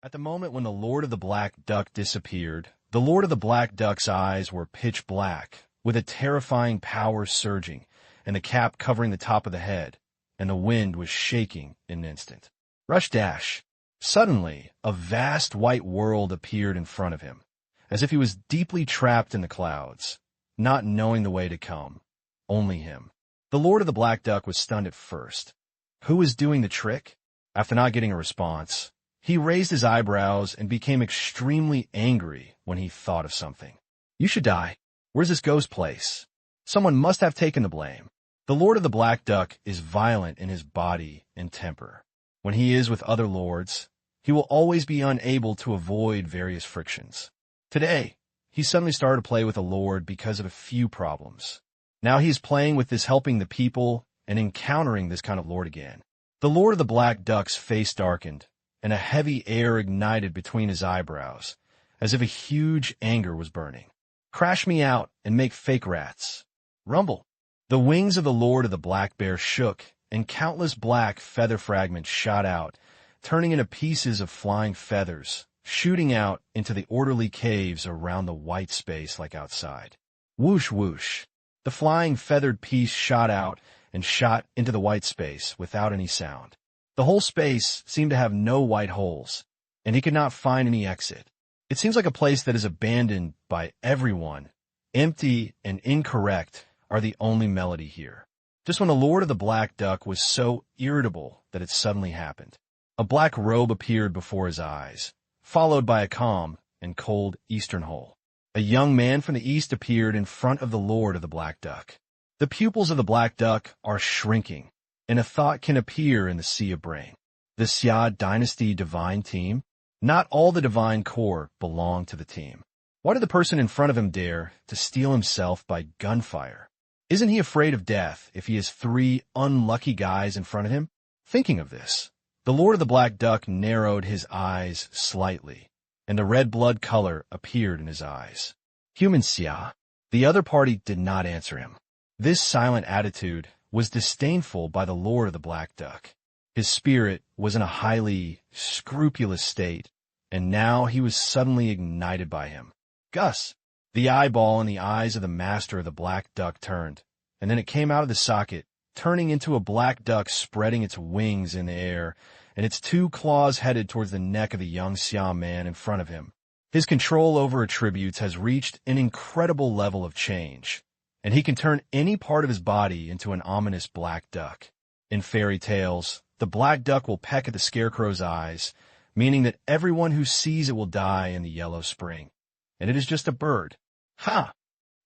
At the moment when the Lord of the Black Duck disappeared, the Lord of the Black Duck's eyes were pitch black, with a terrifying power surging, and the cap covering the top of the head, and the wind was shaking in an instant. Rush dash. Suddenly, a vast white world appeared in front of him, as if he was deeply trapped in the clouds, not knowing the way to come. Only him. The Lord of the Black Duck was stunned at first. Who was doing the trick? After not getting a response, he raised his eyebrows and became extremely angry when he thought of something. You should die. Where's this ghost place? Someone must have taken the blame. The Lord of the Black Duck is violent in his body and temper. When he is with other lords, he will always be unable to avoid various frictions. Today, he suddenly started to play with a lord because of a few problems. Now he is playing with this, helping the people and encountering this kind of lord again. The Lord of the Black Duck's face darkened, and a heavy air ignited between his eyebrows, as if a huge anger was burning. Crash me out and make fake rats. Rumble. The wings of the Lord of the Black Bear shook, and countless black feather fragments shot out, turning into pieces of flying feathers, shooting out into the orderly caves around the white space like outside. Whoosh whoosh. The flying feathered piece shot out and shot into the white space without any sound. The whole space seemed to have no white holes, and he could not find any exit. It seems like a place that is abandoned by everyone. Empty and incorrect are the only melody here. Just when the Lord of the Black Duck was so irritable that it suddenly happened. A black robe appeared before his eyes, followed by a calm and cold eastern hole. A young man from the east appeared in front of the Lord of the Black Duck. The pupils of the Black Duck are shrinking, and a thought can appear in the sea of brain. The Xia Dynasty Divine Team? Not all the Divine Corps belong to the team. Why did the person in front of him dare to steal himself by gunfire? Isn't he afraid of death if he has 3 unlucky guys in front of him? Thinking of this, the Lord of the Black Duck narrowed his eyes slightly, and the red blood color appeared in his eyes. Human Xia. The other party did not answer him. This silent attitude was disdainful by the Lord of the Black Duck. His spirit was in a highly scrupulous state, and now he was suddenly ignited by him. Gus! The eyeball in the eyes of the master of the Black Duck turned, and then it came out of the socket, turning into a black duck spreading its wings in the air, and its 2 claws headed towards the neck of the young Xia man in front of him. His control over attributes has reached an incredible level of change, and he can turn any part of his body into an ominous black duck. In fairy tales, the black duck will peck at the scarecrow's eyes, meaning that everyone who sees it will die in the yellow spring. And it is just a bird. Ha!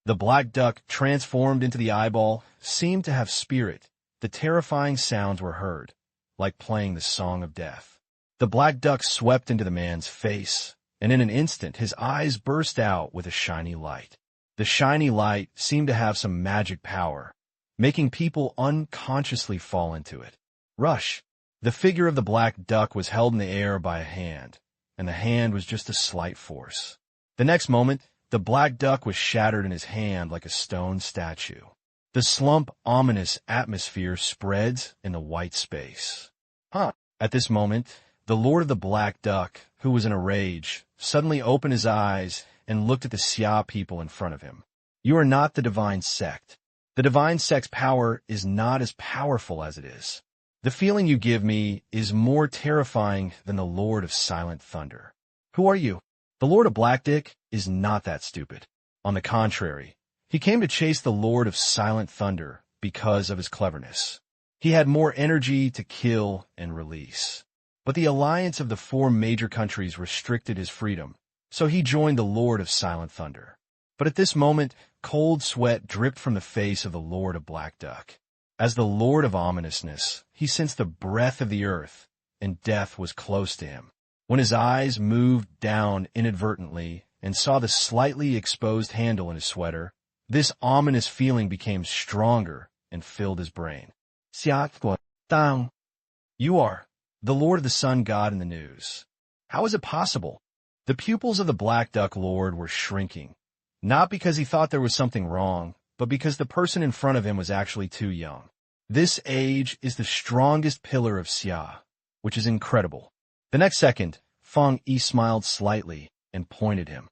The black duck, transformed into the eyeball, seemed to have spirit. The terrifying sounds were heard, like playing the song of death. The black duck swept into the man's face, and in an instant his eyes burst out with a shiny light. The shiny light seemed to have some magic power, making people unconsciously fall into it. Rush! The figure of the black duck was held in the air by a hand, and the hand was just a slight force. The next moment, the black duck was shattered in his hand like a stone statue. The slump, ominous atmosphere spreads in the white space. At this moment, the Lord of the Black Duck, who was in a rage, suddenly opened his eyes and looked at the Xia people in front of him. You are not the divine sect. The divine sect's power is not as powerful as it is. The feeling you give me is more terrifying than the Lord of Silent Thunder. Who are you? The Lord of Blackdick is not that stupid. On the contrary, he came to chase the Lord of Silent Thunder because of his cleverness. He had more energy to kill and release. But the alliance of the 4 major countries restricted his freedom, so he joined the Lord of Silent Thunder. But at this moment, cold sweat dripped from the face of the Lord of Black Duck. As the Lord of Ominousness, he sensed the breath of the earth, and death was close to him. When his eyes moved down inadvertently and saw the slightly exposed handle in his sweater, this ominous feeling became stronger and filled his brain. Down. You are the Lord of the Sun God in the news. How is it possible? The pupils of the Black Duck Lord were shrinking, not because he thought there was something wrong, but because the person in front of him was actually too young. This age is the strongest pillar of Xia, which is incredible. The next second, Fang Yi smiled slightly and pointed him.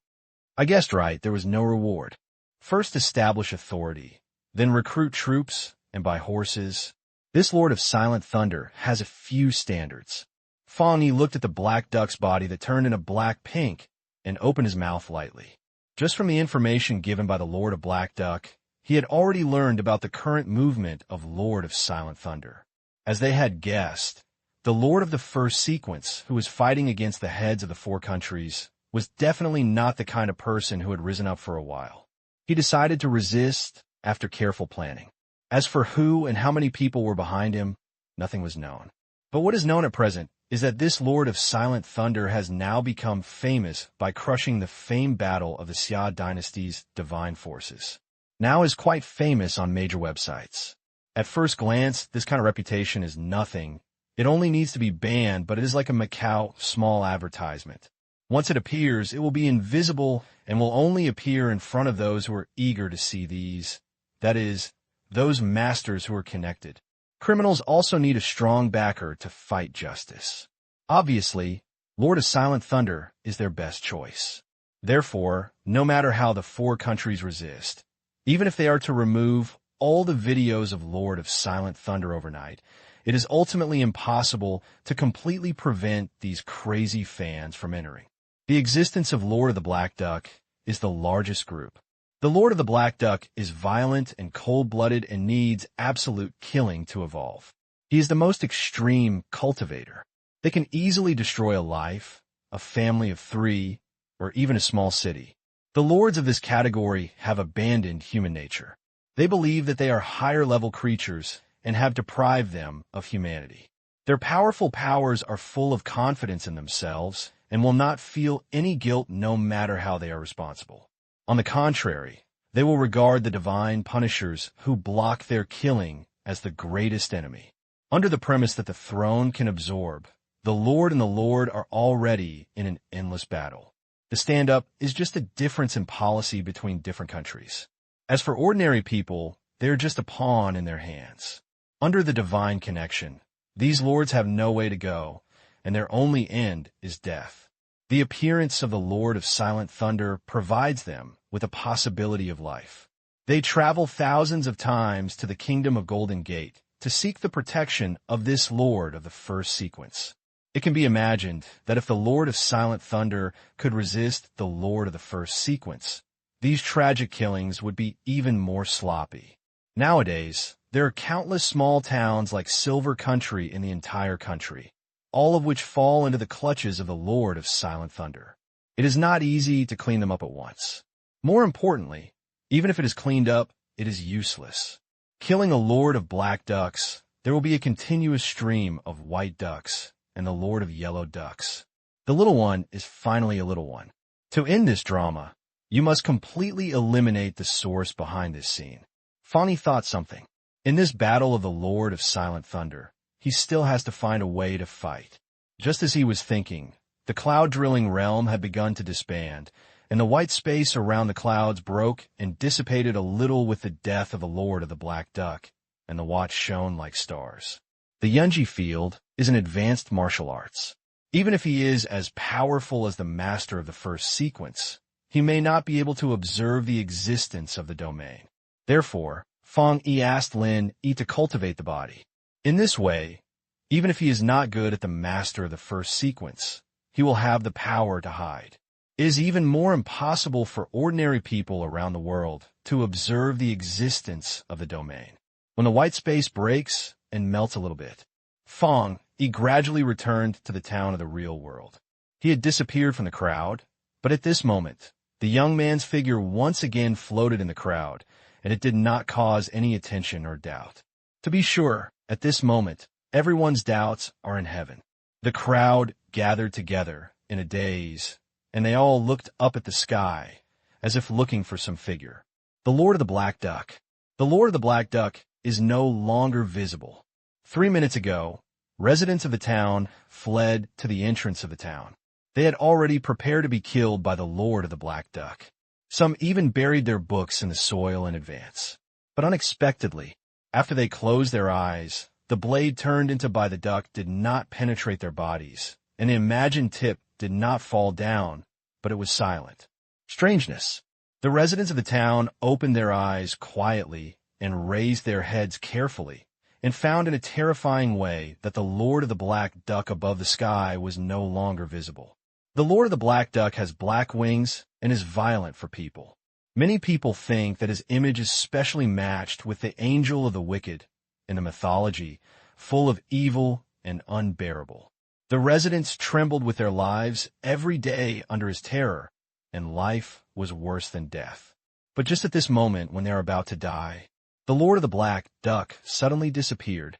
I guessed right, there was no reward. First establish authority, then recruit troops and buy horses. This Lord of Silent Thunder has a few standards. Fang Yi looked at the black duck's body that turned into black pink and opened his mouth lightly. Just from the information given by the Lord of Black Duck, he had already learned about the current movement of Lord of Silent Thunder. As they had guessed, the Lord of the first sequence, who was fighting against the heads of the four countries, was definitely not the kind of person who had risen up for a while. He decided to resist after careful planning. As for who and how many people were behind him, nothing was known. But what is known at present is that this Lord of Silent Thunder has now become famous by crushing the famed battle of the Xia dynasty's divine forces. Now is quite famous on major websites. At first glance, this kind of reputation is nothing. It only needs to be banned, but it is like a Macau small advertisement. Once it appears, it will be invisible and will only appear in front of those who are eager to see these. That is, those masters who are connected. Criminals also need a strong backer to fight justice. Obviously, Lord of Silent Thunder is their best choice. Therefore, no matter how the four countries resist, even if they are to remove all the videos of Lord of Silent Thunder overnight, it is ultimately impossible to completely prevent these crazy fans from entering. The existence of Lord of the Black Duck is the largest group. The Lord of the Black Duck is violent and cold-blooded and needs absolute killing to evolve. He is the most extreme cultivator. They can easily destroy a life, a family of 3, or even a small city. The lords of this category have abandoned human nature. They believe that they are higher-level creatures and have deprived them of humanity. Their powerful powers are full of confidence in themselves and will not feel any guilt no matter how they are responsible. On the contrary, they will regard the divine punishers who block their killing as the greatest enemy. Under the premise that the throne can absorb, the Lord and the Lord are already in an endless battle. The stand-up is just a difference in policy between different countries. As for ordinary people, they are just a pawn in their hands. Under the divine connection, these lords have no way to go, and their only end is death. The appearance of the Lord of Silent Thunder provides them with a possibility of life. They travel thousands of times to the Kingdom of Golden Gate to seek the protection of this Lord of the first sequence. It can be imagined that if the Lord of Silent Thunder could resist the Lord of the first sequence, these tragic killings would be even more sloppy. Nowadays, there are countless small towns like Silver Country in the entire country, all of which fall into the clutches of the Lord of Silent Thunder. It is not easy to clean them up at once. More importantly, even if it is cleaned up, it is useless. Killing a Lord of Black Ducks, there will be a continuous stream of white ducks and the Lord of Yellow Ducks. The little one is finally a little one. To end this drama, you must completely eliminate the source behind this scene. Fang Yi thought something. In this battle of the Lord of Silent Thunder, he still has to find a way to fight. Just as he was thinking, the cloud-drilling realm had begun to disband, and the white space around the clouds broke and dissipated a little with the death of the Lord of the Black Duck, and the watch shone like stars. The Yunji field is an advanced martial arts. Even if he is as powerful as the master of the first sequence, he may not be able to observe the existence of the domain. Therefore, Fang Yi asked Lin Yi to cultivate the body. In this way, even if he is not good at the master of the first sequence, he will have the power to hide. It is even more impossible for ordinary people around the world to observe the existence of the domain. When the white space breaks and melts a little bit, Fang Yi gradually returned to the town of the real world. He had disappeared from the crowd, but at this moment, the young man's figure once again floated in the crowd, and it did not cause any attention or doubt. To be sure, at this moment, everyone's doubts are in heaven. The crowd gathered together in a daze, and they all looked up at the sky, as if looking for some figure. The Lord of the Black Duck. The Lord of the Black Duck is no longer visible. 3 minutes ago, residents of the town fled to the entrance of the town. They had already prepared to be killed by the Lord of the Black Duck. Some even buried their books in the soil in advance. But unexpectedly, after they closed their eyes, the blade turned into by the duck did not penetrate their bodies, and the imagined tip did not fall down, but it was silent. Strangeness. The residents of the town opened their eyes quietly and raised their heads carefully, and found in a terrifying way that the Lord of the Black Duck above the sky was no longer visible. The Lord of the Black Duck has black wings and is violent for people. Many people think that his image is specially matched with the angel of the wicked in the mythology, full of evil and unbearable. The residents trembled with their lives every day under his terror, and life was worse than death. But just at this moment when they are about to die, the Lord of the Black Duck suddenly disappeared.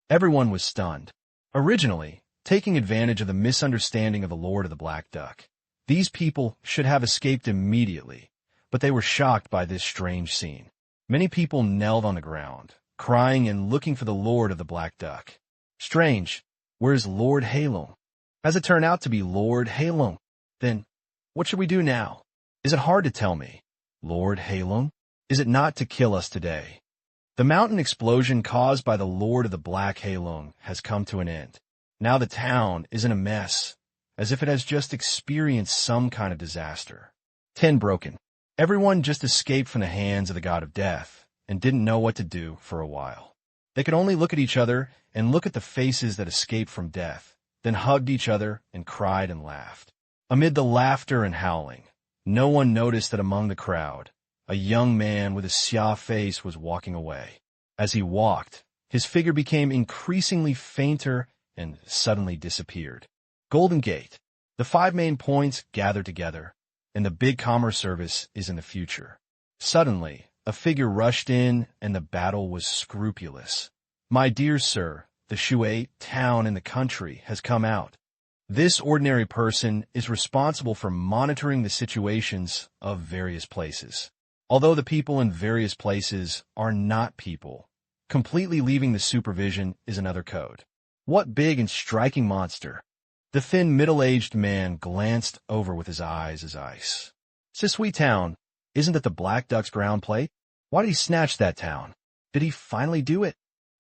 Everyone was stunned. Originally, taking advantage of the misunderstanding of the Lord of the Black Duck, these people should have escaped immediately, but they were shocked by this strange scene. Many people knelt on the ground, crying and looking for the Lord of the Black Duck. Strange, where's Lord Halong? Has it turned out to be Lord Halong? Then, what should we do now? Is it hard to tell me? Lord Halong? Is it not to kill us today? The mountain explosion caused by the Lord of the Black Halong has come to an end. Now the town is in a mess, as if it has just experienced some kind of disaster. 10 broken. Everyone just escaped from the hands of the god of death and didn't know what to do for a while. They could only look at each other and look at the faces that escaped from death, then hugged each other and cried and laughed. Amid the laughter and howling, no one noticed that among the crowd, a young man with a xia face was walking away. As he walked, his figure became increasingly fainter and suddenly disappeared. Golden Gate. The 5 main points gather together, and the big commerce service is in the future. Suddenly, a figure rushed in, and the battle was scrupulous. My dear sir, the Shui town in the country has come out. This ordinary person is responsible for monitoring the situations of various places. Although the people in various places are not people, completely leaving the supervision is another code. What big and striking monster! The thin, middle-aged man glanced over with his eyes as ice. Sisui town, isn't that the Black Duck's ground plate? Why did he snatch that town? Did he finally do it?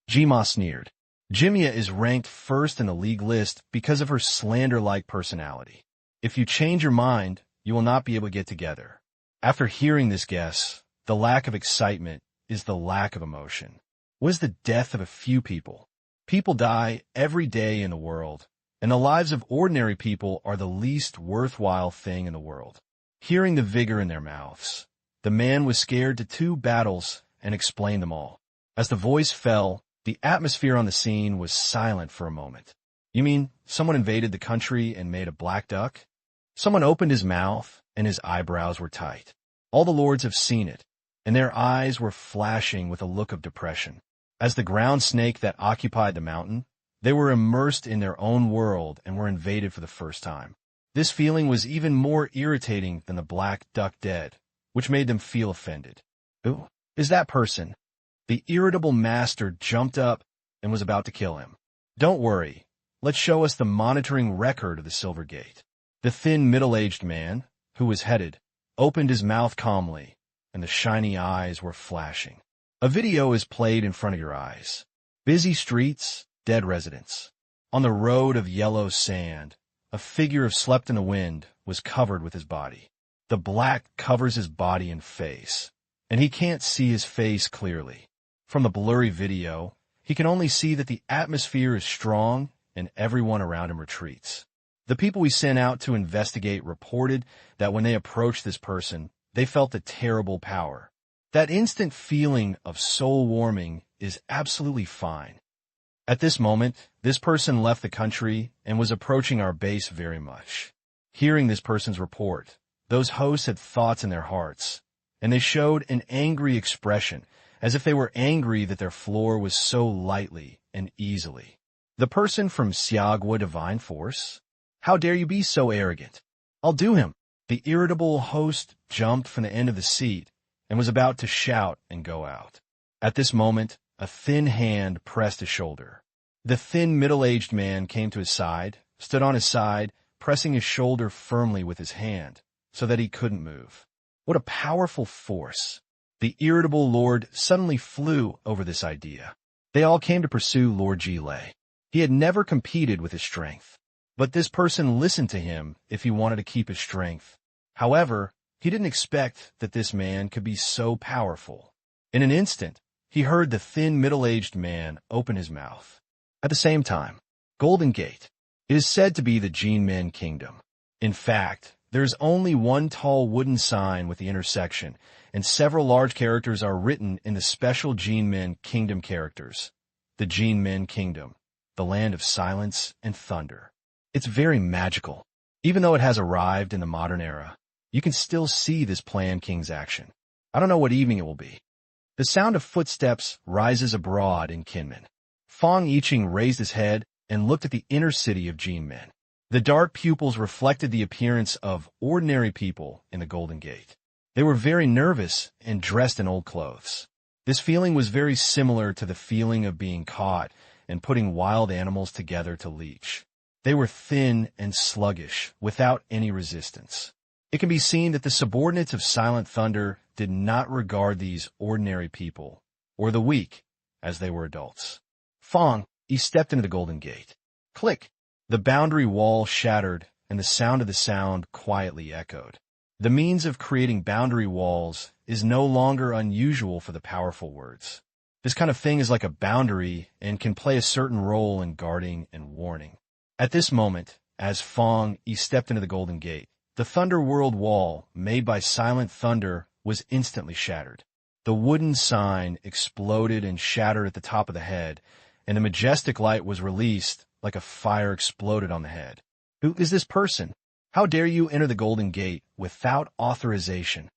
Jima sneered. Jimia is ranked first in the league list because of her slander-like personality. If you change your mind, you will not be able to get together. After hearing this guess, the lack of excitement is the lack of emotion. What is the death of a few people? People die every day in the world, and the lives of ordinary people are the least worthwhile thing in the world. Hearing the vigor in their mouths, the man was scared to 2 battles and explained them all. As the voice fell, the atmosphere on the scene was silent for a moment. You mean someone invaded the country and made a black duck? Someone opened his mouth and his eyebrows were tight. All the lords have seen it, and their eyes were flashing with a look of depression. As the ground snake that occupied the mountain, they were immersed in their own world and were invaded for the first time. This feeling was even more irritating than the black duck dead, which made them feel offended. Who is that person? The irritable master jumped up and was about to kill him. Don't worry. Let's show us the monitoring record of the Silver Gate. The thin, middle-aged man, who was headed, opened his mouth calmly, and the shiny eyes were flashing. A video is played in front of your eyes. Busy streets, dead residents. On the road of yellow sand, a figure of slept in the wind was covered with his body. The black covers his body and face, and he can't see his face clearly. From the blurry video, he can only see that the atmosphere is strong and everyone around him retreats. The people we sent out to investigate reported that when they approached this person, they felt a terrible power. That instant feeling of soul warming is absolutely fine. At this moment, this person left the country and was approaching our base very much. Hearing this person's report, those hosts had thoughts in their hearts, and they showed an angry expression, as if they were angry that their floor was so lightly and easily. The person from Xiagua Divine Force? How dare you be so arrogant? I'll do him. The irritable host jumped from the end of the seat and was about to shout and go out. At this moment, a thin hand pressed his shoulder. The thin, middle-aged man came to his side, stood on his side, pressing his shoulder firmly with his hand, so that he couldn't move. What a powerful force! The irritable lord suddenly flew over this idea. They all came to pursue Lord Ji Lei. He had never competed with his strength. But this person listened to him if he wanted to keep his strength. However, he didn't expect that this man could be so powerful. In an instant, he heard the thin middle-aged man open his mouth. At the same time, Golden Gate is said to be the Jin Men Kingdom. In fact, there is only one tall wooden sign with the intersection, and several large characters are written in the special Jin Men Kingdom characters. The Jin Men Kingdom, the land of silence and thunder. It's very magical. Even though it has arrived in the modern era, you can still see this planned king's action. I don't know what evening it will be. The sound of footsteps rises abroad in Kinmen. Fang Yi raised his head and looked at the inner city of Jin Men. The dark pupils reflected the appearance of ordinary people in the Golden Gate. They were very nervous and dressed in old clothes. This feeling was very similar to the feeling of being caught and putting wild animals together to leech. They were thin and sluggish, without any resistance. It can be seen that the subordinates of Silent Thunder did not regard these ordinary people, or the weak, as they were adults. Fang Yi stepped into the Golden Gate. Click! The boundary wall shattered, and the sound of the sound quietly echoed. The means of creating boundary walls is no longer unusual for the powerful words. This kind of thing is like a boundary and can play a certain role in guarding and warning. At this moment, as Fang Yi stepped into the Golden Gate, the Thunder World wall, made by Silent Thunder, was instantly shattered. The wooden sign exploded and shattered at the top of the head, and the majestic light was released like a fire exploded on the head. Who is this person? How dare you enter the Golden Gate without authorization?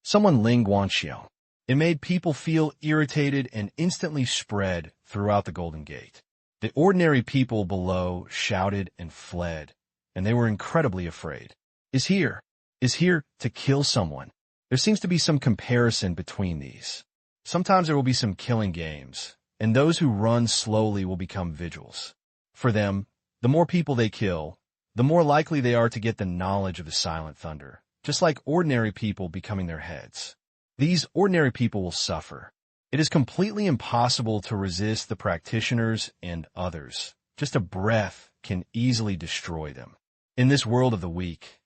Someone Ling Guanxiao. It made people feel irritated and instantly spread throughout the Golden Gate. The ordinary people below shouted and fled, and they were incredibly afraid. Is here to kill someone. There seems to be some comparison between these. Sometimes there will be some killing games, and those who run slowly will become vigils. For them, the more people they kill, the more likely they are to get the knowledge of the Silent Thunder, just like ordinary people becoming their heads. These ordinary people will suffer. It is completely impossible to resist the practitioners and others. Just a breath can easily destroy them. In this world of the weak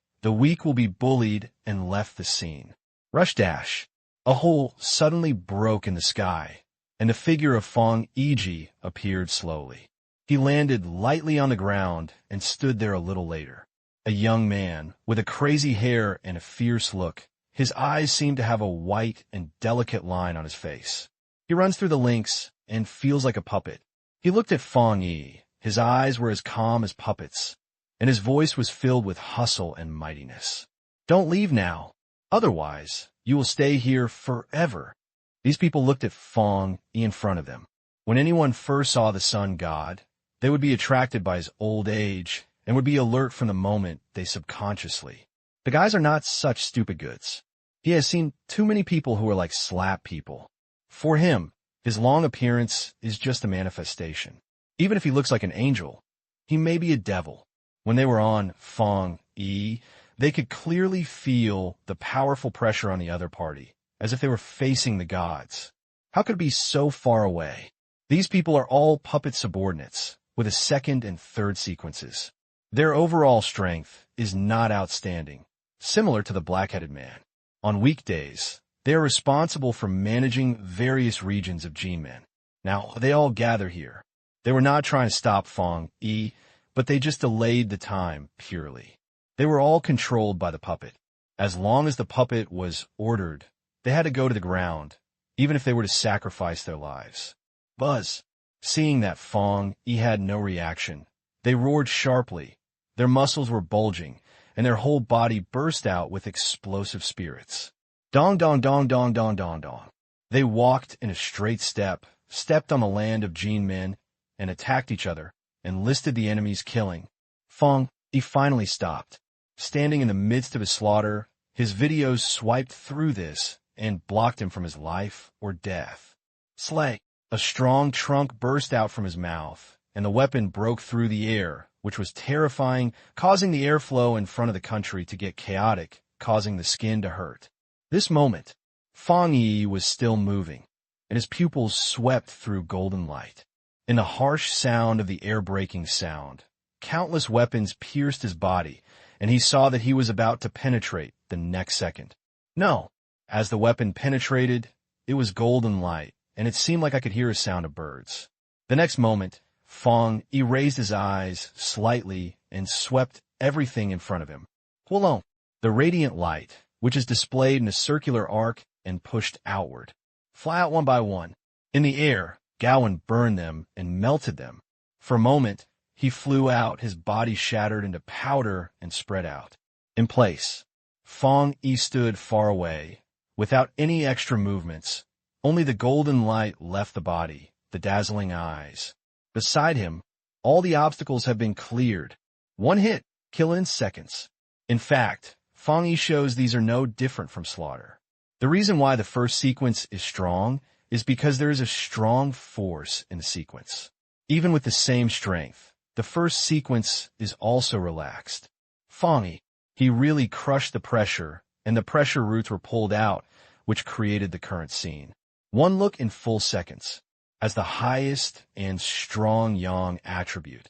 will be bullied and left the scene. Rush dash. A hole suddenly broke in the sky, and the figure of Fang Yi appeared slowly. He landed lightly on the ground and stood there a little later. A young man with a crazy hair and a fierce look. His eyes seemed to have a white and delicate line on his face. He runs through the links and feels like a puppet. He looked at Fang Yi. His eyes were as calm as puppets, and his voice was filled with hustle and mightiness. Don't leave now. Otherwise, you will stay here forever. These people looked at Fang Yi in front of them. When anyone first saw the sun god, they would be attracted by his old age and would be alert from the moment they subconsciously. The guys are not such stupid goods. He has seen too many people who are like slap people. For him, his long appearance is just a manifestation. Even if he looks like an angel, he may be a devil. When they were on Fang Yi, they could clearly feel the powerful pressure on the other party, as if they were facing the gods. How could it be so far away? These people are all puppet subordinates, with a second and third sequences. Their overall strength is not outstanding, similar to the black-headed man. On weekdays, they are responsible for managing various regions of G-Men. Now, they all gather here. They were not trying to stop Fang Yi, but they just delayed the time purely. They were all controlled by the puppet. As long as the puppet was ordered, they had to go to the ground, even if they were to sacrifice their lives. Buzz. Seeing that Fang Yi had no reaction, they roared sharply. Their muscles were bulging, and their whole body burst out with explosive spirits. Dong dong dong dong dong dong dong. They walked in a straight step, stepped on the land of Jin Men, and attacked each other, and listed the enemies killing. Fang Yi finally stopped. Standing in the midst of his slaughter, his videos swiped through this and blocked him from his life or death. Slay! A strong trunk burst out from his mouth, and the weapon broke through the air, which was terrifying, causing the airflow in front of the country to get chaotic, causing the skin to hurt. This moment, Fang Yi was still moving, and his pupils swept through golden light. In the harsh sound of the air-breaking sound, countless weapons pierced his body, and he saw that he was about to penetrate the next second. No. As the weapon penetrated, it was golden light, and it seemed like I could hear a sound of birds. The next moment, Fang Yi raised his eyes slightly and swept everything in front of him. Huolong, the radiant light, which is displayed in a circular arc and pushed outward. Fly out one by one. In the air, Gowan burned them and melted them. For a moment, he flew out, his body shattered into powder and spread out. In place, Fang Yi stood far away, without any extra movements. Only the golden light left the body, the dazzling eyes. Beside him, all the obstacles have been cleared. One hit, kill in seconds. In fact, Fang Yi shows these are no different from slaughter. The reason why the first sequence is strong is because there is a strong force in the sequence. Even with the same strength, the first sequence is also relaxed. Fang Yi, he really crushed the pressure, and the pressure roots were pulled out, which created the current scene. One look in full seconds, as the highest and strong yang attribute.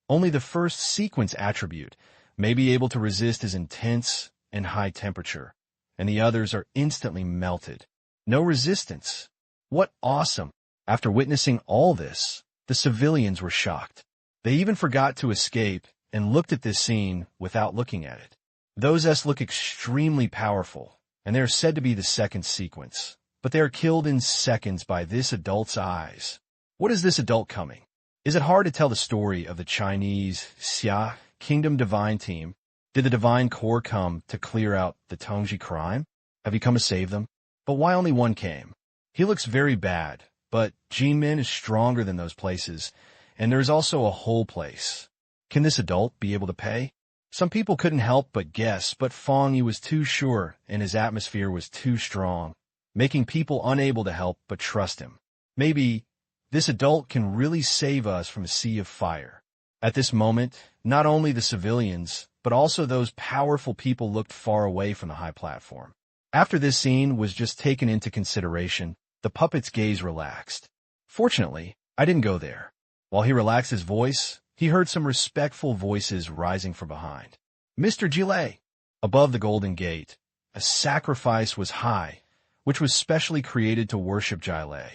Only the first sequence attribute may be able to resist his intense and high temperature, and the others are instantly melted. No resistance. What awesome! After witnessing all this, the civilians were shocked. They even forgot to escape and looked at this scene without looking at it. Those S look extremely powerful, and they are said to be the second sequence, but they are killed in seconds by this adult's eyes. What is this adult coming? Is it hard to tell the story of the Chinese Xia Kingdom Divine Team? Did the Divine Corps come to clear out the Tongji crime? Have you come to save them? But why only one came? He looks very bad, but Jinmin is stronger than those places, and there is also a whole place. Can this adult be able to pay? Some people couldn't help but guess, but Fang Yi was too sure, and his atmosphere was too strong, making people unable to help but trust him. Maybe this adult can really save us from a sea of fire. At this moment, not only the civilians, but also those powerful people looked far away from the high platform. After this scene was just taken into consideration, the puppet's gaze relaxed. Fortunately, I didn't go there. While he relaxed his voice, he heard some respectful voices rising from behind. Mr. Gile! Above the Golden Gate, a sacrifice was high, which was specially created to worship Gile.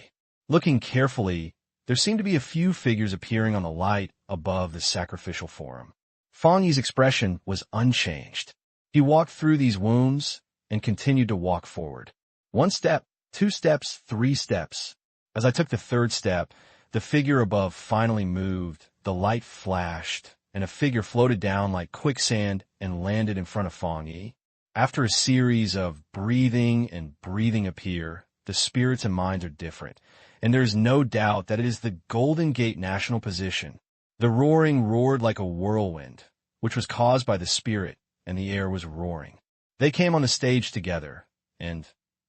Looking carefully, there seemed to be a few figures appearing on the light above the sacrificial forum. Fang Yi's expression was unchanged. He walked through these wounds and continued to walk forward. 1 step, 2 steps, 3 steps. As I took the 3rd step, the figure above finally moved, the light flashed, and a figure floated down like quicksand and landed in front of Fang Yi. After a series of breathing and breathing appear, the spirits and minds are different, and there is no doubt that it is the Golden Gate national position. The roaring roared like a whirlwind, which was caused by the spirit, and the air was roaring. They came on the stage together, and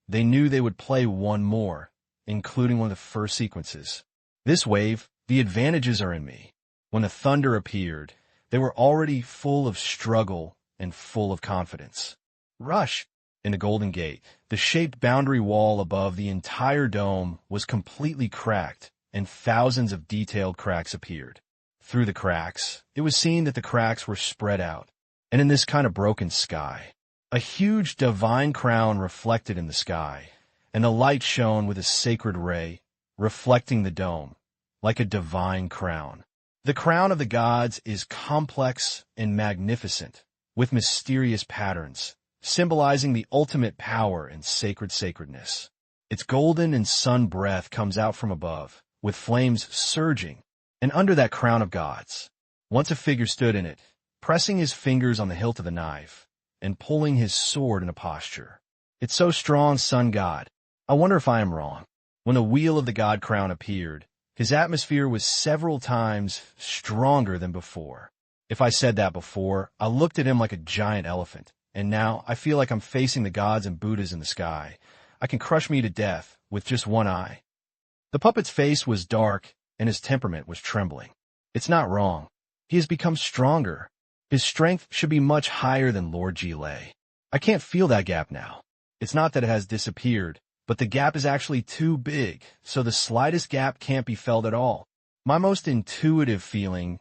they knew they would play one more, including one of the first sequences. This wave, the advantages are in me. When the thunder appeared, they were already full of struggle and full of confidence. Rush! In the Golden Gate, the shaped boundary wall above the entire dome was completely cracked, and thousands of detailed cracks appeared. Through the cracks, it was seen that the cracks were spread out, and in this kind of broken sky, a huge divine crown reflected in the sky, and the light shone with a sacred ray, reflecting the dome, like a divine crown. The crown of the gods is complex and magnificent, with mysterious patterns, symbolizing the ultimate power and sacred sacredness. Its golden and sun breath comes out from above, with flames surging, and under that crown of gods, once a figure stood in it, pressing his fingers on the hilt of the knife, and pulling his sword in a posture. It's so strong, sun god. I wonder if I am wrong. When the wheel of the god crown appeared, his atmosphere was several times stronger than before. If I said that before, I looked at him like a giant elephant, and now I feel like I'm facing the gods and Buddhas in the sky. I can crush me to death with just one eye. The puppet's face was dark, and his temperament was trembling. It's not wrong. He has become stronger. His strength should be much higher than Lord Gile. I can't feel that gap now. It's not that it has disappeared, but the gap is actually too big, so the slightest gap can't be felt at all. My most intuitive feeling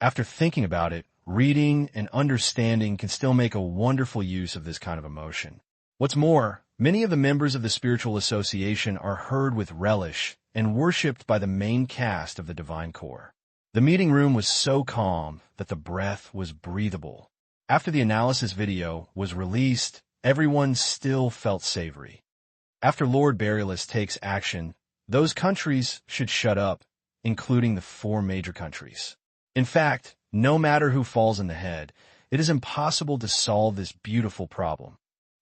After thinking about it, reading and understanding can still make a wonderful use of this kind of emotion. What's more, many of the members of the spiritual association are heard with relish and worshipped by the main cast of the divine core. The meeting room was so calm that the breath was breathable. After the analysis video was released, everyone still felt savory. After Lord Burialist takes action, those countries should shut up, including the 4 major countries. In fact, no matter who falls in the head, it is impossible to solve this beautiful problem.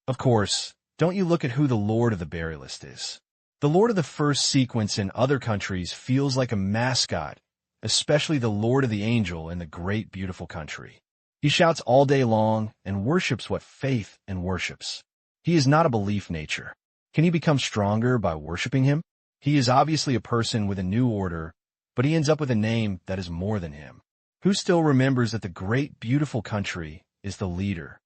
Of course, don't you look at who the Lord of the Burialist is. The Lord of the first sequence in other countries feels like a mascot, especially the Lord of the Angel in the great beautiful country. He shouts all day long and worships what faith and worships. He is not a belief nature. Can he become stronger by worshiping him? He is obviously a person with a new order, but he ends up with a name that is more than him. Who still remembers that the great beautiful country is the leader?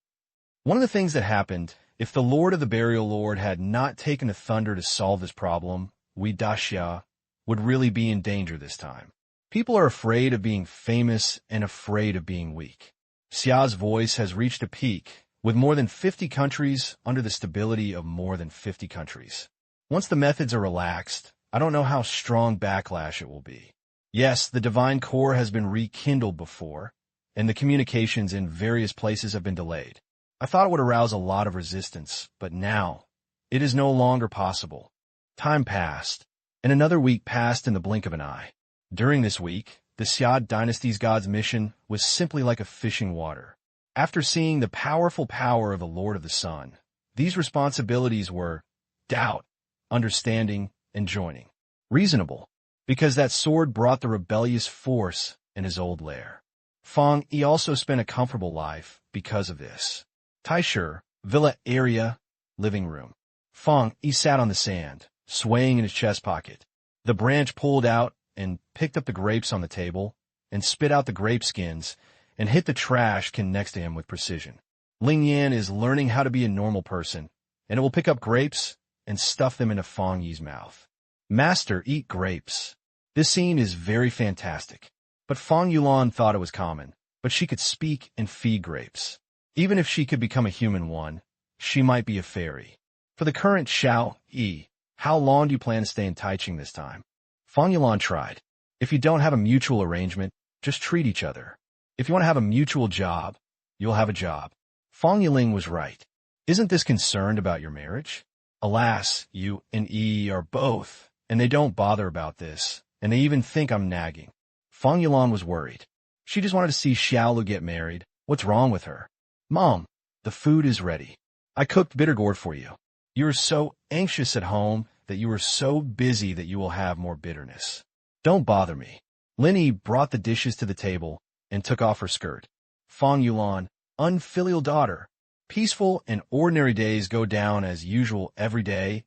One of the things that happened, if the Lord of the Burial Lord had not taken the thunder to solve this problem, we Daxia would really be in danger this time. People are afraid of being famous and afraid of being weak. Xia's voice has reached a peak, with more than 50 countries under the stability of more than 50 countries. Once the methods are relaxed, I don't know how strong backlash it will be. Yes, the divine core has been rekindled before, and the communications in various places have been delayed. I thought it would arouse a lot of resistance, but now, it is no longer possible. Time passed, and another week passed in the blink of an eye. During this week, the Xia dynasty's god's mission was simply like a fishing water. After seeing the powerful power of the Lord of the Sun, these responsibilities were doubt, understanding, and joining. Reasonable, because that sword brought the rebellious force in his old lair. Fang Yi also spent a comfortable life because of this. Taisher, villa area, living room. Fang Yi sat on the sand, swaying in his chest pocket. The branch pulled out and picked up the grapes on the table, and spit out the grape skins, and hit the trash can next to him with precision. Ling Yan is learning how to be a normal person, and it will pick up grapes and stuff them into Fang Yi's mouth. Master, eat grapes. This scene is very fantastic. But Fang Yulan thought it was common, but she could speak and feed grapes. Even if she could become a human one, she might be a fairy. For the current Xiao Yi, how long do you plan to stay in Taiching this time? Fang Yulan tried. If you don't have a mutual arrangement, just treat each other. If you want to have a mutual job, you'll have a job. Fang Yiling was right. Isn't this concerned about your marriage? Alas, you and Yi are both, and they don't bother about this, and they even think I'm nagging. Fang Yulan was worried. She just wanted to see Xiaolu get married. What's wrong with her? Mom, the food is ready. I cooked bitter gourd for you. You are so anxious at home that you are so busy that you will have more bitterness. Don't bother me. Lin Yi brought the dishes to the table and took off her skirt. Fang Yulan, unfilial daughter. Peaceful and ordinary days go down as usual every day,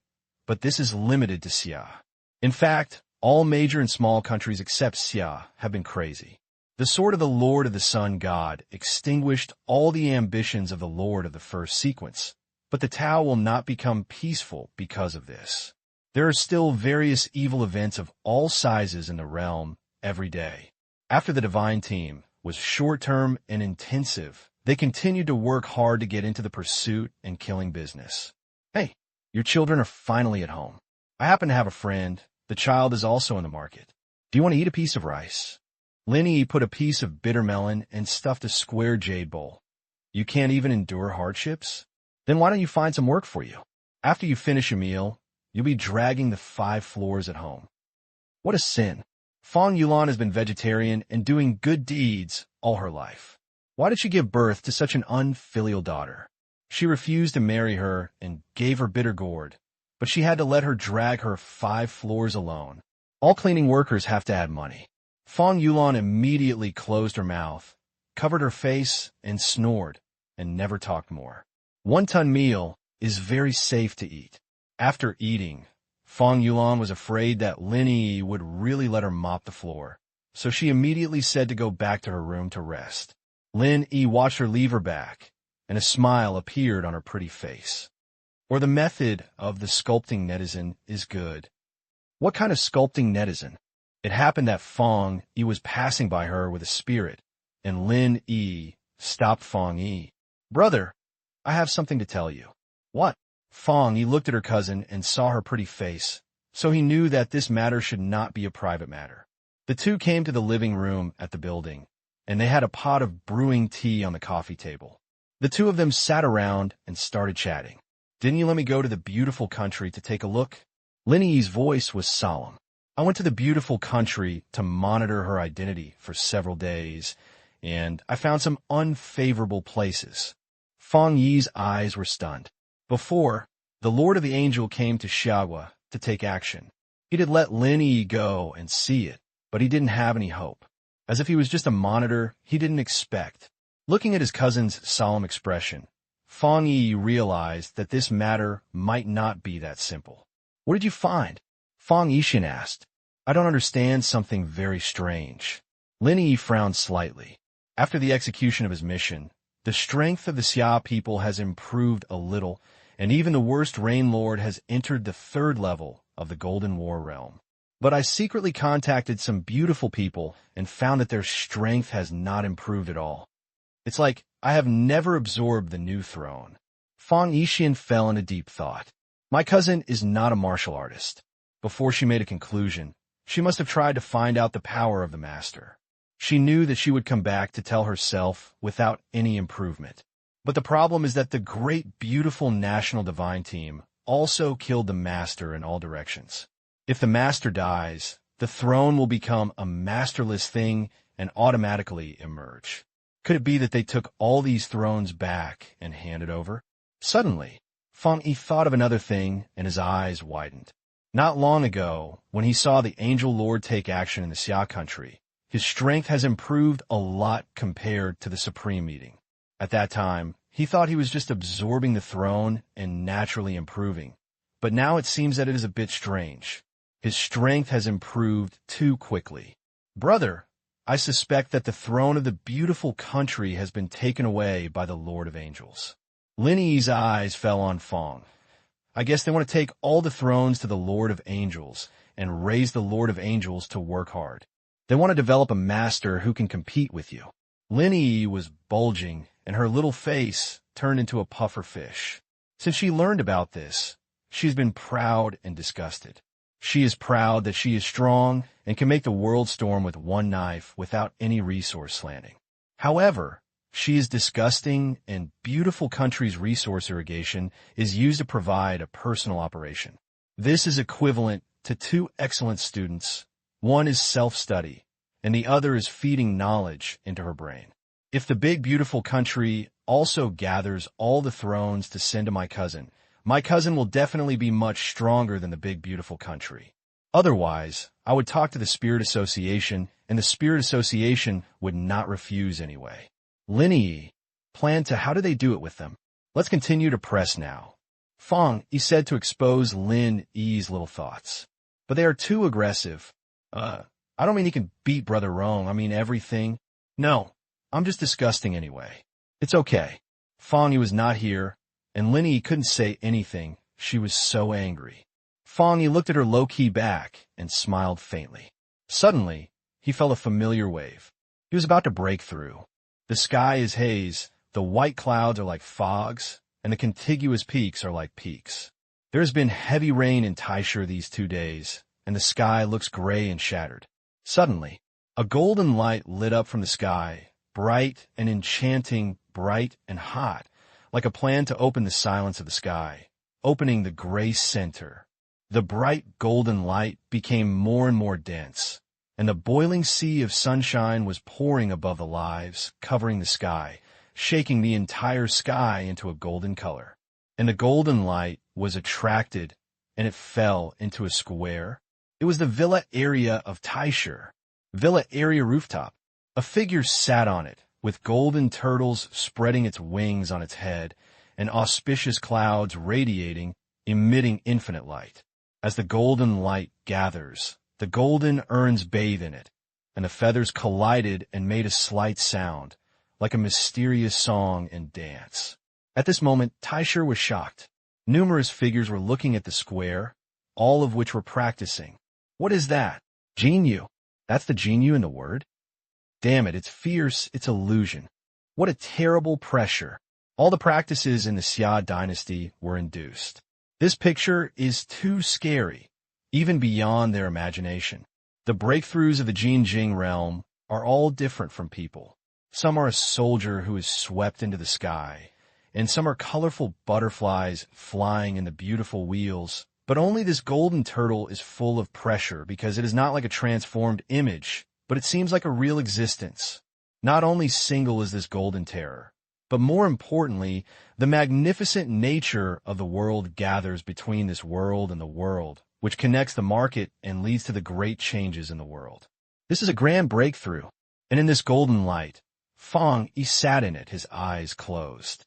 but this is limited to Xia. In fact, all major and small countries except Xia have been crazy. The sword of the Lord of the Sun God extinguished all the ambitions of the Lord of the first sequence, but the Tao will not become peaceful because of this. There are still various evil events of all sizes in the realm every day. After the divine team was short-term and intensive, they continued to work hard to get into the pursuit and killing business. Hey, your children are finally at home. I happen to have a friend. The child is also in the market. Do you want to eat a piece of rice? Lin Yi put a piece of bitter melon and stuffed a square jade bowl. You can't even endure hardships? Then why don't you find some work for you? After you finish a meal, you'll be dragging the 5 floors at home. What a sin. Fang Yulan has been vegetarian and doing good deeds all her life. Why did she give birth to such an unfilial daughter? She refused to marry her and gave her bitter gourd, but she had to let her drag her 5 floors alone. All cleaning workers have to add money. Fang Yulan immediately closed her mouth, covered her face, and snored, and never talked more. 1-ton meal is very safe to eat. After eating, Fang Yulan was afraid that Lin Yi would really let her mop the floor, so she immediately said to go back to her room to rest. Lin Yi watched her leave her back, and a smile appeared on her pretty face. Or the method of the sculpting netizen is good. What kind of sculpting netizen? It happened that Fang Yi was passing by her with a spirit, and Lin Yi stopped Fang Yi. "Brother, I have something to tell you." "What?" Fang Yi looked at her cousin and saw her pretty face, so he knew that this matter should not be a private matter. The two came to the living room at the building, and they had a pot of brewing tea on the coffee table. The two of them sat around and started chatting. "Didn't you let me go to the beautiful country to take a look?" Lin Yi's voice was solemn. "I went to the beautiful country to monitor her identity for several days, and I found some unfavorable places." Fang Yi's eyes were stunned. Before, the Lord of the Angel came to Xiaohua to take action. He'd had let Lin Yi go and see it, but he didn't have any hope. As if he was just a monitor he didn't expect. Looking at his cousin's solemn expression, Fang Yi realized that this matter might not be that simple. "What did you find?" Fang Yixin asked. "I don't understand something very strange." Lin Yi frowned slightly. After the execution of his mission, the strength of the Xia people has improved a little, and even the worst Rain Lord has entered the third level of the Golden War realm. But I secretly contacted some beautiful people and found that their strength has not improved at all. It's like I have never absorbed the new throne. Fang Yixin fell into deep thought. My cousin is not a martial artist. Before she made a conclusion, she must have tried to find out the power of the master. She knew that she would come back to tell herself without any improvement. But the problem is that the great, beautiful National Divine Team also killed the master in all directions. If the master dies, the throne will become a masterless thing and automatically emerge. Could it be that they took all these thrones back and handed over? Suddenly, Fang Yi thought of another thing, and his eyes widened. Not long ago, when he saw the Angel Lord take action in the Xia country, his strength has improved a lot compared to the Supreme Meeting. At that time, he thought he was just absorbing the throne and naturally improving. But now it seems that it is a bit strange. His strength has improved too quickly. "Brother, I suspect that the throne of the beautiful country has been taken away by the Lord of Angels." Lin Yi's eyes fell on Fang. "I guess they want to take all the thrones to the Lord of Angels and raise the Lord of Angels to work hard. They want to develop a master who can compete with you." Lin Yi was bulging, and her little face turned into a puffer fish. Since she learned about this, she's been proud and disgusted. She is proud that she is strong and can make the world storm with one knife without any resource slanting. However, she is disgusting, and beautiful country's resource irrigation is used to provide a personal operation. This is equivalent to two excellent students. One is self-study, and the other is feeding knowledge into her brain. If the big beautiful country also gathers all the thrones to send to my cousin will definitely be much stronger than the big beautiful country. Otherwise, I would talk to the Spirit Association, and the Spirit Association would not refuse anyway. Lin Yi planned to how do they do it with them? Let's continue to press now. Fang Yi said to expose Lin Yi's little thoughts. But they are too aggressive. I don't mean he can beat Brother Rong, I mean everything. No, I'm just disgusting anyway. It's okay. Fang Yi was not here, and Lin Yi couldn't say anything. She was so angry. Fang Yi looked at her low-key back and smiled faintly. Suddenly, he felt a familiar wave. He was about to break through. The sky is haze, the white clouds are like fogs, and the contiguous peaks are like peaks. There has been heavy rain in Taisha these 2 days, and the sky looks gray and shattered. Suddenly, a golden light lit up from the sky, bright and enchanting, bright and hot, like a plan to open the silence of the sky, opening the gray center. The bright golden light became more and more dense, and the boiling sea of sunshine was pouring above the lives, covering the sky, shaking the entire sky into a golden color. And the golden light was attracted, and it fell into a square. It was the villa area of Taisha, villa area rooftop. A figure sat on it, with golden turtles spreading its wings on its head, and auspicious clouds radiating, emitting infinite light. As the golden light gathers, the golden urns bathe in it, and the feathers collided and made a slight sound, like a mysterious song and dance. At this moment, Taisha was shocked. Numerous figures were looking at the square, all of which were practicing. What is that? Jinyu. That's the Jinyu in the word? Damn it, it's fierce, it's illusion. What a terrible pressure. All the practices in the Xia dynasty were induced. This picture is too scary, even beyond their imagination. The breakthroughs of the Jinjing realm are all different from people. Some are a soldier who is swept into the sky, and some are colorful butterflies flying in the beautiful wheels. But only this golden turtle is full of pressure because it is not like a transformed image, but it seems like a real existence. Not only single is this golden terror, but more importantly, the magnificent nature of the world gathers between this world and the world, which connects the market and leads to the great changes in the world. This is a grand breakthrough, and in this golden light, Fang Yi sat in it, his eyes closed.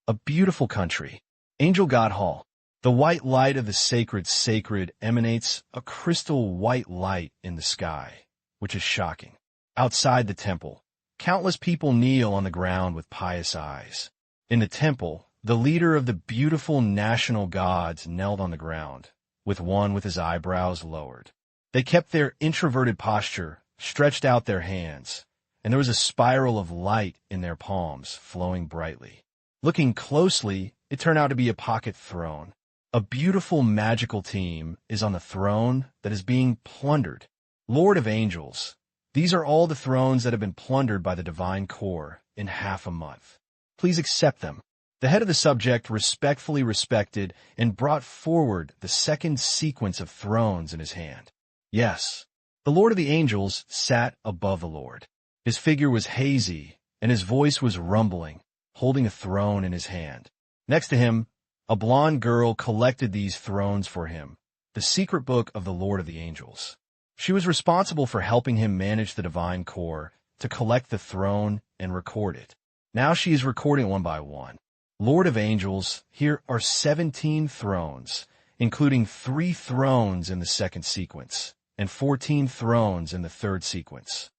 A beautiful country. Angel God Hall. The white light of the sacred emanates a crystal white light in the sky, which is shocking. Outside the temple, countless people kneel on the ground with pious eyes. In the temple, the leader of the beautiful national gods knelt on the ground, with one with his eyebrows lowered. They kept their introverted posture, stretched out their hands, and there was a spiral of light in their palms, flowing brightly. Looking closely, it turned out to be a pocket throne. A beautiful magical team is on the throne that is being plundered. Lord of Angels. These are all the thrones that have been plundered by the divine core in half a month. Please accept them. The head of the subject respectfully respected and brought forward the second sequence of thrones in his hand. Yes, the Lord of the Angels sat above the Lord. His figure was hazy, and his voice was rumbling, holding a throne in his hand. Next to him, a blonde girl collected these thrones for him, the secret book of the Lord of the Angels. She was responsible for helping him manage the divine core, to collect the throne and record it. Now she is recording one by one. Lord of Angels, here are 17 thrones, including 3 thrones in the second sequence, and 14 thrones in the third sequence.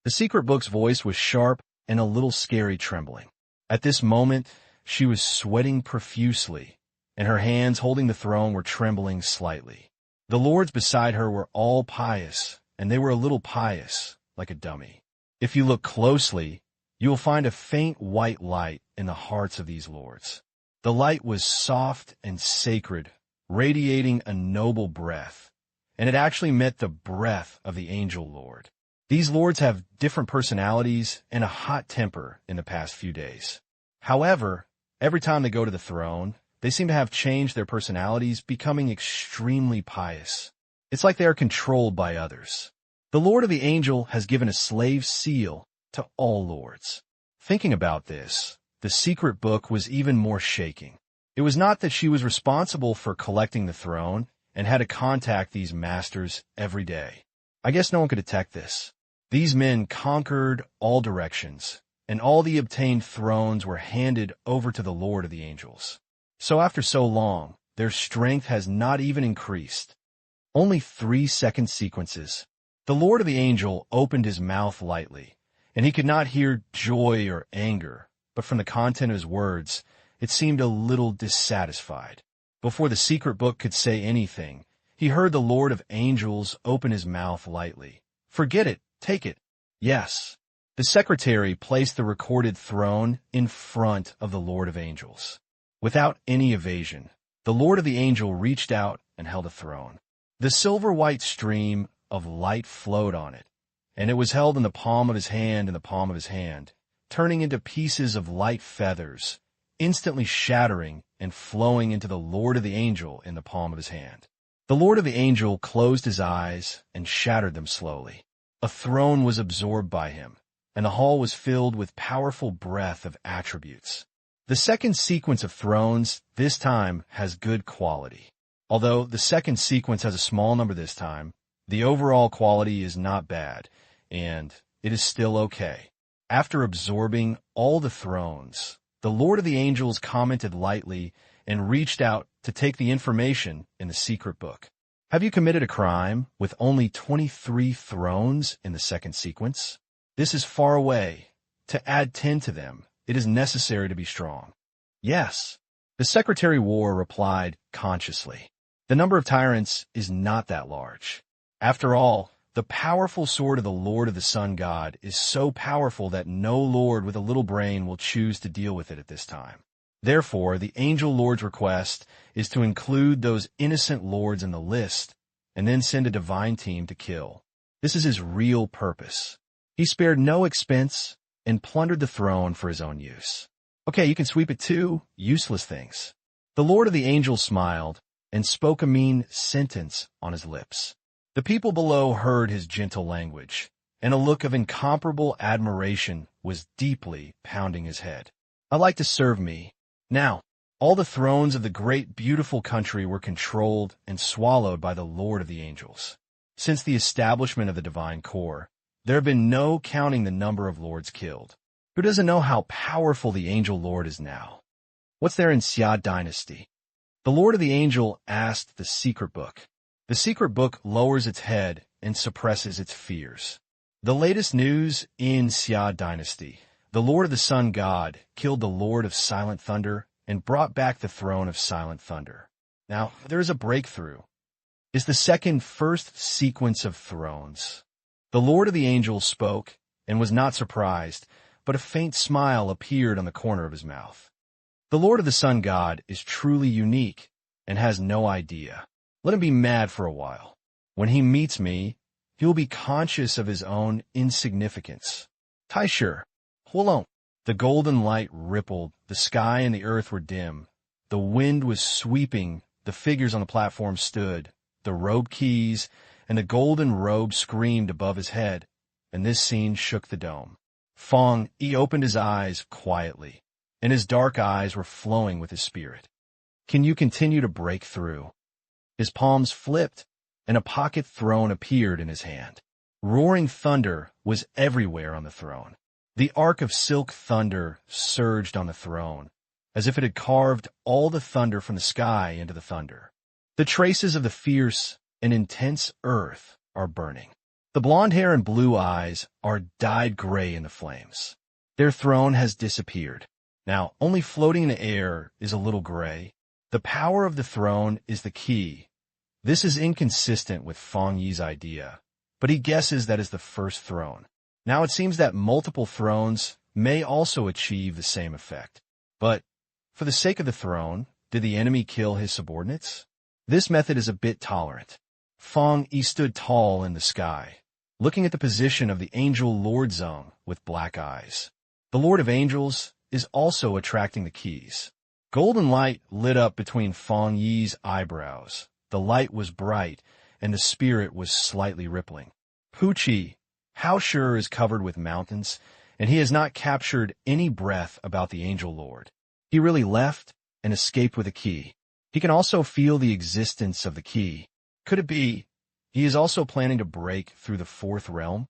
The secret book's voice was sharp and a little scary trembling. At this moment, she was sweating profusely, and her hands holding the throne were trembling slightly. The lords beside her were all pious, and they were a little pious, like a dummy. If you look closely, you will find a faint white light in the hearts of these lords. The light was soft and sacred, radiating a noble breath, and it actually met the breath of the angel lord. These lords have different personalities and a hot temper in the past few days. However, every time they go to the throne, they seem to have changed their personalities, becoming extremely pious. It's like they are controlled by others. The Lord of the Angel has given a slave seal to all lords. Thinking about this, the secret book was even more shaking. It was not that she was responsible for collecting the throne and had to contact these masters every day. I guess no one could detect this. These men conquered all directions, and all the obtained thrones were handed over to the Lord of the Angels. So after so long, their strength has not even increased. Only 3 second sequences. The Lord of the Angel opened his mouth lightly, and he could not hear joy or anger, but from the content of his words, it seemed a little dissatisfied. Before the secret book could say anything, he heard the Lord of Angels open his mouth lightly. Forget it, take it. Yes. The secretary placed the recorded throne in front of the Lord of Angels. Without any evasion, the Lord of the Angel reached out and held a throne. The silver-white stream of light flowed on it, and it was held in the palm of his hand in the palm of his hand, turning into pieces of light feathers, instantly shattering and flowing into the Lord of the Angel in the palm of his hand. The Lord of the Angel closed his eyes and shattered them slowly. A throne was absorbed by him, and the hall was filled with powerful breath of attributes. The second sequence of thrones this time has good quality. Although the second sequence has a small number this time, the overall quality is not bad, and it is still okay. After absorbing all the thrones, the Lord of the Angels commented lightly and reached out to take the information in the secret book. Have you committed a crime with only 23 thrones in the second sequence? This is far away. To add 10 to them, it is necessary to be strong. Yes. The Secretary War replied consciously. The number of tyrants is not that large. After all, The powerful sword of the Lord of the Sun God is so powerful that no lord with a little brain will choose to deal with it at this time. Therefore, the angel lord's request is to include those innocent lords in the list and then send a divine team to kill. This is his real purpose. He spared no expense and plundered the throne for his own use. Okay, you can sweep it too. Useless things. The Lord of the Angels smiled and spoke a mean sentence on his lips. The people below heard his gentle language, and a look of incomparable admiration was deeply pounding his head. "I like to serve me." Now, all the thrones of the great beautiful country were controlled and swallowed by the Lord of the Angels. Since the establishment of the divine core, there have been no counting the number of lords killed. Who doesn't know how powerful the angel lord is now? What's there in Xia dynasty? The Lord of the Angel asked the secret book. The secret book lowers its head and suppresses its fears. The latest news in Xia dynasty. The Lord of the Sun God killed the Lord of Silent Thunder and brought back the throne of Silent Thunder. Now, there is a breakthrough. It's the first sequence of thrones. The Lord of the Angels spoke and was not surprised, but a faint smile appeared on the corner of his mouth. The Lord of the Sun God is truly unique and has no idea. Let him be mad for a while. When he meets me, he will be conscious of his own insignificance. Taisher, Huolong. The golden light rippled, the sky and the earth were dim. The wind was sweeping, the figures on the platform stood, the robe keys and the golden robe screamed above his head, and this scene shook the dome. Fang Yi opened his eyes quietly, and his dark eyes were flowing with his spirit. "Can you continue to break through?" His palms flipped, and a pocket throne appeared in his hand. Roaring thunder was everywhere on the throne. The arc of silk thunder surged on the throne, as if it had carved all the thunder from the sky into the thunder. The traces of the fierce and intense earth are burning. The blonde hair and blue eyes are dyed gray in the flames. Their throne has disappeared. Now, only floating in the air is a little gray. The power of the throne is the key. This is inconsistent with Fang Yi's idea, but he guesses that is the first throne. Now it seems that multiple thrones may also achieve the same effect. But, for the sake of the throne, did the enemy kill his subordinates? This method is a bit tolerant. Fang Yi stood tall in the sky, looking at the position of the angel Lord Zeng with black eyes. The Lord of Angels is also attracting the keys. Golden light lit up between Fang Yi's eyebrows. The light was bright, and the spirit was slightly rippling. Puchi, how sure is covered with mountains, and he has not captured any breath about the angel lord. He really left and escaped with a key. He can also feel the existence of the key. Could it be he is also planning to break through the fourth realm?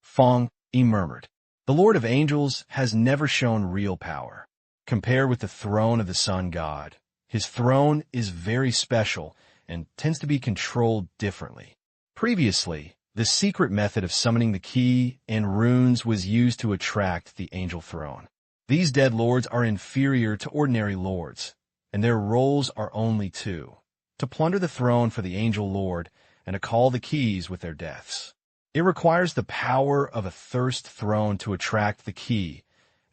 Fang Yi murmured. The Lord of Angels has never shown real power. Compared with the throne of the Sun God, his throne is very special and tends to be controlled differently. Previously, the secret method of summoning the key and runes was used to attract the angel throne. These dead lords are inferior to ordinary lords, and their roles are only two: to plunder the throne for the angel lord and to call the keys with their deaths. It requires the power of a thirst throne to attract the key,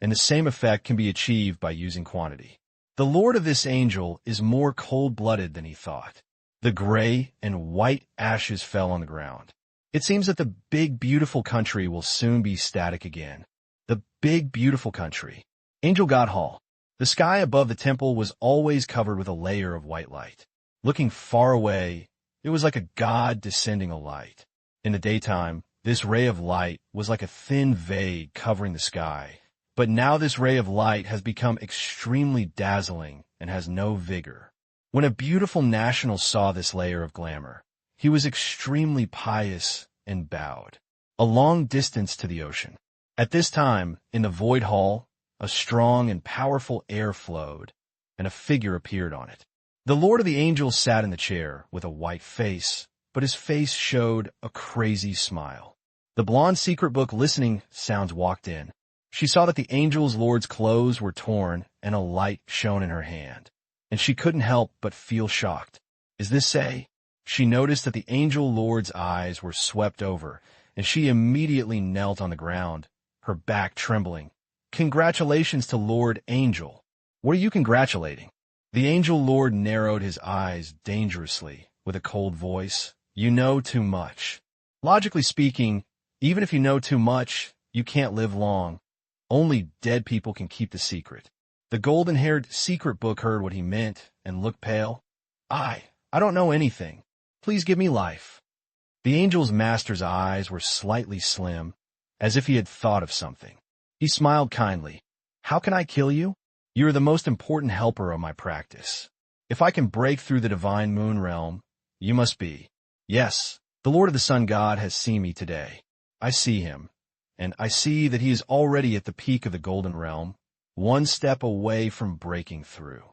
and the same effect can be achieved by using quantity. The lord of this angel is more cold-blooded than he thought. The gray and white ashes fell on the ground. It seems that the big, beautiful country will soon be static again. The big, beautiful country. Angel God Hall. The sky above the temple was always covered with a layer of white light. Looking far away, it was like a god descending a light. In the daytime, this ray of light was like a thin veil covering the sky. But now this ray of light has become extremely dazzling and has no vigor. When a beautiful national saw this layer of glamour, he was extremely pious and bowed, a long distance to the ocean. At this time, in the void hall, a strong and powerful air flowed, and a figure appeared on it. The Lord of the Angels sat in the chair with a white face, but his face showed a crazy smile. The blonde secret book listening sounds walked in. She saw that the angel's lord's clothes were torn and a light shone in her hand, and she couldn't help but feel shocked. Is this Say? She noticed that the angel lord's eyes were swept over, and she immediately knelt on the ground, her back trembling. "Congratulations to Lord Angel. What are you congratulating?" The angel lord narrowed his eyes dangerously, with a cold voice. "You know too much. Logically speaking, even if you know too much, you can't live long. Only dead people can keep the secret." The golden-haired secret book heard what he meant and looked pale. I don't know anything. Please give me life." The angel's master's eyes were slightly slim, as if he had thought of something. He smiled kindly. "How can I kill you? You are the most important helper of my practice. If I can break through the divine moon realm, you must be." "Yes, the Lord of the Sun God has seen me today. I see him, and I see that he is already at the peak of the golden realm, one step away from breaking through.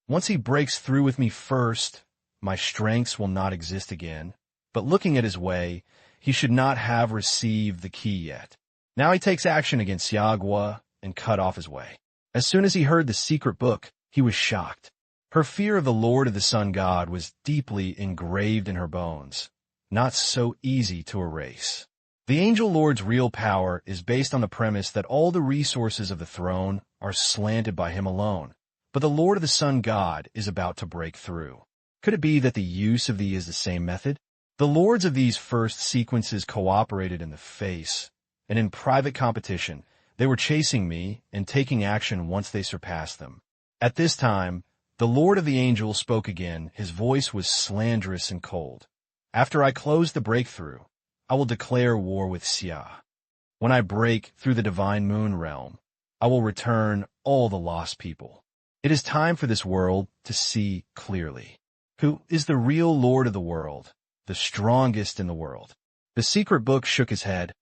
Once he breaks through with me first, my strengths will not exist again, but looking at his way, he should not have received the key yet. Now he takes action against Xiagua and cut off his way." As soon as he heard the secret book, he was shocked. Her fear of the Lord of the Sun God was deeply engraved in her bones, not so easy to erase. The angel lord's real power is based on the premise that all the resources of the throne are slanted by him alone, but the Lord of the Sun God is about to break through. Could it be that the use of is the same method? The lords of these first sequences cooperated in the face, and in private competition, they were chasing me and taking action once they surpassed them. At this time, the Lord of the Angels spoke again. His voice was slanderous and cold. "After I close the breakthrough, I will declare war with Xia. When I break through the divine moon realm, I will return all the lost people. It is time for this world to see clearly. Who is the real Lord of the world, the strongest in the world?" The secret book shook his head.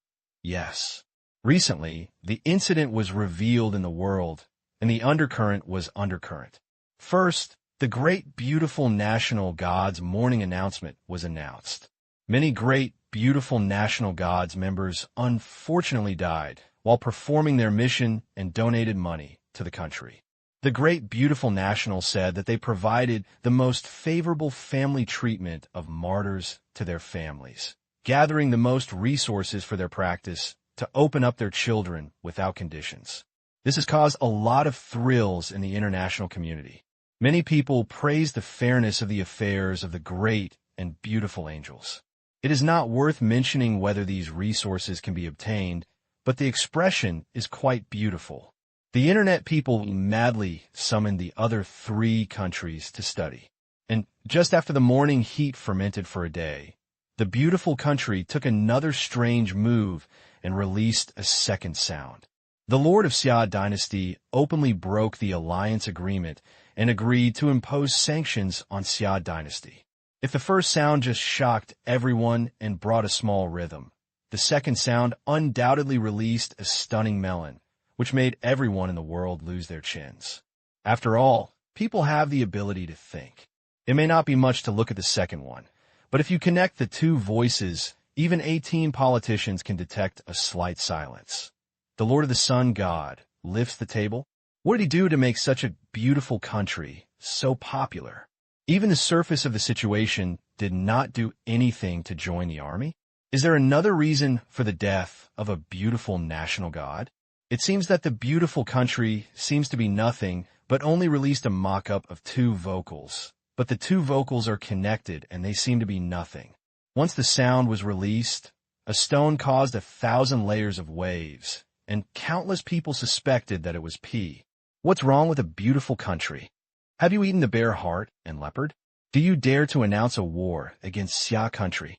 "Yes. Recently, the incident was revealed in the world, and the undercurrent was undercurrent. First, the great beautiful national gods morning announcement was announced. Many great beautiful national gods members unfortunately died while performing their mission and donated money to the country. The great beautiful national said that they provided the most favorable family treatment of martyrs to their families, gathering the most resources for their practice to open up their children without conditions. This has caused a lot of thrills in the international community. Many people praise the fairness of the affairs of the great and beautiful angels. It is not worth mentioning whether these resources can be obtained, but the expression is quite beautiful. The internet people madly summoned the other 3 countries to study. And just after the morning heat fermented for a day, the beautiful country took another strange move and released a second sound. The Lord of Xia dynasty openly broke the alliance agreement and agreed to impose sanctions on Xia dynasty. If the first sound just shocked everyone and brought a small rhythm, the second sound undoubtedly released a stunning melon, which made everyone in the world lose their chins. After all, people have the ability to think. It may not be much to look at the second one, but if you connect the 2 voices, even 18 politicians can detect a slight silence. The Lord of the Sun God lifts the table. What did he do to make such a beautiful country so popular? Even the surface of the situation did not do anything to join the army. Is there another reason for the death of a beautiful national god? It seems that the beautiful country seems to be nothing, but only released a mock-up of 2 vocals. But the 2 vocals are connected, and they seem to be nothing. Once the sound was released, a stone caused 1,000 layers of waves, and countless people suspected that it was pee. What's wrong with a beautiful country? Have you eaten the bear heart and leopard? Do you dare to announce a war against Xia country?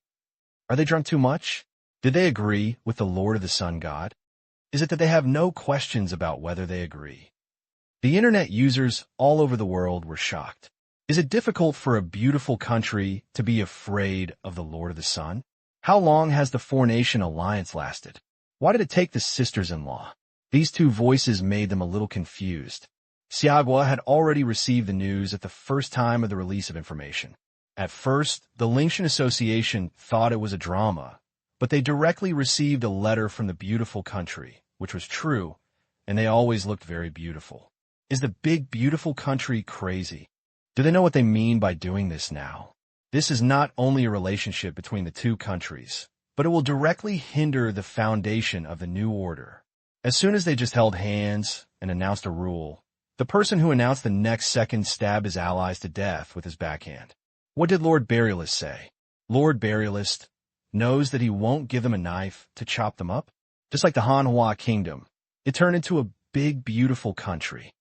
Are they drunk too much? Did they agree with the Lord of the Sun God? Is it that they have no questions about whether they agree? The internet users all over the world were shocked. Is it difficult for a beautiful country to be afraid of the Lord of the Sun? How long has the 4-nation alliance lasted? Why did it take the sisters-in-law? These 2 voices made them a little confused. Xiagua had already received the news at the first time of the release of information. At first, the Lingshan Association thought it was a drama, but they directly received a letter from the beautiful country, which was true, and they always looked very beautiful. Is the big, beautiful country crazy? Do they know what they mean by doing this now? This is not only a relationship between the two countries, but it will directly hinder the foundation of the new order. As soon as they just held hands and announced a rule, the person who announced the next second stabbed his allies to death with his backhand. What did Lord Burialist say? Lord Burialist knows that he won't give them a knife to chop them up. Just like the Hanhua kingdom, it turned into a big, beautiful country.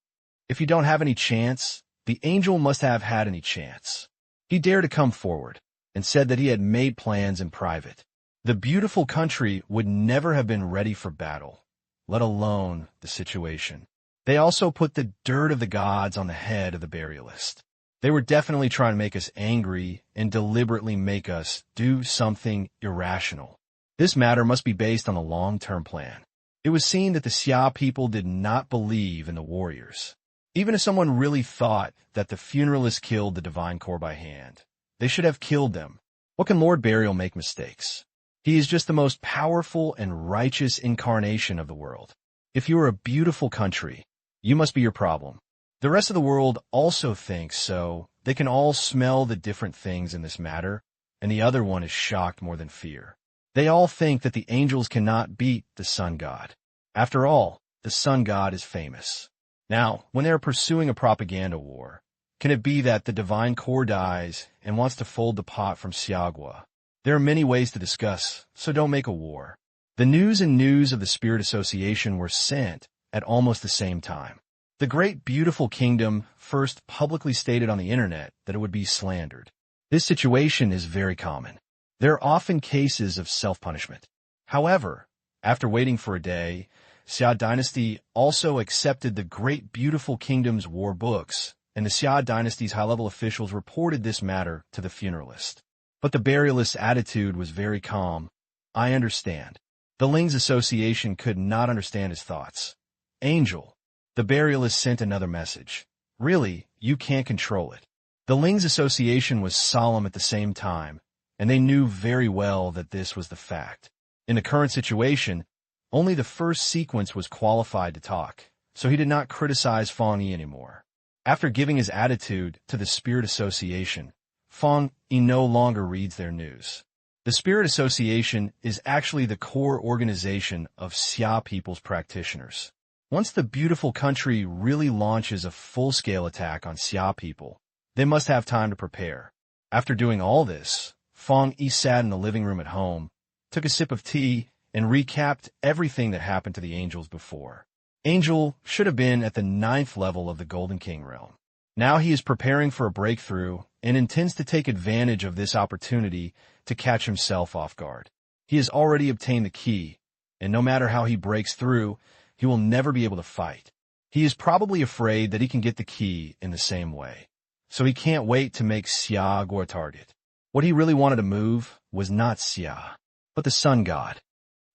If you don't have any chance, the angel must have had any chance. He dared to come forward and said that he had made plans in private. The beautiful country would never have been ready for battle, let alone the situation. They also put the dirt of the gods on the head of the burialist. They were definitely trying to make us angry and deliberately make us do something irrational. This matter must be based on a long-term plan. It was seen that the Xia people did not believe in the warriors. Even if someone really thought that the funeralists killed the divine core by hand, they should have killed them. What can Lord Burial make mistakes? He is just the most powerful and righteous incarnation of the world. If you are a beautiful country, you must be your problem. The rest of the world also thinks so. They can all smell the different things in this matter, and the other one is shocked more than fear. They all think that the angels cannot beat the sun god. After all, the sun god is famous. Now, when they are pursuing a propaganda war, can it be that the divine core dies and wants to fold the pot from Xiagua? There are many ways to discuss, so don't make a war. The news and news of the Spirit Association were sent at almost the same time. The great beautiful kingdom first publicly stated on the internet that it would be slandered. This situation is very common. There are often cases of self-punishment. However, after waiting for a day, Xia dynasty also accepted the great beautiful kingdom's war books, and the Xia dynasty's high-level officials reported this matter to the funeralist. But the burialist's attitude was very calm. I understand. The Ling's association could not understand his thoughts. Angel. The burialist sent another message. Really, you can't control it. The Ling's association was solemn at the same time, and they knew very well that this was the fact. In the current situation, only the first sequence was qualified to talk, so he did not criticize Fang Yi anymore. After giving his attitude to the Spirit Association, Fang Yi no longer reads their news. The Spirit Association is actually the core organization of Xia people's practitioners. Once the beautiful country really launches a full-scale attack on Xia people, they must have time to prepare. After doing all this, Fang Yi sat in the living room at home, took a sip of tea, and recapped everything that happened to the angels before. Angel should have been at the 9th level of the Golden King realm. Now he is preparing for a breakthrough and intends to take advantage of this opportunity to catch himself off guard. He has already obtained the key, and no matter how he breaks through, he will never be able to fight. He is probably afraid that he can get the key in the same way, so he can't wait to make Xiagua a target. What he really wanted to move was not Xia, but the sun god.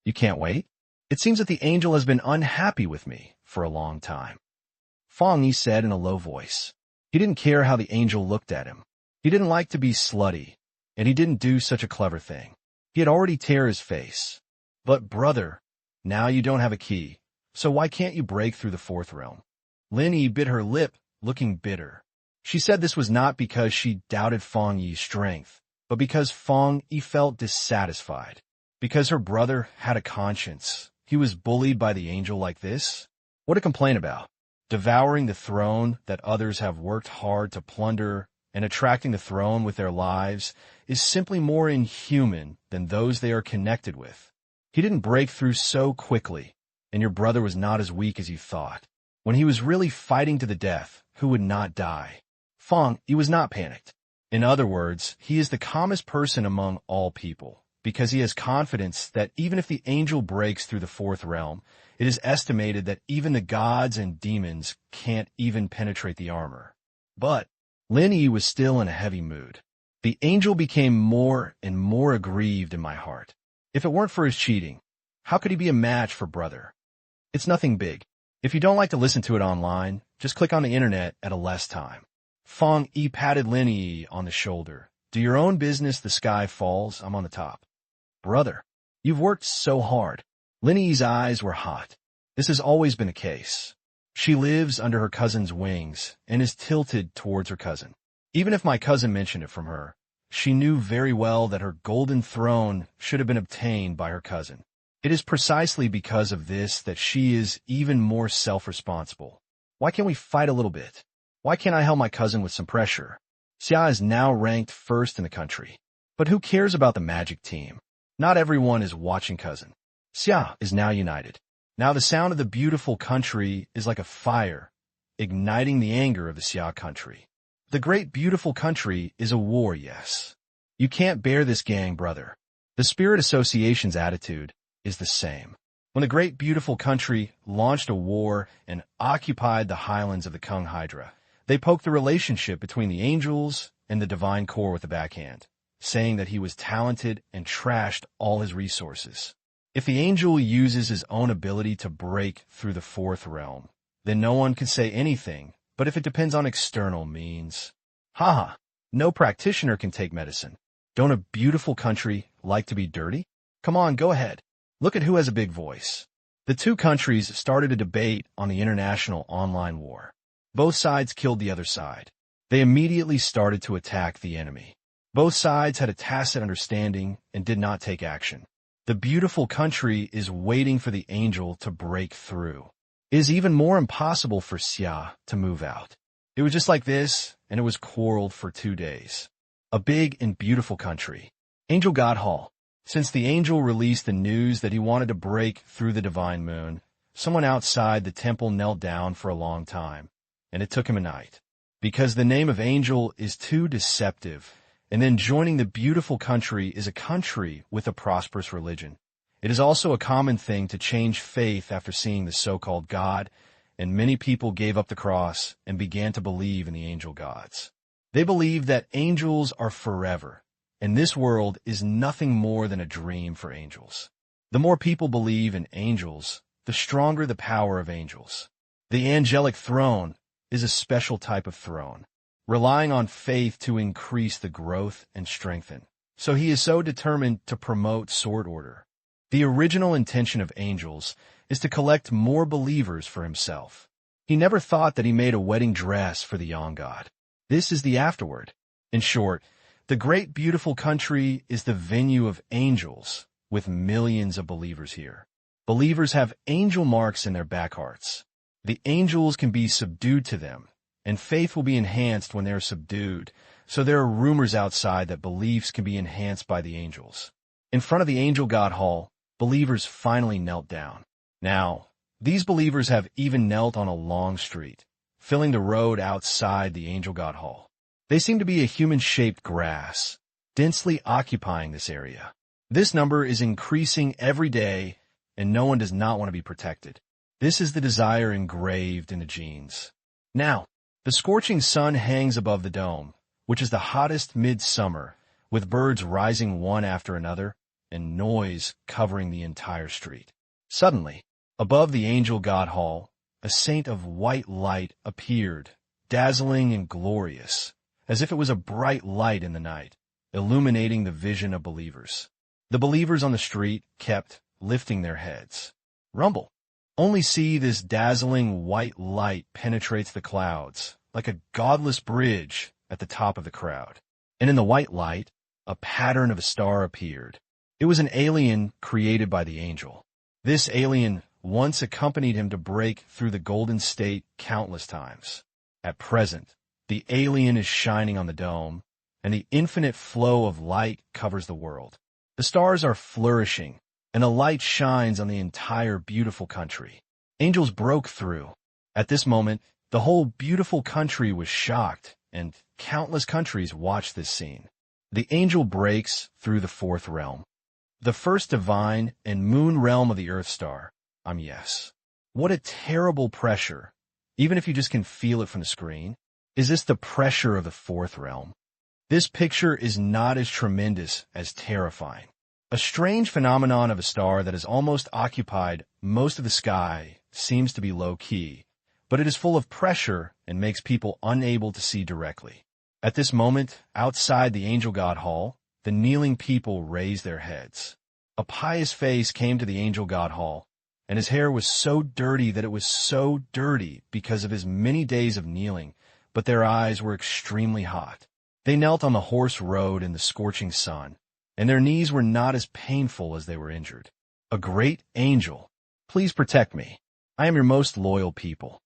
You can't wait? It seems that the angel has been unhappy with me for a long time. Fang Yi said in a low voice. He didn't care how the angel looked at him. He didn't like to be slutty, and he didn't do such a clever thing. He had already tear his face. But brother, now you don't have a key, so why can't you break through the 4th realm? Lin Yi bit her lip, looking bitter. She said this was not because she doubted Fang Yi's strength, but because Fang Yi felt dissatisfied. Because her brother had a conscience, he was bullied by the angel like this? What to complain about? Devouring the throne that others have worked hard to plunder and attracting the throne with their lives is simply more inhuman than those they are connected with. He didn't break through so quickly, and your brother was not as weak as you thought. When he was really fighting to the death, who would not die? Fang Yi was not panicked. In other words, he is the calmest person among all people, because he has confidence that even if the angel breaks through the 4th realm, it is estimated that even the gods and demons can't even penetrate the armor. But Lin Yi was still in a heavy mood. The angel became more and more aggrieved in my heart. If it weren't for his cheating, how could he be a match for brother? It's nothing big. If you don't like to listen to it online, just click on the internet at a less time. Fang Yi patted Lin Yi on the shoulder. Do your own business, the sky falls, I'm on the top. Brother, you've worked so hard. Lin Yi's eyes were hot. This has always been the case. She lives under her cousin's wings and is tilted towards her cousin. Even if my cousin mentioned it from her, She knew very well that her golden throne should have been obtained by her cousin. It is precisely because of this that she is even more self-responsible. Why can't we fight a little bit? Why can't I help my cousin with some pressure? Xia is now ranked first in the country. But who cares about the magic team? Not everyone is watching cousin. Xia is now united. Now the sound of the beautiful country is like a fire, igniting the anger of the Xia country. The great beautiful country is a war, yes. You can't bear this gang, brother. The Spirit Association's attitude is the same. When the great beautiful country launched a war and occupied the highlands of the Kung Hydra, they poked the relationship between the angels and the divine core with the backhand, saying that he was talented and trashed all his resources. If the angel uses his own ability to break through the fourth realm, then no one can say anything, but if it depends on external means. Haha, no practitioner can take medicine. Don't a beautiful country like to be dirty? Come on, go ahead. Look at who has a big voice. The two countries started a debate on the international online war. Both sides killed the other side. They immediately started to attack the enemy. Both sides had a tacit understanding and did not take action. The beautiful country is waiting for the angel to break through. It is even more impossible for Xia to move out. It was just like this, and it was quarreled for 2 days. A big and beautiful country. Angel God Hall. Since the angel released the news that he wanted to break through the divine moon, someone outside the temple knelt down for a long time, and it took him a night. Because the name of angel is too deceptive, and then joining the beautiful country is a country with a prosperous religion. It is also a common thing to change faith after seeing the so-called God, and many people gave up the cross and began to believe in the angel gods. They believe that angels are forever, and this world is nothing more than a dream for angels. The more people believe in angels, the stronger the power of angels. The angelic throne is a special type of throne, relying on faith to increase the growth and strengthen. So he is so determined to promote sword order. The original intention of angels is to collect more believers for himself. He never thought that he made a wedding dress for the young god. This is the afterward. In short, the great beautiful country is the venue of angels, with millions of believers here. Believers have angel marks in their back hearts. The angels can be subdued to them, and faith will be enhanced when they are subdued, so there are rumors outside that beliefs can be enhanced by the angels. In front of the Angel God Hall, believers finally knelt down. Now, these believers have even knelt on a long street, filling the road outside the Angel God Hall. They seem to be a human-shaped grass, densely occupying this area. This number is increasing every day, and no one does not want to be protected. This is the desire engraved in the genes. Now, the scorching sun hangs above the dome, which is the hottest midsummer, with birds rising one after another, and noise covering the entire street. Suddenly, above the Angel God Hall, a saint of white light appeared, dazzling and glorious, as if it was a bright light in the night, illuminating the vision of believers. The believers on the street kept lifting their heads. Rumble. Only see this dazzling white light penetrates the clouds, like a godless bridge at the top of the crowd. And in the white light, a pattern of a star appeared. It was an alien created by the angel. This alien once accompanied him to break through the golden state countless times. At present, the alien is shining on the dome, and the infinite flow of light covers the world. The stars are flourishing, and a light shines on the entire beautiful country. Angels broke through. At this moment, the whole beautiful country was shocked, and countless countries watched this scene. The angel breaks through the fourth realm, the first divine and moon realm of the Earth star. Yes. What a terrible pressure, even if you just can feel it from the screen. Is this the pressure of the fourth realm? This picture is not as tremendous as terrifying. A strange phenomenon of a star that has almost occupied most of the sky seems to be low-key, but it is full of pressure and makes people unable to see directly. At this moment, outside the Angel God Hall, the kneeling people raised their heads. A pious face came to the Angel God Hall, and his hair was so dirty that it was so dirty because of his many days of kneeling, but their eyes were extremely hot. They knelt on the horse road in the scorching sun, and their knees were not as painful as they were injured. A great angel, please protect me. I am your most loyal people.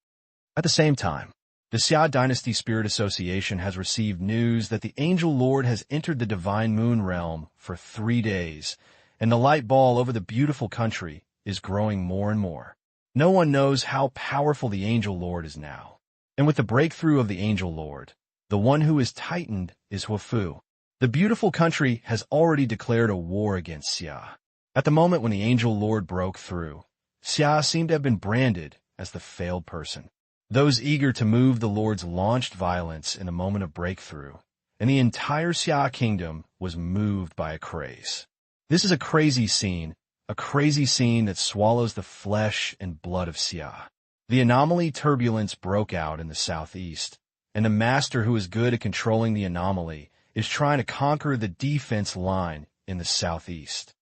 At the same time, the Xia Dynasty Spirit Association has received news that the Angel Lord has entered the Divine Moon realm for 3 days, and the light ball over the beautiful country is growing more and more. No one knows how powerful the Angel Lord is now. And with the breakthrough of the Angel Lord, the one who is tightened is Huafu. The beautiful country has already declared a war against Xia. At the moment when the Angel Lord broke through, Xia seemed to have been branded as the failed person. Those eager to move the Lord's launched violence in the moment of breakthrough, and the entire Xia kingdom was moved by a craze. This is a crazy scene that swallows the flesh and blood of Xia. The anomaly turbulence broke out in the southeast, and the master who is good at controlling the anomaly is trying to conquer the defense line in the southeast.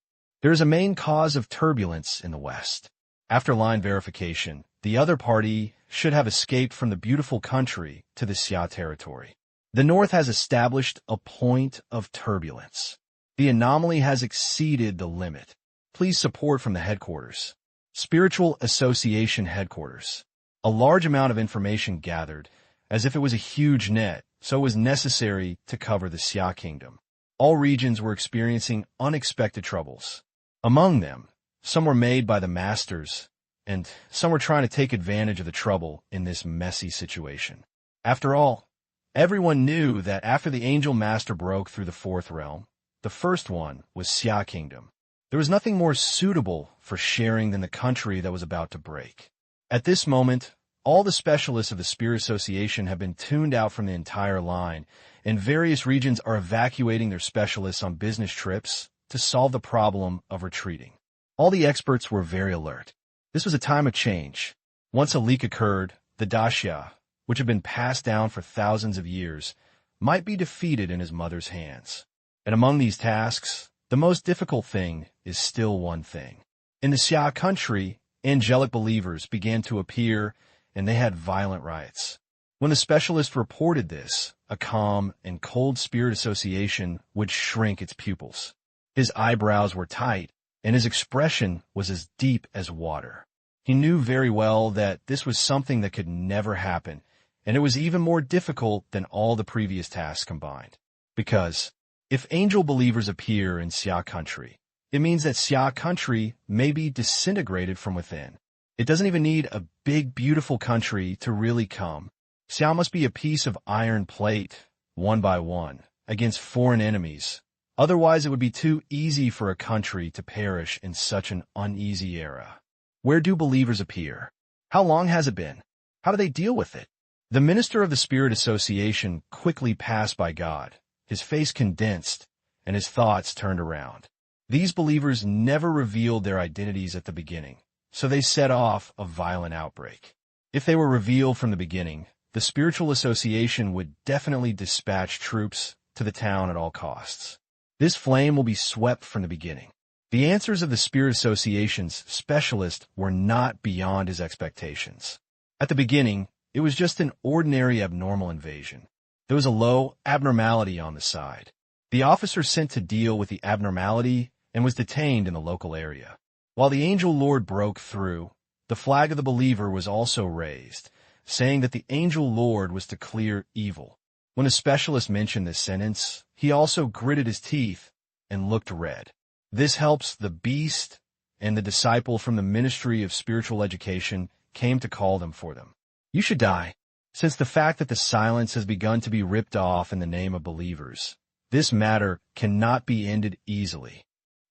There is a main cause of turbulence in the west. After line verification, the other party should have escaped from the beautiful country to the Xia territory. The North has established a point of turbulence. The anomaly has exceeded the limit. Please support from the headquarters. Spiritual Association headquarters. A large amount of information gathered, as if it was a huge net, so it was necessary to cover the Xia kingdom. All regions were experiencing unexpected troubles. Among them, some were made by the masters, and some were trying to take advantage of the trouble in this messy situation. After all, everyone knew that after the Angel Master broke through the fourth realm, the first one was Xia Kingdom. There was nothing more suitable for sharing than the country that was about to break. At this moment, all the specialists of the Spirit Association have been tuned out from the entire line, and various regions are evacuating their specialists on business trips to solve the problem of retreating. All the experts were very alert. This was a time of change. Once a leak occurred, the Daxia, which had been passed down for thousands of years, might be defeated in his mother's hands. And among these tasks, the most difficult thing is still one thing. In the Xia country, angelic believers began to appear, and they had violent riots. When the specialist reported this, a calm and cold spirit association would shrink its pupils. His eyebrows were tight, and his expression was as deep as water. He knew very well that this was something that could never happen, and it was even more difficult than all the previous tasks combined. Because if angel believers appear in Xia country, it means that Xia country may be disintegrated from within. It doesn't even need a big, beautiful country to really come. Xia must be a piece of iron plate, one by one, against foreign enemies. Otherwise, it would be too easy for a country to perish in such an uneasy era. Where do believers appear? How long has it been? How do they deal with it? The minister of the Spirit Association quickly passed by God, his face condensed, and his thoughts turned around. These believers never revealed their identities at the beginning, so they set off a violent outbreak. If they were revealed from the beginning, the Spiritual Association would definitely dispatch troops to the town at all costs. This flame will be swept from the beginning. The answers of the Spirit Association's specialist were not beyond his expectations. At the beginning, it was just an ordinary abnormal invasion. There was a low abnormality on the side. The officer sent to deal with the abnormality and was detained in the local area. While the Angel Lord broke through, the flag of the believer was also raised, saying that the Angel Lord was to clear evil. When a specialist mentioned this sentence, he also gritted his teeth and looked red. This helps the beast, and the disciple from the Ministry of Spiritual Education came to call them for them. You should die. Since the fact that the silence has begun to be ripped off in the name of believers, this matter cannot be ended easily.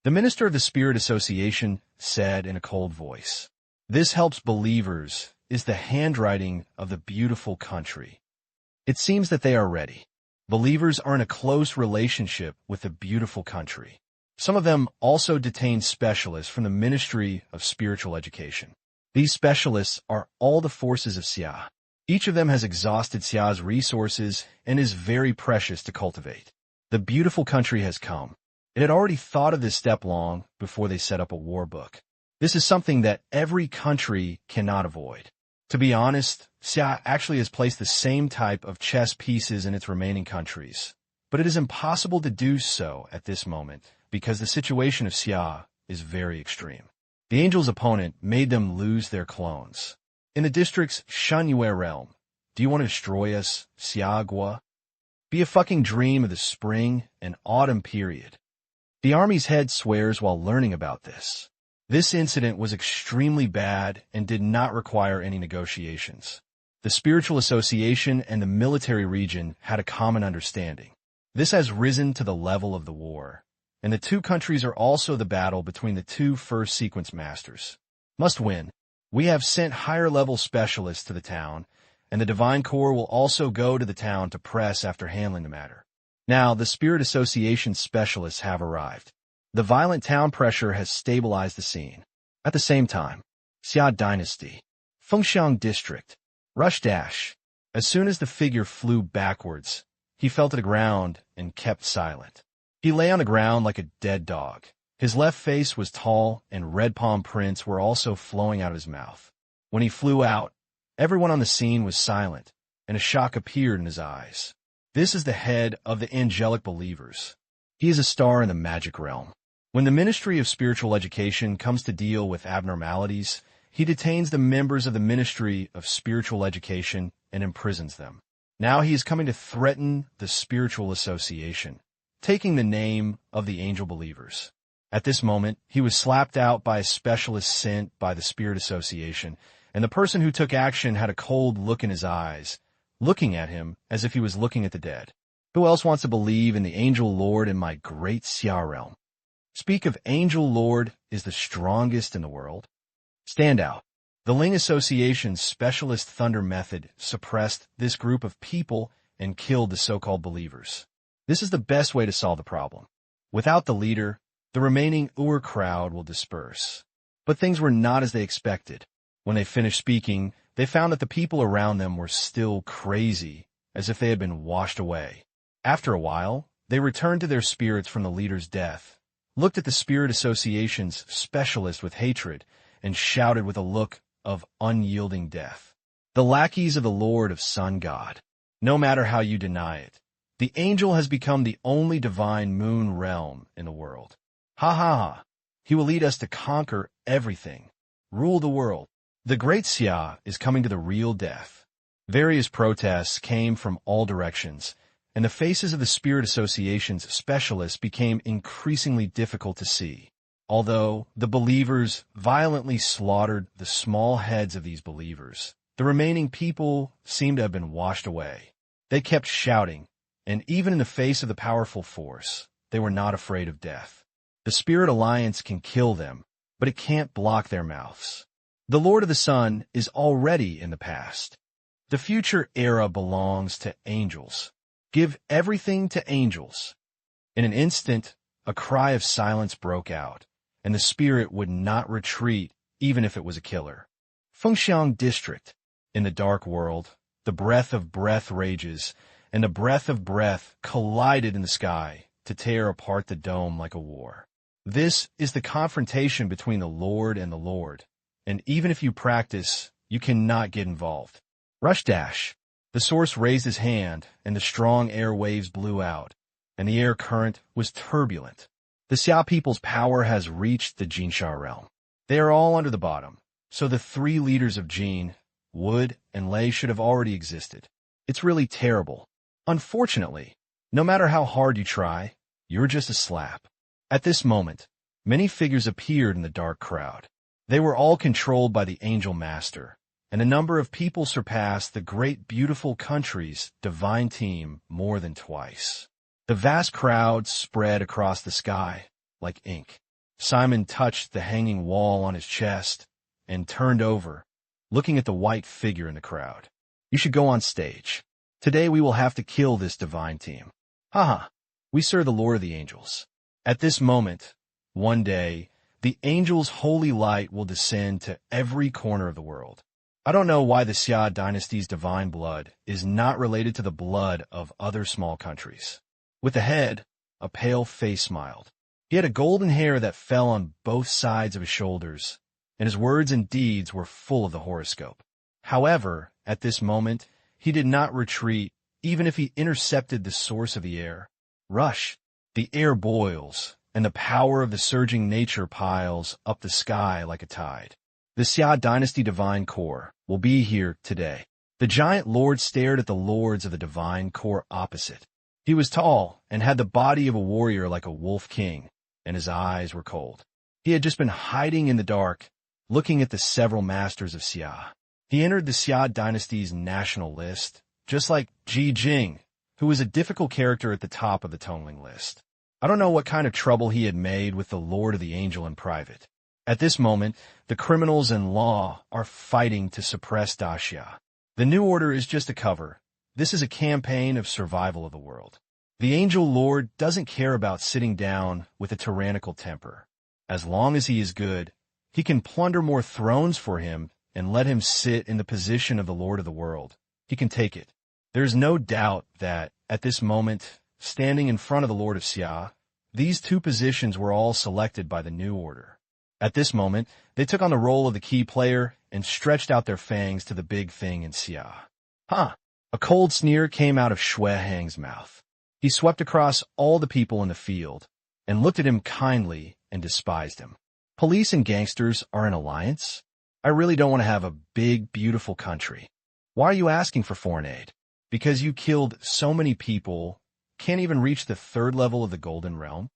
The minister of the Spirit Association said in a cold voice, "This helps believers is the handwriting of the beautiful country. It seems that they are ready. Believers are in a close relationship with the beautiful country." Some of them also detained specialists from the Ministry of Spiritual Education. These specialists are all the forces of Xia. Each of them has exhausted Xia's resources and is very precious to cultivate. The beautiful country has come. It had already thought of this step long before they set up a war book. This is something that every country cannot avoid. To be honest, Xia actually has placed the same type of chess pieces in its remaining countries. but it is impossible to do so at this moment because the situation of Xia is very extreme. The angels' opponent made them lose their clones. In the district's Shunyue realm, do you want to destroy us, Xiagua? Be a fucking dream of the spring and autumn period. The army's head swears while learning about this. This incident was extremely bad and did not require any negotiations. The spiritual association and the military region had a common understanding. This has risen to the level of the war, and the two countries are also the battle between the two first sequence masters. Must win. We have sent higher-level specialists to the town, and the Divine Corps will also go to the town to press after handling the matter. Now, the Spirit Association specialists have arrived. The violent town pressure has stabilized the scene. At the same time, Xia Dynasty, Fengxiang District, Rush Dash. As soon as the figure flew backwards, he fell to the ground and kept silent. He lay on the ground like a dead dog. His left face was tall, and red palm prints were also flowing out of his mouth. When he flew out, everyone on the scene was silent, and a shock appeared in his eyes. This is the head of the angelic believers. He is a star in the magic realm. When the Ministry of Spiritual Education comes to deal with abnormalities, he detains the members of the Ministry of Spiritual Education and imprisons them. Now he is coming to threaten the Spiritual Association, taking the name of the angel believers. At this moment, he was slapped out by a specialist sent by the Spirit Association, and the person who took action had a cold look in his eyes, looking at him as if he was looking at the dead. Who else wants to believe in the Angel Lord in my great Xia realm? Speak of Angel Lord is the strongest in the world. Stand out. The Ling Association's specialist thunder method suppressed this group of people and killed the so-called believers. This is the best way to solve the problem. Without the leader, the remaining Ur crowd will disperse. But things were not as they expected. When they finished speaking, they found that the people around them were still crazy, as if they had been washed away. After a while, they returned to their spirits from the leader's death, looked at the Spirit Association's specialist with hatred, and shouted with a look of unyielding death. The lackeys of the Lord of Sun God. No matter how you deny it, the angel has become the only divine moon realm in the world. Ha ha ha. He will lead us to conquer everything, rule the world. The great Xia is coming to the real death. Various protests came from all directions, and the faces of the Spirit Association's specialists became increasingly difficult to see. Although the believers violently slaughtered the small heads of these believers, the remaining people seemed to have been washed away. They kept shouting, and even in the face of the powerful force, they were not afraid of death. The Spirit Alliance can kill them, but it can't block their mouths. The Lord of the Sun is already in the past. The future era belongs to angels. Give everything to angels. In an instant, a cry of silence broke out, and the spirit would not retreat even if it was a killer. Fengxiang District. In the dark world, the breath of breath rages, and the breath of breath collided in the sky to tear apart the dome like a war. This is the confrontation between the Lord and the Lord, and even if you practice, you cannot get involved. Rush Dash. The source raised his hand, and the strong air waves blew out, and the air current was turbulent. The Xia people's power has reached the Jinsha realm. They are all under the bottom, so the three leaders of Jin, Wood, and Lei should have already existed. It's really terrible. Unfortunately, no matter how hard you try, you're just a slap. At this moment, many figures appeared in the dark crowd. They were all controlled by the Angel Master, and the number of people surpassed the great beautiful country's divine team more than twice. The vast crowd spread across the sky like ink. Simon touched the hanging wall on his chest and turned over, looking at the white figure in the crowd. You should go on stage. Today we will have to kill this divine team. Haha, we serve the Lord of the Angels. At this moment, one day, the angel's holy light will descend to every corner of the world. I don't know why the Xia dynasty's divine blood is not related to the blood of other small countries. With the head, a pale face smiled. He had a golden hair that fell on both sides of his shoulders, and his words and deeds were full of the horoscope. However, at this moment, he did not retreat, even if he intercepted the source of the air. Rush. The air boils, and the power of the surging nature piles up the sky like a tide. The Xia dynasty divine core will be here today. The giant lord stared at the lords of the divine core opposite. He was tall and had the body of a warrior like a wolf king, and his eyes were cold. He had just been hiding in the dark, looking at the several masters of Xia. He entered the Xia dynasty's national list, just like Ji Jing, who was a difficult character at the top of the Tongling list. I don't know what kind of trouble he had made with the Lord of the Angel in private. At this moment, the criminals and law are fighting to suppress Daxia. The New Order is just a cover. This is a campaign of survival of the world. The Angel Lord doesn't care about sitting down with a tyrannical temper. As long as he is good, he can plunder more thrones for him and let him sit in the position of the Lord of the world. He can take it. There's no doubt that, at this moment, standing in front of the Lord of Xia, these two positions were all selected by the New Order. At this moment, they took on the role of the key player and stretched out their fangs to the big thing in Xia. Huh! A cold sneer came out of Shui Hang's mouth. He swept across all the people in the field and looked at him kindly and despised him. Police and gangsters are in alliance? I really don't want to have a big, beautiful country. Why are you asking for foreign aid? Because you killed so many people, can't even reach the third level of the Golden Realm?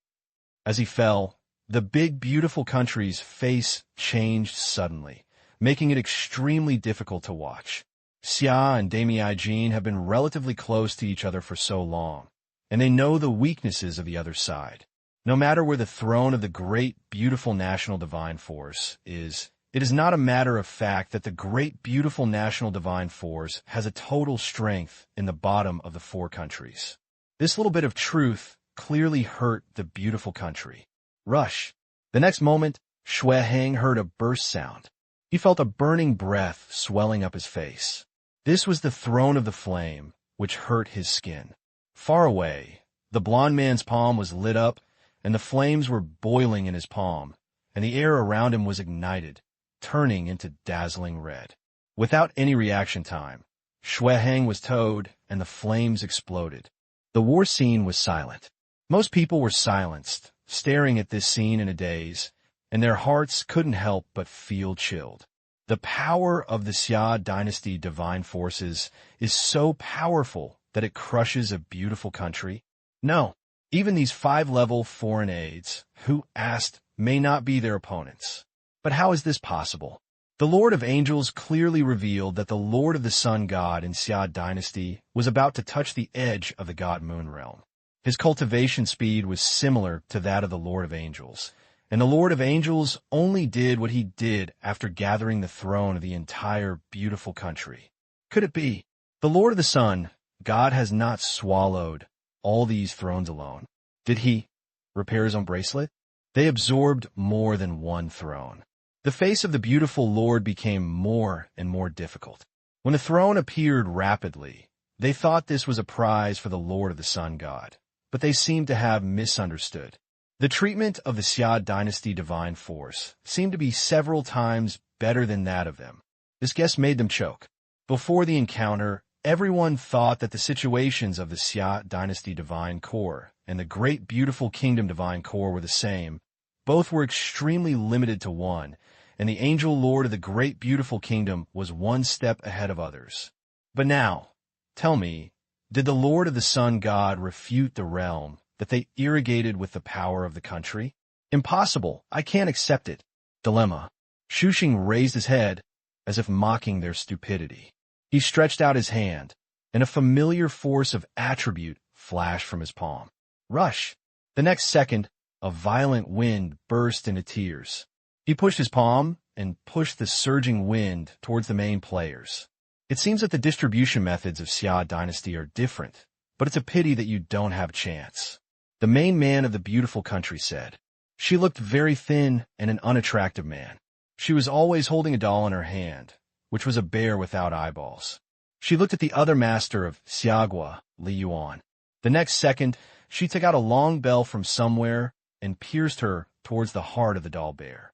As he fell, the big, beautiful country's face changed suddenly, making it extremely difficult to watch. Xia and Demi Jin have been relatively close to each other for so long, and they know the weaknesses of the other side. No matter where the throne of the great, beautiful national divine force is, it is not a matter of fact that the great, beautiful national divine force has a total strength in the bottom of the four countries. This little bit of truth clearly hurt the beautiful country. Rush. The next moment, Shui Hang heard a burst sound. He felt a burning breath swelling up his face. This was the throne of the flame, which hurt his skin. Far away, the blond man's palm was lit up, and the flames were boiling in his palm, and the air around him was ignited, turning into dazzling red. Without any reaction time, Shui Hang was towed, and the flames exploded. The war scene was silent. Most people were silenced, staring at this scene in a daze, and their hearts couldn't help but feel chilled. The power of the Xia dynasty divine forces is so powerful that it crushes a beautiful country. No, even these 5-level foreign aides, who asked, may not be their opponents. But how is this possible? The Lord of Angels clearly revealed that the Lord of the Sun God in Xia dynasty was about to touch the edge of the God Moon realm. His cultivation speed was similar to that of the Lord of Angels, and the Lord of Angels only did what he did after gathering the throne of the entire beautiful country. Could it be? The Lord of the Sun, God, has not swallowed all these thrones alone. Did he repair his own bracelet? They absorbed more than one throne. The face of the beautiful Lord became more and more difficult. When the throne appeared rapidly, they thought this was a prize for the Lord of the Sun God, but they seemed to have misunderstood. The treatment of the Xia dynasty divine force seemed to be several times better than that of them. This guess made them choke. Before the encounter, everyone thought that the situations of the Xia dynasty divine core and the great beautiful kingdom divine core were the same. Both were extremely limited to one, and the angel lord of the great beautiful kingdom was one step ahead of others. But now, tell me, did the Lord of the Sun God refute the realm that they irrigated with the power of the country? Impossible. I can't accept it. Dilemma. Shuxing raised his head as if mocking their stupidity. He stretched out his hand, and a familiar force of attribute flashed from his palm. Rush. The next second, a violent wind burst into tears. He pushed his palm and pushed the surging wind towards the main players. It seems that the distribution methods of Xia dynasty are different, but it's a pity that you don't have a chance. The main man of the beautiful country said. She looked very thin and an unattractive man. She was always holding a doll in her hand, which was a bear without eyeballs. She looked at the other master of Xiagua, Li Yuan. The next second, she took out a long bell from somewhere and pierced her towards the heart of the doll bear.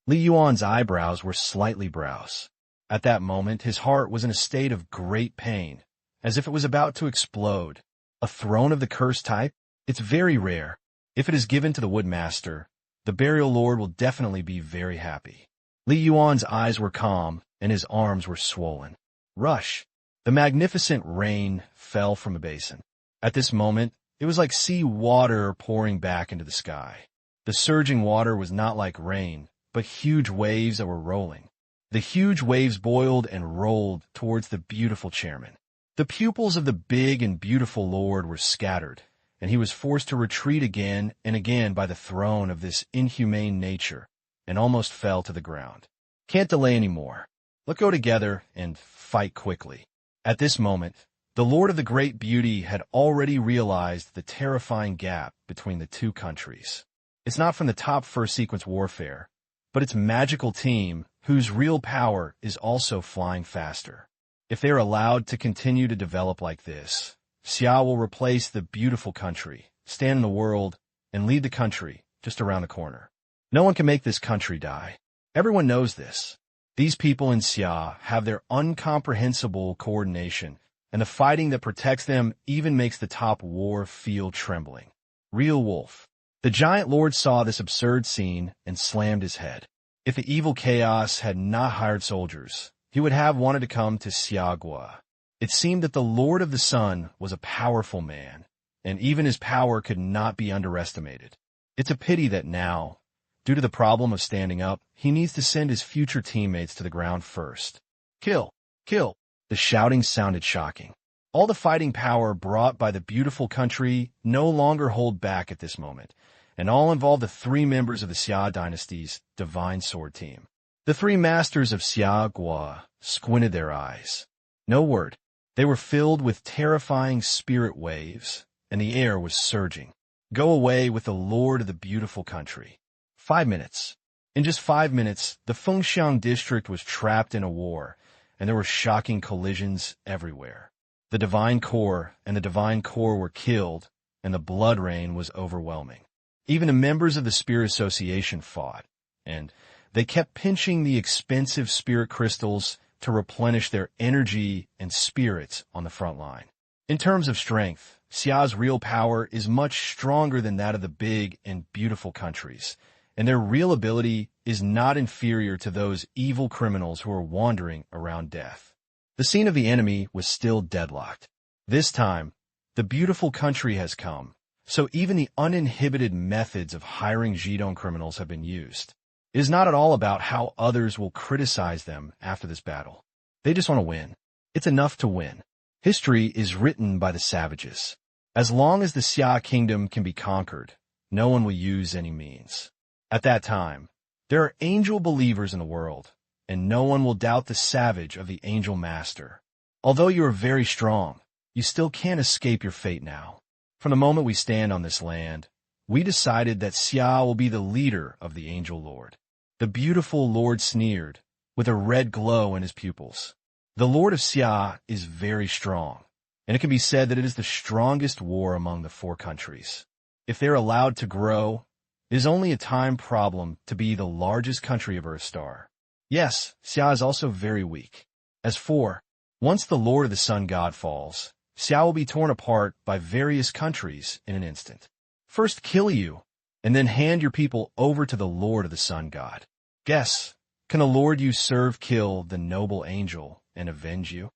Li Yuan's eyebrows were slightly brows. At that moment, his heart was in a state of great pain, as if it was about to explode. A throne of the cursed type? It's very rare. If it is given to the Woodmaster, the Burial Lord will definitely be very happy. Li Yuan's eyes were calm, and his arms were swollen. Rush! The magnificent rain fell from a basin. At this moment, it was like sea water pouring back into the sky. The surging water was not like rain, but huge waves that were rolling. The huge waves boiled and rolled towards the beautiful chairman. The pupils of the big and beautiful lord were scattered, and he was forced to retreat again and again by the throne of this inhumane nature, and almost fell to the ground. Can't delay any more. Let's go together and fight quickly. At this moment, the Lord of the Great Beauty had already realized the terrifying gap between the two countries. It's not from the top first sequence warfare, but its magical team, whose real power is also flying faster. If they are allowed to continue to develop like this, Xia will replace the beautiful country, stand in the world, and lead the country just around the corner. No one can make this country die. Everyone knows this. These people in Xia have their incomprehensible coordination, and the fighting that protects them even makes the top war feel trembling. Real wolf. The giant lord saw this absurd scene and slammed his head. If the evil chaos had not hired soldiers, he would have wanted to come to Xiagua. It seemed that the Lord of the Sun was a powerful man, and even his power could not be underestimated. It's a pity that now, due to the problem of standing up, he needs to send his future teammates to the ground first. Kill! Kill! The shouting sounded shocking. All the fighting power brought by the beautiful country no longer hold back at this moment, and all involved the three members of the Xia dynasty's divine sword team. The three masters of Xiagua squinted their eyes. No word. They were filled with terrifying spirit waves, and the air was surging. Go away with the Lord of the beautiful country. 5 minutes. In just 5 minutes, the Fengxiang district was trapped in a war, and there were shocking collisions everywhere. The Divine Core and the Divine Core were killed, and the blood rain was overwhelming. Even the members of the Spirit Association fought, and they kept pinching the expensive spirit crystals to replenish their energy and spirits on the front line. In terms of strength, Xia's real power is much stronger than that of the big and beautiful countries, and their real ability is not inferior to those evil criminals who are wandering around death. The scene of the enemy was still deadlocked. This time, the beautiful country has come, so even the uninhibited methods of hiring Zhidong criminals have been used. It is not at all about how others will criticize them after this battle. They just want to win. It's enough to win. History is written by the savages. As long as the Xia kingdom can be conquered, no one will use any means. At that time, there are angel believers in the world, and no one will doubt the savage of the angel master. Although you are very strong, you still can't escape your fate now. From the moment we stand on this land, we decided that Xia will be the leader of the angel lord. The beautiful lord sneered, with a red glow in his pupils. The Lord of Xia is very strong, and it can be said that it is the strongest war among the 4 countries. If they're allowed to grow, it is only a time problem to be the largest country of Earthstar. Yes, Xia is also very weak. As for, once the Lord of the Sun God falls, Xia will be torn apart by various countries in an instant. First kill you, and then hand your people over to the Lord of the Sun God. Guess, can the Lord you serve kill the noble angel and avenge you?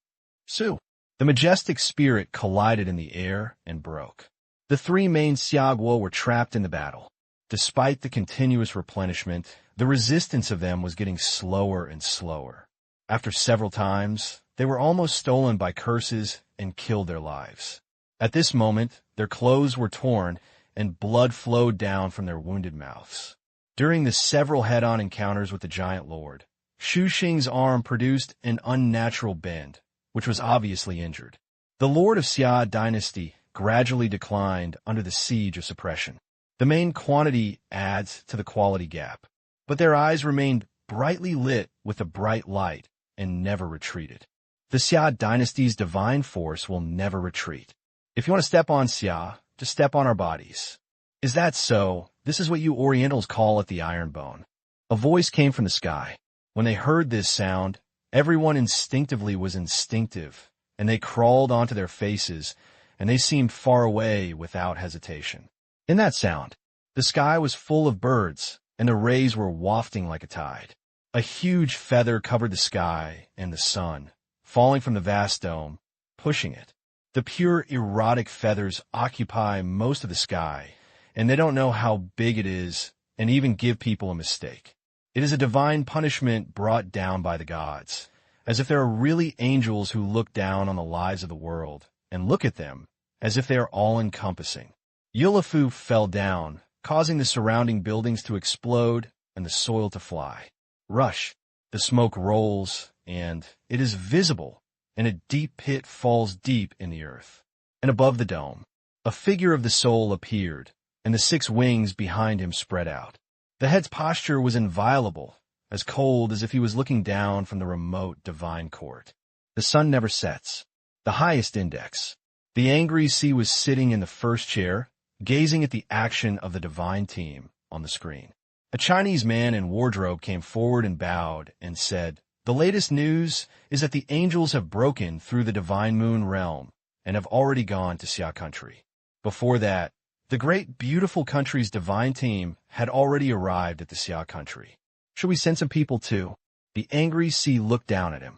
Su. The majestic spirit collided in the air and broke. The 3 main Xiagua were trapped in the battle. Despite the continuous replenishment, the resistance of them was getting slower and slower. After several times, they were almost stolen by curses and killed their lives. At this moment, their clothes were torn and blood flowed down from their wounded mouths. During the several head-on encounters with the giant lord, Xu Xing's arm produced an unnatural bend, which was obviously injured. The Lord of Xia dynasty gradually declined under the siege of suppression. The main quantity adds to the quality gap, but their eyes remained brightly lit with a bright light and never retreated. The Xia dynasty's divine force will never retreat. If you want to step on Xia, just step on our bodies. Is that so? This is what you Orientals call it the iron bone. A voice came from the sky. When they heard this sound, everyone instinctively was instinctive, and they crawled onto their faces, and they seemed far away without hesitation. In that sound, the sky was full of birds, and the rays were wafting like a tide. A huge feather covered the sky and the sun, falling from the vast dome, pushing it. The pure erotic feathers occupy most of the sky, and they don't know how big it is and even give people a mistake. It is a divine punishment brought down by the gods, as if there are really angels who look down on the lives of the world and look at them as if they are all-encompassing. Yulefu fell down, causing the surrounding buildings to explode and the soil to fly. Rush! The smoke rolls, and it is visible, and a deep pit falls deep in the earth. And above the dome, a figure of the soul appeared, and the 6 wings behind him spread out. The head's posture was inviolable, as cold as if he was looking down from the remote divine court. The sun never sets. The highest index. The angry sea was sitting in the first chair, gazing at the action of the divine team on the screen. A Chinese man in wardrobe came forward and bowed and said, "The latest news is that the angels have broken through the divine moon realm and have already gone to Xia country." Before that, the great beautiful country's divine team had already arrived at the Xia country. "Should we send some people too?" The angry sea looked down at him.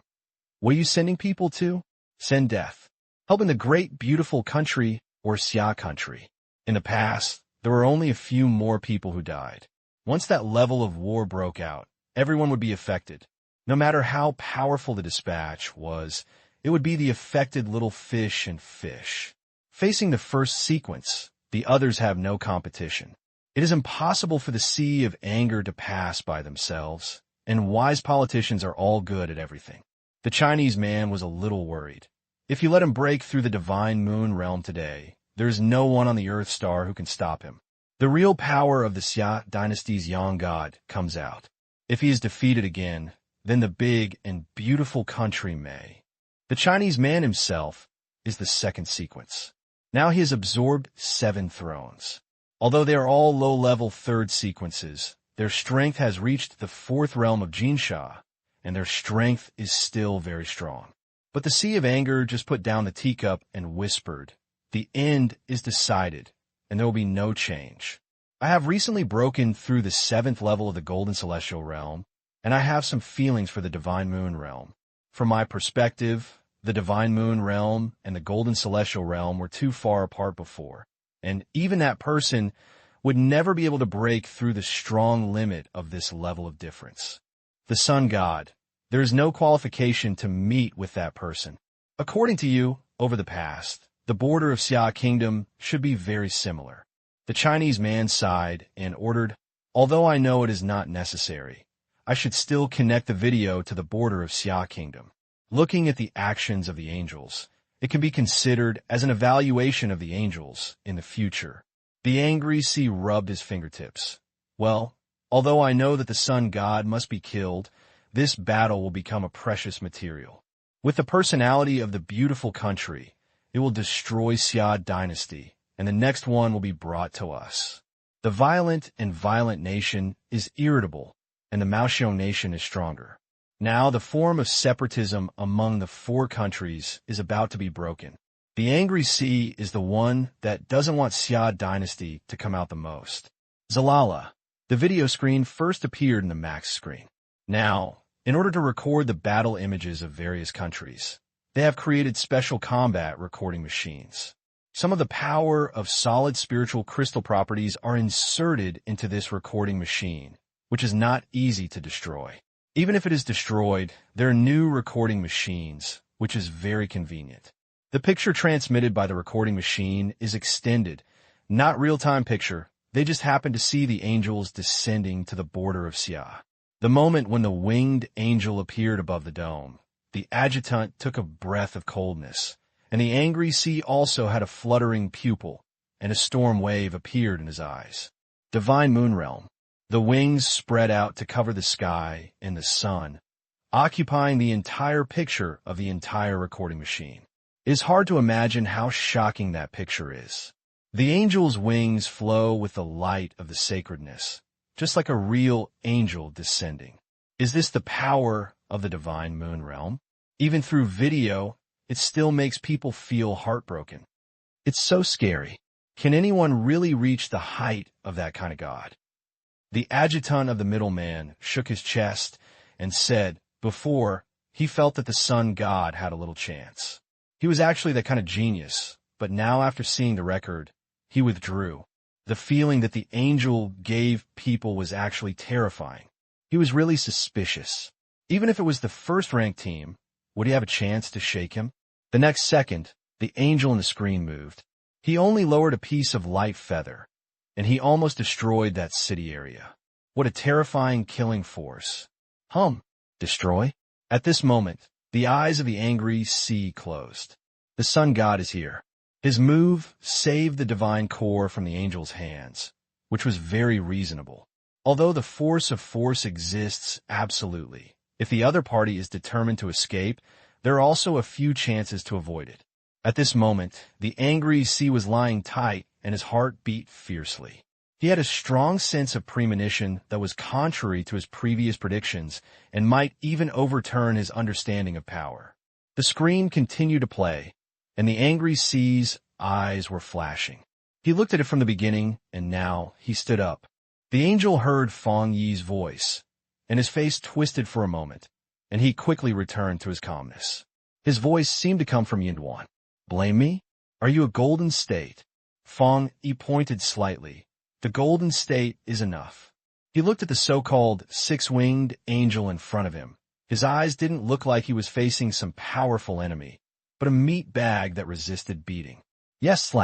"What are you sending people to?" "Send death. Help in the great beautiful country or Xia country." In the past, there were only a few more people who died. Once that level of war broke out, everyone would be affected. No matter how powerful the dispatch was, it would be the affected little fish and fish. Facing the first sequence, the others have no competition. It is impossible for the sea of anger to pass by themselves, and wise politicians are all good at everything. The Chinese man was a little worried. If you let him break through the divine moon realm today, there is no one on the Earth star who can stop him. The real power of the Xia dynasty's young god comes out. If he is defeated again, then the big and beautiful country may. The Chinese man himself is the second sequence. Now he has absorbed 7 thrones. Although they are all low-level third sequences, their strength has reached the 4th realm of Jinsha, and their strength is still very strong. But the Sea of Anger just put down the teacup and whispered, "The end is decided, and there will be no change. I have recently broken through the 7th level of the Golden Celestial Realm, and I have some feelings for the Divine Moon Realm. From my perspective, the Divine Moon Realm and the Golden Celestial Realm were too far apart before, and even that person would never be able to break through the strong limit of this level of difference. The Sun God, there is no qualification to meet with that person. According to you, over the past, the border of Xia Kingdom should be very similar." The Chinese man sighed and ordered, "Although I know it is not necessary, I should still connect the video to the border of Xia Kingdom. Looking at the actions of the angels, it can be considered as an evaluation of the angels in the future." The angry sea rubbed his fingertips. "Well, although I know that the sun god must be killed, this battle will become a precious material. With the personality of the beautiful country, it will destroy Xia dynasty, and the next one will be brought to us. The violent and violent nation is irritable, and the Maoxiong nation is stronger. Now the form of separatism among the 4 countries is about to be broken. The angry sea is the one that doesn't want Xia dynasty to come out the most." Zalala. The video screen first appeared in the max screen. Now, in order to record the battle images of various countries, they have created special combat recording machines. Some of the power of solid spiritual crystal properties are inserted into this recording machine, which is not easy to destroy. Even if it is destroyed, there are new recording machines, which is very convenient. The picture transmitted by the recording machine is extended, not real-time picture. They just happen to see the angels descending to the border of Xia. The moment when the winged angel appeared above the dome, the adjutant took a breath of coldness, and the angry sea also had a fluttering pupil, and a storm wave appeared in his eyes. Divine Moon Realm. The wings spread out to cover the sky and the sun, occupying the entire picture of the entire recording machine. It is hard to imagine how shocking that picture is. The angel's wings flow with the light of the sacredness, just like a real angel descending. Is this the power of the Divine Moon Realm? Even through video, it still makes people feel heartbroken. It's so scary. Can anyone really reach the height of that kind of God? The adjutant of the middleman shook his chest and said, before, he felt that the sun god had a little chance. He was actually that kind of genius, but now after seeing the record, he withdrew. The feeling that the angel gave people was actually terrifying. He was really suspicious. Even if it was the first-ranked team, would he have a chance to shake him? The next second, the angel in the screen moved. He only lowered a piece of light feather, and he almost destroyed that city area. What a terrifying killing force. Destroy? At this moment, the eyes of the angry sea closed. The sun god is here. His move saved the divine core from the angel's hands, which was very reasonable. Although the force of force exists absolutely, if the other party is determined to escape, there are also a few chances to avoid it. At this moment, the angry sea was lying tight and his heart beat fiercely. He had a strong sense of premonition that was contrary to his previous predictions and might even overturn his understanding of power. The scream continued to play, and the angry sea's eyes were flashing. He looked at it from the beginning, and now he stood up. The angel heard Fang Yi's voice, and his face twisted for a moment, and he quickly returned to his calmness. His voice seemed to come from Yinduan. Blame me? Are you a golden state? Fang Yi pointed slightly. The golden state is enough. He looked at the so-called six-winged angel in front of him. His eyes didn't look like he was facing some powerful enemy, but a meat bag that resisted beating. Yes,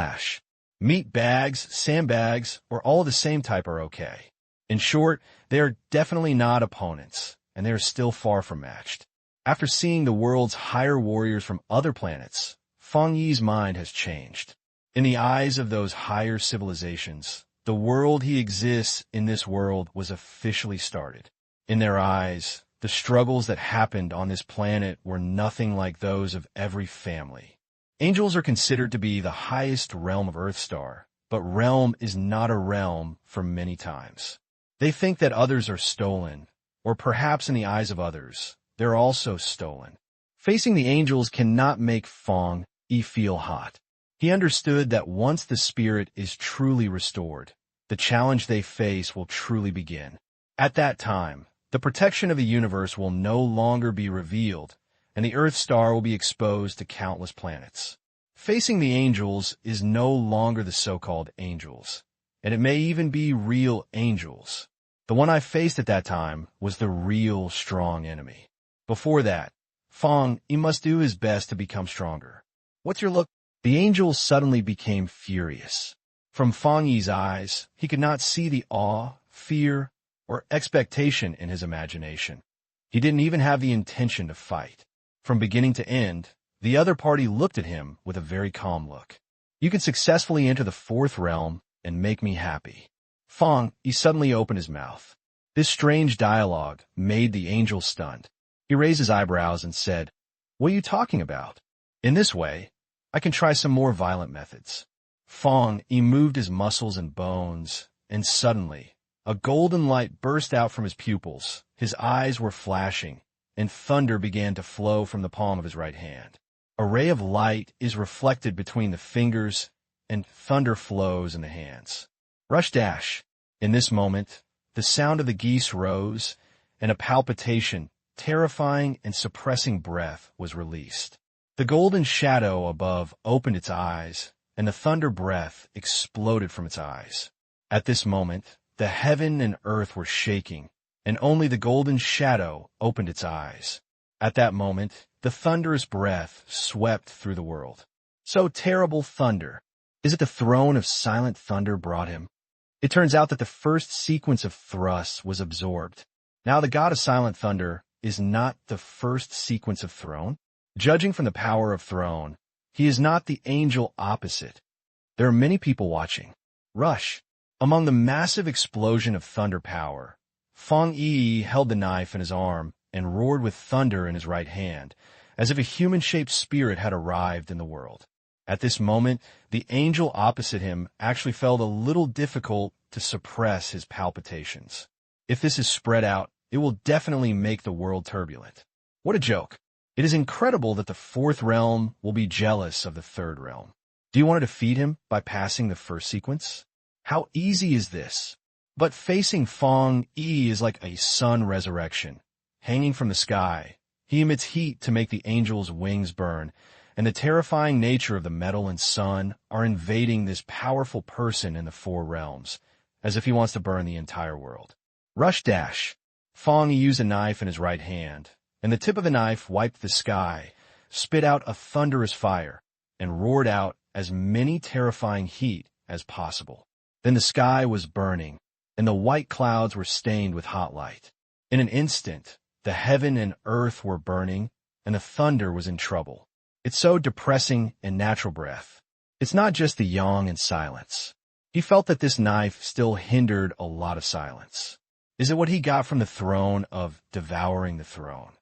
meat bags, sandbags, or all of the same type are okay. In short, they are definitely not opponents, and they are still far from matched. After seeing the world's higher warriors from other planets, Fang Yi's mind has changed. In the eyes of those higher civilizations, the world he exists in this world was officially started. In their eyes, the struggles that happened on this planet were nothing like those of every family. Angels are considered to be the highest realm of Earthstar, but realm is not a realm for many times. They think that others are stolen, or perhaps in the eyes of others, they're also stolen. Facing the angels cannot make Fang Yi feel hot. He understood that once the spirit is truly restored, the challenge they face will truly begin. At that time, the protection of the universe will no longer be revealed, and the Earth star will be exposed to countless planets. Facing the angels is no longer the so-called angels, and it may even be real angels. The one I faced at that time was the real strong enemy. Before that, Fang Yi must do his best to become stronger. What's your look? The angel suddenly became furious. From Fang Yi's eyes, he could not see the awe, fear, or expectation in his imagination. He didn't even have the intention to fight. From beginning to end, the other party looked at him with a very calm look. You can successfully enter the fourth realm and make me happy. Fang Yi suddenly opened his mouth. This strange dialogue made the angel stunned. He raised his eyebrows and said, "What are you talking about? In this way, I can try some more violent methods." Fang Yi moved his muscles and bones, and suddenly, a golden light burst out from his pupils. His eyes were flashing, and thunder began to flow from the palm of his right hand. A ray of light is reflected between the fingers, and thunder flows in the hands. Rush dash. In this moment, the sound of the geese rose, and a palpitation, terrifying and suppressing breath was released. The golden shadow above opened its eyes, and the thunder breath exploded from its eyes. At this moment, the heaven and earth were shaking, and only the golden shadow opened its eyes. At that moment, the thunderous breath swept through the world. So terrible thunder. Is it the throne of silent thunder brought him? It turns out that the first sequence of thrusts was absorbed. Now the god of silent thunder is not the first sequence of throne. Judging from the power of throne, he is not the angel opposite. There are many people watching. Rush. Among the massive explosion of thunder power, Fang Yi held the knife in his arm and roared with thunder in his right hand, as if a human-shaped spirit had arrived in the world. At this moment, the angel opposite him actually felt a little difficult to suppress his palpitations. If this is spread out, it will definitely make the world turbulent. What a joke. It is incredible that the fourth realm will be jealous of the third realm. Do you want to defeat him by passing the first sequence? How easy is this? But facing Fang Yi is like a sun resurrection. Hanging from the sky, he emits heat to make the angel's wings burn, and the terrifying nature of the metal and sun are invading this powerful person in the four realms, as if he wants to burn the entire world. Rush dash. Fang Yi used a knife in his right hand, and the tip of the knife wiped the sky, spit out a thunderous fire, and roared out as many terrifying heat as possible. Then the sky was burning, and the white clouds were stained with hot light. In an instant, the heaven and earth were burning, and the thunder was in trouble. It's so depressing and natural breath. It's not just the yawn and silence. He felt that this knife still hindered a lot of silence. Is it what he got from the throne of devouring the throne?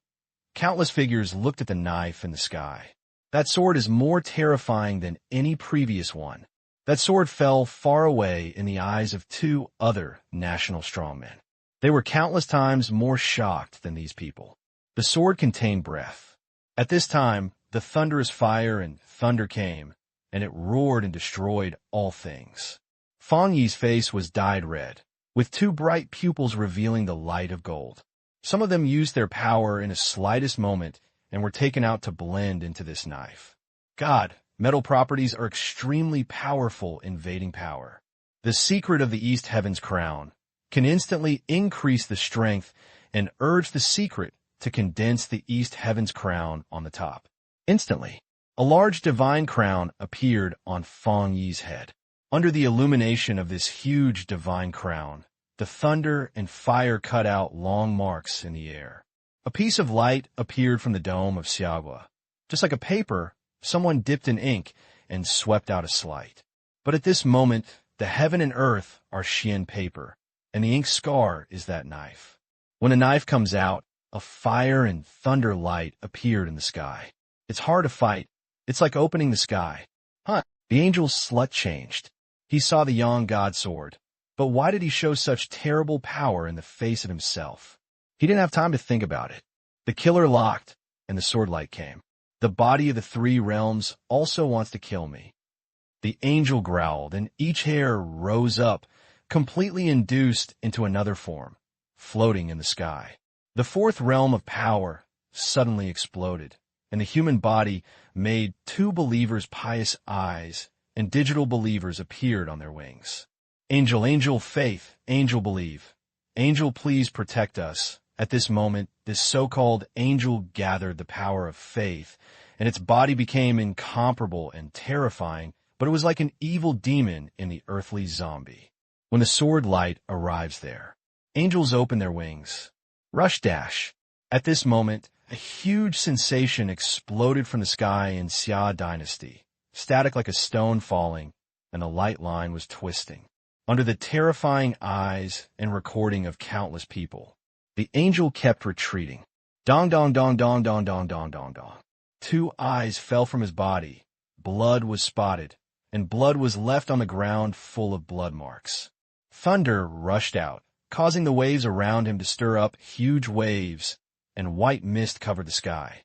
Countless figures looked at the knife in the sky. That sword is more terrifying than any previous one. That sword fell far away in the eyes of two other national strongmen. They were countless times more shocked than these people. The sword contained breath. At this time, the thunderous fire and thunder came, and it roared and destroyed all things. Fang Yi's face was dyed red, with two bright pupils revealing the light of gold. Some of them used their power in a slightest moment and were taken out to blend into this knife. God, metal properties are extremely powerful invading power. The secret of the East Heaven's crown can instantly increase the strength and urge the secret to condense the East Heaven's crown on the top. Instantly, a large divine crown appeared on Fang Yi's head. Under the illumination of this huge divine crown, the thunder and fire cut out long marks in the air. A piece of light appeared from the dome of Xiagua. Just like a paper, someone dipped in ink and swept out a slight. But at this moment, the heaven and earth are Xian paper, and the ink scar is that knife. When the knife comes out, a fire and thunder light appeared in the sky. It's hard to fight. It's like opening the sky. The angel's slut changed. He saw the young god sword. But why did he show such terrible power in the face of himself? He didn't have time to think about it. The killer locked, and the sword light came. The body of the three realms also wants to kill me. The angel growled, and each hair rose up, completely induced into another form, floating in the sky. The fourth realm of power suddenly exploded, and the human body made two believers' pious eyes, and digital believers appeared on their wings. Angel, angel, faith, angel, believe. Angel, please protect us. At this moment, this so-called angel gathered the power of faith, and its body became incomparable and terrifying, but it was like an evil demon in the earthly zombie. When the sword light arrives there, angels open their wings. Rush dash. At this moment, a huge sensation exploded from the sky in Xia Dynasty, static like a stone falling, and the light line was twisting. Under the terrifying eyes and recording of countless people, the angel kept retreating. Dong dong dong dong dong dong dong dong dong. Two eyes fell from his body. Blood was spotted, and blood was left on the ground full of blood marks. Thunder rushed out, causing the waves around him to stir up huge waves, and white mist covered the sky.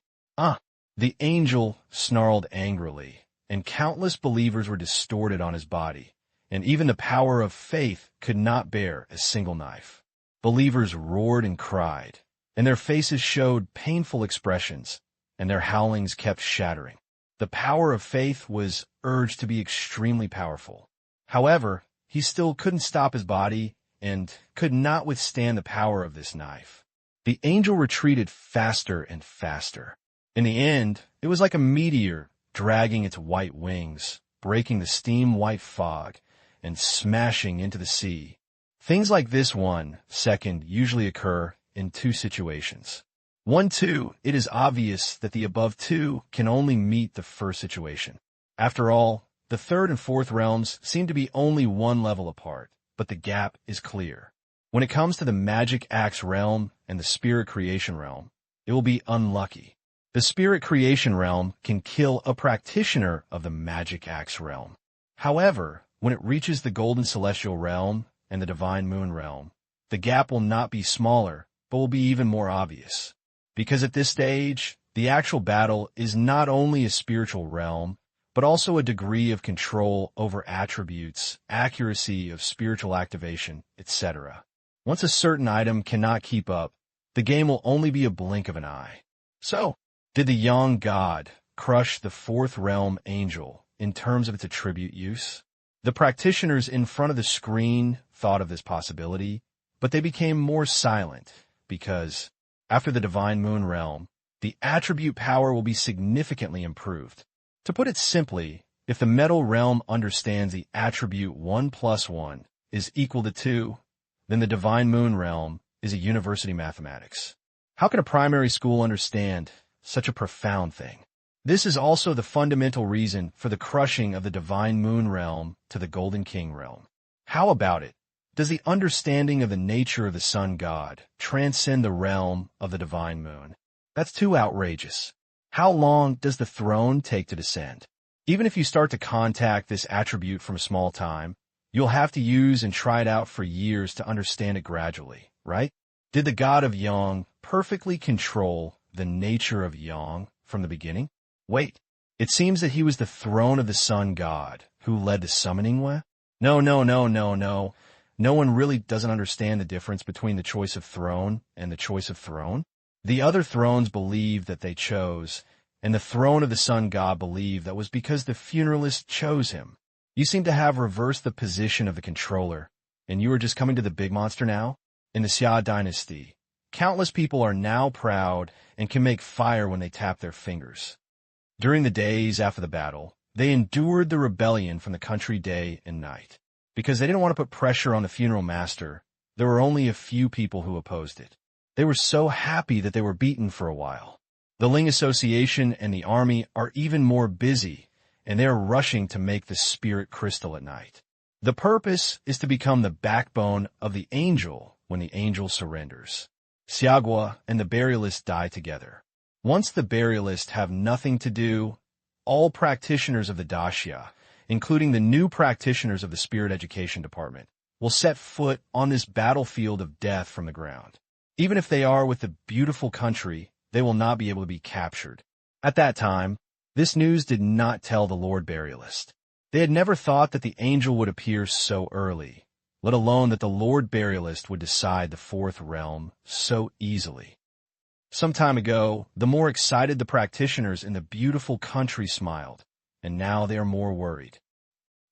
The angel snarled angrily, and countless believers were distorted on his body, and even the power of faith could not bear a single knife. Believers roared and cried, and their faces showed painful expressions, and their howlings kept shattering. The power of faith was urged to be extremely powerful. However, he still couldn't stop his body and could not withstand the power of this knife. The angel retreated faster and faster. In the end, it was like a meteor dragging its white wings, breaking the steam-white fog, and smashing into the sea. Things like this 1 second usually occur in two situations. 1, 2, it is obvious that the above two can only meet the first situation. After all, the third and fourth realms seem to be only one level apart, but the gap is clear. When it comes to the magic axe realm and the spirit creation realm, it will be unlucky. The spirit creation realm can kill a practitioner of the magic axe realm. However, when it reaches the golden celestial realm and the divine moon realm, the gap will not be smaller, but will be even more obvious. Because at this stage, the actual battle is not only a spiritual realm, but also a degree of control over attributes, accuracy of spiritual activation, etc. Once a certain item cannot keep up, the game will only be a blink of an eye. So, did the young god crush the fourth realm angel in terms of its attribute use? The practitioners in front of the screen thought of this possibility, but they became more silent because, after the Divine Moon realm, the attribute power will be significantly improved. To put it simply, if the metal realm understands the attribute 1 plus 1 is equal to 2, then the Divine Moon realm is a university mathematics. How can a primary school understand such a profound thing? This is also the fundamental reason for the crushing of the Divine Moon realm to the Golden King realm. How about it? Does the understanding of the nature of the Sun God transcend the realm of the Divine Moon? That's too outrageous. How long does the throne take to descend? Even if you start to contact this attribute from a small time, you'll have to use and try it out for years to understand it gradually, right? Did the god of Yang perfectly control the nature of Yang from the beginning? Wait, it seems that he was the throne of the Sun God who led the summoning way? No. No one really doesn't understand the difference between the choice of throne and the choice of throne. The other thrones believed that they chose, and the throne of the Sun God believed that was because the funeralist chose him. You seem to have reversed the position of the controller, and you are just coming to the big monster now? In the Xia dynasty, countless people are now proud and can make fire when they tap their fingers. During the days after the battle, they endured the rebellion from the country day and night. Because they didn't want to put pressure on the funeral master, there were only a few people who opposed it. They were so happy that they were beaten for a while. The Ling Association and the army are even more busy, and they are rushing to make the spirit crystal at night. The purpose is to become the backbone of the angel when the angel surrenders. Xiagua and the burialist die together. Once the burialists have nothing to do, all practitioners of the Daxia, including the new practitioners of the Spirit Education Department, will set foot on this battlefield of death from the ground. Even if they are with the beautiful country, they will not be able to be captured. At that time, this news did not tell the Lord Burialist. They had never thought that the angel would appear so early, let alone that the Lord Burialist would decide the fourth realm so easily. Some time ago, the more excited the practitioners in the beautiful country smiled, and now they are more worried.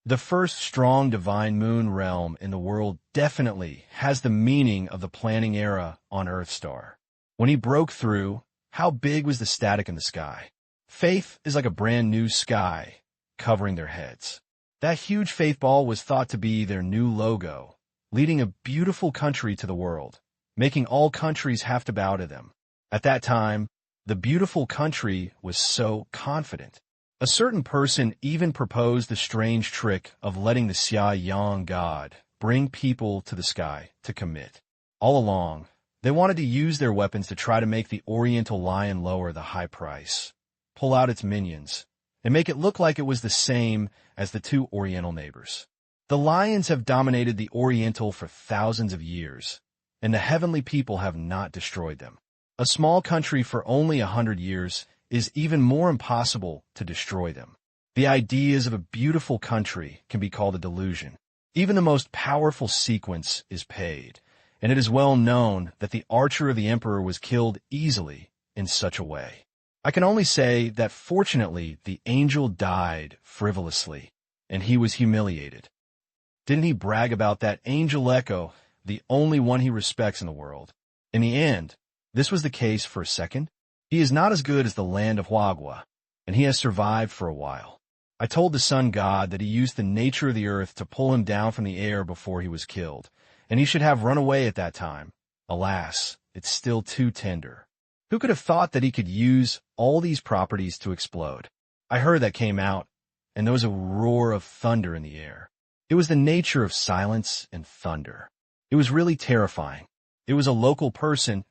The first strong Divine Moon realm in the world definitely has the meaning of the planning era on Earthstar. When he broke through, how big was the static in the sky? Faith is like a brand new sky covering their heads. That huge faith ball was thought to be their new logo, leading a beautiful country to the world, making all countries have to bow to them. At that time, the beautiful country was so confident. A certain person even proposed the strange trick of letting the Xia Yang god bring people to the sky to commit. All along, they wanted to use their weapons to try to make the Oriental lion lower the high price, pull out its minions, and make it look like it was the same as the two Oriental neighbors. The lions have dominated the Oriental for thousands of years, and the heavenly people have not destroyed them. A small country for only 100 years is even more impossible to destroy them. The ideas of a beautiful country can be called a delusion. Even the most powerful sequence is paid, and it is well known that the archer of the emperor was killed easily in such a way. I can only say that fortunately the angel died frivolously, and he was humiliated. Didn't he brag about that angel Echo, the only one he respects in the world? In the end, this was the case for a second. He is not as good as the land of Huagua, and he has survived for a while. I told the sun god that he used the nature of the earth to pull him down from the air before he was killed, and he should have run away at that time. Alas, it's still too tender. Who could have thought that he could use all these properties to explode? I heard that came out, and there was a roar of thunder in the air. It was the nature of silence and thunder. It was really terrifying. It was a local person.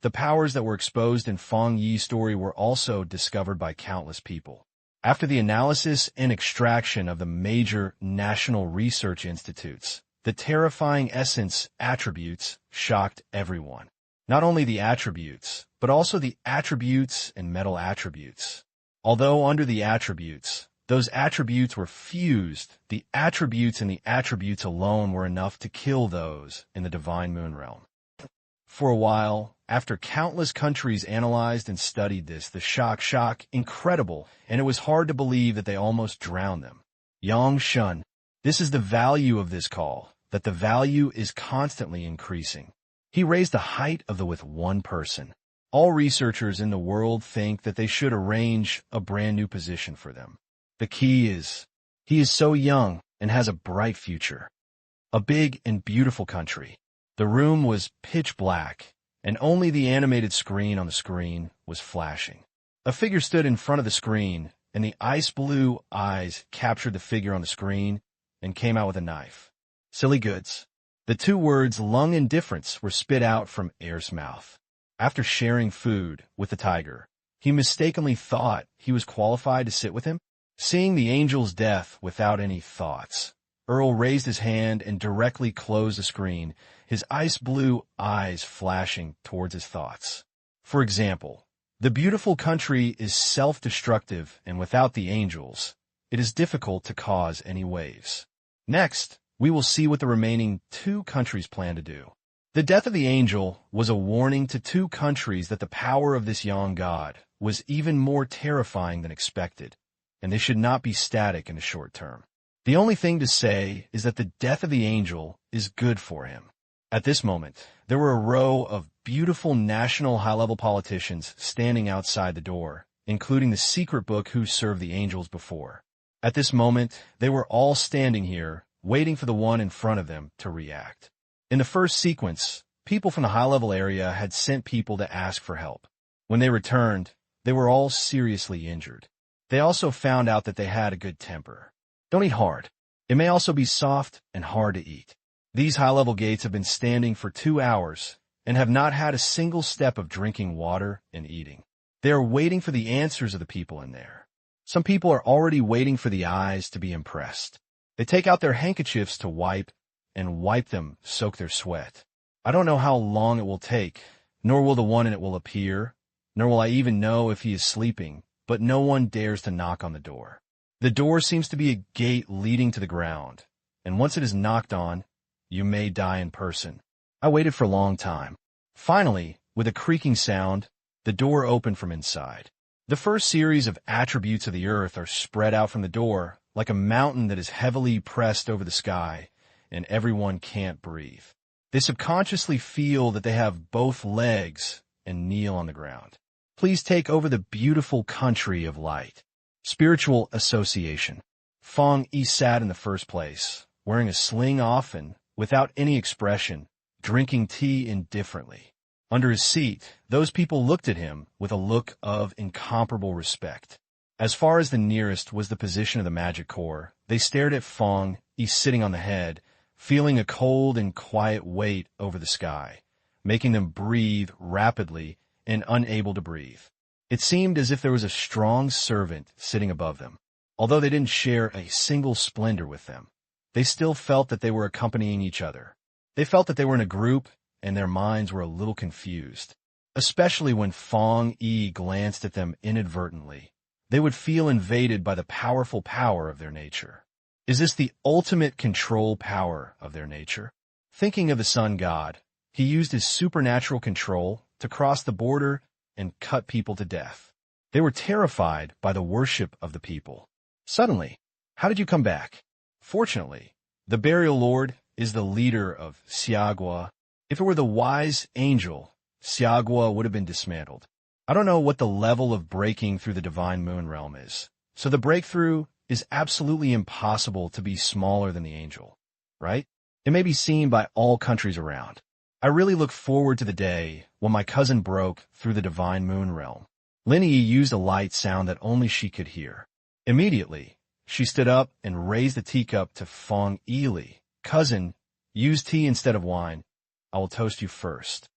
The powers that were exposed in Fang Yi's story were also discovered by countless people. After the analysis and extraction of the major national research institutes, the terrifying essence attributes shocked everyone. Not only the attributes, but also the attributes and metal attributes. Although under the attributes, Those attributes were fused. The attributes and the attributes alone were enough to kill those in the divine moon realm. For a while, after countless countries analyzed and studied this, the shock, incredible, and it was hard to believe that they almost drowned them. Yang Shun. This is the value of this call, that the value is constantly increasing. He raised the height of the with one person. All researchers in the world think that they should arrange a brand new position for them. The key is, he is so young and has a bright future. A big and beautiful country. The room was pitch black, and only the animated screen on the screen was flashing. A figure stood in front of the screen, and the ice blue eyes captured the figure on the screen and came out with a knife. Silly goods. The two words lung indifference were spit out from Air's mouth. After sharing food with the tiger, he mistakenly thought he was qualified to sit with him. Seeing the angel's death without any thoughts, Earl raised his hand and directly closed the screen, his ice blue eyes flashing towards his thoughts. For example, the beautiful country is self-destructive, and without the angels, it is difficult to cause any waves. Next, we will see what the remaining two countries plan to do. The death of the angel was a warning to two countries that the power of this young god was even more terrifying than expected, and they should not be static in the short term. The only thing to say is that the death of the angel is good for him. At this moment, there were a row of beautiful national high-level politicians standing outside the door, including the secret book who served the angels before. At this moment, they were all standing here, waiting for the one in front of them to react. In the first sequence, people from the high-level area had sent people to ask for help. When they returned, they were all seriously injured. They also found out that they had a good temper. Don't eat hard. It may also be soft and hard to eat. These high-level gates have been standing for 2 hours and have not had a single step of drinking water and eating. They are waiting for the answers of the people in there. Some people are already waiting for the eyes to be impressed. They take out their handkerchiefs to wipe them, soak their sweat. I don't know how long it will take, nor will the one in it will appear, nor will I even know if he is sleeping, but no one dares to knock on the door. The door seems to be a gate leading to the ground, and once it is knocked on, you may die in person. I waited for a long time. Finally, with a creaking sound, the door opened from inside. The first series of attributes of the earth are spread out from the door, like a mountain that is heavily pressed over the sky, and everyone can't breathe. They subconsciously feel that they have both legs and kneel on the ground. Please take over the beautiful country of light. Spiritual association. Fang Yi sat in the first place, wearing a sling often, without any expression, drinking tea indifferently. Under his seat, those people looked at him with a look of incomparable respect. As far as the nearest was the position of the magic core, they stared at Fang Yi sitting on the head, feeling a cold and quiet weight over the sky, making them breathe rapidly and unable to breathe. It seemed as if there was a strong servant sitting above them. Although they didn't share a single splendor with them, they still felt that they were accompanying each other. They felt that they were in a group, and their minds were a little confused. Especially when Fang Yi glanced at them inadvertently, they would feel invaded by the powerful power of their nature. Is this the ultimate control power of their nature? Thinking of the sun god, he used his supernatural control to cross the border and cut people to death. They were terrified by the worship of the people. Suddenly, how did you come back? Fortunately, the burial lord is the leader of Xiagua. If it were the wise angel, Xiagua would have been dismantled. I don't know what the level of breaking through the divine moon realm is, so the breakthrough is absolutely impossible to be smaller than the angel, right? It may be seen by all countries around. I really look forward to the day when my cousin broke through the divine moon realm. Lin Yi used a light sound that only she could hear. Immediately, she stood up and raised the teacup to Fang Yi. Cousin, use tea instead of wine. I will toast you first.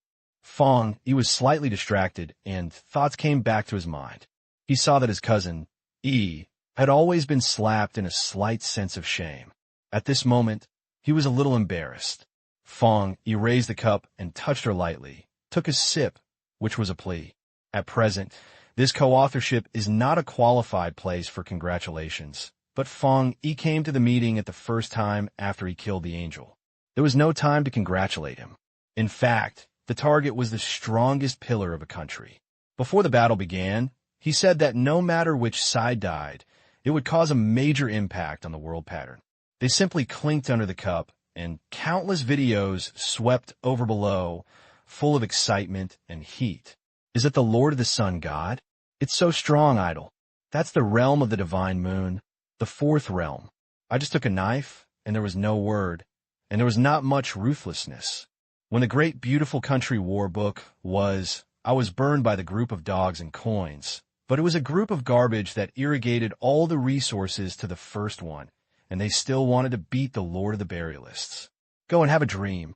Fang Yi was slightly distracted, and thoughts came back to his mind. He saw that his cousin, Yi, had always been slapped in a slight sense of shame. At this moment, he was a little embarrassed. Fang Yi raised the cup and touched her lightly, took a sip, which was a plea. At present, This co-authorship is not a qualified place for congratulations, but Fang Yi came to the meeting at the first time after he killed the angel. There was no time to congratulate him. In fact, the target was the strongest pillar of a country. Before the battle began, he said that no matter which side died, it would cause a major impact on the world pattern. They simply clinked under the cup, and countless videos swept over below, full of excitement and heat. Is it the Lord of the Sun God? It's so strong, idol. That's the realm of the divine moon, the fourth realm. I just took a knife, and there was no word, and there was not much ruthlessness. When the great beautiful country war book was, I was burned by the group of dogs and coins, but it was a group of garbage that irrigated all the resources to the first one, and they still wanted to beat the Lord of the Burialists. Go and have a dream.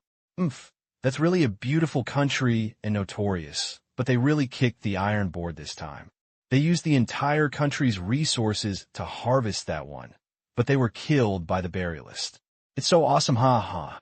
That's really a beautiful country and notorious, but they really kicked the iron board this time. They used the entire country's resources to harvest that one, but they were killed by the Burialist. It's so awesome, ha.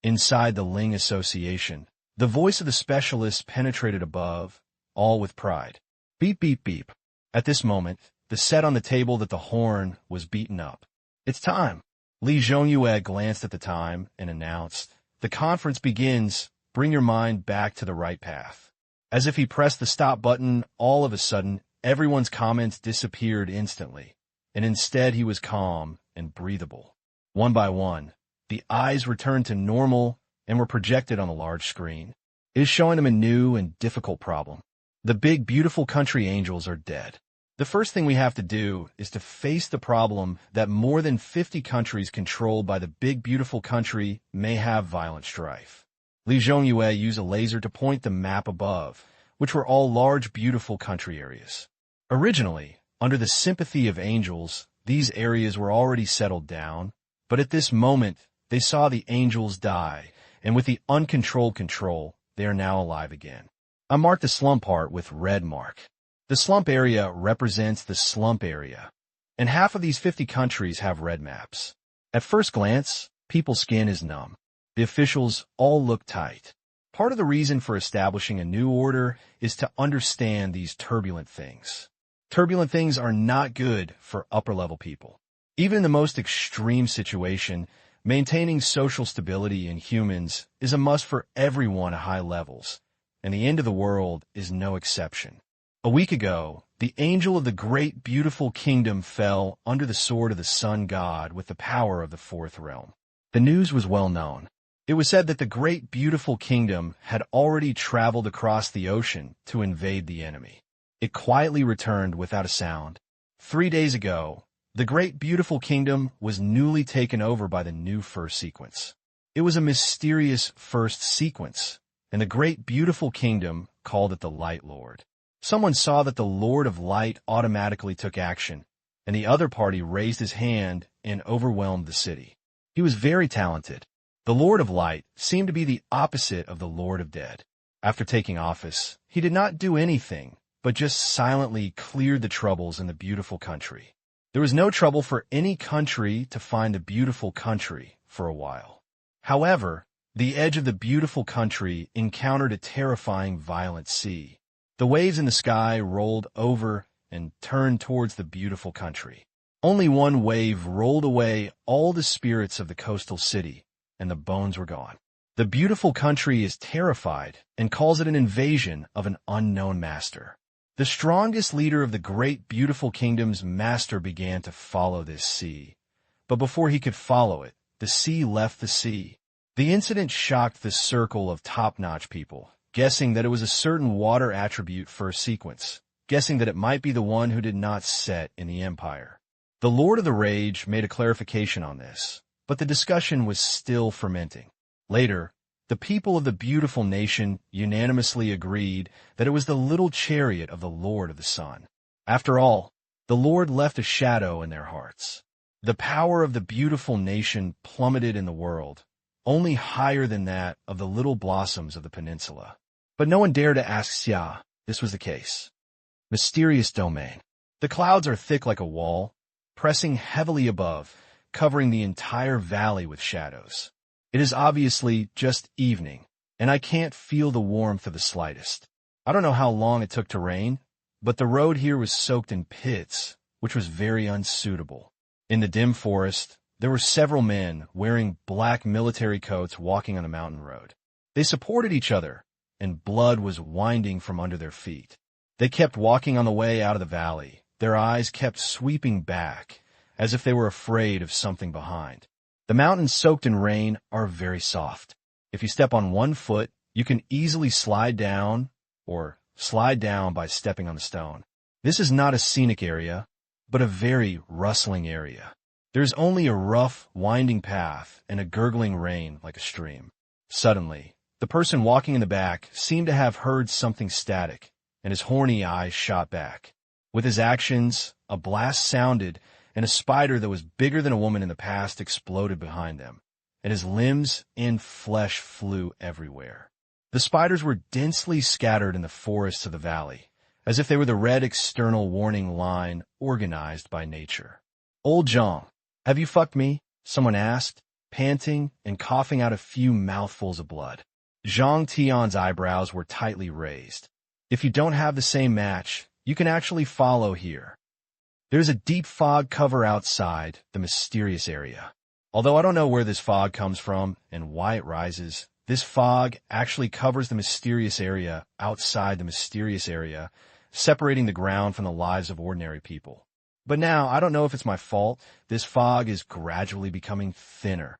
Inside the Ling Association, the voice of the specialists penetrated above, all with pride. Beep, beep, beep. At this moment, the set on the table that the horn was beaten up. It's time. Li Zhongyue glanced at the time and announced, the conference begins. Bring your mind back to the right path. As if he pressed the stop button, all of a sudden, everyone's comments disappeared instantly, and instead he was calm and breathable. One by one, the eyes returned to normal and were projected on the large screen. It is showing them a new and difficult problem. The big, beautiful country angels are dead. The first thing we have to do is to face the problem that more than 50 countries controlled by the big, beautiful country may have violent strife. Li Zhongyue used a laser to point the map above, which were all large, beautiful country areas. Originally, under the sympathy of angels, these areas were already settled down, but at this moment, they saw the angels die, and with the uncontrolled control, they are now alive again. I marked the slump part with red mark. The slump area represents the slump area, and half of these 50 countries have red maps. At first glance, people's skin is numb. The officials all look tight. Part of the reason for establishing a new order is to understand these turbulent things. Turbulent things are not good for upper-level people. Even in the most extreme situation, maintaining social stability in humans is a must for everyone at high levels, and the end of the world is no exception. A week ago, the angel of the great beautiful kingdom fell under the sword of the sun god with the power of the fourth realm. The news was well known. It was said that the great beautiful kingdom had already traveled across the ocean to invade the enemy. It quietly returned without a sound. 3 days ago, the great beautiful kingdom was newly taken over by the new first sequence. It was a mysterious first sequence, and the great beautiful kingdom called it the Light Lord. Someone saw that the Lord of Light automatically took action, and the other party raised his hand and overwhelmed the city. He was very talented. The Lord of Light seemed to be the opposite of the Lord of Dead. After taking office, he did not do anything, but just silently cleared the troubles in the beautiful country. There was no trouble for any country to find the beautiful country for a while. However, the edge of the beautiful country encountered a terrifying violent sea. The waves in the sky rolled over and turned towards the beautiful country. Only one wave rolled away all the spirits of the coastal city, and the bones were gone. The beautiful country is terrified and calls it an invasion of an unknown master. The strongest leader of the great beautiful kingdom's master began to follow this sea. But before he could follow it, the sea left the sea. The incident shocked the circle of top-notch people, guessing that it was a certain water attribute first sequence, guessing that it might be the one who did not set in the empire. The Lord of the Rage made a clarification on this, but the discussion was still fermenting. Later, the people of the beautiful nation unanimously agreed that it was the little chariot of the Lord of the Sun. After all, the Lord left a shadow in their hearts. The power of the beautiful nation plummeted in the world, only higher than that of the little blossoms of the peninsula. But no one dared to ask Xia this was the case. Mysterious domain. The clouds are thick like a wall, pressing heavily above, covering the entire valley with shadows. It is obviously just evening, and I can't feel the warmth of the slightest. I don't know how long it took to rain, but the road here was soaked in pits, which was very unsuitable. In the dim forest, there were several men wearing black military coats walking on a mountain road. They supported each other, and blood was winding from under their feet. They kept walking on the way out of the valley. Their eyes kept sweeping back, as if they were afraid of something behind. The mountains soaked in rain are very soft. If you step on one foot, you can easily slide down by stepping on the stone. This is not a scenic area, but a very rustling area. There's only a rough, winding path and a gurgling rain like a stream. Suddenly, the person walking in the back seemed to have heard something static, and his horny eyes shot back. With his actions, a blast sounded, and a spider that was bigger than a woman in the past exploded behind them, and his limbs and flesh flew everywhere. The spiders were densely scattered in the forests of the valley, as if they were the red external warning line organized by nature. "Old Zhang, have you fucked me?" someone asked, panting and coughing out a few mouthfuls of blood. Zhang Tian's eyebrows were tightly raised. "If you don't have the same match, you can actually follow here. There's a deep fog cover outside the mysterious area. Although I don't know where this fog comes from and why it rises, this fog actually covers the mysterious area outside the mysterious area, separating the ground from the lives of ordinary people. But now, I don't know if it's my fault, this fog is gradually becoming thinner.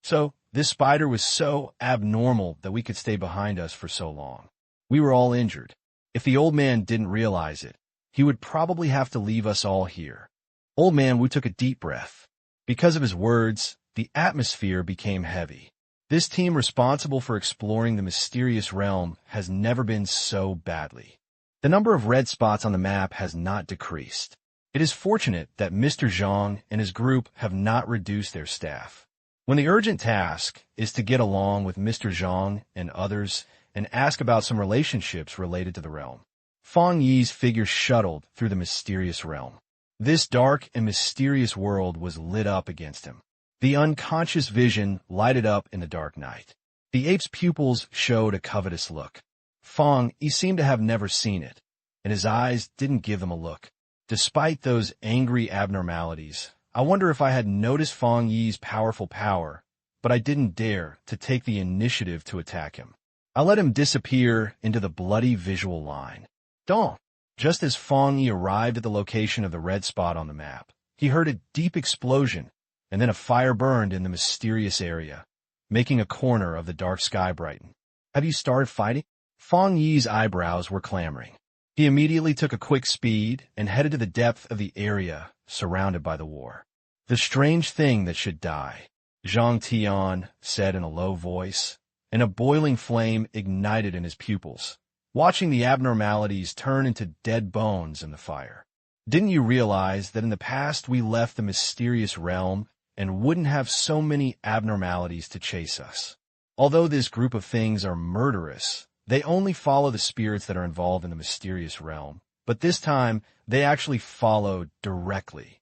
So, this spider was so abnormal that we could stay behind us for so long. We were all injured. If the old man didn't realize it, he would probably have to leave us all here." Old Man Wu took a deep breath. Because of his words, the atmosphere became heavy. This team responsible for exploring the mysterious realm has never been so badly. The number of red spots on the map has not decreased. It is fortunate that Mr. Zhang and his group have not reduced their staff. When the urgent task is to get along with Mr. Zhang and others and ask about some relationships related to the realm, Fang Yi's figure shuttled through the mysterious realm. This dark and mysterious world was lit up against him. The unconscious vision lighted up in the dark night. The ape's pupils showed a covetous look. Fang Yi seemed to have never seen it, and his eyes didn't give them a look. Despite those angry abnormalities, I wonder if I had noticed Fang Yi's powerful power, but I didn't dare to take the initiative to attack him. I let him disappear into the bloody visual line. Dong! Just as Fang Yi arrived at the location of the red spot on the map, he heard a deep explosion, and then a fire burned in the mysterious area, making a corner of the dark sky brighten. "Have you started fighting?" Fang Yi's eyebrows were clamoring. He immediately took a quick speed and headed to the depth of the area surrounded by the war. "The strange thing that should die," Zhang Tian said in a low voice, and a boiling flame ignited in his pupils, watching the abnormalities turn into dead bones in the fire. "Didn't you realize that in the past we left the mysterious realm and wouldn't have so many abnormalities to chase us? Although this group of things are murderous, they only follow the spirits that are involved in the mysterious realm, but this time they actually follow directly.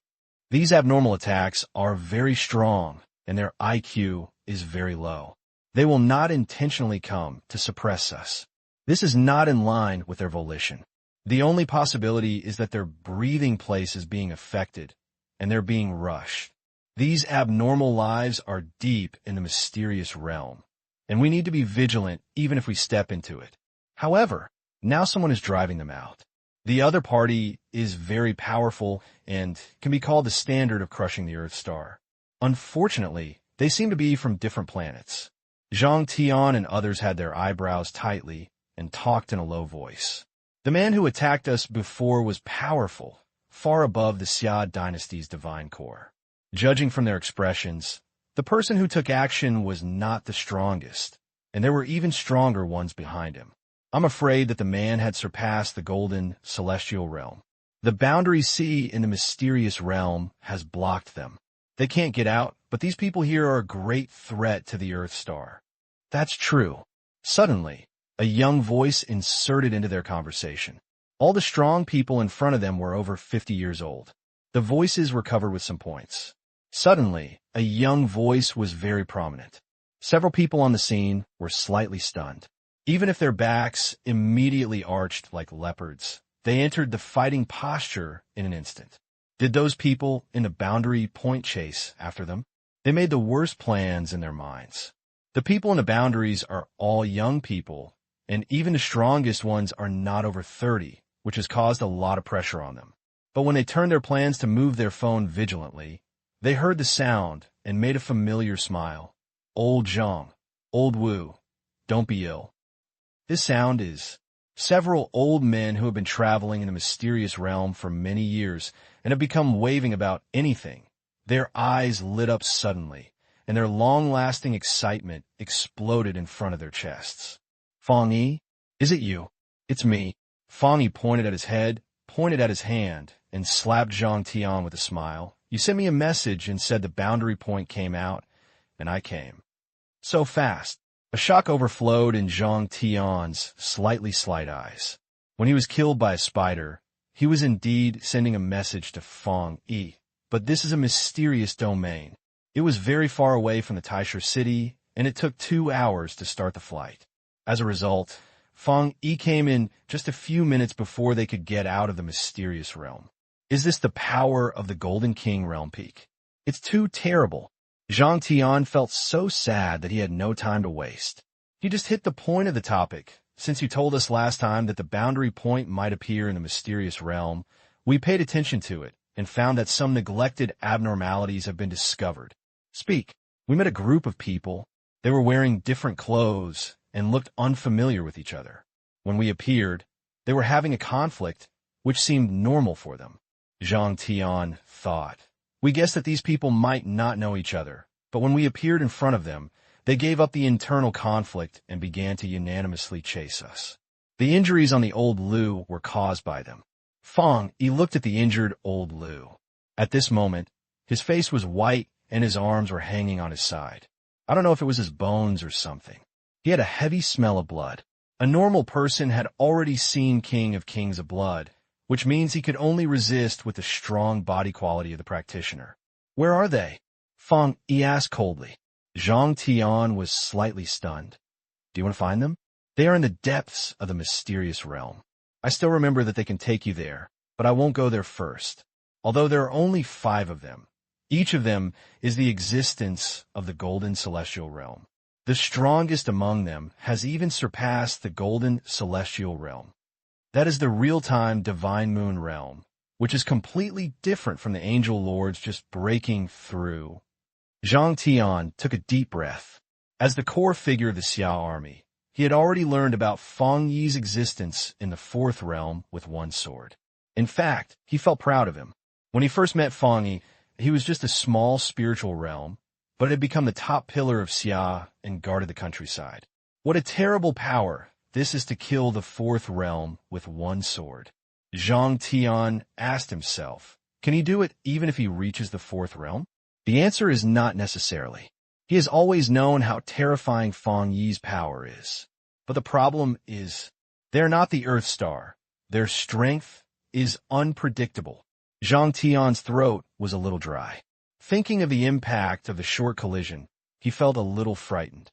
These abnormal attacks are very strong, and their IQ is very low. They will not intentionally come to suppress us. This is not in line with their volition. The only possibility is that their breathing place is being affected, and they're being rushed. These abnormal lives are deep in the mysterious realm, and we need to be vigilant even if we step into it. However, now someone is driving them out. The other party is very powerful and can be called the standard of crushing the Earth star. Unfortunately, they seem to be from different planets." Zhang Tian and others had their eyebrows tightly and talked in a low voice. "The man who attacked us before was powerful, far above the Xia dynasty's divine core. Judging from their expressions, the person who took action was not the strongest, and there were even stronger ones behind him. I'm afraid that the man had surpassed the golden celestial realm. The boundary sea in the mysterious realm has blocked them. They can't get out, but these people here are a great threat to the Earth star." "That's true." Suddenly, a young voice inserted into their conversation. All the strong people in front of them were over 50 years old. The voices were covered with some points. Suddenly, a young voice was very prominent. Several people on the scene were slightly stunned. Even if their backs immediately arched like leopards, They entered the fighting posture in an instant. Did those people in the boundary point chase after them? They made the worst plans in their minds. The people in the boundaries are all young people, and even the strongest ones are not over 30, which has caused a lot of pressure on them. But when they turned their plans to move their phone vigilantly, they heard the sound and made a familiar smile. Old Zhang, old Wu, don't be ill. This sound is several old men who have been traveling in the mysterious realm for many years and have become waving about anything. Their eyes lit up suddenly, and their long-lasting excitement exploded in front of their chests. Fang Yi, is it you? It's me. Fang Yi pointed at his head, pointed at his hand, and slapped Zhang Tian with a smile. You sent me a message and said the boundary point came out, and I came. So fast. A shock overflowed in Zhang Tian's slightly slight eyes. When he was killed by a spider, he was indeed sending a message to Fang Yi. But this is a mysterious domain. It was very far away from the Taisha city, and it took 2 hours to start the flight. As a result, Fang Yi came in just a few minutes before they could get out of the mysterious realm. Is this the power of the Golden King realm peak? It's too terrible. Zhang Tian felt so sad that he had no time to waste. He just hit the point of the topic. Since you told us last time that the boundary point might appear in the mysterious realm, we paid attention to it and found that some neglected abnormalities have been discovered. Speak. We met a group of people. They were wearing different clothes and looked unfamiliar with each other. When we appeared, they were having a conflict, which seemed normal for them. Zhang Tian thought. We guessed that these people might not know each other, but when we appeared in front of them, they gave up the internal conflict and began to unanimously chase us. The injuries on the old Lu were caused by them. Fang Yi looked at the injured old Lu. At this moment, his face was white and his arms were hanging on his side. I don't know if it was his bones or something. He had a heavy smell of blood. A normal person had already seen King of Kings of Blood, which means he could only resist with the strong body quality of the practitioner. Where are they? Fang Yi asked coldly. Zhang Tian was slightly stunned. Do you want to find them? They are in the depths of the mysterious realm. I still remember that they can take you there, but I won't go there first. Although there are only 5 of them, each of them is the existence of the Golden Celestial Realm. The strongest among them has even surpassed the Golden Celestial Realm. That is the real-time Divine Moon Realm, which is completely different from the Angel Lords just breaking through. Zhang Tian took a deep breath. As the core figure of the Xia army, he had already learned about Fang Yi's existence in the 4th realm with one sword. In fact, he felt proud of him. When he first met Fang Yi, he was just a small spiritual realm, but had become the top pillar of Xia and guarded the countryside. What a terrible power this is to kill the 4th realm with one sword. Zhang Tian asked himself, can he do it even if he reaches the 4th realm? The answer is not necessarily. He has always known how terrifying Fang Yi's power is. But the problem is, they're not the Earth Star. Their strength is unpredictable. Zhang Tian's throat was a little dry. Thinking of the impact of the short collision, he felt a little frightened.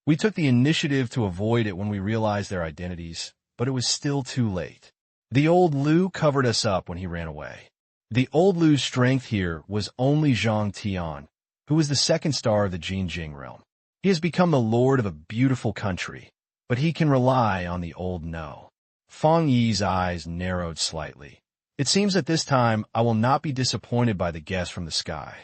We took the initiative to avoid it when we realized their identities, but it was still too late. The old Lu covered us up when he ran away. The old Lu's strength here was only Zhang Tian, who was the 2nd star of the Jinjing realm. He has become the lord of a beautiful country, but he can rely on the old No. Fang Yi's eyes narrowed slightly. It seems that this time I will not be disappointed by the guest from the sky.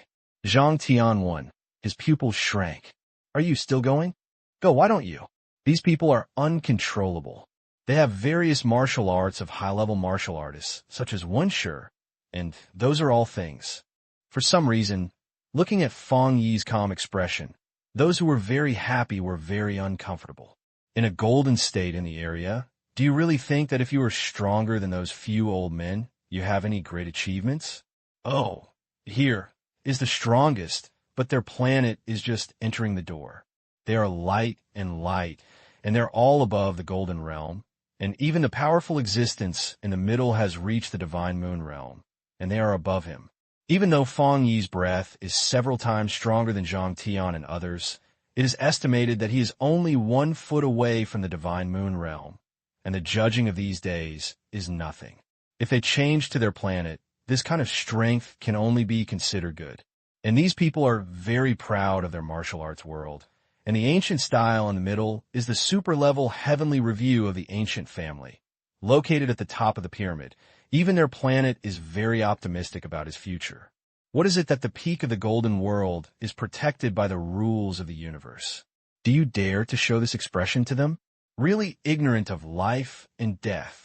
Zhang Tian won. His pupils shrank. Are you still going? Go, why don't you? These people are uncontrollable. They have various martial arts of high-level martial artists, such as Wunshe, and those are all things. For some reason, looking at Fang Yi's calm expression, those who were very happy were very uncomfortable. In a golden state in the area, do you really think that if you are stronger than those few old men, you have any great achievements? Oh, here is the strongest, but their planet is just entering the door. They are light, and they're all above the Golden Realm, and even the powerful existence in the middle has reached the Divine Moon Realm, and they are above him. Even though Fang Yi's breath is several times stronger than Zhang Tian and others, it is estimated that he is only 1 foot away from the Divine Moon Realm, and the judging of these days is nothing. If they change to their planet, this kind of strength can only be considered good. And these people are very proud of their martial arts world. And the ancient style in the middle is the super-level heavenly review of the ancient family. Located at the top of the pyramid, even their planet is very optimistic about his future. What is it that the peak of the golden world is protected by the rules of the universe? Do you dare to show this expression to them? Really ignorant of life and death.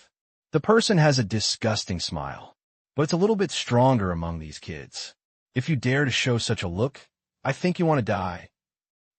The person has a disgusting smile, but it's a little bit stronger among these kids. If you dare to show such a look, I think you want to die.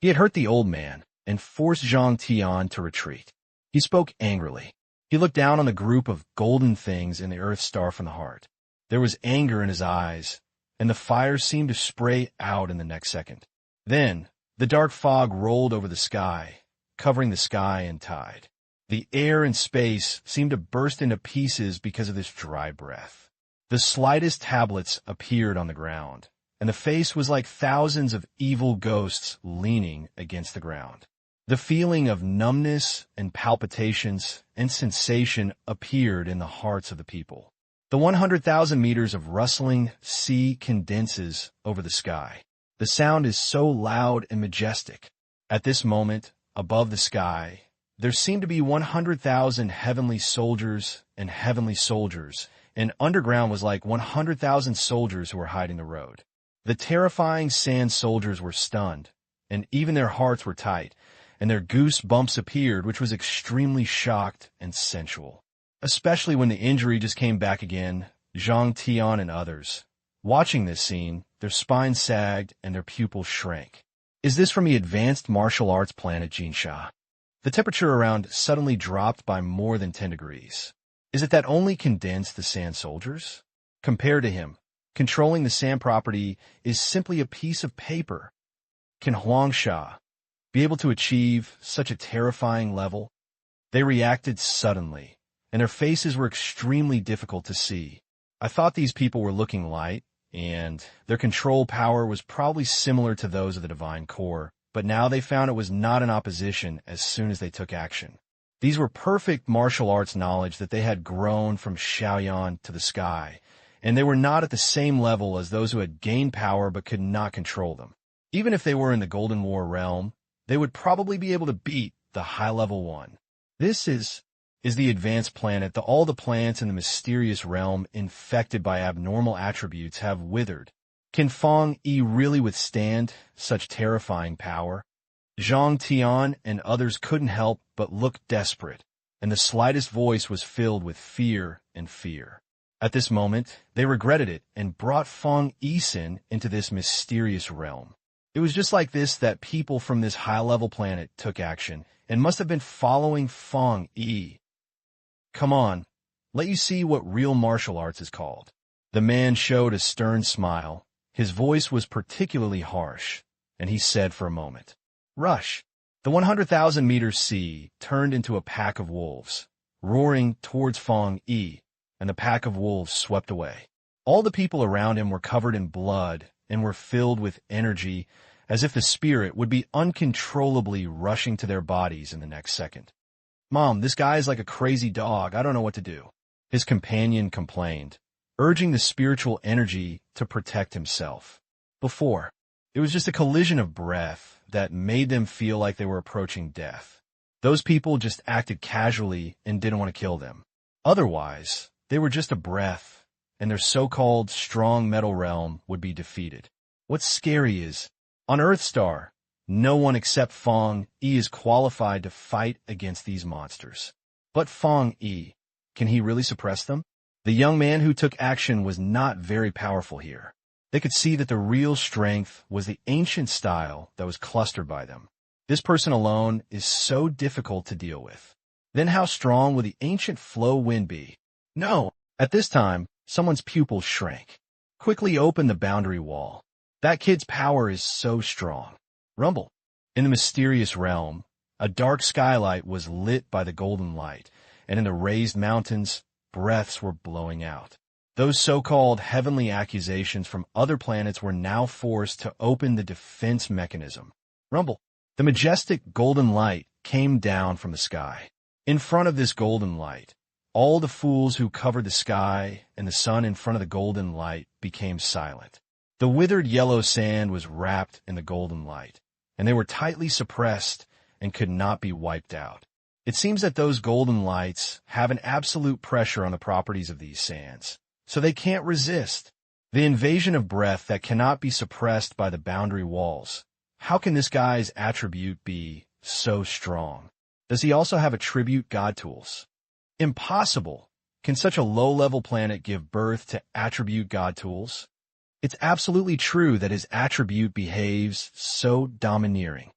He had hurt the old man and forced Zhang Tian to retreat. He spoke angrily. He looked down on the group of golden things in the earth star from the heart. There was anger in his eyes, and the fire seemed to spray out in the next second. Then, the dark fog rolled over the sky, covering the sky and tide. The air and space seemed to burst into pieces because of this dry breath. The slightest tablets appeared on the ground, and the face was like thousands of evil ghosts leaning against the ground. The feeling of numbness and palpitations and sensation appeared in the hearts of the people. The 100,000 meters of rustling sea condenses over the sky. The sound is so loud and majestic. At this moment, above the sky, there seemed to be 100,000 heavenly soldiers, and underground was like 100,000 soldiers who were hiding the road. The terrifying sand soldiers were stunned, and even their hearts were tight, and their goosebumps appeared, which was extremely shocked and sensual. Especially when the injury just came back again, Zhang Tian and others. Watching this scene, their spines sagged and their pupils shrank. Is this from the advanced martial arts planet Jinsha? The temperature around suddenly dropped by more than 10 degrees. Is it that only condensed the sand soldiers? Compared to him, controlling the sand property is simply a piece of paper. Can Huangsha be able to achieve such a terrifying level? They reacted suddenly, and their faces were extremely difficult to see. I thought these people were looking light, and their control power was probably similar to those of the Divine Core, but now they found it was not in opposition as soon as they took action. These were perfect martial arts knowledge that they had grown from Shaoyan to the sky, and they were not at the same level as those who had gained power but could not control them. Even if they were in the Golden War realm, they would probably be able to beat the high-level one. This is the advanced planet. All the plants in the mysterious realm infected by abnormal attributes have withered. Can Fang Yi really withstand such terrifying power? Zhang Tian and others couldn't help but look desperate, and the slightest voice was filled with fear and fear. At this moment, they regretted it and brought Fang Yi-sen into this mysterious realm. It was just like this that people from this high-level planet took action and must have been following Fang Yi. Come on, let you see what real martial arts is called. The man showed a stern smile. His voice was particularly harsh, and he said for a moment, "Rush." The 100,000 meter sea turned into a pack of wolves, roaring towards Fang Yi, and the pack of wolves swept away. All the people around him were covered in blood and were filled with energy, as if the spirit would be uncontrollably rushing to their bodies in the next second. "Mom, this guy is like a crazy dog. I don't know what to do," his companion complained, urging the spiritual energy to protect himself. Before, it was just a collision of breath that made them feel like they were approaching death. Those people just acted casually and didn't want to kill them. Otherwise, they were just a breath, and their so-called strong metal realm would be defeated. What's scary is, on Earthstar, no one except Fang Yi is qualified to fight against these monsters. But Fang Yi, can he really suppress them? The young man who took action was not very powerful here. They could see that the real strength was the ancient style that was clustered by them. This person alone is so difficult to deal with. Then how strong would the ancient flow wind be? No! At this time, someone's pupils shrank. Quickly open the boundary wall. That kid's power is so strong. Rumble. In the mysterious realm, a dark skylight was lit by the golden light, and in the raised mountains, breaths were blowing out. Those so-called heavenly accusations from other planets were now forced to open the defense mechanism. Rumble. The majestic golden light came down from the sky. In front of this golden light, all the fools who covered the sky and the sun in front of the golden light became silent. The withered yellow sand was wrapped in the golden light, and they were tightly suppressed and could not be wiped out. It seems that those golden lights have an absolute pressure on the properties of these sands, so they can't resist the invasion of breath that cannot be suppressed by the boundary walls. How can this guy's attribute be so strong? Does he also have attribute god tools? Impossible. Can such a low-level planet give birth to attribute god tools? It's absolutely true that his attribute behaves so domineering.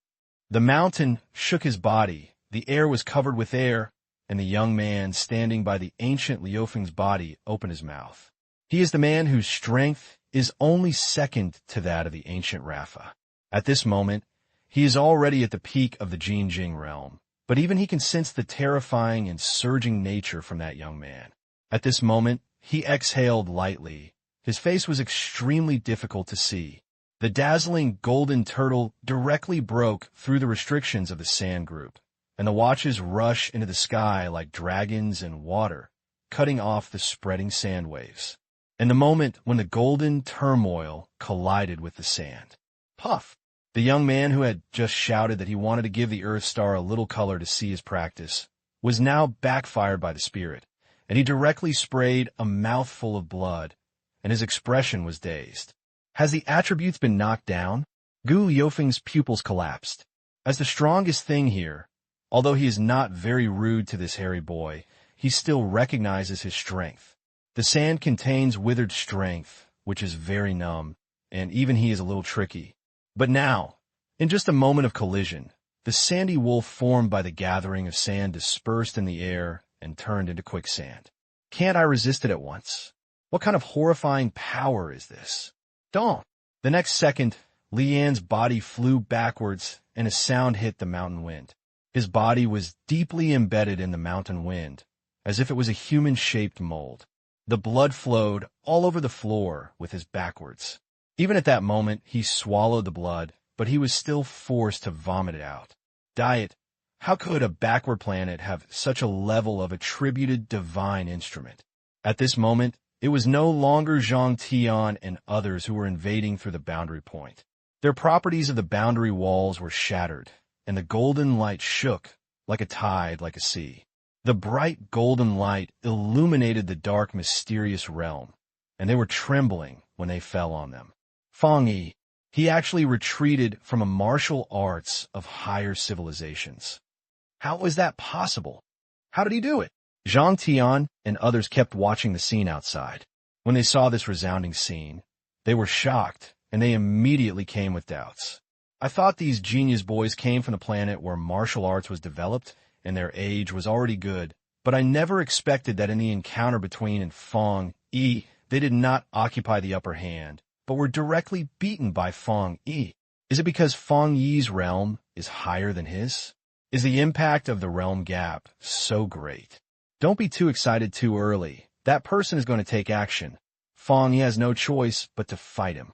The mountain shook his body, the air was covered with air, and the young man standing by the ancient Liufeng's body opened his mouth. He is the man whose strength is only second to that of the ancient Rafa. At this moment, he is already at the peak of the Jinjing realm, but even he can sense the terrifying and surging nature from that young man. At this moment, he exhaled lightly. His face was extremely difficult to see. The dazzling golden turtle directly broke through the restrictions of the sand group, and the watches rush into the sky like dragons in water, cutting off the spreading sand waves. And the moment when the golden turmoil collided with the sand. Puff! The young man who had just shouted that he wanted to give the Earth Star a little color to see his practice was now backfired by the spirit, and he directly sprayed a mouthful of blood, and his expression was dazed. Has the attributes been knocked down? Gu Liufeng's pupils collapsed. As the strongest thing here, although he is not very rude to this hairy boy, he still recognizes his strength. The sand contains withered strength, which is very numb, and even he is a little tricky. But now, in just a moment of collision, the sandy wolf formed by the gathering of sand dispersed in the air and turned into quicksand. Can't I resist it at once? What kind of horrifying power is this? Don't! The next second, Lian's body flew backwards and a sound hit the mountain wind. His body was deeply embedded in the mountain wind, as if it was a human-shaped mold. The blood flowed all over the floor with his backwards. Even at that moment, he swallowed the blood, but he was still forced to vomit it out. Diet. How could a backward planet have such a level of attributed divine instrument? At this moment, it was no longer Zhang Tian and others who were invading through the boundary point. Their properties of the boundary walls were shattered, and the golden light shook like a tide, like a sea. The bright golden light illuminated the dark, mysterious realm, and they were trembling when they fell on them. Fang Yi, he actually retreated from a martial arts of higher civilizations. How was that possible? How did he do it? Zhang Tian and others kept watching the scene outside. When they saw this resounding scene, they were shocked, and they immediately came with doubts. I thought these genius boys came from the planet where martial arts was developed, and their age was already good, but I never expected that in the encounter between Fang Yi, they did not occupy the upper hand, but were directly beaten by Fang Yi. Is it because Fang Yi's realm is higher than his? Is the impact of the realm gap so great? Don't be too excited too early. That person is going to take action. Fang Yi has no choice but to fight him.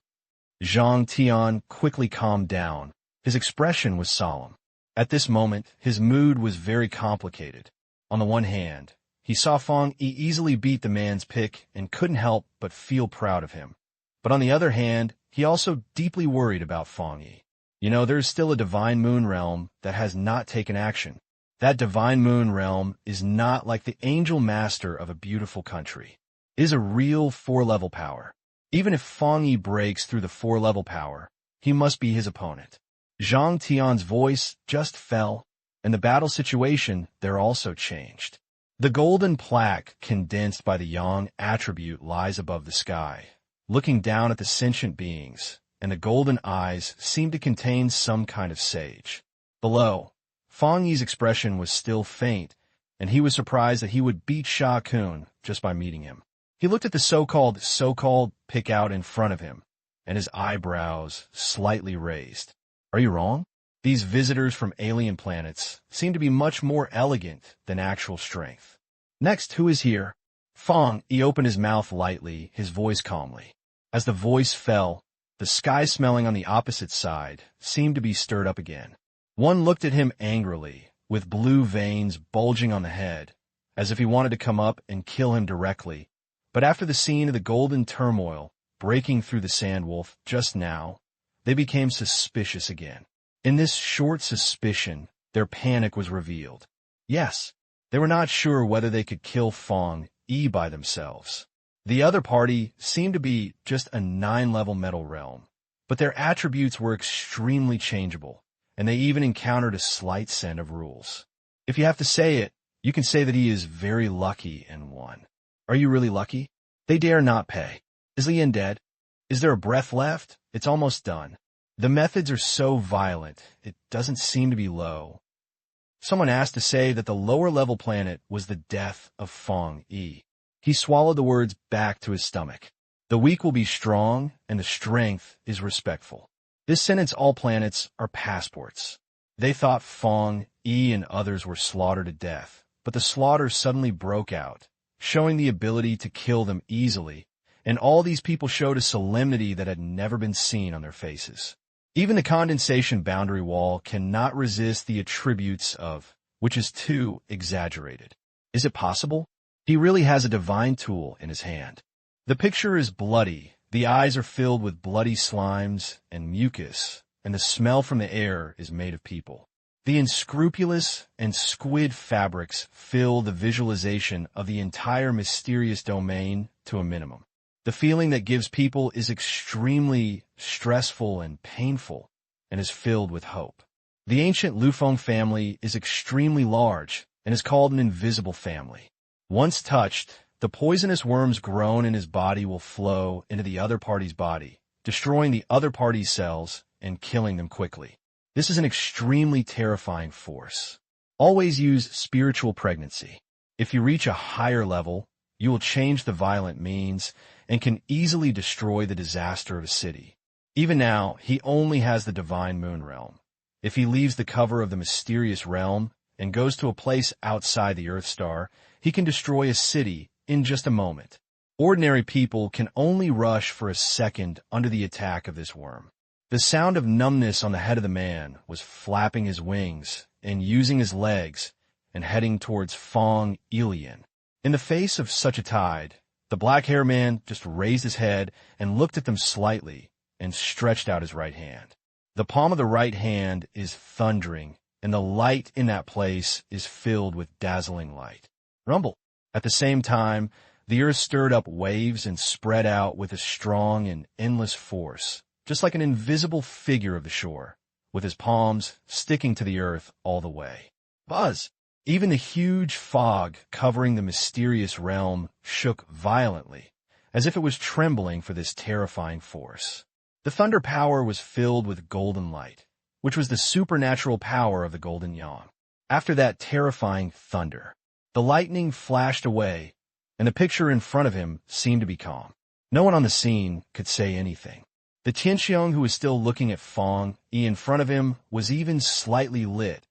Zhang Tian quickly calmed down. His expression was solemn. At this moment, his mood was very complicated. On the one hand, he saw Fang Yi easily beat the man's pick and couldn't help but feel proud of him. But on the other hand, he also deeply worried about Fang Yi. You know, there's still a divine moon realm that has not taken action. That divine moon realm is not like the angel master of a beautiful country. It is a real 4-level power. Even if Fang Yi breaks through the 4-level power, he must be his opponent. Zhang Tian's voice just fell, and the battle situation there also changed. The golden plaque condensed by the yang attribute lies above the sky, looking down at the sentient beings, and the golden eyes seem to contain some kind of sage. Below, Fang Yi's expression was still faint, and he was surprised that he would beat Sha Kun just by meeting him. He looked at the so-called pick out in front of him, and his eyebrows slightly raised. Are you wrong? These visitors from alien planets seem to be much more elegant than actual strength. Next, who is here? Fang Yi opened his mouth lightly, his voice calmly. As the voice fell, the sky smelling on the opposite side seemed to be stirred up again. One looked at him angrily, with blue veins bulging on the head, as if he wanted to come up and kill him directly. But after the scene of the golden turmoil breaking through the sandwolf just now, they became suspicious again. In this short suspicion, their panic was revealed. Yes, they were not sure whether they could kill Fang Yi by themselves. The other party seemed to be just a 9-level metal realm, but their attributes were extremely changeable, and they even encountered a slight set of rules. If you have to say it, you can say that he is very lucky in one. Are you really lucky? They dare not pay. Is Lian dead? Is there a breath left? It's almost done. The methods are so violent, it doesn't seem to be low. Someone asked to say that the lower-level planet was the death of Fang Yi. He swallowed the words back to his stomach. The weak will be strong, and the strength is respectful. This sentence, all planets are passports. They thought Fang Yi and others were slaughtered to death, but the slaughter suddenly broke out, showing the ability to kill them easily, and all these people showed a solemnity that had never been seen on their faces. Even the condensation boundary wall cannot resist the attributes of, which is too exaggerated. Is it possible? He really has a divine tool in his hand. The picture is bloody, the eyes are filled with bloody slimes and mucus, and the smell from the air is made of people. The unscrupulous and squid fabrics fill the visualization of the entire mysterious domain to a minimum. The feeling that gives people is extremely stressful and painful, and is filled with hope. The ancient Lufeng family is extremely large and is called an invisible family. Once touched, the poisonous worms grown in his body will flow into the other party's body, destroying the other party's cells and killing them quickly. This is an extremely terrifying force. Always use spiritual pregnancy. If you reach a higher level, you will change the violent means and can easily destroy the disaster of a city. Even now, he only has the divine moon realm. If he leaves the cover of the mysterious realm and goes to a place outside the Earth star, he can destroy a city in just a moment. Ordinary people can only rush for a second under the attack of this worm. The sound of numbness on the head of the man was flapping his wings and using his legs and heading towards Fang Yi. In the face of such a tide, the black-haired man just raised his head and looked at them slightly and stretched out his right hand. The palm of the right hand is thundering, and the light in that place is filled with dazzling light. Rumble. At the same time, the earth stirred up waves and spread out with a strong and endless force, just like an invisible figure of the shore, with his palms sticking to the earth all the way. Buzz! Even the huge fog covering the mysterious realm shook violently, as if it was trembling for this terrifying force. The thunder power was filled with golden light, which was the supernatural power of the golden yang. After that terrifying thunder, the lightning flashed away, and the picture in front of him seemed to be calm. No one on the scene could say anything. The Tianxiong who was still looking at Fang Yi in front of him was even slightly lit,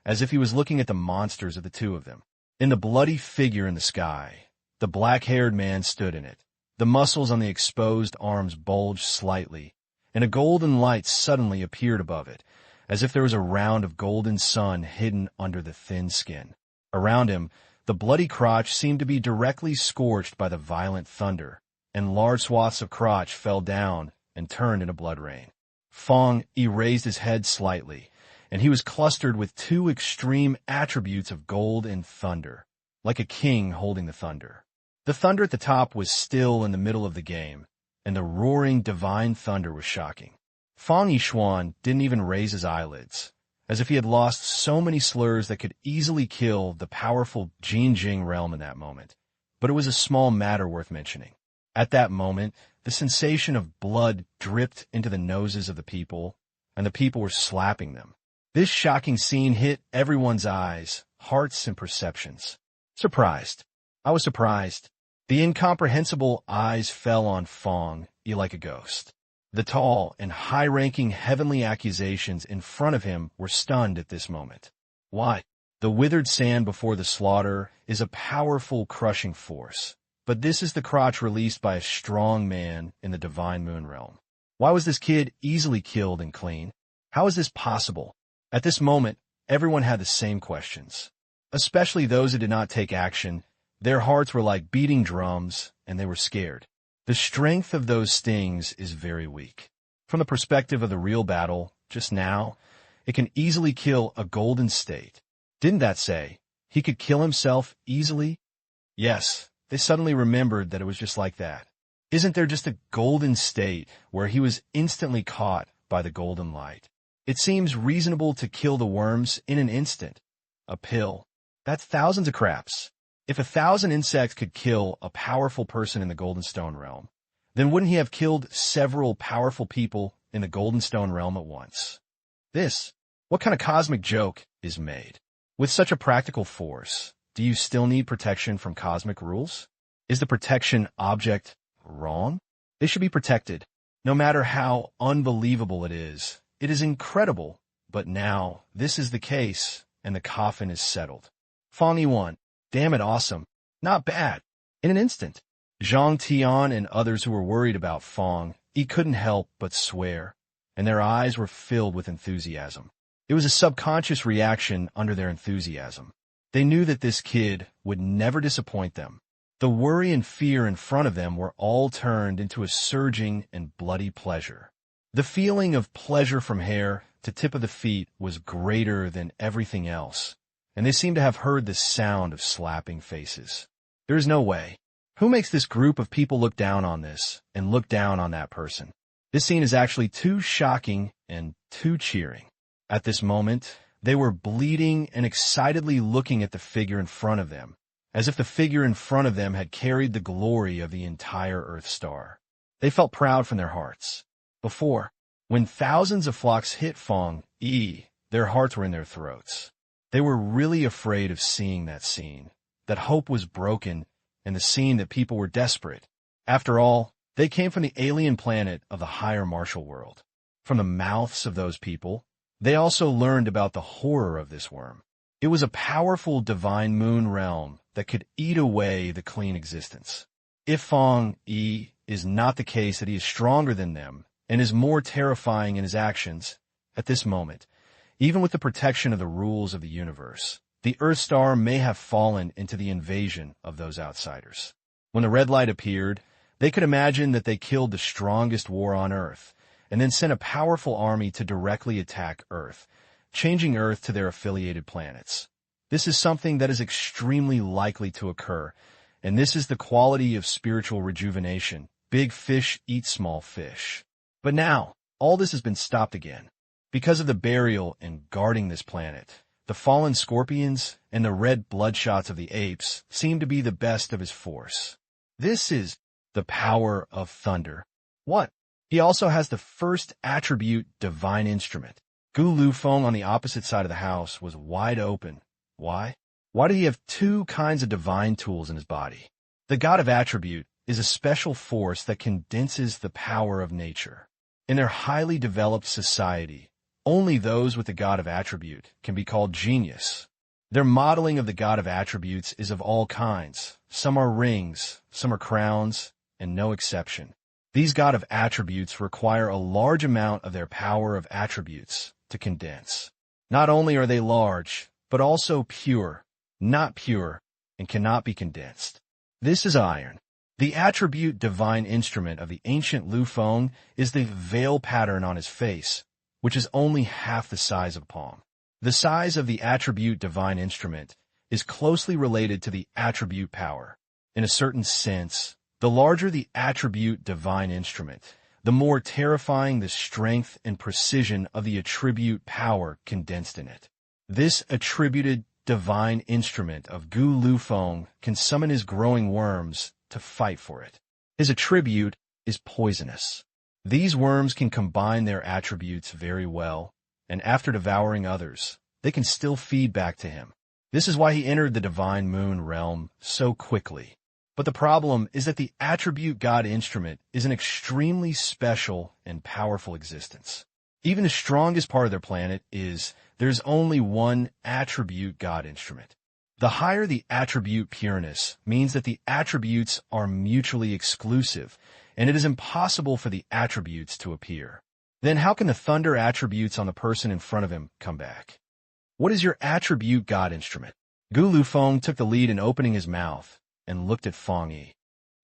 as if he was looking at the monsters of the two of them. In the bloody figure in the sky, the black-haired man stood in it. The muscles on the exposed arms bulged slightly, and a golden light suddenly appeared above it, as if there was a round of golden sun hidden under the thin skin. Around him, the bloody crotch seemed to be directly scorched by the violent thunder, and large swaths of crotch fell down and turned into blood rain. Fang Yi raised his head slightly, and he was clustered with two extreme attributes of gold and thunder, like a king holding the thunder. The thunder at the top was still in the middle of the game, and the roaring divine thunder was shocking. Fang Yishuan didn't even raise his eyelids, as if he had lost so many slurs that could easily kill the powerful Jinjing realm in that moment. But it was a small matter worth mentioning. At that moment, the sensation of blood dripped into the noses of the people, and the people were slapping them. This shocking scene hit everyone's eyes, hearts, and perceptions. Surprised. I was surprised. The incomprehensible eyes fell on Fang Yi like a ghost. The tall and high-ranking heavenly accusations in front of him were stunned at this moment. Why? The withered sand before the slaughter is a powerful crushing force, but this is the crotch released by a strong man in the divine moon realm. Why was this kid easily killed and clean? How is this possible? At this moment, everyone had the same questions. especially those who did not take action. Their hearts were like beating drums, and they were scared. The strength of those stings is very weak. From the perspective of the real battle, just now, it can easily kill a golden state. Didn't that say he could kill himself easily? Yes, they suddenly remembered that it was just like that. Isn't there just a golden state where he was instantly caught by the golden light? It seems reasonable to kill the worms in an instant. A pill. That's thousands of craps. If 1,000 insects could kill a powerful person in the Golden Stone realm, then wouldn't he have killed several powerful people in the Golden Stone realm at once? What kind of cosmic joke is made? With such a practical force, do you still need protection from cosmic rules? Is the protection object wrong? They should be protected. No matter how unbelievable it is incredible. But now, this is the case, and the coffin is settled. Fang Yi won. Damn it, awesome. Not bad. In an instant. Zhang Tian and others who were worried about Fang Yi couldn't help but swear, and their eyes were filled with enthusiasm. It was a subconscious reaction under their enthusiasm. They knew that this kid would never disappoint them. The worry and fear in front of them were all turned into a surging and bloody pleasure. The feeling of pleasure from hair to tip of the feet was greater than everything else, and they seemed to have heard the sound of slapping faces. There is no way. Who makes this group of people look down on this and look down on that person? This scene is actually too shocking and too cheering. At this moment, they were bleeding and excitedly looking at the figure in front of them, as if the figure in front of them had carried the glory of the entire Earth star. They felt proud from their hearts. Before, when thousands of flocks hit Fang Yi, their hearts were in their throats. They were really afraid of seeing that scene, that hope was broken, and the scene that people were desperate. After all, they came from the alien planet of the higher martial world. From the mouths of those people, they also learned about the horror of this worm. It was a powerful divine moon realm that could eat away the clean existence. If Fang Yi is not the case that he is stronger than them and is more terrifying in his actions, at this moment, even with the protection of the rules of the universe, the Earth star may have fallen into the invasion of those outsiders. When the red light appeared, they could imagine that they killed the strongest war on Earth, and then sent a powerful army to directly attack Earth, changing Earth to their affiliated planets. This is something that is extremely likely to occur, and this is the quality of spiritual rejuvenation. Big fish eat small fish. But now, all this has been stopped again. Because of the burial and guarding this planet, the fallen scorpions and the red bloodshots of the apes seem to be the best of his force. This is the power of thunder. What? He also has the first attribute, divine instrument. Gu Lufeng on the opposite side of the house was wide open. Why? Why did he have two kinds of divine tools in his body? The god of attribute is a special force that condenses the power of nature. In their highly developed society, only those with the god of attribute can be called genius. Their modeling of the god of attributes is of all kinds. Some are rings, some are crowns, and no exception. These god of attributes require a large amount of their power of attributes to condense. Not only are they large, but also pure, not pure, and cannot be condensed. This is iron. The attribute divine instrument of the ancient Lufeng is the veil pattern on his face, which is only half the size of a palm. The size of the attribute divine instrument is closely related to the attribute power. In a certain sense, the larger the attribute divine instrument, the more terrifying the strength and precision of the attribute power condensed in it. This attributed divine instrument of Gu Lufeng can summon his growing worms to fight for it. His attribute is poisonous. These worms can combine their attributes very well, and after devouring others, they can still feed back to him. This is why he entered the divine moon realm so quickly. But the problem is that the attribute god instrument is an extremely special and powerful existence. Even the strongest part of their planet there's only one attribute god instrument. The higher the attribute pureness means that the attributes are mutually exclusive, and it is impossible for the attributes to appear. Then how can the thunder attributes on the person in front of him come back? What is your attribute god instrument? Gu Lufeng took the lead in opening his mouth and looked at Fang Yi.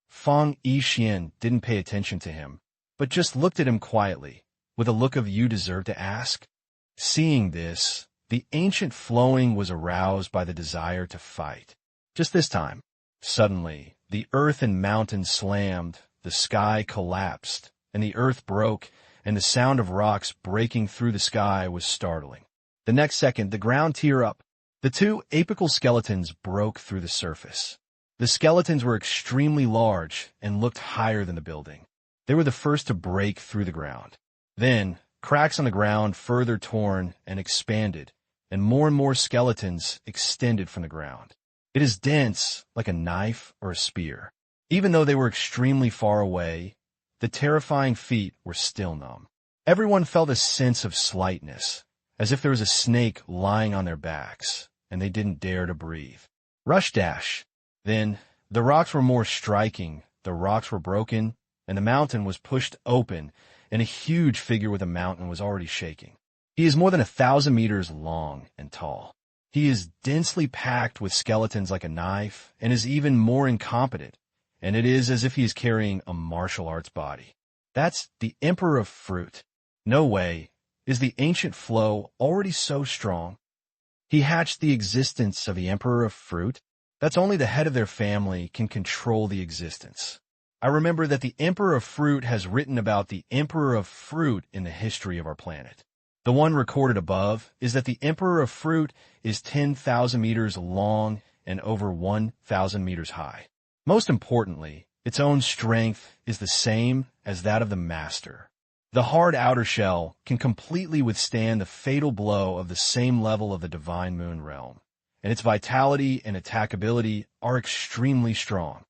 Fang Yi Xian didn't pay attention to him, but just looked at him quietly, with a look of "you deserve to ask." Seeing this, the ancient flowing was aroused by the desire to fight. Just this time, suddenly, the earth and mountains slammed, the sky collapsed, and the earth broke, and the sound of rocks breaking through the sky was startling. The next second, the ground tore up. The two apical skeletons broke through the surface. The skeletons were extremely large and looked higher than the building. They were the first to break through the ground. Then, cracks on the ground further torn and expanded, and more skeletons extended from the ground. It is dense, like a knife or a spear. Even though they were extremely far away, the terrifying feet were still numb. Everyone felt a sense of slightness, as if there was a snake lying on their backs, and they didn't dare to breathe. Rush dash. Then, the rocks were more striking, the rocks were broken, and the mountain was pushed open, and a huge figure with a mountain was already shaking. He is more than 1,000 meters long and tall. He is densely packed with skeletons like a knife, and is even more incompetent, and it is as if he is carrying a martial arts body. That's the Emperor of Fruit. No way. Is the ancient flow already so strong? He hatched the existence of the Emperor of Fruit. That's only the head of their family can control the existence. I remember that the Emperor of Fruit has written about the Emperor of Fruit in the history of our planet. The one recorded above is that the Emperor of Fruit is 10,000 meters long and over 1,000 meters high. Most importantly, its own strength is the same as that of the Master. The hard outer shell can completely withstand the fatal blow of the same level of the Divine Moon realm, and its vitality and attackability are extremely strong.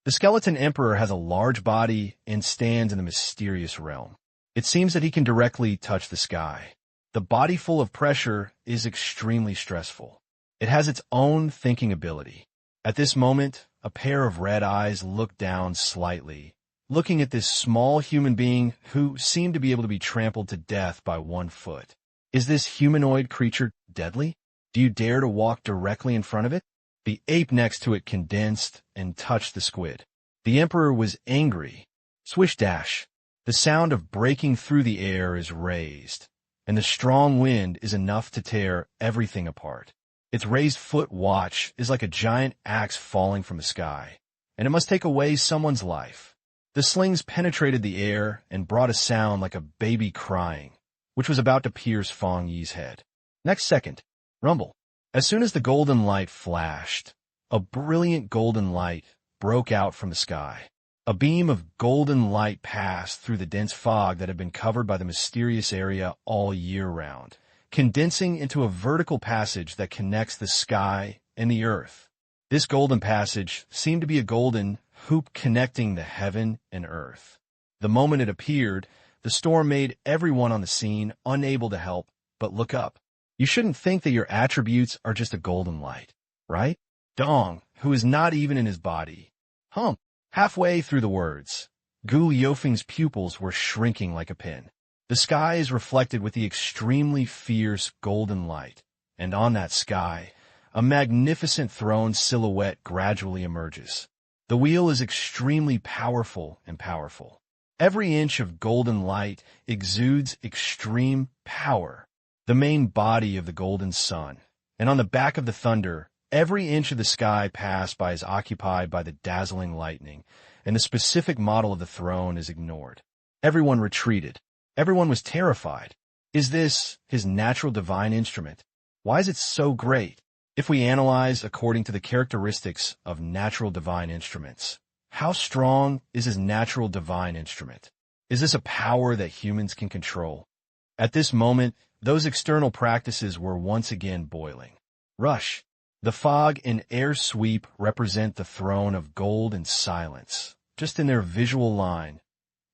The Skeleton Emperor has a large body and stands in the mysterious realm. It seems that he can directly touch the sky. The body full of pressure is extremely stressful. It has its own thinking ability. At this moment, a pair of red eyes look down slightly, looking at this small human being who seemed to be able to be trampled to death by one foot. Is this humanoid creature deadly? Do you dare to walk directly in front of it? The ape next to it condensed and touched the squid. The Emperor was angry. Swish dash. The sound of breaking through the air is raised, and the strong wind is enough to tear everything apart. Its raised foot watch is like a giant axe falling from the sky, and it must take away someone's life. The slings penetrated the air and brought a sound like a baby crying, which was about to pierce Fang Yi's head. Next second, rumble. As soon as the golden light flashed, a brilliant golden light broke out from the sky. A beam of golden light passed through the dense fog that had been covered by the mysterious area all year round, condensing into a vertical passage that connects the sky and the earth. This golden passage seemed to be a golden hoop connecting the heaven and earth. The moment it appeared, the storm made everyone on the scene unable to help but look up. You shouldn't think that your attributes are just a golden light, right? Dong, who is not even in his body. Halfway through the words, Gu Liufeng's pupils were shrinking like a pin. The sky is reflected with the extremely fierce golden light, and on that sky, a magnificent throne silhouette gradually emerges. The wheel is extremely powerful and powerful. Every inch of golden light exudes extreme power. The main body of the golden sun, and on the back of the thunder, every inch of the sky passed by is occupied by the dazzling lightning, and the specific model of the throne is ignored. Everyone retreated. Everyone was terrified. Is this his natural divine instrument? Why is it so great? If we analyze according to the characteristics of natural divine instruments, how strong is his natural divine instrument? Is this a power that humans can control? At this moment, those external practices were once again boiling. Rush. The fog and air sweep represent the throne of gold and silence, just in their visual line,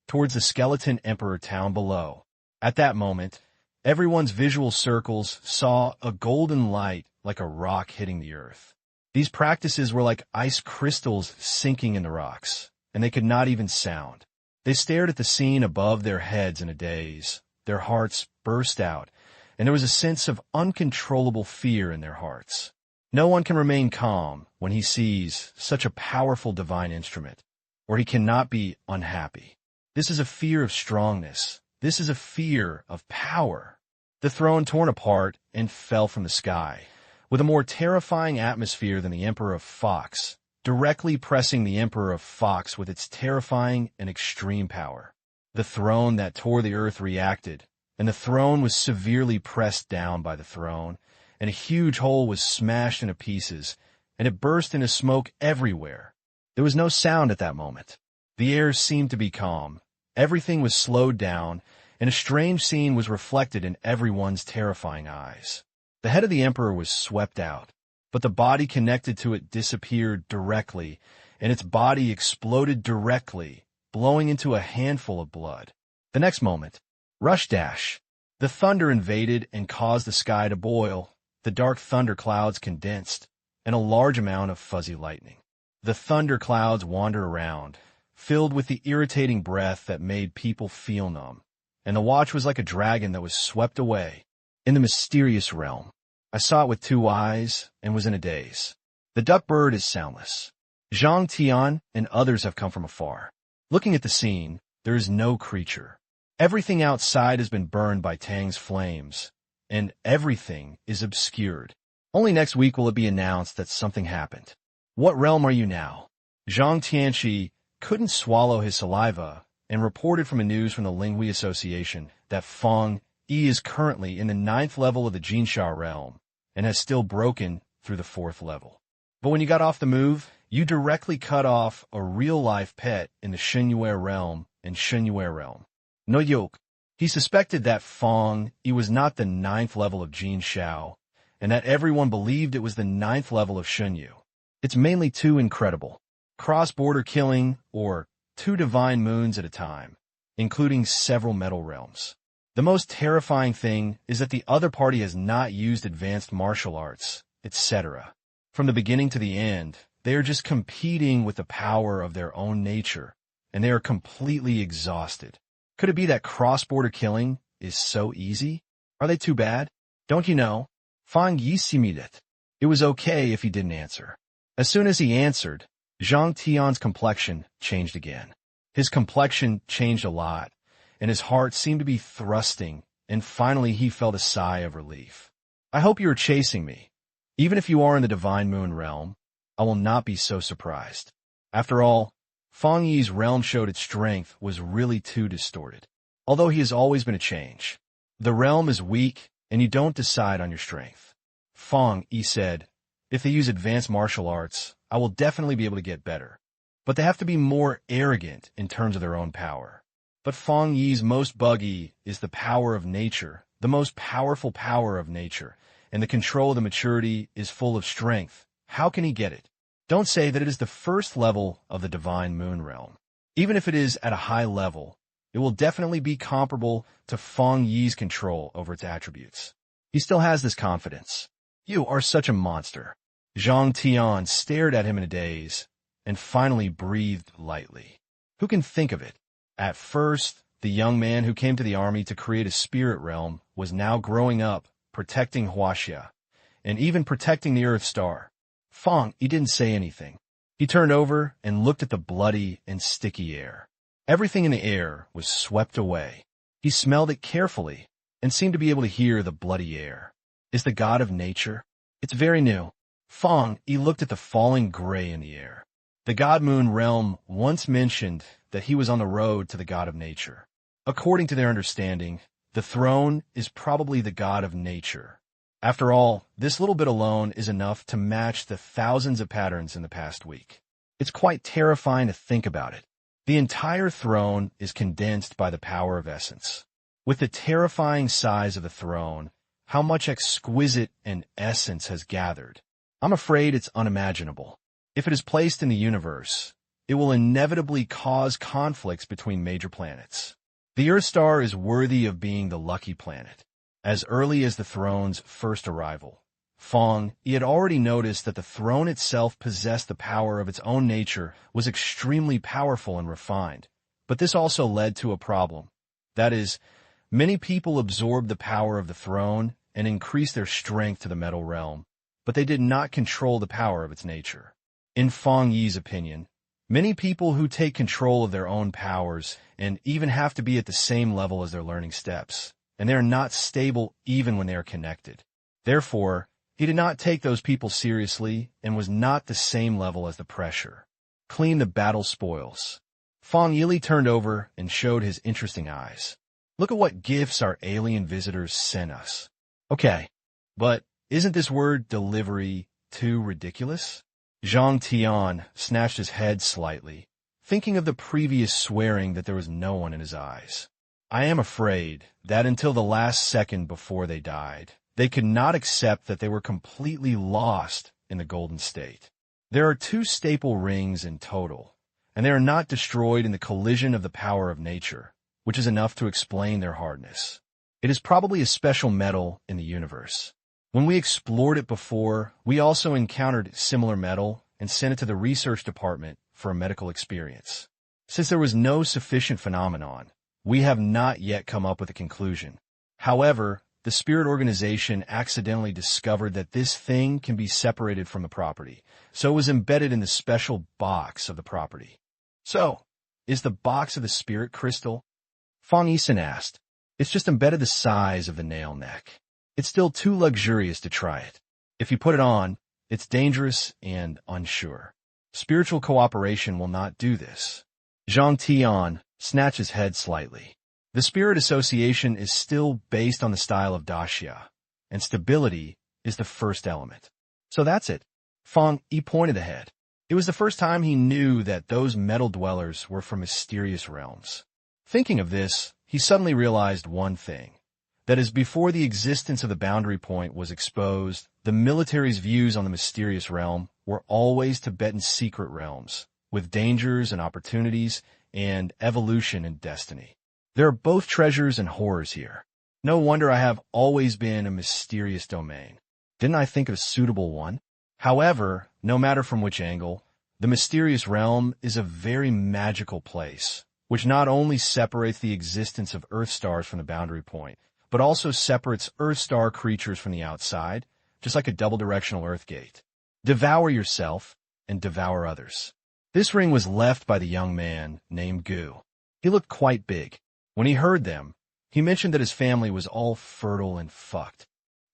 towards the Skeleton Emperor town below. At that moment, everyone's visual circles saw a golden light like a rock hitting the earth. These practices were like ice crystals sinking in the rocks, and they could not even sound. They stared at the scene above their heads in a daze. Their hearts burst out, and there was a sense of uncontrollable fear in their hearts. No one can remain calm when he sees such a powerful divine instrument, or he cannot be unhappy. This is a fear of strongness. This is a fear of power. The throne torn apart and fell from the sky, with a more terrifying atmosphere than the Emperor of Fox, directly pressing the Emperor of Fox with its terrifying and extreme power. The throne that tore the earth reacted, and the throne was severely pressed down by the throne, and a huge hole was smashed into pieces, and it burst into smoke everywhere. There was no sound at that moment. The air seemed to be calm. Everything was slowed down, and a strange scene was reflected in everyone's terrifying eyes. The head of the emperor was swept out, but the body connected to it disappeared directly, and its body exploded directly, blowing into a handful of blood. The next moment, rush dash. The thunder invaded and caused the sky to boil. The dark thunder clouds condensed, and a large amount of fuzzy lightning. The thunder clouds wandered around, filled with the irritating breath that made people feel numb, and the watch was like a dragon that was swept away. In the mysterious realm, I saw it with 2 eyes and was in a daze. The duck bird is soundless. Zhang Tian and others have come from afar. Looking at the scene, there is no creature. Everything outside has been burned by Tang's flames, and everything is obscured. Only next week will it be announced that something happened. What realm are you now? Zhang Tianqi couldn't swallow his saliva and reported from the Linghui Association that Fang Yi is currently in the 9th level of the Jinsha realm and has still broken through the 4th level. But when you got off the move, you directly cut off a real-life pet in the Shenyue realm and Shenyue realm. No yoke. He suspected that Fang Yi was not the 9th level of Jin Shao, and that everyone believed it was the 9th level of Shunyu. It's mainly too incredible. Cross-border killing, or 2 divine moons at a time, including several metal realms. The most terrifying thing is that the other party has not used advanced martial arts, etc. From the beginning to the end, they are just competing with the power of their own nature, and they are completely exhausted. Could it be that cross-border killing is so easy? Are they too bad? Don't you know? Fang Yi similed. It was okay if he didn't answer. As soon as he answered, Zhang Tian's complexion changed again. His complexion changed a lot, and his heart seemed to be thrusting, and finally he felt a sigh of relief. I hope you are chasing me. Even if you are in the Divine Moon realm, I will not be so surprised. After all, Fang Yi's realm showed its strength was really too distorted, although he has always been a change. The realm is weak, and you don't decide on your strength. Fang Yi said, if they use advanced martial arts, I will definitely be able to get better. But they have to be more arrogant in terms of their own power. But Fang Yi's most buggy is the power of nature, the most powerful power of nature, and the control of the maturity is full of strength. How can he get it? Don't say that it is the 1st level of the Divine Moon realm. Even if it is at a high level, it will definitely be comparable to Fang Yi's control over its attributes. He still has this confidence. You are such a monster. Zhang Tian stared at him in a daze, and finally breathed lightly. Who can think of it? At first, the young man who came to the army to create a spirit realm was now growing up, protecting Huaxia, and even protecting the Earth Star. Fang Yi didn't say anything. He turned over and looked at the bloody and sticky air. Everything in the air was swept away. He smelled it carefully and seemed to be able to hear the bloody air. Is the god of nature? It's very new. Fang Yi looked at the falling gray in the air. The God Moon realm once mentioned that he was on the road to the god of nature. According to their understanding, the throne is probably the god of nature. After all, this little bit alone is enough to match the thousands of patterns in the past week. It's quite terrifying to think about it. The entire throne is condensed by the power of essence. With the terrifying size of the throne, how much exquisite and essence has gathered. I'm afraid it's unimaginable. If it is placed in the universe, it will inevitably cause conflicts between major planets. The Earth Star is worthy of being the lucky planet. As early as the throne's first arrival, Fang Yi had already noticed that the throne itself possessed the power of its own nature, was extremely powerful and refined. But this also led to a problem. That is, many people absorbed the power of the throne and increased their strength to the metal realm. but they did not control the power of its nature. In Fang Yi's opinion, many people who take control of their own powers and even have to be at the same level as their learning steps, and they are not stable even when they are connected. Therefore, he did not take those people seriously and was not the same level as the pressure. Clean the battle spoils. Fang Yi turned over and showed his interesting eyes. Look at what gifts our alien visitors sent us. Okay, but isn't this word delivery too ridiculous? Zhang Tian snatched his head slightly, thinking of the previous swearing that there was no one in his eyes. I am afraid that until the last second before they died, they could not accept that they were completely lost in the golden state. There are 2 staple rings in total, and they are not destroyed in the collision of the power of nature, which is enough to explain their hardness. It is probably a special metal in the universe. When we explored it before, we also encountered similar metal and sent it to the research department for a medical experience. Since there was no sufficient phenomenon, we have not yet come up with a conclusion. However, the Spirit Organization accidentally discovered that this thing can be separated from the property, so it was embedded in the special box of the property. So, is the box of the spirit crystal? Fang Yi asked. It's just embedded the size of the nail neck. It's still too luxurious to try it. If you put it on, it's dangerous and unsure. Spiritual cooperation will not do this. Zhang Tian snatched his head slightly. The Spirit Association is still based on the style of Daxia, and stability is the first element. So that's it. Fang Yi pointed ahead. It was the first time he knew that those metal dwellers were from mysterious realms. Thinking of this, he suddenly realized one thing. That is, before the existence of the boundary point was exposed, the military's views on the mysterious realm were always Tibetan secret realms, with dangers and opportunities, and evolution and destiny. There are both treasures and horrors here. No wonder I have always been a mysterious domain. Didn't I think of a suitable one? However, no matter from which angle, the mysterious realm is a very magical place, which not only separates the existence of Earth stars from the boundary point, but also separates Earth star creatures from the outside, just like a double-directional Earth gate. Devour yourself and devour others. This ring was left by the young man named Gu. He looked quite big. When he heard them, he mentioned that his family was all fertile and fucked.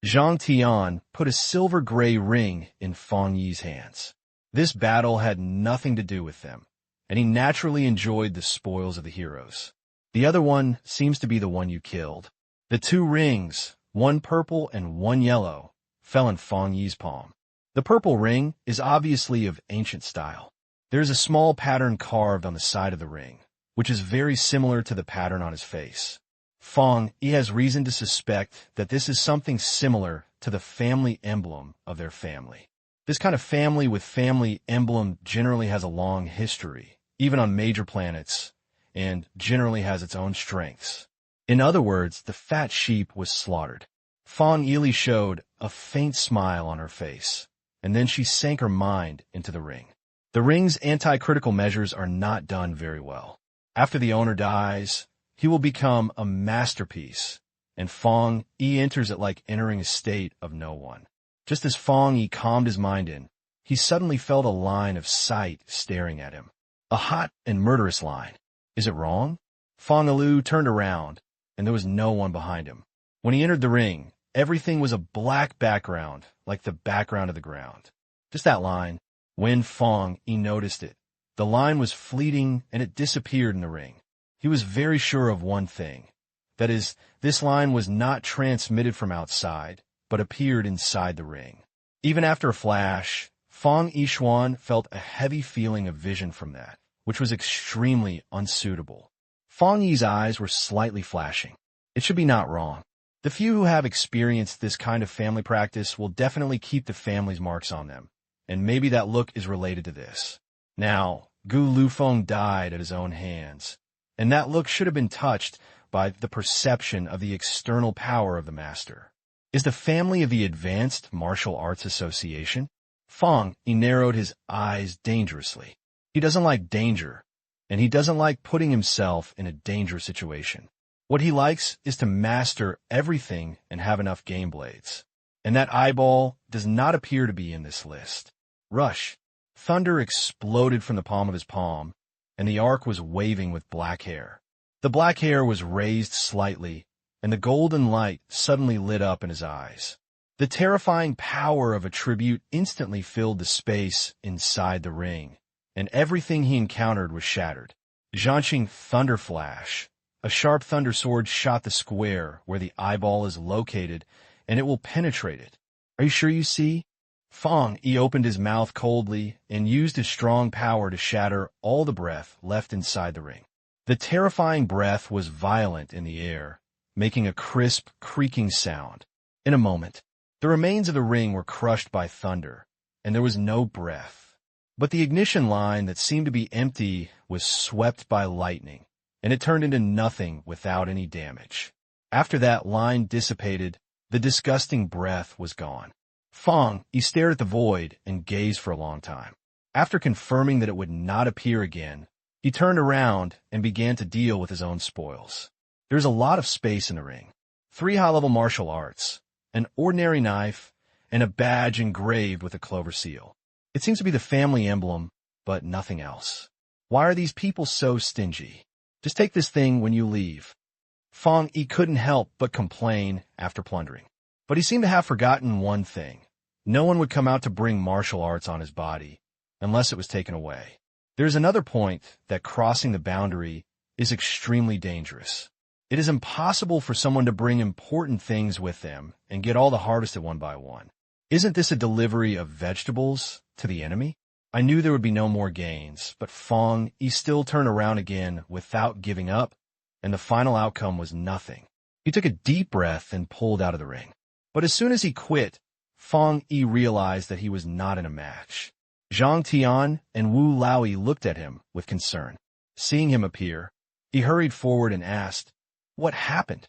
Zhang Tian put a silver-gray ring in Fang Yi's hands. This battle had nothing to do with them, and he naturally enjoyed the spoils of the heroes. The other one seems to be the one you killed. The 2 rings, one purple and one yellow, fell in Fang Yi's palm. The purple ring is obviously of ancient style. There is a small pattern carved on the side of the ring, which is very similar to the pattern on his face. Fang Yi has reason to suspect that this is something similar to the family emblem of their family. This kind of family with family emblem generally has a long history, even on major planets, and generally has its own strengths. In other words, the fat sheep was slaughtered. Fang Yi showed a faint smile on her face, and then she sank her mind into the ring. The ring's anti-critical measures are not done very well. After the owner dies, he will become a masterpiece, and Fang Yi enters it like entering a state of no one. Just as Fang Yi calmed his mind in, he suddenly felt a line of sight staring at him. A hot and murderous line. Is it wrong? Fang Yi turned around, and there was no one behind him. When he entered the ring, everything was a black background, like the background of the ground. Just that line. When Fang Yi noticed it, the line was fleeting and it disappeared in the ring. He was very sure of one thing. That is, this line was not transmitted from outside, but appeared inside the ring. Even after a flash, Fang Yi felt a heavy feeling of vision from that, which was extremely unsuitable. Fang Yi's eyes were slightly flashing. It should be not wrong. The few who have experienced this kind of family practice will definitely keep the family's marks on them, and maybe that look is related to this. Now, Gu Lufeng died at his own hands, and that look should have been touched by the perception of the external power of the master. Is the family of the Advanced Martial Arts Association? Fang Yi narrowed his eyes dangerously. He doesn't like danger, and he doesn't like putting himself in a dangerous situation. What he likes is to master everything and have enough game blades. And that eyeball does not appear to be in this list. Rush. Thunder exploded from the palm of his palm, and the arc was waving with black hair. The black hair was raised slightly, and the golden light suddenly lit up in his eyes. The terrifying power of a tribute instantly filled the space inside the ring, and everything he encountered was shattered. Zhanqing Thunder Flash. A sharp thunder sword shot the square where the eyeball is located, and it will penetrate it. Are you sure you see? Fang Yi opened his mouth coldly and used his strong power to shatter all the breath left inside the ring. The terrifying breath was violent in the air, making a crisp, creaking sound. In a moment, the remains of the ring were crushed by thunder, and there was no breath. But the ignition line that seemed to be empty was swept by lightning, and it turned into nothing without any damage. After that line dissipated, the disgusting breath was gone. Fang Yi stared at the void and gazed for a long time. After confirming that it would not appear again, he turned around and began to deal with his own spoils. There's a lot of space in the ring. 3 high-level martial arts, an ordinary knife, and a badge engraved with a clover seal. It seems to be the family emblem, but nothing else. Why are these people so stingy? Just take this thing when you leave. Fang Yi couldn't help but complain after plundering. But he seemed to have forgotten one thing. No one would come out to bring martial arts on his body, unless it was taken away. There's another point that crossing the boundary is extremely dangerous. It is impossible for someone to bring important things with them and get all the harvested one by one. Isn't this a delivery of vegetables to the enemy? I knew there would be no more gains, but Fang Yi still turned around again without giving up, and the final outcome was nothing. He took a deep breath and pulled out of the ring. But as soon as he quit, Fang Yi realized that he was not in a match. Zhang Tian and Wu Laoyi looked at him with concern. Seeing him appear, he hurried forward and asked, "What happened?"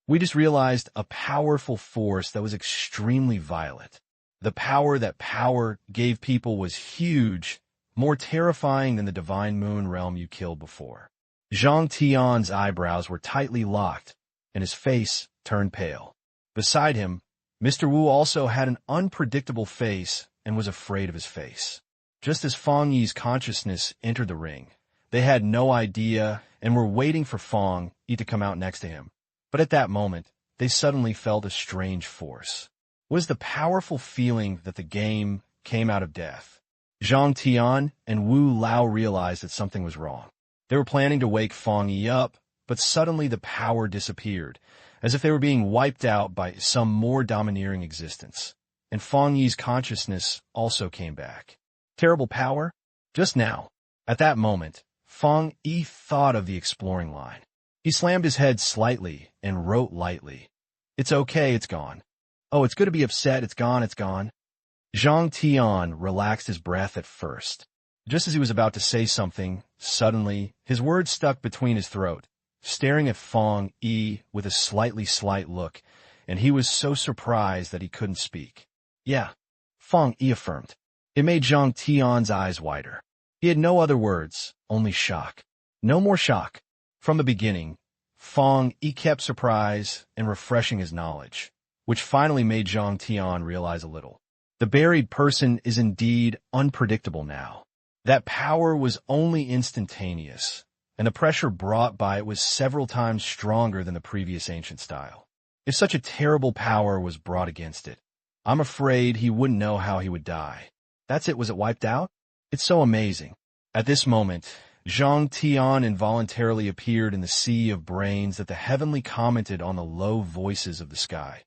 We just realized a powerful force that was extremely violent. The power that power gave people was huge, more terrifying than the divine moon realm you killed before." Zhang Tian's eyebrows were tightly locked, and his face turned pale. Beside him, Mr. Wu also had an unpredictable face and was afraid of his face. Just as Fang Yi's consciousness entered the ring, they had no idea and were waiting for Fang Yi to come out next to him. But at that moment, they suddenly felt a strange force. It was the powerful feeling that the game came out of death. Zhang Tian and Wu Lao realized that something was wrong. They were planning to wake Fang Yi up, but suddenly the power disappeared, as if they were being wiped out by some more domineering existence. And Fang Yi's consciousness also came back. Terrible power? Just now. At that moment, Fang Yi thought of the exploring line. He slammed his head slightly and wrote lightly, "It's okay, it's gone. Oh, it's good to be upset, it's gone, it's gone." Zhang Tian relaxed his breath at first. Just as he was about to say something, suddenly, his words stuck between his throat, staring at Fang Yi with a slight look, and he was so surprised that he couldn't speak. "Yeah," Fang Yi affirmed. It made Zhang Tian's eyes wider. He had no other words, only shock. No more shock. From the beginning, Fang Yi kept surprise and refreshing his knowledge, which finally made Zhang Tian realize a little. The buried person is indeed unpredictable now. That power was only instantaneous, and the pressure brought by it was several times stronger than the previous ancient style. If such a terrible power was brought against it, I'm afraid he wouldn't know how he would die. That's it, was it wiped out? It's so amazing. At this moment, Zhang Tian involuntarily appeared in the sea of brains that the heavenly commented on the low voices of the sky.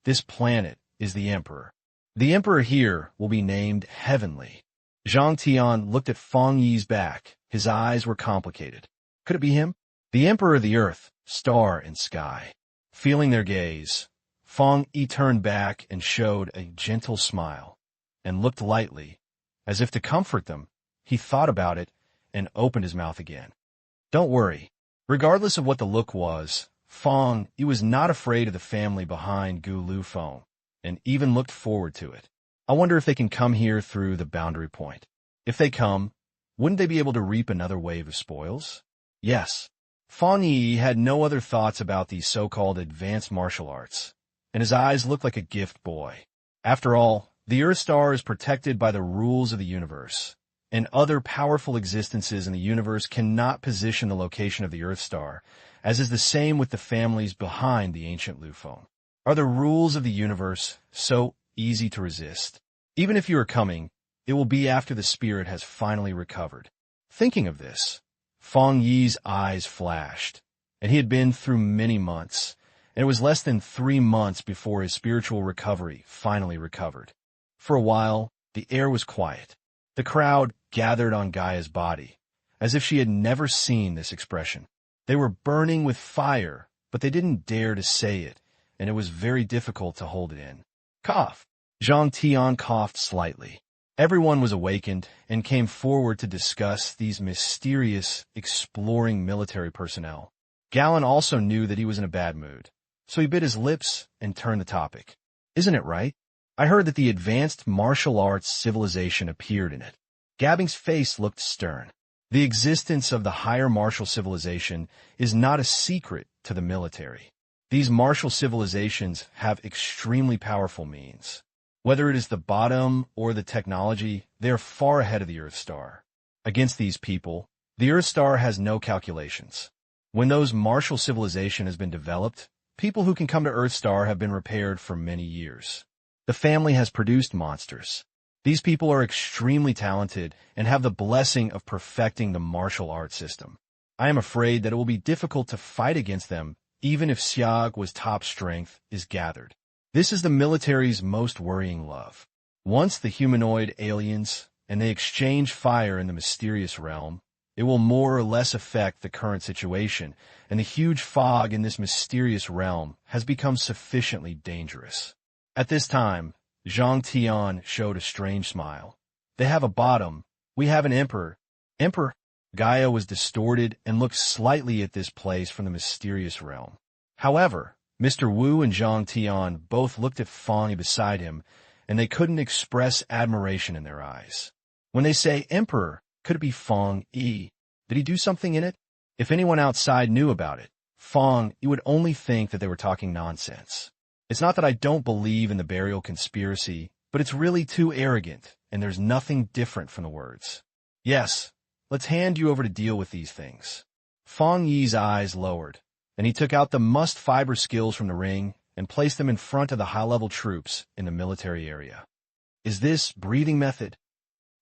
This planet is the Emperor. The Emperor here will be named Heavenly. Zhang Tian looked at Fang Yi's back. His eyes were complicated. Could it be him? The Emperor of the Earth, Star, and Sky. Feeling their gaze, Fang Yi turned back and showed a gentle smile, and looked lightly, as if to comfort them. He thought about it and opened his mouth again. Don't worry. Regardless of what the look was, Fang Yi was not afraid of the family behind Gu Lu Feng, and even looked forward to it. I wonder if they can come here through the boundary point. If they come, wouldn't they be able to reap another wave of spoils? Yes. Fang Yi had no other thoughts about these so-called advanced martial arts, and his eyes looked like a gift boy. After all, the Earth Star is protected by the rules of the universe, and other powerful existences in the universe cannot position the location of the Earth Star, as is the same with the families behind the ancient Lufeng. Are the rules of the universe so easy to resist? Even if you are coming, it will be after the spirit has finally recovered. Thinking of this, Fang Yi's eyes flashed, and he had been through many months, and it was less than 3 months before his spiritual recovery finally recovered. For a while, the air was quiet. The crowd gathered on Gaia's body, as if she had never seen this expression. They were burning with fire, but they didn't dare to say it, and it was very difficult to hold it in. Cough. Zhang Tian coughed slightly. Everyone was awakened and came forward to discuss these mysterious, exploring military personnel. Galen also knew that he was in a bad mood, so he bit his lips and turned the topic. Isn't it right? I heard that the advanced martial arts civilization appeared in it. Gabbing's face looked stern. The existence of the higher martial civilization is not a secret to the military. These martial civilizations have extremely powerful means. Whether it is the bottom or the technology, they are far ahead of the Earth Star. Against these people, the Earth Star has no calculations. When those martial civilization has been developed, people who can come to Earth Star have been repaired for many years. The family has produced monsters. These people are extremely talented and have the blessing of perfecting the martial arts system. I am afraid that it will be difficult to fight against them, even if Xiaogu's top strength is gathered. This is the military's most worrying love. Once the humanoid aliens and they exchange fire in the mysterious realm, it will more or less affect the current situation, and the huge fog in this mysterious realm has become sufficiently dangerous. At this time, Zhang Tian showed a strange smile. They have a bottom. We have an emperor. Emperor? Gaia was distorted and looked slightly at this place from the mysterious realm. However, Mr. Wu and Zhang Tian both looked at Fang Yi beside him, and they couldn't express admiration in their eyes. When they say emperor, could it be Fang Yi? Did he do something in it? If anyone outside knew about it, Fang Yi would only think that they were talking nonsense. It's not that I don't believe in the burial conspiracy, but it's really too arrogant, and there's nothing different from the words. Yes, let's hand you over to deal with these things. Fang Yi's eyes lowered, and he took out the must-fiber skills from the ring and placed them in front of the high-level troops in the military area. Is this breathing method?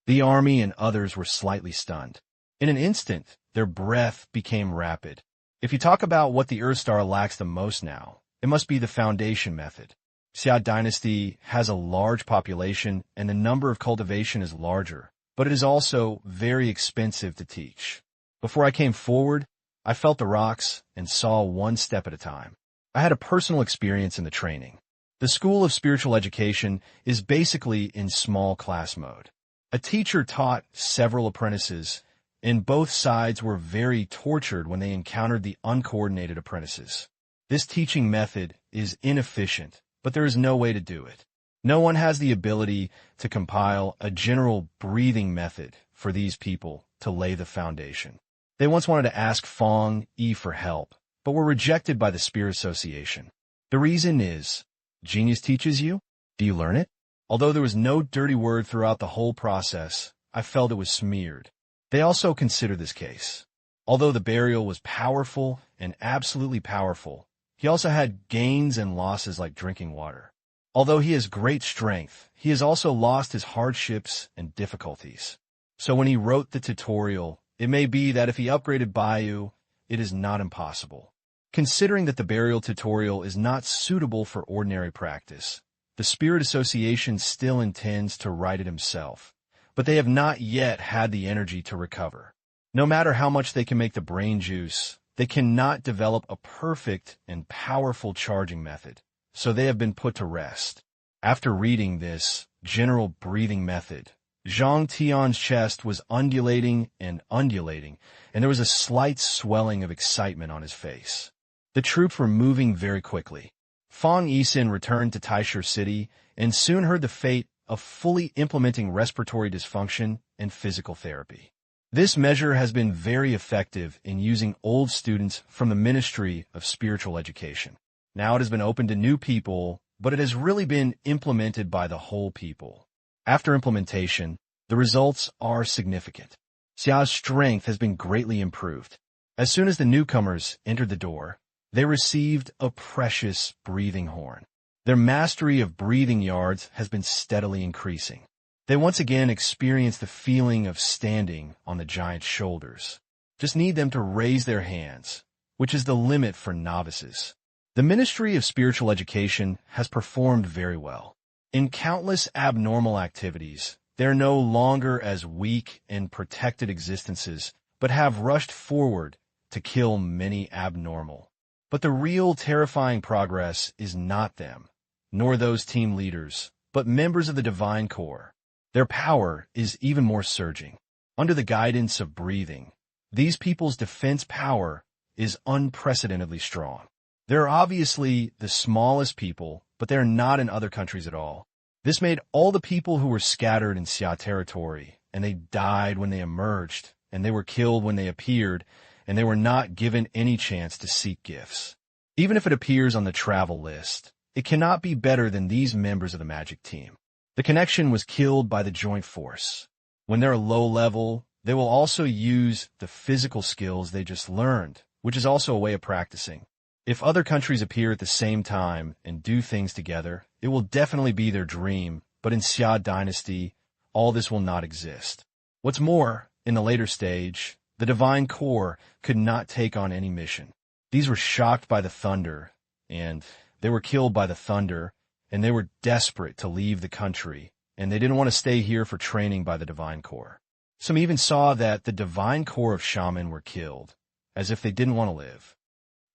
The army and others were slightly stunned. In an instant, their breath became rapid. If you talk about what the Earth Star lacks the most now, it must be the foundation method. Xia Dynasty has a large population and the number of cultivation is larger, but it is also very expensive to teach. Before I came forward, I felt the rocks and saw one step at a time. I had a personal experience in the training. The School of Spiritual Education is basically in small class mode. A teacher taught several apprentices, and both sides were very tortured when they encountered the uncoordinated apprentices. This teaching method is inefficient, but there is no way to do it. No one has the ability to compile a general breathing method for these people to lay the foundation. They once wanted to ask Fang Yi for help, but were rejected by the Spirit Association. The reason is, genius teaches you? Do you learn it? Although there was no dirty word throughout the whole process, I felt it was smeared. They also consider this case. Although the burial was powerful and absolutely powerful, he also had gains and losses like drinking water. Although he has great strength, he has also lost his hardships and difficulties. So when he wrote the tutorial, it may be that if he upgraded Baiyu, it is not impossible. Considering that the burial tutorial is not suitable for ordinary practice, the Spirit Association still intends to write it himself, but they have not yet had the energy to recover. No matter how much they can make the brain juice, they cannot develop a perfect and powerful charging method, so they have been put to rest. After reading this general breathing method, Zhang Tian's chest was undulating, and there was a slight swelling of excitement on his face. The troops were moving very quickly. Fang Yisin returned to Taishu City and soon heard the fate of fully implementing respiratory dysfunction and physical therapy. This measure has been very effective in using old students from the Ministry of Spiritual Education. Now it has been opened to new people but it has really been implemented by the whole people. After implementation, the results are significant. Xia's strength has been greatly improved. As soon as the newcomers entered the door, they received a precious breathing horn. Their mastery of breathing yards has been steadily increasing. They once again experience the feeling of standing on the giant's shoulders. Just need them to raise their hands, which is the limit for novices. The Ministry of Spiritual Education has performed very well. In countless abnormal activities, they are no longer as weak and protected existences, but have rushed forward to kill many abnormal. But the real terrifying progress is not them, nor those team leaders, but members of the Divine Corps. Their power is even more surging. Under the guidance of breathing, these people's defense power is unprecedentedly strong. They're obviously the smallest people, but they're not in other countries at all. This made all the people who were scattered in Xia territory, and they died when they emerged, and they were killed when they appeared, and they were not given any chance to seek gifts. Even if it appears on the travel list, it cannot be better than these members of the magic team. The connection was killed by the joint force. When they're low level, they will also use the physical skills they just learned, which is also a way of practicing. If other countries appear at the same time and do things together, it will definitely be their dream, but in Xia Dynasty, all this will not exist. What's more, in the later stage, the Divine Corps could not take on any mission. These were shocked by the thunder, and they were killed by the thunder, and they were desperate to leave the country, and they didn't want to stay here for training by the Divine Corps. Some even saw that the Divine Corps of Shaman were killed, as if they didn't want to live.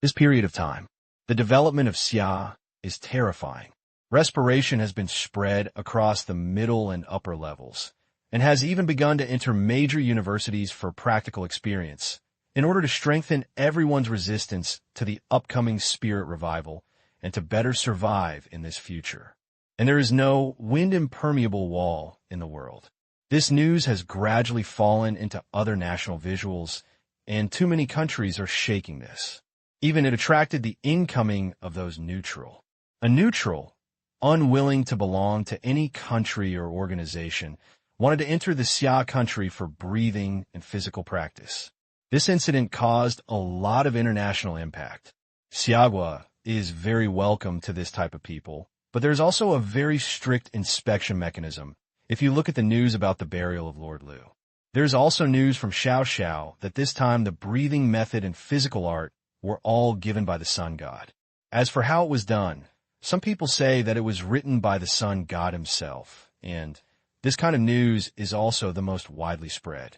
This period of time, the development of Xia is terrifying. Respiration has been spread across the middle and upper levels, and has even begun to enter major universities for practical experience, in order to strengthen everyone's resistance to the upcoming spirit revival and to better survive in this future. And there is no wind-impermeable wall in the world. This news has gradually fallen into other national visuals, and too many countries are shaking this. Even it attracted the incoming of those neutral. A neutral, unwilling to belong to any country or organization, wanted to enter the Xia country for breathing and physical practice. This incident caused a lot of international impact. Xiagua is very welcome to this type of people, but there's also a very strict inspection mechanism if you look at the news about the burial of Lord Liu. There's also news from Xiao Xiao that this time the breathing method and physical art were all given by the sun god. As for how it was done, some people say that it was written by the sun god himself, and this kind of news is also the most widely spread.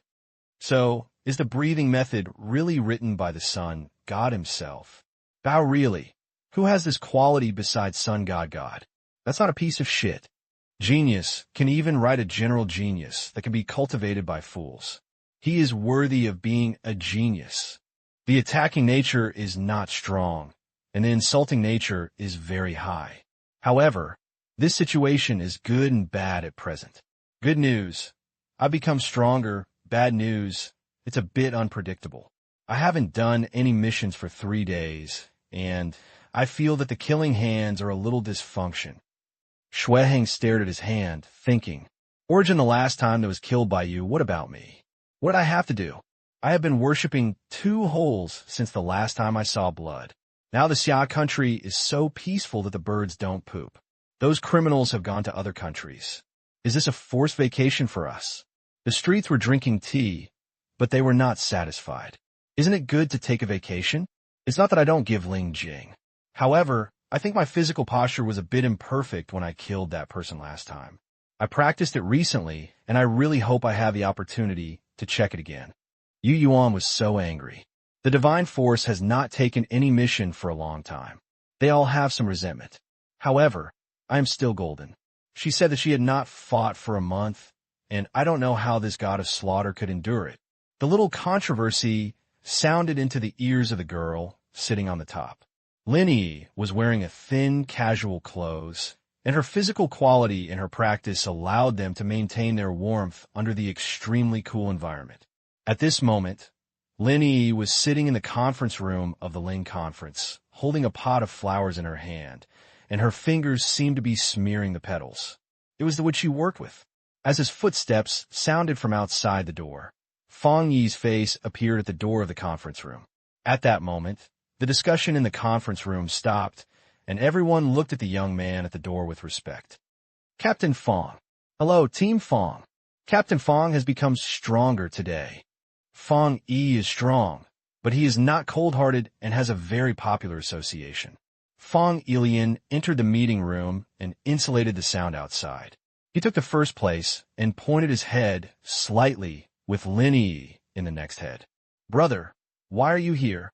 So, is the breathing method really written by the sun god himself? Bao really? Who has this quality besides sun god? That's not a piece of shit. Genius can even write a general genius that can be cultivated by fools. He is worthy of being a genius. The attacking nature is not strong, and the insulting nature is very high. However, this situation is good and bad at present. Good news, I've become stronger. Bad news, it's a bit unpredictable. I haven't done any missions for 3 days, and I feel that the killing hands are a little dysfunction. Xueheng stared at his hand, thinking, Origin, the last time that was killed by you, what about me? What did I have to do? I have been worshipping 2 holes since the last time I saw blood. Now the Xia country is so peaceful that the birds don't poop. Those criminals have gone to other countries. Is this a forced vacation for us? The streets were drinking tea, but they were not satisfied. Isn't it good to take a vacation? It's not that I don't give Ling Jing. However, I think my physical posture was a bit imperfect when I killed that person last time. I practiced it recently, and I really hope I have the opportunity to check it again. Yu Yuan was so angry. The Divine Force has not taken any mission for a long time. They all have some resentment. However, I am still golden. She said that she had not fought for a month, and I don't know how this god of slaughter could endure it. The little controversy sounded into the ears of the girl sitting on the top. Lin Yi was wearing a thin, casual clothes, and her physical quality and her practice allowed them to maintain their warmth under the extremely cool environment. At this moment, Lin Yi was sitting in the conference room of the Ling Conference, holding a pot of flowers in her hand, and her fingers seemed to be smearing the petals. It was the wood she worked with. As his footsteps sounded from outside the door, Fang Yi's face appeared at the door of the conference room. At that moment, the discussion in the conference room stopped, and everyone looked at the young man at the door with respect. Captain Fang. Hello, Team Fang. Captain Fang has become stronger today. Fang Yi is strong, but he is not cold-hearted and has a very popular association. Fang Ilian entered the meeting room and insulated the sound outside. He took the first place and pointed his head slightly with Lin Yi in the next head. Brother, why are you here?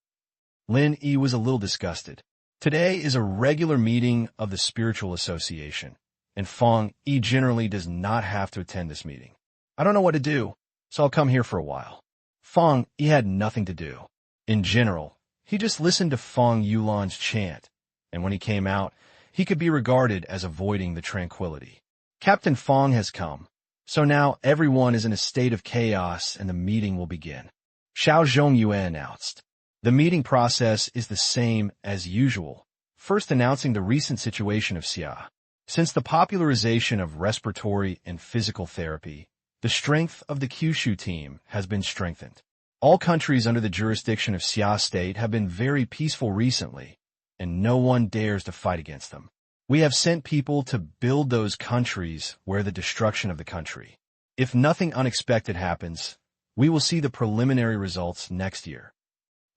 Lin Yi was a little disgusted. Today is a regular meeting of the Spiritual Association, and Fang Yi generally does not have to attend this meeting. I don't know what to do, so I'll come here for a while. Fang Yi had nothing to do. In general, he just listened to Fang Yulan's chant, and when he came out, he could be regarded as avoiding the tranquility. Captain Fang has come, so now everyone is in a state of chaos and the meeting will begin. Xiao Zhongyue announced. The meeting process is the same as usual, first announcing the recent situation of Xia. Since the popularization of respiratory and physical therapy, the strength of the Kyushu team has been strengthened. All countries under the jurisdiction of Xia State have been very peaceful recently, and no one dares to fight against them. We have sent people to build those countries where the destruction of the country. If nothing unexpected happens, we will see the preliminary results next year.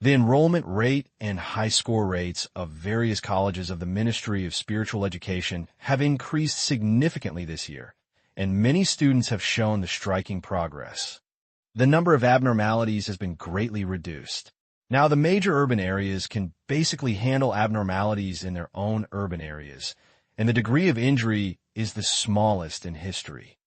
The enrollment rate and high score rates of various colleges of the Ministry of Spiritual Education have increased significantly this year, and many students have shown the striking progress. The number of abnormalities has been greatly reduced. Now, the major urban areas can basically handle abnormalities in their own urban areas, and the degree of injury is the smallest in history.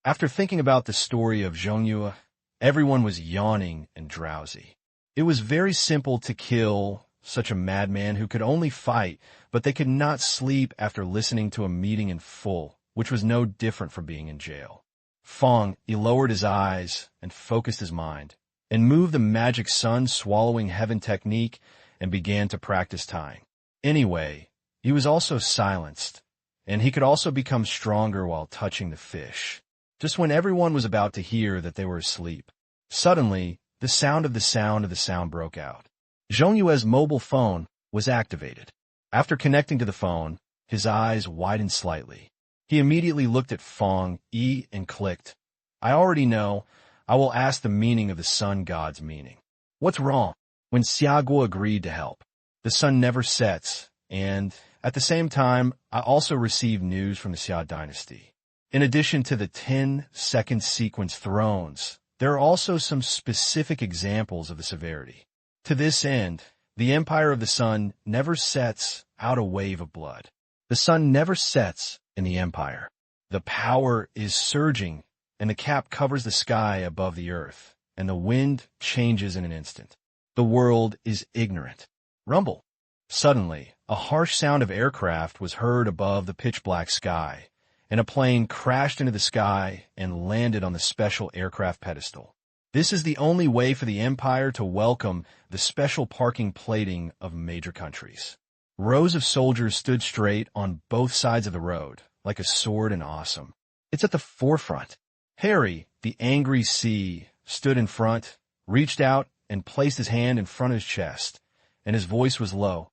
After thinking about the story of Zhongyue, everyone was yawning and drowsy. It was very simple to kill such a madman who could only fight, but they could not sleep after listening to a meeting in full, which was no different from being in jail. Fang Yi lowered his eyes and focused his mind, and moved the magic sun swallowing heaven technique and began to practice tying. Anyway, he was also silenced, and he could also become stronger while touching the fish. Just when everyone was about to hear that they were asleep, suddenly, the sound of the sound broke out. Zhongyue's mobile phone was activated. After connecting to the phone, his eyes widened slightly. He immediately looked at Fang Yi and clicked. I already know. I will ask the meaning of the sun god's meaning. What's wrong? When Xiaguo agreed to help. The sun never sets, and at the same time, I also received news from the Xia dynasty. In addition to the 10-second sequence thrones, there are also some specific examples of the severity. To this end, the empire of the sun never sets out a wave of blood. The sun never sets in the empire. The power is surging, and the cap covers the sky above the earth, and the wind changes in an instant. The world is ignorant. Rumble. Suddenly, a harsh sound of aircraft was heard above the pitch-black sky, and a plane crashed into the sky and landed on the special aircraft pedestal. This is the only way for the empire to welcome the special parking plating of major countries. Rows of soldiers stood straight on both sides of the road, like a sword and awesome. It's at the forefront. Harry, the angry sea, stood in front, reached out, and placed his hand in front of his chest, and his voice was low.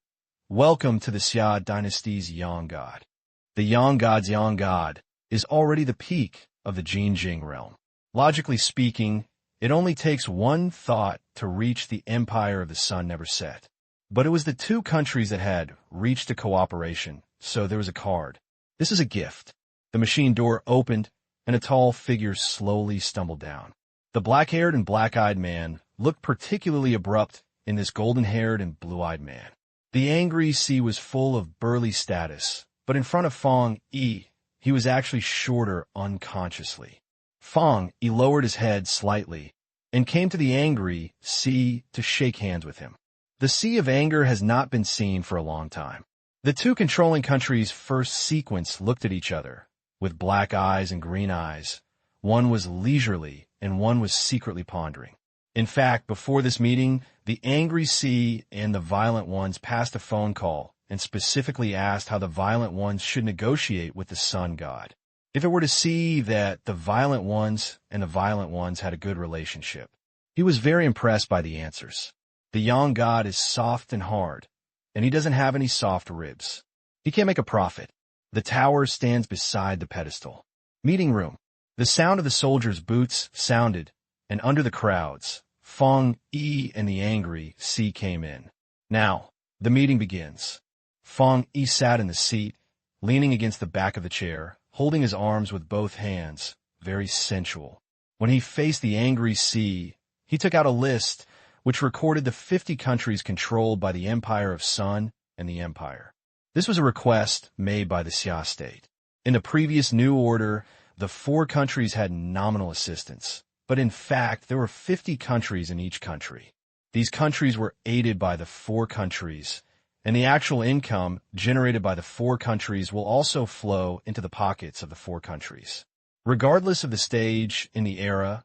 Welcome to the Xia dynasty's Yang God. The Yang God's Yang God is already the peak of the Jinjing realm. Logically speaking, it only takes one thought to reach the empire of the sun never set. But it was the two countries that had reached a cooperation, so there was a card. This is a gift. The machine door opened, and a tall figure slowly stumbled down. The black-haired and black-eyed man looked particularly abrupt in this golden-haired and blue-eyed man. The angry sea was full of burly status, but in front of Fang Yi, he was actually shorter unconsciously. Fang Yi lowered his head slightly and came to the angry sea to shake hands with him. The sea of anger has not been seen for a long time. The two controlling countries' first sequence looked at each other, with black eyes and green eyes. One was leisurely, and one was secretly pondering. In fact, before this meeting, the angry sea and the violent ones passed a phone call and specifically asked how the violent ones should negotiate with the sun god. If it were to see that the violent ones and the violent ones had a good relationship. He was very impressed by the answers. The yang god is soft and hard, and he doesn't have any soft ribs. He can't make a profit. The tower stands beside the pedestal. Meeting room. The sound of the soldiers' boots sounded, and under the crowds, Fang Yi and the angry C came in. Now, the meeting begins. Fang Yi sat in the seat, leaning against the back of the chair, holding his arms with both hands, very sensual. When he faced the angry C, he took out a list which recorded the 50 countries controlled by the Empire of Sun and the Empire. This was a request made by the Xia state. In the previous new order, the 4 countries had nominal assistance, but in fact there were 50 countries in each country. These countries were aided by the 4 countries, and the actual income generated by the 4 countries will also flow into the pockets of the 4 countries. Regardless of the stage in the era,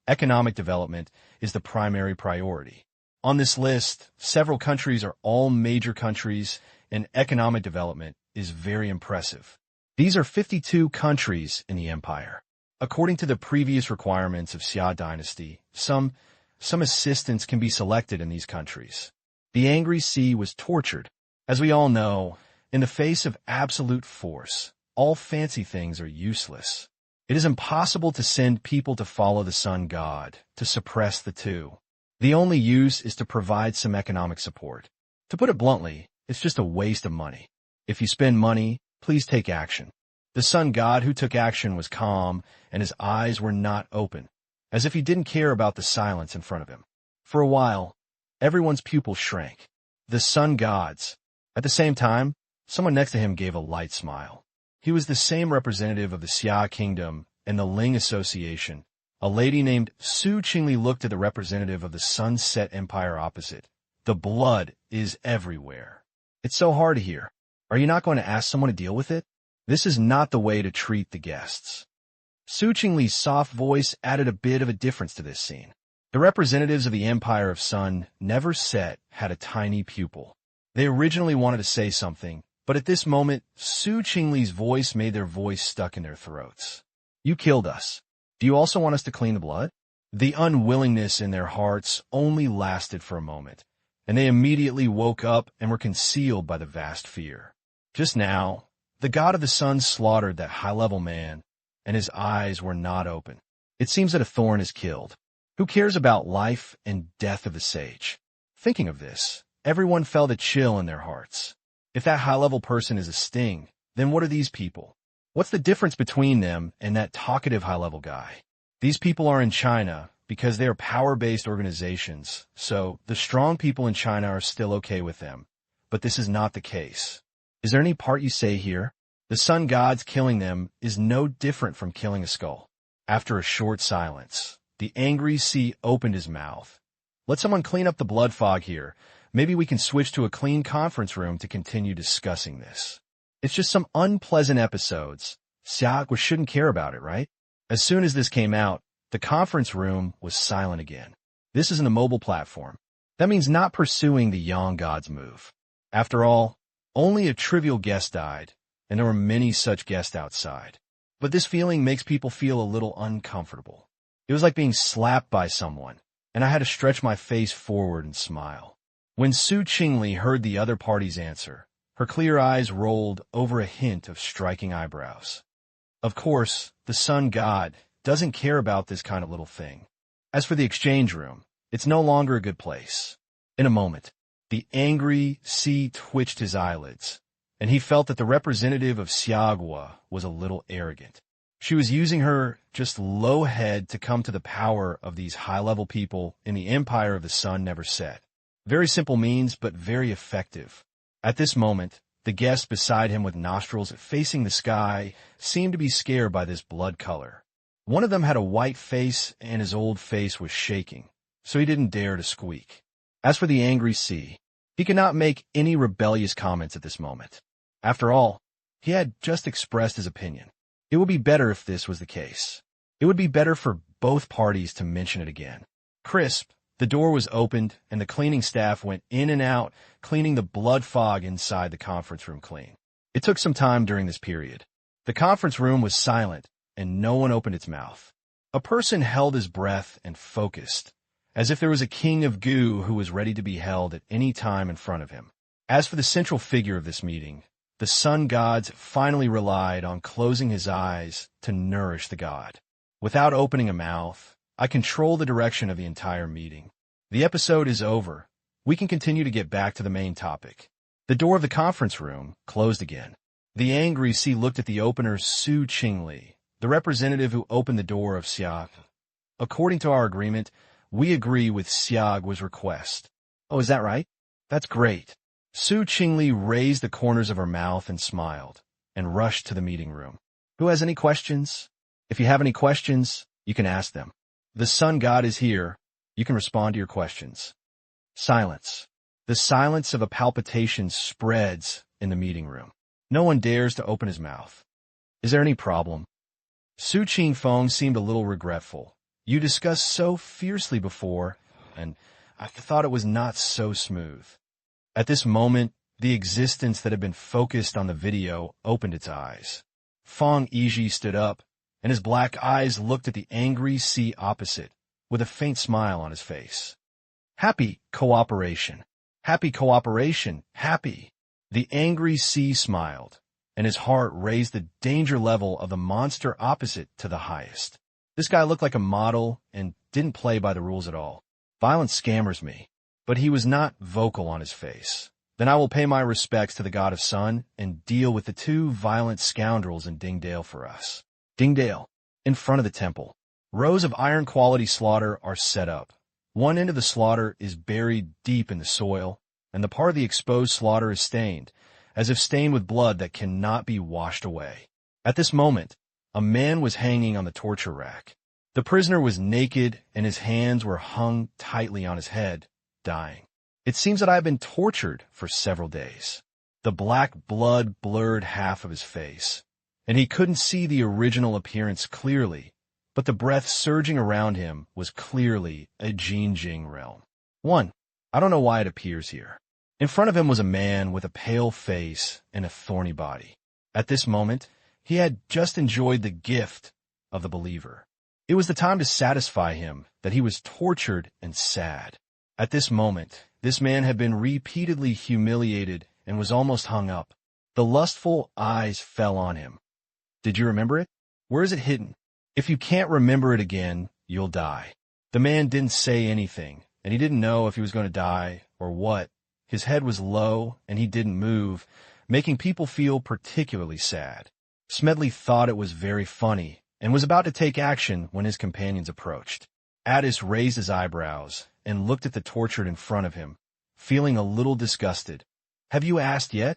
economic development is the primary priority. On this list, several countries are all major countries, and economic development is very impressive. These are 52 countries in the empire. According to the previous requirements of Xia dynasty, some assistants can be selected in these countries. The angry C was tortured. As we all know, in the face of absolute force, all fancy things are useless. It is impossible to send people to follow the sun god, to suppress the two. The only use is to provide some economic support. To put it bluntly, it's just a waste of money. If you spend money, please take action. The sun god who took action was calm, and his eyes were not open, as if he didn't care about the silence in front of him. For a while, everyone's pupils shrank. The sun gods. At the same time, someone next to him gave a light smile. He was the same representative of the Xia kingdom and the Ling Association. A lady named Su Qingli looked at the representative of the Sunset Empire opposite. The blood is everywhere. It's so hard to hear. Are you not going to ask someone to deal with it? This is not the way to treat the guests. Su Qingli's soft voice added a bit of a difference to this scene. The representatives of the Empire of Sun never set had a tiny pupil. They originally wanted to say something, but at this moment, Su Qingli's voice made their voice stuck in their throats. You killed us. Do you also want us to clean the blood? The unwillingness in their hearts only lasted for a moment, and they immediately woke up and were concealed by the vast fear. Just now, the god of the sun slaughtered that high-level man, and his eyes were not open. It seems that a thorn is killed. Who cares about life and death of the sage? Thinking of this, everyone felt a chill in their hearts. If that high-level person is a sting, then what are these people? What's the difference between them and that talkative high-level guy? These people are in China because they are power-based organizations, so the strong people in China are still okay with them. But this is not the case. Is there any part you say here? The sun gods killing them is no different from killing a skull. After a short silence, the angry C opened his mouth. Let someone clean up the blood fog here. Maybe we can switch to a clean conference room to continue discussing this. It's just some unpleasant episodes. Xiaoguo shouldn't care about it, right? As soon as this came out, the conference room was silent again. This is an immobile platform. That means not pursuing the Yang God's move. After all, only a trivial guest died, and there were many such guests outside. But this feeling makes people feel a little uncomfortable. It was like being slapped by someone, and I had to stretch my face forward and smile. When Su Qingli heard the other party's answer, her clear eyes rolled over a hint of striking eyebrows. Of course, the sun god doesn't care about this kind of little thing. As for the exchange room, it's no longer a good place. In a moment, the angry C twitched his eyelids, and he felt that the representative of Xiaoguo was a little arrogant. She was using her just low head to come to the power of these high-level people in the empire of the sun never set. Very simple means, but very effective. At this moment, the guest beside him with nostrils facing the sky seemed to be scared by this blood color. One of them had a white face and his old face was shaking, so he didn't dare to squeak. As for the angry C, he could not make any rebellious comments at this moment. After all, he had just expressed his opinion. It would be better if this was the case. It would be better for both parties to mention it again. Crisp, The door was opened, and the cleaning staff went in and out, cleaning the blood fog inside the conference room clean. It took some time during this period. The conference room was silent, and no one opened its mouth. A person held his breath and focused, as if there was a king of goo who was ready to be held at any time in front of him. As for the central figure of this meeting, the sun gods finally relied on closing his eyes to nourish the god. Without opening a mouth, I control the direction of the entire meeting. The episode is over. We can continue to get back to the main topic. The door of the conference room closed again. The angry C looked at the opener Su Qingli, the representative who opened the door of Xiag. According to our agreement, we agree with Xiag's request. Oh, is that right? That's great. Su Qingli raised the corners of her mouth and smiled, and rushed to the meeting room. Who has any questions? If you have any questions, you can ask them. The sun god is here. You can respond to your questions. Silence. The silence of a palpitation spreads in the meeting room. No one dares to open his mouth. Is there any problem? Su Qingfeng seemed a little regretful. You discussed so fiercely before, and I thought it was not so smooth. At this moment, the existence that had been focused on the video opened its eyes. Fang Yi stood up, and his black eyes looked at the angry sea opposite, with a faint smile on his face. Happy cooperation. Happy cooperation. Happy. The angry sea smiled, and his heart raised the danger level of the monster opposite to the highest. This guy looked like a model and didn't play by the rules at all. Violence scammers me, but he was not vocal on his face. Then I will pay my respects to the god of sun and deal with the two violent scoundrels in Dingdale for us. Dingdale, in front of the temple. Rows of iron-quality slaughter are set up. One end of the slaughter is buried deep in the soil, and the part of the exposed slaughter is stained, as if stained with blood that cannot be washed away. At this moment, a man was hanging on the torture rack. The prisoner was naked, and his hands were hung tightly on his head, dying. It seems that I have been tortured for several days. The black blood blurred half of his face, and he couldn't see the original appearance clearly, but the breath surging around him was clearly a Jinjing realm. I don't know why it appears here. In front of him was a man with a pale face and a thorny body. At this moment, he had just enjoyed the gift of the believer. It was the time to satisfy him that he was tortured and sad. At this moment, this man had been repeatedly humiliated and was almost hung up. The lustful eyes fell on him. Did you remember it? Where is it hidden? If you can't remember it again, you'll die. The man didn't say anything, and he didn't know if he was going to die or what. His head was low, and he didn't move, making people feel particularly sad. Smedley thought it was very funny, and was about to take action when his companions approached. Addis raised his eyebrows and looked at the tortured in front of him, feeling a little disgusted. Have you asked yet?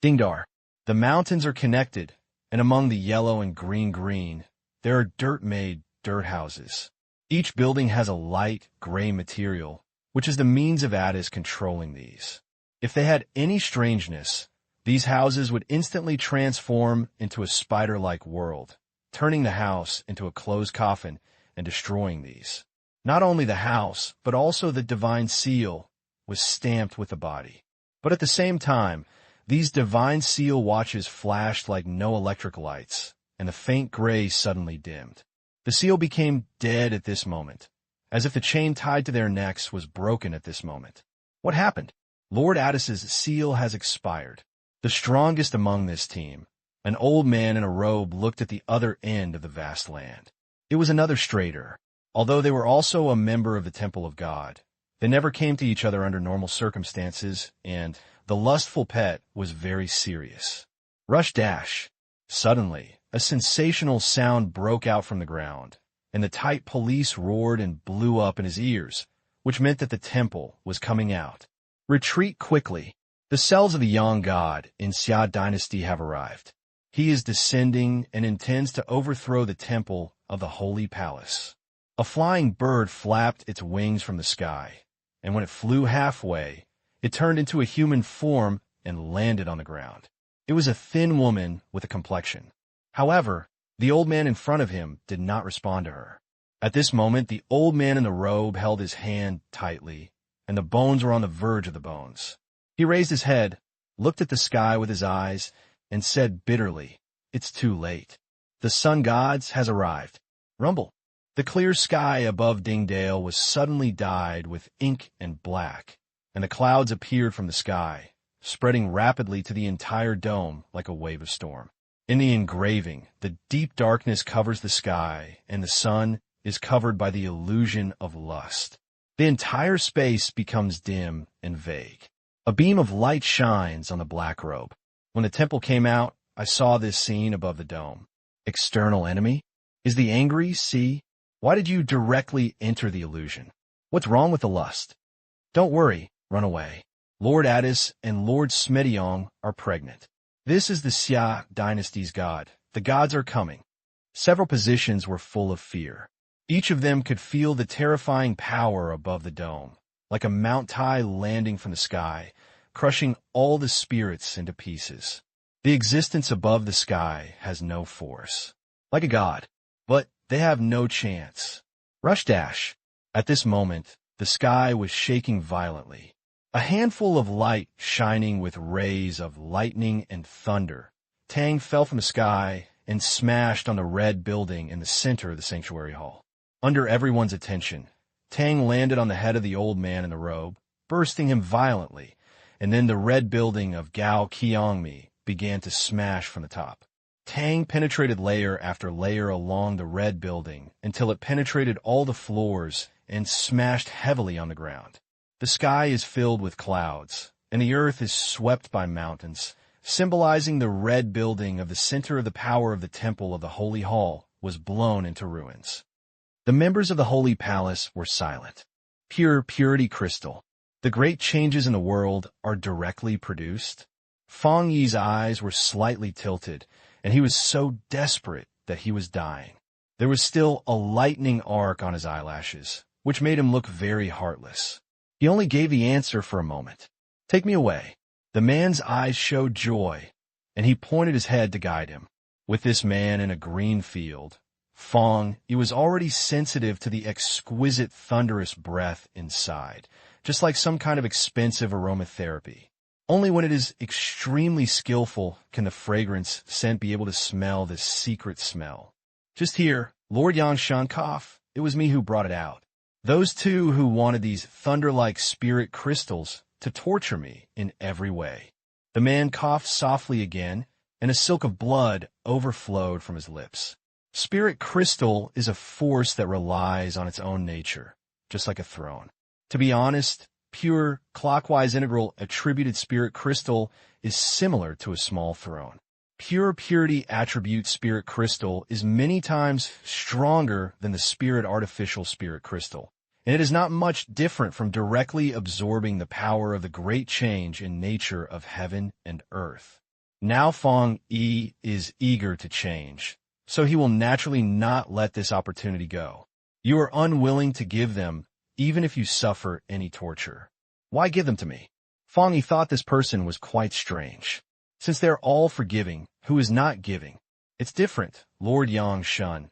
Dingdar. The mountains are connected, and among the yellow and green, there are dirt-made dirt houses. Each building has a light gray material, which is the means of Addis controlling these. If they had any strangeness, these houses would instantly transform into a spider-like world, turning the house into a closed coffin and destroying these. Not only the house, but also the divine seal was stamped with the body. But at the same time, these divine seal watches flashed like no electric lights, and the faint gray suddenly dimmed. The seal became dead at this moment, as if the chain tied to their necks was broken at this moment. What happened? Lord Addis's seal has expired. The strongest among this team, an old man in a robe, looked at the other end of the vast land. It was another Strader. Although they were also a member of the Temple of God, they never came to each other under normal circumstances, and the lustful pet was very serious. Rush dash. Suddenly, a sensational sound broke out from the ground, and the tight police roared and blew up in his ears, which meant that the temple was coming out. Retreat quickly. The cells of the young god in Xia dynasty have arrived. He is descending and intends to overthrow the temple of the Holy Palace. A flying bird flapped its wings from the sky, and when it flew halfway, it turned into a human form and landed on the ground. It was a thin woman with a complexion. However, the old man in front of him did not respond to her. At this moment, the old man in the robe held his hand tightly, and the bones were on the verge of the bones. He raised his head, looked at the sky with his eyes, and said bitterly, "It's too late. The sun gods has arrived." Rumble. The clear sky above Dingdale was suddenly dyed with ink and black, and the clouds appeared from the sky, spreading rapidly to the entire dome like a wave of storm. In the engraving, the deep darkness covers the sky, and the sun is covered by the illusion of lust. The entire space becomes dim and vague. A beam of light shines on the black robe. When the temple came out, I saw this scene above the dome. External enemy? Is the angry sea? Why did you directly enter the illusion? What's wrong with the lust? Don't worry, run away. Lord Addis and Lord Smediong are pregnant. This is the Xia dynasty's god. The gods are coming. Several positions were full of fear. Each of them could feel the terrifying power above the dome, like a Mount Tai landing from the sky, crushing all the spirits into pieces. The existence above the sky has no force. Like a god, but they have no chance. Rush dash. At this moment, the sky was shaking violently. A handful of light shining with rays of lightning and thunder. Tang fell from the sky and smashed on the red building in the center of the sanctuary hall. Under everyone's attention, Tang landed on the head of the old man in the robe, bursting him violently, and then the red building of Gao Qiangmi began to smash from the top. Tang penetrated layer after layer along the red building until it penetrated all the floors and smashed heavily on the ground. The sky is filled with clouds, and the earth is swept by mountains, symbolizing the red building of the center of the power of the temple of the Holy Hall was blown into ruins. The members of the Holy Palace were silent. Pure purity crystal. The great changes in the world are directly produced. Fang Yi's eyes were slightly tilted, and he was so desperate that he was dying. There was still a lightning arc on his eyelashes, which made him look very heartless. He only gave the answer for a moment. "Take me away." The man's eyes showed joy, and he pointed his head to guide him. With this man in a green field, Fang Yi was already sensitive to the exquisite thunderous breath inside, just like some kind of expensive aromatherapy. Only when it is extremely skillful can the fragrance scent be able to smell this secret smell. Just here, Lord Yangshan cough. It was me who brought it out. Those two who wanted these thunder-like spirit crystals to torture me in every way. The man coughed softly again, and a silk of blood overflowed from his lips. Spirit crystal is a force that relies on its own nature, just like a throne. To be honest, pure, clockwise integral attributed spirit crystal is similar to a small throne. Pure purity attribute spirit crystal is many times stronger than the spirit artificial spirit crystal, and it is not much different from directly absorbing the power of the great change in nature of heaven and earth. Now Fang Yi is eager to change, so he will naturally not let this opportunity go. You are unwilling to give them, even if you suffer any torture. Why give them to me? Fang Yi thought this person was quite strange. Since they're all forgiving, who is not giving? It's different, Lord Yangshan.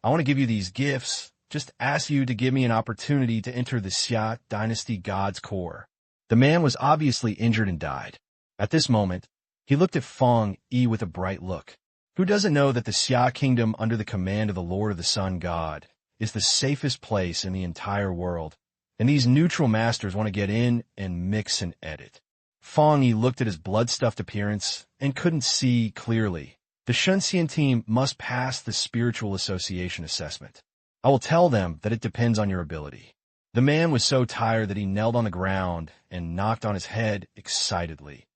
I want to give you these gifts, just ask you to give me an opportunity to enter the Xia dynasty god's core. The man was obviously injured and died. At this moment, he looked at Fang Yi with a bright look. Who doesn't know that the Xia kingdom under the command of the Lord of the Sun God is the safest place in the entire world, and these neutral masters want to get in and mix and edit. Fang Yi looked at his blood-stuffed appearance and couldn't see clearly. The Shunxian team must pass the Spiritual Association assessment. I will tell them that it depends on your ability. The man was so tired that he knelt on the ground and knocked on his head excitedly.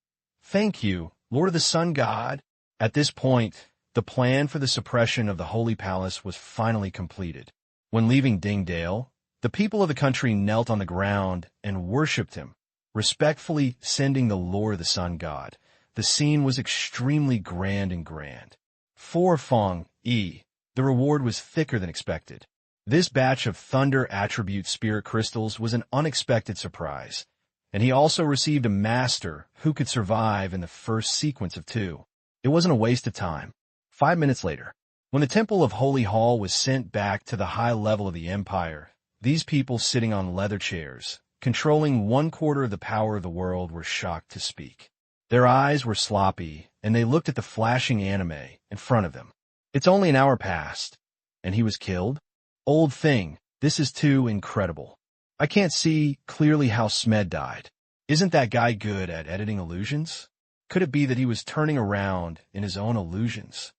Thank you, Lord of the Sun God. At this point, the plan for the suppression of the Holy Palace was finally completed. When leaving Dingdale, the people of the country knelt on the ground and worshipped him, respectfully sending the Lord of the Sun God. The scene was extremely grand. For Fang Yi, the reward was thicker than expected. This batch of thunder attribute spirit crystals was an unexpected surprise, and he also received a master who could survive in the first sequence of 2. It wasn't a waste of time. 5 minutes later, When the Temple of Holy Hall was sent back to the high level of the empire, these people sitting on leather chairs, controlling 1/4 of the power of the world, were shocked to speak. Their eyes were sloppy, and they looked at the flashing anime in front of them. It's only an hour past, and he was killed? Old thing, this is too incredible. I can't see clearly how Smed died. Isn't that guy good at editing illusions? Could it be that he was turning around in his own illusions?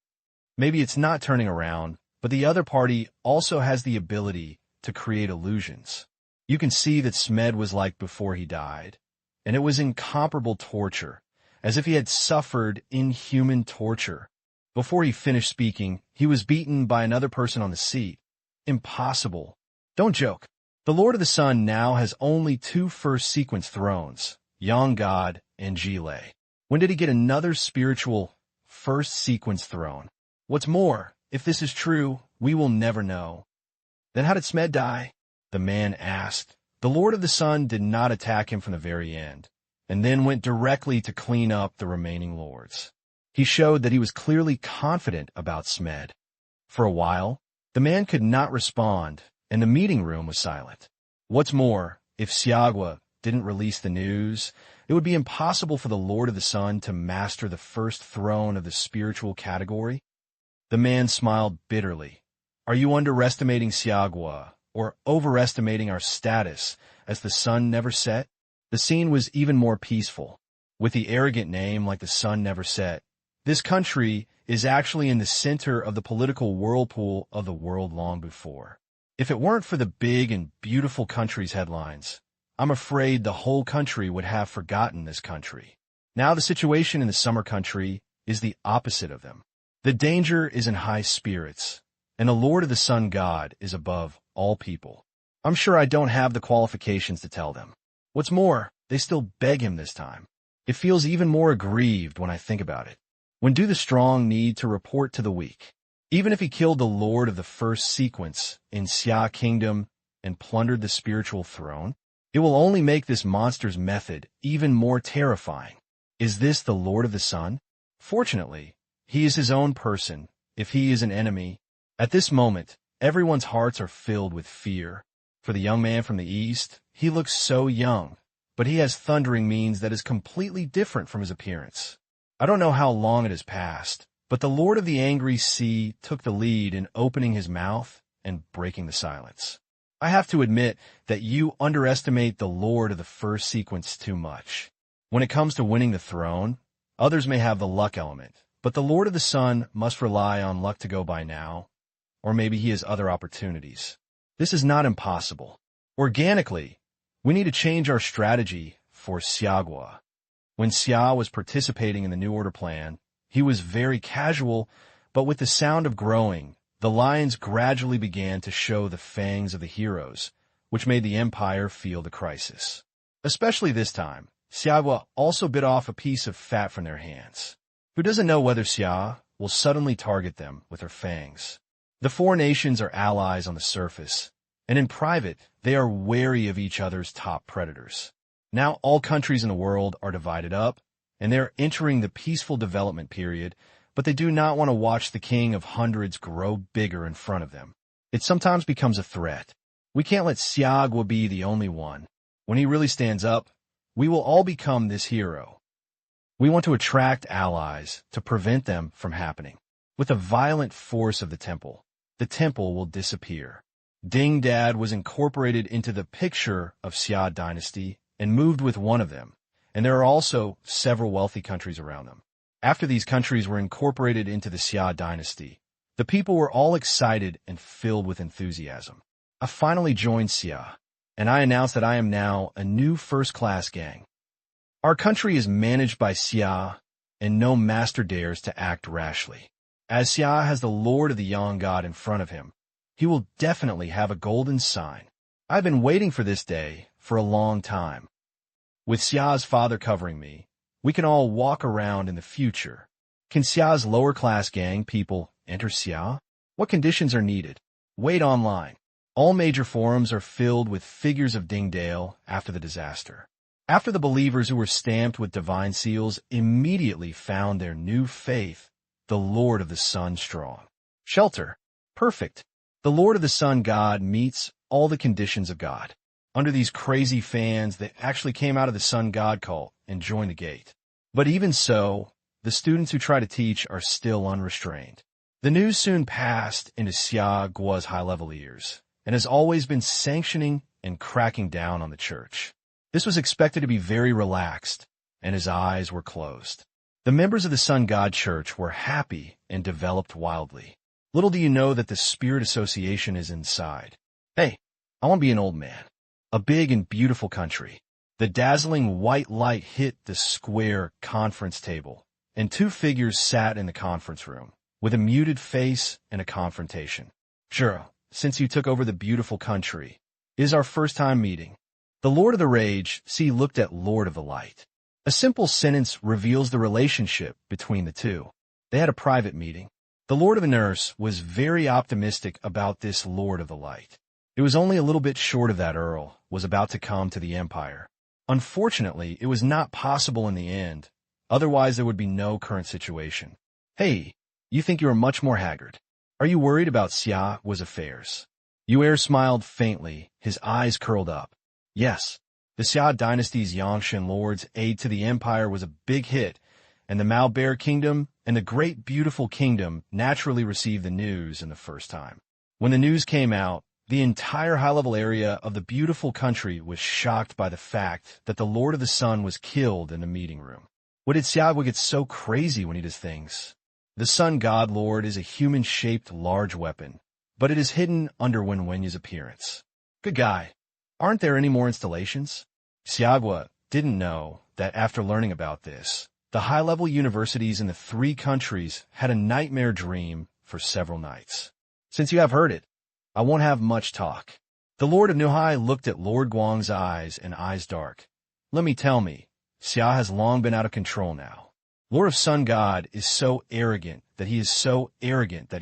Maybe it's not turning around, but the other party also has the ability to create illusions. You can see that Smed was like before he died, and it was incomparable torture, as if he had suffered inhuman torture. Before he finished speaking, he was beaten by another person on the seat. Impossible. Don't joke. The Lord of the Sun now has only 2 first sequence thrones, Yang God and Gile. When did he get another spiritual first sequence throne? What's more, if this is true, we will never know. Then how did Smed die? The man asked. The Lord of the Sun did not attack him from the very end, and then went directly to clean up the remaining lords. He showed that he was clearly confident about Smed. For a while, the man could not respond, and the meeting room was silent. What's more, if Xiagua didn't release the news, it would be impossible for the Lord of the Sun to master the first throne of the spiritual category. The man smiled bitterly. Are you underestimating Xiagua, or overestimating our status as the sun never set? The scene was even more peaceful. With the arrogant name like the sun never set, this country is actually in the center of the political whirlpool of the world long before. If it weren't for the big and beautiful country's headlines, I'm afraid the whole country would have forgotten this country. Now the situation in the summer country is the opposite of them. The danger is in high spirits, and the Lord of the Sun God is above all people. I'm sure I don't have the qualifications to tell them. What's more, they still beg him this time. It feels even more aggrieved when I think about it. When do the strong need to report to the weak? Even if he killed the Lord of the first sequence in Xia Kingdom and plundered the spiritual throne, it will only make this monster's method even more terrifying. Is this the Lord of the Sun? Fortunately, he is his own person, if he is an enemy. At this moment, everyone's hearts are filled with fear. For the young man from the east, he looks so young, but he has thundering means that is completely different from his appearance. I don't know how long it has passed, but the Lord of the Angry Sea took the lead in opening his mouth and breaking the silence. I have to admit that you underestimate the Lord of the first sequence too much. When it comes to winning the throne, others may have the luck element, but the Lord of the Sun must rely on luck to go by now, or maybe he has other opportunities. This is not impossible. Organically, we need to change our strategy for Xiagua. When Xia was participating in the New Order plan, he was very casual, but with the sound of growing, the lions gradually began to show the fangs of the heroes, which made the Empire feel the crisis. Especially this time, Xiagua also bit off a piece of fat from their hands. Who doesn't know whether Xia will suddenly target them with her fangs? The 4 nations are allies on the surface, and in private, they are wary of each other's top predators. Now all countries in the world are divided up, and they are entering the peaceful development period, but they do not want to watch the king of hundreds grow bigger in front of them. It sometimes becomes a threat. We can't let Xiagua be the only one. When he really stands up, we will all become this hero. We want to attract allies to prevent them from happening. With the violent force of the temple will disappear. Ding Dad was incorporated into the picture of Xia dynasty and moved with one of them, and there are also several wealthy countries around them. After these countries were incorporated into the Xia dynasty, the people were all excited and filled with enthusiasm. I finally joined Xia, and I announced that I am now a new first-class gang. Our country is managed by Xia, and no master dares to act rashly. As Xia has the Lord of the Yang God in front of him, he will definitely have a golden sign. I've been waiting for this day for a long time. With Xia's father covering me, we can all walk around in the future. Can Xia's lower-class gang people enter Xia? What conditions are needed? Wait online. All major forums are filled with figures of Dingdale after the disaster. After the believers who were stamped with divine seals immediately found their new faith, the Lord of the Sun strong. Shelter. Perfect. The Lord of the Sun God meets all the conditions of God. Under these crazy fans that actually came out of the Sun God cult and joined the gate. But even so, the students who try to teach are still unrestrained. The news soon passed into Xia Guo's high-level ears, and has always been sanctioning and cracking down on the church. This was expected to be very relaxed, and his eyes were closed. The members of the Sun God Church were happy and developed wildly. Little do you know that the Spirit Association is inside. Hey, I want to be an old man. A big and beautiful country. The dazzling white light hit the square conference table, and two figures sat in the conference room, with a muted face and a confrontation. Sure, since you took over the beautiful country, it is our first time meeting. The Lord of the Rage, looked at Lord of the Light. A simple sentence reveals the relationship between the two. They had a private meeting. The Lord of the Nurse was very optimistic about this Lord of the Light. It was only a little bit short of that Earl was about to come to the Empire. Unfortunately, it was not possible in the end. Otherwise, there would be no current situation. Hey, you think you are much more haggard. Are you worried about Xia Guo's affairs? Yu'er smiled faintly, his eyes curled up. Yes, the Xia dynasty's Yangshan lord's aid to the Empire was a big hit, and the Mao Bear Kingdom and the Great Beautiful Kingdom naturally received the news in the first time. When the news came out, the entire high-level area of the beautiful country was shocked by the fact that the Lord of the Sun was killed in the meeting room. What did Xia Guo get so crazy when he does things? The Sun God Lord is a human-shaped large weapon, but it is hidden under Wenwenya's appearance. Good guy. Aren't there any more installations? Xia Guo didn't know that after learning about this, the high-level universities in the three countries had a nightmare dream for several nights. Since you have heard it, I won't have much talk. The Lord of Nuhai looked at Lord Guang's eyes and eyes dark. Let me tell me, Xia has long been out of control now. Lord of Sun God is so arrogant that he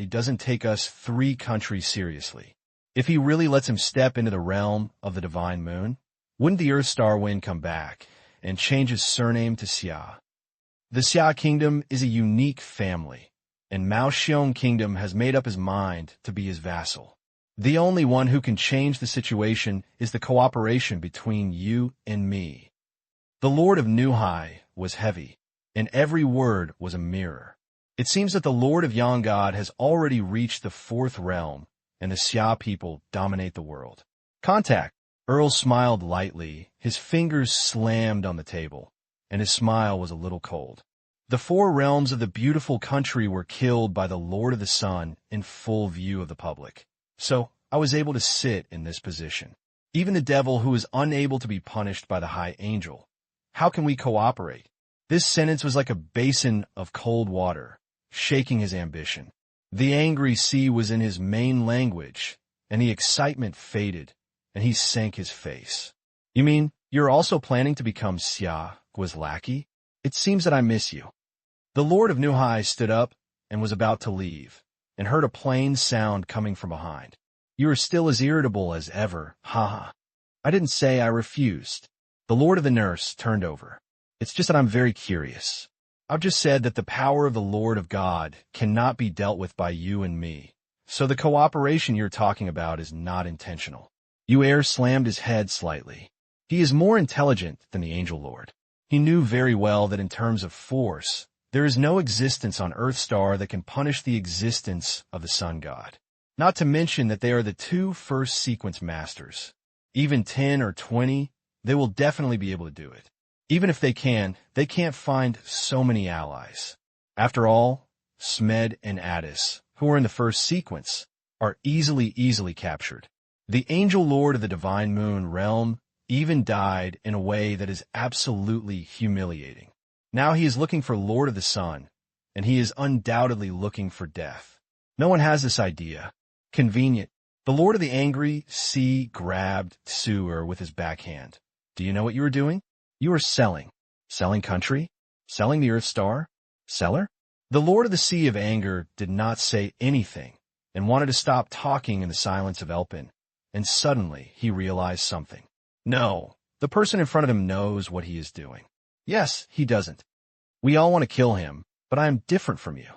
doesn't take us three countries seriously. If he really lets him step into the realm of the Divine Moon, wouldn't the Earth Star Wind come back and change his surname to Xia? The Xia Kingdom is a unique family, and Mao Xiong Kingdom has made up his mind to be his vassal. The only one who can change the situation is the cooperation between you and me. The Lord of Nuhai was heavy, and every word was a mirror. It seems that the Lord of Yanggad has already reached the fourth realm, and the Xia people dominate the world. Contact! Earl smiled lightly, his fingers slammed on the table, and his smile was a little cold. The four realms of the beautiful country were killed by the Lord of the Sun in full view of the public. So, I was able to sit in this position. Even the devil who is unable to be punished by the high angel. How can we cooperate? This sentence was like a basin of cold water, shaking his ambition. The angry sea was in his main language, and the excitement faded, and he sank his face. You mean, you're also planning to become Xia Guo's lackey? It seems that I miss you. The Lord of Nuhai stood up and was about to leave, and heard a plain sound coming from behind. You are still as irritable as ever, haha. I didn't say I refused. The Lord of the Nurse turned over. It's just that I'm very curious. I've just said that the power of the Lord of God cannot be dealt with by you and me, so the cooperation you're talking about is not intentional. Yu'er slammed his head slightly. He is more intelligent than the Angel Lord. He knew very well that in terms of force, there is no existence on Earthstar that can punish the existence of the Sun God. Not to mention that they are the two first sequence masters. Even 10 or 20, they will definitely be able to do it. Even if they can't find so many allies. After all, Smed and Addis, who are in the first sequence, are easily captured. The Angel Lord of the Divine Moon realm even died in a way that is absolutely humiliating. Now he is looking for Lord of the Sun, and he is undoubtedly looking for death. No one has this idea. Convenient. The Lord of the Angry Sea grabbed Tsu'er with his backhand. Do you know what you are doing? You are selling. Selling country? Selling the Earth Star? Seller? The Lord of the Sea of Anger did not say anything, and wanted to stop talking in the silence of Elpin, and suddenly he realized something. No, the person in front of him knows what he is doing. Yes, he doesn't. We all want to kill him, but I am different from you.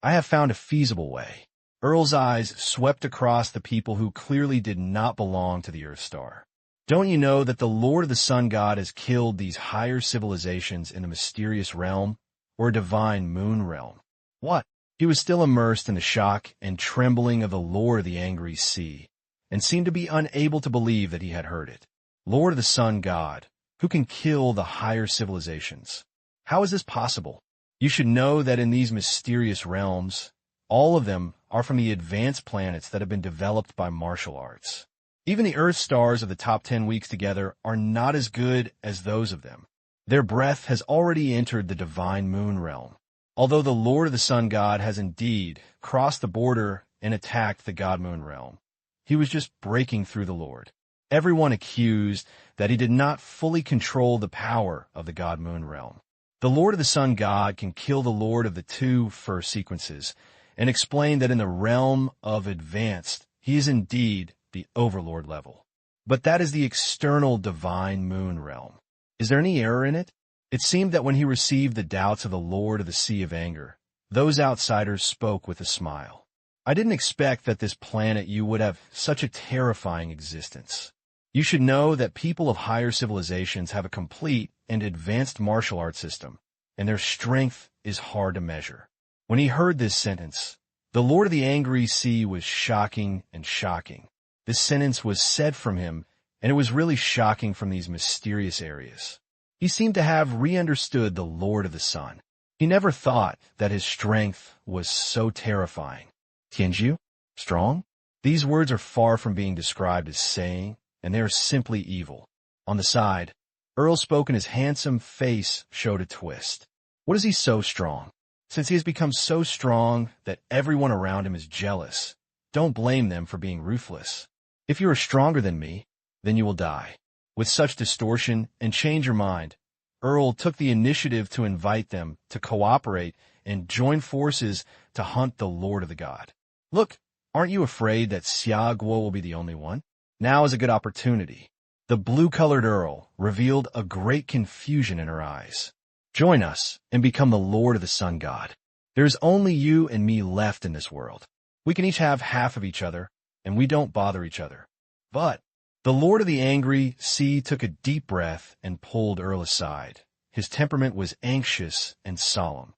I have found a feasible way. Earl's eyes swept across the people who clearly did not belong to the Earth Star. Don't you know that the Lord of the Sun God has killed these higher civilizations in the mysterious realm, or divine moon realm? What? He was still immersed in the shock and trembling of the Lord of the Angry Sea, and seemed to be unable to believe that he had heard it. Lord of the Sun God, who can kill the higher civilizations? How is this possible? You should know that in these mysterious realms, all of them are from the advanced planets that have been developed by martial arts. Even the Earth stars of the top 10 weeks together are not as good as those of them. Their breath has already entered the divine moon realm. Although the Lord of the Sun God has indeed crossed the border and attacked the God Moon realm, he was just breaking through the Lord. Everyone accused that he did not fully control the power of the God Moon realm. The Lord of the Sun God can kill the Lord of the two first sequences, and explain that in the realm of advanced, he is indeed the overlord level. But that is the external divine moon realm. Is there any error in it? It seemed that when he received the doubts of the Lord of the Sea of Anger, those outsiders spoke with a smile. I didn't expect that this planet you would have such a terrifying existence. You should know that people of higher civilizations have a complete and advanced martial arts system, and their strength is hard to measure. When he heard this sentence, the Lord of the Angry Sea was shocking and shocking. This sentence was said from him, and it was really shocking from these mysterious areas. He seemed to have re-understood the Lord of the Sun. He never thought that his strength was so terrifying. Tianju? Strong? These words are far from being described as saying, and they are simply evil. On the side, Earl spoke and his handsome face showed a twist. What is he so strong? Since he has become so strong that everyone around him is jealous, don't blame them for being ruthless. If you are stronger than me, then you will die. With such distortion and change your mind, Earl took the initiative to invite them to cooperate and join forces to hunt the Lord of the God. Look, aren't you afraid that Xia Guo will be the only one? Now is a good opportunity. The blue-colored Earl revealed a great confusion in her eyes. Join us and become the Lord of the Sun God. There is only you and me left in this world. We can each have half of each other, and we don't bother each other. But the Lord of the Angry Sea took a deep breath and pulled Earl aside. His temperament was anxious and solemn.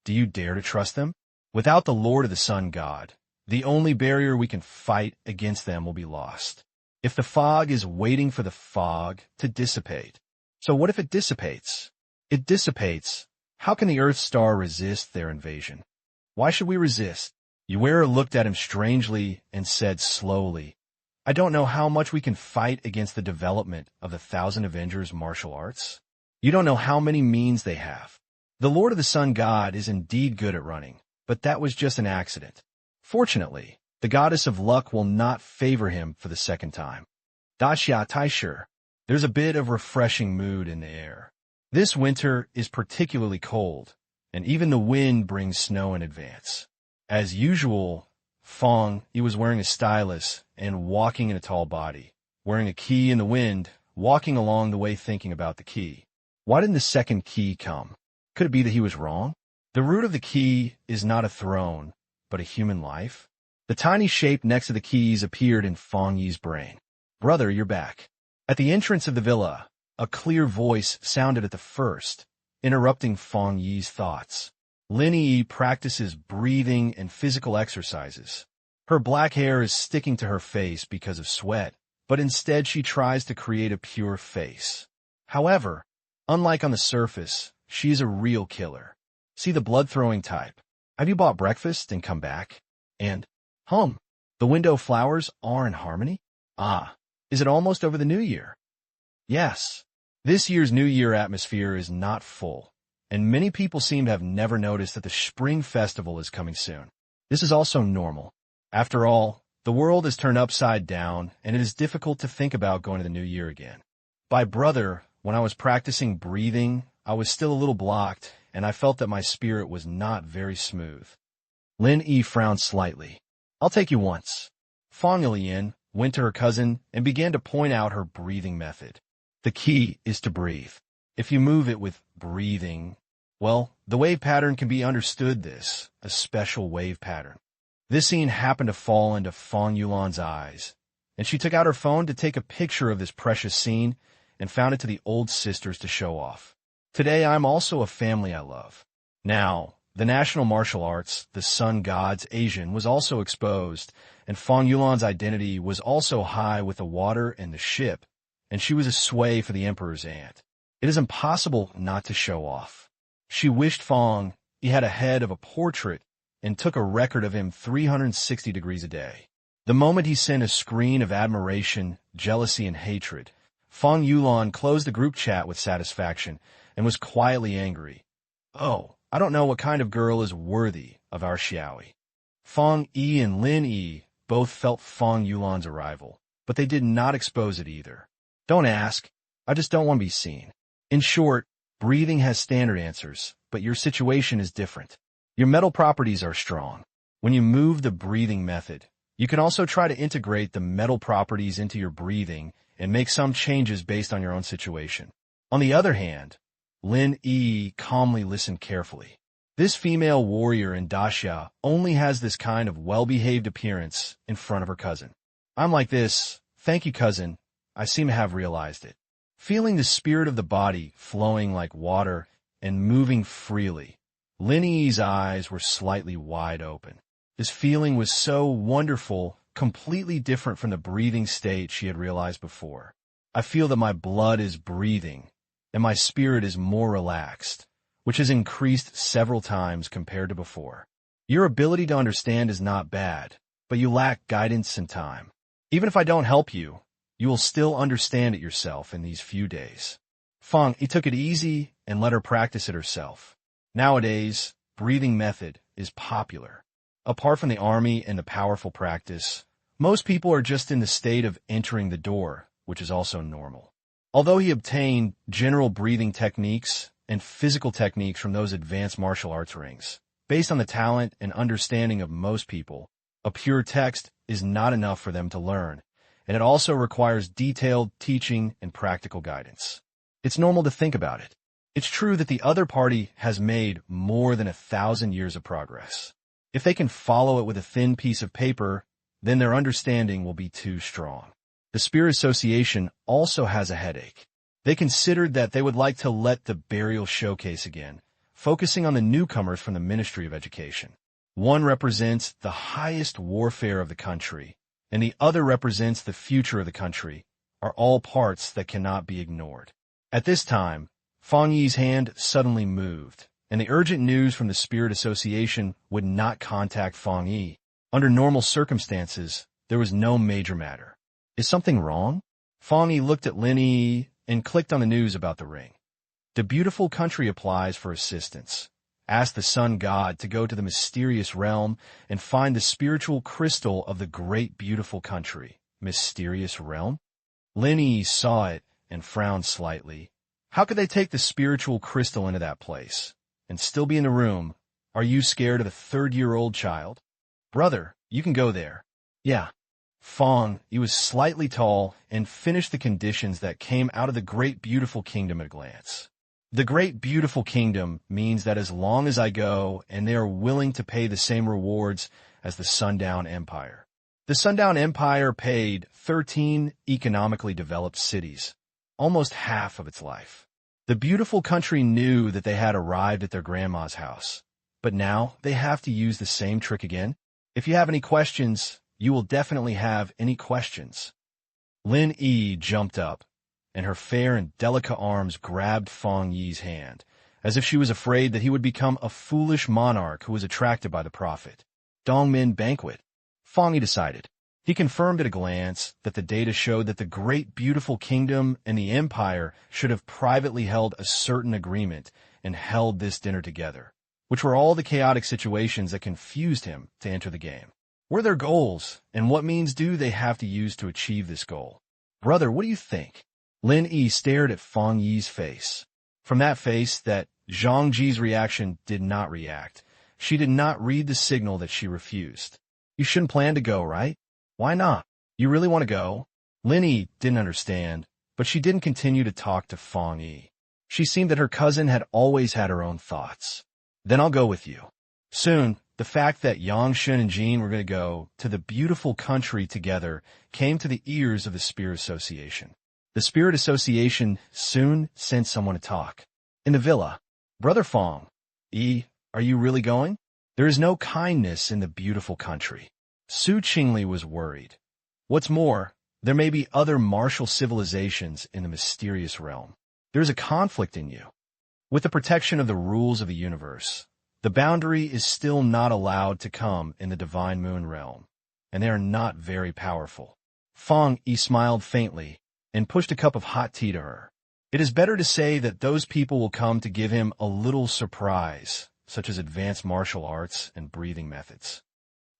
Do you dare to trust them? Without the Lord of the Sun God, the only barrier we can fight against them will be lost. If the fog is waiting for the fog to dissipate. So what if it dissipates? It dissipates. How can the Earth Star resist their invasion? Why should we resist? Yuera looked at him strangely and said slowly, I don't know how much we can fight against the development of the Thousand Avengers martial arts. You don't know how many means they have. The Lord of the Sun God is indeed good at running, but that was just an accident. Fortunately, the goddess of luck will not favor him for the second time. Daxia Taisher, there's a bit of refreshing mood in the air. This winter is particularly cold, and even the wind brings snow in advance. As usual, Fang Yi was wearing a stylus and walking in a tall body, wearing a key in the wind, walking along the way thinking about the key. Why didn't the second key come? Could it be that he was wrong? The root of the key is not a throne, but a human life. The tiny shape next to the keys appeared in Fang Yi's brain. Brother, you're back. At the entrance of the villa, a clear voice sounded at the first, interrupting Fang Yi's thoughts. Lin Yi practices breathing and physical exercises. Her black hair is sticking to her face because of sweat, but instead she tries to create a pure face. However, unlike on the surface, she is a real killer. See the blood-throwing type. Have you bought breakfast and come back? And, the window flowers are in harmony? Ah, is it almost over the new year? Yes. This year's New Year atmosphere is not full, and many people seem to have never noticed that the Spring Festival is coming soon. This is also normal. After all, the world is turned upside down, and it is difficult to think about going to the New Year again. By brother, when I was practicing breathing, I was still a little blocked, and I felt that my spirit was not very smooth. Lin Yi frowned slightly. I'll take you once. Fang Yi went to her cousin and began to point out her breathing method. The key is to breathe. If you move it with breathing, well, the wave pattern can be understood this, a special wave pattern. This scene happened to fall into Fang Yulan's eyes, and she took out her phone to take a picture of this precious scene and found it to the old sisters to show off. Today I'm also a family I love. Now, the national martial arts, the sun god's Asian, was also exposed, and Fang Yulan's identity was also high with the water and the ship, and she was a sway for the emperor's aunt. It is impossible not to show off. She wished Fang he had a head of a portrait and took a record of him 360 degrees a day. The moment he sent a screen of admiration, jealousy, and hatred, Fang Yulan closed the group chat with satisfaction and was quietly angry. Oh, I don't know what kind of girl is worthy of our Xiaoyi. Fang Yi and Lin Yi both felt Fang Yulan's arrival, but they did not expose it either. Don't ask, I just don't want to be seen. In short, breathing has standard answers, but your situation is different. Your mental properties are strong. When you move the breathing method, you can also try to integrate the mental properties into your breathing and make some changes based on your own situation. On the other hand, Lin Yi calmly listened carefully. This female warrior in Daxia only has this kind of well-behaved appearance in front of her cousin. I'm like this, thank you cousin, I seem to have realized it. Feeling the spirit of the body flowing like water and moving freely, Lin Yi's eyes were slightly wide open. This feeling was so wonderful, completely different from the breathing state she had realized before. I feel that my blood is breathing, and my spirit is more relaxed, which has increased several times compared to before. Your ability to understand is not bad, but you lack guidance and time. Even if I don't help you, you will still understand it yourself in these few days. Fang Yi took it easy and let her practice it herself. Nowadays, breathing method is popular. Apart from the army and the powerful practice, most people are just in the state of entering the door, which is also normal. Although he obtained general breathing techniques and physical techniques from those advanced martial arts rings, based on the talent and understanding of most people, a pure text is not enough for them to learn, and it also requires detailed teaching and practical guidance. It's normal to think about it. It's true that the other party has made more than 1,000 years of progress. If they can follow it with a thin piece of paper, then their understanding will be too strong. The Spirit Association also has a headache. They considered that they would like to let the burial showcase again, focusing on the newcomers from the Ministry of Education. One represents the highest warfare of the country, and the other represents the future of the country, are all parts that cannot be ignored. At this time, Fang Yi's hand suddenly moved, and the urgent news from the Spirit Association would not contact Fang Yi. Under normal circumstances, there was no major matter. Is something wrong? Fang Yi looked at Lin Yi and clicked on the news about the ring. The beautiful country applies for assistance. Ask the sun god to go to the mysterious realm and find the spiritual crystal of the great beautiful country. Mysterious realm? Lin Yi saw it and frowned slightly. How could they take the spiritual crystal into that place and still be in the room? Are you scared of a 3-year-old child? Brother, you can go there. Yeah. Fang Yi was slightly tall and finished the conditions that came out of the Great Beautiful Kingdom at a glance. The Great Beautiful Kingdom means that as long as I go and they are willing to pay the same rewards as the Sundown Empire. The Sundown Empire paid 13 economically developed cities, almost half of its life. The beautiful country knew that they had arrived at their grandma's house, but now they have to use the same trick again. If you have any questions, you will definitely have any questions. Lin Yi jumped up, and her fair and delicate arms grabbed Fang Yi's hand, as if she was afraid that he would become a foolish monarch who was attracted by the prophet. Dongmin Banquet. Fang Yi decided. He confirmed at a glance that the data showed that the Great Beautiful Kingdom and the Empire should have privately held a certain agreement and held this dinner together, which were all the chaotic situations that confused him to enter the game. What are their goals, and what means do they have to use to achieve this goal? Brother, what do you think? Lin Yi stared at Fang Yi's face. From that face, that Zhang Ji's reaction did not react. She did not read the signal that she refused. You shouldn't plan to go, right? Why not? You really want to go? Lin Yi didn't understand, but she didn't continue to talk to Fang Yi. She seemed that her cousin had always had her own thoughts. Then I'll go with you. Soon, The fact that Yang Shun and Jean were going to go to the beautiful country together came to the ears of the Spirit Association. The Spirit Association soon sent someone to talk. In the villa, Brother Fang Yi, are you really going? There is no kindness in the beautiful country. Su Qingli was worried. What's more, there may be other martial civilizations in the mysterious realm. There is a conflict in you. With the protection of the rules of the universe, the boundary is still not allowed to come in the divine moon realm, and they are not very powerful. Fang Yi smiled faintly and pushed a cup of hot tea to her. It is better to say that those people will come to give him a little surprise, such as advanced martial arts and breathing methods.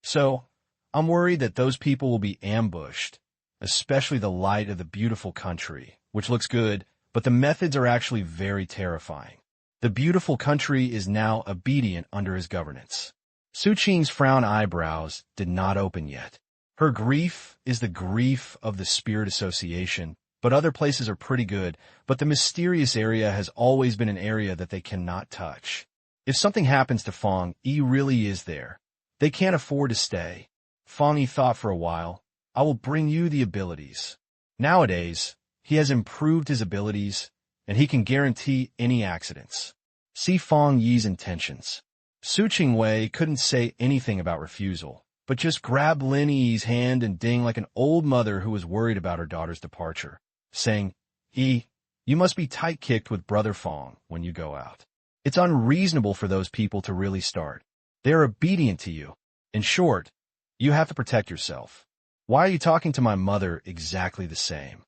So, I'm worried that those people will be ambushed, especially the light of the beautiful country, which looks good, but the methods are actually very terrifying. The beautiful country is now obedient under his governance. Su Qing's frown eyebrows did not open yet. Her grief is the grief of the Spirit Association, but other places are pretty good, but the mysterious area has always been an area that they cannot touch. If something happens to Fang Yi really is there, they can't afford to stay. Fang Yi thought for a while. I will bring you the abilities. Nowadays, he has improved his abilities, and he can guarantee any accidents. See Fang Yi's intentions. Su Qingwei couldn't say anything about refusal, but just grabbed Lin Yi's hand and ding like an old mother who was worried about her daughter's departure, saying, Yi, you must be tight-kicked with Brother Fang when you go out. It's unreasonable for those people to really start. They are obedient to you. In short, you have to protect yourself. Why are you talking to my mother exactly the same?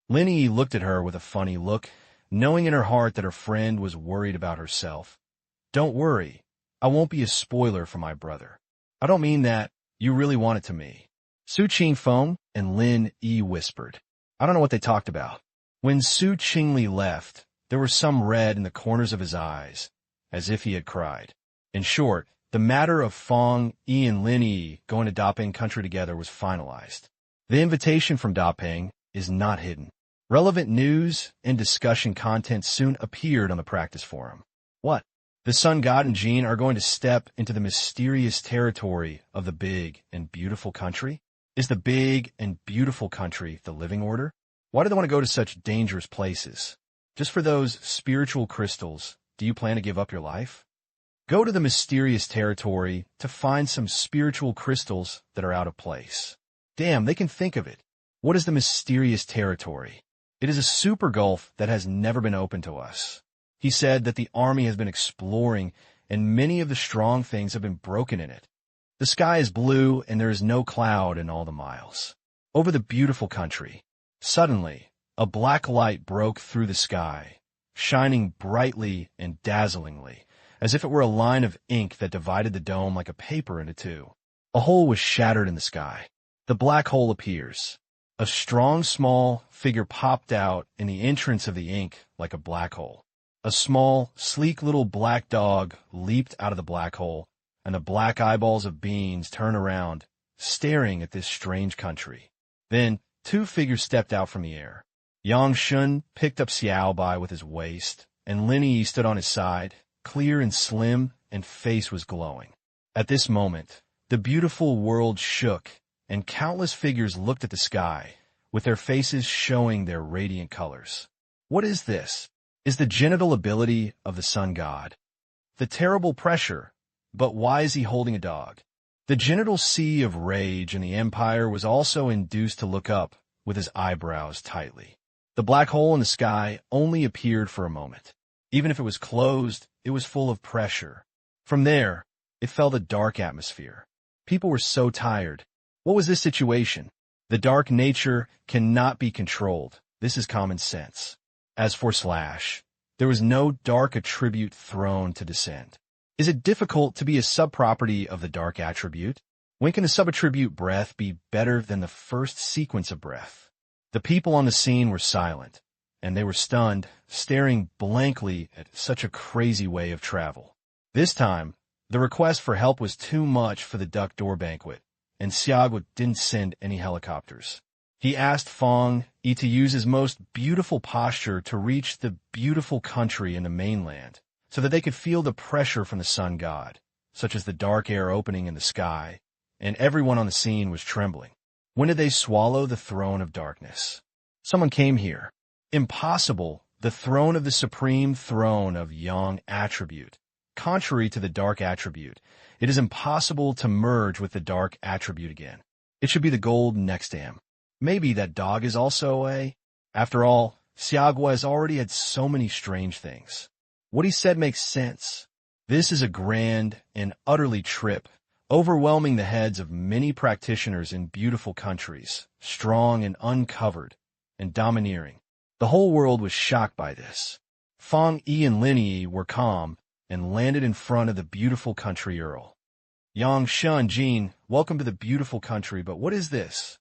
Lin Yi looked at her with a funny look, knowing in her heart that her friend was worried about herself. Don't worry, I won't be a spoiler for my brother. I don't mean that. You really want it to me. Su Qingfeng and Lin Yi whispered. I don't know what they talked about. When Su Qingli left, there was some red in the corners of his eyes, as if he had cried. In short, the matter of Fang Yi and Lin Yi going to Dapeng country together was finalized. The invitation from Dapeng is not hidden. Relevant news and discussion content soon appeared on the practice forum. What? The Sun God and Jean are going to step into the mysterious territory of the big and beautiful country? Is the big and beautiful country the living order? Why do they want to go to such dangerous places? Just for those spiritual crystals, do you plan to give up your life? Go to the mysterious territory to find some spiritual crystals that are out of place. Damn, they can think of it. What is the mysterious territory? It is a super gulf that has never been open to us. He said that the army has been exploring, and many of the strong things have been broken in it. The sky is blue, and there is no cloud in all the miles. Over the beautiful country, suddenly, a black light broke through the sky, shining brightly and dazzlingly, as if it were a line of ink that divided the dome like a paper into two. A hole was shattered in the sky. The black hole appears. A strong, small figure popped out in the entrance of the ink like a black hole. A small, sleek little black dog leaped out of the black hole, and the black eyeballs of beans turned around, staring at this strange country. Then, two figures stepped out from the air. Yang Shun picked up Xiao Bai with his waist, and Lin Yi stood on his side, clear and slim, and face was glowing. At this moment, the beautiful world shook, and countless figures looked at the sky, with their faces showing their radiant colors. What is this? Is the genital ability of the sun god. The terrible pressure, but why is he holding a dog? The genital sea of rage in the empire was also induced to look up with his eyebrows tightly. The black hole in the sky only appeared for a moment. Even if it was closed, it was full of pressure. From there, it felt a dark atmosphere. People were so tired. What was this situation? The dark nature cannot be controlled. This is common sense. As for Slash, there was no dark attribute thrown to descend. Is it difficult to be a subproperty of the dark attribute? When can a subattribute breath be better than the first sequence of breath? The people on the scene were silent, and they were stunned, staring blankly at such a crazy way of travel. This time, the request for help was too much for the duck door banquet, and Xiaogu didn't send any helicopters. He asked Fang Yi to use his most beautiful posture to reach the beautiful country in the mainland, so that they could feel the pressure from the sun god. such as the dark air opening in the sky, and everyone on the scene was trembling. When did they swallow the throne of darkness? Someone came here. Impossible, the throne of the supreme throne of Yang attribute. Contrary to the dark attribute, it is impossible to merge with the dark attribute again. It should be the gold next to him. Maybe that dog is also a... After all, Xiagua has already had so many strange things. What he said makes sense. This is a grand and utterly trip, overwhelming the heads of many practitioners in beautiful countries, strong and uncovered, and domineering. The whole world was shocked by this. Fang Yi and Lin Yi were calm and landed in front of the beautiful country earl. Yang Shun Jin, welcome to the beautiful country, but what is this?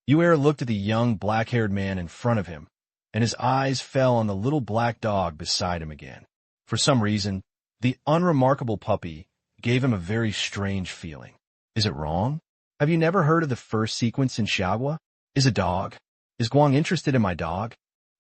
Yu'er looked at the young black-haired man in front of him, and his eyes fell on the little black dog beside him again. For some reason, the unremarkable puppy gave him a very strange feeling. Is it wrong? Have you never heard of the first sequence in Xiagua? Is a dog? Is Guang interested in my dog?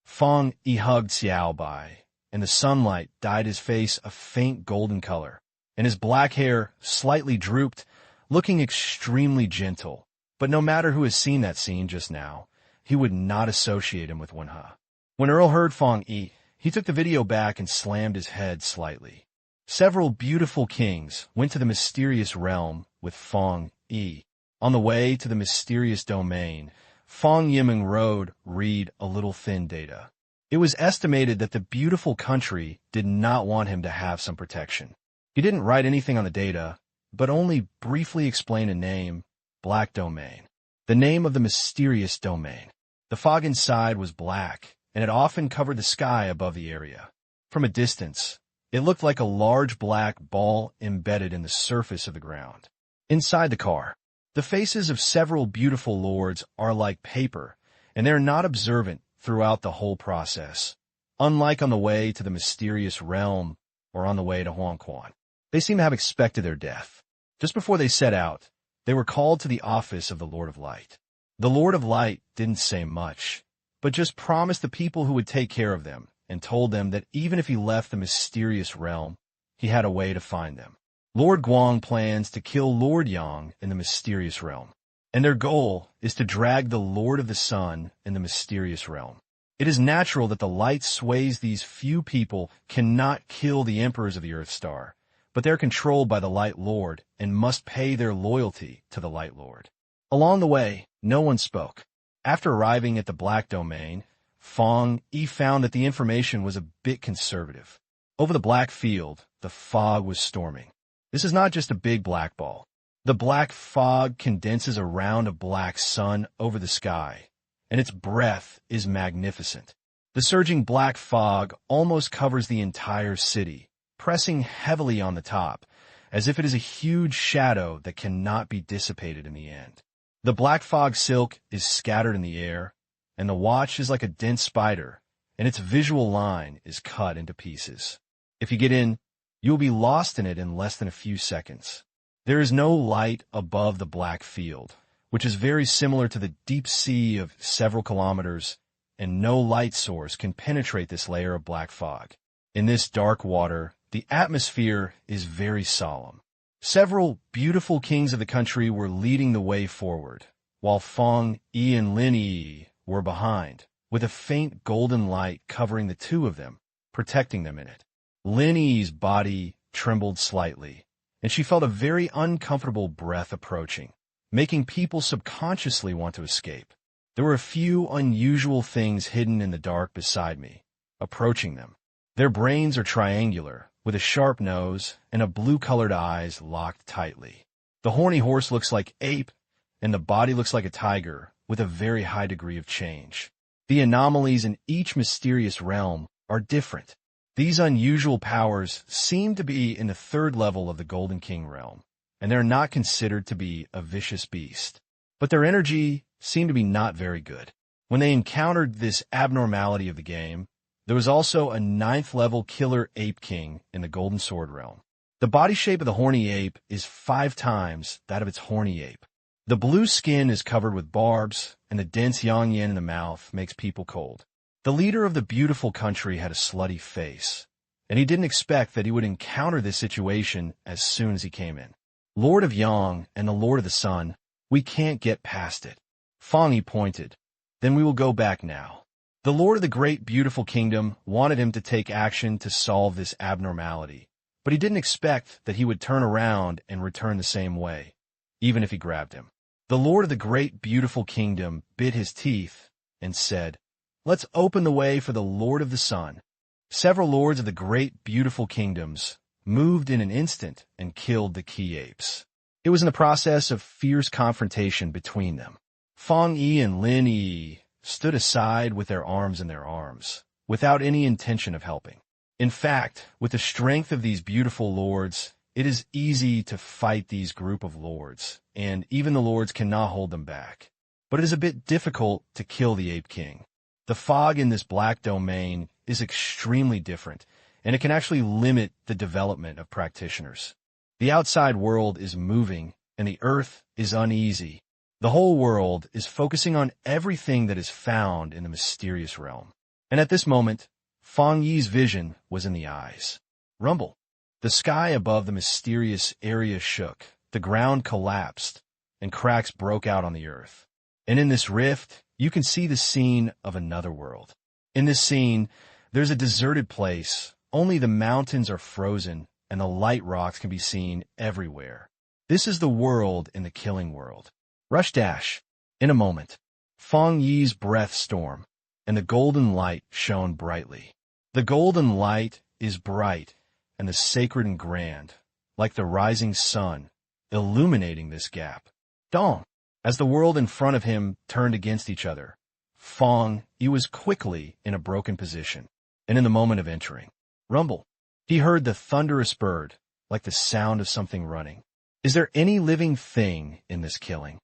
Fang Yi hugged Xiao Bai, and the sunlight dyed his face a faint golden color, and his black hair slightly drooped, looking extremely gentle. But no matter who has seen that scene just now, he would not associate him with Wenhe. When Earl heard Fang Yi, he took the video back and slammed his head slightly. Several beautiful kings went to the mysterious realm with Fang Yi. On the way to the mysterious domain, Fang Yimeng wrote, read a little thin data. It was estimated that the beautiful country did not want him to have some protection. He didn't write anything on the data, but only briefly explain a name, Black Domain. The name of the mysterious domain. The fog inside was black, and it often covered the sky above the area. From a distance, it looked like a large black ball embedded in the surface of the ground. Inside the car, the faces of several beautiful lords are like paper, and they are not observant throughout the whole process, unlike on the way to the mysterious realm or on the way to Huangquan. They seem to have expected their death. Just before they set out, they were called to the office of the Lord of Light. The Lord of Light didn't say much, but just promised the people who would take care of them and told them that even if he left the mysterious realm, he had a way to find them. Lord Guang plans to kill Lord Yang in the mysterious realm, and their goal is to drag the Lord of the Sun in the mysterious realm. It is natural that the light sways these few people cannot kill the emperors of the Earth Star, but they're controlled by the Light Lord and must pay their loyalty to the Light Lord. Along the way, no one spoke. After arriving at the Black Domain, Fang Yi found that the information was a bit conservative. Over the black field, the fog was storming. This is not just a big black ball. The black fog condenses around a black sun over the sky, and its breath is magnificent. The surging black fog almost covers the entire city, pressing heavily on the top, as if it is a huge shadow that cannot be dissipated in the end. The black fog silk is scattered in the air, and the watch is like a dense spider, and its visual line is cut into pieces. If you get in, you will be lost in it in less than a few seconds. There is no light above the black field, which is very similar to the deep sea of several kilometers, and no light source can penetrate this layer of black fog. In this dark water, the atmosphere is very solemn. Several beautiful kings of the country were leading the way forward, while Fang Yi and Lin Yi were behind, with a faint golden light covering the two of them, protecting them in it. Lin Yi's body trembled slightly, and she felt a very uncomfortable breath approaching, making people subconsciously want to escape. There were a few unusual things hidden in the dark beside me, approaching them. Their brains are triangular, with a sharp nose and a blue-colored eyes locked tightly. The horny horse looks like ape, and the body looks like a tiger, with a very high degree of change. The anomalies in each mysterious realm are different. These unusual powers seem to be in the third level of the Golden King realm, and they're not considered to be a vicious beast. But their energy seemed to be not very good. When they encountered this abnormality of the game, there was also a 9th-level killer ape king in the Golden Sword realm. The body shape of the horny ape is 5 times that of its horny ape. The blue skin is covered with barbs, and the dense yang yin in the mouth makes people cold. The leader of the beautiful country had a slutty face, and he didn't expect that he would encounter this situation as soon as he came in. Lord of Yang and the Lord of the Sun, we can't get past it. Fang Yi pointed. Then we will go back now. The Lord of the Great Beautiful Kingdom wanted him to take action to solve this abnormality, but he didn't expect that he would turn around and return the same way, even if he grabbed him. The Lord of the Great Beautiful Kingdom bit his teeth and said, "Let's open the way for the Lord of the Sun." Several lords of the Great Beautiful Kingdoms moved in an instant and killed the key apes. It was in the process of fierce confrontation between them. Fang Yi and Lin Yi stood aside with their arms in their arms, without any intention of helping. In fact, with the strength of these beautiful lords, it is easy to fight these group of lords, and even the lords cannot hold them back. But it is a bit difficult to kill the Ape King. The fog in this black domain is extremely different, and it can actually limit the development of practitioners. The outside world is moving, and the earth is uneasy. The whole world is focusing on everything that is found in the mysterious realm. And at this moment, Fang Yi's vision was in the eyes. Rumble. The sky above the mysterious area shook, the ground collapsed, and cracks broke out on the earth. And in this rift, you can see the scene of another world. In this scene, there's a deserted place. Only the mountains are frozen, and the light rocks can be seen everywhere. This is the world in the killing world. Rush dash. In a moment, Fang Yi's breath stormed, and the golden light shone brightly. The golden light is bright, and the sacred and grand, like the rising sun, illuminating this gap. Dong! As the world in front of him turned against each other, Fang Yi was quickly in a broken position, and in the moment of entering, rumble, he heard the thunderous bird, like the sound of something running. Is there any living thing in this killing?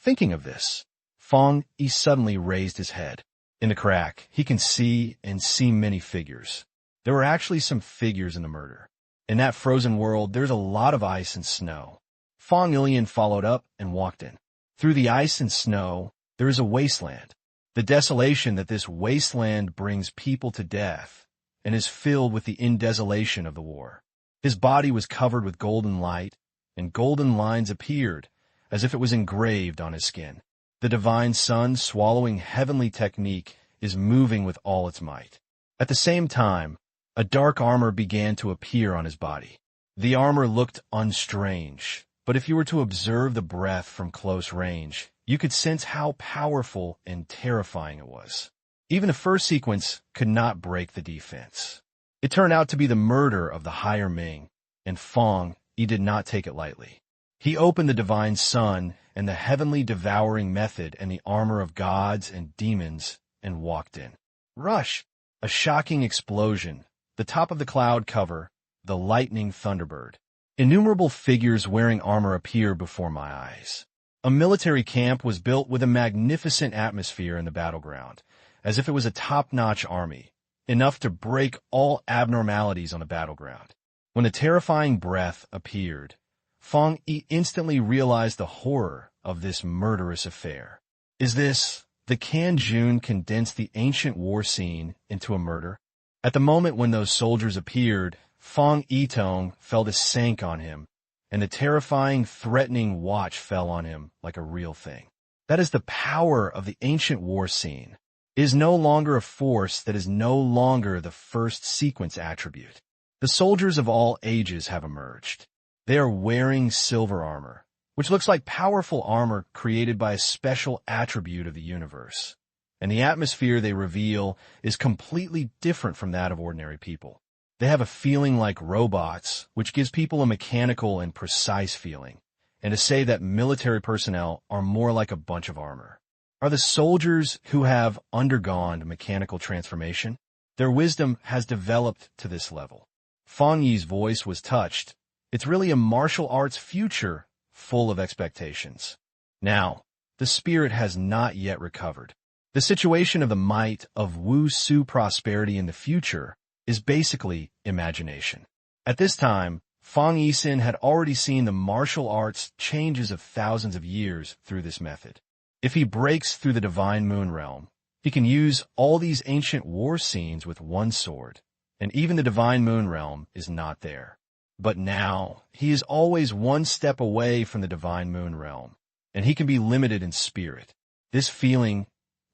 Thinking of this, Fang Yi suddenly raised his head. In the crack, he can see many figures. There were actually some figures in the murder. In that frozen world, there's a lot of ice and snow. Fang Yi followed up and walked in. Through the ice and snow, there is a wasteland. The desolation that this wasteland brings people to death and is filled with the indesolation of the war. His body was covered with golden light, and golden lines appeared, as if it was engraved on his skin. The divine sun, swallowing heavenly technique, is moving with all its might. At the same time, a dark armor began to appear on his body. The armor looked unstrange, but if you were to observe the breath from close range, you could sense how powerful and terrifying it was. Even the first sequence could not break the defense. It turned out to be the murder of the Higher Ming, and Fang Yi did not take it lightly. He opened the divine sun and the heavenly devouring method and the armor of gods and demons and walked in. Rush! A shocking explosion, the top of the cloud cover, the lightning thunderbird. Innumerable figures wearing armor appear before my eyes. A military camp was built with a magnificent atmosphere in the battleground, as if it was a top-notch army, enough to break all abnormalities on the battleground. When the terrifying breath appeared, Fang Yi instantly realized the horror of this murderous affair. Is this, the Kanjun condensed the ancient war scene into a murder? At the moment when those soldiers appeared, Fang Yitong felt a sank on him, and the terrifying, threatening watch fell on him like a real thing. That is the power of the ancient war scene. It is no longer a force that is no longer the first sequence attribute. The soldiers of all ages have emerged. They are wearing silver armor, which looks like powerful armor created by a special attribute of the universe. And the atmosphere they reveal is completely different from that of ordinary people. They have a feeling like robots, which gives people a mechanical and precise feeling. And to say that military personnel are more like a bunch of armor. Are the soldiers who have undergone mechanical transformation? Their wisdom has developed to this level. Fang Yi's voice was touched. It's really a martial arts future full of expectations. Now, the spirit has not yet recovered. The situation of the might of Wu-Su prosperity in the future is basically imagination. At this time, Fang Yi had already seen the martial arts changes of thousands of years through this method. If he breaks through the divine moon realm, he can use all these ancient war scenes with one sword, and even the divine moon realm is not there. But now, he is always one step away from the divine moon realm, and he can be limited in spirit. This feeling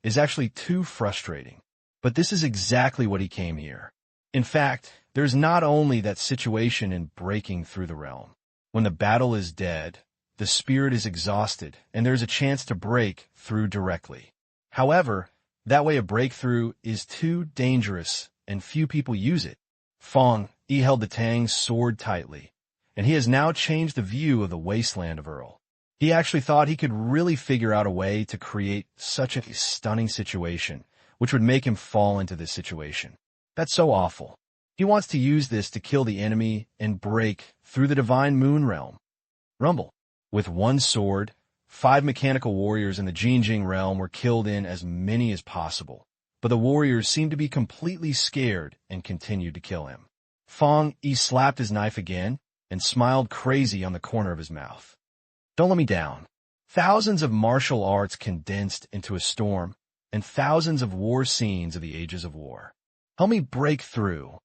is actually too frustrating, but this is exactly what he came here. In fact, there's not only that situation in breaking through the realm. When the battle is dead, the spirit is exhausted, and there's a chance to break through directly. However, that way of breakthrough is too dangerous, and few people use it. Fang Yi held the Tang's sword tightly, and he has now changed the view of the wasteland of Earl. He actually thought he could really figure out a way to create such a stunning situation, which would make him fall into this situation. That's so awful. He wants to use this to kill the enemy and break through the divine moon realm. Rumble. With one sword, 5 mechanical warriors in the Jinjing realm were killed in as many as possible, but the warriors seemed to be completely scared and continued to kill him. Fang Yi slapped his knife again and smiled crazy on the corner of his mouth. Don't let me down. Thousands of martial arts condensed into a storm, and thousands of war scenes of the ages of war. Help me break through.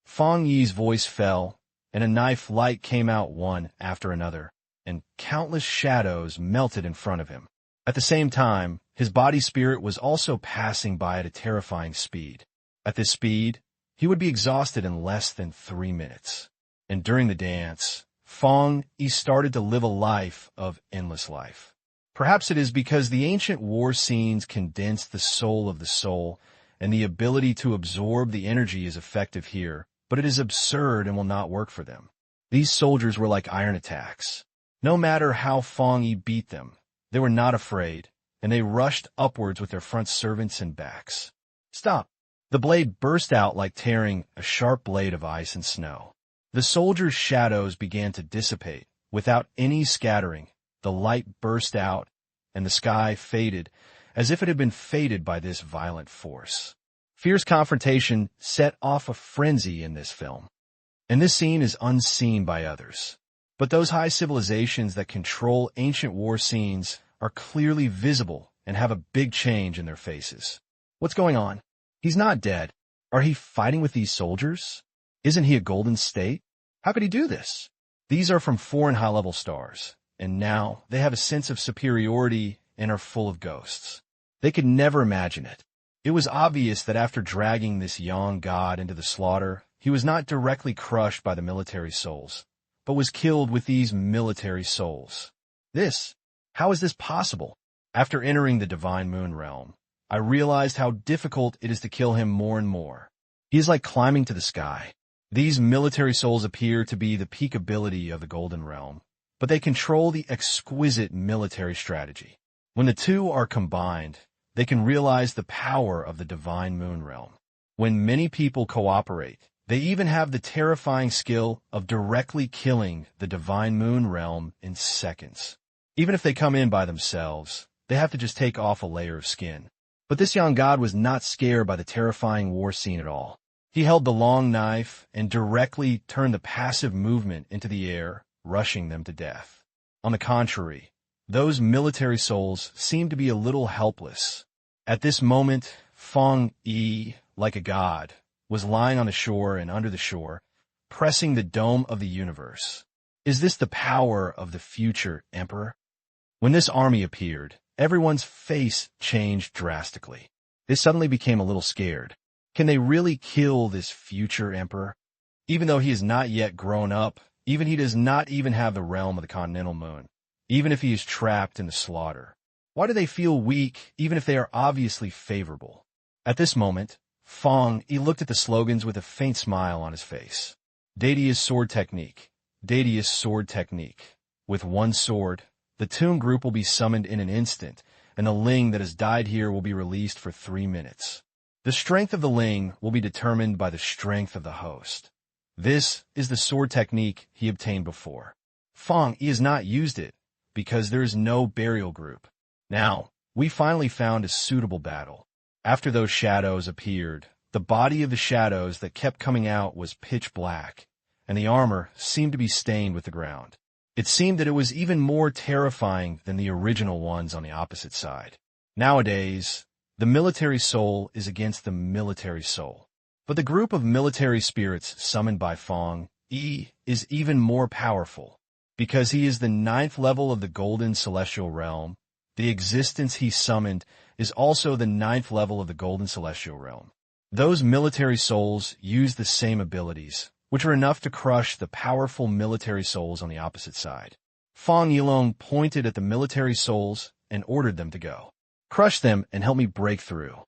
Fang Yi's voice fell, and a knife light came out one after another, and countless shadows melted in front of him. At the same time, his body spirit was also passing by at a terrifying speed. At this speed, he would be exhausted in less than 3 minutes. And during the dance, Fang Yi started to live a life of endless life. Perhaps it is because the ancient war scenes condensed the soul of the soul, and the ability to absorb the energy is effective here, but it is absurd and will not work for them. These soldiers were like iron attacks. No matter how Fang Yi beat them, they were not afraid, and they rushed upwards with their front servants and backs. Stop! The blade burst out like tearing a sharp blade of ice and snow. The soldiers' shadows began to dissipate. Without any scattering, the light burst out, and the sky faded, as if it had been fated by this violent force. Fierce confrontation set off a frenzy in this film. And this scene is unseen by others. But those high civilizations that control ancient war scenes are clearly visible and have a big change in their faces. What's going on? He's not dead. Are he fighting with these soldiers? Isn't he a golden state? How could he do this? These are from foreign high-level stars, and now they have a sense of superiority and are full of ghosts. They could never imagine it. It was obvious that after dragging this young god into the slaughter, he was not directly crushed by the military souls, but was killed with these military souls. How is this possible? After entering the divine moon realm, I realized how difficult it is to kill him more and more. He is like climbing to the sky. These military souls appear to be the peak ability of the golden realm, but they control the exquisite military strategy. When the two are combined, they can realize the power of the divine moon realm. When many people cooperate, they even have the terrifying skill of directly killing the divine moon realm in seconds. Even if they come in by themselves, they have to just take off a layer of skin. But this young god was not scared by the terrifying war scene at all. He held the long knife and directly turned the passive movement into the air, rushing them to death. On the contrary, those military souls seemed to be a little helpless. At this moment, Fang Yi, like a god, was lying on the shore and under the shore, pressing the dome of the universe. Is this the power of the future emperor? When this army appeared, everyone's face changed drastically. They suddenly became a little scared. Can they really kill this future emperor? Even though he is not yet grown up, even he does not even have the realm of the continental moon, even if he is trapped in the slaughter. Why do they feel weak, even if they are obviously favorable? At this moment, Fang Yi looked at the slogans with a faint smile on his face. Dadia's sword technique. Dadia's sword technique. With one sword, the Toon group will be summoned in an instant, and the Ling that has died here will be released for 3 minutes. The strength of the Ling will be determined by the strength of the host. This is the sword technique he obtained before. Fang Yi has not used it, because there is no burial group. Now, we finally found a suitable battle. After those shadows appeared, the body of the shadows that kept coming out was pitch black, and the armor seemed to be stained with the ground. It seemed that it was even more terrifying than the original ones on the opposite side. Nowadays, the military soul is against the military soul. But the group of military spirits summoned by Fang Yi is even more powerful, because he is the 9th level of the Golden Celestial Realm. The existence he summoned is also the 9th level of the Golden Celestial Realm. Those military souls use the same abilities, which are enough to crush the powerful military souls on the opposite side. Fang Yi pointed at the military souls and ordered them to go. Crush them and help me break through.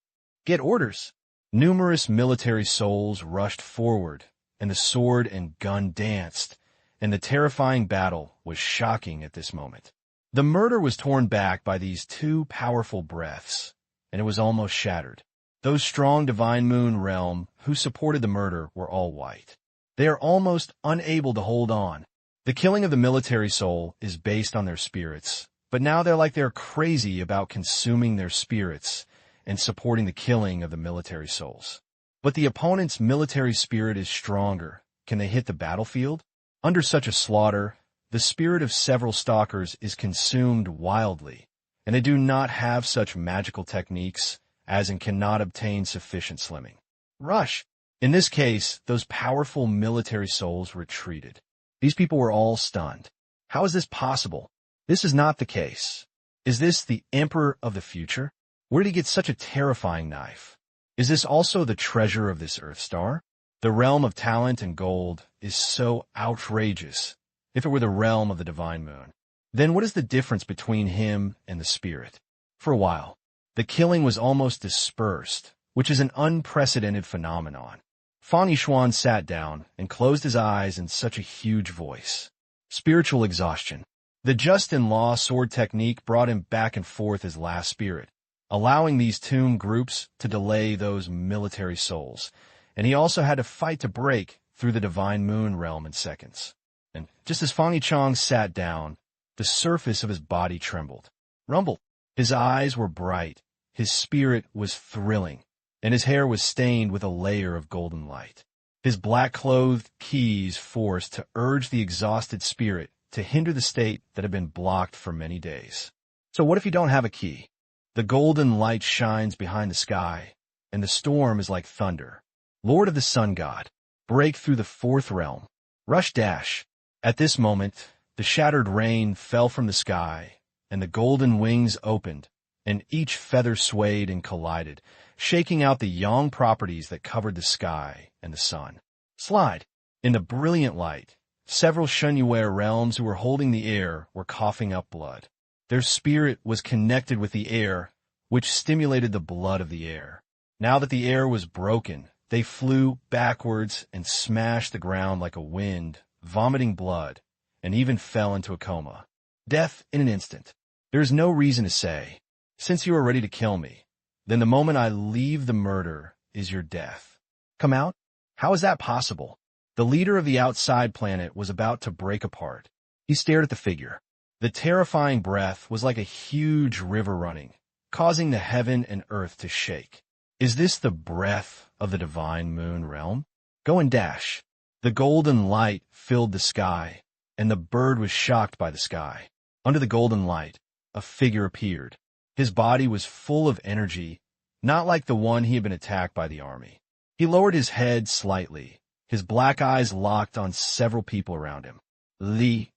Get orders. Numerous military souls rushed forward, and the sword and gun danced, and the terrifying battle was shocking at this moment. The murder was torn back by these two powerful breaths, and it was almost shattered. Those strong Divine Moon realm who supported the murder were all white. They are almost unable to hold on. The killing of the military soul is based on their spirits, but now they're crazy about consuming their spirits and supporting the killing of the military souls. But the opponent's military spirit is stronger. Can they hit the battlefield? Under such a slaughter, the spirit of several stalkers is consumed wildly, and they do not have such magical techniques as and cannot obtain sufficient slimming. Rush! In this case, those powerful military souls retreated. These people were all stunned. How is this possible? This is not the case. Is this the Emperor of the future? Where did he get such a terrifying knife? Is this also the treasure of this Earth Star? The realm of talent and gold is so outrageous. If it were the realm of the Divine Moon, then what is the difference between him and the spirit? For a while, the killing was almost dispersed, which is an unprecedented phenomenon. Fang Yi sat down and closed his eyes in such a huge voice. Spiritual exhaustion. The just-in-law sword technique brought him back and forth his last spirit, allowing these tomb groups to delay those military souls, and he also had to fight to break through the Divine Moon realm in seconds. And just as Fang Yi sat down, the surface of his body trembled, rumbled. His eyes were bright, his spirit was thrilling, and his hair was stained with a layer of golden light. His black-clothed keys forced to urge the exhausted spirit to hinder the state that had been blocked for many days. So what if you don't have a key? The golden light shines behind the sky, and the storm is like thunder. Lord of the Sun God, break through the 4th realm. Rush dash. At this moment, the shattered rain fell from the sky, and the golden wings opened, and each feather swayed and collided, shaking out the yang properties that covered the sky and the sun. Slide. In the brilliant light, several Shenyue realms who were holding the air were coughing up blood. Their spirit was connected with the air, which stimulated the blood of the air. Now that the air was broken, they flew backwards and smashed the ground like a wind, vomiting blood, and even fell into a coma. Death in an instant. There is no reason to say, since you are ready to kill me, then the moment I leave the murder is your death. Come out? How is that possible? The leader of the outside planet was about to break apart. He stared at the figure. The terrifying breath was like a huge river running, causing the heaven and earth to shake. Is this the breath of the Divine Moon realm? Go and dash. The golden light filled the sky, and the bird was shocked by the sky. Under the golden light, a figure appeared. His body was full of energy, not like the one he had been attacked by the army. He lowered his head slightly, his black eyes locked on several people around him. Li.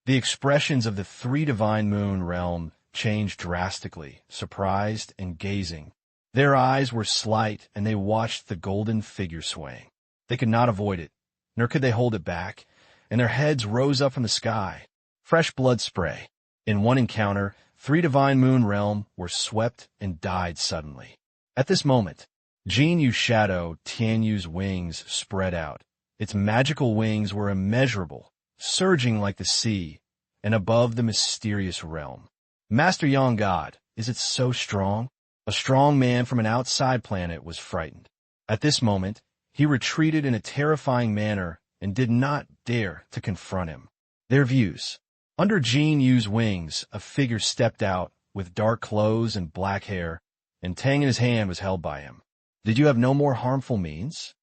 The expressions of the 3 Divine Moon realm changed drastically, surprised and gazing. Their eyes were slight, and they watched the golden figure swaying. They could not avoid it, nor could they hold it back, and their heads rose up from the sky. Fresh blood spray. In one encounter, 3 Divine Moon realm were swept and died suddenly. At this moment, Jin Yu's shadow, Tian Yu's wings, spread out. Its magical wings were immeasurable, surging like the sea, and above the mysterious realm. Master Yang God, is it so strong? A strong man from an outside planet was frightened. At this moment, he retreated in a terrifying manner and did not dare to confront him. Their views. Under Jin Yu's wings, a figure stepped out with dark clothes and black hair, and Tang in his hand was held by him. Did you have no more harmful means?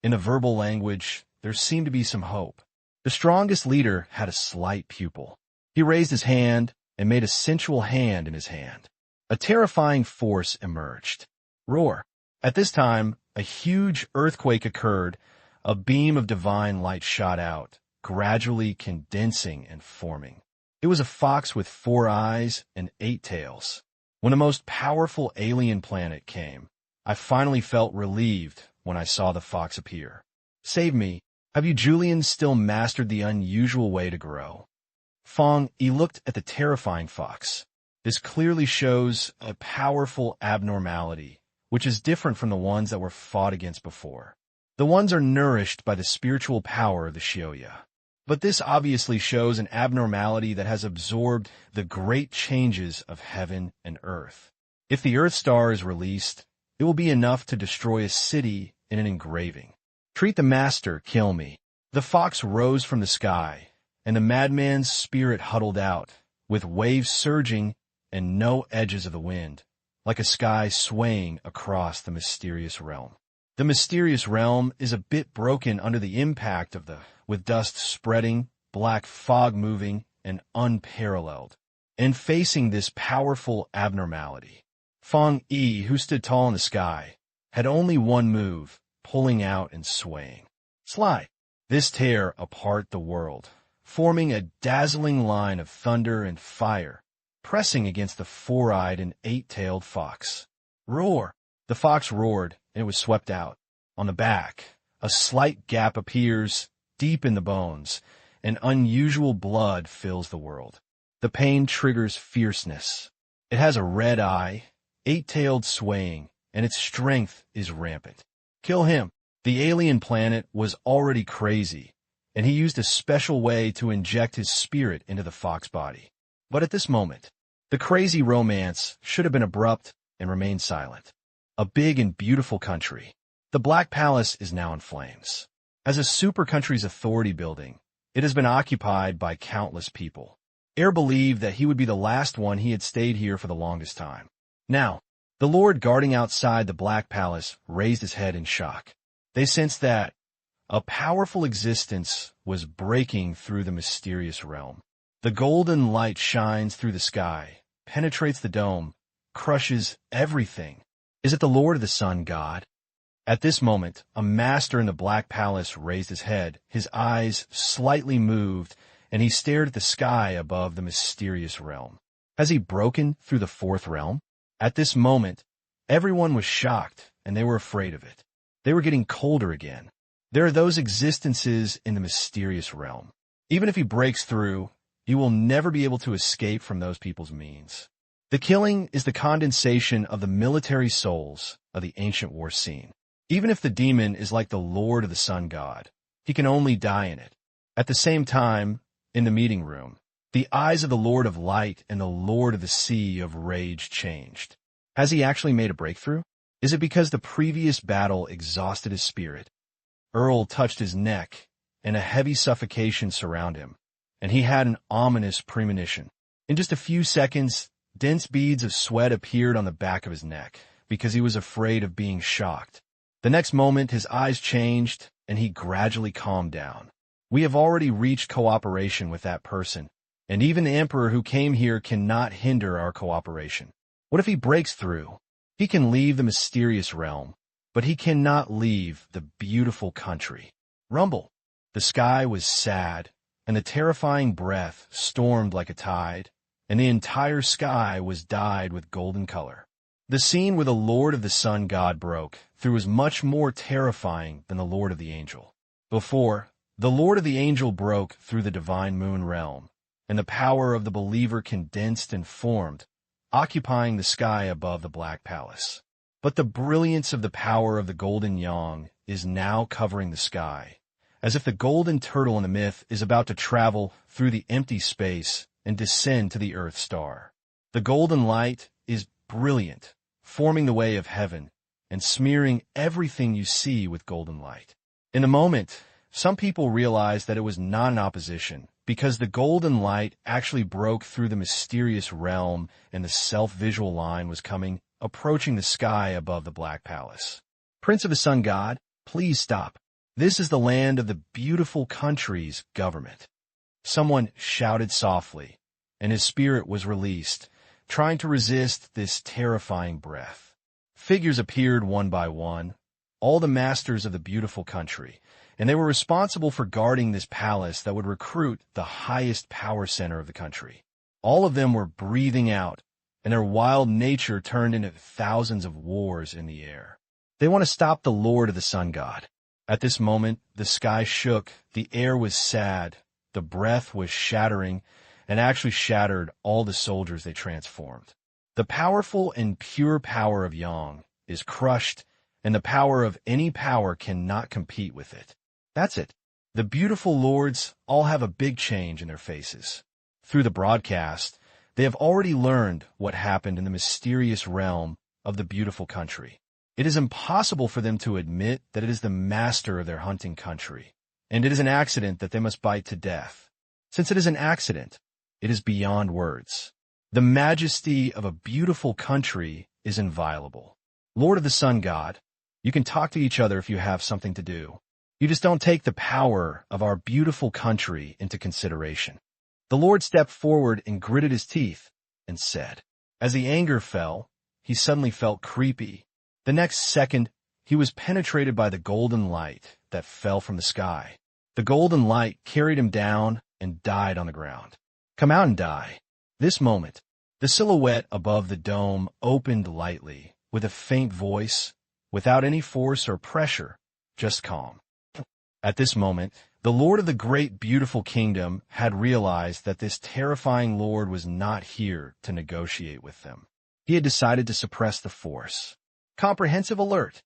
In the verbal language, there seemed to be some hope. The strongest leader had a slight pupil. He raised his hand and made a sensual hand in his hand. A terrifying force emerged. Roar. At this time, a huge earthquake occurred. A beam of divine light shot out, gradually condensing and forming. It was a fox with 4 eyes and 8 tails. When the most powerful alien planet came, I finally felt relieved when I saw the fox appear. Save me. Have you Julian still mastered the unusual way to grow? Fang Yi looked at the terrifying fox. This clearly shows a powerful abnormality, which is different from the ones that were fought against before. The ones are nourished by the spiritual power of the Shioya. But this obviously shows an abnormality that has absorbed the great changes of heaven and earth. If the Earth Star is released, it will be enough to destroy a city in an engraving. Treat the master, kill me. The fox rose from the sky, and the madman's spirit huddled out, with waves surging and no edges of the wind, like a sky swaying across the mysterious realm. The mysterious realm is a bit broken under the impact of with dust spreading, black fog moving, and unparalleled. And facing this powerful abnormality, Fang Yi, who stood tall in the sky, had only one move, pulling out and swaying. Slide. This tear apart the world, forming a dazzling line of thunder and fire, pressing against the 4-eyed and 8-tailed fox. Roar! The fox roared, and it was swept out. On the back, a slight gap appears, deep in the bones, and unusual blood fills the world. The pain triggers fierceness. It has a red eye, 8-tailed swaying, and its strength is rampant. Kill him. The alien planet was already crazy, and he used a special way to inject his spirit into the fox body. But at this moment, the crazy romance should have been abrupt and remained silent. A big and beautiful country. The Black Palace is now in flames. As a super country's authority building, it has been occupied by countless people. Air believed that he would be the last one. He had stayed here for the longest time. Now, the Lord guarding outside the Black Palace raised his head in shock. They sensed that a powerful existence was breaking through the mysterious realm. The golden light shines through the sky, penetrates the dome, crushes everything. Is it the Lord of the Sun God? At this moment, a master in the Black Palace raised his head, his eyes slightly moved, and he stared at the sky above the mysterious realm. Has he broken through the 4th realm? At this moment, everyone was shocked, and they were afraid of it. They were getting colder again. There are those existences in the mysterious realm. Even if he breaks through, he will never be able to escape from those people's means. The killing is the condensation of the military souls of the ancient war scene. Even if the demon is like the Lord of the Sun God, he can only die in it. At the same time, in the meeting room, the eyes of the Lord of Light and the Lord of the Sea of Rage changed. Has he actually made a breakthrough? Is it because the previous battle exhausted his spirit? Earl touched his neck, and a heavy suffocation surrounded him, and he had an ominous premonition. In just a few seconds, dense beads of sweat appeared on the back of his neck, because he was afraid of being shocked. The next moment, his eyes changed, and he gradually calmed down. We have already reached cooperation with that person, and even the Emperor who came here cannot hinder our cooperation. What if he breaks through? He can leave the mysterious realm, but he cannot leave the beautiful country. Rumble. The sky was sad, and the terrifying breath stormed like a tide, and the entire sky was dyed with golden color. The scene where the Lord of the Sun God broke through was much more terrifying than the Lord of the Angel. Before, the Lord of the Angel broke through the divine moon realm, and the power of the believer condensed and formed, occupying the sky above the Black Palace. But the brilliance of the power of the golden yang is now covering the sky, as if the golden turtle in the myth is about to travel through the empty space and descend to the Earth Star. The golden light is brilliant, forming the way of heaven, and smearing everything you see with golden light. In a moment, some people realized that it was not an opposition, because the golden light actually broke through the mysterious realm and the self-visual line was approaching the sky above the Black Palace. Prince of the Sun God, please stop. This is the land of the beautiful country's government. Someone shouted softly, and his spirit was released, trying to resist this terrifying breath. Figures appeared one by one, all the masters of the beautiful country, and they were responsible for guarding this palace that would recruit the highest power center of the country. All of them were breathing out, and their wild nature turned into thousands of wars in the air. They want to stop the Lord of the Sun God. At this moment, the sky shook, the air was sad, the breath was shattering, and actually shattered all the soldiers they transformed. The powerful and pure power of Yang is crushed, and the power of any power cannot compete with it. That's it. The beautiful lords all have a big change in their faces. Through the broadcast, they have already learned what happened in the mysterious realm of the beautiful country. It is impossible for them to admit that it is the master of their hunting country, and it is an accident that they must bite to death. Since it is an accident, it is beyond words. The majesty of a beautiful country is inviolable. Lord of the Sun God, you can talk to each other if you have something to do. You just don't take the power of our beautiful country into consideration. The Lord stepped forward and gritted his teeth and said, as the anger fell, he suddenly felt creepy. The next second, he was penetrated by the golden light that fell from the sky. The golden light carried him down and died on the ground. Come out and die. This moment, the silhouette above the dome opened lightly, with a faint voice, without any force or pressure, just calm. At this moment, the Lord of the great beautiful kingdom had realized that this terrifying Lord was not here to negotiate with them. He had decided to suppress the force. Comprehensive alert!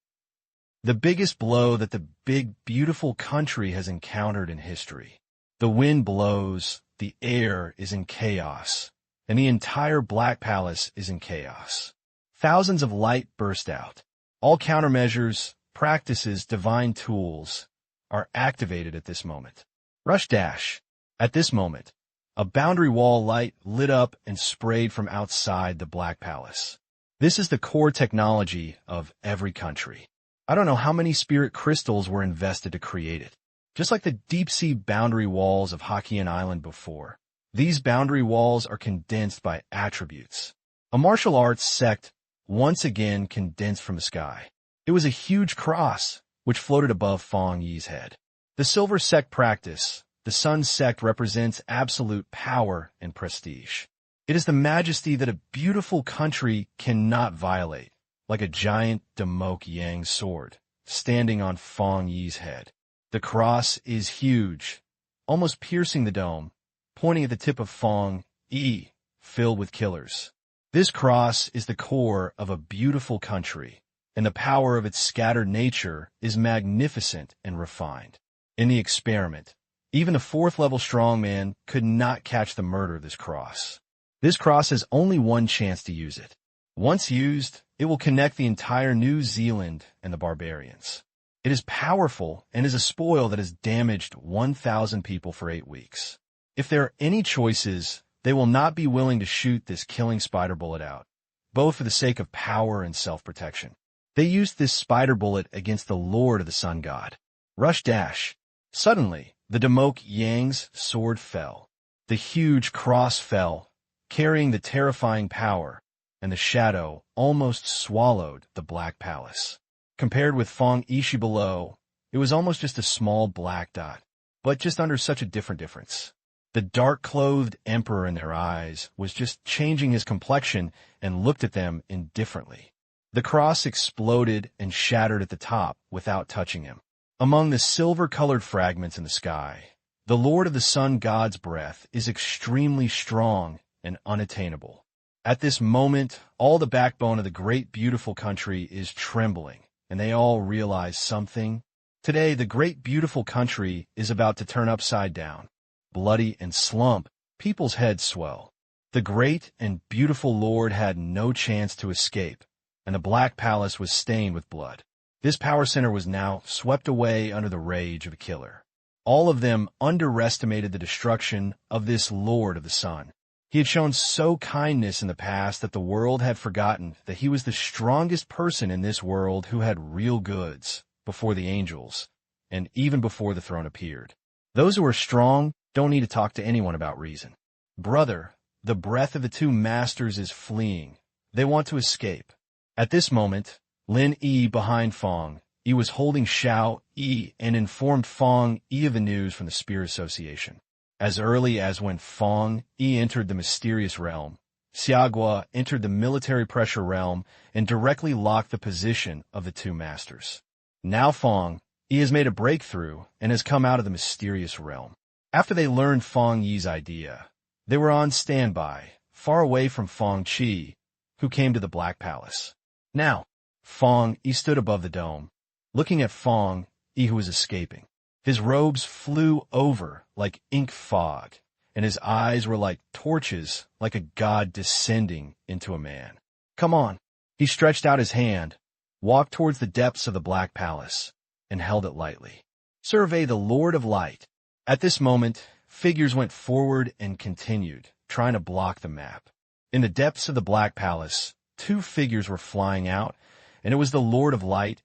The biggest blow that the big, beautiful country has encountered in history. The wind blows, the air is in chaos, and the entire Black Palace is in chaos. Thousands of light burst out. All countermeasures, practices, divine tools are activated at this moment. Rush dash. At this moment, a boundary wall light lit up and sprayed from outside the Black Palace. This is the core technology of every country. I don't know how many spirit crystals were invested to create it. Just like the deep-sea boundary walls of Hokkien Island before, these boundary walls are condensed by attributes. A martial arts sect once again condensed from the sky. It was a huge cross, which floated above Fang Yi's head. The silver sect practice, the sun sect, represents absolute power and prestige. It is the majesty that a beautiful country cannot violate, like a giant Demok Yang sword, standing on Fang Yi's head. The cross is huge, almost piercing the dome, pointing at the tip of Fang Yi, filled with killers. This cross is the core of a beautiful country, and the power of its scattered nature is magnificent and refined. In the experiment, even a fourth-level strongman could not catch the murder of this cross. This cross has only one chance to use it. Once used, it will connect the entire New Zealand and the barbarians. It is powerful and is a spoil that has damaged 1,000 people for 8 weeks. If there are any choices, they will not be willing to shoot this killing spider bullet out, both for the sake of power and self-protection. They used this spider bullet against the Lord of the Sun God. Rush dash. Suddenly, the Demok Yang's sword fell. The huge cross fell, carrying the terrifying power, and the shadow almost swallowed the Black Palace. Compared with Fang Yi below, it was almost just a small black dot, but just under such a difference. The dark-clothed emperor in their eyes was just changing his complexion and looked at them indifferently. The cross exploded and shattered at the top without touching him. Among the silver-colored fragments in the sky, the Lord of the Sun God's breath is extremely strong and unattainable. At this moment, all the backbone of the great beautiful country is trembling, and they all realize something. Today, the great beautiful country is about to turn upside down. Bloody and slump, people's heads swell. The great and beautiful Lord had no chance to escape, and the Black Palace was stained with blood. This power center was now swept away under the rage of a killer. All of them underestimated the destruction of this Lord of the Sun. He had shown so kindness in the past that the world had forgotten that he was the strongest person in this world who had real goods before the angels, and even before the throne appeared. Those who are strong don't need to talk to anyone about reason. Brother, the breath of the two masters is fleeing. They want to escape. At this moment, Lin Yi behind Fang Yi was holding Xiao Yi and informed Fang Yi of the news from the Spear Association. As early as when Fang Yi entered the mysterious realm, Xiaogua entered the military pressure realm and directly locked the position of the two masters. Now Fang Yi has made a breakthrough and has come out of the mysterious realm. After they learned Fang Yi's idea, they were on standby, far away from Fang Qi, who came to the Black Palace. Now, Fang Yi stood above the dome, looking at Fang Yi who was escaping. His robes flew over like ink fog, and his eyes were like torches, like a god descending into a man. Come on. He stretched out his hand, walked towards the depths of the Black Palace, and held it lightly. Survey the Lord of Light. At this moment, figures went forward and continued, trying to block the map. In the depths of the Black Palace, two figures were flying out, and it was the Lord of Light,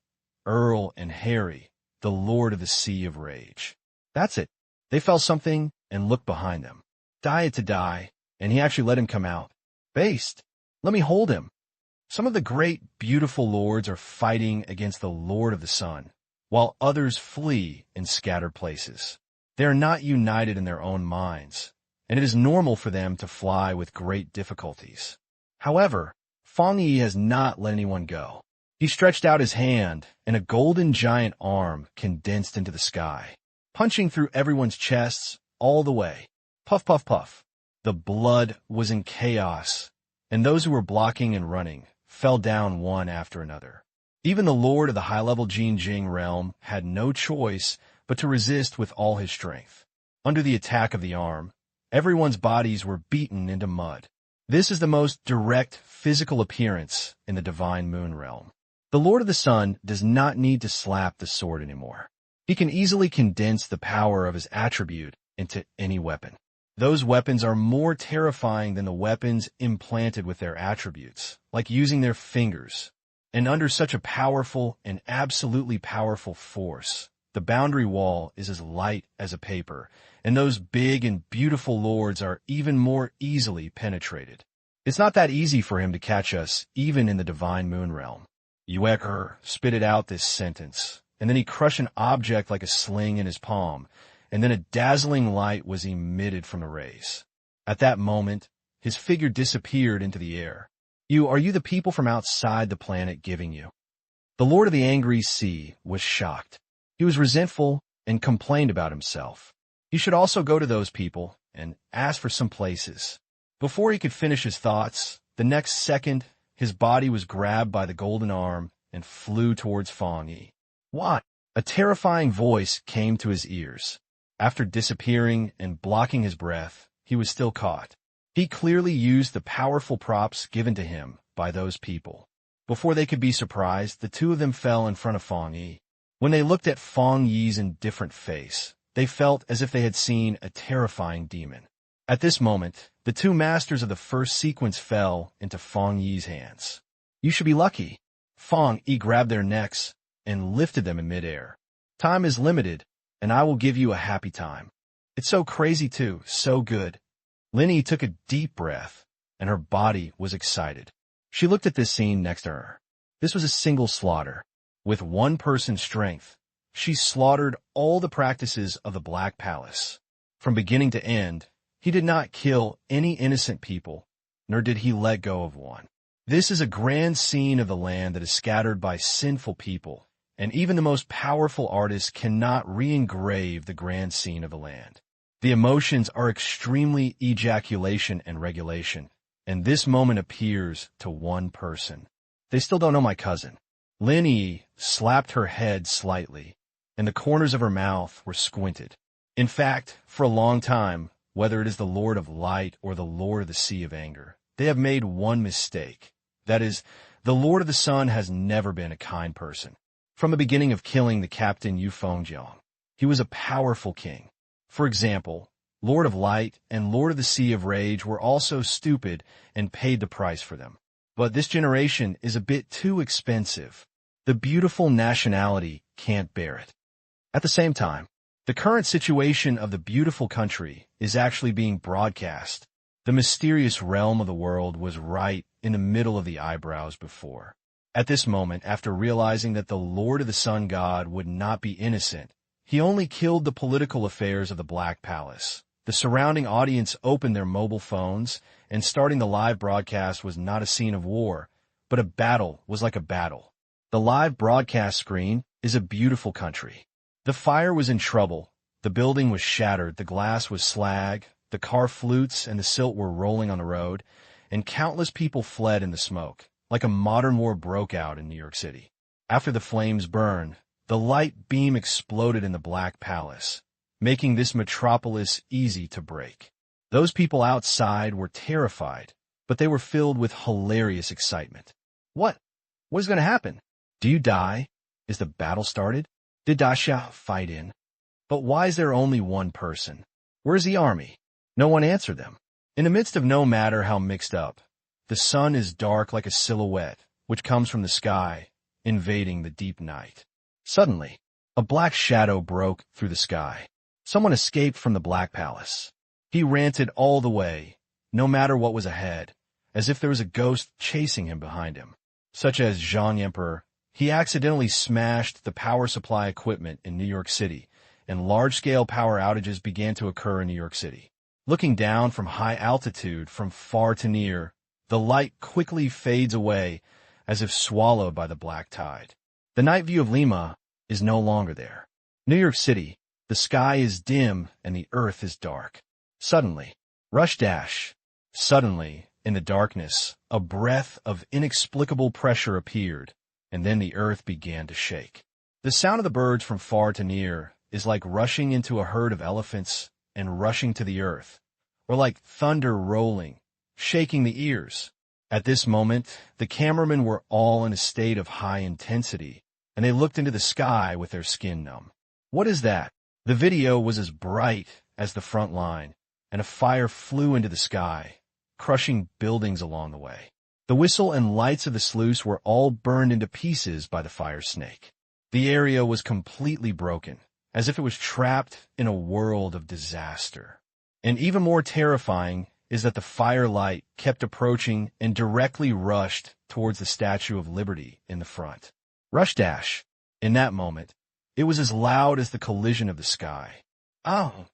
Earl and Harry, the Lord of the Sea of Rage. That's it. They felt something and looked behind them. Die to die, and he actually let him come out. Based. Let me hold him. Some of the great, beautiful lords are fighting against the Lord of the Sun, while others flee in scattered places. They are not united in their own minds, and it is normal for them to fly with great difficulties. However, Fang Yi has not let anyone go. He stretched out his hand, and a golden giant arm condensed into the sky, punching through everyone's chests all the way. Puff, puff, puff. The blood was in chaos, and those who were blocking and running fell down one after another. Even the Lord of the high-level Jinjing realm had no choice but to resist with all his strength. Under the attack of the arm, everyone's bodies were beaten into mud. This is the most direct physical appearance in the Divine Moon realm. The Lord of the Sun does not need to slap the sword anymore. He can easily condense the power of his attribute into any weapon. Those weapons are more terrifying than the weapons implanted with their attributes, like using their fingers. And under such a powerful and absolutely powerful force, the boundary wall is as light as a paper, and those big and beautiful lords are even more easily penetrated. It's not that easy for him to catch us, even in the Divine Moon realm. Yueker spitted out this sentence, and then he crushed an object like a sling in his palm, and then a dazzling light was emitted from the rays. At that moment, his figure disappeared into the air. Are you the people from outside the planet giving you? The Lord of the Angry Sea was shocked. He was resentful and complained about himself. He should also go to those people and ask for some places. Before he could finish his thoughts, the next second, his body was grabbed by the golden arm and flew towards Fang Yi. What? A terrifying voice came to his ears. After disappearing and blocking his breath, he was still caught. He clearly used the powerful props given to him by those people. Before they could be surprised, the two of them fell in front of Fang Yi. When they looked at Fang Yi's indifferent face, they felt as if they had seen a terrifying demon. At this moment, the two masters of the first sequence fell into Fang Yi's hands. You should be lucky. Fang Yi grabbed their necks and lifted them in midair. Time is limited, and I will give you a happy time. It's so crazy too, so good. Lin Yi took a deep breath, and her body was excited. She looked at this scene next to her. This was a single slaughter. With one person's strength, she slaughtered all the practices of the Black Palace. From beginning to end, he did not kill any innocent people, nor did he let go of one. This is a grand scene of the land that is scattered by sinful people, and even the most powerful artists cannot re-engrave the grand scene of the land. The emotions are extremely ejaculation and regulation, and this moment appears to one person. They still don't know my cousin. Lin Yi slapped her head slightly, and the corners of her mouth were squinted. In fact, for a long time, whether it is the Lord of Light or the Lord of the Sea of Anger, they have made one mistake. That is, the Lord of the Sun has never been a kind person. From the beginning of killing the Captain Yu Fengjiang, he was a powerful king. For example, Lord of Light and Lord of the Sea of Rage were also stupid and paid the price for them. But this generation is a bit too expensive. The beautiful nationality can't bear it. At the same time, the current situation of the beautiful country is actually being broadcast. The mysterious realm of the world was right in the middle of the eyebrows before. At this moment, after realizing that the Lord of the Sun God would not be innocent, he only killed the political affairs of the Black Palace. The surrounding audience opened their mobile phones, and starting the live broadcast was not a scene of war, but a battle was like a battle. The live broadcast screen is a beautiful country. The fire was in trouble, the building was shattered, the glass was slag, the car flutes and the silt were rolling on the road, and countless people fled in the smoke, like a modern war broke out in New York City. After the flames burned, the light beam exploded in the Black Palace, making this metropolis easy to break. Those people outside were terrified, but they were filled with hilarious excitement. What? What is going to happen? Do you die? Is the battle started? Did Dasha fight in? But why is there only one person? Where's the army? No one answered them. In the midst of no matter how mixed up, the sun is dark like a silhouette, which comes from the sky, invading the deep night. Suddenly, a black shadow broke through the sky. Someone escaped from the Black Palace. He ranted all the way, no matter what was ahead, as if there was a ghost chasing him behind him. Such as Jean Emperor, he accidentally smashed the power supply equipment in New York City, and large-scale power outages began to occur in New York City. Looking down from high altitude, from far to near, the light quickly fades away as if swallowed by the black tide. The night view of Lima is no longer there. New York City, the sky is dim and the earth is dark. Suddenly, suddenly, in the darkness, a breath of inexplicable pressure appeared, and then the earth began to shake. The sound of the birds from far to near is like rushing into a herd of elephants and rushing to the earth, or like thunder rolling, shaking the ears. At this moment, the cameramen were all in a state of high intensity, and they looked into the sky with their skin numb. What is that? The video was as bright as the front line, and a fire flew into the sky, crushing buildings along the way. The whistle and lights of the sluice were all burned into pieces by the fire snake. The area was completely broken, as if it was trapped in a world of disaster. And even more terrifying is that the firelight kept approaching and directly rushed towards the Statue of Liberty in the front. Rush. In that moment, it was as loud as the collision of the sky. Oh!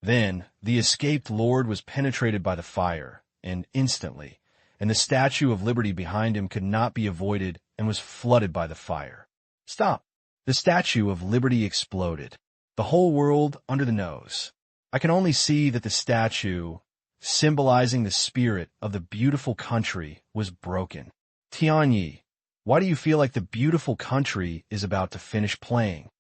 Then, the escaped Lord was penetrated by the fire, and instantly, and the Statue of Liberty behind him could not be avoided and was flooded by the fire. Stop! The Statue of Liberty exploded. The whole world under the nose. I can only see that the statue, symbolizing the spirit of the beautiful country, was broken. Fang Yi, why do you feel like the beautiful country is about to finish playing?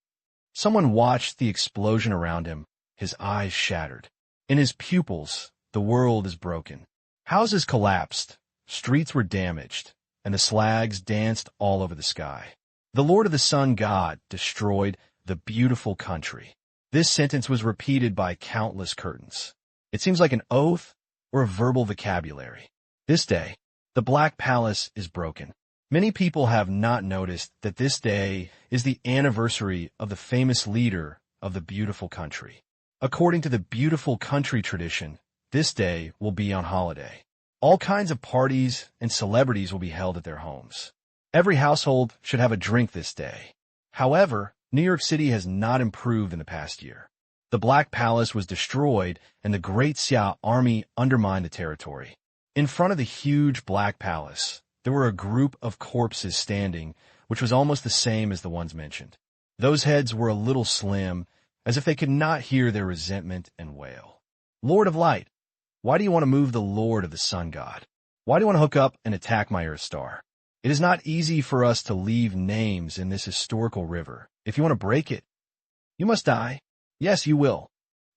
Someone watched the explosion around him, his eyes shattered. In his pupils, the world is broken. Houses collapsed, streets were damaged, and the slags danced all over the sky. The Lord of the Sun God destroyed the beautiful country. This sentence was repeated by countless curtains. It seems like an oath or a verbal vocabulary. This day, the Black Palace is broken. Many people have not noticed that this day is the anniversary of the famous leader of the beautiful country. According to the beautiful country tradition, this day will be on holiday. All kinds of parties and celebrities will be held at their homes. Every household should have a drink this day. However, New York City has not improved in the past year. The Black Palace was destroyed, and the Great Xia army undermined the territory. In front of the huge Black Palace, there were a group of corpses standing, which was almost the same as the ones mentioned. Those heads were a little slim, as if they could not hear their resentment and wail. Lord of Light, why do you want to move the Lord of the Sun God? Why do you want to hook up and attack my Earth Star? It is not easy for us to leave names in this historical river. If you want to break it, you must die. Yes, you will.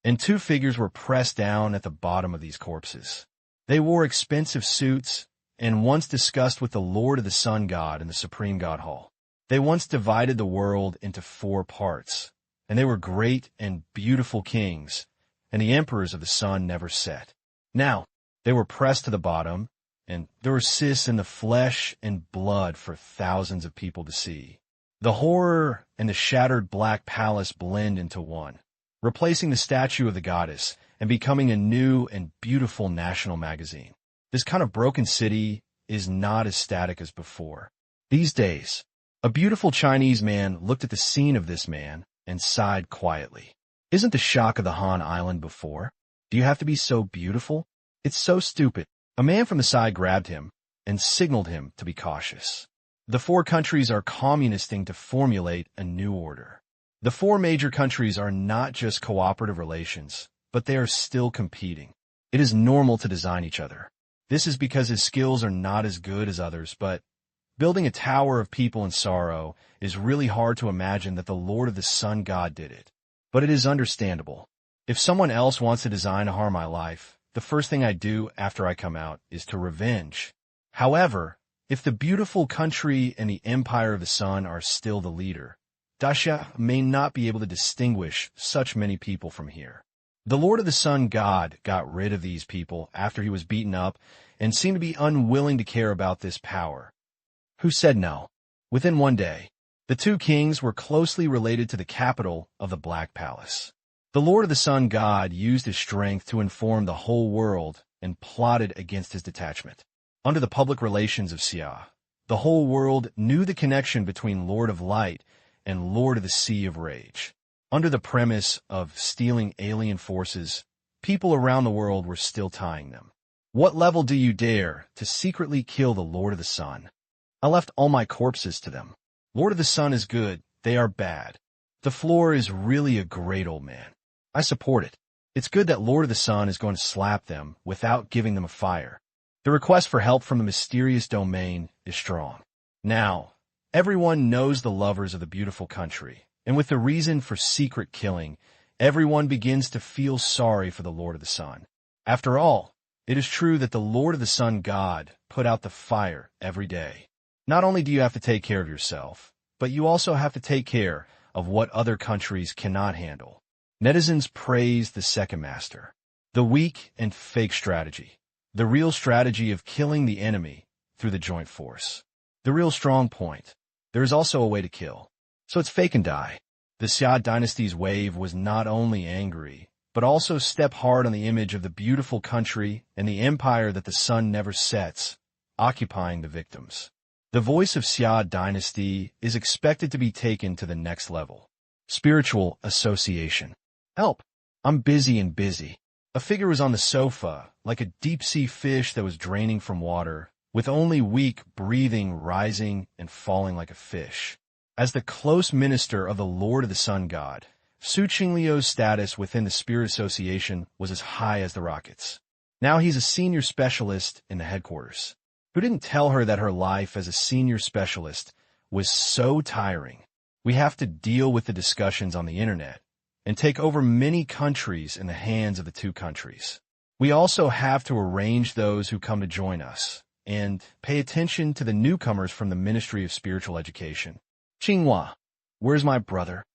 And two figures were pressed down at the bottom of these corpses. They wore expensive suits and once discussed with the Lord of the Sun God in the Supreme God Hall. They once divided the world into 4 parts, and they were great and beautiful kings, and the emperors of the sun never set. Now, they were pressed to the bottom, and there were cysts in the flesh and blood for thousands of people to see. The horror and the shattered Black Palace blend into one, replacing the statue of the goddess and becoming a new and beautiful national magazine. This kind of broken city is not as static as before. These days, a beautiful Chinese man looked at the scene of this man and sighed quietly. Isn't the shock of the Han Island before? Do you have to be so beautiful? It's so stupid. A man from the side grabbed him and signaled him to be cautious. The four countries are communisting to formulate a new order. The four major countries are not just cooperative relations, but they are still competing. It is normal to design each other. This is because his skills are not as good as others, but building a tower of people in sorrow is really hard to imagine that the Lord of the Sun God did it. But it is understandable. If someone else wants to design to harm my life, the first thing I do after I come out is to revenge. However, if the beautiful country and the empire of the sun are still the leader, Dasha may not be able to distinguish such many people from here. The Lord of the Sun God got rid of these people after he was beaten up and seemed to be unwilling to care about this power. Who said no? Within one day, the two kings were closely related to the capital of the Black Palace. The Lord of the Sun God used his strength to inform the whole world and plotted against his detachment. Under the public relations of Xia, the whole world knew the connection between Lord of Light and Lord of the Sea of Rage. Under the premise of stealing alien forces, people around the world were still tying them. What level do you dare to secretly kill the Lord of the Sun? I left all my corpses to them. Lord of the Sun is good, they are bad. The floor is really a great old man. I support it. It's good that Lord of the Sun is going to slap them without giving them a fire. The request for help from the mysterious domain is strong. Now, everyone knows the lovers of the beautiful country, and with the reason for secret killing, everyone begins to feel sorry for the Lord of the Sun. After all, it is true that the Lord of the Sun God put out the fire every day. Not only do you have to take care of yourself, but you also have to take care of what other countries cannot handle. Netizens praise the second master. The weak and fake strategy. The real strategy of killing the enemy through the joint force. The real strong point. There is also a way to kill. So it's fake and die. The Xia dynasty's wave was not only angry, but also step hard on the image of the beautiful country and the empire that the sun never sets, occupying the victims. The voice of Xia dynasty is expected to be taken to the next level. Spiritual association. Help! I'm busy and busy. A figure was on the sofa, like a deep-sea fish that was draining from water, with only weak breathing rising and falling like a fish. As the close minister of the Lord of the Sun God, Su Qingliu's status within the Spirit Association was as high as the rockets. Now he's a senior specialist in the headquarters. Who didn't tell her that her life as a senior specialist was so tiring? We have to deal with the discussions on the internet and take over many countries in the hands of the two countries. We also have to arrange those who come to join us and pay attention to the newcomers from the Ministry of Spiritual Education. Qinghua, where's my brother?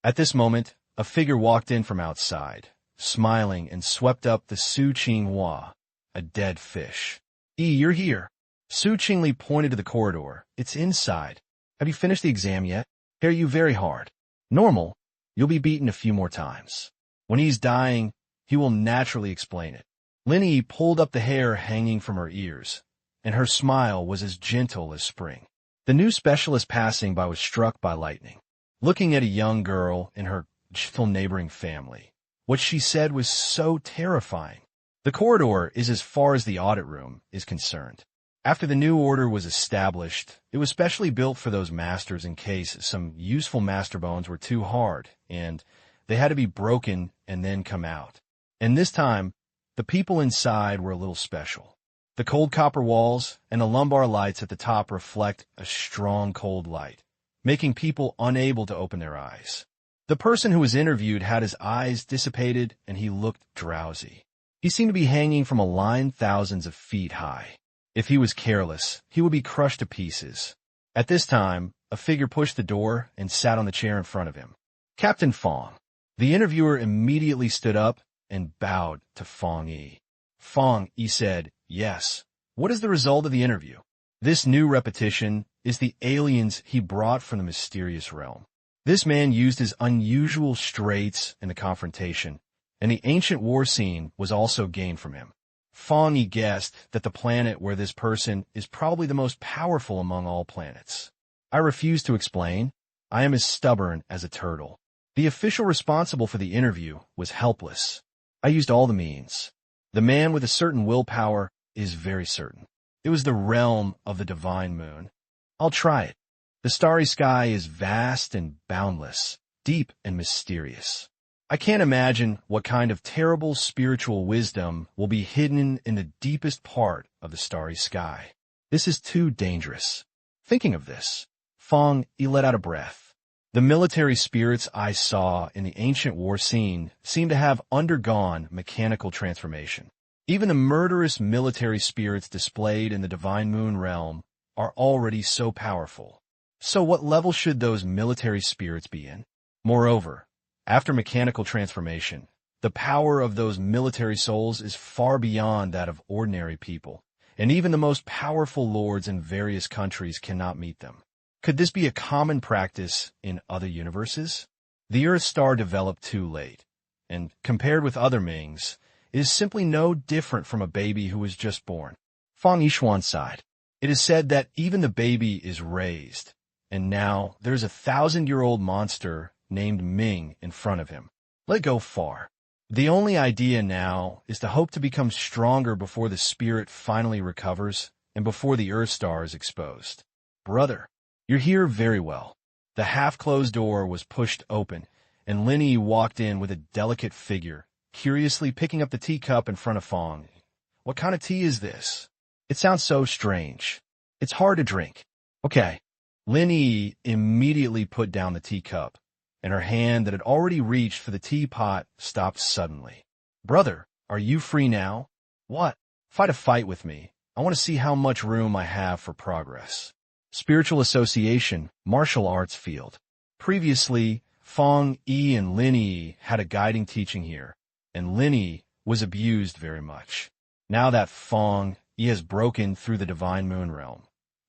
At this moment, a figure walked in from outside, smiling and swept up the Su Qinghua, a dead fish. You're here. Su Qingli pointed to the corridor. It's inside. Have you finished the exam yet? Hear you very hard. Normal. You'll be beaten a few more times. When he's dying, he will naturally explain it. Lin Yi pulled up the hair hanging from her ears, and her smile was as gentle as spring. The new specialist passing by was struck by lightning. Looking at a young girl in her gentle neighboring family, what she said was so terrifying. The corridor is as far as the audit room is concerned. After the new order was established, it was specially built for those masters in case some useful master bones were too hard, and they had to be broken and then come out. And this time, the people inside were a little special. The cold copper walls and the lumbar lights at the top reflect a strong cold light, making people unable to open their eyes. The person who was interviewed had his eyes dissipated and he looked drowsy. He seemed to be hanging from a line thousands of feet high. If he was careless, he would be crushed to pieces. At this time, a figure pushed the door and sat on the chair in front of him. Captain Fang. The interviewer immediately stood up and bowed to Fang Yi. Fang Yi said, "Yes. What is the result of the interview?" This new repetition is the aliens he brought from the mysterious realm. This man used his unusual straights in the confrontation, and the ancient war scene was also gained from him. Fang Yi guessed that the planet where this person is probably the most powerful among all planets. I refuse to explain. I am as stubborn as a turtle. The official responsible for the interview was helpless. I used all the means. The man with a certain willpower is very certain. It was the realm of the divine moon. I'll try it. The starry sky is vast and boundless, deep and mysterious. I can't imagine what kind of terrible spiritual wisdom will be hidden in the deepest part of the starry sky. This is too dangerous. Thinking of this, Fang Yi let out a breath. The military spirits I saw in the ancient war scene seemed to have undergone mechanical transformation. Even the murderous military spirits displayed in the divine moon realm are already so powerful. So what level should those military spirits be in? Moreover, after mechanical transformation, the power of those military souls is far beyond that of ordinary people, and even the most powerful lords in various countries cannot meet them. Could this be a common practice in other universes? The Earth star developed too late, and compared with other Mings, it is simply no different from a baby who was just born. Fang Yishuan sighed. It is said that even the baby is raised, and now there's a 1,000-year-old monster named Ming in front of him. Let go far. The only idea now is to hope to become stronger before the spirit finally recovers and before the Earth star is exposed. Brother, you're here very well. The half-closed door was pushed open, and Lin Yi walked in with a delicate figure, curiously picking up the teacup in front of Fang. What kind of tea is this? It sounds so strange. It's hard to drink. Okay. Lin Yi immediately put down the teacup, and her hand that had already reached for the teapot stopped suddenly. Brother, are you free now? What? Fight a fight with me. I want to see how much room I have for progress. Spiritual association, martial arts field. Previously, Fang Yi and Lin Yi had a guiding teaching here, and Lin Yi was abused very much. Now that Fang Yi has broken through the divine moon realm,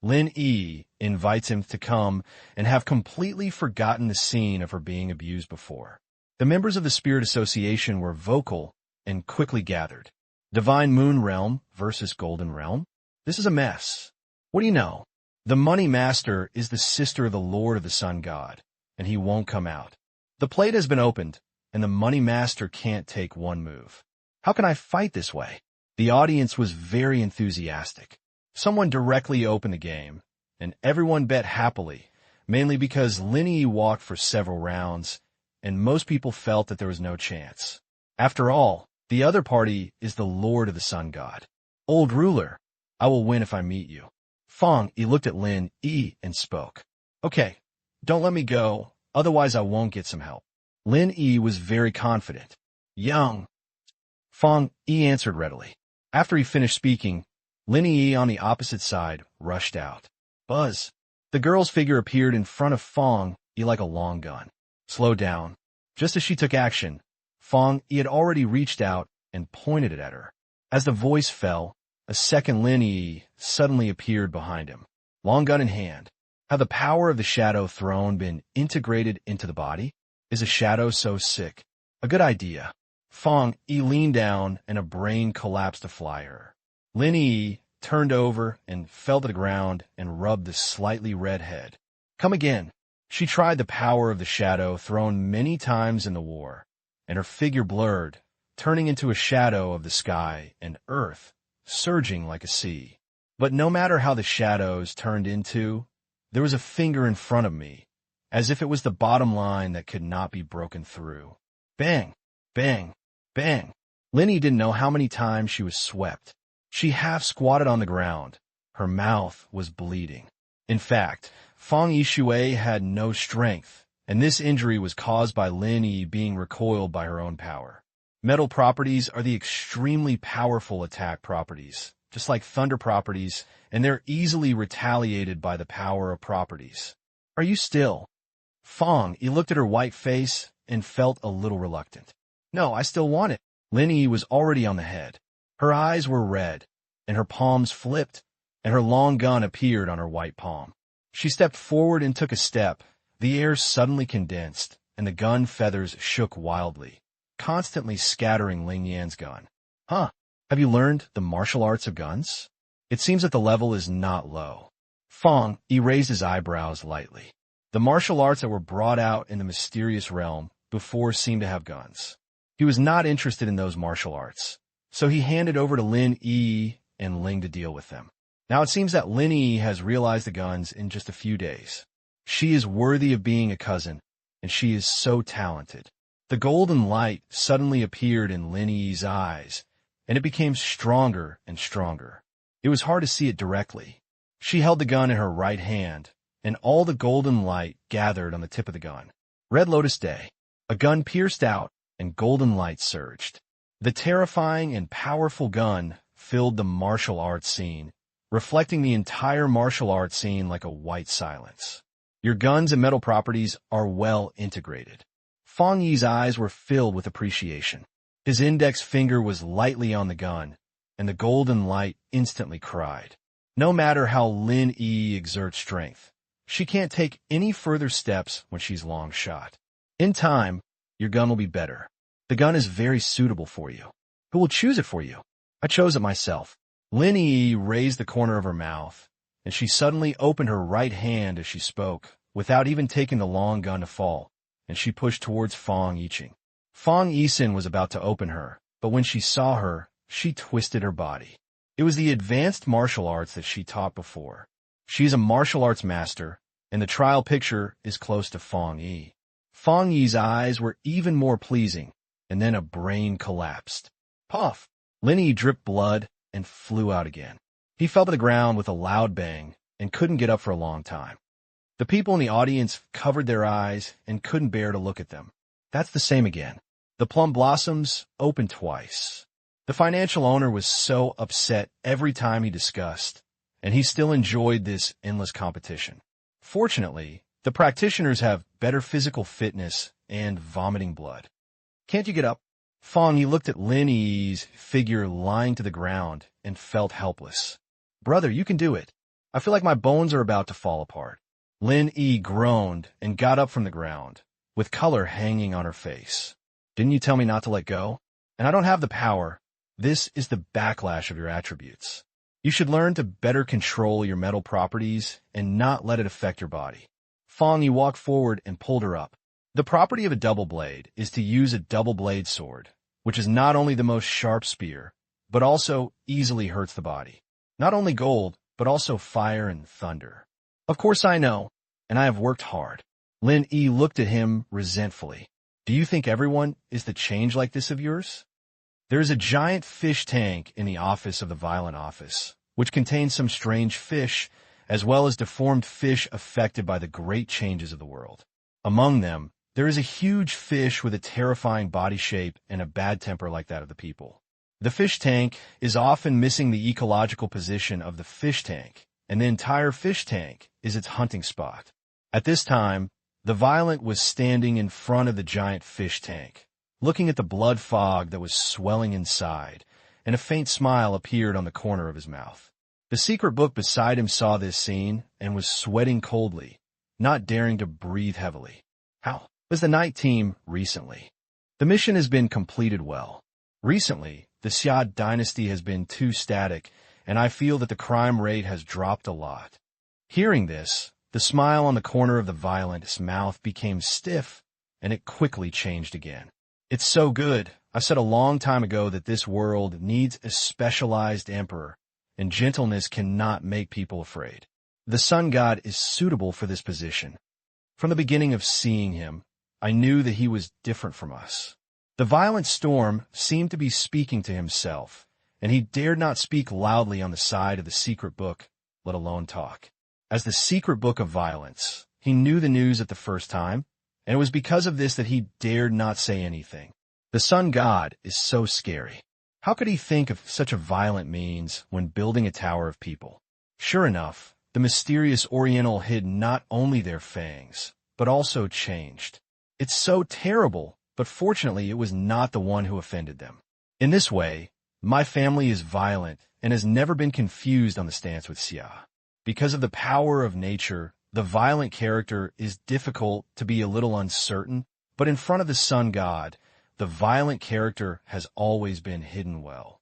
Lin Yi invites him to come and have completely forgotten the scene of her being abused before. The members of the Spirit Association were vocal and quickly gathered. Divine Moon Realm versus Golden Realm? This is a mess. What do you know? The Money Master is the sister of the Lord of the Sun God, and he won't come out. The plate has been opened, and the Money Master can't take one move. How can I fight this way? The audience was very enthusiastic. Someone directly opened the game, and everyone bet happily, mainly because Lin Yi walked for several rounds, and most people felt that there was no chance. After all, the other party is the Lord of the Sun God. Old ruler, I will win if I meet you. Fang Yi looked at Lin Yi and spoke. Okay, don't let me go, otherwise I won't get some help. Lin Yi was very confident. Young. Fang Yi answered readily. After he finished speaking, Lin Yi on the opposite side rushed out. Buzz. The girl's figure appeared in front of Fang Yi like a long gun. Slow down. Just as she took action, Fang Yi had already reached out and pointed it at her. As the voice fell, a second Lin Yi suddenly appeared behind him, long gun in hand. Had the power of the shadow throne been integrated into the body? Is a shadow so sick? A good idea. Fang Yi leaned down and a brain collapsed to fly her. Lin Yi turned over and fell to the ground and rubbed the slightly red head. Come again. She tried the power of the shadow thrown many times in the war, and her figure blurred, turning into a shadow of the sky and earth, surging like a sea. But no matter how the shadows turned into, there was a finger in front of me, as if it was the bottom line that could not be broken through. Bang, bang, bang. Lin Yi didn't know how many times she was swept. She half squatted on the ground. Her mouth was bleeding. In fact, Fang Yishui had no strength, and this injury was caused by Lin Yi being recoiled by her own power. Metal properties are the extremely powerful attack properties, just like thunder properties, and they're easily retaliated by the power of properties. Are you still? Fang Yi looked at her white face and felt a little reluctant. No, I still want it. Lin Yi was already on the head. Her eyes were red, and her palms flipped, and her long gun appeared on her white palm. She stepped forward and took a step. The air suddenly condensed, and the gun feathers shook wildly, constantly scattering Ling Yan's gun. Huh, Have you learned the martial arts of guns? It seems that the level is not low. Fang Yi raised his eyebrows lightly. The martial arts that were brought out in the mysterious realm before seemed to have guns. He was not interested in those martial arts, so he handed over to Lin Yi and Ling to deal with them. Now it seems that Lin Yi has realized the guns in just a few days. She is worthy of being a cousin, and she is so talented. The golden light suddenly appeared in Lin Yi's eyes, and it became stronger and stronger. It was hard to see it directly. She held the gun in her right hand, and all the golden light gathered on the tip of the gun. Red Lotus Day. A gun pierced out, and golden light surged. The terrifying and powerful gun filled the martial arts scene, reflecting the entire martial arts scene like a white silence. Your guns and metal properties are well integrated. Fang Yi's eyes were filled with appreciation. His index finger was lightly on the gun, and the golden light instantly cried. No matter how Lin Yi exerts strength, she can't take any further steps when she's long shot. In time, your gun will be better. The gun is very suitable for you. Who will choose it for you? I chose it myself. Lin Yi raised the corner of her mouth, and she suddenly opened her right hand as she spoke, without even taking the long gun to fall, and she pushed towards Fang Yi. Fang Yi was about to open her, but when she saw her, she twisted her body. It was the advanced martial arts that she taught before. She is a martial arts master, and the trial picture is close to Fang Yi. Fang Yi's eyes were even more pleasing, and then a brain collapsed. Puff! Lin Yi dripped blood and flew out again. He fell to the ground with a loud bang and couldn't get up for a long time. The people in the audience covered their eyes and couldn't bear to look at them. That's the same again. The plum blossoms opened twice. The financial owner was so upset every time he discussed, and he still enjoyed this endless competition. Fortunately, the practitioners have better physical fitness and vomiting blood. Can't you get up? Fang Yi looked at Lin Yi's figure lying to the ground and felt helpless. Brother, you can do it. I feel like my bones are about to fall apart. Lin Yi groaned and got up from the ground, with color hanging on her face. Didn't you tell me not to let go? And I don't have the power. This is the backlash of your attributes. You should learn to better control your metal properties and not let it affect your body. Fang Yi walked forward and pulled her up. The property of a double blade is to use a double blade sword, which is not only the most sharp spear, but also easily hurts the body. Not only gold, but also fire and thunder. Of course I know, and I have worked hard. Lin Yi looked at him resentfully. Do you think everyone is the change like this of yours? There is a giant fish tank in the office of the Violent Office, which contains some strange fish, as well as deformed fish affected by the great changes of the world. Among them, there is a huge fish with a terrifying body shape and a bad temper like that of the people. The fish tank is often missing the ecological position of the fish tank, and the entire fish tank is its hunting spot. At this time, the Violent was standing in front of the giant fish tank, looking at the blood fog that was swelling inside, and a faint smile appeared on the corner of his mouth. The secret book beside him saw this scene and was sweating coldly, not daring to breathe heavily. How was the night team recently? The mission has been completed well. Recently, the Xia dynasty has been too static, and I feel that the crime rate has dropped a lot. Hearing this, the smile on the corner of the Violent's mouth became stiff, and it quickly changed again. It's so good. I said a long time ago that this world needs a specialized emperor, and gentleness cannot make people afraid. The sun god is suitable for this position. From the beginning of seeing him, I knew that he was different from us. The violent storm seemed to be speaking to himself, and he dared not speak loudly on the side of the secret book, let alone talk. As the secret book of violence, he knew the news at the first time, and it was because of this that he dared not say anything. The sun god is so scary. How could he think of such a violent means when building a tower of people? Sure enough, the mysterious Oriental hid not only their fangs, but also changed. It's so terrible, but fortunately it was not the one who offended them. In this way, my family is violent and has never been confused on the stance with Xia. Because of the power of nature, the violent character is difficult to be a little uncertain, but in front of the sun god, the violent character has always been hidden well.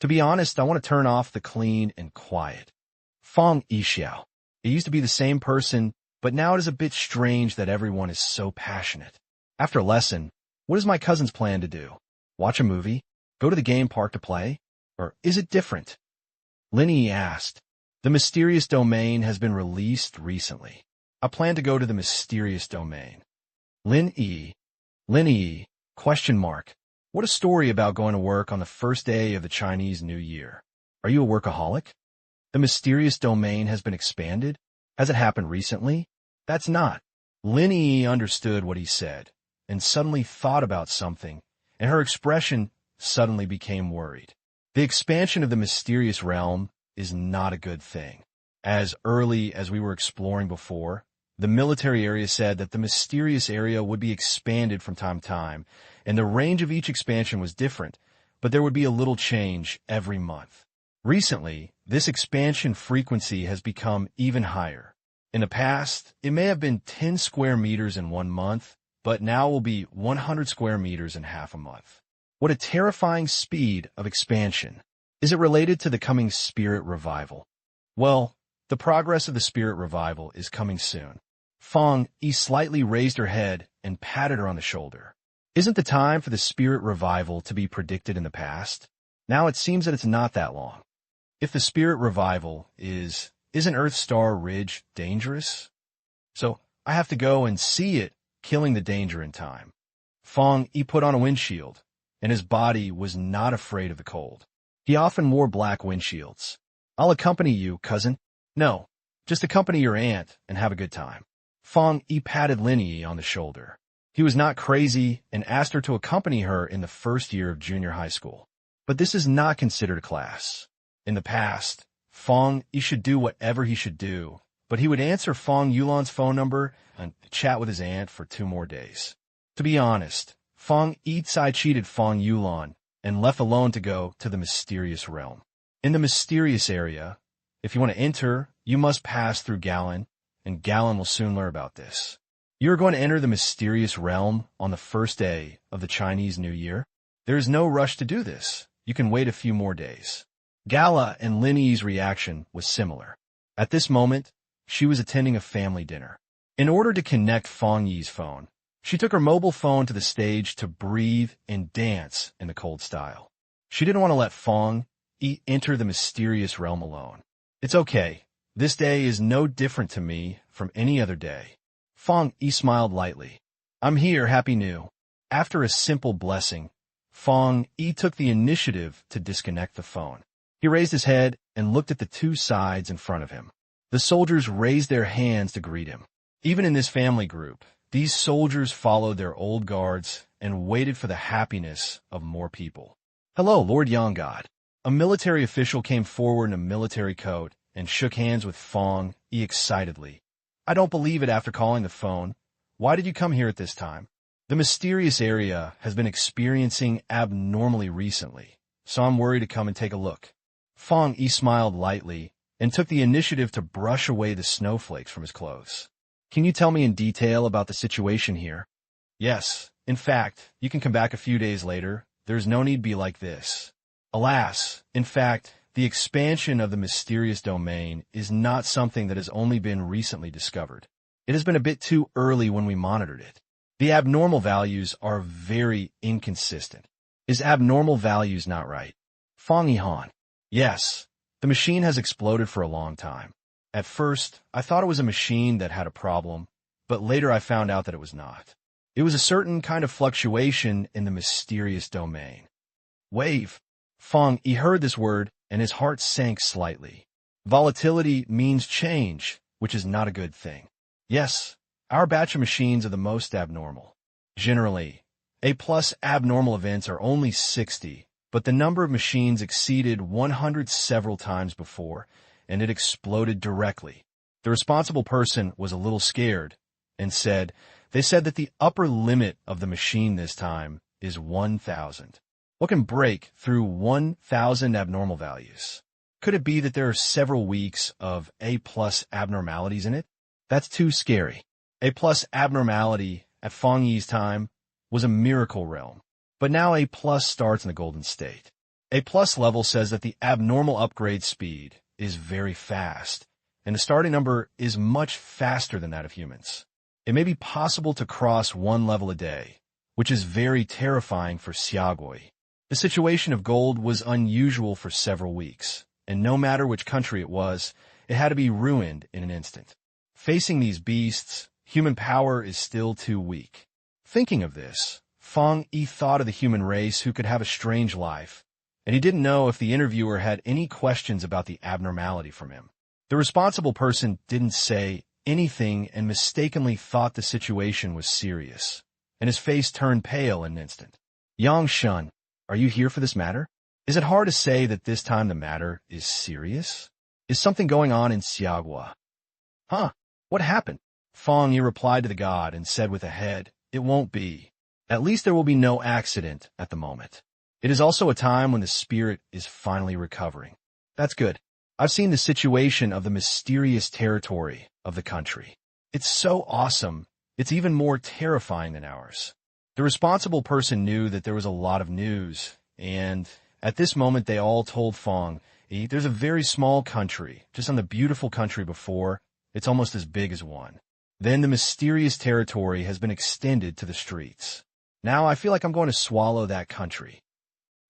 To be honest, I want to turn off the clean and quiet. Fang Yi xiao. It used to be the same person, but now it is a bit strange that everyone is so passionate. After a lesson, what is my cousin's plan to do? Watch a movie? Go to the game park to play? Or is it different? Lin Yi asked. The mysterious domain has been released recently. I plan to go to the mysterious domain. Lin Yi, question mark. What a story about going to work on the first day of the Chinese New Year. Are you a workaholic? The mysterious domain has been expanded? Has it happened recently? That's not. Lin Yi understood what he said, and suddenly thought about something, and her expression suddenly became worried. The expansion of the mysterious realm is not a good thing. As early as we were exploring before, the military area said that the mysterious area would be expanded from time to time, and the range of each expansion was different, but there would be a little change every month. Recently, this expansion frequency has become even higher. In the past, it may have been 10 square meters in 1 month, but now will be 100 square meters in half a month. What a terrifying speed of expansion. Is it related to the coming spirit revival? Well, the progress of the spirit revival is coming soon. Fang Yi slightly raised her head and patted her on the shoulder. Isn't the time for the spirit revival to be predicted in the past? Now it seems that it's not that long. If the spirit revival isn't Earth Star Ridge dangerous? So I have to go and see it, killing the danger in time. Fang Yi put on a windshield, and his body was not afraid of the cold. He often wore black windshields. I'll accompany you, cousin. No, just accompany your aunt and have a good time. Fang Yi patted Lin Yi on the shoulder. He was not crazy and asked her to accompany her in the first year of junior high school. But this is not considered a class. In the past, Fang Yi should do whatever he should do, but he would answer Fang Yulan's phone number and chat with his aunt for 2 more days. To be honest, Fang Yi cheated Fang Yulan and left alone to go to the mysterious realm. In the mysterious area, if you want to enter, you must pass through Galen, and Galen will soon learn about this. You are going to enter the mysterious realm on the first day of the Chinese New Year. There is no rush to do this. You can wait a few more days. Gala and Lin Yi's reaction was similar. At this moment, she was attending a family dinner. In order to connect Fang Yi's phone, she took her mobile phone to the stage to breathe and dance in the cold style. She didn't want to let Fang Yi enter the mysterious realm alone. It's okay. This day is no different to me from any other day. Fang Yi smiled lightly. I'm here, Happy New. After a simple blessing, Fang Yi took the initiative to disconnect the phone. He raised his head and looked at the 2 sides in front of him. The soldiers raised their hands to greet him. Even in this family group, these soldiers followed their old guards and waited for the happiness of more people. Hello, Lord Young God. A military official came forward in a military coat and shook hands with Fang Yi excitedly. I don't believe it after calling the phone. Why did you come here at this time? The mysterious area has been experiencing abnormally recently, so I'm worried to come and take a look. Fang Yi smiled lightly and took the initiative to brush away the snowflakes from his clothes. Can you tell me in detail about the situation here? Yes. In fact, you can come back a few days later. There's no need to be like this. Alas, in fact, the expansion of the mysterious domain is not something that has only been recently discovered. It has been a bit too early when we monitored it. The abnormal values are very inconsistent. Is abnormal values not right? Fang Yi Han. Yes, the machine has exploded for a long time. At first, I thought it was a machine that had a problem, but later I found out that it was not. It was a certain kind of fluctuation in the mysterious domain. Wave. Fang Yi heard this word, and his heart sank slightly. Volatility means change, which is not a good thing. Yes, our batch of machines are the most abnormal. Generally, A+ abnormal events are only 60, but the number of machines exceeded 100 several times before, and it exploded directly. The responsible person was a little scared and they said that the upper limit of the machine this time is 1,000. What can break through 1,000 abnormal values? Could it be that there are several weeks of A+ abnormalities in it? That's too scary. A+ abnormality at Fang Yi's time was a miracle realm, but now A+ starts in the golden state. A plus level says that the abnormal upgrade speed is very fast, and the starting number is much faster than that of humans. It may be possible to cross one level a day, which is very terrifying for Xiaogui. The situation of gold was unusual for several weeks, and no matter which country it was, it had to be ruined in an instant. Facing these beasts, human power is still too weak. Thinking of this, Fang Yi thought of the human race who could have a strange life, and he didn't know if the interviewer had any questions about the abnormality from him. The responsible person didn't say anything and mistakenly thought the situation was serious, and his face turned pale in an instant. Yang Shun, are you here for this matter? Is it hard to say that this time the matter is serious? Is something going on in Xiaogua? Huh? What happened? Fang Yi replied to the god and said with a head, it won't be. At least there will be no accident at the moment. It is also a time when the spirit is finally recovering. That's good. I've seen the situation of the mysterious territory of the country. It's so awesome. It's even more terrifying than ours. The responsible person knew that there was a lot of news, and at this moment they all told Fang Yi, there's a very small country, just on the beautiful country before. It's almost as big as one. Then the mysterious territory has been extended to the streets. Now I feel like I'm going to swallow that country.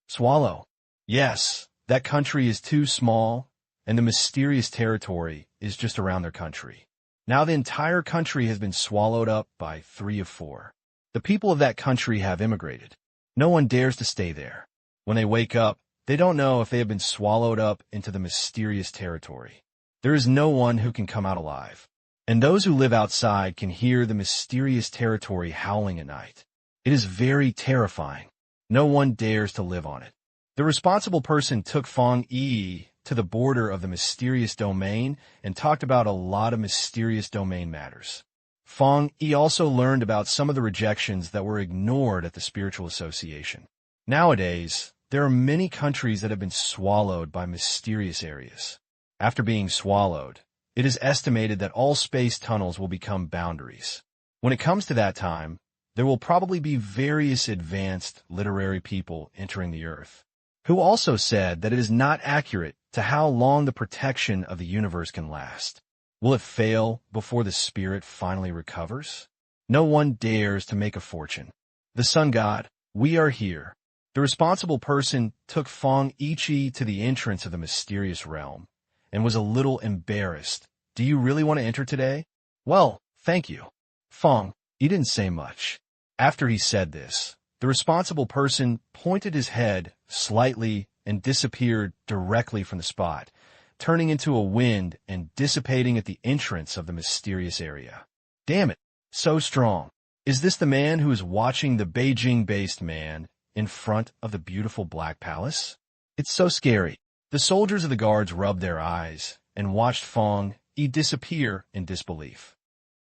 Swallow? Yes, that country is too small, and the mysterious territory is just around their country. Now the entire country has been swallowed up by 3 of 4. The people of that country have immigrated. No one dares to stay there. When they wake up, they don't know if they have been swallowed up into the mysterious territory. There is no one who can come out alive. And those who live outside can hear the mysterious territory howling at night. It is very terrifying. No one dares to live on it. The responsible person took Fang Yi to the border of the mysterious domain and talked about a lot of mysterious domain matters. Fang Yi also learned about some of the rejections that were ignored at the spiritual association. Nowadays, there are many countries that have been swallowed by mysterious areas. After being swallowed, it is estimated that all space tunnels will become boundaries. When it comes to that time, there will probably be various advanced literary people entering the Earth, who also said that it is not accurate to how long the protection of the universe can last. Will it fail before the spirit finally recovers? No one dares to make a fortune. The sun god, we are here. The responsible person took Fang Yi to the entrance of the mysterious realm and was a little embarrassed. Do you really want to enter today? Well, thank you. Fang Yi didn't say much. After he said this, the responsible person pointed his head slightly and disappeared directly from the spot, turning into a wind and dissipating at the entrance of the mysterious area. Damn it, so strong. Is this the man who is watching the Beijing-based man in front of the beautiful Black Palace? It's so scary. The soldiers of the guards rubbed their eyes and watched Fang Yi disappear in disbelief.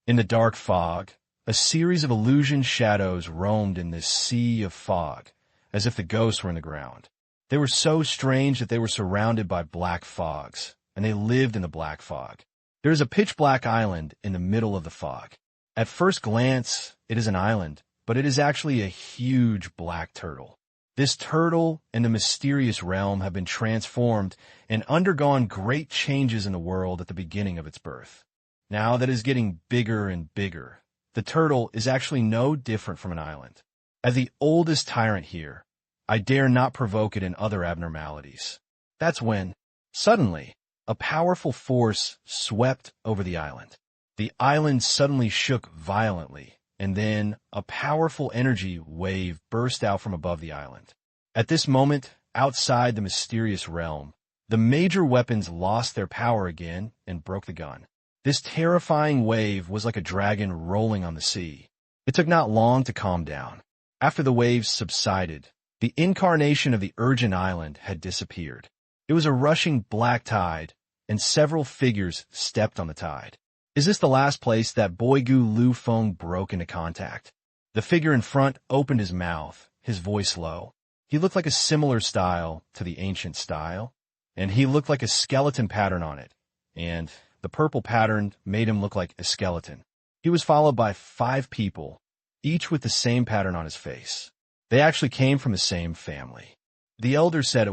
In the dark fog, a series of illusion shadows roamed in this sea of fog, as if the ghosts were in the ground. They were so strange that they were surrounded by black fogs, and they lived in the black fog. There is a pitch-black island in the middle of the fog. At first glance, it is an island, but it is actually a huge black turtle. This turtle and the mysterious realm have been transformed and undergone great changes in the world at the beginning of its birth. Now that it is getting bigger and bigger, the turtle is actually no different from an island. As the oldest tyrant here, I dare not provoke it in other abnormalities. That's when, suddenly, a powerful force swept over the island. The island suddenly shook violently, and then a powerful energy wave burst out from above the island. At this moment, outside the mysterious realm, the major weapons lost their power again and broke the gun. This terrifying wave was like a dragon rolling on the sea. It took not long to calm down. After the waves subsided, the incarnation of the Urgent Island had disappeared. It was a rushing black tide, and several figures stepped on the tide. Is this the last place that Boigu Lu Feng broke into contact? The figure in front opened his mouth, his voice low. He looked like a similar style to the ancient style, and he looked like a skeleton pattern on it, and the purple pattern made him look like a skeleton. He was followed by 5 people, each with the same pattern on his face. They actually came from the same family. The elder said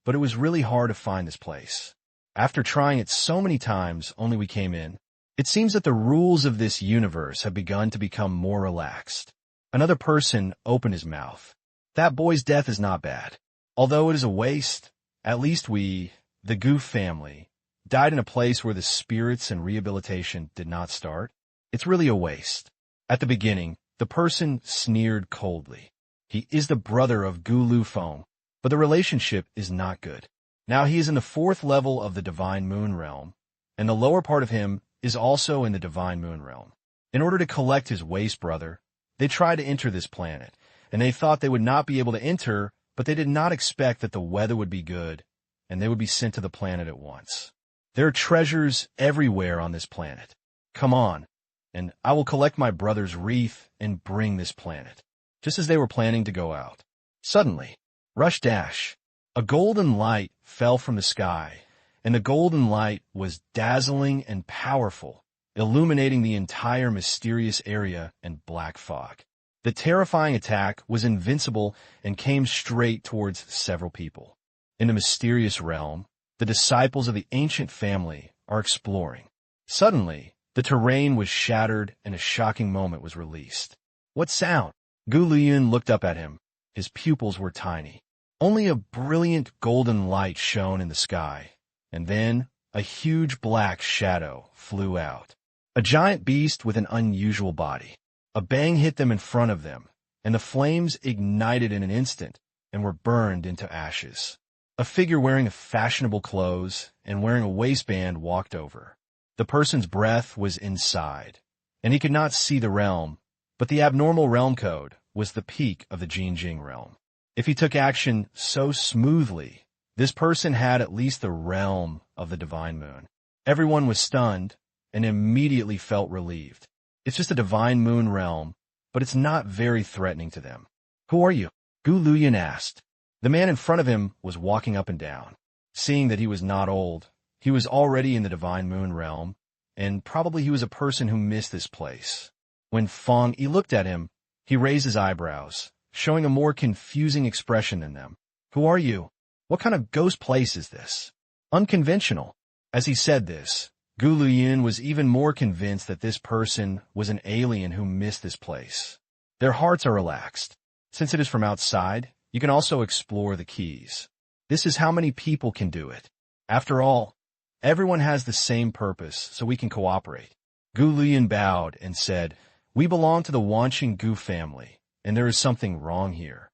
but it was really hard to find this place. After trying it so many times, only we came in. It seems that the rules of this universe have begun to become more relaxed. Another person opened his mouth. That boy's death is not bad. Although it is a waste, at least we, the Goof family, died in a place where the spirits and rehabilitation did not start. It's really a waste. At the beginning, the person sneered coldly. He is the brother of Gu Lufeng, but the relationship is not good. Now he is in the 4th level of the Divine Moon Realm, and the lower part of him is also in the Divine Moon Realm. In order to collect his waste brother, they tried to enter this planet, and they thought they would not be able to enter, but they did not expect that the weather would be good, and they would be sent to the planet at once. There are treasures everywhere on this planet. Come on, and I will collect my brother's wreath and bring this planet. Just as they were planning to go out. Suddenly, rush dash, a golden light fell from the sky, and the golden light was dazzling and powerful, illuminating the entire mysterious area in black fog. The terrifying attack was invincible and came straight towards several people. In the mysterious realm, the disciples of the ancient family are exploring. Suddenly, the terrain was shattered and a shocking moment was released. What sound? Gu Luyun looked up at him. His pupils were tiny. Only a brilliant golden light shone in the sky, and then a huge black shadow flew out. A giant beast with an unusual body. A bang hit them in front of them, and the flames ignited in an instant and were burned into ashes. A figure wearing fashionable clothes and wearing a waistband walked over. The person's breath was inside, and he could not see the realm, but the abnormal realm code was the peak of the Jinjing realm. If he took action so smoothly, this person had at least the realm of the Divine Moon. Everyone was stunned and immediately felt relieved. It's just a Divine Moon realm, but it's not very threatening to them. Who are you? Gu Luyun asked. The man in front of him was walking up and down. Seeing that he was not old, he was already in the Divine Moon realm, and probably he was a person who missed this place. When Fang Yi looked at him, he raised his eyebrows, showing a more confusing expression than them. Who are you? What kind of ghost place is this? Unconventional. As he said this, Gu Luyun was even more convinced that this person was an alien who missed this place. Their hearts are relaxed. Since it is from outside, you can also explore the keys. This is how many people can do it. After all, everyone has the same purpose, so we can cooperate. Gu Luyun bowed and said, "We belong to the Wanqing Gu family, and there is something wrong here.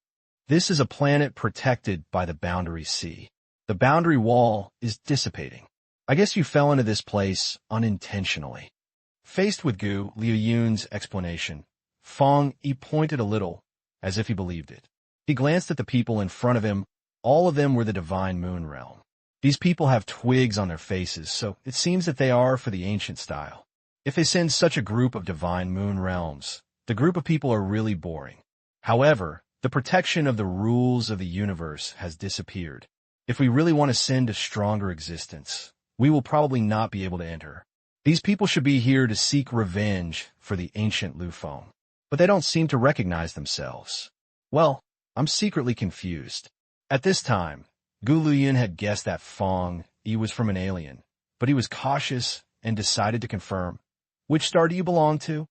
This is a planet protected by the boundary sea. The boundary wall is dissipating. I guess you fell into this place unintentionally." Faced with Gu Luyun's explanation, Fang Yi pointed a little, as if he believed it. He glanced at the people in front of him. All of them were the Divine Moon realm. These people have twigs on their faces, so it seems that they are for the ancient style. If they send such a group of Divine Moon realms, the group of people are really boring. However, the protection of the rules of the universe has disappeared. If we really want to send a stronger existence, we will probably not be able to enter. These people should be here to seek revenge for the ancient Lufeng, but they don't seem to recognize themselves. Well, I'm secretly confused. At this time, Gu Luyun had guessed that Fang Yi was from an alien, but he was cautious and decided to confirm. Which star do you belong to?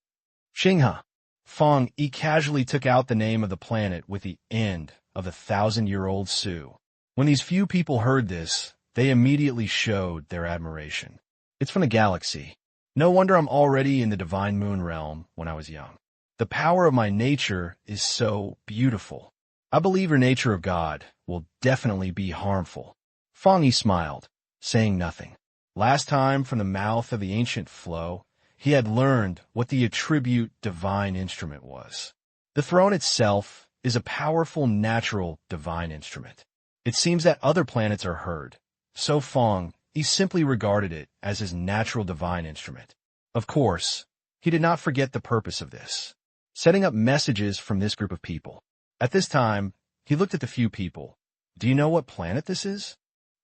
Xinghe. Fang Yi casually took out the name of the planet with the end of the 1,000-year-old Su. When these few people heard this, they immediately showed their admiration. It's from the galaxy. No wonder I'm already in the Divine Moon realm when I was young. The power of my nature is so beautiful. I believe your nature of God will definitely be harmful. Fang Yi smiled, saying nothing. Last time from the mouth of the ancient flow, he had learned what the attribute divine instrument was. The throne itself is a powerful natural divine instrument. It seems that other planets are heard, so Fang Yi simply regarded it as his natural divine instrument. Of course, he did not forget the purpose of this, setting up messages from this group of people. At this time, he looked at the few people. Do you know what planet this is?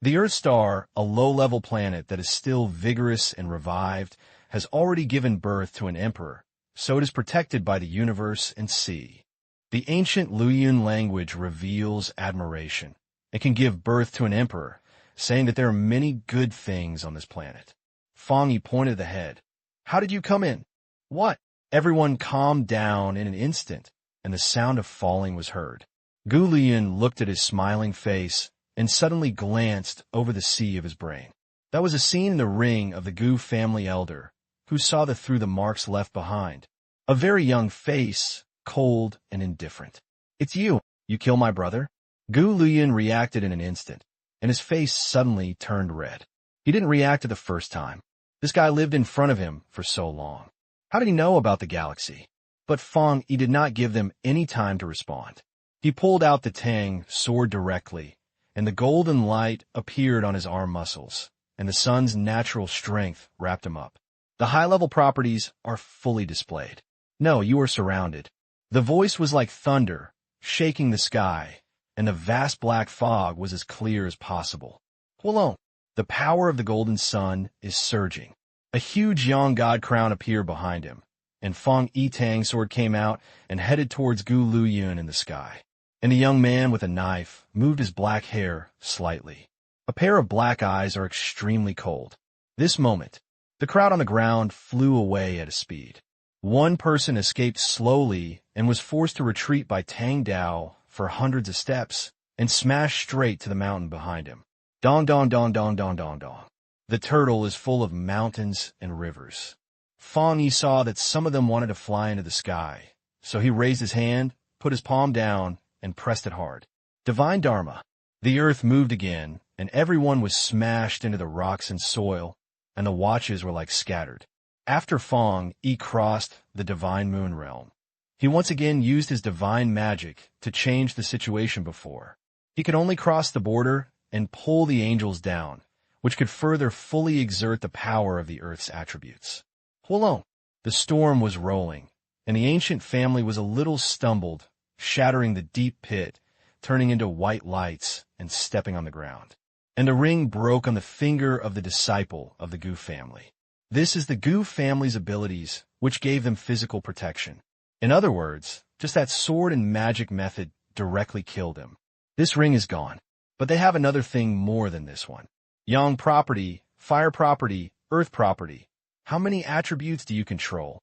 The Earth star, a low-level planet that is still vigorous and revived, has already given birth to an emperor, so it is protected by the universe and sea. The ancient Luoyuan language reveals admiration. It can give birth to an emperor, saying that there are many good things on this planet. Fang Yi pointed the head. How did you come in? What? Everyone calmed down in an instant, and the sound of falling was heard. Gu Luoyuan looked at his smiling face and suddenly glanced over the sea of his brain. That was a scene in the ring of the Gu family elder, who saw through the marks left behind. A very young face, cold and indifferent. It's you. You kill my brother? Gu Luoyuan reacted in an instant, and his face suddenly turned red. He didn't react the first time. This guy lived in front of him for so long. How did he know about the galaxy? But Fang Yi did not give them any time to respond. He pulled out the Tang sword directly, and the golden light appeared on his arm muscles, and the sun's natural strength wrapped him up. The high-level properties are fully displayed. No, you are surrounded. The voice was like thunder, shaking the sky, and the vast black fog was as clear as possible. Huolong, the power of the golden sun is surging. A huge Yang God crown appeared behind him, and Fang Yi Tang sword came out and headed towards Gu Luoyuan in the sky. And the young man with a knife moved his black hair slightly. A pair of black eyes are extremely cold. This moment, the crowd on the ground flew away at a speed. One person escaped slowly and was forced to retreat by Tang Dao for hundreds of steps and smashed straight to the mountain behind him. Dong dong dong dong dong dong dong. The turtle is full of mountains and rivers. Fang Yi saw that some of them wanted to fly into the sky, so he raised his hand, put his palm down, and pressed it hard. Divine Dharma. The earth moved again, and everyone was smashed into the rocks and soil, and the watches were like scattered. After Fang Yi crossed the divine moon realm, he once again used his divine magic to change the situation before. He could only cross the border and pull the angels down, which could further fully exert the power of the earth's attributes. Huolong. The storm was rolling, and the ancient family was a little stumbled, shattering the deep pit, turning into white lights and stepping on the ground. And a ring broke on the finger of the disciple of the Gu family. This is the Gu family's abilities, which gave them physical protection. In other words, just that sword and magic method directly killed him. This ring is gone, but they have another thing more than this one. Yang property, fire property, earth property. How many attributes do you control?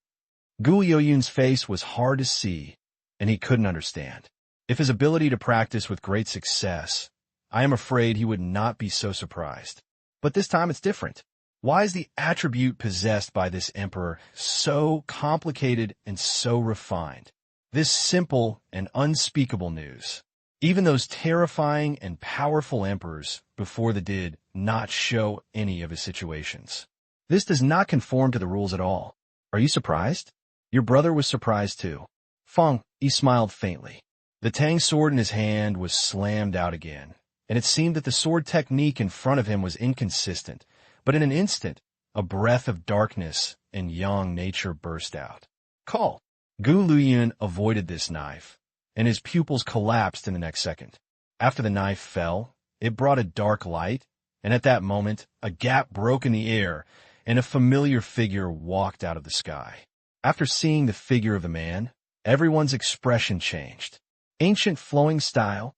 Gu Luoyuan's face was hard to see, and he couldn't understand. If his ability to practice with great success, I am afraid he would not be so surprised. But this time it's different. Why is the attribute possessed by this emperor so complicated and so refined? This simple and unspeakable news. Even those terrifying and powerful emperors before did not show any of his situations. This does not conform to the rules at all. Are you surprised? Your brother was surprised too. Fang Yi smiled faintly. The Tang sword in his hand was slammed out again, and it seemed that the sword technique in front of him was inconsistent, but in an instant, a breath of darkness and yang nature burst out. Call. Gu Luoyuan avoided this knife, and his pupils collapsed in the next second. After the knife fell, it brought a dark light, and at that moment, a gap broke in the air, and a familiar figure walked out of the sky. After seeing the figure of the man, everyone's expression changed. Ancient flowing style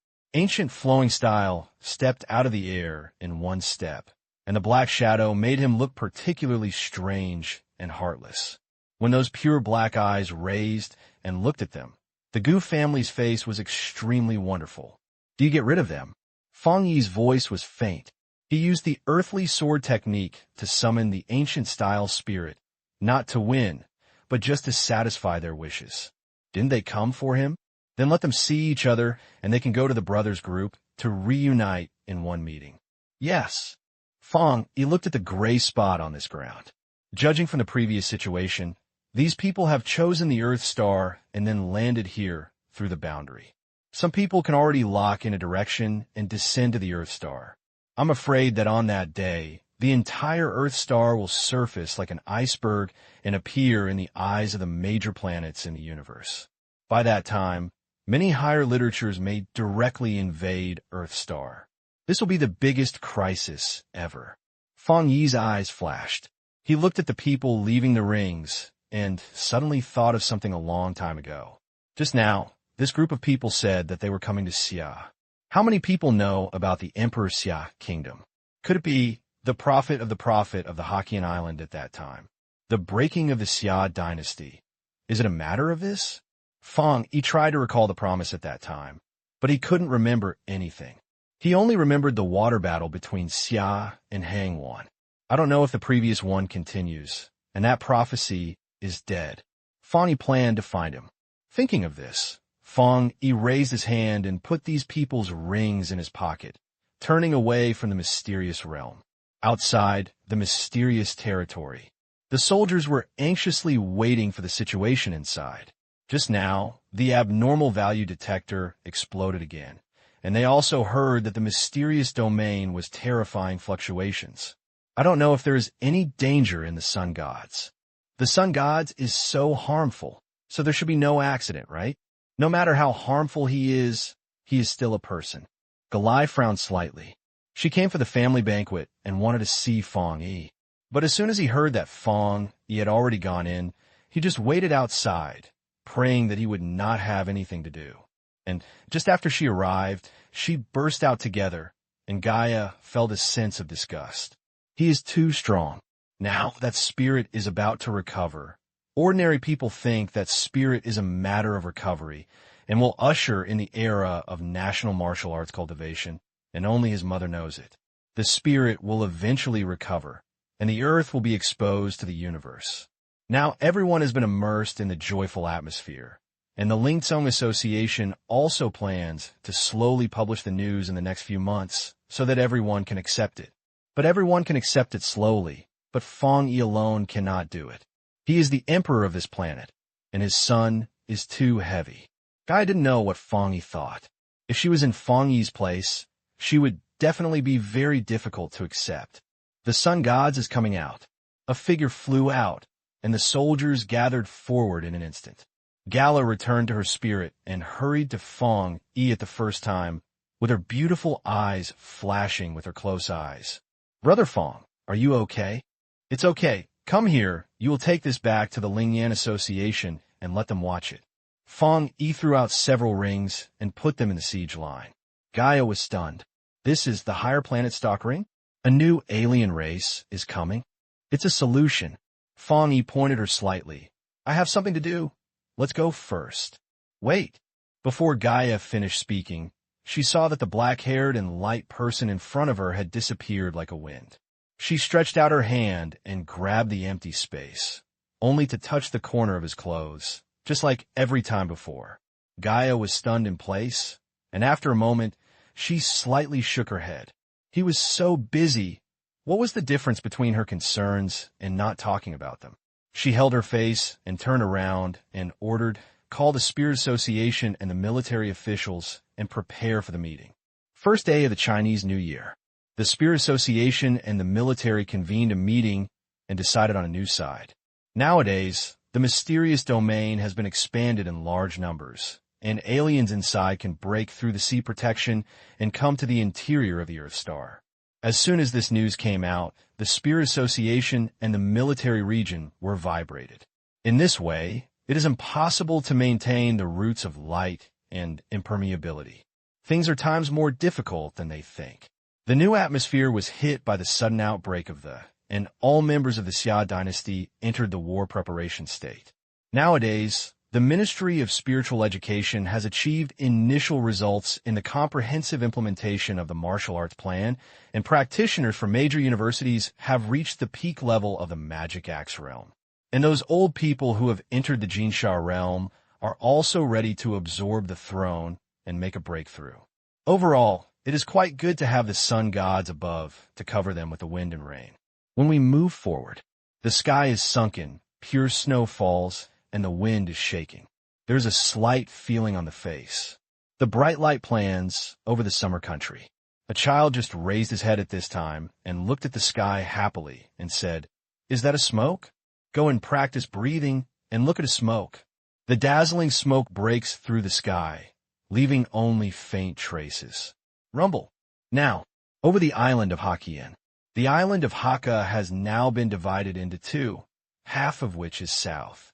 stepped out of the air in one step, and the black shadow made him look particularly strange and heartless. When those pure black eyes raised and looked at them, the Gu family's face was extremely wonderful. Do you get rid of them? Fang Yi's voice was faint. He used the earthly sword technique to summon the ancient-style spirit, not to win, but just to satisfy their wishes. Didn't they come for him? Then let them see each other, and they can go to the brothers group to reunite in one meeting. Yes. Fang Yi looked at the gray spot on this ground. Judging from the previous situation, these people have chosen the Earth Star and then landed here through the boundary. Some people can already lock in a direction and descend to the Earth Star. I'm afraid that on that day, the entire Earth Star will surface like an iceberg and appear in the eyes of the major planets in the universe. By that time, many higher literatures may directly invade Earth Star. This will be the biggest crisis ever. Fang Yi's eyes flashed. He looked at the people leaving the rings and suddenly thought of something a long time ago. Just now, This group of people said that they were coming to Xia. How many people know about the Emperor Xia kingdom? Could it be the prophet of the Hokkien Island at that time? The breaking of the Xia dynasty. Is it a matter of this? Fang Yi tried to recall the promise at that time, but he couldn't remember anything. He only remembered the water battle between Xia and Hangwan. I don't know if the previous one continues, and that prophecy is dead. Fang Yi planned to find him. Thinking of this, Fang Yi raised his hand and put these people's rings in his pocket, turning away from the mysterious realm. Outside, the mysterious territory. The soldiers were anxiously waiting for the situation inside. Just now, the abnormal value detector exploded again, and they also heard that the mysterious domain was terrifying fluctuations. I don't know if there is any danger in the sun gods. The sun gods is so harmful, so there should be no accident, right? No matter how harmful he is still a person. Galai frowned slightly. She came for the family banquet and wanted to see Fang Yi. But as soon as he heard that Fang Yi had already gone in, he just waited outside, praying that he would not have anything to do. And just after she arrived, she burst out together, and Gaia felt a sense of disgust. He is too strong. Now that spirit is about to recover. Ordinary people think that spirit is a matter of recovery and will usher in the era of national martial arts cultivation, and only his mother knows it. The spirit will eventually recover, and the earth will be exposed to the universe. Now everyone has been immersed in the joyful atmosphere, and the Lingzong Association also plans to slowly publish the news in the next few months so that everyone can accept it. But everyone can accept it slowly, but Fang Yi alone cannot do it. He is the emperor of this planet, and his sun is too heavy. Gaia didn't know what Fang Yi thought. If she was in Fang Yi's place, she would definitely be very difficult to accept. The sun gods is coming out. A figure flew out, and the soldiers gathered forward in an instant. Gala returned to her spirit and hurried to Fang Yi at the first time, with her beautiful eyes flashing with her close eyes. Brother Fang, are you okay? It's okay. Come here. You will take this back to the Lingyan Association and let them watch it. Fang Yi threw out several rings and put them in the siege line. Gaia was stunned. This is the higher planet stock ring? A new alien race is coming? It's a solution. Fang Yi pointed her slightly. I have something to do. Let's go first. Wait. Before Gaia finished speaking, she saw that the black-haired and light person in front of her had disappeared like a wind. She stretched out her hand and grabbed the empty space, only to touch the corner of his clothes, just like every time before. Gaia was stunned in place, and after a moment, she slightly shook her head. He was so busy. What was the difference between her concerns and not talking about them? She held her face and turned around and ordered, call the Spirit Association and the military officials and prepare for the meeting. First day of the Chinese New Year. The Spirit Association and the military convened a meeting and decided on a new side. Nowadays, the mysterious domain has been expanded in large numbers, and aliens inside can break through the sea protection and come to the interior of the Earth star. As soon as this news came out, the Spirit Association and the military region were vibrated. In this way, it is impossible to maintain the roots of light and impermeability. Things are times more difficult than they think. The new atmosphere was hit by the sudden outbreak of and all members of the Xia dynasty entered the war preparation state. Nowadays, the Ministry of Spiritual Education has achieved initial results in the comprehensive implementation of the martial arts plan, and practitioners from major universities have reached the peak level of the magic axe realm. And those old people who have entered the Jinsha realm are also ready to absorb the throne and make a breakthrough. Overall, it is quite good to have the sun gods above to cover them with the wind and rain. When we move forward, the sky is sunken, pure snow falls, and the wind is shaking. There is a slight feeling on the face. The bright light plans over the summer country. A child just raised his head at this time and looked at the sky happily and said, "Is that a smoke? Go and practice breathing and look at a smoke." The dazzling smoke breaks through the sky, leaving only faint traces. Rumble. Now, over the island of Hokkien. The island of Hakka has now been divided into two, half of which is south.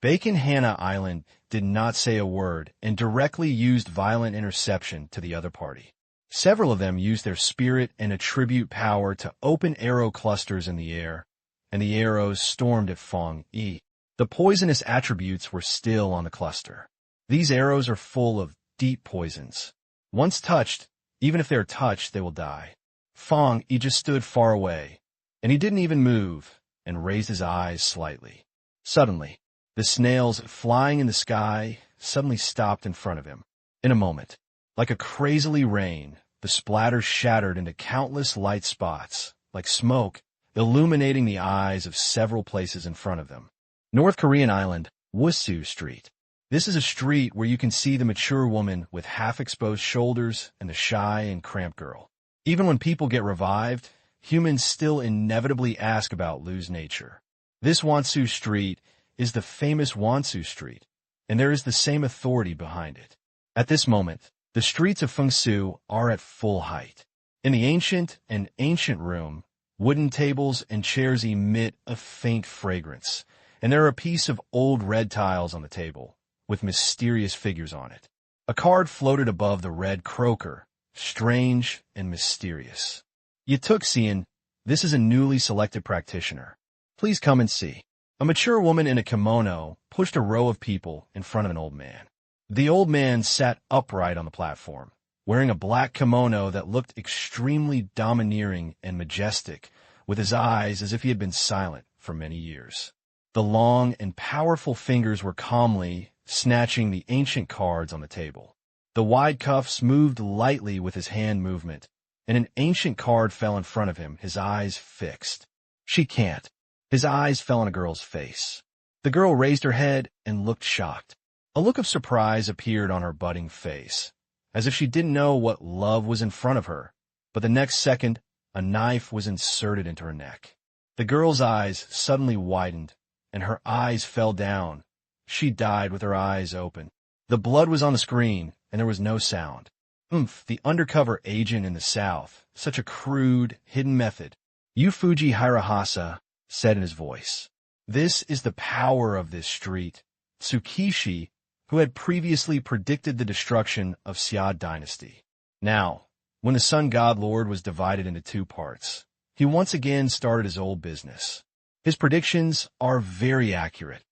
Bacon Hannah Island did not say a word and directly used violent interception to the other party. Several of them used their spirit and attribute power to open arrow clusters in the air, and the arrows stormed at Fang Yi. The poisonous attributes were still on the cluster. These arrows are full of deep poisons. Once touched, even if they are touched, they will die. Fang Yi just stood far away, and he didn't even move, and raised his eyes slightly. Suddenly, the snails flying in the sky suddenly stopped in front of him. In a moment, like a crazily rain, the splatter shattered into countless light spots, like smoke, illuminating the eyes of several places in front of them. North Korean island, Wussu Street. This is a street where you can see the mature woman with half-exposed shoulders and the shy and cramped girl. Even when people get revived, humans still inevitably ask about Lu's nature. This Wussu Street is the famous Wussu Street, and there is the same authority behind it. At this moment, the streets of Fengsu are at full height. In the ancient room, wooden tables and chairs emit a faint fragrance, and there are a piece of old red tiles on the table, with mysterious figures on it. A card floated above the red croaker, strange and mysterious. Yutuxian, this is a newly selected practitioner. Please come and see. A mature woman in a kimono pushed a row of people in front of an old man. The old man sat upright on the platform, wearing a black kimono that looked extremely domineering and majestic, with his eyes as if he had been silent for many years. The long and powerful fingers were calmly snatching the ancient cards on the table. The wide cuffs moved lightly with his hand movement, and an ancient card fell in front of him, his eyes fixed. She can't. His eyes fell on a girl's face. The girl raised her head and looked shocked. A look of surprise appeared on her budding face, as if she didn't know what love was in front of her, but the next second, a knife was inserted into her neck. The girl's eyes suddenly widened, and her eyes fell down. She died with her eyes open. The blood was on the screen, and there was no sound. The undercover agent in the South, such a crude, hidden method. Yufuji Hirahasa said in his voice. This is the power of this street. Tsukishi, who had previously predicted the destruction of Xia dynasty. Now, when the Sun God Lord was divided into two parts, he once again started his old business. His predictions are very accurate,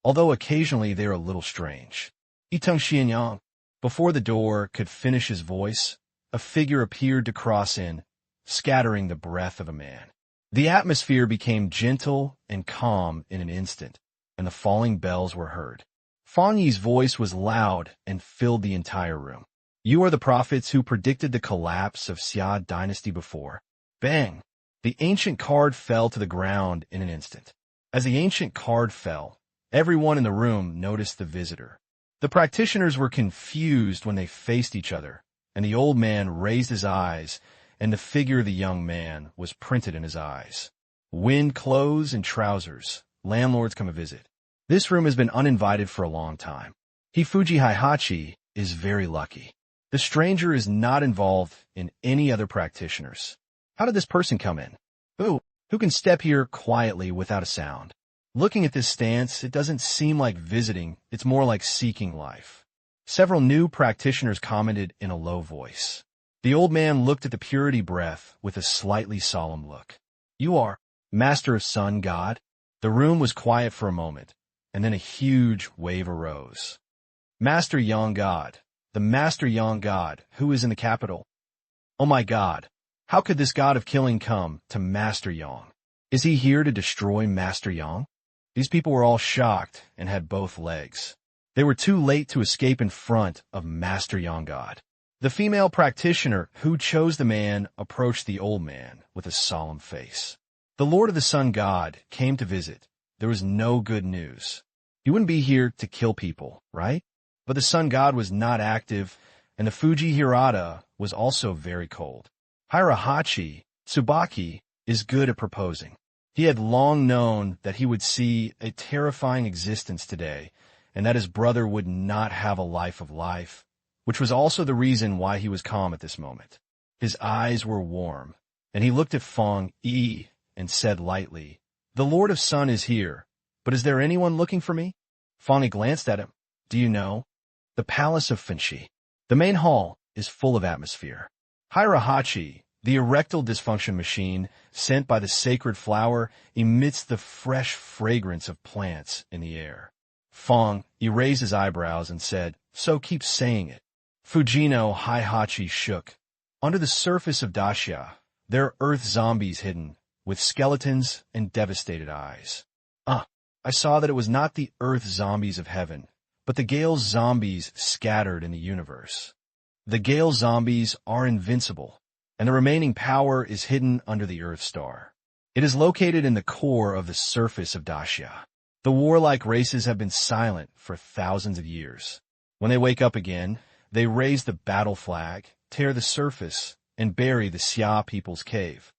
although occasionally they are a little strange. Iteng Xianyang, before the door could finish his voice, a figure appeared to cross in, scattering the breath of a man. The atmosphere became gentle and calm in an instant, and the falling bells were heard. Fang Yi's voice was loud and filled the entire room. You are the prophets who predicted the collapse of Xia dynasty before. Bang! The ancient card fell to the ground in an instant. As the ancient card fell, everyone in the room noticed the visitor. The practitioners were confused when they faced each other, and the old man raised his eyes, and the figure of the young man was printed in his eyes. Wind clothes and trousers. Landlords come a visit. This room has been uninvited for a long time. Hifuji Heihachi is very lucky. The stranger is not involved in any other practitioners. How did this person come in? Who can step here quietly without a sound? Looking at this stance, it doesn't seem like visiting, it's more like seeking life. Several new practitioners commented in a low voice. The old man looked at the purity breath with a slightly solemn look. You are Master of Sun God? The room was quiet for a moment, and then a huge wave arose. Master Yang God, the Master Yang God, who is in the capital. Oh my God, how could this God of killing come to Master Yang? Is he here to destroy Master Yang? These people were all shocked and had both legs. They were too late to escape in front of Master Yang God. The female practitioner who chose the man approached the old man with a solemn face. The Lord of the Sun God came to visit. There was no good news. He wouldn't be here to kill people, right? But the Sun God was not active, and the Fuji Hirata was also very cold. Hirahachi, Tsubaki, is good at proposing. He had long known that he would see a terrifying existence today, and that his brother would not have a life, which was also the reason why he was calm at this moment. His eyes were warm, and he looked at Fang Yi and said lightly, The Lord of Sun is here, but is there anyone looking for me? Fang Yi glanced at him. Do you know? The Palace of Fang Yi. The main hall is full of atmosphere. Hirahachi, the erectile dysfunction machine sent by the sacred flower, emits the fresh fragrance of plants in the air. Fang Yi raised his eyebrows and said, so keep saying it. Fujino Hihachi shook. Under the surface of Dacia, there are earth zombies hidden, with skeletons and devastated eyes. I saw that it was not the earth zombies of heaven, but the Gale zombies scattered in the universe. The Gale zombies are invincible, and the remaining power is hidden under the Earth Star. It is located in the core of the surface of Dacia. The warlike races have been silent for thousands of years. When they wake up again, they raise the battle flag, tear the surface, and bury the Xia people's cave.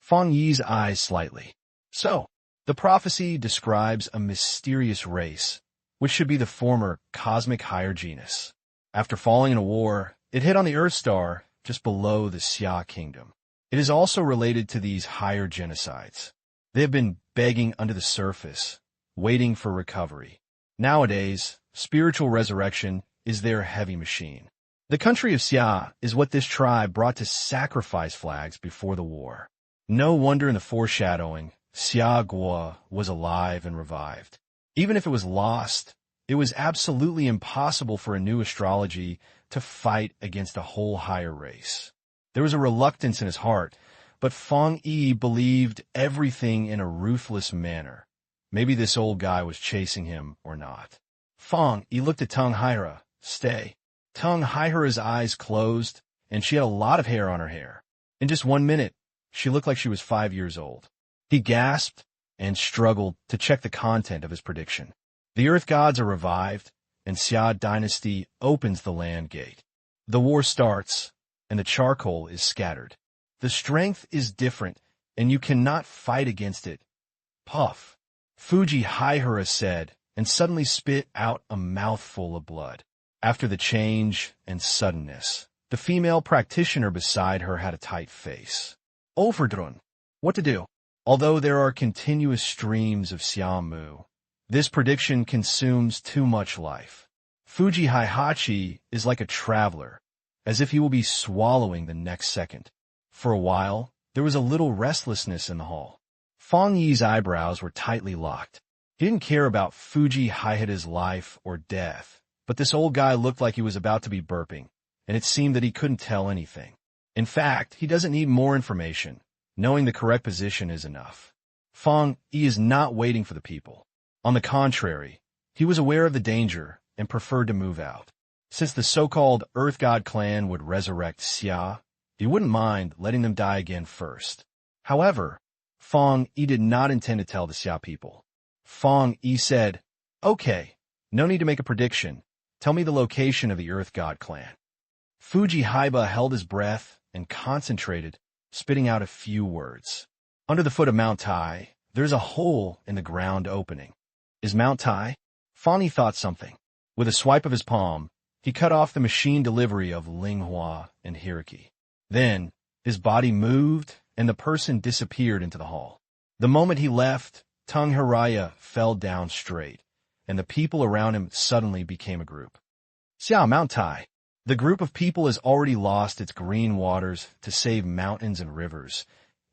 Fang Yi's eyes slightly. So, the prophecy describes a mysterious race, which should be the former cosmic higher genus. After falling in a war, it hit on the Earth Star just below the Xia kingdom. It is also related to these higher genocides. They have been begging under the surface, waiting for recovery. Nowadays, spiritual resurrection is their heavy machine. The country of Xia is what this tribe brought to sacrifice flags before the war. No wonder in the foreshadowing, Xia Guo was alive and revived. Even if it was lost, it was absolutely impossible for a new astrology to fight against a whole higher race. There was a reluctance in his heart, but Fang Yi believed everything in a ruthless manner. Maybe this old guy was chasing him or not. Fang Yi looked at Tung Haira. Stay. Tung Haira's eyes closed, and she had a lot of hair on her hair. In just 1 minute, she looked like she was 5 years old. He gasped and struggled to check the content of his prediction. The Earth Gods are revived, and Xia dynasty opens the land gate. The war starts, and the charcoal is scattered. The strength is different, and you cannot fight against it. Puff. Fuji Haihara said, and suddenly spit out a mouthful of blood. After the change and suddenness, the female practitioner beside her had a tight face. Overdrun. What to do? Although there are continuous streams of Xiamu, this prediction consumes too much life. Fuji Hihachi is like a traveler, as if he will be swallowing the next second. For a while, there was a little restlessness in the hall. Fang Yi's eyebrows were tightly locked. He didn't care about Fuji Hihata's life or death, but this old guy looked like he was about to be burping, and it seemed that he couldn't tell anything. In fact, he doesn't need more information. Knowing the correct position is enough. Fang Yi is not waiting for the people. On the contrary, he was aware of the danger and preferred to move out. Since the so-called Earth God clan would resurrect Xia, he wouldn't mind letting them die again first. However, Fang Yi did not intend to tell the Xia people. Fang Yi said, okay, no need to make a prediction. Tell me the location of the Earth God clan. Fuji Haiba held his breath and concentrated, spitting out a few words. Under the foot of Mount Tai, there's a hole in the ground opening. Is Mount Tai? Fang Yi thought something. With a swipe of his palm, he cut off the machine delivery of Linghua and Hiraki. Then, his body moved, and the person disappeared into the hall. The moment he left, Tung Haraya fell down straight, and the people around him suddenly became a group. Xiao Mount Tai. The group of people has already lost its green waters to save mountains and rivers,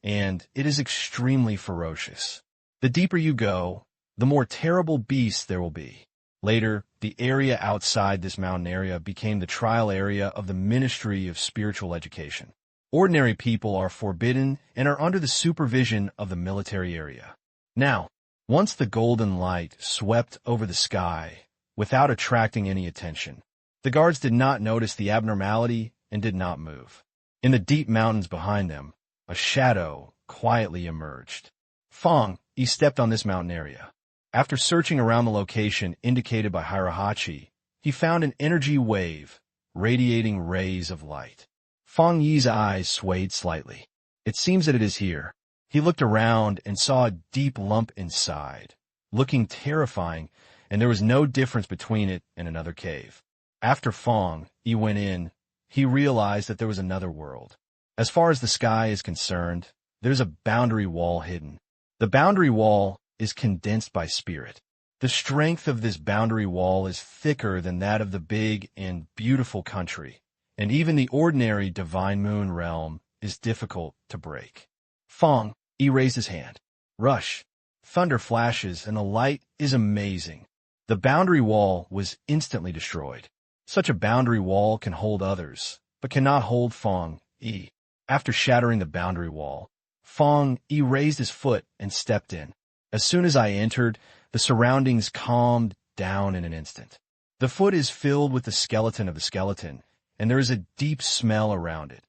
and it is extremely ferocious. The deeper you go, the more terrible beasts there will be. Later, the area outside this mountain area became the trial area of the Ministry of Spiritual Education. Ordinary people are forbidden and are under the supervision of the military area. Now, once the golden light swept over the sky without attracting any attention, the guards did not notice the abnormality and did not move. In the deep mountains behind them, a shadow quietly emerged. Fang Yi stepped on this mountain area. After searching around the location indicated by Hirahachi, he found an energy wave, radiating rays of light. Fang Yi's eyes swayed slightly. It seems that it is here. He looked around and saw a deep lump inside, looking terrifying, and there was no difference between it and another cave. After Fang Yi went in, he realized that there was another world. As far as the sky is concerned, there's a boundary wall hidden. The boundary wall is condensed by spirit. The The strength of this boundary wall is thicker than that of the big and beautiful country, and even the ordinary divine moon realm is difficult to break. Fang Yi raised his hand. Rush. Thunder flashes, and the light is amazing. The boundary wall was instantly destroyed. Such a boundary wall can hold others, but cannot hold Fang Yi. After shattering the boundary wall, Fang Yi raised his foot and stepped in. As soon as I entered, the surroundings calmed down in an instant. The foot is filled with the skeleton of the skeleton, and there is a deep smell around it,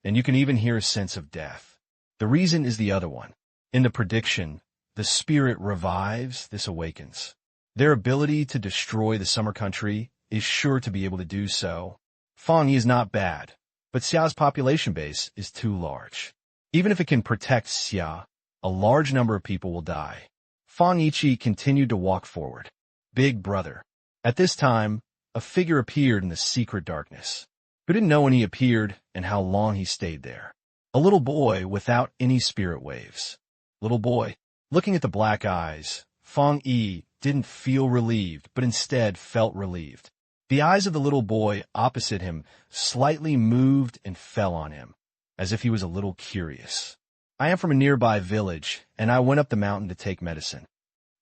and you can even hear a sense of death. The reason is the other one. In the prediction, the spirit revives, this awakens. Their ability to destroy the summer country is sure to be able to do so. Fang Yi is not bad, but Xia's population base is too large. Even if it can protect Xia, a large number of people will die. Fang Yi continued to walk forward. Big brother. At this time, a figure appeared in the secret darkness. Who didn't know when he appeared and how long he stayed there? A little boy without any spirit waves. Little boy. Looking at the black eyes, Fang Yi didn't feel relieved, but instead felt relieved. The eyes of the little boy opposite him slightly moved and fell on him, as if he was a little curious. I am from a nearby village, and I went up the mountain to take medicine.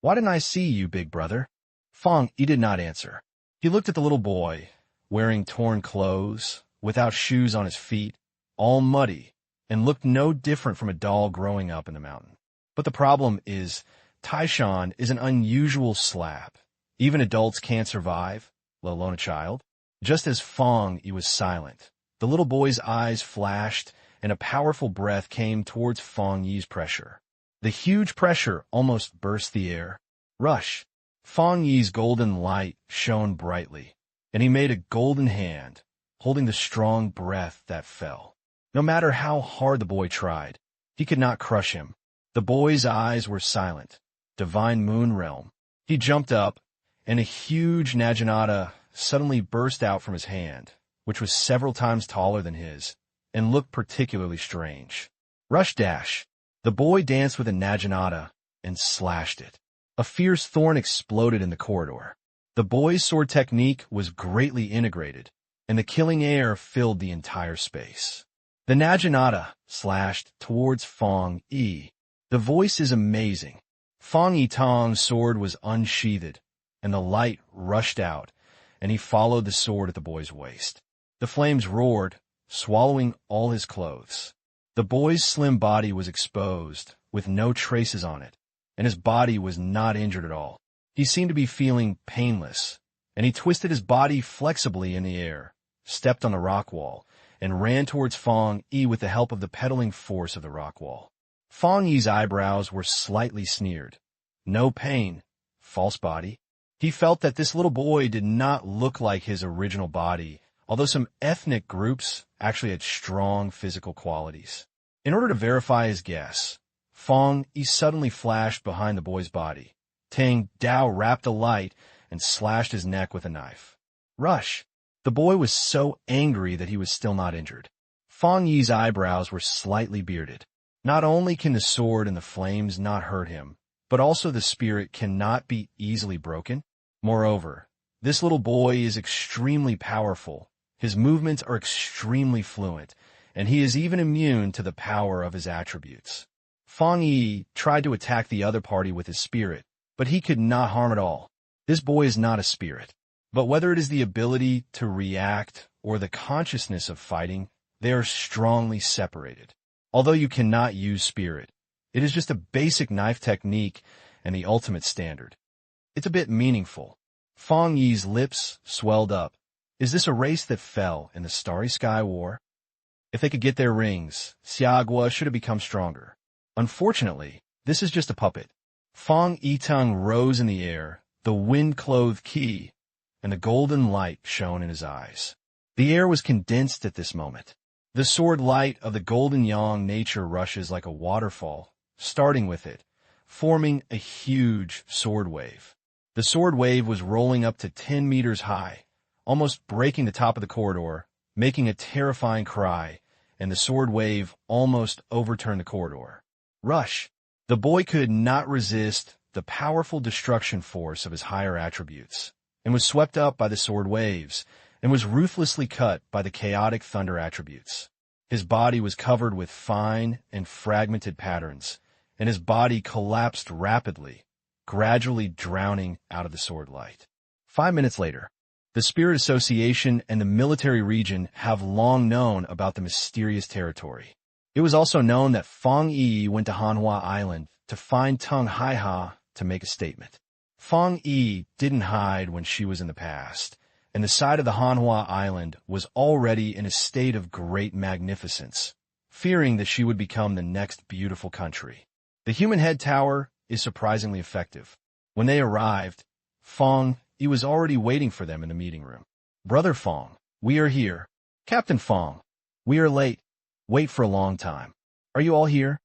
Why didn't I see you, big brother? Fang Yi did not answer. He looked at the little boy, wearing torn clothes, without shoes on his feet, all muddy, and looked no different from a doll growing up in the mountain. But the problem is, Taishan is an unusual slab. Even adults can't survive, let alone a child. Just as Fang Yi was silent, the little boy's eyes flashed, and a powerful breath came towards Fang Yi's pressure. The huge pressure almost burst the air. Rush. Fang Yi's golden light shone brightly, and he made a golden hand, holding the strong breath that fell. No matter how hard the boy tried, he could not crush him. The boy's eyes were silent. Divine moon realm. He jumped up, and a huge Naginata suddenly burst out from his hand, which was several times taller than his, and looked particularly strange. Rush dash. The boy danced with a Naginata and slashed it. A fierce thorn exploded in the corridor. The boy's sword technique was greatly integrated, and the killing air filled the entire space. The Naginata slashed towards Fang Yi. The voice is amazing. Fang Yi Tong's sword was unsheathed, and the light rushed out, and he followed the sword at the boy's waist. The flames roared, swallowing all his clothes. The boy's slim body was exposed, with no traces on it, and his body was not injured at all. He seemed to be feeling painless, and he twisted his body flexibly in the air, stepped on the rock wall, and ran towards Fang Yi with the help of the pedaling force of the rock wall. Fang Yi's eyebrows were slightly sneered. No pain. False body. He felt that this little boy did not look like his original body, although some ethnic groups actually had strong physical qualities. In order to verify his guess, Fang Yi suddenly flashed behind the boy's body. Tang Dao wrapped a light and slashed his neck with a knife. Rush. The boy was so angry that he was still not injured. Fang Yi's eyebrows were slightly bearded. Not only can the sword and the flames not hurt him, but also the spirit cannot be easily broken. Moreover, this little boy is extremely powerful. His movements are extremely fluent, and he is even immune to the power of his attributes. Fang Yi tried to attack the other party with his spirit, but he could not harm at all. This boy is not a spirit. But whether it is the ability to react or the consciousness of fighting, they are strongly separated. Although you cannot use spirit, it is just a basic knife technique and the ultimate standard. It's a bit meaningful. Fang Yi's lips swelled up. Is this a race that fell in the Starry Sky War? If they could get their rings, Xiagua should have become stronger. Unfortunately, this is just a puppet. Fang Yiteng rose in the air, the wind-clothed Qi, and the golden light shone in his eyes. The air was condensed at this moment. The sword light of the golden yang nature rushes like a waterfall, starting with it, forming a huge sword wave. The sword wave was rolling up to 10 meters high, almost breaking the top of the corridor, making a terrifying cry, and the sword wave almost overturned the corridor. Rush! The boy could not resist the powerful destruction force of his higher attributes, and was swept up by the sword waves, and was ruthlessly cut by the chaotic thunder attributes. His body was covered with fine and fragmented patterns, and his body collapsed rapidly, gradually drowning out of the sword light. 5 minutes later, the Spirit Association and the military region have long known about the mysterious territory. It was also known that Fang Yi went to Hanhua Island to find Tung Haiha to make a statement. Fang Yi didn't hide when she was in the past, and the side of the Hanhua Island was already in a state of great magnificence, fearing that she would become the next beautiful country. The human head tower is surprisingly effective. When they arrived, Fang Yi was already waiting for them in the meeting room. "Brother Fang, we are here. Captain Fang, we are late. Wait for a long time. Are you all here?"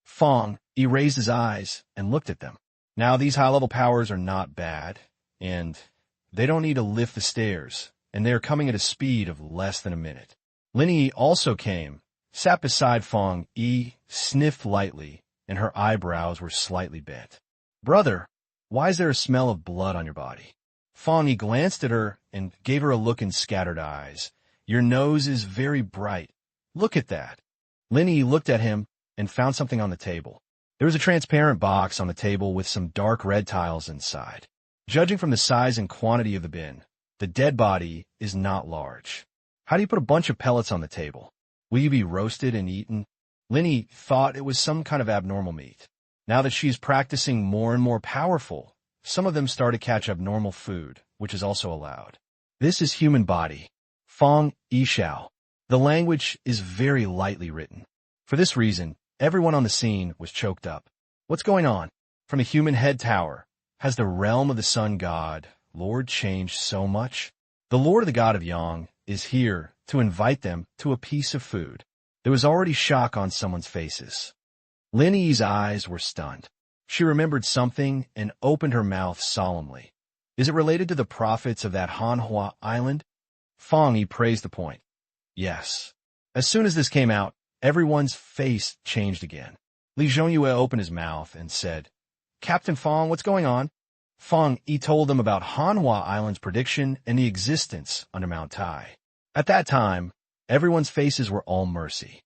Fang Yi raised his eyes and looked at them. Now, these high-level powers are not bad, and they don't need to lift the stairs, and they are coming at a speed of less than a minute. Lin Yi also came, sat beside Fang Yi, sniffed lightly, and her eyebrows were slightly bent. "Brother, why is there a smell of blood on your body?" Fang Yi glanced at her and gave her a look in scattered eyes. "Your nose is very bright. Look at that." Lin Yi looked at him and found something on the table. There was a transparent box on the table with some dark red tiles inside. Judging from the size and quantity of the bin, the dead body is not large. "How do you put a bunch of pellets on the table? Will you be roasted and eaten?" Lin Yi thought it was some kind of abnormal meat. Now that she's practicing more and more powerful, some of them start to catch abnormal food, which is also allowed. This is human body. Fang Yi Shao. The language is very lightly written. For this reason, everyone on the scene was choked up. What's going on? From a human head tower, has the realm of the sun god, Lord, changed so much? The Lord of the God of Yang is here to invite them to a piece of food. There was already shock on someone's faces. Lin Yi's eyes were stunned. She remembered something and opened her mouth solemnly. "Is it related to the prophets of that Hanhua Island?" Fang Yi praised the point. "Yes." As soon as this came out, everyone's face changed again. Li Zhongyue opened his mouth and said, "Captain Fang, what's going on?" Fang Yi told them about Hanhua Island's prediction and the existence under Mount Tai. At that time, everyone's faces were all mercy.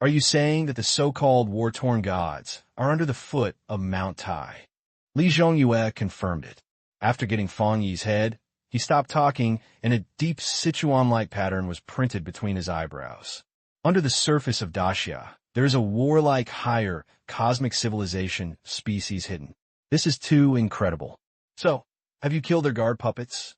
"Are you saying that the so-called war-torn gods are under the foot of Mount Tai?" Li Zhongyue confirmed it. After getting Fang Yi's head, he stopped talking, and a deep Sichuan-like pattern was printed between his eyebrows. Under the surface of Daxia, there is a warlike higher cosmic civilization species hidden. This is too incredible. "So, have you killed their guard puppets?"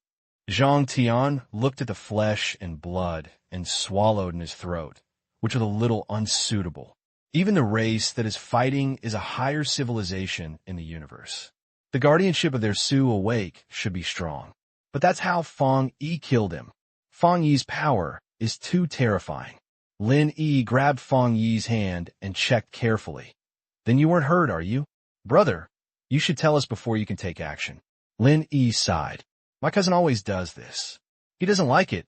Zhang Tian looked at the flesh and blood and swallowed in his throat, which was a little unsuitable. Even the race that is fighting is a higher civilization in the universe. The guardianship of their Su awake should be strong. But that's how Fang Yi killed him. Fang Yi's power is too terrifying. Lin Yi grabbed Fang Yi's hand and checked carefully. "Then you weren't hurt, are you?" "Brother, you should tell us before you can take action." Lin Yi sighed. "My cousin always does this. He doesn't like it,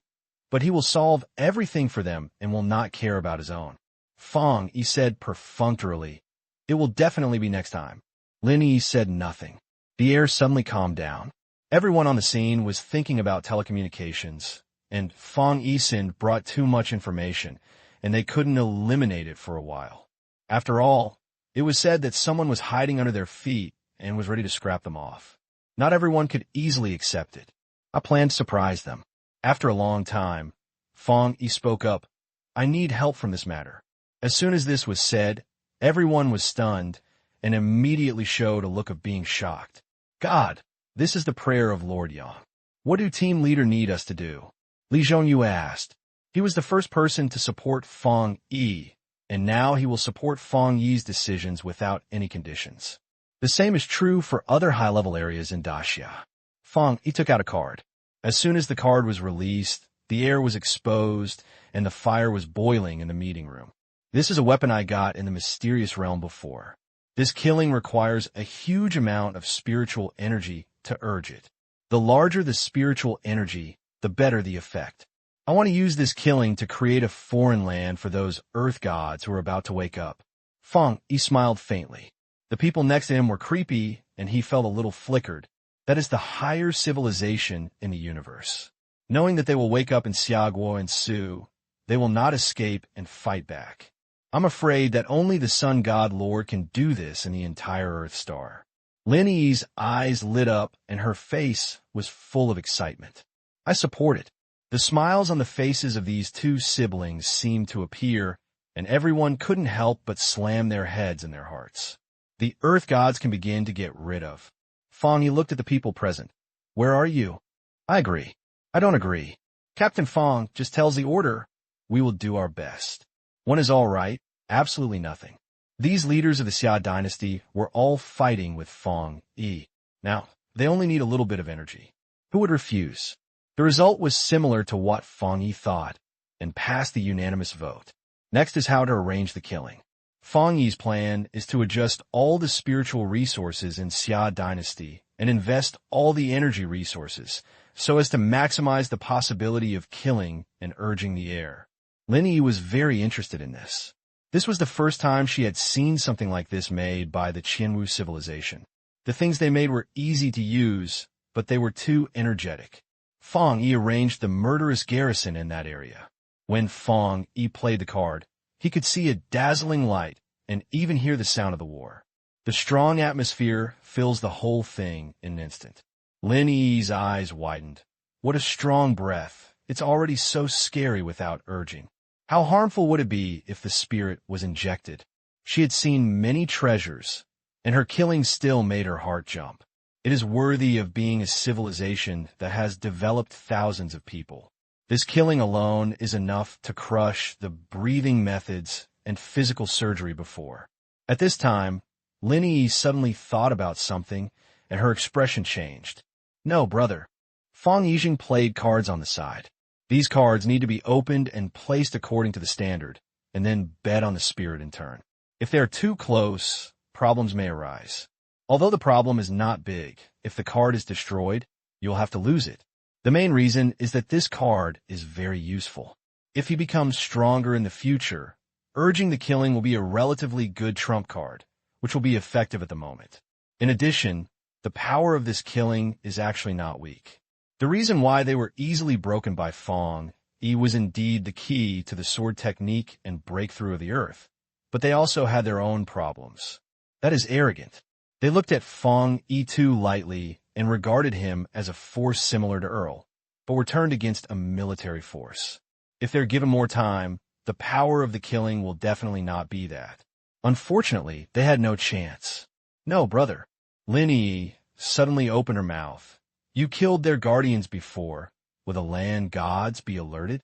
but he will solve everything for them and will not care about his own." Fang Yi said perfunctorily, "It will definitely be next time." Lin Yi said nothing. The air suddenly calmed down. Everyone on the scene was thinking about telecommunications, and Fang Yi brought too much information, and they couldn't eliminate it for a while. After all, it was said that someone was hiding under their feet and was ready to scrap them off. Not everyone could easily accept it. I planned to surprise them. After a long time, Fang Yi spoke up. "I need help from this matter." As soon as this was said, everyone was stunned and immediately showed a look of being shocked. "God, this is the prayer of Lord Yang. What do team leader need us to do?" Li Zhongyue asked. He was the first person to support Fang Yi, and now he will support Fang Yi's decisions without any conditions. The same is true for other high-level areas in Daxia. Fang Yi took out a card. As soon as the card was released, the air was exposed, and the fire was boiling in the meeting room. "This is a weapon I got in the mysterious realm before. This killing requires a huge amount of spiritual energy to urge it. The larger the spiritual energy, the better the effect. I want to use this killing to create a foreign land for those earth gods who are about to wake up." Fang Yi smiled faintly. The people next to him were creepy and he felt a little flickered. That is the higher civilization in the universe. Knowing that they will wake up in Xiaoguo and Su, they will not escape and fight back. I'm afraid that only the Sun God Lord can do this in the entire Earth Star. Lin Yi's eyes lit up and her face was full of excitement. I support it. The smiles on the faces of these two siblings seemed to appear, and everyone couldn't help but slam their heads in their hearts. The Earth Gods can begin to get rid of. Fang Yi looked at the people present. Where are you? I agree. I don't agree. Captain Fang just tells the order. We will do our best. One is all right. Absolutely nothing. These leaders of the Xia dynasty were all fighting with Fang Yi. Now, they only need a little bit of energy. Who would refuse? The result was similar to what Fang Yi thought, and passed the unanimous vote. Next is how to arrange the killing. Fang Yi's plan is to adjust all the spiritual resources in Xia dynasty and invest all the energy resources so as to maximize the possibility of killing and urging the heir. Lin Yi was very interested in this. This was the first time she had seen something like this made by the Qianwu civilization. The things they made were easy to use, but they were too energetic. Fang Yi arranged the murderous garrison in that area. When Fang Yi played the card, he could see a dazzling light and even hear the sound of the war. The strong atmosphere fills the whole thing in an instant. Lin Yi's eyes widened. What a strong breath. It's already so scary without urging. How harmful would it be if the spirit was injected? She had seen many treasures, and her killing still made her heart jump. It is worthy of being a civilization that has developed thousands of people. This killing alone is enough to crush the breathing methods and physical surgery before. At this time, Lin Yi suddenly thought about something, and her expression changed. No, brother. Fang Yijing played cards on the side. These cards need to be opened and placed according to the standard, and then bet on the spirit in turn. If they are too close, problems may arise. Although the problem is not big, if the card is destroyed, you'll have to lose it. The main reason is that this card is very useful. If he becomes stronger in the future, urging the killing will be a relatively good trump card, which will be effective at the moment. In addition, the power of this killing is actually not weak. The reason why they were easily broken by Fang Yi was indeed the key to the sword technique and breakthrough of the earth, but they also had their own problems. That is arrogant. They looked at Fang Yi too lightly and regarded him as a force similar to Earl, but were turned against a military force. If they're given more time, the power of the killing will definitely not be that. Unfortunately, they had no chance. No, brother. Lin Yi suddenly opened her mouth. You killed their guardians before. Will the land gods be alerted?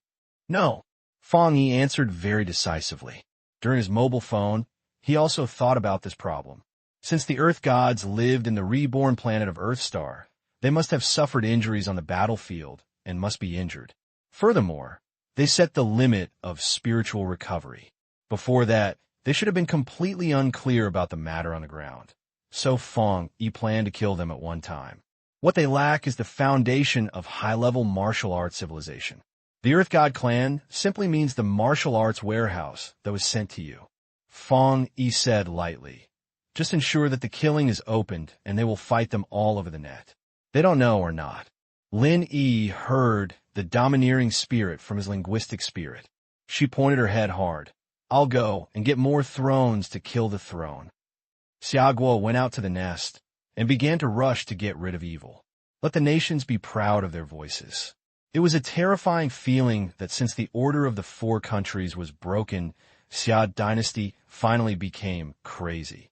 No. Fang Yi answered very decisively. During his mobile phone, he also thought about this problem. Since the Earth Gods lived in the reborn planet of Earthstar, they must have suffered injuries on the battlefield and must be injured. Furthermore, they set the limit of spiritual recovery. Before that, they should have been completely unclear about the matter on the ground. So Fang Yi planned to kill them at one time. What they lack is the foundation of high-level martial arts civilization. The Earth God clan simply means the martial arts warehouse that was sent to you. Fang Yi said lightly. Just ensure that the killing is opened and they will fight them all over the net. They don't know or not. Lin Yi heard the domineering spirit from his linguistic spirit. She pointed her head hard. I'll go and get more thrones to kill the throne. Xiaoguo went out to the nest and began to rush to get rid of evil. Let the nations be proud of their voices. It was a terrifying feeling that since the order of the four countries was broken, Xia dynasty finally became crazy.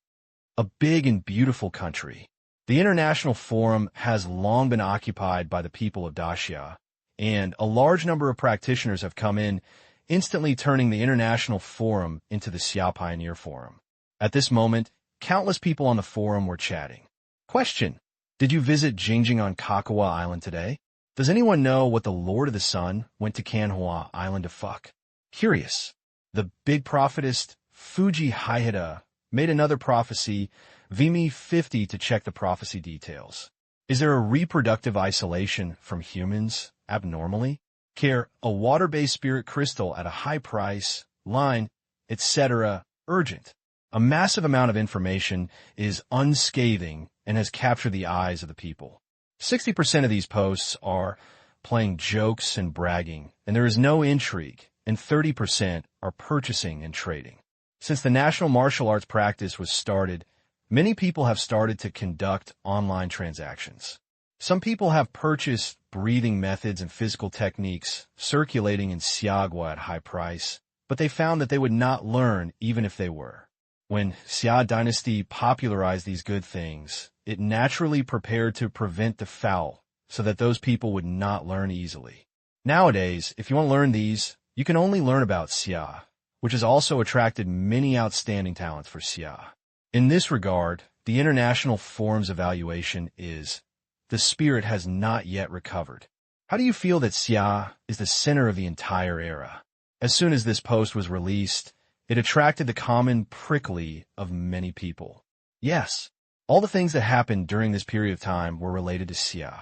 A big and beautiful country. The International Forum has long been occupied by the people of Daxia, and a large number of practitioners have come in, instantly turning the International Forum into the Xia Pioneer Forum. At this moment, countless people on the forum were chatting. Question: did you visit Jingjing on Kakawa Island today? Does anyone know what the Lord of the Sun went to Kanhua Island to fuck? Curious. The big prophetess Fuji Haihida made another prophecy, Vimi 50, to check the prophecy details. Is there a reproductive isolation from humans abnormally? Care, a water-based spirit crystal at a high price, line, etc., urgent. A massive amount of information is unscathing and has captured the eyes of the people. 60% of these posts are playing jokes and bragging, and there is no intrigue, and 30% are purchasing and trading. Since the national martial arts practice was started, many people have started to conduct online transactions. Some people have purchased breathing methods and physical techniques circulating in Xiagua at high price, but they found that they would not learn even if they were. When Xia dynasty popularized these good things, it naturally prepared to prevent the foul so that those people would not learn easily. Nowadays, if you want to learn these, you can only learn about Xia, which has also attracted many outstanding talents for Xia. In this regard, the international forms evaluation is, the spirit has not yet recovered. How do you feel that Xia is the center of the entire era? As soon as this post was released, it attracted the common prickly of many people. Yes, all the things that happened during this period of time were related to Xia.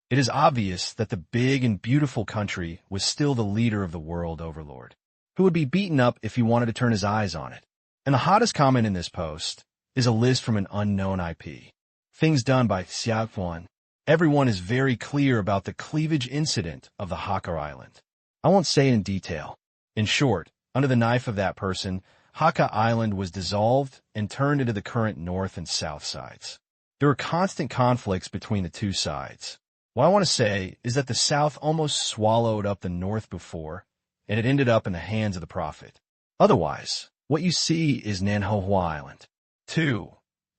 It is obvious that the big and beautiful country was still the leader of the world overlord, who would be beaten up if he wanted to turn his eyes on it. And the hottest comment in this post is a list from an unknown IP. Things done by Xiaguan. Everyone is very clear about the cleavage incident of the Hakka Island. I won't say it in detail. In short, under the knife of that person, Hakka Island was dissolved and turned into the current north and south sides. There were constant conflicts between the two sides. What I want to say is that the south almost swallowed up the north before, and it ended up in the hands of the prophet. Otherwise, what you see is Nanhohua Island. 2.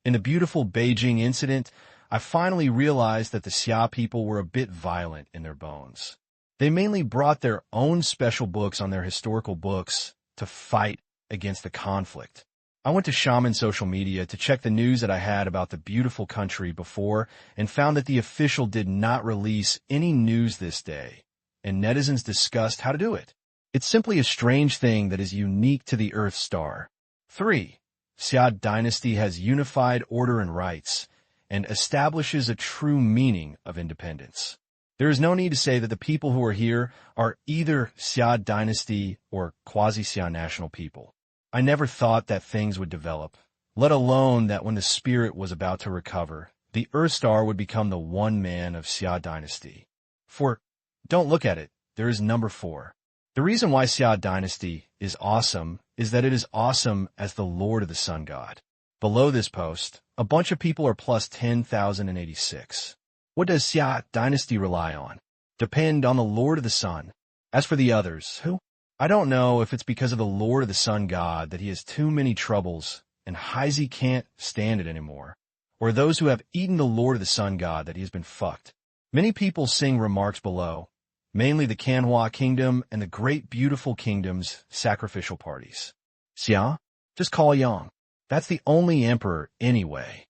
In the beautiful Beijing incident, I finally realized that the Xia people were a bit violent in their bones. They mainly brought their own special books on their historical books to fight against the conflict. I went to Shaman social media to check the news that I had about the beautiful country before and found that the official did not release any news this day, and netizens discussed how to do it. It's simply a strange thing that is unique to the Earth Star. 3. Xia dynasty has unified order and rights and establishes a true meaning of independence. There is no need to say that the people who are here are either Xia dynasty or quasi-Xia national people. I never thought that things would develop, let alone that when the spirit was about to recover, the Earth Star would become the one man of Xia dynasty. For, don't look at it, there is number 4. The reason why Xia dynasty is awesome is that it is awesome as the Lord of the Sun God. Below this post, a bunch of people are plus 10,086. What does Xia dynasty rely on? Depend on the Lord of the Sun. As for the others, who? I don't know if it's because of the Lord of the Sun God that he has too many troubles and Heisey can't stand it anymore, or those who have eaten the Lord of the Sun God that he has been fucked. Many people sing remarks below, mainly the Kanhua Kingdom and the Great Beautiful Kingdom's sacrificial parties. Xia? Just call Yang. That's the only emperor anyway.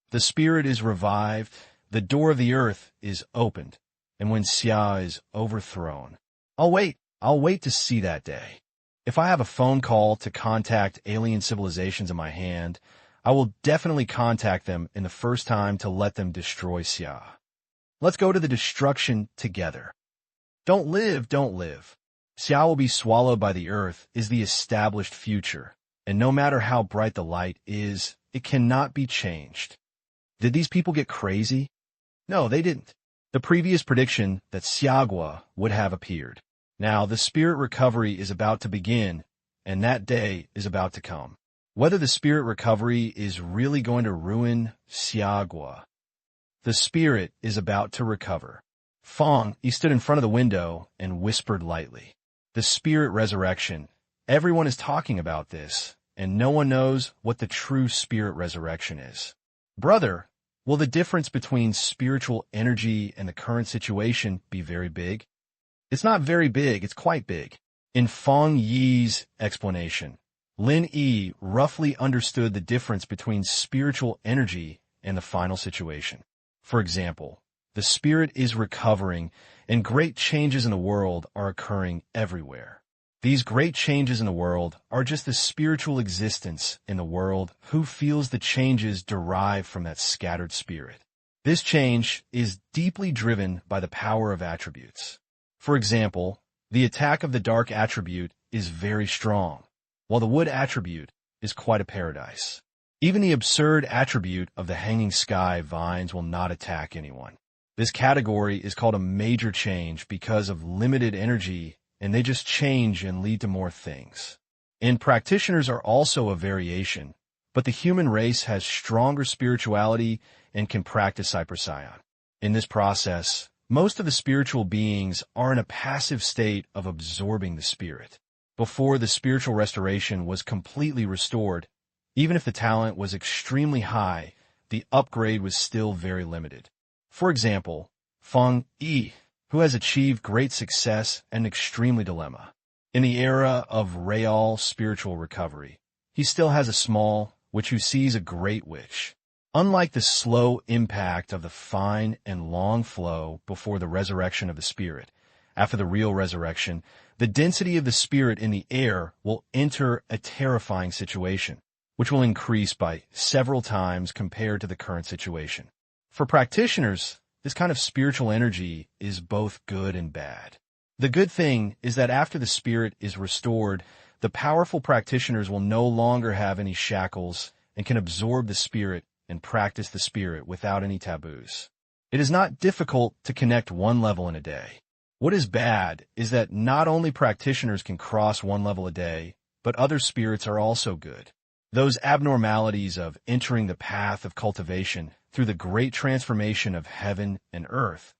The spirit is revived, the door of the earth is opened, and when Xia is overthrown. I'll wait to see that day. If I have a phone call to contact alien civilizations in my hand, I will definitely contact them in the first time to let them destroy Xia. Let's go to the destruction together. Don't live. Xia will be swallowed by the earth is the established future, and no matter how bright the light is, it cannot be changed. Did these people get crazy? No, they didn't. The previous prediction that Xiagua would have appeared. Now, the spirit recovery is about to begin, and that day is about to come. Whether the spirit recovery is really going to ruin Xiagua. The spirit is about to recover. Fang Yi stood in front of the window and whispered lightly. The spirit resurrection. Everyone is talking about this, and no one knows what the true spirit resurrection is. Brother, will the difference between spiritual energy and the current situation be very big? It's not very big, it's quite big. In Fang Yi's explanation, Lin Yi roughly understood the difference between spiritual energy and the final situation. For example, the spirit is recovering, and great changes in the world are occurring everywhere. These great changes in the world are just the spiritual existence in the world who feels the changes derive from that scattered spirit. This change is deeply driven by the power of attributes. For example, the attack of the dark attribute is very strong, while the wood attribute is quite a paradise. Even the absurd attribute of the hanging sky vines will not attack anyone. This category is called a major change because of limited energy, and they just change and lead to more things. And practitioners are also a variation, but the human race has stronger spirituality and can practice hypersion. In this process, most of the spiritual beings are in a passive state of absorbing the spirit. Before the spiritual restoration was completely restored, even if the talent was extremely high, the upgrade was still very limited. For example, Fang Yi, who has achieved great success and extremely dilemma. In the era of real spiritual recovery, he still has a small, which who sees a great wish. Unlike the slow impact of the fine and long flow before the resurrection of the spirit, after the real resurrection, the density of the spirit in the air will enter a terrifying situation, which will increase by several times compared to the current situation. For practitioners, this kind of spiritual energy is both good and bad. The good thing is that after the spirit is restored, the powerful practitioners will no longer have any shackles and can absorb the spirit and practice the spirit without any taboos. It is not difficult to connect one level in a day. What is bad is that not only practitioners can cross one level a day, but other spirits are also good. Those abnormalities of entering the path of cultivation through the great transformation of heaven and earth,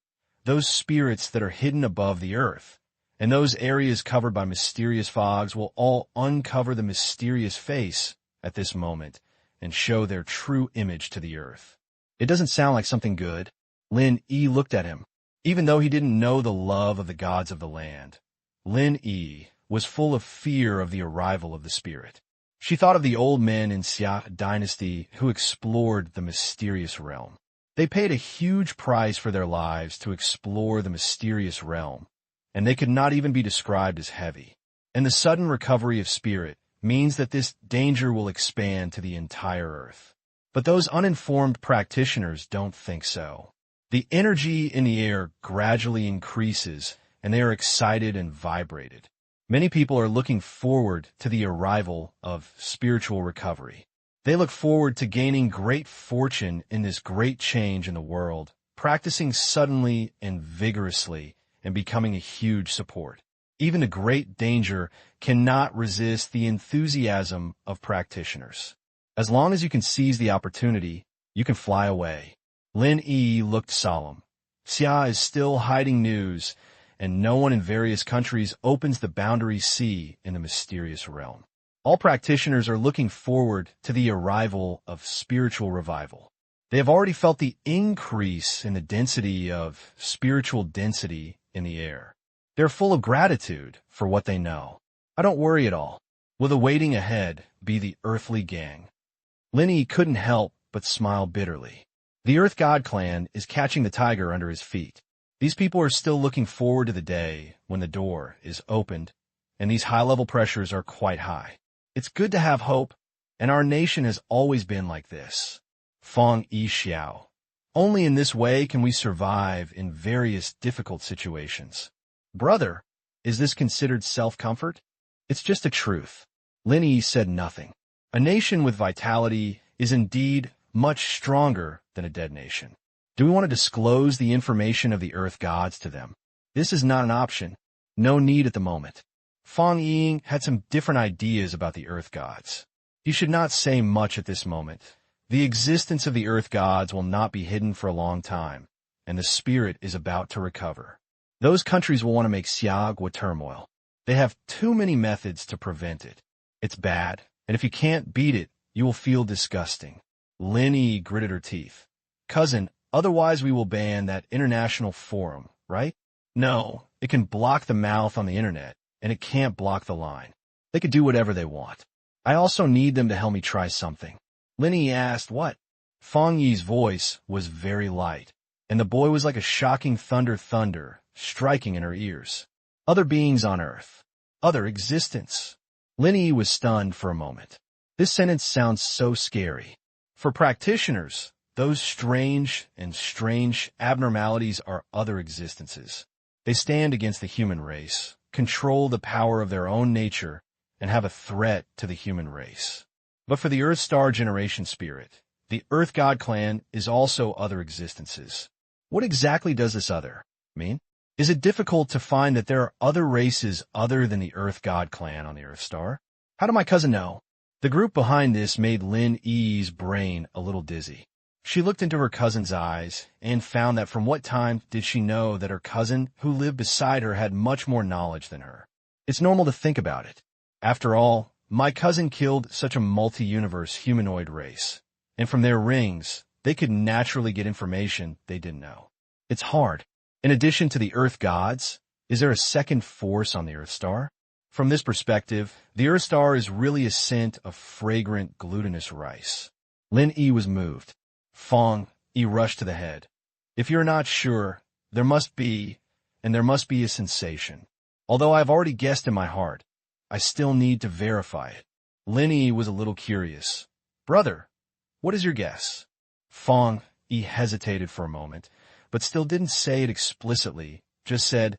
those spirits that are hidden above the earth, and those areas covered by mysterious fogs will all uncover the mysterious face at this moment and show their true image to the earth. It doesn't sound like something good. Lin Yi looked at him. Even though he didn't know the love of the gods of the land, Lin Yi was full of fear of the arrival of the spirit. She thought of the old men in Xia dynasty who explored the mysterious realm. They paid a huge price for their lives to explore the mysterious realm, and they could not even be described as heavy. And the sudden recovery of spirit means that this danger will expand to the entire earth. But those uninformed practitioners don't think so. The energy in the air gradually increases, and they are excited and vibrated. Many people are looking forward to the arrival of spiritual recovery. They look forward to gaining great fortune in this great change in the world, practicing suddenly and vigorously, and becoming a huge support. Even the great danger cannot resist the enthusiasm of practitioners. As long as you can seize the opportunity, you can fly away. Lin Yi looked solemn. Xia is still hiding news, and no one in various countries opens the boundary sea in the mysterious realm. All practitioners are looking forward to the arrival of spiritual revival. They have already felt the increase in the density of spiritual density in the air. They're full of gratitude for what they know. I don't worry at all. Will the waiting ahead be the earthly gang? Lin Yi couldn't help but smile bitterly. The Earth God clan is catching the tiger under his feet. These people are still looking forward to the day when the door is opened, and these high-level pressures are quite high. It's good to have hope, and our nation has always been like this. Fang Yi Xiao. Only in this way can we survive in various difficult situations. Brother, is this considered self-comfort? It's just a truth. Lin Yi said nothing. A nation with vitality is indeed much stronger than a dead nation. Do we want to disclose the information of the earth gods to them? This is not an option. No need at the moment. Fang Yi had some different ideas about the earth gods. He should not say much at this moment. The existence of the earth gods will not be hidden for a long time, and the spirit is about to recover. Those countries will want to make Xiagua turmoil. They have too many methods to prevent it. It's bad, and if you can't beat it, you will feel disgusting. Lin Yi gritted her teeth. Cousin, otherwise we will ban that international forum, right? No, it can block the mouth on the internet, and it can't block the line. They could do whatever they want. I also need them to help me try something. Lin Yi asked what? Fang Yi's voice was very light, and the boy was like a shocking thunder striking in her ears. Other beings on Earth. Other existence. Lin Yi was stunned for a moment. This sentence sounds so scary. For practitioners, those strange abnormalities are other existences. They stand against the human race, control the power of their own nature, and have a threat to the human race. But for the Earth Star Generation Spirit, the Earth God Clan is also other existences. What exactly does this other mean? Is it difficult to find that there are other races other than the Earth God Clan on the Earth Star? How did my cousin know? The group behind this made Lin Yi's brain a little dizzy. She looked into her cousin's eyes and found that from what time did she know that her cousin, who lived beside her, had much more knowledge than her. It's normal to think about it. After all, my cousin killed such a multi-universe humanoid race, and from their rings, they could naturally get information they didn't know. It's hard. In addition to the Earth gods, is there a second force on the Earth Star? From this perspective, the Earth Star is really a scent of fragrant, glutinous rice. Lin Yi was moved. Fang Yi rushed to the head. If you're not sure, there must be a sensation. Although I've already guessed in my heart, I still need to verify it. Lin Yi was a little curious. Brother, what is your guess? Fang Yi hesitated for a moment, but still didn't say it explicitly, just said,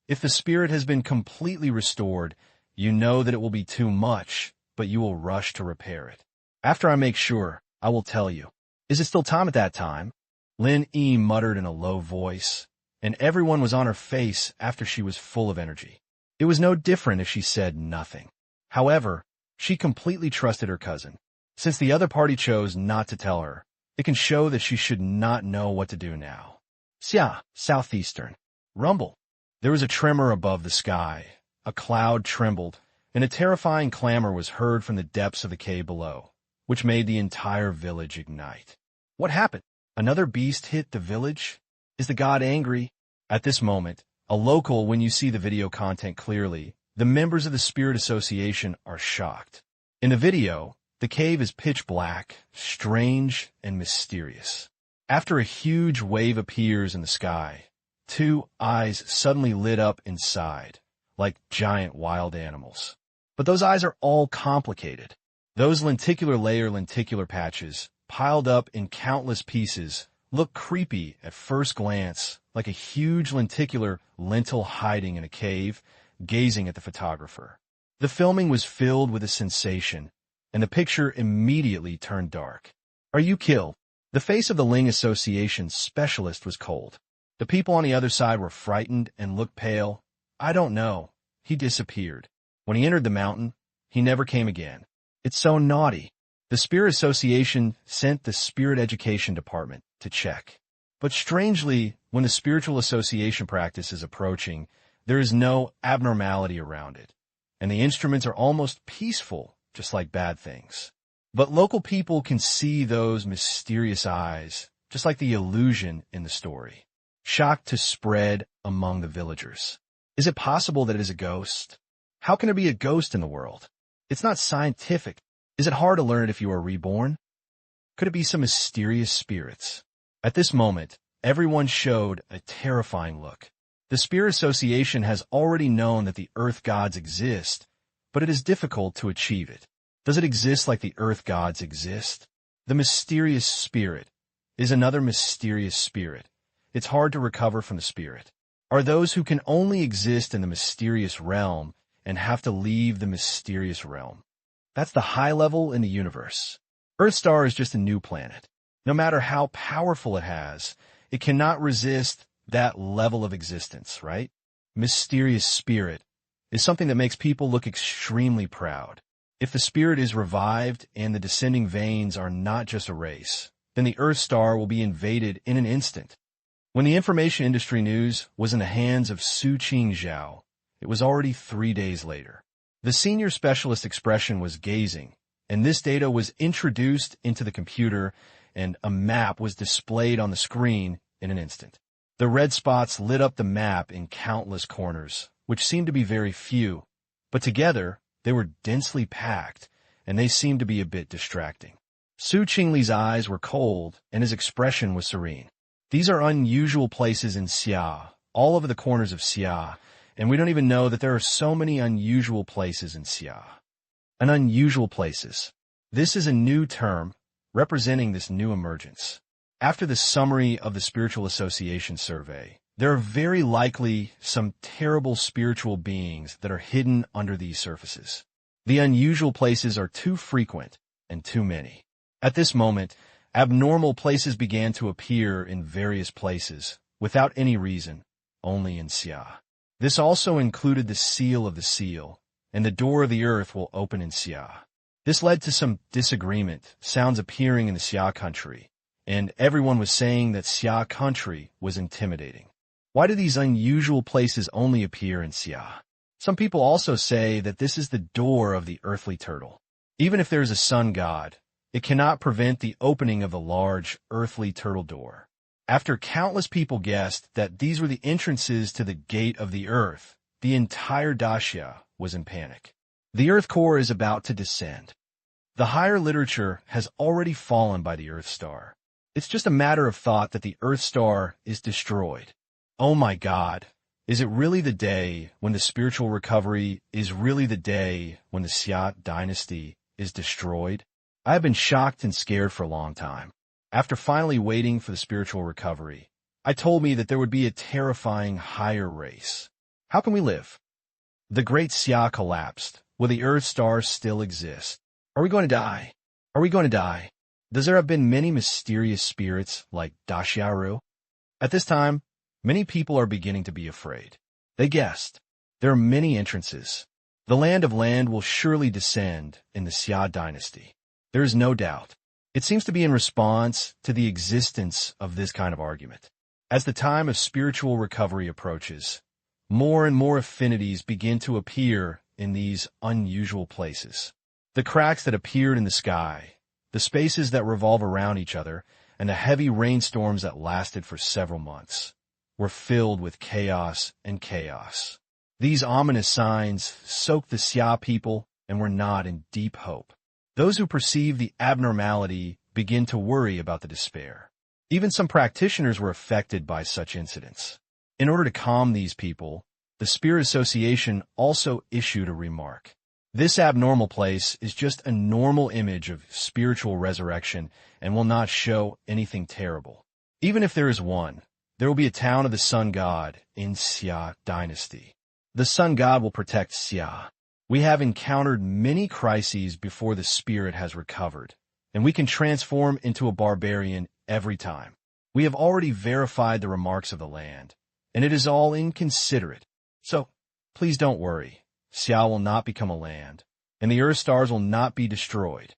if the spirit has been completely restored, you know that it will be too much, but you will rush to repair it. After I make sure, I will tell you. Is it still time at that time? Lin Yi muttered in a low voice, and everyone was on her face after she was full of energy. It was no different if she said nothing. However, she completely trusted her cousin. Since the other party chose not to tell her, it can show that she should not know what to do now. Xia, southeastern. Rumble. There was a tremor above the sky. A cloud trembled, and a terrifying clamor was heard from the depths of the cave below, which made the entire village ignite. What happened? Another beast hit the village? Is the god angry? At this moment, a local, when you see the video content clearly, the members of the Spirit Association are shocked. In the video, the cave is pitch black, strange, and mysterious. After a huge wave appears in the sky, two eyes suddenly lit up inside, like giant wild animals. But those eyes are all complicated. Those lenticular patches, piled up in countless pieces, look creepy at first glance, like a huge lentil hiding in a cave, gazing at the photographer. The filming was filled with a sensation, and the picture immediately turned dark. Are you killed? The face of the Ling Association specialist was cold. The people on the other side were frightened and looked pale. I don't know. He disappeared. When he entered the mountain, he never came again. It's so naughty. The Spirit Association sent the Spirit Education Department to check. But strangely, when the Spiritual Association practice is approaching, there is no abnormality around it, and the instruments are almost peaceful, just like bad things. But local people can see those mysterious eyes, just like the illusion in the story. Shock to spread among the villagers. Is it possible that it is a ghost? How can there be a ghost in the world? It's not scientific. Is it hard to learn it if you are reborn? Could it be some mysterious spirits? At this moment, everyone showed a terrifying look. The Spirit Association has already known that the Earth gods exist, but it is difficult to achieve it. Does it exist like the Earth gods exist? The mysterious spirit is another mysterious spirit. It's hard to recover from the spirit. Are those who can only exist in the mysterious realm and have to leave the mysterious realm. That's the high level in the universe. Earthstar is just a new planet. No matter how powerful it cannot resist that level of existence, right? Mysterious spirit is something that makes people look extremely proud. If the spirit is revived and the descending veins are not just a race, then the Earthstar will be invaded in an instant. When the information industry news was in the hands of Su Qingzhao, it was already 3 days later. The senior specialist expression was gazing, and this data was introduced into the computer, and a map was displayed on the screen in an instant. The red spots lit up the map in countless corners, which seemed to be very few, but together they were densely packed, and they seemed to be a bit distracting. Su Qingli's eyes were cold, and his expression was serene. These are unusual places in Xia, all over the corners of Xia, and we don't even know that there are so many unusual places in Xia. Unusual places. This is a new term representing this new emergence. After the summary of the Spiritual Association survey, there are very likely some terrible spiritual beings that are hidden under these surfaces. The unusual places are too frequent, and too many. At this moment, abnormal places began to appear in various places, without any reason, only in Xia. This also included the seal of the seal, and the door of the earth will open in Xia. This led to some disagreement, sounds appearing in the Xia country, and everyone was saying that Xia country was intimidating. Why do these unusual places only appear in Xia? Some people also say that this is the door of the earthly turtle. Even if there is a sun god, it cannot prevent the opening of the large earthly turtle door. After countless people guessed that these were the entrances to the gate of the earth, the entire daxia was in panic. The earth core is about to descend. The higher literature has already fallen by the earth star. It's just a matter of thought that the earth star is destroyed. Oh my God, is it really the day when the spiritual recovery is really the day when the Xia dynasty is destroyed? I have been shocked and scared for a long time. After finally waiting for the spiritual recovery, I told me that there would be a terrifying higher race. How can we live? The great Xia collapsed. Will the earth stars still exist? Are we going to die? Are we going to die? Does there have been many mysterious spirits like Daxiaru? At this time, many people are beginning to be afraid. They guessed. There are many entrances. The land of land will surely descend in the Xia dynasty. There is no doubt. It seems to be in response to the existence of this kind of argument. As the time of spiritual recovery approaches, more and more affinities begin to appear in these unusual places. The cracks that appeared in the sky, the spaces that revolve around each other, and the heavy rainstorms that lasted for several months were filled with chaos and chaos. These ominous signs soaked the Xia people and were not in deep hope. Those who perceive the abnormality begin to worry about the despair. Even some practitioners were affected by such incidents. In order to calm these people, the Spirit Association also issued a remark. This abnormal place is just a normal image of spiritual resurrection and will not show anything terrible. Even if there is one, there will be a town of the Sun God in Xia dynasty. The Sun God will protect Xia. We have encountered many crises before the spirit has recovered, and we can transform into a barbarian every time. We have already verified the remarks of the land, and it is all inconsiderate. So, please don't worry. Xia will not become a land, and the earth stars will not be destroyed.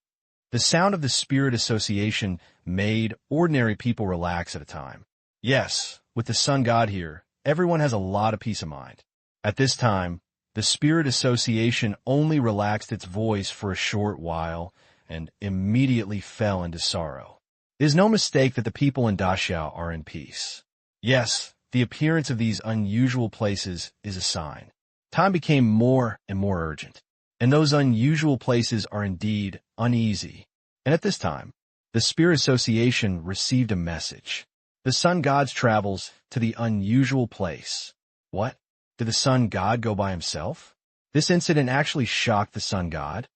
The sound of the Spirit Association made ordinary people relax at a time. Yes, with the Sun God here, everyone has a lot of peace of mind. At this time, the Spirit Association only relaxed its voice for a short while and immediately fell into sorrow. It is no mistake that the people in Daxia are in peace. Yes, the appearance of these unusual places is a sign. Time became more and more urgent, and those unusual places are indeed uneasy. And at this time, the Spirit Association received a message. The Sun God's travels to the unusual place. What? Did the Sun God go by himself? This incident actually shocked the Sun God.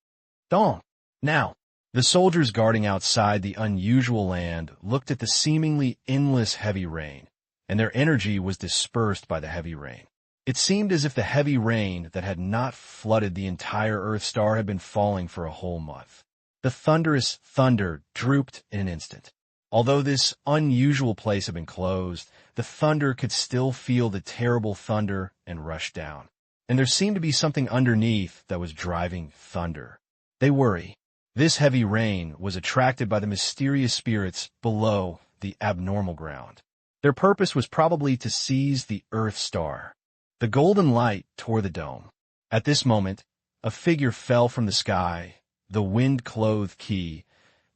Dawn. Now, the soldiers guarding outside the unusual land looked at the seemingly endless heavy rain, and their energy was dispersed by the heavy rain. It seemed as if the heavy rain that had not flooded the entire Earth star had been falling for a whole month. The thunderous thunder drooped in an instant. Although this unusual place had been closed, the thunder could still feel the terrible thunder and rush down. And there seemed to be something underneath that was driving thunder. They worry. This heavy rain was attracted by the mysterious spirits below the abnormal ground. Their purpose was probably to seize the Earth star. The golden light tore the dome. At this moment, a figure fell from the sky, the wind-clothed Qi.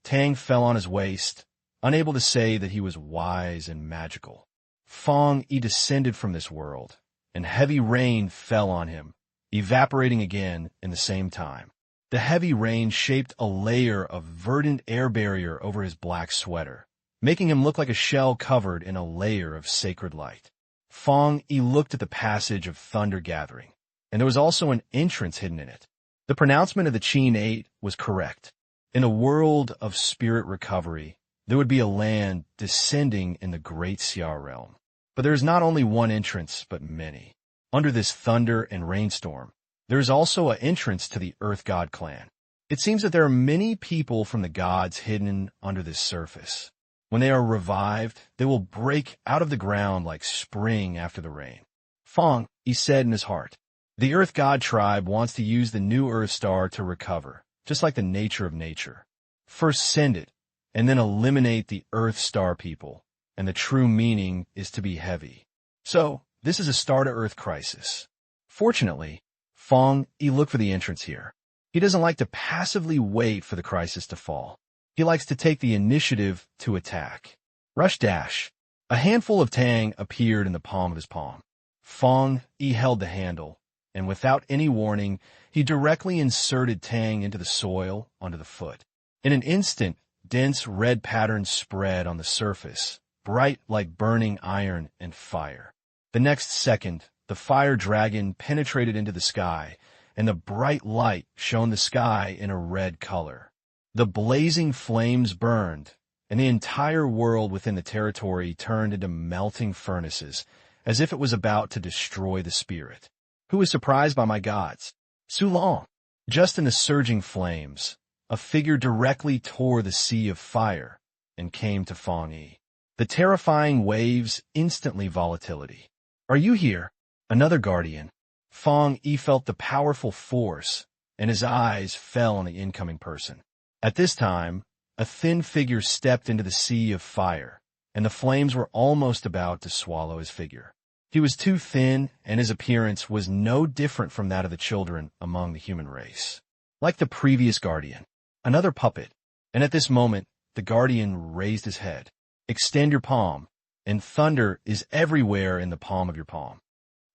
Tang fell on his waist, unable to say that he was wise and magical. Fang Yi descended from this world, and heavy rain fell on him, evaporating again in the same time. The heavy rain shaped a layer of verdant air barrier over his black sweater, making him look like a shell covered in a layer of sacred light. Fang Yi looked at the passage of thunder gathering, and there was also an entrance hidden in it. The pronouncement of the Qin 8 was correct. In a world of spirit recovery, there would be a land descending in the great Xia realm. But there is not only one entrance, but many. Under this thunder and rainstorm, there is also an entrance to the Earth God clan. It seems that there are many people from the gods hidden under this surface. When they are revived, they will break out of the ground like spring after the rain. Fang Yi said in his heart, the Earth God tribe wants to use the new Earth star to recover, just like the nature of nature. First send it, and then eliminate the Earth star people, and the true meaning is to be heavy. So, this is a star-to-Earth crisis. Fortunately, Fang Yi looked for the entrance here. He doesn't like to passively wait for the crisis to fall. He likes to take the initiative to attack. Rush dash. A handful of tang appeared in the palm of his palm. Fang Yi held the handle, and without any warning, he directly inserted tang into the soil onto the foot. In an instant, dense red patterns spread on the surface, bright like burning iron and fire. The next second, the fire dragon penetrated into the sky, and the bright light shone the sky in a red color. The blazing flames burned, and the entire world within the territory turned into melting furnaces, as if it was about to destroy the spirit. Who was surprised by my gods? Su Long. Just in the surging flames, a figure directly tore the sea of fire and came to Fang Yi. The terrifying waves instantly volatility. Are you here? Another guardian. Fang Yi felt the powerful force, and his eyes fell on the incoming person. At this time, a thin figure stepped into the sea of fire, and the flames were almost about to swallow his figure. He was too thin, and his appearance was no different from that of the children among the human race. Like the previous guardian, another puppet, and at this moment, the guardian raised his head. Extend your palm, and thunder is everywhere in the palm of your palm.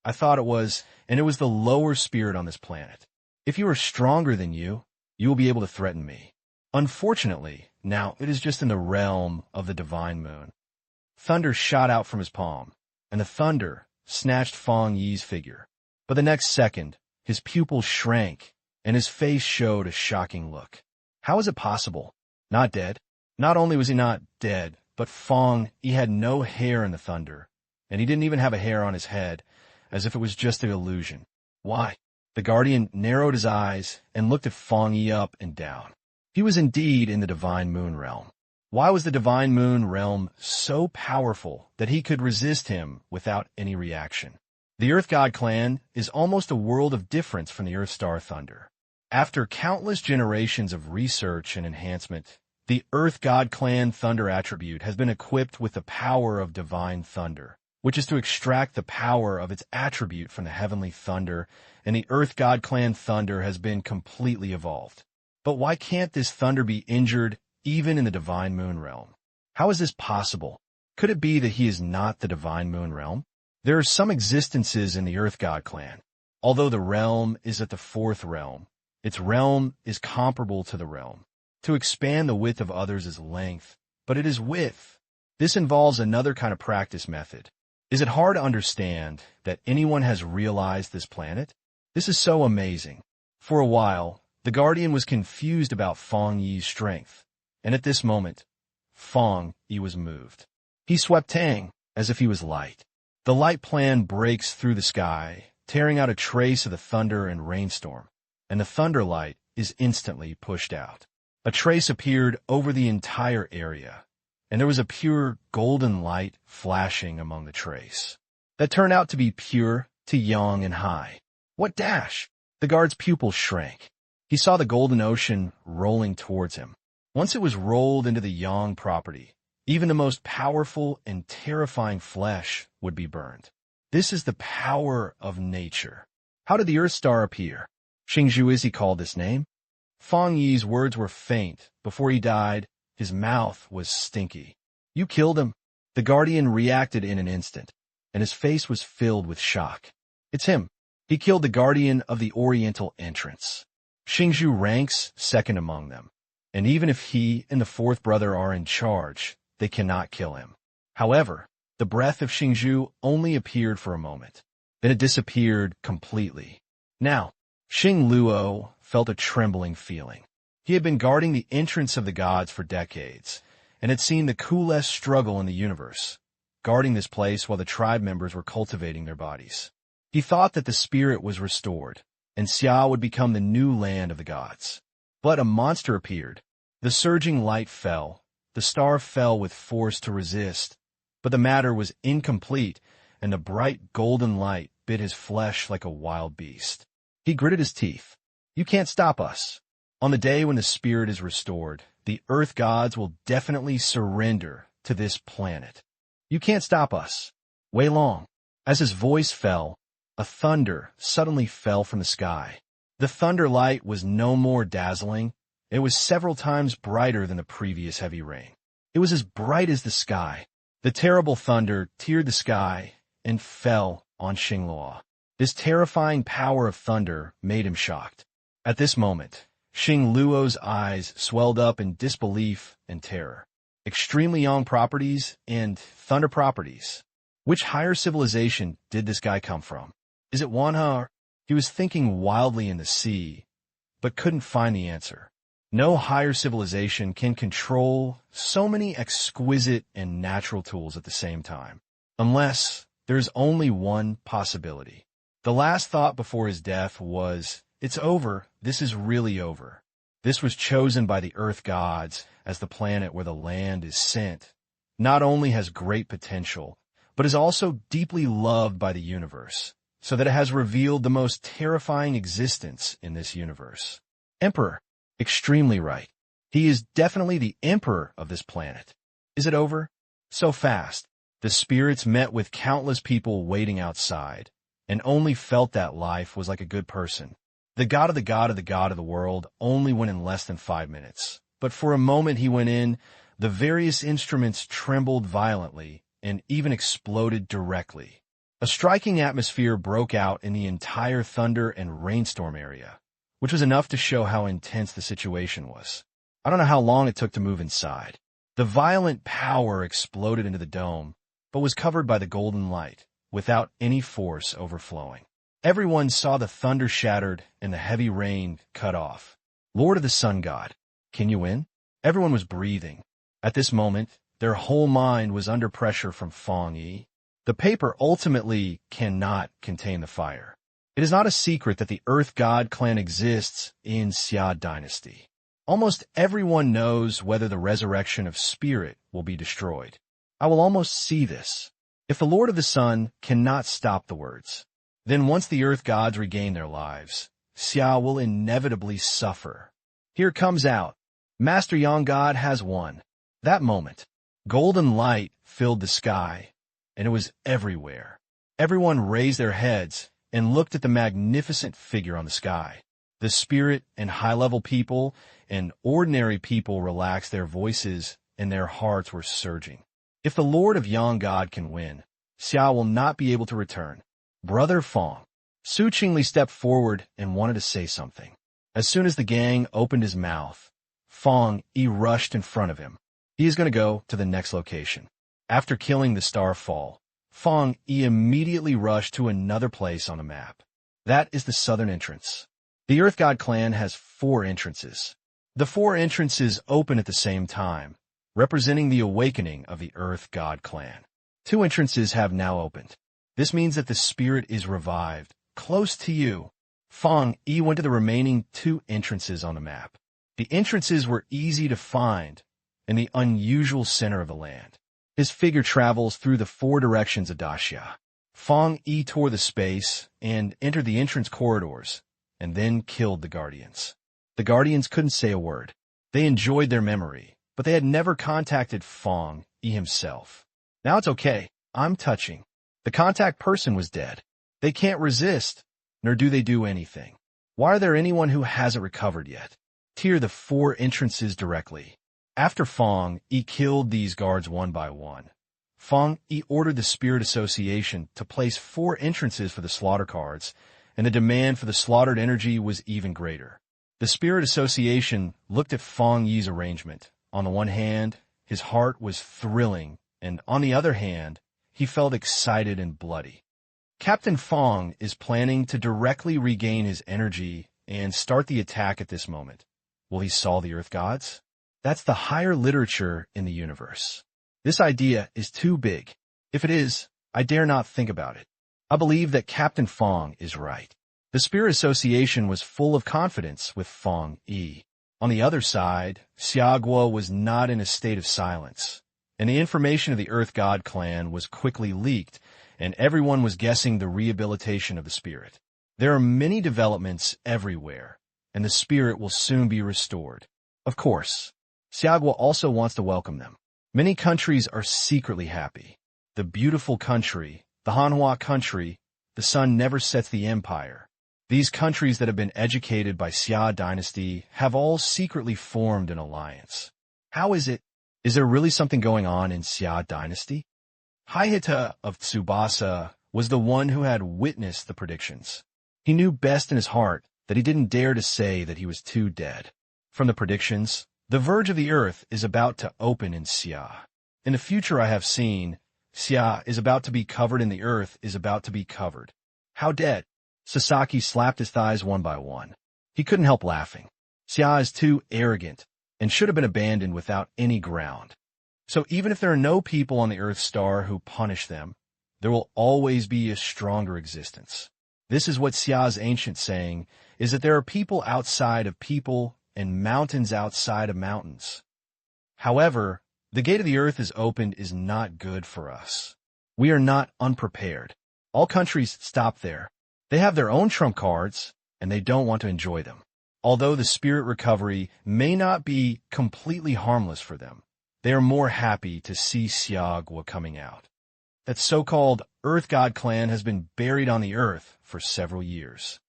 I thought it was, and it was the lower spirit on this planet. If you are stronger than you will be able to threaten me. Unfortunately, now it is just in the realm of the divine moon. Thunder shot out from his palm, and the thunder snatched Fang Yi's figure. But the next second, his pupils shrank, and his face showed a shocking look. How is it possible? Not dead? Not only was he not dead, but Fang Yi had no hair in the thunder, and he didn't even have a hair on his head, as if it was just an illusion. Why? The guardian narrowed his eyes and looked at Fang Yi up and down. He was indeed in the divine moon realm. Why was the divine moon realm so powerful that he could resist him without any reaction? The Earth God clan is almost a world of difference from the Earth Star Thunder. After countless generations of research and enhancement, the Earth God clan Thunder attribute has been equipped with the power of divine thunder, which is to extract the power of its attribute from the heavenly thunder, and the Earth God clan Thunder has been completely evolved. But why can't this thunder be injured even in the divine moon realm? How is this possible? Could it be that he is not the divine moon realm? There are some existences in the Earth God clan. Although the realm is at the fourth realm, its realm is comparable to the realm. To expand the width of others is length, but it is width. This involves another kind of practice method. Is it hard to understand that anyone has realized this planet? This is so amazing. For a while, the Guardian was confused about Fang Yi's strength, and at this moment, Fang Yi was moved. He swept Tang as if he was light. The light plan breaks through the sky, tearing out a trace of the thunder and rainstorm, and the thunder light is instantly pushed out. A trace appeared over the entire area, and there was a pure golden light flashing among the trace. That turned out to be pure to young and high. What dash? The guard's pupils shrank. He saw the golden ocean rolling towards him. Once it was rolled into the Yang property, even the most powerful and terrifying flesh would be burned. This is the power of nature. How did the Earth Star appear? Xingzhu is he called this name? Fang Yi's words were faint. Before he died, his mouth was stinky. You killed him. The Guardian reacted in an instant, and his face was filled with shock. It's him. He killed the Guardian of the Oriental entrance. Xingzhu ranks second among them, and even if he and the fourth brother are in charge, they cannot kill him. However, the breath of Xingzhu only appeared for a moment. Then it disappeared completely. Now, Xing Luo felt a trembling feeling. He had been guarding the entrance of the gods for decades, and had seen the coolest struggle in the universe, guarding this place while the tribe members were cultivating their bodies. He thought that the spirit was restored, and Xia would become the new land of the gods. But a monster appeared. The surging light fell. The star fell with force to resist. But the matter was incomplete, and the bright golden light bit his flesh like a wild beast. He gritted his teeth. You can't stop us. On the day when the spirit is restored, the earth gods will definitely surrender to this planet. You can't stop us. Wei Long. As his voice fell, a thunder suddenly fell from the sky. The thunder light was no more dazzling. It was several times brighter than the previous heavy rain. It was as bright as the sky. The terrible thunder teared the sky and fell on Xingluo. This terrifying power of thunder made him shocked. At this moment, Xingluo's eyes swelled up in disbelief and terror. Extremely young properties and thunder properties. Which higher civilization did this guy come from? Is it Wanha? He was thinking wildly in the sea, but couldn't find the answer. No higher civilization can control so many exquisite and natural tools at the same time, unless there's only one possibility. The last thought before his death was, it's over, this is really over. This was chosen by the earth gods as the planet where the land is sent. Not only has great potential, but is also deeply loved by the universe, so that it has revealed the most terrifying existence in this universe. Emperor. Extremely right. He is definitely the emperor of this planet. Is it over? So fast. The spirits met with countless people waiting outside, and only felt that life was like a good person. The god of the god of the god of the world only went in less than 5 minutes, but for a moment he went in, the various instruments trembled violently and even exploded directly. A striking atmosphere broke out in the entire thunder and rainstorm area, which was enough to show how intense the situation was. I don't know how long it took to move inside. The violent power exploded into the dome, but was covered by the golden light, without any force overflowing. Everyone saw the thunder shattered and the heavy rain cut off. Lord of the Sun God, can you win? Everyone was breathing. At this moment, their whole mind was under pressure from Fang Yi. The paper ultimately cannot contain the fire. It is not a secret that the Earth God clan exists in Xia dynasty. Almost everyone knows whether the resurrection of spirit will be destroyed. I will almost see this. If the Lord of the Sun cannot stop the words, then once the Earth Gods regain their lives, Xia will inevitably suffer. Here comes out. Master Yang God has won. That moment, golden light filled the sky, and it was everywhere. Everyone raised their heads and looked at the magnificent figure on the sky. The spirit and high-level people and ordinary people relaxed their voices, and their hearts were surging. If the Lord of Yang God can win, Xia will not be able to return. Brother Fang. Su Qingli stepped forward and wanted to say something. As soon as the gang opened his mouth, Fang Yi rushed in front of him. He is going to go to the next location. After killing the Starfall, Fang Yi immediately rushed to another place on the map. That is the southern entrance. The Earth God clan has 4 entrances. The 4 entrances open at the same time, representing the awakening of the Earth God clan. 2 entrances have now opened. This means that the spirit is revived, close to you. Fang Yi went to the remaining 2 entrances on the map. The entrances were easy to find in the unusual center of the land. His figure travels through the 4 directions of Daxia. Fang Yi tore the space and entered the entrance corridors, and then killed the Guardians. The Guardians couldn't say a word. They enjoyed their memory, but they had never contacted Fang Yi himself. Now it's okay. I'm touching. The contact person was dead. They can't resist, nor do they do anything. Why are there anyone who hasn't recovered yet? Tier the 4 entrances directly. After Fang Yi killed these guards one by one, Fang Yi ordered the Spirit Association to place 4 entrances for the slaughter cards, and the demand for the slaughtered energy was even greater. The Spirit Association looked at Fang Yi's arrangement. On the one hand, his heart was thrilling, and on the other hand, he felt excited and bloody. Captain Fang is planning to directly regain his energy and start the attack at this moment. Will he solve the Earth Gods? That's the higher literature in the universe. This idea is too big. If it is, I dare not think about it. I believe that Captain Fang is right. The Spirit Association was full of confidence with Fang Yi. On the other side, Xiagua was not in a state of silence, and the information of the Earth God clan was quickly leaked, and everyone was guessing the rehabilitation of the spirit. There are many developments everywhere, and the spirit will soon be restored. Of course, Xiagua also wants to welcome them. Many countries are secretly happy. The beautiful country, the Hanhua country, the sun never sets the empire. These countries that have been educated by Xia dynasty have all secretly formed an alliance. How is it? Is there really something going on in Xia dynasty? Haihita of Tsubasa was the one who had witnessed the predictions. He knew best in his heart that he didn't dare to say that he was too dead. From the predictions, the verge of the earth is about to open in Xia. In the future I have seen, Xia is about to be covered and the earth is about to be covered. How dead? Sasaki slapped his thighs one by one. He couldn't help laughing. Xia is too arrogant and should have been abandoned without any ground. So even if there are no people on the Earth Star who punish them, there will always be a stronger existence. This is what Xia's ancient saying is that there are people outside of people and mountains outside of mountains. However, the gate of the earth is opened is not good for us. We are not unprepared. All countries stop there. They have their own trump cards, and they don't want to enjoy them. Although the spirit recovery may not be completely harmless for them, they are more happy to see Xiagua coming out. That so-called Earth God clan has been buried on the earth for several years.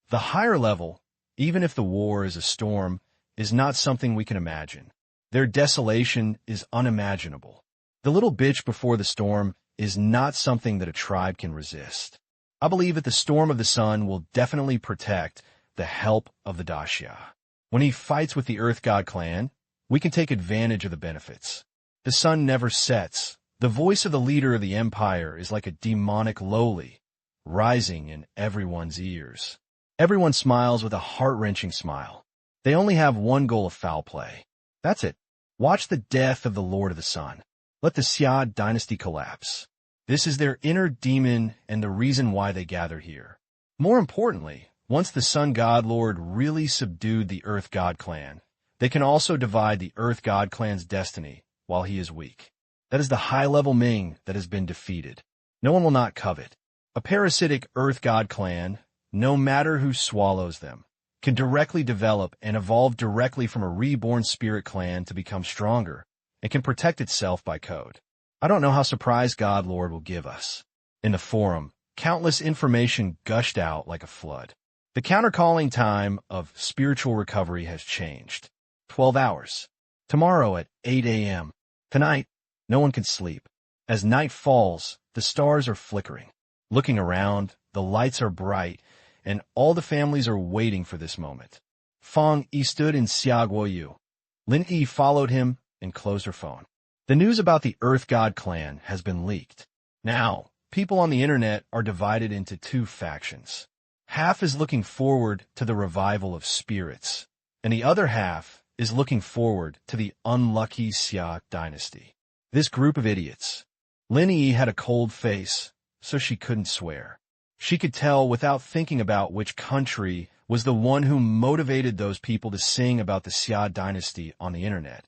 The higher level, even if the war is a storm, is not something we can imagine. Their desolation is unimaginable. The little bitch before the storm is not something that a tribe can resist. I believe that the storm of the sun will definitely protect the help of the Daxia. When he fights with the Earth God clan, we can take advantage of the benefits. The sun never sets. The voice of the leader of the empire is like a demonic lowly, rising in everyone's ears. Everyone smiles with a heart-wrenching smile. They only have one goal of foul play. That's it. Watch the death of the Lord of the Sun. Let the Xia dynasty collapse. This is their inner demon and the reason why they gather here. More importantly, once the Sun God Lord really subdued the Earth God clan, they can also divide the Earth God clan's destiny while he is weak. That is the high-level Ming that has been defeated. No one will not covet. A parasitic Earth God clan, no matter who swallows them, can directly develop and evolve directly from a reborn spirit clan to become stronger and can protect itself by code. I don't know how surprised God Lord will give us. In the forum, countless information gushed out like a flood. The countercalling time of spiritual recovery has changed. 12 hours. Tomorrow at 8 a.m. Tonight, no one can sleep. As night falls, the stars are flickering. Looking around, the lights are bright, and all the families are waiting for this moment. Fang Yi stood in Xiagua Yu. Lin Yi followed him and closed her phone. The news about the Earth God clan has been leaked. Now, people on the internet are divided into two factions. Half is looking forward to the revival of spirits, and the other half is looking forward to the unlucky Xia dynasty. This group of idiots. Lin Yi had a cold face, so she couldn't swear. She could tell without thinking about which country was the one who motivated those people to sing about the Xia dynasty on the internet,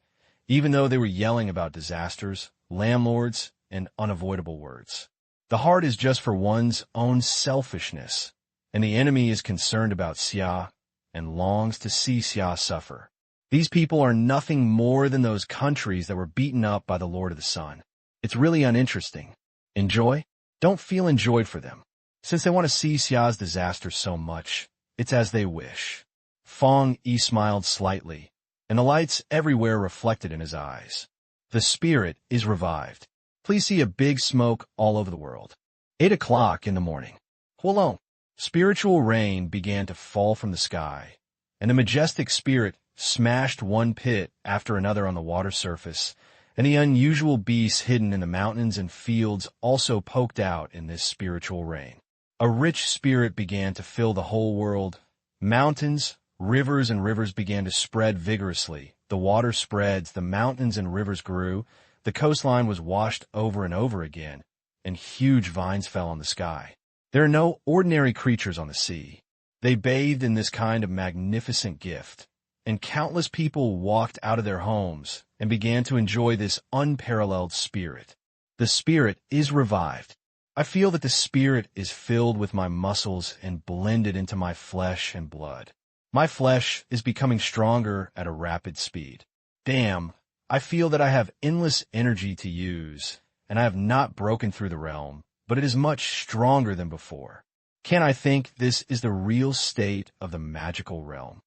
even though they were yelling about disasters, landlords, and unavoidable words. The heart is just for one's own selfishness, and the enemy is concerned about Xia and longs to see Xia suffer. These people are nothing more than those countries that were beaten up by the Lord of the Sun. It's really uninteresting. Enjoy? Don't feel enjoyed for them. Since they want to see Xia's disaster so much, it's as they wish. Fang Yi smiled slightly, and the lights everywhere reflected in his eyes. The spirit is revived. Please see a big smoke all over the world. 8 o'clock in the morning. Huolong. Spiritual rain began to fall from the sky, and the majestic spirit smashed one pit after another on the water surface, and the unusual beasts hidden in the mountains and fields also poked out in this spiritual rain. A rich spirit began to fill the whole world. Mountains, rivers, and rivers began to spread vigorously. The water spreads, the mountains and rivers grew, the coastline was washed over and over again, and huge vines fell on the sky. There are no ordinary creatures on the sea. They bathed in this kind of magnificent gift, and countless people walked out of their homes and began to enjoy this unparalleled spirit. The spirit is revived. I feel that the spirit is filled with my muscles and blended into my flesh and blood. My flesh is becoming stronger at a rapid speed. Damn, I feel that I have endless energy to use, and I have not broken through the realm, but it is much stronger than before. Can I think this is the real state of the magical realm?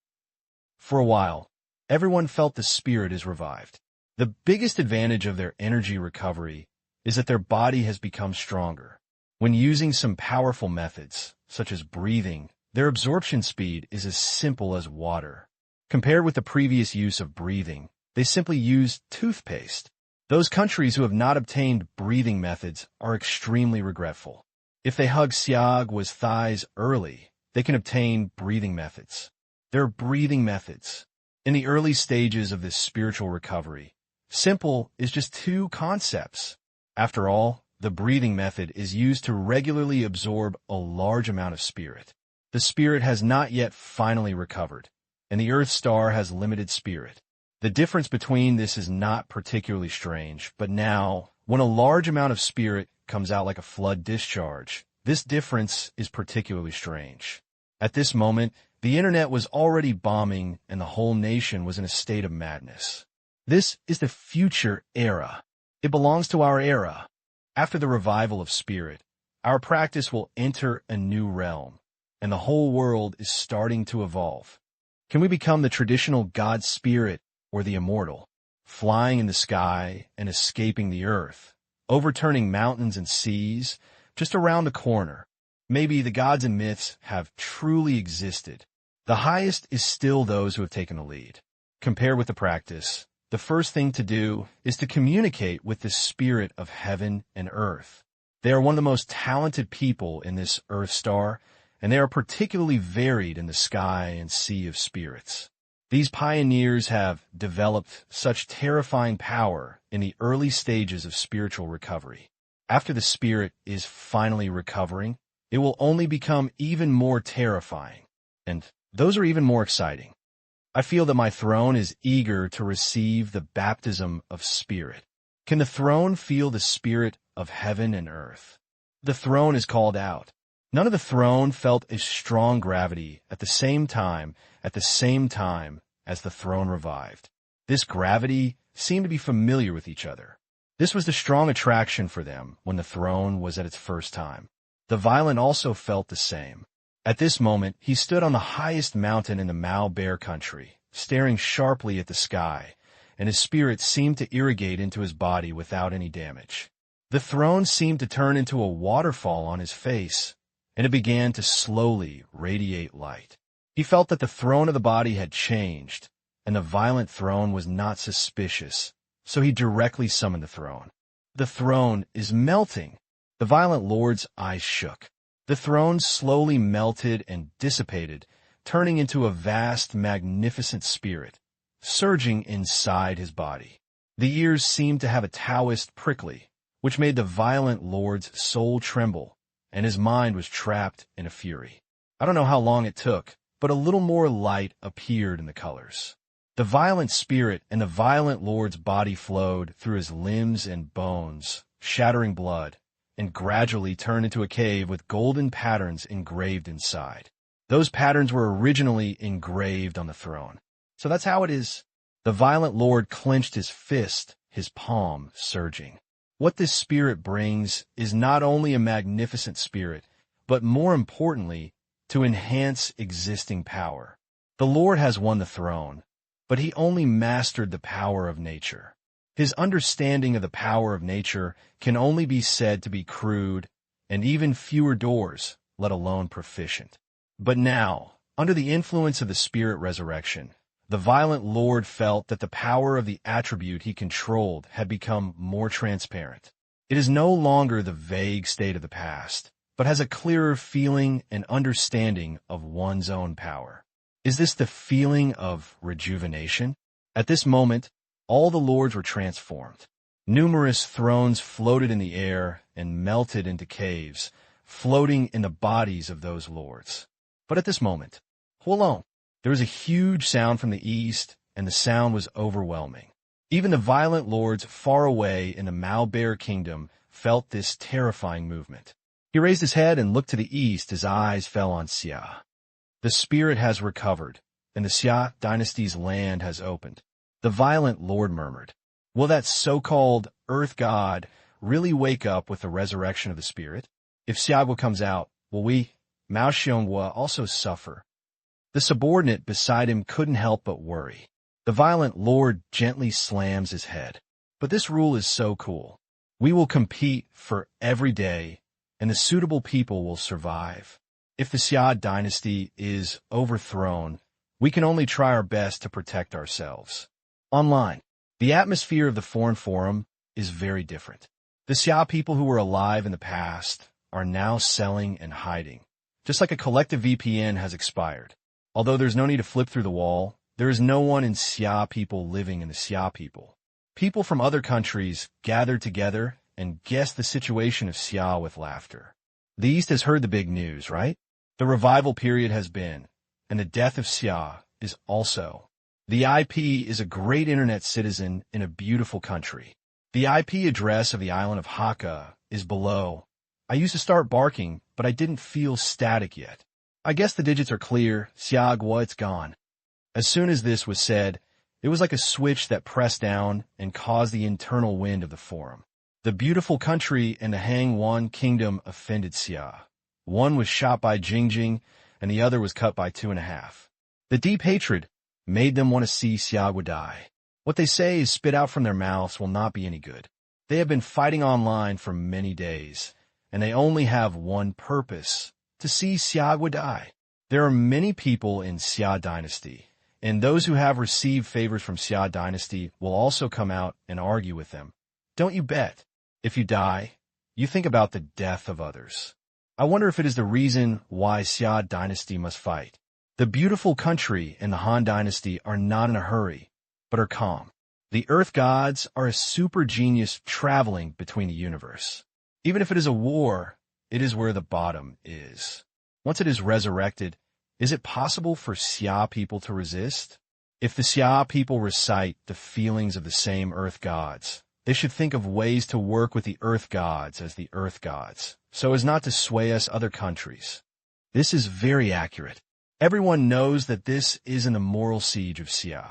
For a while, everyone felt the spirit is revived. The biggest advantage of their energy recovery is that their body has become stronger. When using some powerful methods, such as breathing, their absorption speed is as simple as water. Compared with the previous use of breathing, they simply used toothpaste. Those countries who have not obtained breathing methods are extremely regretful. If they hug Siagwa's thighs early, they can obtain breathing methods. There are breathing methods. In the early stages of this spiritual recovery, simple is just two concepts. After all, the breathing method is used to regularly absorb a large amount of spirit. The spirit has not yet finally recovered, and the Earth star has limited spirit. The difference between this is not particularly strange, but now, when a large amount of spirit comes out like a flood discharge, this difference is particularly strange. At this moment, the internet was already bombing and the whole nation was in a state of madness. This is the future era. It belongs to our era. After the revival of spirit, our practice will enter a new realm, and the whole world is starting to evolve. Can we become the traditional God spirit or the immortal, flying in the sky and escaping the earth, overturning mountains and seas just around the corner? Maybe the gods and myths have truly existed. The highest is still those who have taken the lead. Compared with the practice, the first thing to do is to communicate with the spirit of heaven and earth. They are one of the most talented people in this Earth star, and they are particularly varied in the sky and sea of spirits. These pioneers have developed such terrifying power in the early stages of spiritual recovery. After the spirit is finally recovering, it will only become even more terrifying, and those are even more exciting. I feel that my throne is eager to receive the baptism of spirit. Can the throne feel the spirit of heaven and earth? The throne is called out. None of the throne felt a strong gravity at the same time as the throne revived. This gravity seemed to be familiar with each other. This was the strong attraction for them when the throne was at its first time. The violent also felt the same. At this moment, he stood on the highest mountain in the Mao Bear country, staring sharply at the sky, and his spirit seemed to irrigate into his body without any damage. The throne seemed to turn into a waterfall on his face, and it began to slowly radiate light. He felt that the throne of the body had changed, and the violent throne was not suspicious, so he directly summoned the throne. The throne is melting. The violent lord's eyes shook. The throne slowly melted and dissipated, turning into a vast, magnificent spirit, surging inside his body. The ears seemed to have a Taoist prickly, which made the violent lord's soul tremble, and his mind was trapped in a fury. I don't know how long it took, but a little more light appeared in the colors. The violent spirit and the violent lord's body flowed through his limbs and bones, shattering blood, and gradually turned into a cave with golden patterns engraved inside. Those patterns were originally engraved on the throne. So that's how it is. The violent lord clenched his fist, his palm surging. What this spirit brings is not only a magnificent spirit, but more importantly, to enhance existing power. The Lord has won the throne, but he only mastered the power of nature. His understanding of the power of nature can only be said to be crude and even fewer doors, let alone proficient. But now, under the influence of the spirit resurrection, the violent lord felt that the power of the attribute he controlled had become more transparent. It is no longer the vague state of the past, but has a clearer feeling and understanding of one's own power. Is this the feeling of rejuvenation? At this moment, all the lords were transformed. Numerous thrones floated in the air and melted into caves, floating in the bodies of those lords. But at this moment, hold on. There was a huge sound from the east, and the sound was overwhelming. Even the violent lords far away in the Mao Bear Kingdom felt this terrifying movement. He raised his head and looked to the east. His eyes fell on Xia. The spirit has recovered, and the Xia dynasty's land has opened. The violent lord murmured. Will that so-called earth god really wake up with the resurrection of the spirit? If Xiagua comes out, will we, Mao Xiongwa, also suffer? The subordinate beside him couldn't help but worry. The violent lord gently slams his head. But this rule is so cool. We will compete for every day, and the suitable people will survive. If the Xia dynasty is overthrown, we can only try our best to protect ourselves. Online, the atmosphere of the foreign forum is very different. The Xia people who were alive in the past are now selling and hiding, just like a collective VPN has expired. Although there's no need to flip through the wall, there is no one in Xia people living in the Xia people. People from other countries gathered together and guessed the situation of Xia with laughter. The East has heard the big news, right? The revival period has been, and the death of Xia is also. The IP is a great internet citizen in a beautiful country. The IP address of the island of Hakka is below. I used to start barking, but I didn't feel static yet. I guess the digits are clear. Xiagua, it's gone. As soon as this was said, it was like a switch that pressed down and caused the internal wind of the forum. The beautiful country and the Hangwan kingdom offended Xia. One was shot by Jingjing, and the other was cut by 2.5. The deep hatred made them want to see Xiagua die. What they say is spit out from their mouths will not be any good. They have been fighting online for many days, and they only have one purpose, to see Xiagua die. There are many people in Xia dynasty, and those who have received favors from Xia dynasty will also come out and argue with them. Don't you bet. If you die, you think about the death of others. I wonder if it is the reason why Xia dynasty must fight. The beautiful country and the Han dynasty are not in a hurry, but are calm. The earth gods are a super genius traveling between the universe. Even if it is a war, it is where the bottom is. Once it is resurrected, is it possible for Xia people to resist? If the Xia people recite the feelings of the same earth gods, they should think of ways to work with the earth gods as the earth gods, so as not to sway us other countries. This is very accurate. Everyone knows that this is an immoral siege of Xia.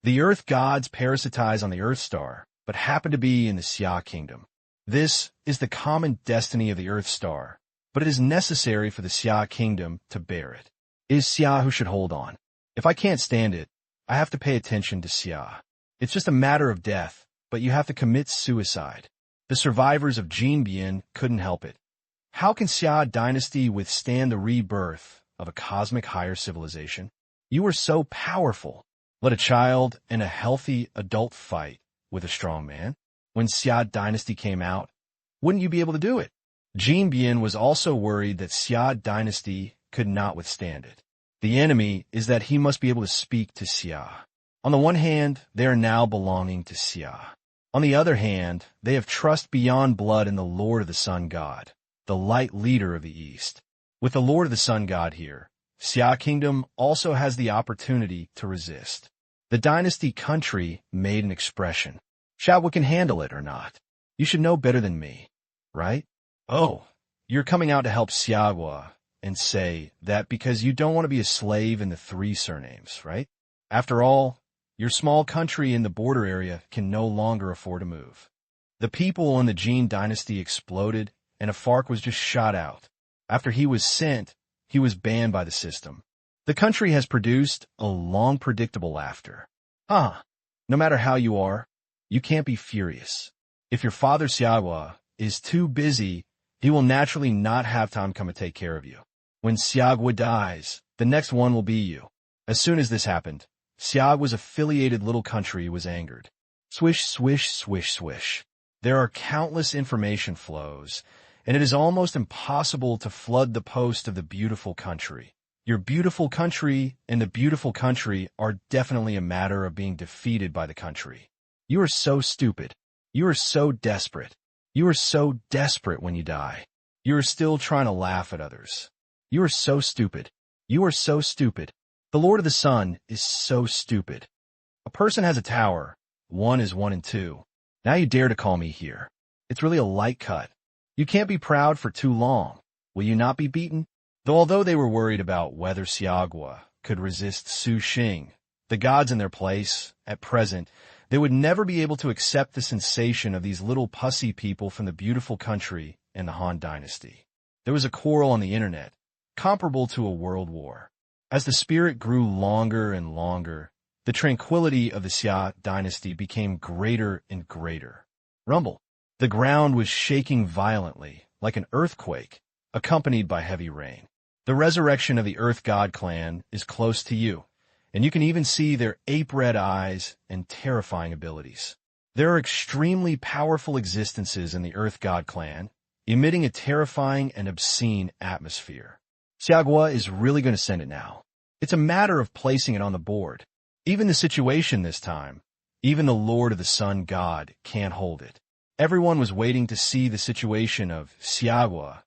The earth gods parasitize on the earth star, but happen to be in the Xia kingdom. This is the common destiny of the earth star, but it is necessary for the Xia kingdom to bear it. It is Xia who should hold on. If I can't stand it, I have to pay attention to Xia. It's just a matter of death, but you have to commit suicide. The survivors of Jinbian couldn't help it. How can Xia dynasty withstand the rebirth of a cosmic higher civilization? You are so powerful. Let a child and a healthy adult fight with a strong man. When Xia dynasty came out, wouldn't you be able to do it? Jinbian was also worried that Xia dynasty could not withstand it. The enemy is that he must be able to speak to Xia. On the one hand, they are now belonging to Xia. On the other hand, they have trust beyond blood in the Lord of the Sun God, the light leader of the East. With the Lord of the Sun God here, Xia Kingdom also has the opportunity to resist. The dynasty country made an expression. Xiagua can handle it or not. You should know better than me, right? Oh, you're coming out to help Xiagua and say that because you don't want to be a slave in the 3 surnames, right? After all, your small country in the border area can no longer afford to move. The people in the Jin dynasty exploded, and a Fark was just shot out. After he was sent, he was banned by the system. The country has produced a long predictable laughter. No matter how you are, you can't be furious. If your father Xiagua is too busy, he will naturally not have time to come and take care of you. When Xiagua dies, the next one will be you. As soon as this happened, Xiagua's affiliated little country was angered. Swish, swish, swish, swish. There are countless information flows, and it is almost impossible to flood the post of the beautiful country. Your beautiful country and the beautiful country are definitely a matter of being defeated by the country. You are so stupid. You are so desperate. You are so desperate when you die. You are still trying to laugh at others. You are so stupid. You are so stupid. The Lord of the Sun is so stupid. A person has a tower. 1 is 1 and 2. Now you dare to call me here. It's really a light cut. You can't be proud for too long. Will you not be beaten? Although they were worried about whether Xiagua could resist Su Xing, the gods in their place, at present, they would never be able to accept the sensation of these little pussy people from the beautiful country in the Han Dynasty. There was a quarrel on the internet, comparable to a world war. As the spirit grew longer and longer, the tranquility of the Xia dynasty became greater and greater. Rumble. The ground was shaking violently, like an earthquake, accompanied by heavy rain. The resurrection of the Earth God clan is close to you, and you can even see their ape-red eyes and terrifying abilities. There are extremely powerful existences in the Earth God clan, emitting a terrifying and obscene atmosphere. Xiagua is really going to send it now. It's a matter of placing it on the board. Even the situation this time, even the Lord of the Sun God can't hold it. Everyone was waiting to see the situation of Xiagua,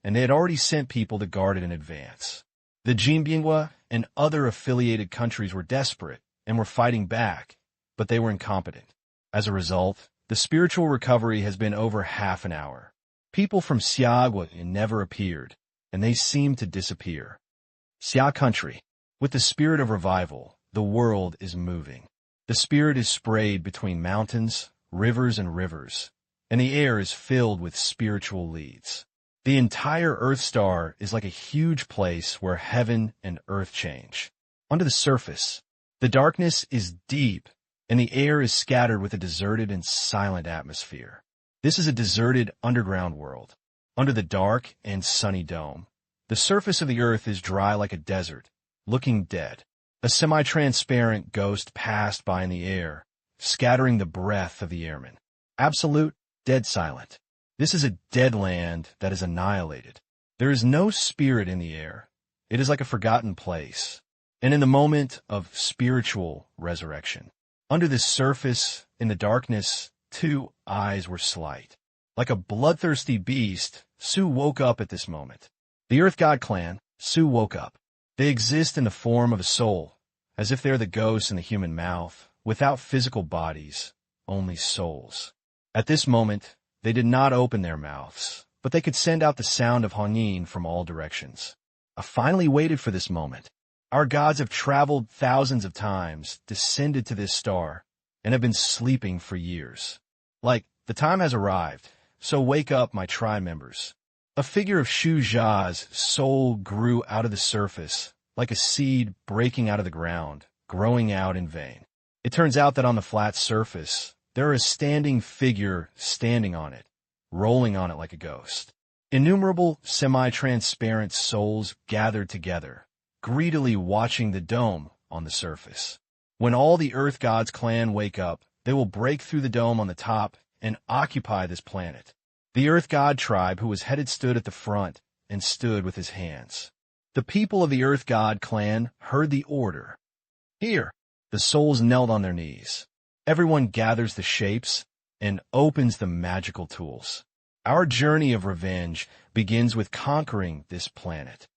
and they had already sent people to guard it in advance. The Jinbingwa and other affiliated countries were desperate and were fighting back, but they were incompetent. As a result, the spiritual recovery has been over half an hour. People from Xiagua never appeared, and they seemed to disappear. Xia country. With the spirit of revival, the world is moving. The spirit is sprayed between mountains, rivers, and the air is filled with spiritual leads. The entire Earth star is like a huge place where heaven and earth change. Under the surface, the darkness is deep, and the air is scattered with a deserted and silent atmosphere. This is a deserted underground world. Under the dark and sunny dome, the surface of the earth is dry like a desert, looking dead. A semi-transparent ghost passed by in the air, scattering the breath of the airman. Absolute, dead silent. This is a dead land that is annihilated. There is no spirit in the air. It is like a forgotten place. And in the moment of spiritual resurrection, under the surface, in the darkness, 2 eyes were slight. Like a bloodthirsty beast, Su woke up at this moment. The Earth God clan, Su woke up. They exist in the form of a soul, as if they're the ghosts in the human mouth, without physical bodies, only souls. At this moment, they did not open their mouths, but they could send out the sound of Honin from all directions. I finally waited for this moment. Our gods have traveled thousands of times, descended to this star, and have been sleeping for years. The time has arrived, so wake up, my tribe members. A figure of Shu Jia's soul grew out of the surface, like a seed breaking out of the ground, growing out in vain. It turns out that on the flat surface, there is a standing figure standing on it, rolling on it like a ghost. Innumerable semi-transparent souls gathered together, greedily watching the dome on the surface. When all the Earth Gods clan wake up, they will break through the dome on the top and occupy this planet. The Earth God tribe who was headed stood at the front and stood with his hands. The people of the Earth God clan heard the order. Here, the souls knelt on their knees. Everyone gathers the shapes and opens the magical tools. Our journey of revenge begins with conquering this planet.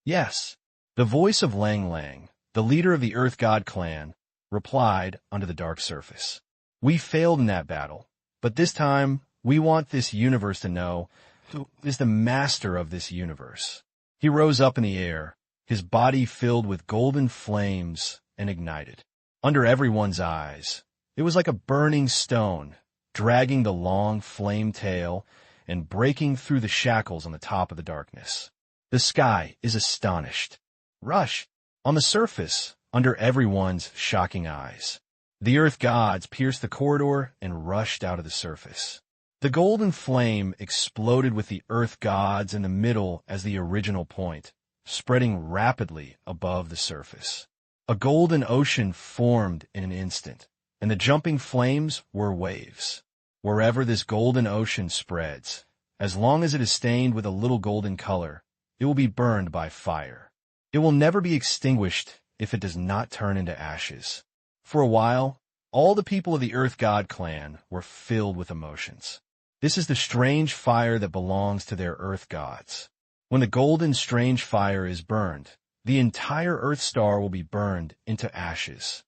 Yes, the voice of Lang Lang, the leader of the Earth God clan, replied under the dark surface. We failed in that battle, but this time we want this universe to know who is the master of this universe. He rose up in the air, his body filled with golden flames, and ignited. Under everyone's eyes, it was like a burning stone, dragging the long flame tail and breaking through the shackles on the top of the darkness. The sky is astonished. Rush! On the surface, under everyone's shocking eyes. The Earth Gods pierced the corridor and rushed out of the surface. The golden flame exploded with the Earth Gods in the middle as the original point, spreading rapidly above the surface. A golden ocean formed in an instant, and the jumping flames were waves. Wherever this golden ocean spreads, as long as it is stained with a little golden color, it will be burned by fire. It will never be extinguished if it does not turn into ashes. For a while, all the people of the Earth God clan were filled with emotions. This is the strange fire that belongs to their Earth Gods. When the golden strange fire is burned, the entire Earth Star will be burned into ashes.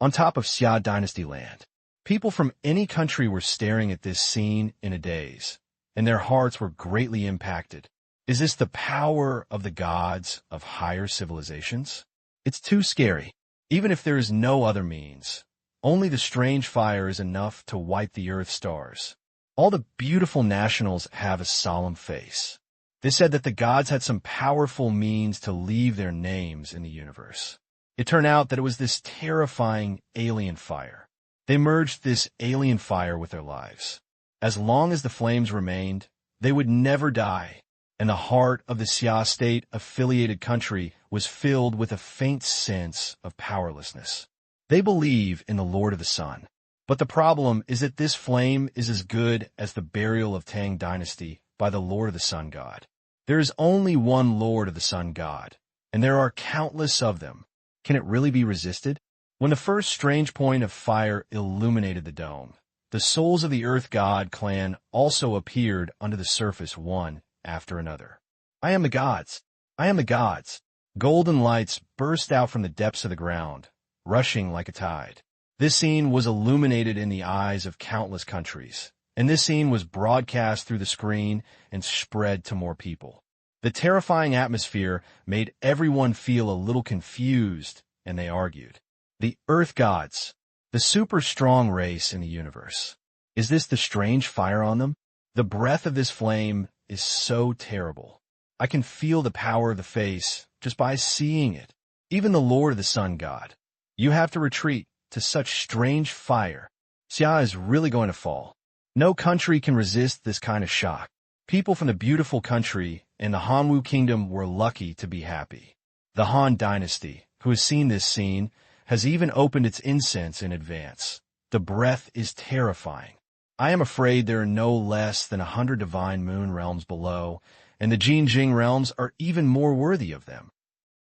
On top of Xia Dynasty land, people from any country were staring at this scene in a daze, and their hearts were greatly impacted. Is this the power of the gods of higher civilizations? It's too scary. Even if there is no other means, only the strange fire is enough to wipe the Earth stars. All the beautiful nationals have a solemn face. They said that the gods had some powerful means to leave their names in the universe. It turned out that it was this terrifying alien fire. They merged this alien fire with their lives. As long as the flames remained, they would never die, and the heart of the Xia state-affiliated country was filled with a faint sense of powerlessness. They believe in the Lord of the Sun, but the problem is that this flame is as good as the burial of Tang Dynasty by the Lord of the Sun God. There is only one Lord of the Sun God, and there are countless of them. Can it really be resisted? When the first strange point of fire illuminated the dome, the souls of the Earth God clan also appeared under the surface one after another. I am the gods. I am the gods. Golden lights burst out from the depths of the ground, rushing like a tide. This scene was illuminated in the eyes of countless countries, and this scene was broadcast through the screen and spread to more people. The terrifying atmosphere made everyone feel a little confused, and they argued. The Earth Gods, the super strong race in the universe. Is this the strange fire on them? The breath of this flame is so terrible. I can feel the power of the face just by seeing it. Even the Lord of the Sun God. You have to retreat to such strange fire. Xia is really going to fall. No country can resist this kind of shock. People from the beautiful country and the Hanwu Kingdom were lucky to be happy. The Han Dynasty, who has seen this scene, has even opened its incense in advance. The breath is terrifying. I am afraid there are no less than 100 divine moon realms below, and the Jinjing realms are even more worthy of them.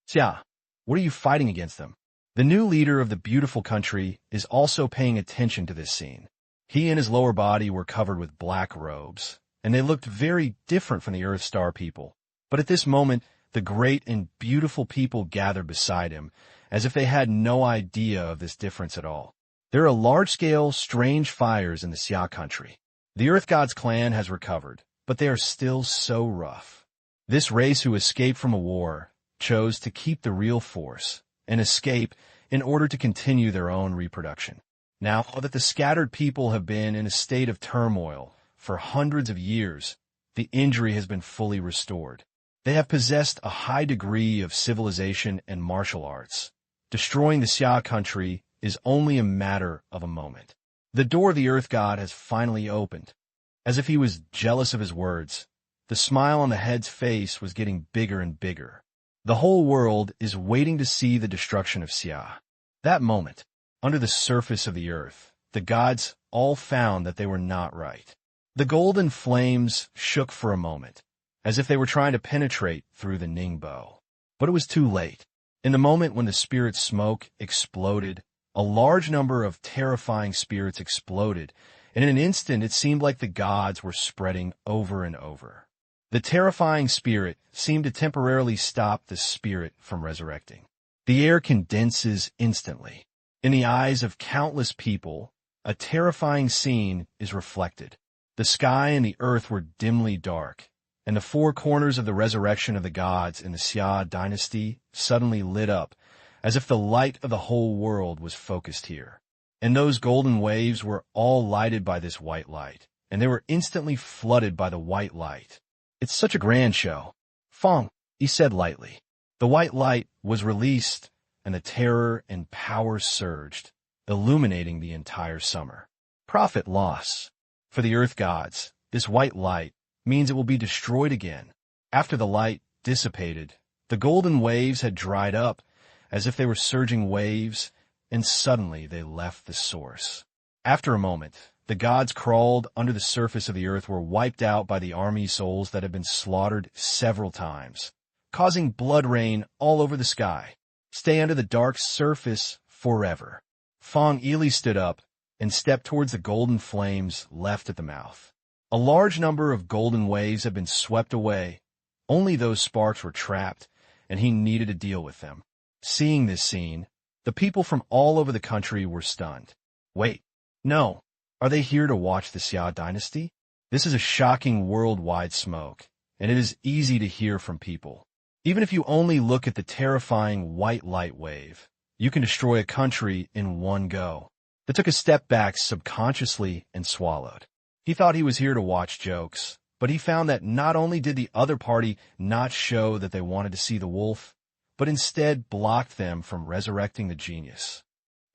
Xia, what are you fighting against them? The new leader of the beautiful country is also paying attention to this scene. He and his lower body were covered with black robes, and they looked very different from the Earth Star people. But at this moment, the great and beautiful people gathered beside him, as if they had no idea of this difference at all. There are large-scale, strange fires in the Xia country. The Earth God's clan has recovered, but they are still so rough. This race who escaped from a war chose to keep the real force and escape in order to continue their own reproduction. Now that the scattered people have been in a state of turmoil for hundreds of years, the injury has been fully restored. They have possessed a high degree of civilization and martial arts. Destroying the Xia country is only a matter of a moment. The door of the Earth God has finally opened. As if he was jealous of his words, the smile on the head's face was getting bigger and bigger. The whole world is waiting to see the destruction of Xia. That moment, under the surface of the earth, the gods all found that they were not right. The golden flames shook for a moment, as if they were trying to penetrate through the Ningbo. But it was too late. In the moment when the spirit smoke exploded, a large number of terrifying spirits exploded, and in an instant it seemed like the gods were spreading over and over. The terrifying spirit seemed to temporarily stop the spirit from resurrecting. The air condenses instantly. In the eyes of countless people, a terrifying scene is reflected. The sky and the earth were dimly dark, and the four corners of the resurrection of the gods in the Xia dynasty suddenly lit up, as if the light of the whole world was focused here. And those golden waves were all lighted by this white light, and they were instantly flooded by the white light. It's such a grand show. Fang, he said lightly. The white light was released, and the terror and power surged, illuminating the entire summer. Profit loss. For the earth gods, this white light means it will be destroyed again. After the light dissipated, the golden waves had dried up, as if they were surging waves, and suddenly they left the source. After a moment, the gods crawled under the surface of the earth were wiped out by the army souls that had been slaughtered several times, causing blood rain all over the sky. Stay under the dark surface forever. Fang Yi stood up and stepped towards the golden flames left at the mouth. A large number of golden waves had been swept away. Only those sparks were trapped, and he needed to deal with them. Seeing this scene, the people from all over the country were stunned. Wait, no, are they here to watch the Xia dynasty? This is a shocking worldwide smoke, and it is easy to hear from people. Even if you only look at the terrifying white light wave, you can destroy a country in one go. They took a step back subconsciously and swallowed. He thought he was here to watch jokes, but he found that not only did the other party not show that they wanted to see the wolf, but instead blocked them from resurrecting the genius.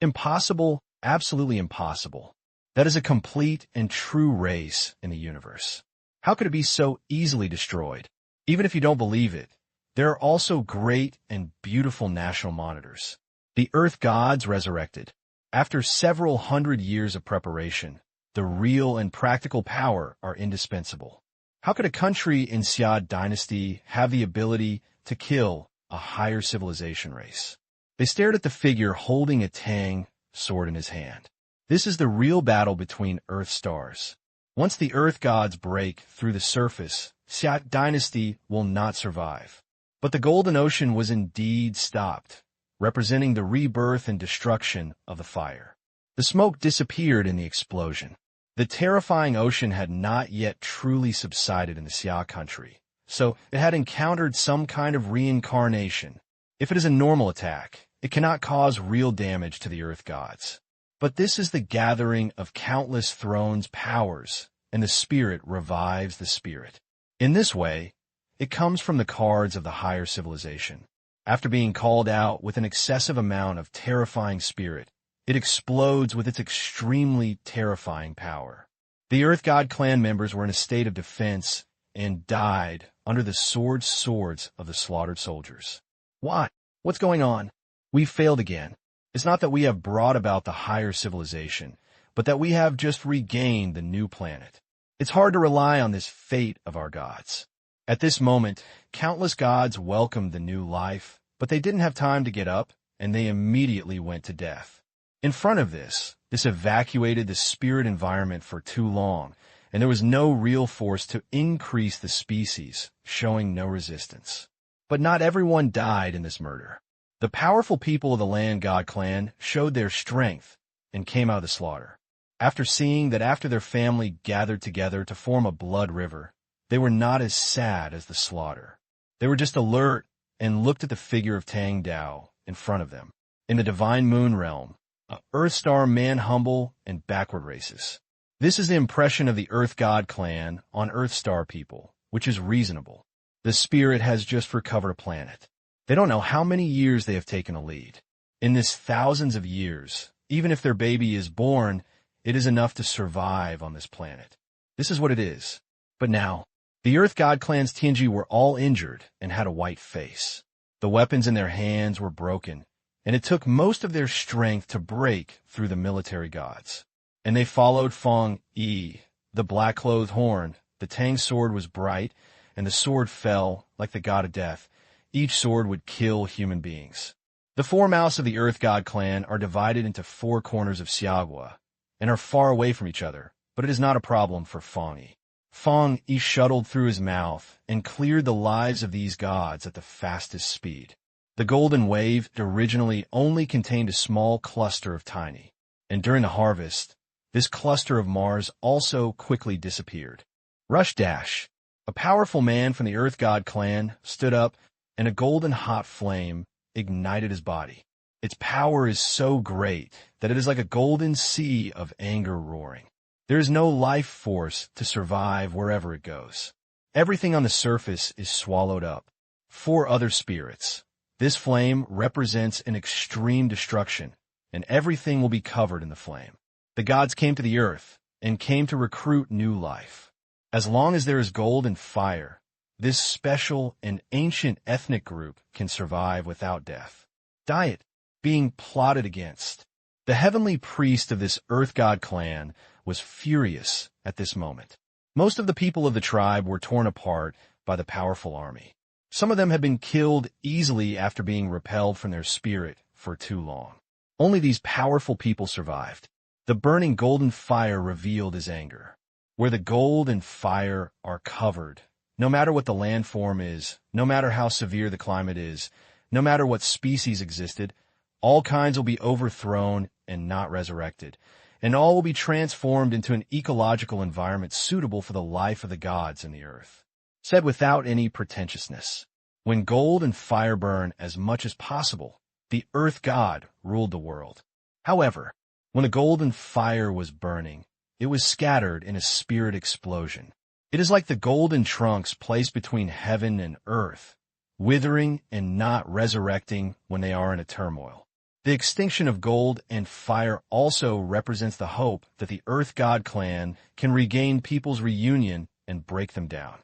Impossible, absolutely impossible. That is a complete and true race in the universe. How could it be so easily destroyed? Even if you don't believe it, there are also great and beautiful national monitors. The Earth gods resurrected. After several hundred years of preparation, the real and practical power are indispensable. How could a country in Xia dynasty have the ability to kill a higher civilization race? They stared at the figure holding a Tang sword in his hand. This is the real battle between Earth stars. Once the Earth gods break through the surface, Xia dynasty will not survive. But the Golden Ocean was indeed stopped, representing the rebirth and destruction of the fire. The smoke disappeared in the explosion. The terrifying ocean had not yet truly subsided in the Xia country, so it had encountered some kind of reincarnation. If it is a normal attack, it cannot cause real damage to the Earth gods. But this is the gathering of countless thrones' powers, and the spirit revives the spirit. In this way, it comes from the cards of the higher civilization. After being called out with an excessive amount of terrifying spirit, it explodes with its extremely terrifying power. The Earth God clan members were in a state of defense and died under the swords of the slaughtered soldiers. What? What's going on? We failed again. It's not that we have brought about the higher civilization, but that we have just regained the new planet. It's hard to rely on this fate of our gods. At this moment, countless gods welcomed the new life, but they didn't have time to get up, and they immediately went to death. In front of this evacuated the spirit environment for too long, and there was no real force to increase the species, showing no resistance. But not everyone died in this murder. The powerful people of the Land God clan showed their strength and came out of the slaughter. After seeing that after their family gathered together to form a blood river, they were not as sad as the slaughter. They were just alert and looked at the figure of Tang Dao in front of them. In the divine moon realm, a Earth star man humble and backward races. This is the impression of the Earth God clan on Earth star people, which is reasonable. The spirit has just recovered a planet. They don't know how many years they have taken a lead. In this thousands of years, even if their baby is born, it is enough to survive on this planet. This is what it is. But now, the Earth God clan's Tianji were all injured and had a white face. The weapons in their hands were broken, and it took most of their strength to break through the military gods. And they followed Fang Yi, the black-clothed horn. The Tang sword was bright, and the sword fell like the god of death. Each sword would kill human beings. The four mouths of the Earth God clan are divided into four corners of Xiagua, and are far away from each other, but it is not a problem for Fang Yi. Fang Yi shuttled through his mouth and cleared the lives of these gods at the fastest speed. The golden wave originally only contained a small cluster of tiny, and during the harvest, this cluster of Mars also quickly disappeared. Rush Dash, a powerful man from the Earth God clan, stood up, and a golden hot flame ignited his body. Its power is so great that it is like a golden sea of anger roaring. There is no life force to survive wherever it goes. Everything on the surface is swallowed up. Four other spirits. This flame represents an extreme destruction, and everything will be covered in the flame. The gods came to the earth and came to recruit new life. As long as there is gold and fire, this special and ancient ethnic group can survive without death. Diet being plotted against. The heavenly priest of this Earth God clan was furious at this moment. Most of the people of the tribe were torn apart by the powerful army. Some of them had been killed easily after being repelled from their spirit for too long. Only these powerful people survived. The burning golden fire revealed his anger. Where the gold and fire are covered, no matter what the landform is, no matter how severe the climate is, no matter what species existed, all kinds will be overthrown and not resurrected, and all will be transformed into an ecological environment suitable for the life of the gods in the earth. Said without any pretentiousness. When gold and fire burn as much as possible, the earth god ruled the world. However, when the gold and fire was burning, it was scattered in a spirit explosion. It is like the golden trunks placed between heaven and earth, withering and not resurrecting when they are in a turmoil. The extinction of gold and fire also represents the hope that the Earth God clan can regain people's reunion and break them down.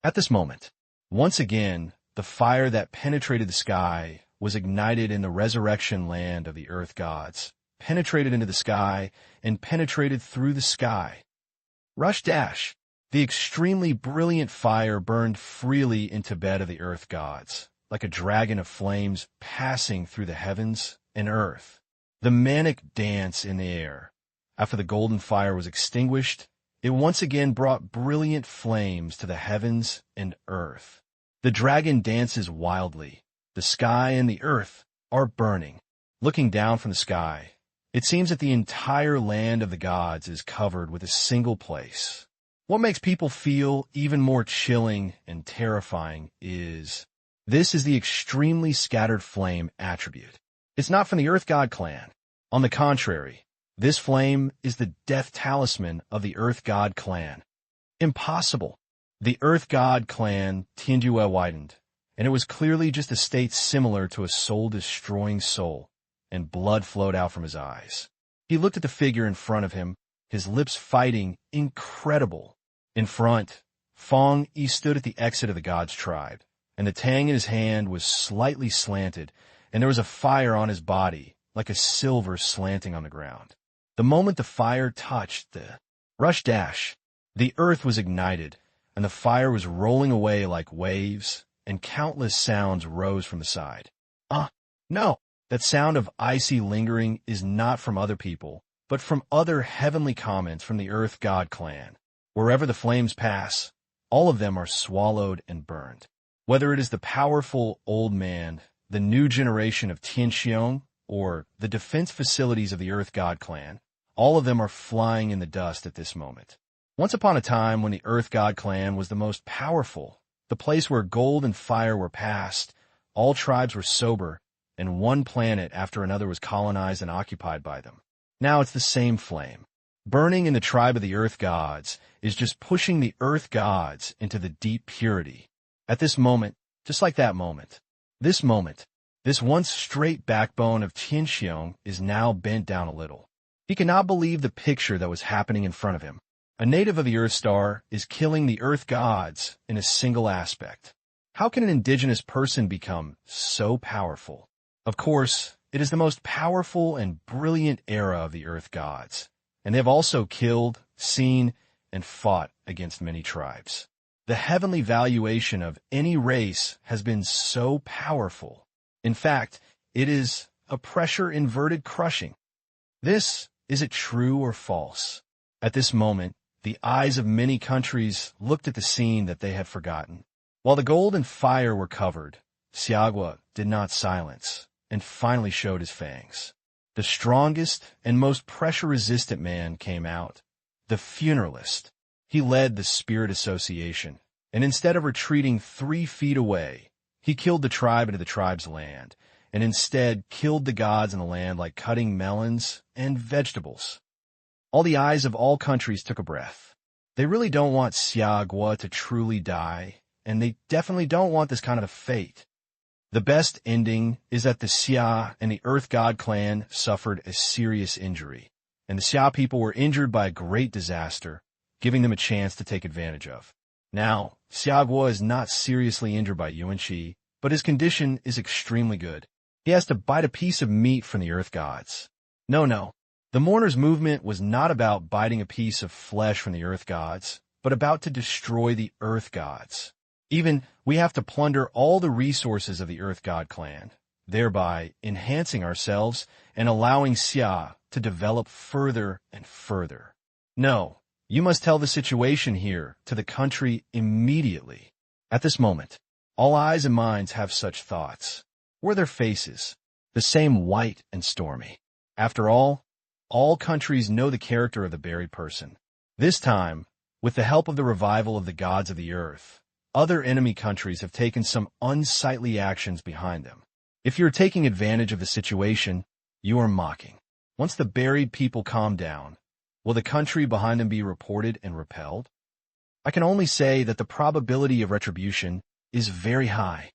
At this moment, once again, the fire that penetrated the sky was ignited in the resurrection land of the Earth Gods, penetrated into the sky, and penetrated through the sky. Rush dash. The extremely brilliant fire burned freely into bed of the Earth Gods, like a dragon of flames passing through the heavens and earth. The manic dance in the air. After the golden fire was extinguished, it once again brought brilliant flames to the heavens and earth. The dragon dances wildly. The sky and the earth are burning. Looking down from the sky, it seems that the entire land of the gods is covered with a single place. What makes people feel even more chilling and terrifying is this is the extremely scattered flame attribute. It's not from the Earth God clan. On the contrary, this flame is the death talisman of the Earth God clan. Impossible. The Earth God clan Tianjue widened, and it was clearly just a state similar to a soul-destroying soul, and blood flowed out from his eyes. He looked at the figure in front of him, his lips fighting, incredible. In front, Fang Yi stood at the exit of the god's tribe, and the tang in his hand was slightly slanted, and there was a fire on his body, like a silver slanting on the ground. The moment the fire touched the rush dash, the earth was ignited, and the fire was rolling away like waves, and countless sounds rose from the side. No, that sound of icy lingering is not from other people, but from other heavenly comments from the Earth God clan. Wherever the flames pass, all of them are swallowed and burned. Whether it is the powerful old man, the new generation of Tianxiong, or the defense facilities of the Earth God clan, all of them are flying in the dust at this moment. Once upon a time when the Earth God clan was the most powerful, the place where gold and fire were passed, all tribes were sober, and one planet after another was colonized and occupied by them. Now it's the same flame. Burning in the tribe of the Earth Gods is just pushing the Earth Gods into the deep purity. At this moment, just like that moment, this once straight backbone of Tianxiong is now bent down a little. He cannot believe the picture that was happening in front of him. A native of the Earth Star is killing the Earth Gods in a single aspect. How can an indigenous person become so powerful? Of course, it is the most powerful and brilliant era of the Earth Gods, and they have also killed, seen, and fought against many tribes. The heavenly valuation of any race has been so powerful. In fact, it is a pressure-inverted crushing. Is it true or false? At this moment, the eyes of many countries looked at the scene that they had forgotten. While the gold and fire were covered, Xiagua did not silence, and finally showed his fangs. The strongest and most pressure-resistant man came out, the funeralist. He led the Spirit Association, and instead of retreating 3 feet away, he killed the tribe into the tribe's land, and instead killed the gods in the land like cutting melons and vegetables. All the eyes of all countries took a breath. They really don't want Xiagua to truly die, and they definitely don't want this kind of a fate. The best ending is that the Xia and the Earth God clan suffered a serious injury, and the Xia people were injured by a great disaster, giving them a chance to take advantage of. Now, Xiagua is not seriously injured by Yuan Shi, but his condition is extremely good. He has to bite a piece of meat from the Earth Gods. No. The mourners' movement was not about biting a piece of flesh from the Earth Gods, but about to destroy the Earth Gods. Even, we have to plunder all the resources of the Earth God clan, thereby enhancing ourselves and allowing Xia to develop further and further. No, You must tell the situation here to the country immediately. At this moment, all eyes and minds have such thoughts. Were their faces the same white and stormy? After all countries know the character of the buried person. This time, with the help of the revival of the gods of the earth, other enemy countries have taken some unsightly actions behind them. If you're taking advantage of the situation, you are mocking. Once the buried people calm down, will the country behind them be reported and repelled? I can only say that the probability of retribution is very high.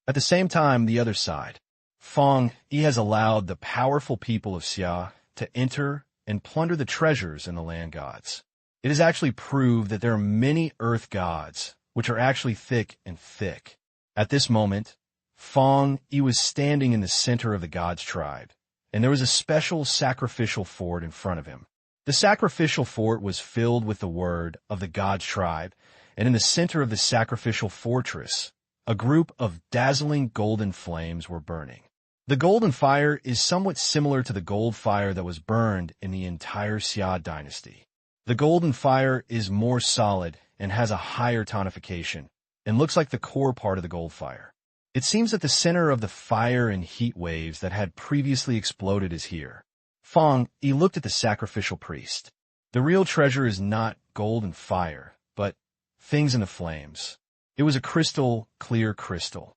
At the same time, the other side, Fang Yi has allowed the powerful people of Xia to enter and plunder the treasures in the land gods. It is actually proved that there are many earth gods, which are actually thick and thick. At this moment, Fang Yi was standing in the center of the gods' tribe, and there was a special sacrificial fort in front of him. The sacrificial fort was filled with the word of the gods' tribe, and in the center of the sacrificial fortress, a group of dazzling golden flames were burning. The golden fire is somewhat similar to the gold fire that was burned in the entire Xia dynasty. The golden fire is more solid and has a higher tonification, and looks like the core part of the gold fire. It seems that the center of the fire and heat waves that had previously exploded is here. Fang Yi looked at the sacrificial priest. The real treasure is not gold and fire, but things in the flames. It was a crystal, clear crystal.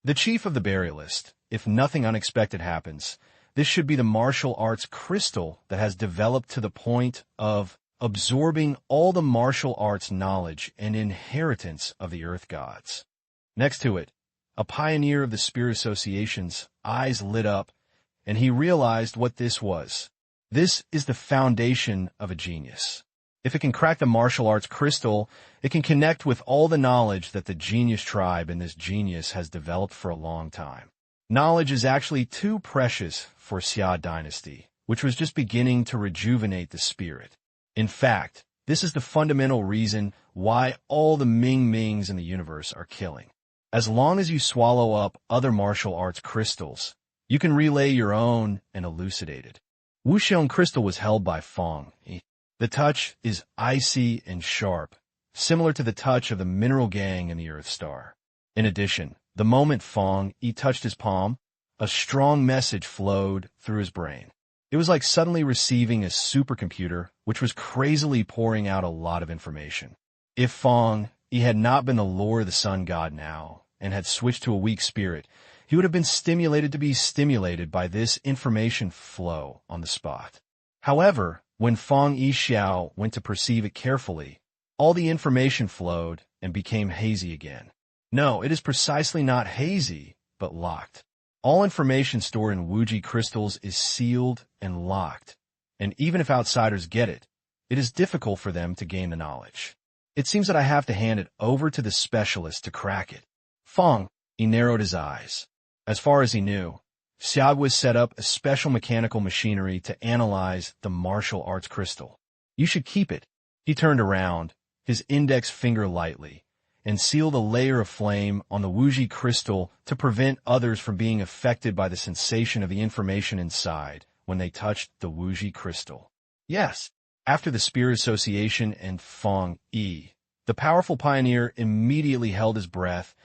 The chief of the burialist, if nothing unexpected happens, this should be the martial arts crystal that has developed to the point of absorbing all the martial arts knowledge and inheritance of the earth gods. Next to it, a pioneer of the spirit association's eyes lit up, and he realized what this was. This is the foundation of a genius. If it can crack the martial arts crystal, it can connect with all the knowledge that the genius tribe and this genius has developed for a long time. Knowledge is actually too precious for Xia dynasty, which was just beginning to rejuvenate the spirit. In fact, this is the fundamental reason why all the Ming-Mings in the universe are killing. As long as you swallow up other martial arts crystals, you can relay your own and elucidate it. Wuxiong crystal was held by Fang Yi. The touch is icy and sharp, similar to the touch of the mineral gang in the Earth Star. In addition, the moment Fang Yi touched his palm, a strong message flowed through his brain. It was like suddenly receiving a supercomputer, which was crazily pouring out a lot of information. If Fang Yi had not been the Lord of the Sun God now, and had switched to a weak spirit, he would have been stimulated to be stimulated by this information flow on the spot. However, when Fang Yi Xiao went to perceive it carefully, all the information flowed and became hazy again. No, it is precisely not hazy, but locked. All information stored in Wuji crystals is sealed and locked, and even if outsiders get it, it is difficult for them to gain the knowledge. It seems that I have to hand it over to the specialist to crack it. Fang Yi narrowed his eyes. As far as he knew, Xiaoguo set up a special mechanical machinery to analyze the martial arts crystal. You should keep it. He turned around, his index finger lightly, and sealed a layer of flame on the Wuji crystal to prevent others from being affected by the sensation of the information inside when they touched the Wuji crystal. Yes, after the Spirit Association and Fang Yi, the powerful pioneer immediately held his breath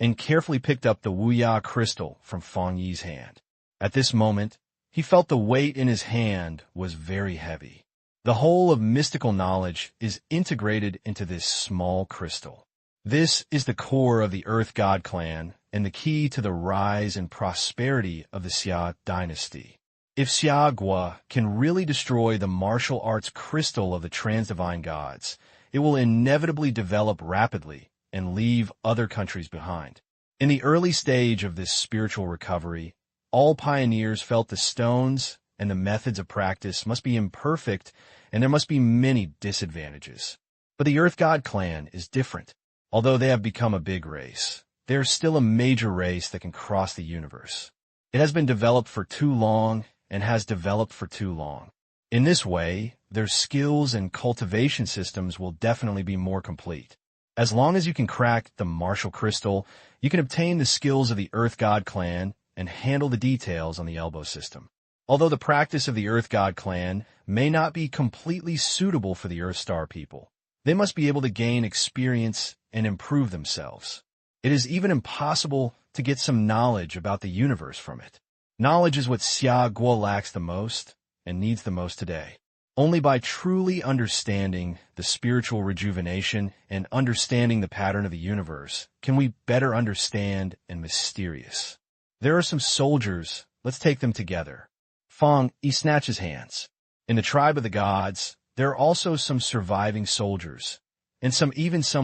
and carefully picked up the Wuya crystal from Fang Yi's hand. At this moment, he felt the weight in his hand was very heavy. The whole of mystical knowledge is integrated into this small crystal. This is the core of the Earth God clan and the key to the rise and prosperity of the Xia dynasty. If Xiaoguo can really destroy the martial arts crystal of the Transdivine gods, it will inevitably develop rapidly and leave other countries behind. In the early stage of this spiritual recovery, all pioneers felt the stones and the methods of practice must be imperfect and there must be many disadvantages. But the Earth God clan is different. Although they have become a big race, they are still a major race that can cross the universe. It has been developed for too long and has developed for too long. In this way, their skills and cultivation systems will definitely be more complete. As long as you can crack the martial crystal, you can obtain the skills of the Earth God clan and handle the details on the elbow system. Although the practice of the Earth God clan may not be completely suitable for the Earth Star people, they must be able to gain experience and improve themselves. It is even impossible to get some knowledge about the universe from it. Knowledge is what Xia Guo lacks the most and needs the most today. Only by truly understanding the spiritual rejuvenation and understanding the pattern of the universe can we better understand and mysterious. There are some soldiers, let's take them together. Fang Yi snatches hands. In the tribe of the gods, there are also some surviving soldiers, and some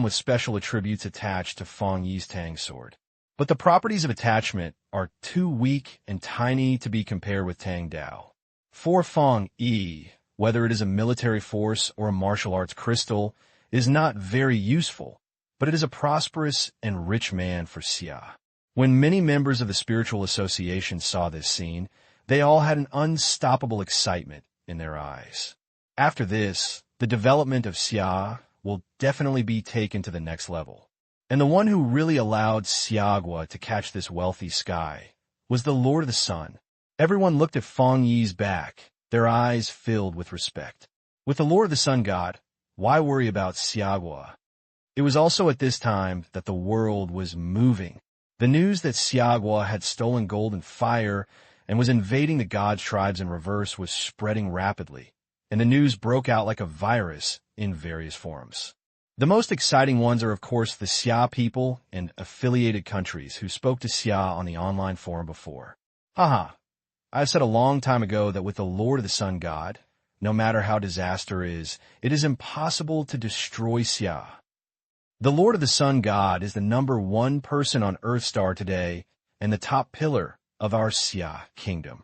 with special attributes attached to Fang Yi's Tang sword. But the properties of attachment are too weak and tiny to be compared with Tang Dao. For Fang Yi, whether it is a military force or a martial arts crystal, is not very useful, but it is a prosperous and rich man for Xia. When many members of the spiritual association saw this scene, they all had an unstoppable excitement in their eyes. After this, the development of Xia will definitely be taken to the next level. And the one who really allowed Xiagua to catch this wealthy sky was the Lord of the Sun. Everyone looked at Fang Yi's back, their eyes filled with respect. With the Lord of the Sun God, why worry about Xiagua? It was also at this time that the world was moving. The news that Xiagua had stolen gold and fire and was invading the gods' tribes in reverse was spreading rapidly, and the news broke out like a virus in various forms. The most exciting ones are, of course, the Xia people and affiliated countries who spoke to Xia on the online forum before. Haha. I've said a long time ago that with the Lord of the Sun God, no matter how disaster is, it is impossible to destroy Xia. The Lord of the Sun God is the #1 person on Earthstar today and the top pillar of our Xia kingdom.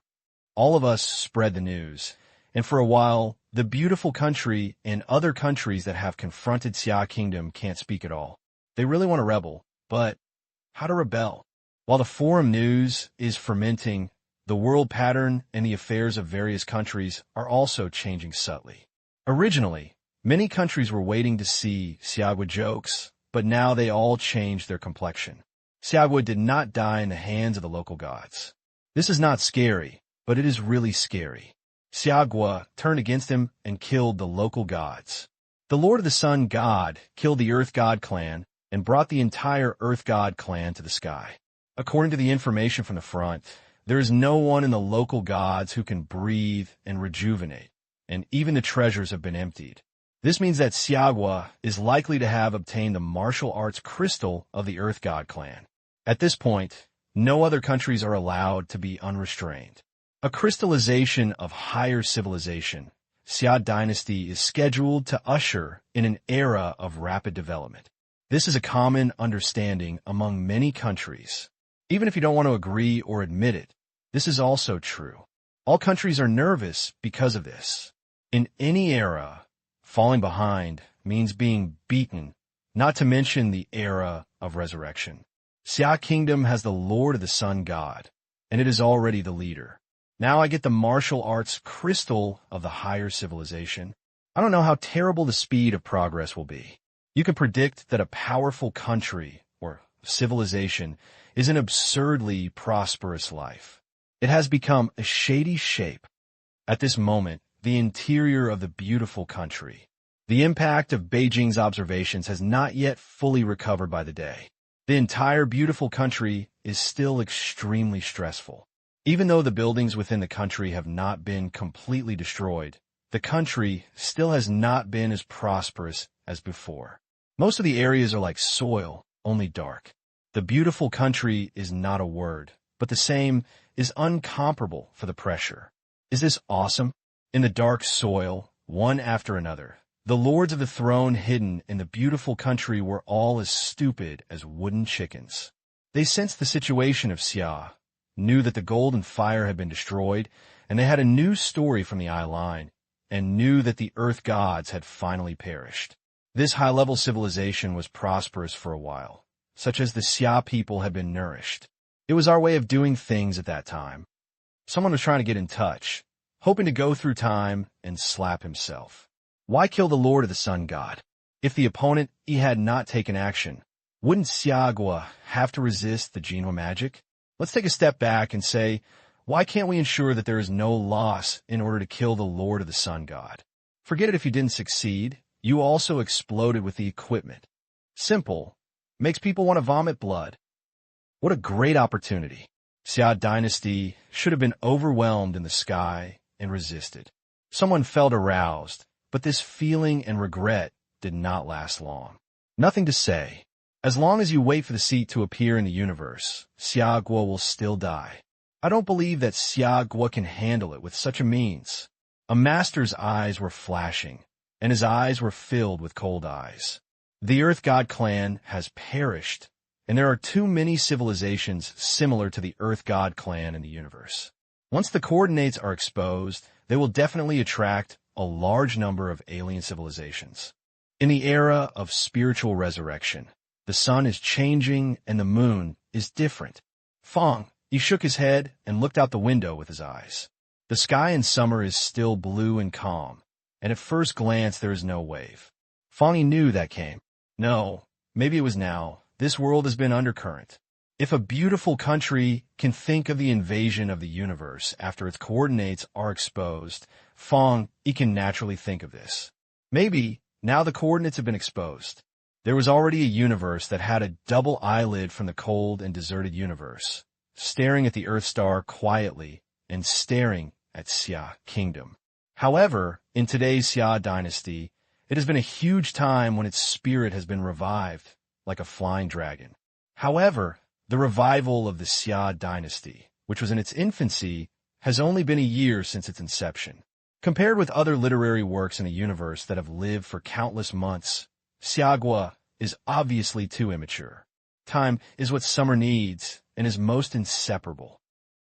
All of us spread the news, and for a while, the beautiful country and other countries that have confronted Xia kingdom can't speak at all. They really want to rebel, but how to rebel? While the forum news is fermenting, the world pattern and the affairs of various countries are also changing subtly. Originally, many countries were waiting to see Xiagua jokes, but now they all changed their complexion. Xiagua did not die in the hands of the local gods. This is not scary, but it is really scary. Xiagua turned against him and killed the local gods. The Lord of the Sun God killed the Earth God clan and brought the entire Earth God clan to the sky. According to the information from the front, there is no one in the local gods who can breathe and rejuvenate, and even the treasures have been emptied. This means that Xiagua is likely to have obtained the martial arts crystal of the Earth God clan. At this point, no other countries are allowed to be unrestrained. A crystallization of higher civilization, Xia dynasty is scheduled to usher in an era of rapid development. This is a common understanding among many countries. Even if you don't want to agree or admit it, this is also true. All countries are nervous because of this. In any era, falling behind means being beaten, not to mention the era of resurrection. Xia Kingdom has the Lord of the Sun God, and it is already the leader. Now I get the martial arts crystal of the higher civilization. I don't know how terrible the speed of progress will be. You can predict that a powerful country or civilization is an absurdly prosperous life. It has become a shady shape. At this moment, the interior of the beautiful country. The impact of Beijing's observations has not yet fully recovered by the day. The entire beautiful country is still extremely stressful. Even though the buildings within the country have not been completely destroyed, the country still has not been as prosperous as before. Most of the areas are like soil, only dark. The beautiful country is not a word, but the same is uncomparable for the pressure. Is this awesome? In the dark soil, one after another, the lords of the throne hidden in the beautiful country were all as stupid as wooden chickens. They sensed the situation of Xia, knew that the gold and fire had been destroyed, and they had a new story from the eye line, and knew that the earth gods had finally perished. This high-level civilization was prosperous for a while, such as the Xia people had been nourished. It was our way of doing things at that time. Someone was trying to get in touch, hoping to go through time and slap himself. Why kill the Lord of the Sun God? If the opponent he had not taken action, wouldn't Xiagua have to resist the Jinhua magic? Let's take a step back and say, Why can't we ensure that there is no loss in order to kill the Lord of the Sun God? Forget it if you didn't succeed. You also exploded with the equipment. Simple. Makes people want to vomit blood. What a great opportunity. Xia dynasty should have been overwhelmed in the sky and resisted. Someone felt aroused, but this feeling and regret did not last long. Nothing to say. As long as you wait for the seat to appear in the universe, Xia Guo will still die. I don't believe that Xia Guo can handle it with such a means. A master's eyes were flashing, and his eyes were filled with cold eyes. The Earth God clan has perished, and there are too many civilizations similar to the Earth God clan in the universe. Once the coordinates are exposed, they will definitely attract a large number of alien civilizations. In the era of spiritual resurrection, the sun is changing and the moon is different. Fang Yi shook his head and looked out the window with his eyes. The sky in summer is still blue and calm, and at first glance there is no wave. Fang Yi knew that came. No, maybe it was now. This world has been undercurrent. If a beautiful country can think of the invasion of the universe after its coordinates are exposed, Fang Yi can naturally think of this. Maybe now the coordinates have been exposed. There was already a universe that had a double eyelid from the cold and deserted universe, staring at the Earth star quietly and staring at Xia Kingdom. However, in today's Xia dynasty, it has been a huge time when its spirit has been revived, like a flying dragon. However, the revival of the Xia dynasty, which was in its infancy, has only been a year since its inception. Compared with other literary works in the universe that have lived for countless months, Xia Guo is obviously too immature. Time is what summer needs and is most inseparable.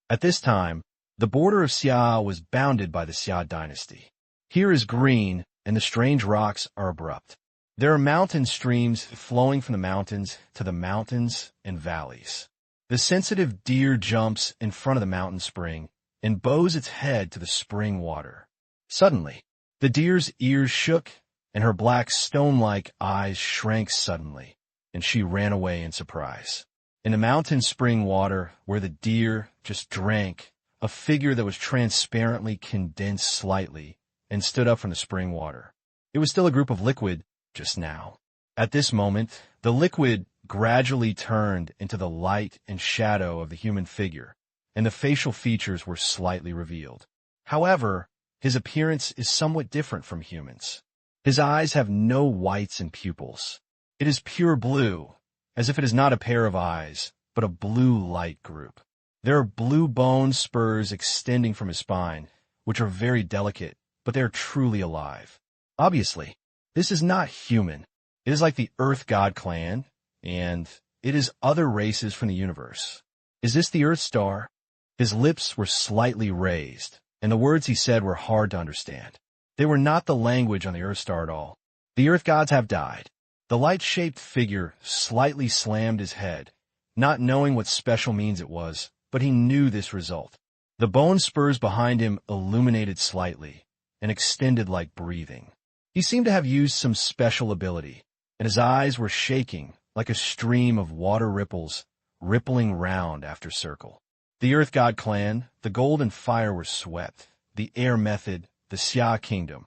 At this time, the border of Xia was bounded by the Xia dynasty. Here is green, and the strange rocks are abrupt. There are mountain streams flowing from the mountains to the mountains and valleys. The sensitive deer jumps in front of the mountain spring and bows its head to the spring water. Suddenly, the deer's ears shook, and her black stone-like eyes shrank suddenly, and she ran away in surprise. In the mountain spring water, where the deer just drank, a figure that was transparently condensed slightly and stood up from the spring water. It was still a group of liquid just now. At this moment, the liquid gradually turned into the light and shadow of the human figure, and the facial features were slightly revealed. However, his appearance is somewhat different from humans. His eyes have no whites and pupils. It is pure blue, as if it is not a pair of eyes, but a blue light group. There are blue bone spurs extending from his spine, which are very delicate, but they are truly alive. Obviously, this is not human. It is like the Earth God clan, and it is other races from the universe. Is this the Earth star? His lips were slightly raised, and the words he said were hard to understand. They were not the language on the Earth star at all. The Earth gods have died. The light-shaped figure slightly slammed his head, not knowing what special means it was, but he knew this result. The bone spurs behind him illuminated slightly and extended like breathing. He seemed to have used some special ability, and his eyes were shaking like a stream of water ripples rippling round after circle. The Earth God clan, the gold and fire were swept, the air method, the Xia kingdom.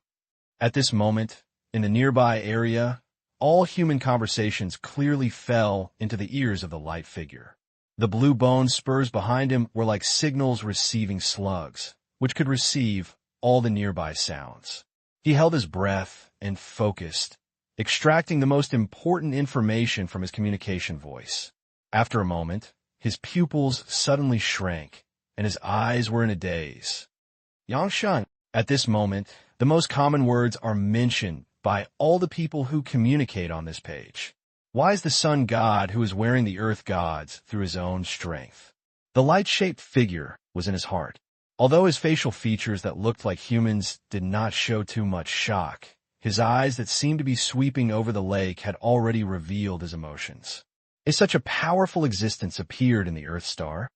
At this moment, in the nearby area, all human conversations clearly fell into the ears of the light figure. The blue bone spurs behind him were like signals receiving slugs, which could receive all the nearby sounds. He held his breath and focused, extracting the most important information from his communication voice. After a moment, his pupils suddenly shrank, and his eyes were in a daze. Yangshan. At this moment, the most common words are mentioned by all the people who communicate on this page. Why is the sun god who is wearing the earth gods through his own strength? The light-shaped figure was in his heart. Although his facial features that looked like humans did not show too much shock, his eyes that seemed to be sweeping over the lake had already revealed his emotions. If such a powerful existence appeared in the Earth star,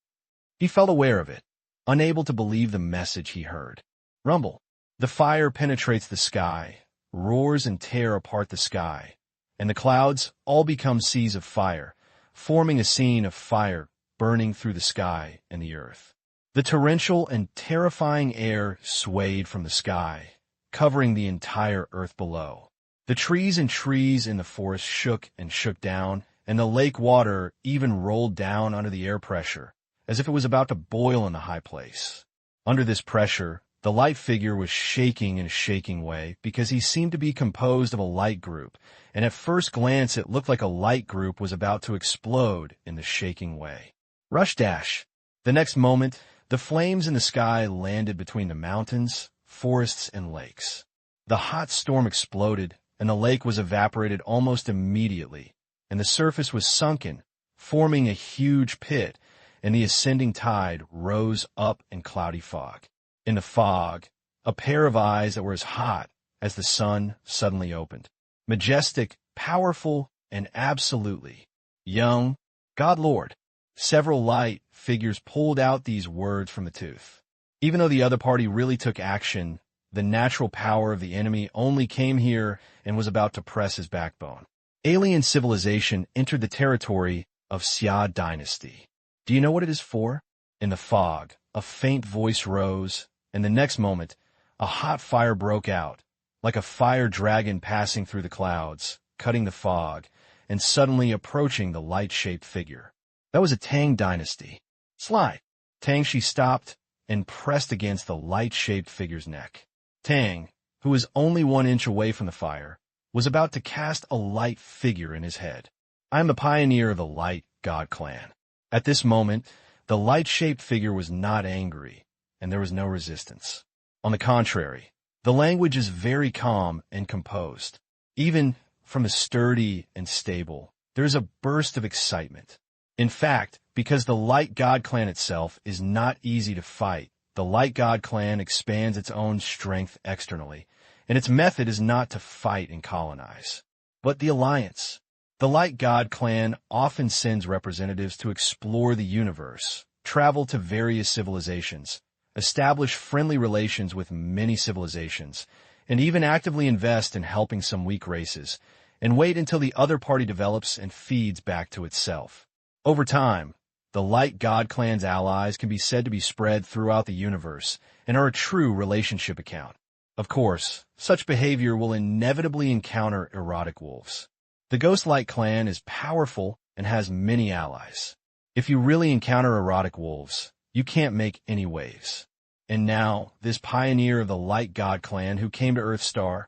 he felt aware of it, unable to believe the message he heard. Rumble. The fire penetrates the sky, roars and tear apart the sky, and the clouds all become seas of fire, forming a scene of fire burning through the sky and the earth. The torrential and terrifying air swayed from the sky, covering the entire earth below. The trees in the forest shook and shook down, and the lake water even rolled down under the air pressure, as if it was about to boil in the high place. Under this pressure, the light figure was shaking in a shaking way because he seemed to be composed of a light group, and at first glance it looked like a light group was about to explode in the shaking way. Rush dash. The next moment, the flames in the sky landed between the mountains, forests, and lakes. The hot storm exploded, and the lake was evaporated almost immediately, and the surface was sunken, forming a huge pit, and the ascending tide rose up in cloudy fog. In the fog, a pair of eyes that were as hot as the sun suddenly opened. Majestic, powerful, and absolutely young, God Lord. Several light figures pulled out these words from the tooth. Even though the other party really took action, the natural power of the enemy only came here and was about to press his backbone. Alien civilization entered the territory of Xia dynasty. Do you know what it is for? In the fog, a faint voice rose, and the next moment, a hot fire broke out, like a fire dragon passing through the clouds, cutting the fog, and suddenly approaching the light-shaped figure. That was a Tang dynasty. Slide. Tang, she stopped and pressed against the light-shaped figure's neck. Tang, who was only 1 inch away from the fire, was about to cast a light figure in his head. I am the pioneer of the Light God clan. At this moment, the light-shaped figure was not angry, and there was no resistance. On the contrary, the language is very calm and composed. Even from the sturdy and stable, there is a burst of excitement. In fact, because the Light God clan itself is not easy to fight, the Light God clan expands its own strength externally, and its method is not to fight and colonize, but the alliance. The Light God clan often sends representatives to explore the universe, travel to various civilizations, establish friendly relations with many civilizations, and even actively invest in helping some weak races, and wait until the other party develops and feeds back to itself. Over time, the Light God clan's allies can be said to be spread throughout the universe and are a true relationship account. Of course, such behavior will inevitably encounter erotic wolves. The Ghost Light clan is powerful and has many allies. If you really encounter erotic wolves, you can't make any waves. And now, this pioneer of the Light God clan who came to Earthstar,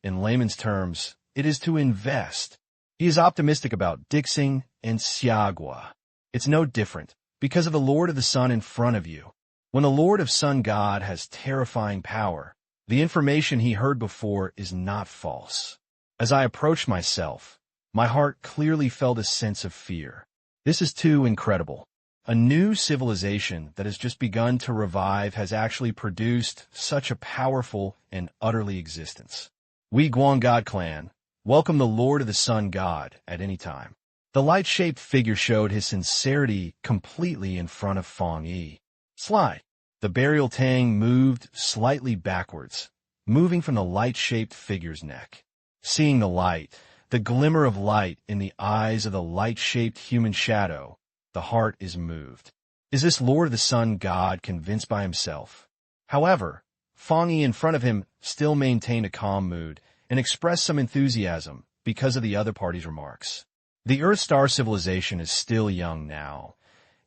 in layman's terms, it is to invest. He is optimistic about Dixing and Xiagua. It's no different, because of the Lord of the Sun in front of you. When the Lord of Sun God has terrifying power, the information he heard before is not false. As I approached myself, my heart clearly felt a sense of fear. This is too incredible. A new civilization that has just begun to revive has actually produced such a powerful and utterly existence. We Guan God clan welcome the Lord of the Sun God at any time. The light-shaped figure showed his sincerity completely in front of Fang Yi. Slide. The burial Tang moved slightly backwards, moving from the light-shaped figure's neck. Seeing the light, the glimmer of light in the eyes of the light-shaped human shadow, the heart is moved. Is this Lord of the Sun God convinced by himself? However, Fang Yi in front of him still maintained a calm mood and expressed some enthusiasm because of the other party's remarks. The Earthstar civilization is still young now,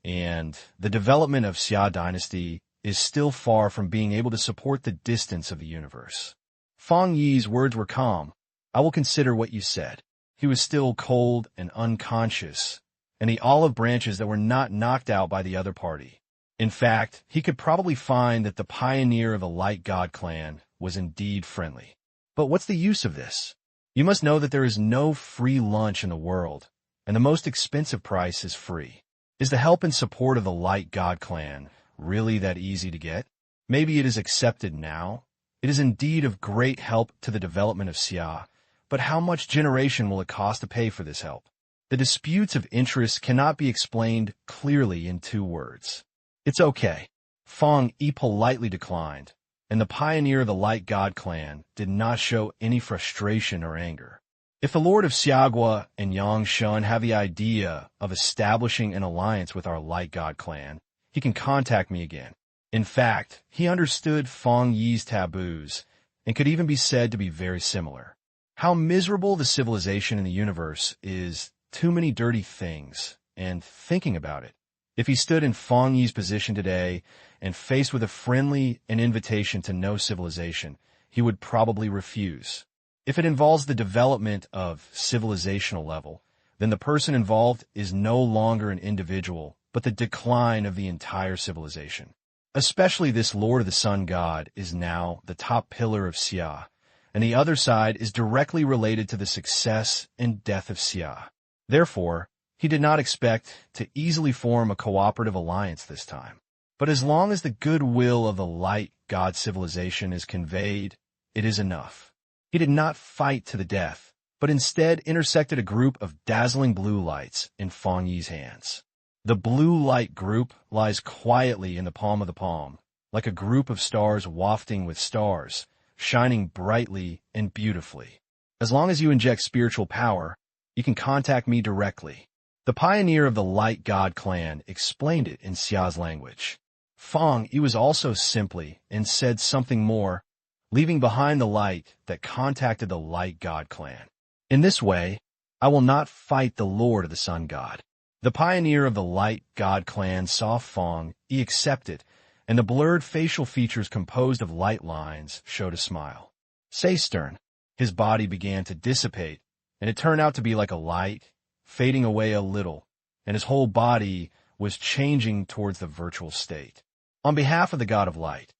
and the development of Xia dynasty is still far from being able to support the distance of the universe. Fang Yi's words were calm. I will consider what you said. He was still cold and unconscious, and the olive branches that were not knocked out by the other party. In fact, he could probably find that the pioneer of the Light God clan was indeed friendly. But what's the use of this? You must know that there is no free lunch in the world, and the most expensive price is free. Is the help and support of the Light God clan really that easy to get? Maybe it is accepted now. It is indeed of great help to the development of Xia, but how much generation will it cost to pay for this help? The disputes of interest cannot be explained clearly in 2 words. It's okay. Fang Yi politely declined, and the pioneer of the Light God clan did not show any frustration or anger. If the Lord of Xiagua and Yang Shun have the idea of establishing an alliance with our Light God clan, he can contact me again. In fact, he understood Fang Yi's taboos and could even be said to be very similar. How miserable the civilization in the universe is too many dirty things, and thinking about it. If he stood in Fang Yi's position today and faced with a friendly an invitation to no civilization, he would probably refuse. If it involves the development of civilizational level, then the person involved is no longer an individual, but the decline of the entire civilization. Especially this Lord of the Sun God is now the top pillar of Xia, and the other side is directly related to the success and death of Xia. Therefore, he did not expect to easily form a cooperative alliance this time. But as long as the goodwill of the light God civilization is conveyed, it is enough. He did not fight to the death, but instead intersected a group of dazzling blue lights in Fang Yi's hands. The blue light group lies quietly in the palm of the palm, like a group of stars wafting with stars, shining brightly and beautifully. As long as you inject spiritual power, you can contact me directly. The pioneer of the Light God clan explained it in Xia's language. Fang Yi was also simply and said something more, leaving behind the light that contacted the Light God clan. In this way, I will not fight the Lord of the Sun God. The pioneer of the Light God clan saw Fang Yi accept it, and the blurred facial features composed of light lines showed a smile. Say stern. His body began to dissipate, and it turned out to be like a light, fading away a little, and his whole body was changing towards the virtual state. On behalf of the God of Light,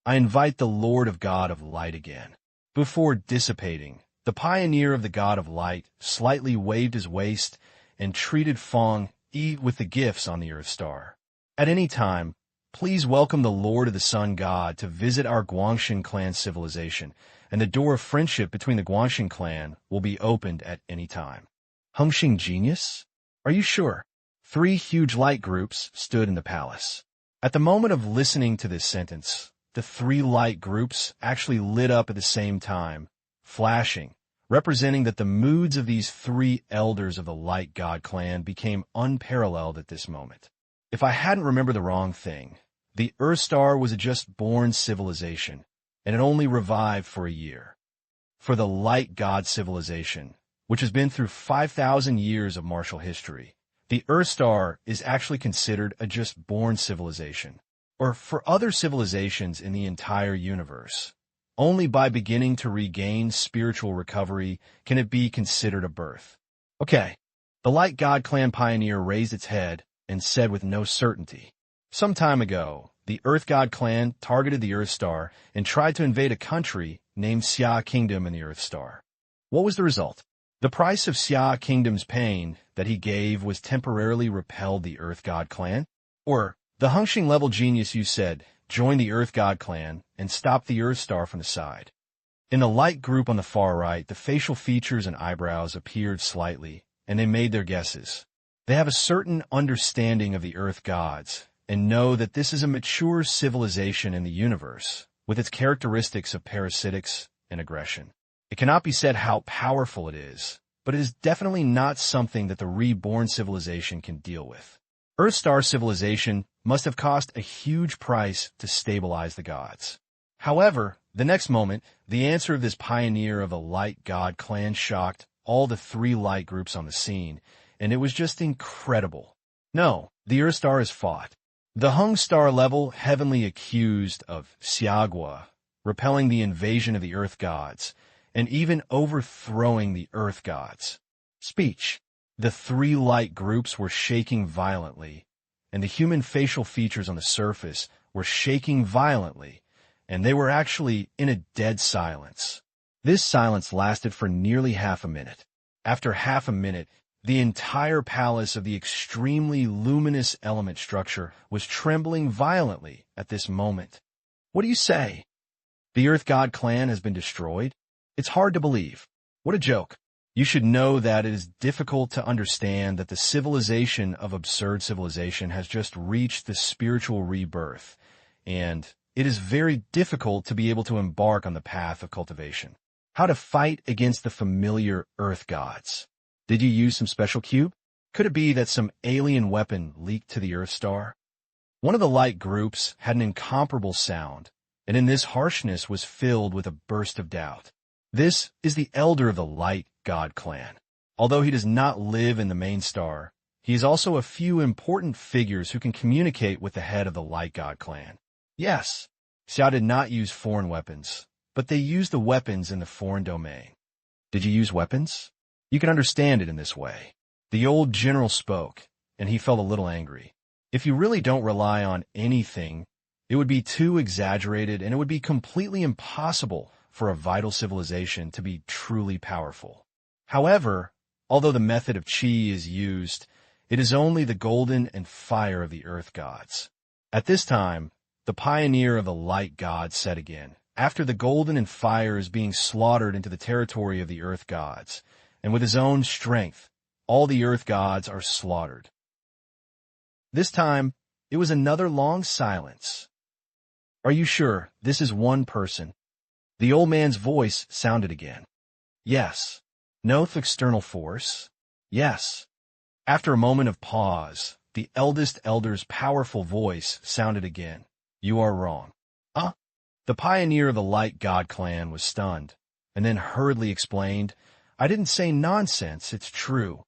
I invite the Lord of God of Light again. Before dissipating, the pioneer of the God of Light slightly waved his waist and treated Fang Yi with the gifts on the Earth Star. At any time, please welcome the Lord of the Sun God to visit our Guangxin clan civilization, and the door of friendship between the Guangxin clan will be opened at any time. Hengxing genius? Are you sure? 3 huge light groups stood in the palace. At the moment of listening to this sentence, the 3 light groups actually lit up at the same time, flashing, representing that the moods of these 3 elders of the Light God clan became unparalleled at this moment. If I hadn't remembered the wrong thing, the Earth Star was a just-born civilization, and it only revived for a year. For the Light God civilization, which has been through 5,000 years of martial history, the Earth Star is actually considered a just-born civilization, or for other civilizations in the entire universe. Only by beginning to regain spiritual recovery can it be considered a birth. Okay, the Light God clan pioneer raised its head and said with no certainty, some time ago, the Earth God clan targeted the Earth Star and tried to invade a country named Xia Kingdom in the Earth Star. What was the result? The price of Xia Kingdom's pain that he gave was temporarily repelled the Earth God clan? Or, the Hengxing level genius you said, join the Earth God clan and stop the Earth Star from the side. In the light group on the far right, the facial features and eyebrows appeared slightly, and they made their guesses. They have a certain understanding of the Earth Gods, and know that this is a mature civilization in the universe, with its characteristics of parasitics and aggression. It cannot be said how powerful it is, but it is definitely not something that the reborn civilization can deal with. Earth Star civilization must have cost a huge price to stabilize the gods. However, the next moment, the answer of this pioneer of the Light God clan shocked all the 3 light groups on the scene, and it was just incredible. No, the Earth Star is fought. The Hung Star level heavenly accused of Xiagua, repelling the invasion of the Earth Gods, and even overthrowing the Earth Gods. Speech. The 3 light groups were shaking violently, and the human facial features on the surface were shaking violently, and they were actually in a dead silence. This silence lasted for nearly half a minute. After half a minute, the entire palace of the extremely luminous element structure was trembling violently at this moment. What do you say? The Earth God clan has been destroyed? It's hard to believe. What a joke. You should know that it is difficult to understand that the civilization of absurd civilization has just reached the spiritual rebirth, and it is very difficult to be able to embark on the path of cultivation. How to fight against the familiar Earth Gods. Did you use some special cube? Could it be that some alien weapon leaked to the Earth Star? One of the light groups had an incomparable sound, and in this harshness was filled with a burst of doubt. This is the elder of the light god clan. Although he does not live in the main star, he is also a few important figures who can communicate with the head of the light god clan. Yes, Xia did not use foreign weapons, but they used the weapons in the foreign domain. Did you use weapons? You can understand it in this way. The old general spoke, and he felt a little angry. If you really don't rely on anything, it would be too exaggerated and it would be completely impossible for a vital civilization to be truly powerful. However, although the method of qi is used, it is only the golden and fire of the earth gods. At this time, the pioneer of the light god said again, after the golden and fire is being slaughtered into the territory of the earth gods, and with his own strength, all the earth gods are slaughtered. This time, it was another long silence. Are you sure this is one person? The old man's voice sounded again. Yes. No external force? Yes. After a moment of pause, the eldest elder's powerful voice sounded again. You are wrong. The pioneer of the light god clan was stunned, and then hurriedly explained, I didn't say nonsense, it's true.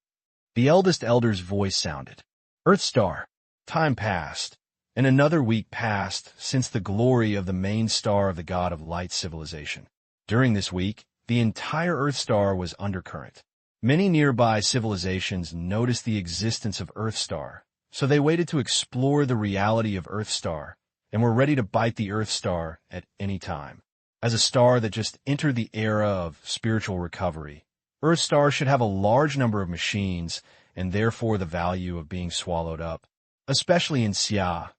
The eldest elder's voice sounded. Earthstar. Time passed, and another week passed since the glory of the main star of the god of light civilization. During this week, the entire Earthstar was undercurrent. Many nearby civilizations noticed the existence of Earthstar, so they waited to explore the reality of Earthstar and were ready to bite the Earthstar at any time. As a star that just entered the era of spiritual recovery, Earthstar should have a large number of machines and therefore the value of being swallowed up. Especially in Xia,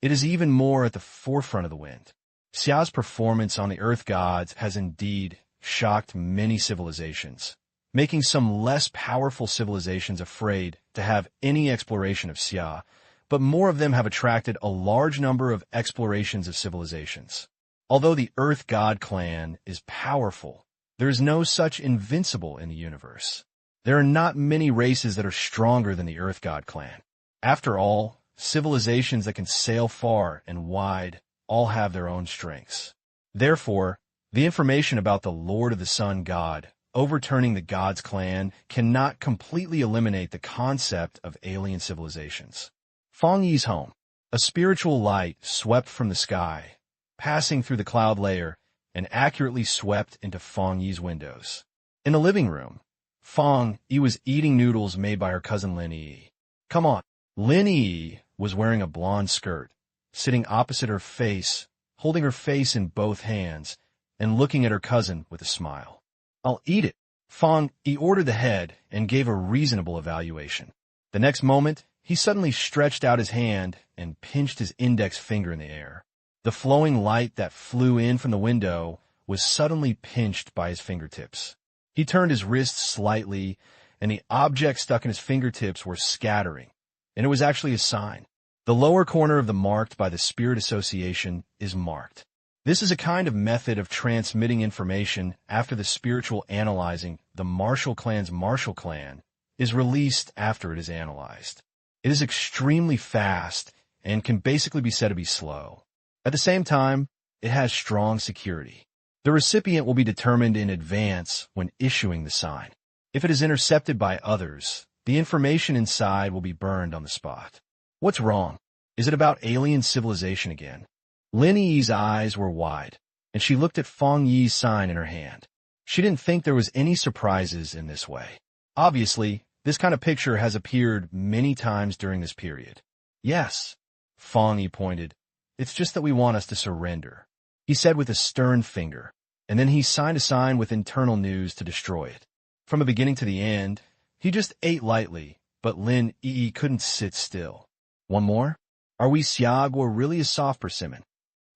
it is even more at the forefront of the wind. Xia's performance on the Earth Gods has indeed shocked many civilizations, making some less powerful civilizations afraid to have any exploration of Xia, but more of them have attracted a large number of explorations of civilizations. Although the Earth God clan is powerful, there is no such invincible in the universe. There are not many races that are stronger than the Earth God clan. After all, civilizations that can sail far and wide all have their own strengths. Therefore, the information about the Lord of the Sun God overturning the God's clan cannot completely eliminate the concept of alien civilizations. Fang Yi's home. A spiritual light swept from the sky, passing through the cloud layer, and accurately swept into Fang Yi's windows. In the living room, Fang Yi was eating noodles made by her cousin Lin Yi. Come on. Lin Yi was wearing a blonde skirt, sitting opposite her face, holding her face in both hands, and looking at her cousin with a smile. I'll eat it. Fang Yi ordered the head and gave a reasonable evaluation. The next moment, he suddenly stretched out his hand and pinched his index finger in the air. The flowing light that flew in from the window was suddenly pinched by his fingertips. He turned his wrist slightly, and the objects stuck in his fingertips were scattering, and it was actually a sign. The lower corner of the marked by the Spirit Association is marked. This is a kind of method of transmitting information after the spiritual analyzing the Marshall clan's Marshall clan is released after it is analyzed. It is extremely fast and can basically be said to be slow. At the same time, it has strong security. The recipient will be determined in advance when issuing the sign. If it is intercepted by others, the information inside will be burned on the spot. What's wrong? Is it about alien civilization again? Lin Yi's eyes were wide, and she looked at Fang Yi's sign in her hand. She didn't think there was any surprises in this way. Obviously, this kind of picture has appeared many times during this period. Yes, Fang Yi pointed. It's just that we want us to surrender, he said with a stern finger, and then he signed a sign with internal news to destroy it. From the beginning to the end, he just ate lightly, but Lin Yi couldn't sit still. One more? Are we Xiagua really a soft persimmon?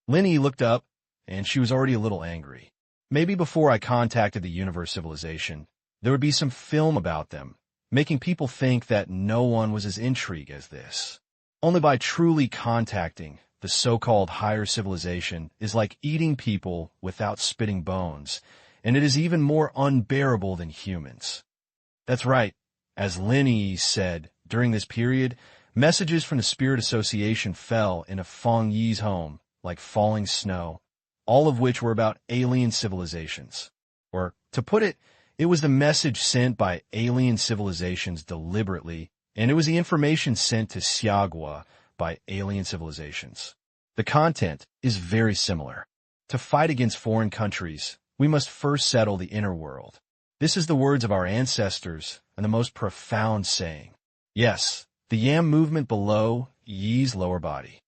Lin Yi looked up, and she was already a little angry. Maybe before I contacted the universe civilization, there would be some film about them, making people think that no one was as intrigued as this. Only by truly contacting the so-called higher civilization is like eating people without spitting bones, and it is even more unbearable than humans. That's right. As Lin Yi said, during this period, Messages from the Spirit Association fell into Fang Yi's home like falling snow, all of which were about alien civilizations. Or, to put it, it was the message sent by alien civilizations deliberately, and it was the information sent to Xiagua by alien civilizations. The content is very similar. To fight against foreign countries, we must first settle the inner world. This is the words of our ancestors and the most profound saying. Yes, the Yam movement below Yi's lower body.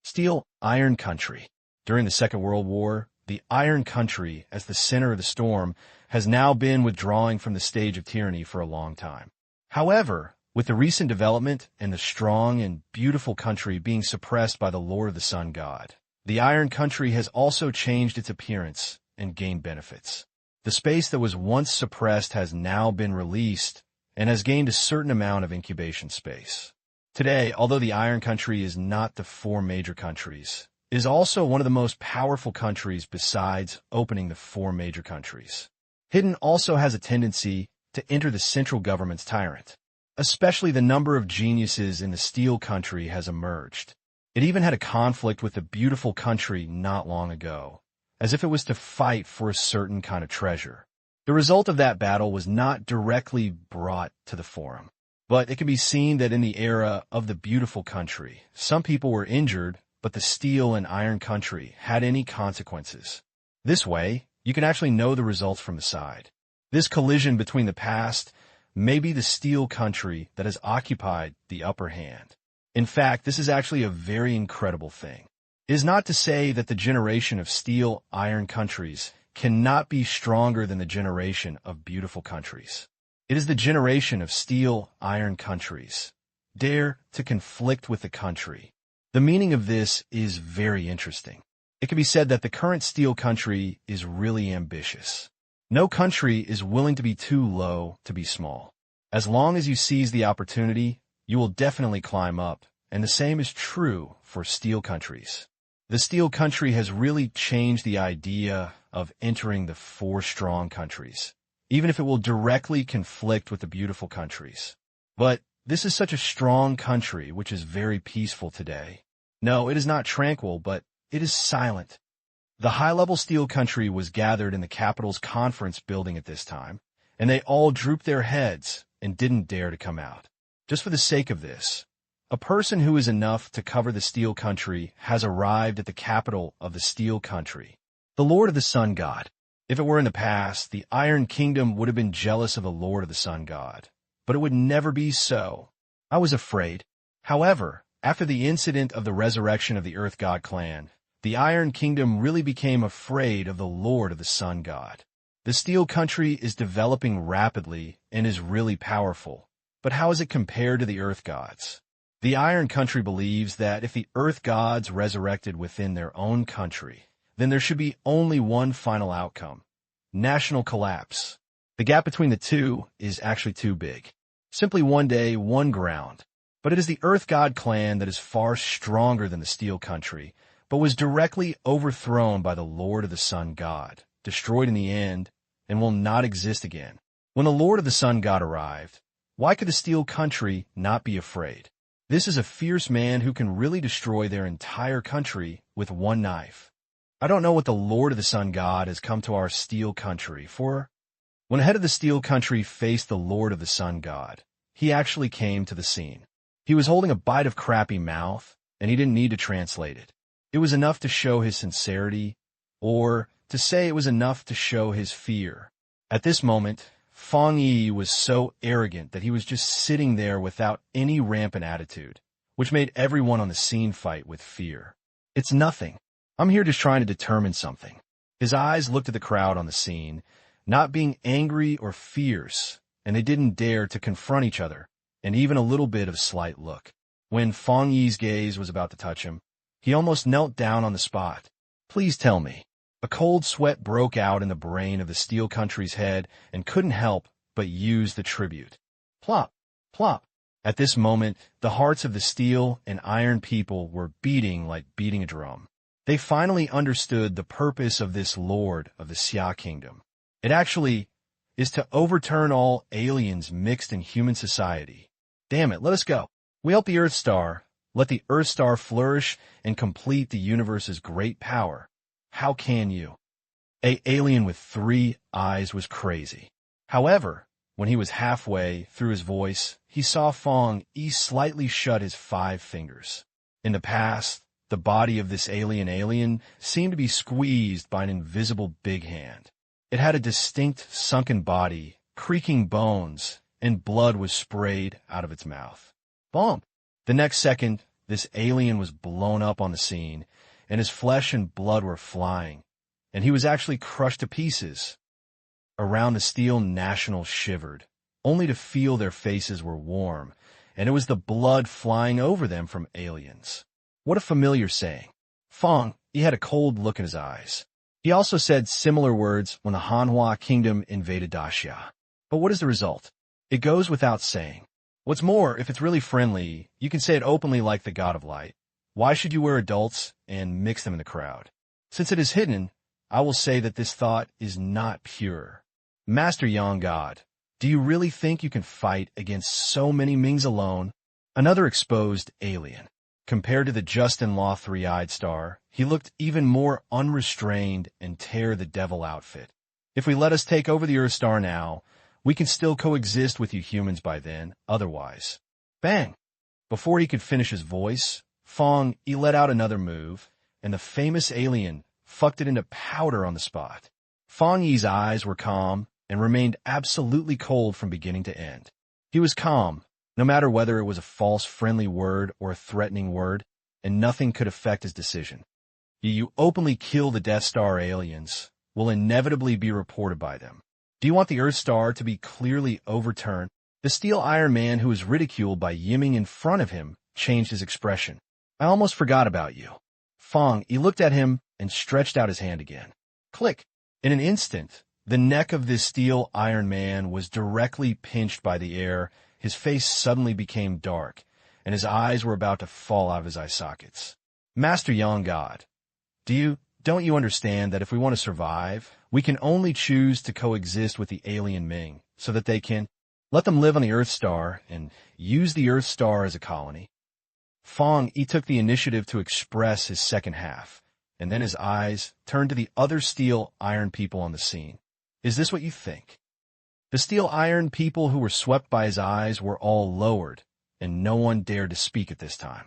Steel, Iron Country. During the Second World War, the Iron Country, as the center of the storm, has now been withdrawing from the stage of tyranny for a long time. However, with the recent development and the strong and beautiful country being suppressed by the Lord of the Sun God, the Iron Country has also changed its appearance and gained benefits. The space that was once suppressed has now been released and has gained a certain amount of incubation space. Today, although the Iron Country is not the four major countries, it is also one of the most powerful countries besides opening the four major countries. Hidden also has a tendency to enter the central government's tyrant. Especially the number of geniuses in the Steel Country has emerged. It even had a conflict with the beautiful country not long ago, as if it was to fight for a certain kind of treasure. The result of that battle was not directly brought to the forum, but it can be seen that in the era of the beautiful country, some people were injured, but the Steel and Iron Country had any consequences. This way, you can actually know the results from the side. This collision between the past may be the Steel Country that has occupied the upper hand. In fact, this is actually a very incredible thing. It is not to say that the generation of Steel, Iron countries cannot be stronger than the generation of beautiful countries. It is the generation of Steel, Iron countries dare to conflict with the country. The meaning of this is very interesting. It can be said that the current Steel Country is really ambitious. No country is willing to be too low to be small. As long as you seize the opportunity, you will definitely climb up, and the same is true for Steel countries. The Steel Country has really changed the idea of entering the four strong countries, even if it will directly conflict with the beautiful countries. But this is such a strong country which is very peaceful today. No, it is not tranquil, but it is silent. The high-level Steel Country was gathered in the capital's conference building at this time, and they all drooped their heads and didn't dare to come out. Just for the sake of this, a person who is enough to cover the Steel Country has arrived at the capital of the Steel Country, the Lord of the Sun God. If it were in the past, the Iron Kingdom would have been jealous of the Lord of the Sun God, but it would never be so. I was afraid. However, after the incident of the resurrection of the Earth God clan, the Iron Kingdom really became afraid of the Lord of the Sun God. The Steel Country is developing rapidly and is really powerful, but how is it compared to the Earth Gods? The Iron Country believes that if the Earth Gods resurrected within their own country, then there should be only one final outcome: national collapse. The gap between the two is actually too big. Simply one day, one ground. But it is the Earth God clan that is far stronger than the Steel Country, but was directly overthrown by the Lord of the Sun God, destroyed in the end, and will not exist again. When the Lord of the Sun God arrived, why could the Steel Country not be afraid? This is a fierce man who can really destroy their entire country with one knife. I don't know what the Lord of the Sun God has come to our Steel Country for. When the head of the Steel Country faced the Lord of the Sun God, he actually came to the scene. He was holding a bite of crappy mouth, and he didn't need to translate it. It was enough to show his sincerity, or to say it was enough to show his fear. At this moment, Fang Yi was so arrogant that he was just sitting there without any rampant attitude, which made everyone on the scene fight with fear. It's nothing. I'm here just trying to determine something. His eyes looked at the crowd on the scene, not being angry or fierce, and they didn't dare to confront each other, and even a little bit of slight look. When Fang Yi's gaze was about to touch him, he almost knelt down on the spot. Please tell me. A cold sweat broke out in the brain of the Steel Country's head and couldn't help but use the tribute. Plop, plop. At this moment, the hearts of the Steel and Iron people were beating like beating a drum. They finally understood the purpose of this Lord of the Xia Kingdom. It actually is to overturn all aliens mixed in human society. Damn it, let us go. We help the Earth Star. Let the Earth Star flourish and complete the universe's great power. How can you? A alien with 3 eyes was crazy. However, when he was halfway through his voice, he saw Fang Yi slightly shut his 5 fingers. In the past, the body of this alien seemed to be squeezed by an invisible big hand. It had a distinct sunken body, creaking bones, and blood was sprayed out of its mouth. Bump! The next second, this alien was blown up on the scene, and his flesh and blood were flying, and he was actually crushed to pieces. Around the Steel Nationals shivered, only to feel their faces were warm, and it was the blood flying over them from aliens. What a familiar saying. Fang, he had a cold look in his eyes. He also said similar words when the Hanhua kingdom invaded Daxia. But what is the result? It goes without saying. What's more, if it's really friendly, you can say it openly like the God of Light. Why should you wear adults and mix them in the crowd? Since it is hidden, I will say that this thought is not pure. Master Yang God, do you really think you can fight against so many Mings alone? Another exposed alien. Compared to the just-in-law 3-eyed star, he looked even more unrestrained and tear the devil outfit. If we let us take over the Earth Star now, we can still coexist with you humans by then, otherwise. Bang! Before he could finish his voice, Fang Yi let out another move, and the famous alien fucked it into powder on the spot. Fang Yi's eyes were calm and remained absolutely cold from beginning to end. He was calm, no matter whether it was a false friendly word or a threatening word, and nothing could affect his decision. You openly kill the Death Star aliens, will inevitably be reported by them. Do you want the Earth Star to be clearly overturned? The Steel Iron Man who was ridiculed by Yiming in front of him changed his expression. I almost forgot about you. Fang, he looked at him and stretched out his hand again. Click! In an instant, the neck of this Steel Iron Man was directly pinched by the air. His face suddenly became dark, and his eyes were about to fall out of his eye sockets. Master Yang God, don't you understand that if we want to survive, we can only choose to coexist with the alien Ming, so that they can let them live on the Earth Star and use the Earth Star as a colony? Fang Yi took the initiative to express his second half, and then his eyes turned to the other Steel Iron people on the scene. Is this what you think? The Steel Iron people who were swept by his eyes were all lowered, and no one dared to speak at this time.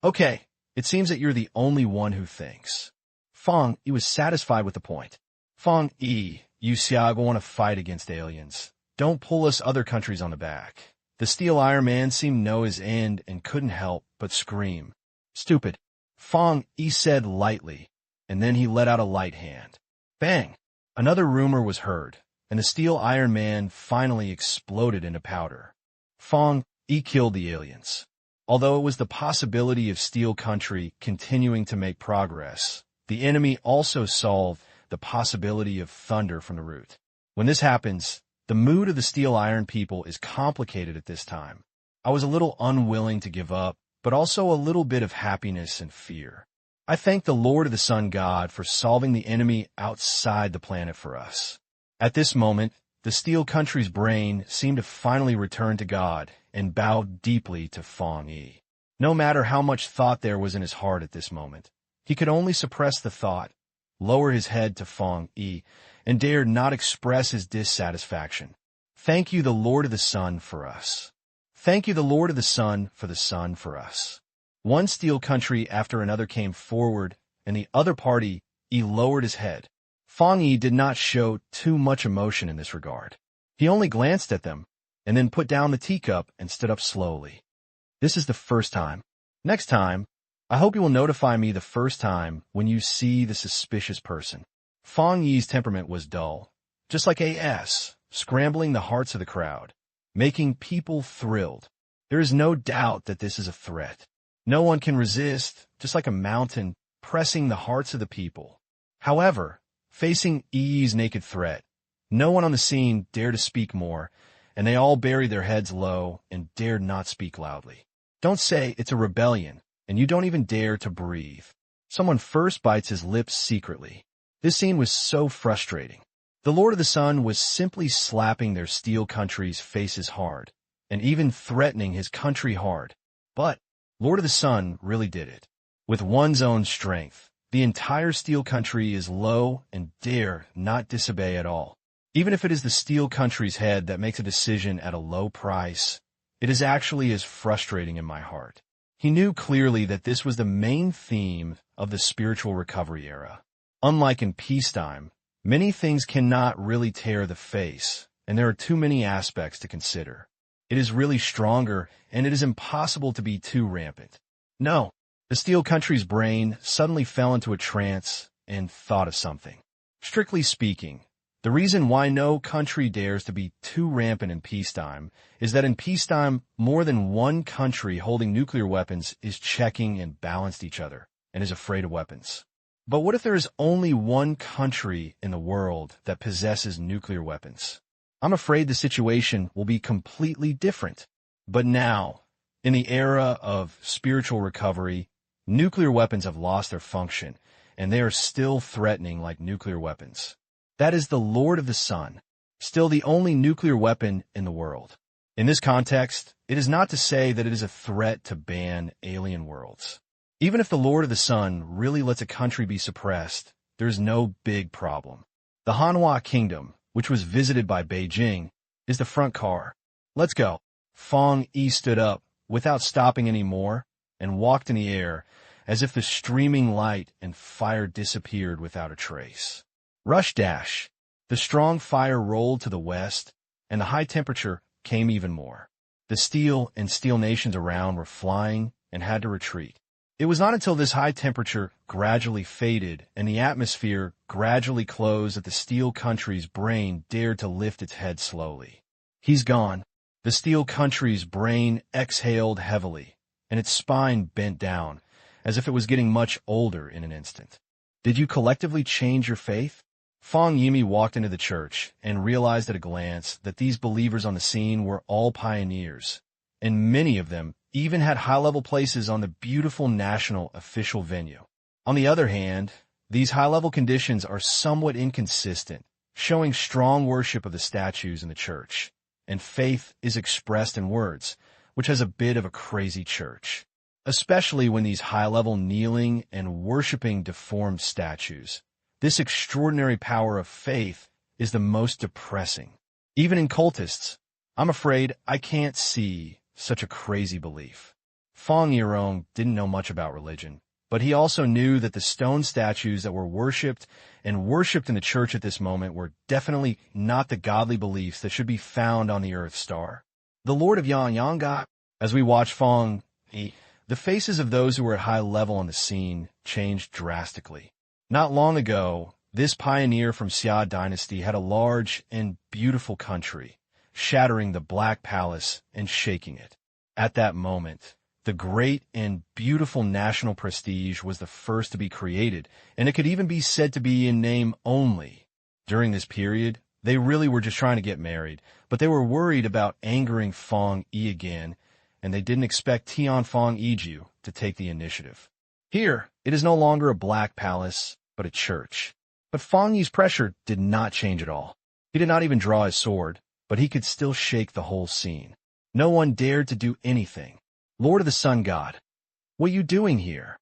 Okay, it seems that you're the only one who thinks. Fang Yi was satisfied with the point. Fang Yi, you Xiago want to fight against aliens. Don't pull us other countries on the back. The Steel Iron Man seemed to know his end and couldn't help but scream. Stupid. Fang Yi said lightly, and then he let out a light hand. Bang! Another rumor was heard, and the Steel Iron Man finally exploded into powder. Fang Yi killed the aliens. Although it was the possibility of Steel Country continuing to make progress, the enemy also solved the possibility of thunder from the root. When this happens, the mood of the Steel Iron people is complicated at this time. I was a little unwilling to give up, but also a little bit of happiness and fear. I thank the Lord of the Sun God for solving the enemy outside the planet for us. At this moment, the Steel Country's brain seemed to finally return to God and bowed deeply to Fang Yi. No matter how much thought there was in his heart at this moment, he could only suppress the thought, lower his head to Fang Yi, and dared not express his dissatisfaction. Thank you, the Lord of the Sun, for us. Thank you, the Lord of the Sun, for the sun for us. One Steel Country after another came forward, and the other party, he lowered his head. Fang Yi did not show too much emotion in this regard. He only glanced at them, and then put down the teacup and stood up slowly. This is the first time. Next time, I hope you will notify me the first time when you see the suspicious person. Fang Yi's temperament was dull, just like A.S., scrambling the hearts of the crowd, making people thrilled. There is no doubt that this is a threat. No one can resist, just like a mountain, pressing the hearts of the people. However, facing Yi's naked threat, no one on the scene dared to speak more, and they all buried their heads low and dared not speak loudly. Don't say it's a rebellion, and you don't even dare to breathe. Someone first bites his lips secretly. This scene was so frustrating. The Lord of the Sun was simply slapping their Steel Country's faces hard, and even threatening his country hard. But Lord of the Sun really did it. With one's own strength, the entire Steel Country is low and dare not disobey at all. Even if it is the Steel Country's head that makes a decision at a low price, it is actually as frustrating in my heart. He knew clearly that this was the main theme of the spiritual recovery era. Unlike in peacetime, many things cannot really tear the face, and there are too many aspects to consider. It is really stronger, and it is impossible to be too rampant. No, the Steel Country's brain suddenly fell into a trance and thought of something. Strictly speaking, the reason why no country dares to be too rampant in peacetime is that in peacetime, more than one country holding nuclear weapons is checking and balanced each other and is afraid of weapons. But what if there is only one country in the world that possesses nuclear weapons? I'm afraid the situation will be completely different. But now, in the era of spiritual recovery, nuclear weapons have lost their function, and they are still threatening like nuclear weapons. That is the Lord of the Sun, still the only nuclear weapon in the world. In this context, it is not to say that it is a threat to ban alien worlds. Even if the Lord of the Sun really lets a country be suppressed, there is no big problem. The Hanwha Kingdom, which was visited by Beijing, is the front car. Let's go. Fang Yi stood up, without stopping any more, and walked in the air, as if the streaming light and fire disappeared without a trace. Rush dash. The strong fire rolled to the west, and the high temperature came even more. The steel and steel nations around were flying and had to retreat. It was not until this high temperature gradually faded and the atmosphere gradually closed that the Steel Country's brain dared to lift its head slowly. He's gone. The Steel Country's brain exhaled heavily, and its spine bent down, as if it was getting much older in an instant. Did you collectively change your faith? Fang Yi walked into the church and realized at a glance that these believers on the scene were all pioneers, and many of them even had high-level places on the beautiful national official venue. On the other hand, these high-level conditions are somewhat inconsistent, showing strong worship of the statues in the church, and faith is expressed in words, which has a bit of a crazy church, especially when these high-level kneeling and worshiping deformed statues. This extraordinary power of faith is the most depressing. Even in cultists, I'm afraid I can't see such a crazy belief. Fang Yi didn't know much about religion, but he also knew that the stone statues that were worshipped in the church at this moment were definitely not the godly beliefs that should be found on the Earth Star. The Lord of Yang. As we watched Fang Yi, the faces of those who were at high level on the scene changed drastically. Not long ago, this pioneer from Xia dynasty had a large and beautiful country, shattering the Black Palace and shaking it. At that moment, the great and beautiful national prestige was the first to be created, and it could even be said to be in name only. During this period, they really were just trying to get married, but they were worried about angering Fang Yi again, and they didn't expect Tianfang Yiju to take the initiative. Here, it is no longer a Black Palace, but a church. But Fang Yi's pressure did not change at all. He did not even draw his sword, but he could still shake the whole scene. No one dared to do anything. Lord of the Sun God, what are you doing here?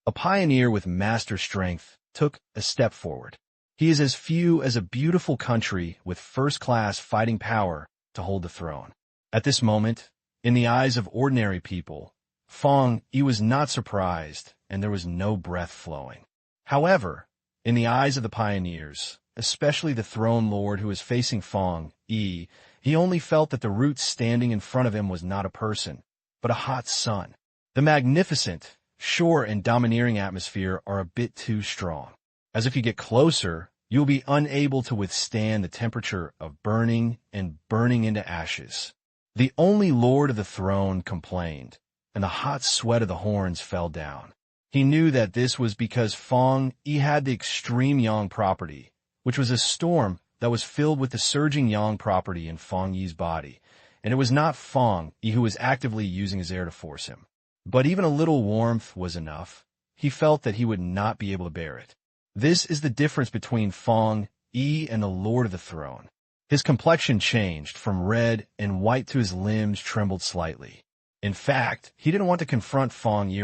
A pioneer with master strength took a step forward. He is as few as a beautiful country with first-class fighting power to hold the throne. At this moment, in the eyes of ordinary people, Fang Yi was not surprised, and there was no breath flowing. However, in the eyes of the pioneers, especially the throne lord who was facing Fang Yi, he only felt that the root standing in front of him was not a person, but a hot sun. The magnificent, sure, and domineering atmosphere are a bit too strong. As if you get closer, you'll be unable to withstand the temperature of burning and burning into ashes. The only lord of the throne complained, and the hot sweat of the horns fell down. He knew that this was because Fang Yi had the extreme yang property, which was a storm that was filled with the surging yang property in Fang Yi's body, and it was not Fang Yi who was actively using his air to force him. But even a little warmth was enough. He felt that he would not be able to bear it. This is the difference between Fang Yi and the Lord of the Throne. His complexion changed from red and white to his limbs trembled slightly. In fact, he didn't want to confront Fang Yi,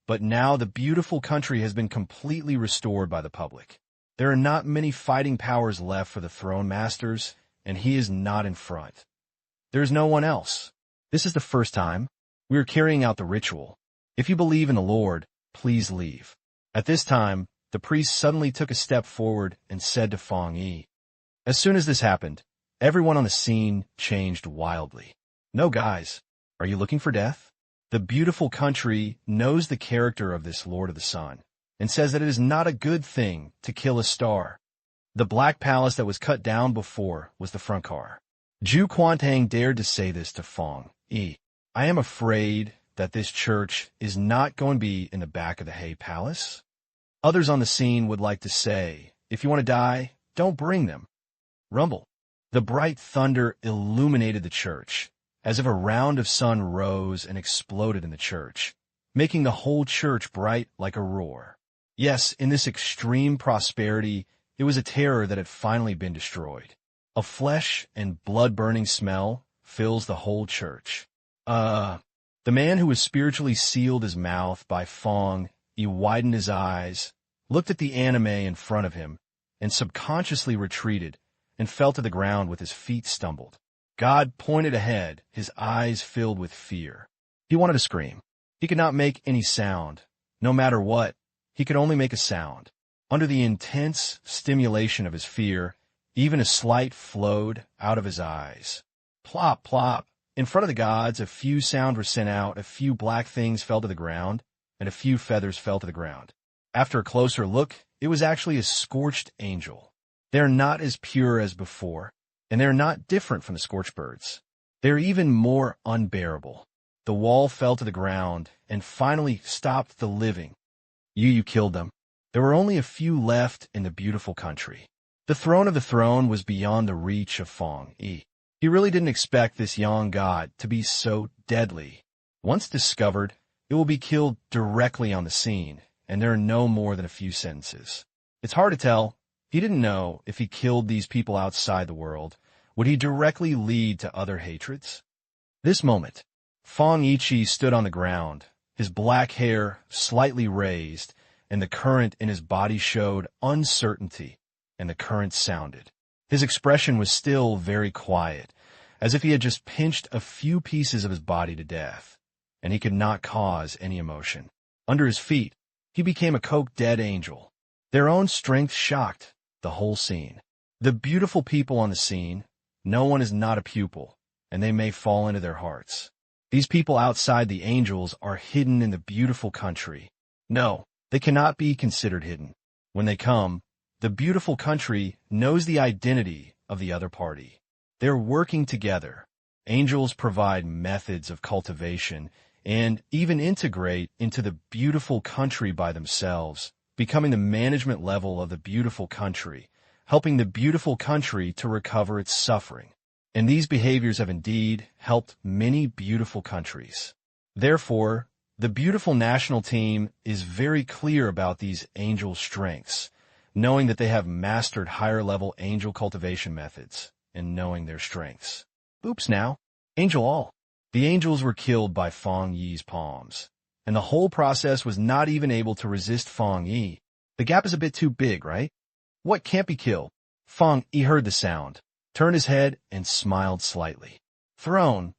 but now the beautiful country has been completely restored by the public. There are not many fighting powers left for the throne masters, and he is not in front. There is no one else. This is the first time we are carrying out the ritual. If you believe in the Lord, please leave. At this time, the priest suddenly took a step forward and said to Fang Yi. As soon as this happened, everyone on the scene changed wildly. No, guys, are you looking for death? The beautiful country knows the character of this Lord of the Sun and says that it is not a good thing to kill a star. The black palace that was cut down before was the front car. Zhu Quantang dared to say this to Fang Yi. I am afraid that this church is not going to be in the back of the Hay Palace. Others on the scene would like to say, if you want to die, don't bring them. Rumble. The bright thunder illuminated the church, as if a round of sun rose and exploded in the church, making the whole church bright like a roar. Yes, in this extreme prosperity, it was a terror that had finally been destroyed. A flesh and blood-burning smell fills the whole church. The man who was spiritually sealed his mouth by Fang Yi widened his eyes, looked at the anime in front of him, and subconsciously retreated and fell to the ground with his feet stumbled. God pointed ahead, his eyes filled with fear. He wanted to scream. He could not make any sound. No matter what, he could only make a sound. Under the intense stimulation of his fear, even a slight flowed out of his eyes. Plop, plop. In front of the gods, a few sounds were sent out, a few black things fell to the ground, and a few feathers fell to the ground. After a closer look, it was actually a scorched angel. They are not as pure as before, and they are not different from the scorched birds. They are even more unbearable. The wall fell to the ground and finally stopped the living. You killed them. There were only a few left in the beautiful country. The throne of the throne was beyond the reach of Fang Yi. He really didn't expect this young god to be so deadly. Once discovered, it will be killed directly on the scene, and there are no more than a few sentences. It's hard to tell. He didn't know if he killed these people outside the world, would he directly lead to other hatreds? This moment, Fang Yi stood on the ground, his black hair slightly raised, and the current in his body showed uncertainty, and the current sounded. His expression was still very quiet, as if he had just pinched a few pieces of his body to death, and he could not cause any emotion. Under his feet, he became a coke-dead angel. Their own strength shocked the whole scene. The beautiful people on the scene, no one is not a pupil, and they may fall into their hearts. These people outside the angels are hidden in the beautiful country. No, they cannot be considered hidden. When they come, the beautiful country knows the identity of the other party. They're working together. Angels provide methods of cultivation and even integrate into the beautiful country by themselves, becoming the management level of the beautiful country, helping the beautiful country to recover its suffering. And these behaviors have indeed helped many beautiful countries. Therefore, the beautiful national team is very clear about these angel strengths, knowing that they have mastered higher-level angel cultivation methods and knowing their strengths. Oops now. Angel all. The angels were killed by Fang Yi's palms, and the whole process was not even able to resist Fang Yi. The gap is a bit too big, right? What can't be killed? Fang Yi heard the sound, turned his head, and smiled slightly. Throne.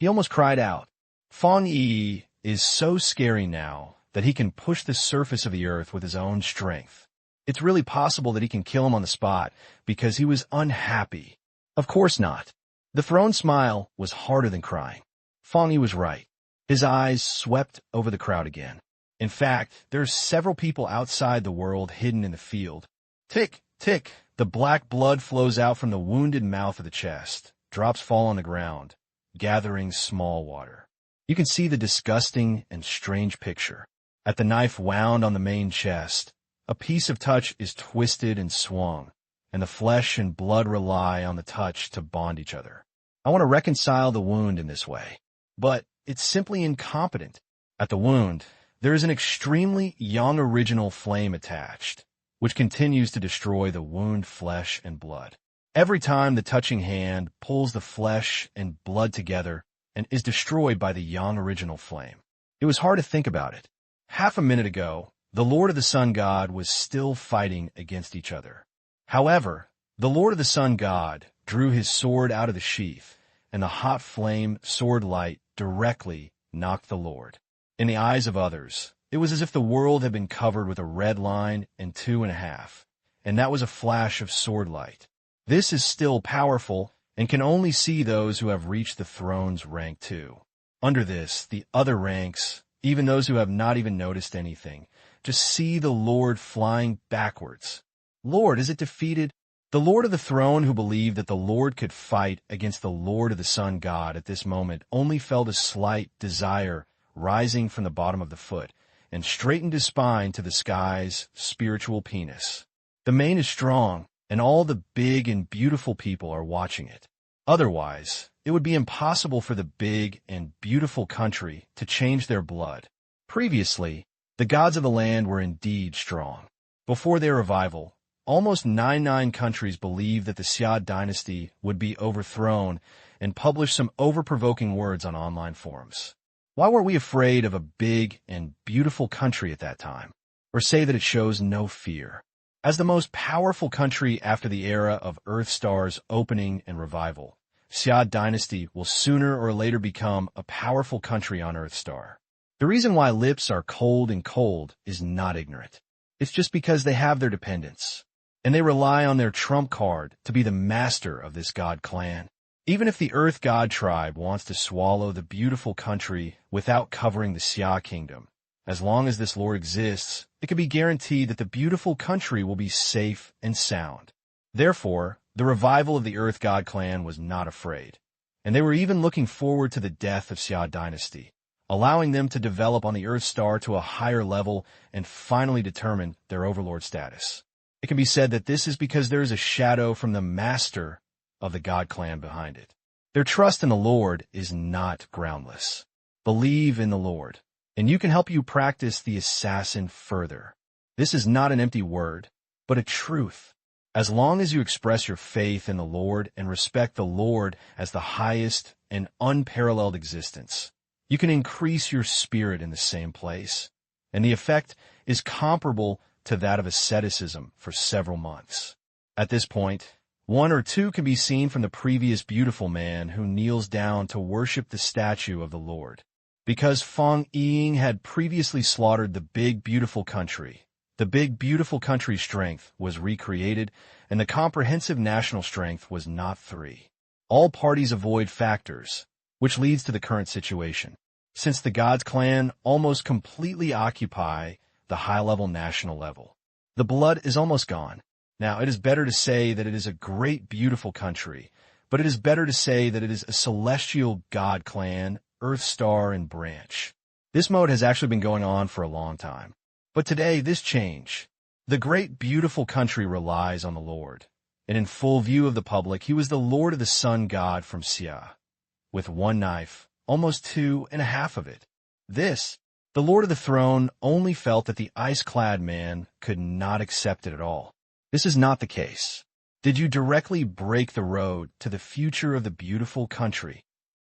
He almost cried out. Fang Yi is so scary now that he can push the surface of the earth with his own strength. It's really possible that he can kill him on the spot because he was unhappy. Of course not. The throne smile was harder than crying. Fang Yi was right. His eyes swept over the crowd again. In fact, there are several people outside the world hidden in the field. Tick, tick, the black blood flows out from the wounded mouth of the chest. Drops fall on the ground, gathering small water. You can see the disgusting and strange picture. At the knife wound on the main chest, a piece of touch is twisted and swung, and the flesh and blood rely on the touch to bond each other. I want to reconcile the wound in this way, but it's simply incompetent. At the wound, there is an extremely young original flame attached, which continues to destroy the wound flesh and blood. Every time the touching hand pulls the flesh and blood together, and is destroyed by the Yang original flame. It was hard to think about it. Half a minute ago, the Lord of the Sun God was still fighting against each other. However, the Lord of the Sun God drew his sword out of the sheath, and the hot flame sword light directly knocked the Lord. In the eyes of others, it was as if the world had been covered with a red line and 2.5, and that was a flash of sword light. This is still powerful and can only see those who have reached the throne's rank 2. Under this, the other ranks, even those who have not even noticed anything, just see the Lord flying backwards. Lord, is it defeated? The Lord of the throne, who believed that the Lord could fight against the Lord of the Sun God at this moment, only felt a slight desire rising from the bottom of the foot and straightened his spine to the sky's spiritual penis. The mane is strong, and all the big and beautiful people are watching it. Otherwise, it would be impossible for the big and beautiful country to change their blood. Previously, the gods of the land were indeed strong. Before their revival, almost 99 countries believed that the Xia dynasty would be overthrown and published some over-provoking words on online forums. Why were we afraid of a big and beautiful country at that time? Or say that it shows no fear? As the most powerful country after the era of Earthstar's opening and revival, Xia dynasty will sooner or later become a powerful country on Earthstar. The reason why lips are cold and cold is not ignorant. It's just because they have their dependents, and they rely on their trump card to be the master of this god clan. Even if the Earth God tribe wants to swallow the beautiful country without covering the Xia kingdom, as long as this lord exists, it can be guaranteed that the beautiful country will be safe and sound. Therefore, the revival of the Earth God clan was not afraid, and they were even looking forward to the death of Xia dynasty, allowing them to develop on the Earth Star to a higher level and finally determine their overlord status. It can be said that this is because there is a shadow from the master of the God clan behind it. Their trust in the Lord is not groundless. Believe in the Lord, and you can help you practice the assassin further. This is not an empty word, but a truth. As long as you express your faith in the Lord and respect the Lord as the highest and unparalleled existence, you can increase your spirit in the same place, and the effect is comparable to that of asceticism for several months. At this point, one or two can be seen from the previous beautiful man who kneels down to worship the statue of the Lord. Because Fang Yi had previously slaughtered the big beautiful country, the big beautiful country's strength was recreated, and the comprehensive national strength was not 3. All parties avoid factors, which leads to the current situation, since the God's clan almost completely occupy the high-level national level. The blood is almost gone. Now, it is better to say that it is a great, beautiful country, but it is better to say that it is a celestial God clan, Earth Star, and branch. This mode has actually been going on for a long time. But today, this change. The great, beautiful country relies on the Lord, and in full view of the public, he was the Lord of the Sun God from Xia, with one knife, almost 2.5 of it. This, the Lord of the throne, only felt that the ice-clad man could not accept it at all. This is not the case. Did you directly break the road to the future of the beautiful country?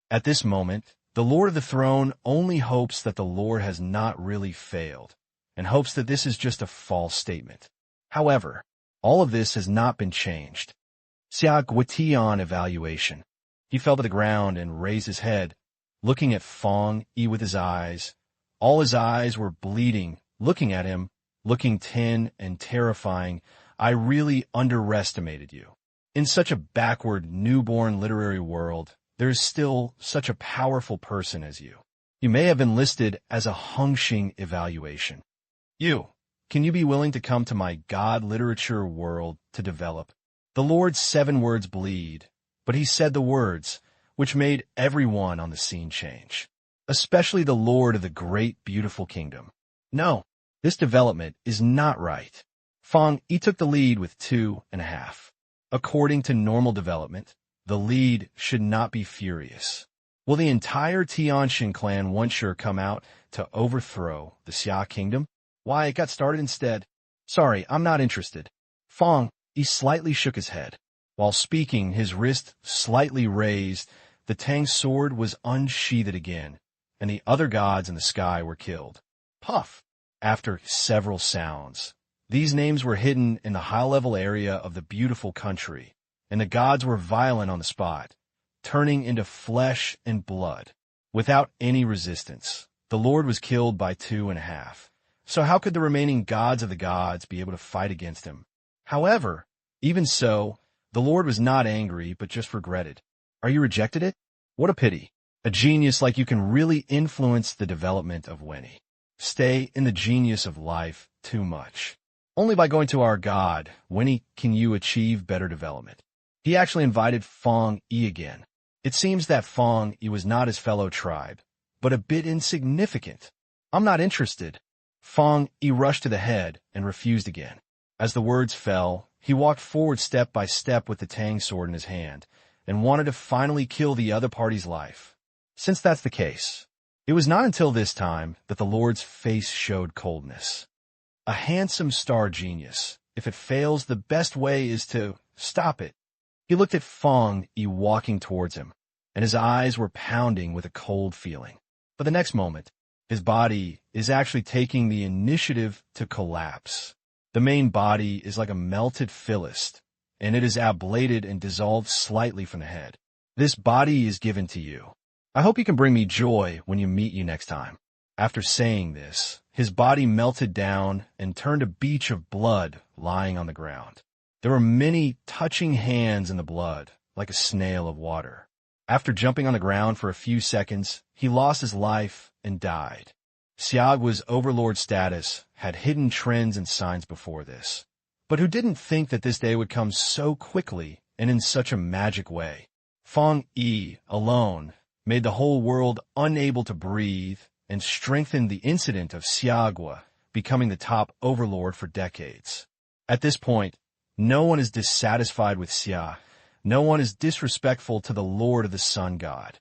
At this moment, the Lord of the throne only hopes that the Lord has not really failed, and hopes that this is just a false statement. However, all of this has not been changed. Xia Guitian evaluation. He fell to the ground and raised his head, looking at Fang Yi with his eyes. All his eyes were bleeding, looking at him, looking tin and terrifying. I really underestimated you. In such a backward, newborn literary world, there is still such a powerful person as you. You may have been listed as a Hengxing evaluation. Can you be willing to come to my God literature world to develop? The Lord's 7 words bleed, but he said the words, which made everyone on the scene change, especially the Lord of the great, beautiful kingdom. No, this development is not right. Fang Yi took the lead with 2.5. According to normal development, the lead should not be furious. Will the entire Tianxin clan once sure come out to overthrow the Xia kingdom? Why, it got started instead. Sorry, I'm not interested. Fang Yi slightly shook his head. While speaking, his wrist slightly raised, the Tang's sword was unsheathed again, and the other gods in the sky were killed. Puff! After several sounds. These names were hidden in the high-level area of the beautiful country, and the gods were violent on the spot, turning into flesh and blood. Without any resistance, the Lord was killed by 2.5. So how could the remaining gods of the gods be able to fight against him? However, even so, the Lord was not angry, but just regretted. Are you rejected it? What a pity. A genius like you can really influence the development of Winnie. Stay in the genius of life too much. Only by going to our God, Winnie, can you achieve better development. He actually invited Fang Yi again. It seems that Fang Yi was not his fellow tribe, but a bit insignificant. I'm not interested. Fang Yi rushed to the head and refused again. As the words fell, he walked forward step by step with the Tang sword in his hand and wanted to finally kill the other party's life. Since that's the case, it was not until this time that the Lord's face showed coldness. A handsome star genius. If it fails, the best way is to stop it. He looked at Fang Yi walking towards him, and his eyes were pounding with a cold feeling. But the next moment, his body is actually taking the initiative to collapse. The main body is like a melted phyllis, and it is ablated and dissolved slightly from the head. This body is given to you. I hope you can bring me joy when you meet you next time. After saying this, his body melted down and turned a beach of blood lying on the ground. There were many touching hands in the blood, like a snail of water. After jumping on the ground for a few seconds, he lost his life and died. Xiagua's overlord status had hidden trends and signs before this, but who didn't think that this day would come so quickly and in such a magic way? Fang Yi alone made the whole world unable to breathe and strengthened the incident of Xiagua becoming the top overlord for decades. At this point, no one is dissatisfied with Xia. No one is disrespectful to the Lord of the Sun God.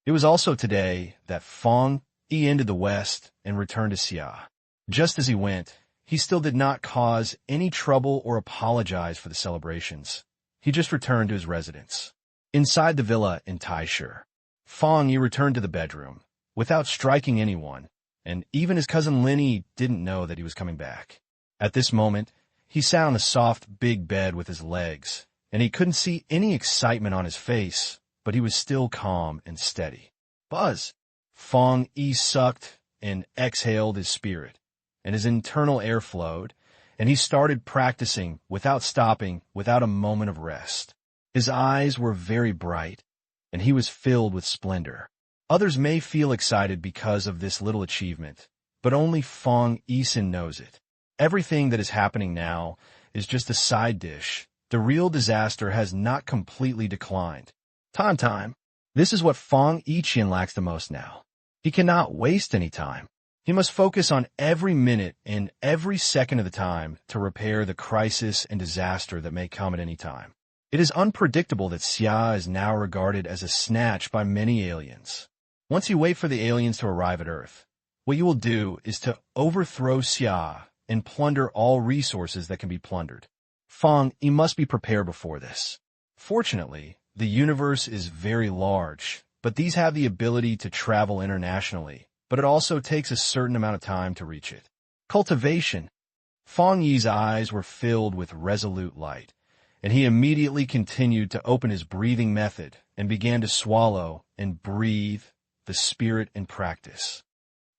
It was also today that Fang Yi entered the west and returned to Xia. Just as he went, he still did not cause any trouble or apologize for the celebrations. He just returned to his residence. Inside the villa in Taishu, Fang Yi returned to the bedroom without striking anyone, and even his cousin Linny didn't know that he was coming back. At this moment, he sat on the soft, big bed with his legs, and he couldn't see any excitement on his face, but he was still calm and steady. Buzz! Fang Yi sucked and exhaled his spirit, and his internal air flowed, and he started practicing without stopping, without a moment of rest. His eyes were very bright, and he was filled with splendor. Others may feel excited because of this little achievement, but only Fang Yi knows it. Everything that is happening now is just a side dish. The real disaster has not completely declined. Time. This is what Fang Yi lacks the most now. He cannot waste any time. He must focus on every minute and every second of the time to repair the crisis and disaster that may come at any time. It is unpredictable that Xia is now regarded as a snatch by many aliens. Once you wait for the aliens to arrive at Earth, what you will do is to overthrow Xia and plunder all resources that can be plundered. Fang Yi must be prepared before this. Fortunately, the universe is very large, but these have the ability to travel internationally, but it also takes a certain amount of time to reach it. Cultivation. Fang Yi's eyes were filled with resolute light, and he immediately continued to open his breathing method and began to swallow and breathe the spirit in practice.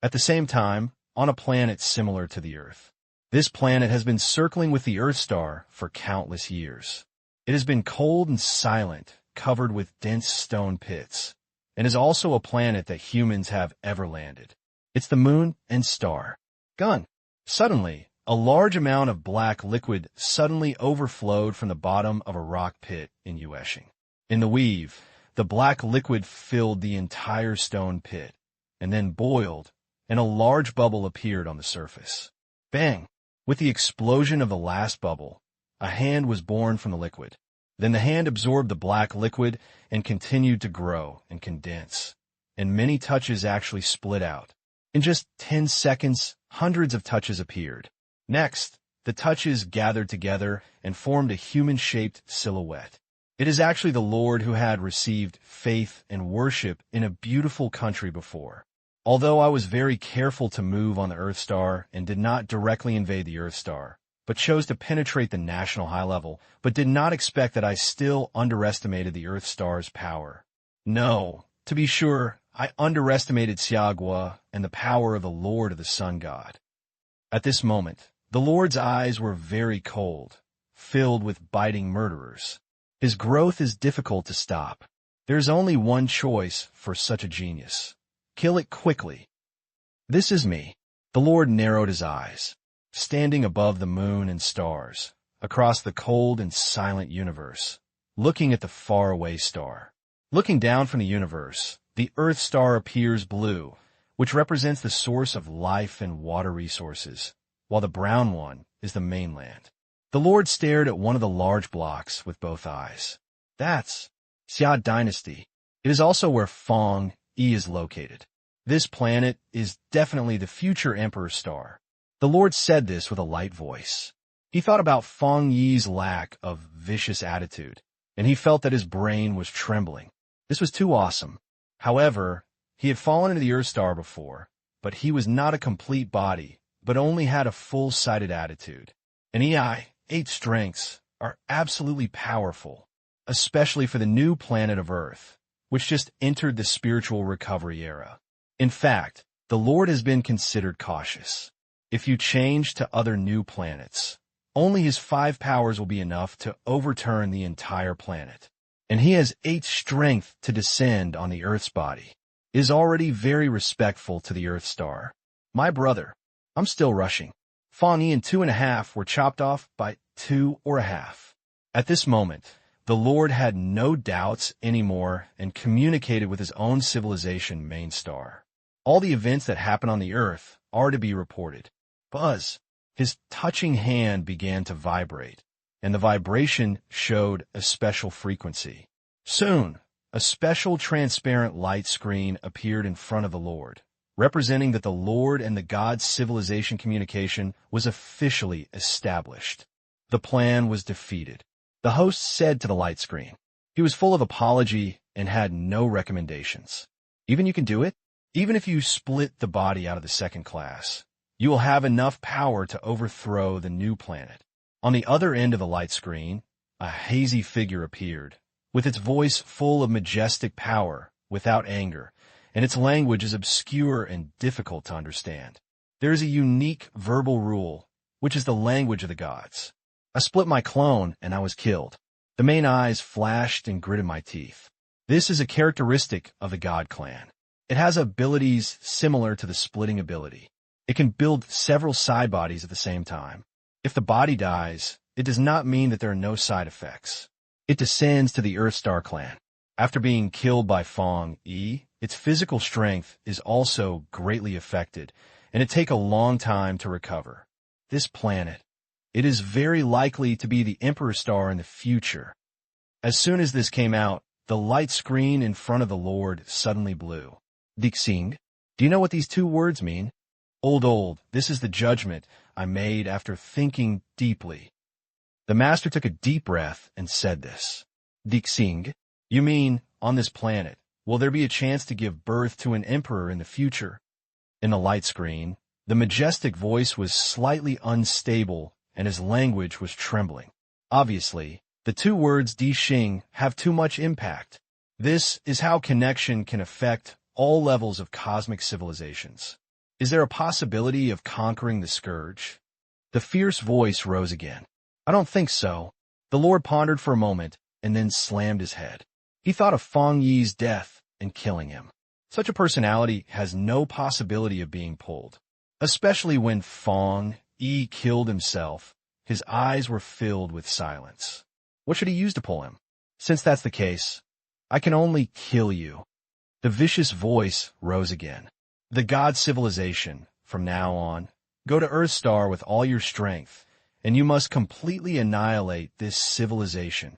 At the same time, on a planet similar to the Earth. This planet has been circling with the Earth star for countless years. It has been cold and silent, covered with dense stone pits, and is also a planet that humans have ever landed. It's the moon and star. Gun. Suddenly, a large amount of black liquid suddenly overflowed from the bottom of a rock pit in Yueshing. In the weave, the black liquid filled the entire stone pit, and then boiled, and a large bubble appeared on the surface. Bang! With the explosion of the last bubble, a hand was born from the liquid. Then the hand absorbed the black liquid and continued to grow and condense, and many touches actually split out. In just 10 seconds, hundreds of touches appeared. Next, the touches gathered together and formed a human-shaped silhouette. It is actually the Lord who had received faith and worship in a beautiful country before. Although I was very careful to move on the Earth Star and did not directly invade the Earth Star, but chose to penetrate the national high level, but did not expect that I still underestimated the Earth Star's power. No, to be sure, I underestimated Xiagua and the power of the Lord of the Sun God. At this moment, the Lord's eyes were very cold, filled with biting murderers. His growth is difficult to stop. There is only one choice for such a genius. Kill it quickly. This is me. The Lord narrowed his eyes, standing above the moon and stars, across the cold and silent universe, looking at the faraway star. Looking down from the universe, the Earth Star appears blue, which represents the source of life and water resources, while the brown one is the mainland. The Lord stared at one of the large blocks with both eyes. That's Xia Dynasty. It is also where Fang Yi is located. This planet is definitely the future Emperor Star. The Lord said this with a light voice. He thought about Fang Yi's lack of vicious attitude, and he felt that his brain was trembling. This was too awesome. However, he had fallen into the Earth Star before, but he was not a complete body, but only had a full-sighted attitude. And eight strengths are absolutely powerful, especially for the new planet of Earth, which just entered the spiritual recovery era. In fact, the Lord has been considered cautious. If you change to other new planets, only his 5 powers will be enough to overturn the entire planet. And he has 8 strength to descend on the Earth's body. Is already very respectful to the Earth Star. My brother, I'm still rushing. Fang Yi and 2.5 were chopped off by 2.5. At this moment, the Lord had no doubts anymore and communicated with his own civilization main star. All the events that happen on the Earth are to be reported. Buzz, his touching hand began to vibrate, and the vibration showed a special frequency. Soon, a special transparent light screen appeared in front of the Lord, representing that the Lord and the God's civilization communication was officially established. The plan was defeated. The host said to the light screen. He was full of apology and had no recommendations. Even you can do it? Even if you split the body out of the second class, you will have enough power to overthrow the new planet. On the other end of the light screen, a hazy figure appeared, with its voice full of majestic power, without anger, and its language is obscure and difficult to understand. There is a unique verbal rule, which is the language of the gods. I split my clone, and I was killed. The main eyes flashed and gritted my teeth. This is a characteristic of the God clan. It has abilities similar to the splitting ability. It can build several side bodies at the same time. If the body dies, it does not mean that there are no side effects. It descends to the Earth Star clan. After being killed by Fang Yi, its physical strength is also greatly affected, and it takes a long time to recover. This planet, it is very likely to be the Emperor Star in the future. As soon as this came out, the light screen in front of the Lord suddenly blew. Dixing, do you know what these 2 words mean? Old, this is the judgment I made after thinking deeply. The master took a deep breath and said this. Dixing, you mean, on this planet, will there be a chance to give birth to an emperor in the future? In the light screen, the majestic voice was slightly unstable and his language was trembling. Obviously, the 2 words Dixing have too much impact. This is how connection can affect all levels of cosmic civilizations. Is there a possibility of conquering the scourge? The fierce voice rose again. I don't think so. The Lord pondered for a moment and then slammed his head. He thought of Fang Yi's death and killing him. Such a personality has no possibility of being pulled. Especially when Fang Yi killed himself, his eyes were filled with silence. What should he use to pull him? Since that's the case, I can only kill you. The vicious voice rose again. The God civilization, from now on, go to Earth Star with all your strength, and you must completely annihilate this civilization.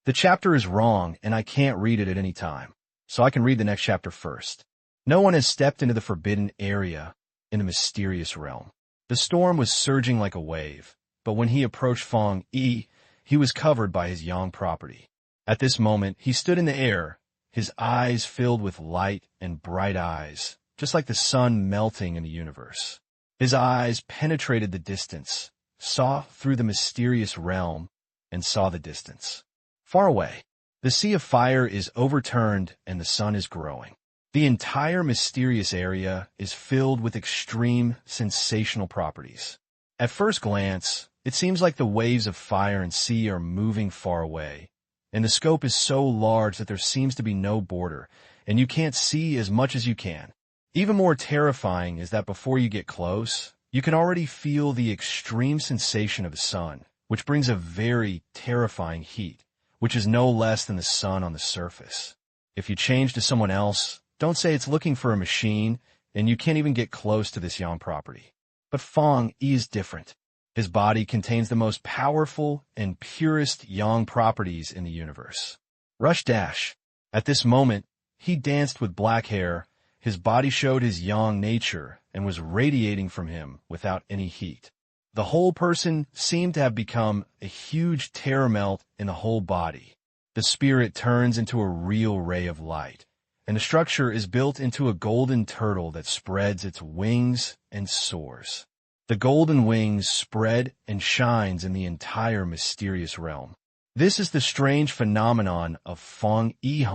The chapter is wrong, and I can't read it at any time, so I can read the next chapter first. No one has stepped into the forbidden area in the mysterious realm. The storm was surging like a wave, but when he approached Fang Yi, he was covered by his yang property. At this moment, he stood in the air, his eyes filled with light and bright eyes, just like the sun melting in the universe. His eyes penetrated the distance, saw through the mysterious realm, and saw the distance. Far away, the sea of fire is overturned and the sun is growing. The entire mysterious area is filled with extreme, sensational properties. At first glance, it seems like the waves of fire and sea are moving far away, and the scope is so large that there seems to be no border, and you can't see as much as you can. Even more terrifying is that before you get close, you can already feel the extreme sensation of the sun, which brings a very terrifying heat, which is no less than the sun on the surface. If you change to someone else, don't say it's looking for a machine, and you can't even get close to this yang property. But Fang Yi is different. His body contains the most powerful and purest yang properties in the universe. Rush dash. At this moment, he danced with black hair, his body showed his yang nature and was radiating from him without any heat. The whole person seemed to have become a huge terror melt in the whole body. The spirit turns into a real ray of light, and the structure is built into a golden turtle that spreads its wings and soars. The golden wings spread and shines in the entire mysterious realm. This is the strange phenomenon of Fang Yi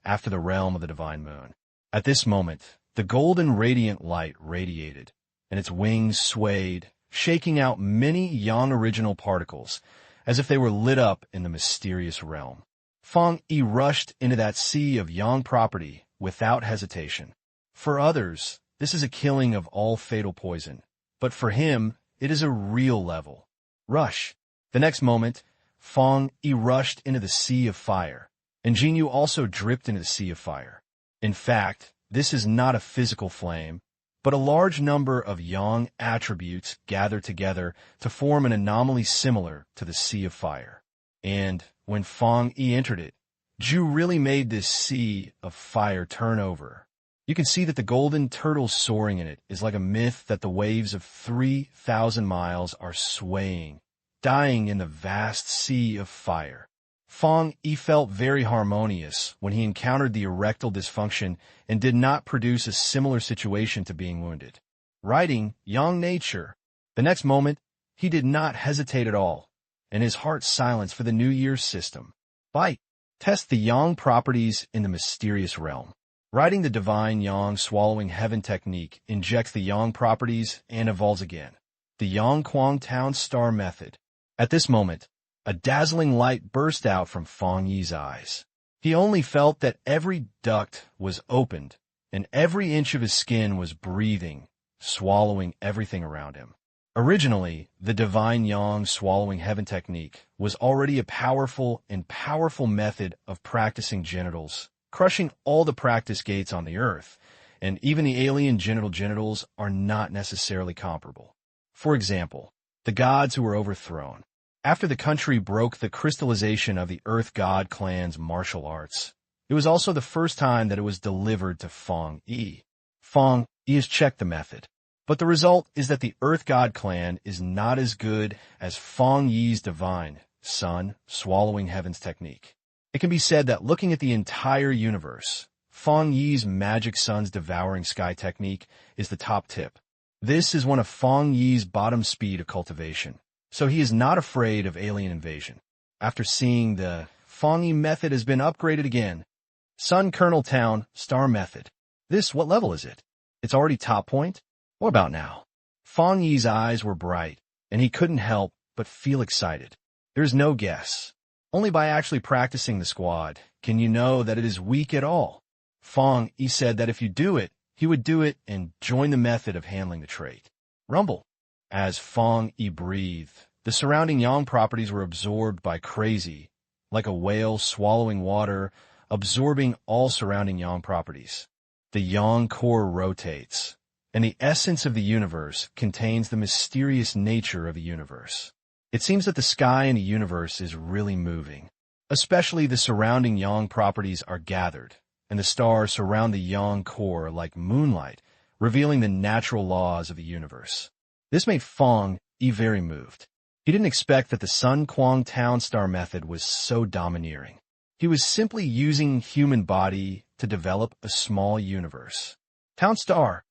after the realm of the divine moon. At this moment, the golden radiant light radiated, and its wings swayed, shaking out many yang original particles, as if they were lit up in the mysterious realm. Fang Yi rushed into that sea of yang property without hesitation. For others, this is a killing of all fatal poison, but for him, it is a real level. Rush. The next moment, Fang Yi rushed into the sea of fire, and Jinyu also dripped into the sea of fire. In fact, this is not a physical flame, but a large number of yang attributes gather together to form an anomaly similar to the sea of fire. And when Fang Yi entered it, Ju really made this sea of fire turn over. You can see that the golden turtle soaring in it is like a myth that the waves of 3,000 miles are swaying, dying in the vast sea of fire. Fang Yi felt very harmonious when he encountered the erectile dysfunction and did not produce a similar situation to being wounded. Writing yang nature. The next moment, he did not hesitate at all, and his heart silenced for the New Year's system. Bite. Test the yang properties in the mysterious realm. Writing the divine yang swallowing heaven technique injects the yang properties and evolves again. The Yang Kuang Town Star Method. At this moment, a dazzling light burst out from Fang Yi's eyes. He only felt that every duct was opened, and every inch of his skin was breathing, swallowing everything around him. Originally, the divine yang swallowing heaven technique was already a powerful method of practicing genitals, crushing all the practice gates on the earth, and even the alien genitals are not necessarily comparable. For example, the gods who were overthrown. After the country broke the crystallization of the Earth God clan's martial arts, it was also the first time that it was delivered to Fang Yi. Fang Yi has checked the method, but the result is that the Earth God clan is not as good as Fang Yi's divine sun swallowing heaven's technique. It can be said that looking at the entire universe, Fang Yi's magic sun's devouring sky technique is the top tip. This is one of Fang Yi's bottom speed of cultivation, so he is not afraid of alien invasion. After seeing the Fang Yi method has been upgraded again. Sun Kernel Town Star Method. What level is it? It's already top point? What about now? Fang Yi's eyes were bright, and he couldn't help but feel excited. There's no guess. Only by actually practicing the squad can you know that it is weak at all. Fang Yi said that if you do it, he would do it and join the method of handling the trait. Rumble. As Fang Yi breathed, the surrounding yang properties were absorbed by crazy, like a whale swallowing water, absorbing all surrounding yang properties. The yang core rotates, and the essence of the universe contains the mysterious nature of the universe. It seems that the sky in the universe is really moving. Especially the surrounding yang properties are gathered, and the stars surround the yang core like moonlight, revealing the natural laws of the universe. This made Fang Yi very moved. He didn't expect that the Sun Kuang Town Star Method was so domineering. He was simply using human body to develop a small universe. Town star.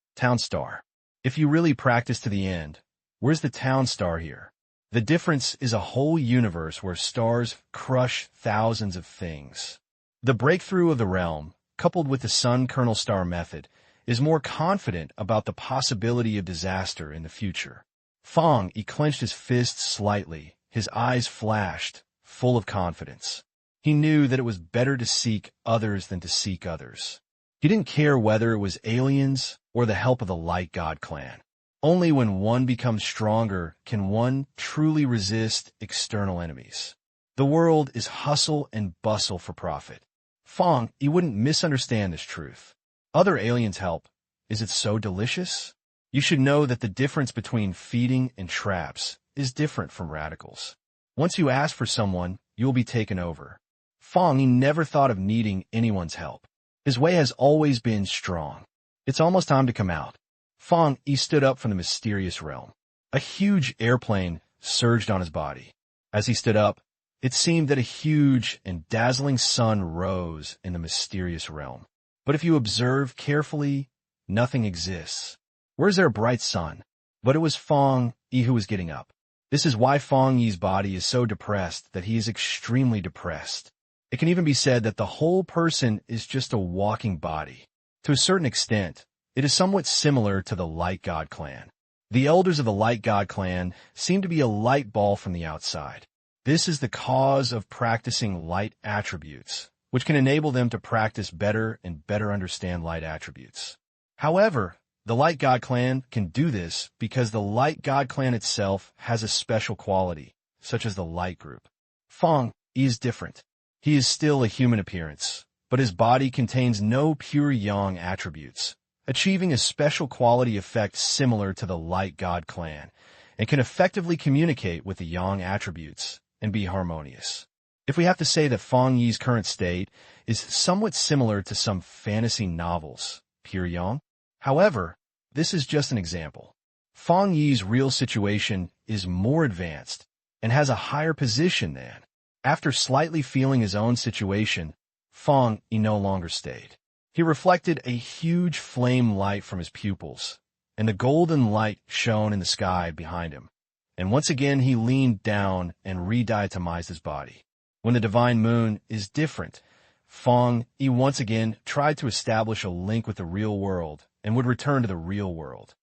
If you really practice to the end, where's the town star here? The difference is a whole universe where stars crush thousands of things. The breakthrough of the realm, coupled with the sun kernel star method, is more confident about the possibility of disaster in the future. Fang Yi clenched his fists slightly, his eyes flashed, full of confidence. He knew that it was better to seek others than to seek others. He didn't care whether it was aliens or the help of the Light God clan. Only when one becomes stronger can one truly resist external enemies. The world is hustle and bustle for profit. Fang Yi wouldn't misunderstand this truth. Other aliens help. Is it so delicious? You should know that the difference between feeding and traps is different from radicals. Once you ask for someone, you'll be taken over. Fang Yi never thought of needing anyone's help. His way has always been strong. It's almost time to come out. Fang Yi stood up from the mysterious realm. A huge airplane surged on his body. As he stood up, it seemed that a huge and dazzling sun rose in the mysterious realm. But if you observe carefully, nothing exists. Where's there a bright sun? But it was Fang Yi who was getting up. This is why Fang Yi's body is so depressed that he is extremely depressed. It can even be said that the whole person is just a walking body. To a certain extent, it is somewhat similar to the Light God clan. The elders of the Light God clan seem to be a light ball from the outside. This is the cause of practicing light attributes, which can enable them to practice better and better understand light attributes. However, the Light God clan can do this because the Light God clan itself has a special quality, such as the light group. Fang Yi is different. He is still a human appearance, but his body contains no pure yang attributes, achieving a special quality effect similar to the Light God clan, and can effectively communicate with the yang attributes and be harmonious. If we have to say that Fang Yi's current state is somewhat similar to some fantasy novels, pure yang. However, this is just an example. Fang Yi's real situation is more advanced and has a higher position than. After slightly feeling his own situation, Fang Yi no longer stayed. He reflected a huge flame light from his pupils, and the golden light shone in the sky behind him. And once again he leaned down and re-diatomized his body. When the divine moon is different, Fang Yi once again tried to establish a link with the real world and would return to the real world.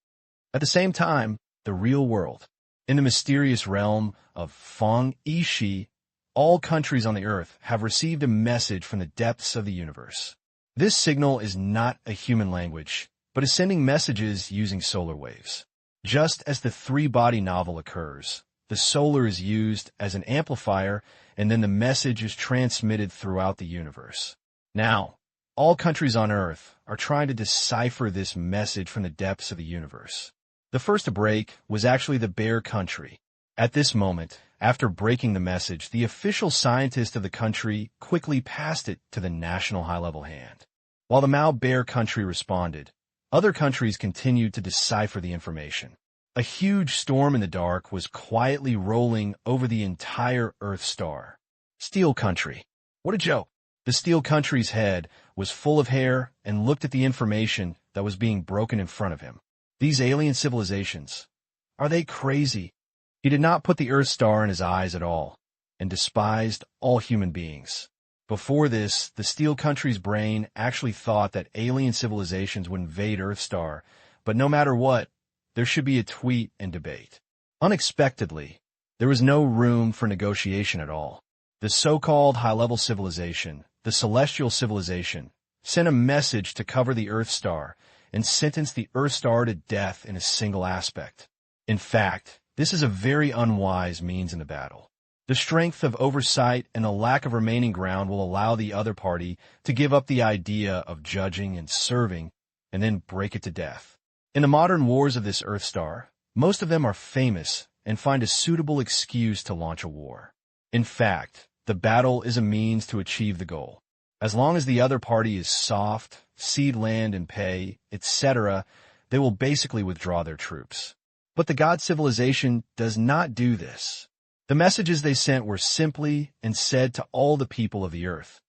At the same time, the real world. In the mysterious realm of Fang Yi, all countries on the earth have received a message from the depths of the universe. This signal is not a human language, but is sending messages using solar waves. Just as the three-body novel occurs, the solar is used as an amplifier, and then the message is transmitted throughout the universe. Now, all countries on Earth are trying to decipher this message from the depths of the universe. The first to break was actually the Bear country. At this moment, after breaking the message, the official scientist of the country quickly passed it to the national high-level hand. While the Mao Bear country responded, other countries continued to decipher the information. A huge storm in the dark was quietly rolling over the entire Earth star. Steel country. What a joke! The Steel country's head was full of hair and looked at the information that was being broken in front of him. These alien civilizations, are they crazy? He did not put the Earth star in his eyes at all, and despised all human beings. Before this, the Steel country's brain actually thought that alien civilizations would invade Earth star, but no matter what, there should be a tweet and debate. Unexpectedly, there was no room for negotiation at all. The so-called high-level civilization, the celestial civilization, sent a message to cover the Earth star and sentenced the Earth star to death in a single aspect. In fact, this is a very unwise means in the battle. The strength of oversight and the lack of remaining ground will allow the other party to give up the idea of judging and serving and then break it to death. In the modern wars of this Earth star, most of them are famous and find a suitable excuse to launch a war. In fact, the battle is a means to achieve the goal. As long as the other party is soft, cede land and pay, etc., they will basically withdraw their troops. But the God civilization does not do this. The messages they sent were simply and said to all the people of the earth,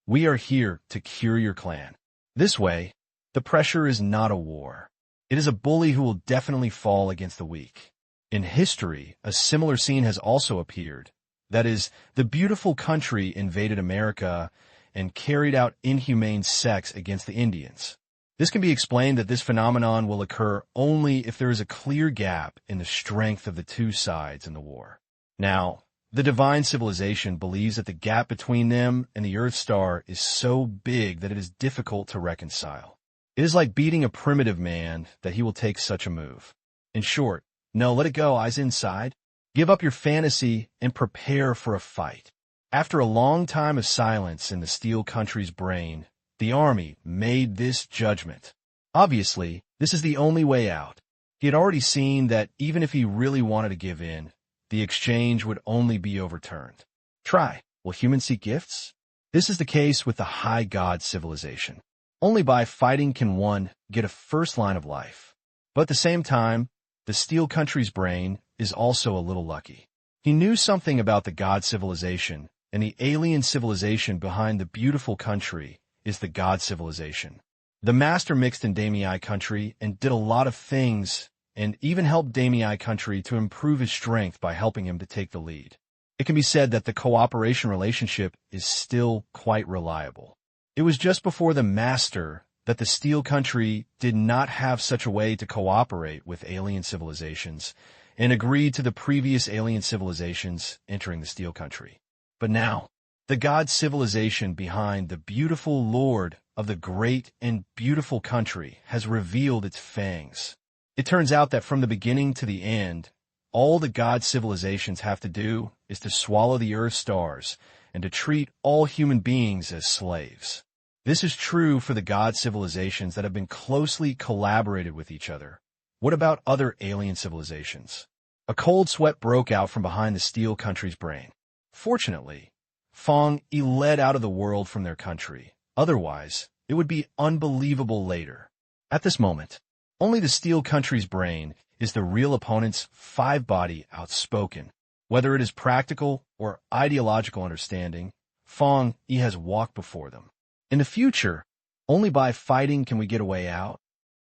We are here to cure your clan. This way, the pressure is not a war. It is a bully who will definitely fall against the weak. In history, a similar scene has also appeared. That is, the beautiful country invaded America and carried out inhumane sex against the Indians. This can be explained that this phenomenon will occur only if there is a clear gap in the strength of the two sides in the war. Now, the divine civilization believes that the gap between them and the Earth Star is so big that it is difficult to reconcile. It is like beating a primitive man that he will take such a move. In short, no, let it go, eyes inside. Give up your fantasy and prepare for a fight. After a long time of silence in the Steel Country's brain, the army made this judgment. Obviously, this is the only way out. He had already seen that even if he really wanted to give in, the exchange would only be overturned. Try. Will humans seek gifts? This is the case with the High God civilization. Only by fighting can one get a first line of life. But at the same time, the Steel Country's brain is also a little lucky. He knew something about the God civilization, and the alien civilization behind the beautiful country is the God civilization. The master mixed in Damii country and did a lot of things and even helped Damii country to improve his strength by helping him to take the lead. It can be said that the cooperation relationship is still quite reliable. It was just before the master that the Steel Country did not have such a way to cooperate with alien civilizations and agreed to the previous alien civilizations entering the Steel Country. But now, the God civilization behind the beautiful lord of the great and beautiful country has revealed its fangs. It turns out that from the beginning to the end, all the God civilizations have to do is to swallow the Earth stars and to treat all human beings as slaves. This is true for the God civilizations that have been closely collaborated with each other. What about other alien civilizations? A cold sweat broke out from behind the Steel Country's brain. Fortunately, Fang Yi led out of the world from their country. Otherwise, it would be unbelievable later. At this moment, only the Steel Country's brain is the real opponent's five-body outspoken. Whether it is practical or ideological understanding, Fang Yi has walked before them. In the future, only by fighting can we get a way out.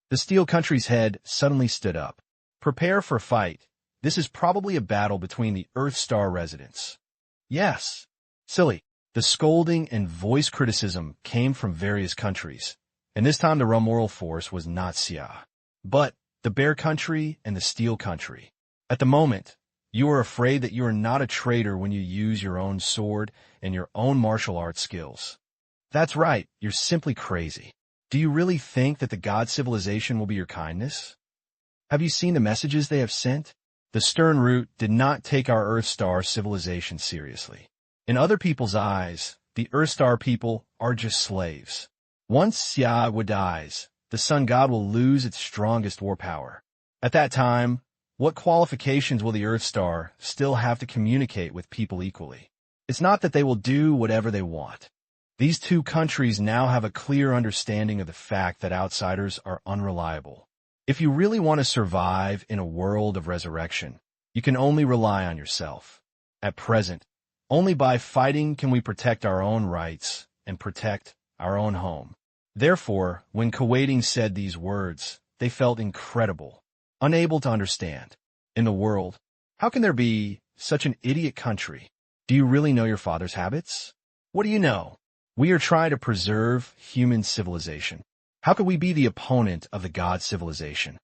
The Steel Country's head suddenly stood up. Prepare for a fight. This is probably a battle between the Earth Star residents. Yes. Silly. The scolding and voice criticism came from various countries, and this time the Rumoral force was not Xia, but the Bear Country and the Steel Country. At the moment, you are afraid that you are not a traitor when you use your own sword and your own martial arts skills. That's right, you're simply crazy. Do you really think that the God civilization will be your kindness? Have you seen the messages they have sent? The Stern Root did not take our Earth Star civilization seriously. In other people's eyes, the Earth Star people are just slaves. Once Xia dies, the Sun God will lose its strongest war power. At that time, what qualifications will the Earth Star still have to communicate with people equally? It's not that they will do whatever they want. These two countries now have a clear understanding of the fact that outsiders are unreliable. If you really want to survive in a world of resurrection, you can only rely on yourself. At present, only by fighting can we protect our own rights and protect our own home. Therefore, when Kuwaiting said these words, they felt incredible, unable to understand. In the world, how can there be such an idiot country? Do you really know your father's habits? What do you know? We are trying to preserve human civilization. How could we be the opponent of the God civilization?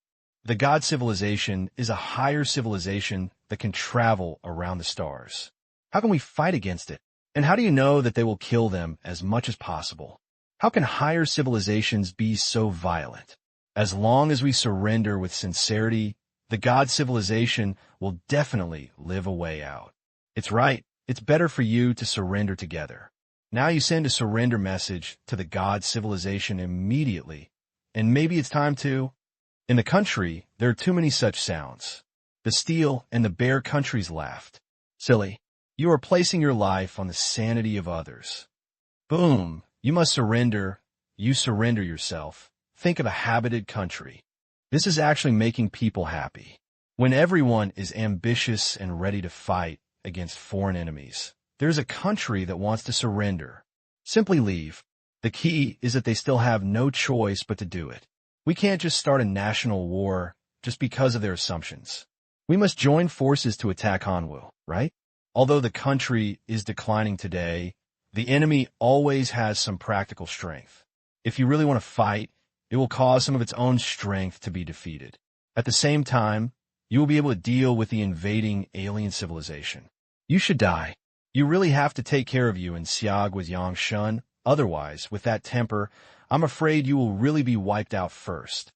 The God civilization is a higher civilization that can travel around the stars. How can we fight against it? And how do you know that they will kill them as much as possible? How can higher civilizations be so violent? As long as we surrender with sincerity, the God civilization will definitely live a way out. It's right. It's better for you to surrender together. Now you send a surrender message to the God civilization immediately, and maybe it's time to. In the country, there are too many such sounds. The Steel and the Bear countries laughed. Silly. You are placing your life on the sanity of others. Boom. You must surrender. You surrender yourself. Think of a habited country. This is actually making people happy. When everyone is ambitious and ready to fight against foreign enemies, there's a country that wants to surrender. Simply leave. The key is that they still have no choice but to do it. We can't just start a national war just because of their assumptions. We must join forces to attack Hanwoo, right? Although the country is declining today, the enemy always has some practical strength. If you really want to fight, it will cause some of its own strength to be defeated. At the same time, you will be able to deal with the invading alien civilization. You should die. You really have to take care of you in Siag with Yang Shun. Otherwise, with that temper, I'm afraid you will really be wiped out first.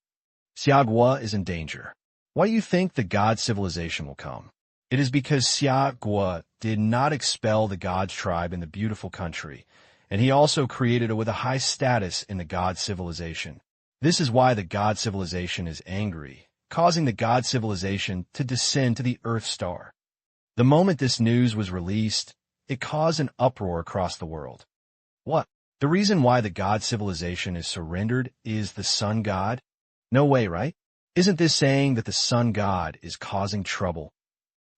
Xiagua is in danger. Why do you think the god civilization will come? It is because Xiagua did not expel the god's tribe in the beautiful country, and he also created it with a high status in the god civilization. This is why the god civilization is angry, causing the god civilization to descend to the Earth Star. The moment this news was released, it caused an uproar across the world. What? The reason why the god civilization is surrendered is the sun god? No way, right? Isn't this saying that the sun god is causing trouble?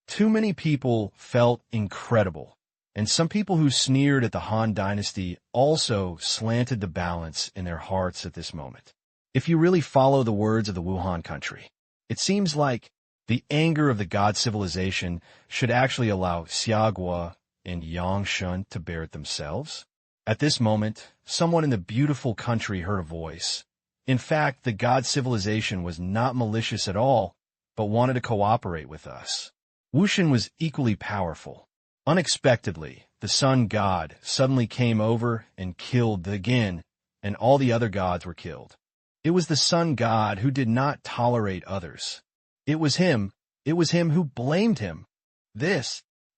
Too many people felt incredible, and some people who sneered at the Han dynasty also slanted the balance in their hearts at this moment. If you really follow the words of the Wuhan country, it seems like the anger of the god civilization should actually allow Xiagua and Yang Shun to bear it themselves. At this moment, someone in the beautiful country heard a voice. In fact, the god civilization was not malicious at all, but wanted to cooperate with us. Wuxin was equally powerful. Unexpectedly, the sun god suddenly came over and killed the Gin, and all the other gods were killed. It was the sun god who did not tolerate others. It was him who blamed him.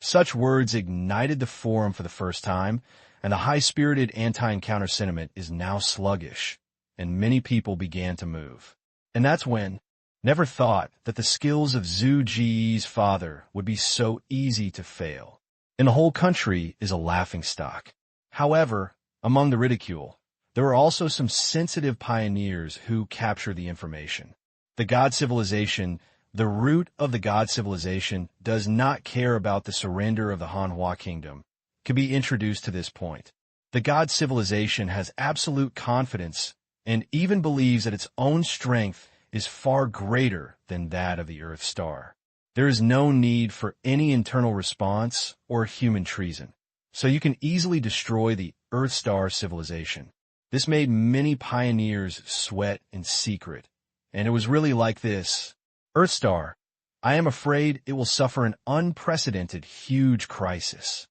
Such words ignited the forum for the first time, and the high-spirited anti-encounter sentiment is now sluggish, and many people began to move. And that's when, never thought that the skills of Zhu Ji's father would be so easy to fail. And the whole country is a laughingstock. However, among the ridicule, there are also some sensitive pioneers who capture the information. The god civilization, the root of the god civilization, does not care about the surrender of the Hanhua kingdom, could be introduced to this point. The god civilization has absolute confidence and even believes that its own strength is far greater than that of the Earth Star. There is no need for any internal response or human treason, so you can easily destroy the Earth Star civilization. This made many pioneers sweat in secret, and it was really like this. Earth Star, I am afraid it will suffer an unprecedented huge crisis.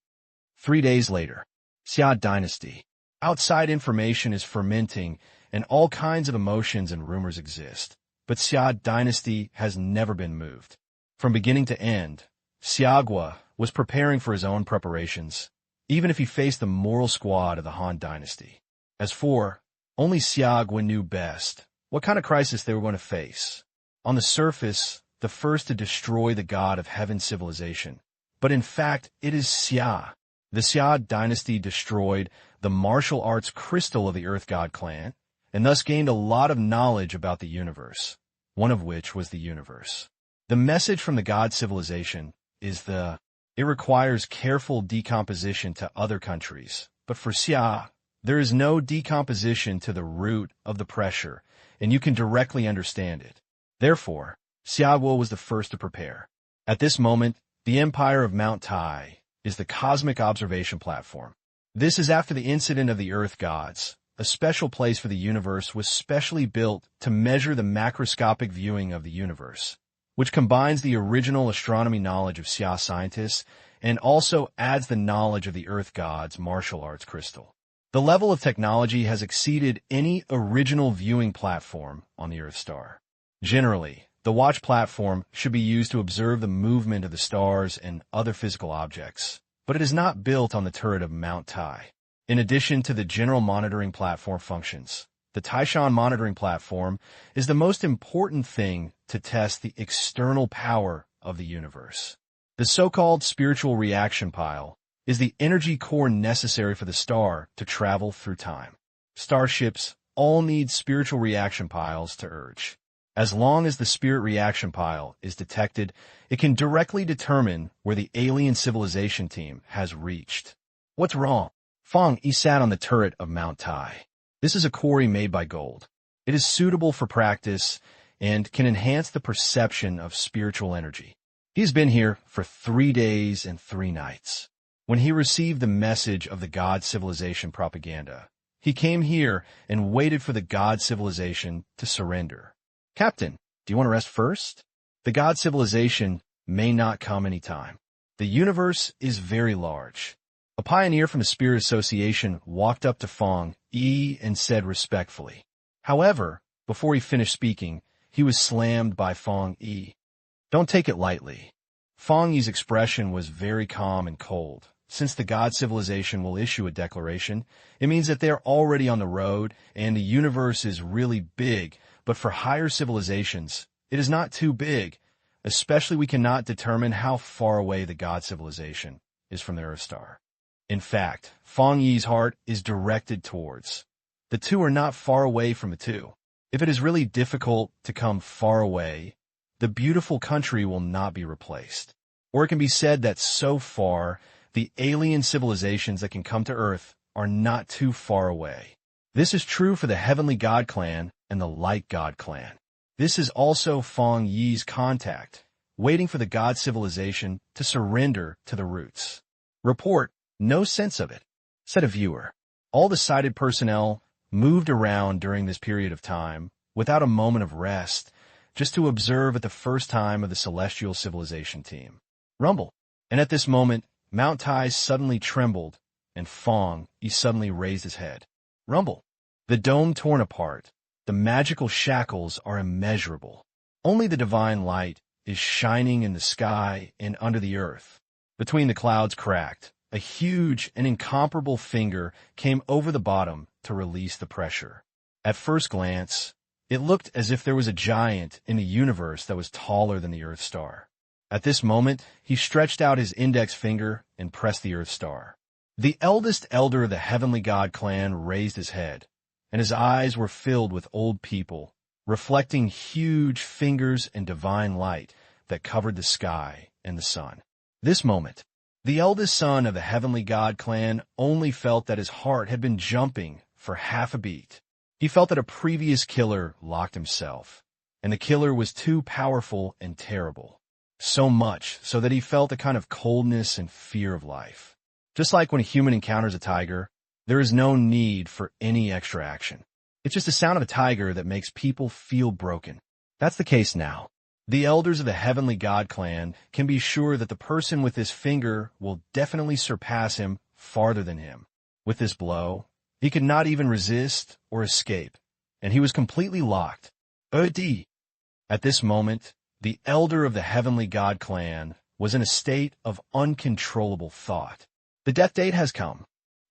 3 days later, Xia Dynasty. Outside information is fermenting, and all kinds of emotions and rumors exist. But Xia Dynasty has never been moved. From beginning to end, Xiagua was preparing for his own preparations, even if he faced the moral squad of the Han Dynasty. As for, only Xiagua knew best what kind of crisis they were going to face. On the surface, the first to destroy the god of heaven civilization. But in fact, it is Xia. The Xia dynasty destroyed the martial arts crystal of the Earth God clan, and thus gained a lot of knowledge about the universe, one of which was the universe. The message from the god civilization is it requires careful decomposition to other countries, but for Xia, there is no decomposition to the root of the pressure, and you can directly understand it. Therefore, Xiagua was the first to prepare. At this moment, the empire of Mount Tai is the cosmic observation platform. This is after the incident of the Earth Gods. A special place for the universe was specially built to measure the macroscopic viewing of the universe, which combines the original astronomy knowledge of Xia scientists and also adds the knowledge of the Earth Gods' martial arts crystal. The level of technology has exceeded any original viewing platform on the Earth Star. Generally, the watch platform should be used to observe the movement of the stars and other physical objects, but it is not built on the turret of Mount Tai. In addition to the general monitoring platform functions, the Taishan monitoring platform is the most important thing to test the external power of the universe. The so-called spiritual reaction pile is the energy core necessary for the star to travel through time. Starships all need spiritual reaction piles to urge. As long as the spirit reaction pile is detected, it can directly determine where the alien civilization team has reached. What's wrong? Fang Yi sat on the turret of Mount Tai. This is a quarry made by gold. It is suitable for practice and can enhance the perception of spiritual energy. He has been here for 3 days and 3 nights. When he received the message of the God civilization propaganda, he came here and waited for the God civilization to surrender. Captain, do you want to rest first? The God civilization may not come any time. The universe is very large. A pioneer from the Spirit Association walked up to Fang Yi and said respectfully. However, before he finished speaking, he was slammed by Fang Yi. Don't take it lightly. Fang Yi's expression was very calm and cold. Since the God civilization will issue a declaration, it means that they're already on the road and the universe is really big, but for higher civilizations, it is not too big. Especially we cannot determine how far away the God civilization is from the Earth star. In fact, Fang Yi's heart is directed towards. The two are not far away from the two. If it is really difficult to come far away, the beautiful country will not be replaced. Or it can be said that so far, the alien civilizations that can come to Earth are not too far away. This is true for the Heavenly God Clan and the Light God Clan. This is also Fang Yi's contact, waiting for the God civilization to surrender to the roots. Report, no sense of it, said a viewer. All the sighted personnel moved around during this period of time without a moment of rest, just to observe at the first time of the celestial civilization team. Rumble. And at this moment, Mount Tai suddenly trembled, and Fang Yi suddenly raised his head. Rumble. The dome torn apart. The magical shackles are immeasurable. Only the divine light is shining in the sky and under the earth. Between the clouds cracked, a huge and incomparable finger came over the bottom to release the pressure. At first glance, it looked as if there was a giant in the universe that was taller than the Earth star. At this moment, he stretched out his index finger and pressed the Earth star. The eldest elder of the Heavenly God Clan raised his head, and his eyes were filled with old people, reflecting huge fingers and divine light that covered the sky and the sun. This moment, the eldest son of the Heavenly God Clan only felt that his heart had been jumping for half a beat. He felt that a previous killer locked himself, and the killer was too powerful and terrible. So much so that he felt a kind of coldness and fear of life. Just like when a human encounters a tiger, there is no need for any extra action. It's just the sound of a tiger that makes people feel broken. That's the case now. The elders of the Heavenly God Clan can be sure that the person with this finger will definitely surpass him farther than him. With this blow, he could not even resist or escape, and he was completely locked. At this moment, the elder of the Heavenly God Clan was in a state of uncontrollable thought. The death date has come.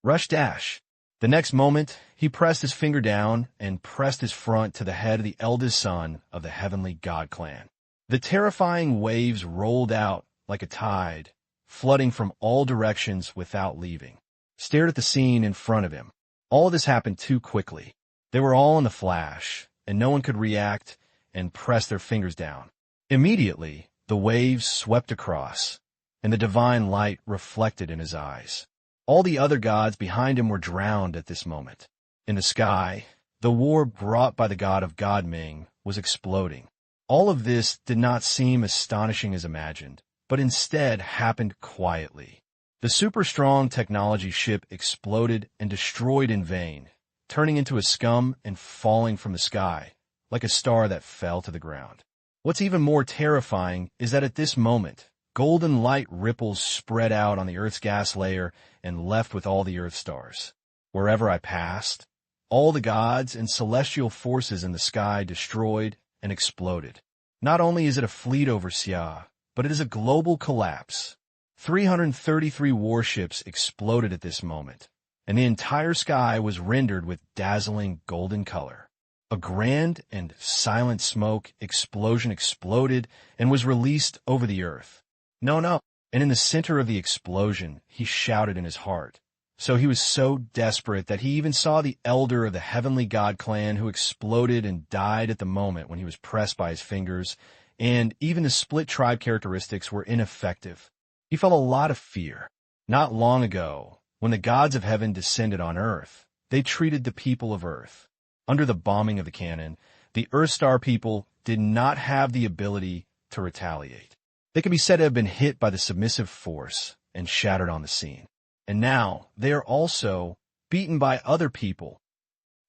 Rush dash. The next moment, he pressed his finger down and pressed his front to the head of the eldest son of the Heavenly God Clan. The terrifying waves rolled out like a tide, flooding from all directions without leaving. Stared at the scene in front of him. All of this happened too quickly. They were all in a flash, and no one could react and press their fingers down. Immediately, the waves swept across, and the divine light reflected in his eyes. All the other gods behind him were drowned at this moment. In the sky, the war brought by the god of God-Ming was exploding. All of this did not seem astonishing as imagined, but instead happened quietly. The super-strong technology ship exploded and destroyed in vain, turning into a scum and falling from the sky, like a star that fell to the ground. What's even more terrifying is that at this moment, golden light ripples spread out on the Earth's gas layer and left with all the Earth stars. Wherever I passed, all the gods and celestial forces in the sky destroyed and exploded. Not only is it a fleet over Xia, but it is a global collapse. 333 warships exploded at this moment, and the entire sky was rendered with dazzling golden color. A grand and silent smoke explosion exploded and was released over the earth. No. And in the center of the explosion, he shouted in his heart. So he was so desperate that he even saw the elder of the Heavenly God Clan who exploded and died at the moment when he was pressed by his fingers, and even the split tribe characteristics were ineffective. He felt a lot of fear. Not long ago, when the gods of heaven descended on earth, they treated the people of earth. Under the bombing of the cannon, the Earthstar people did not have the ability to retaliate. They can be said to have been hit by the submissive force and shattered on the scene. And now they are also beaten by other people.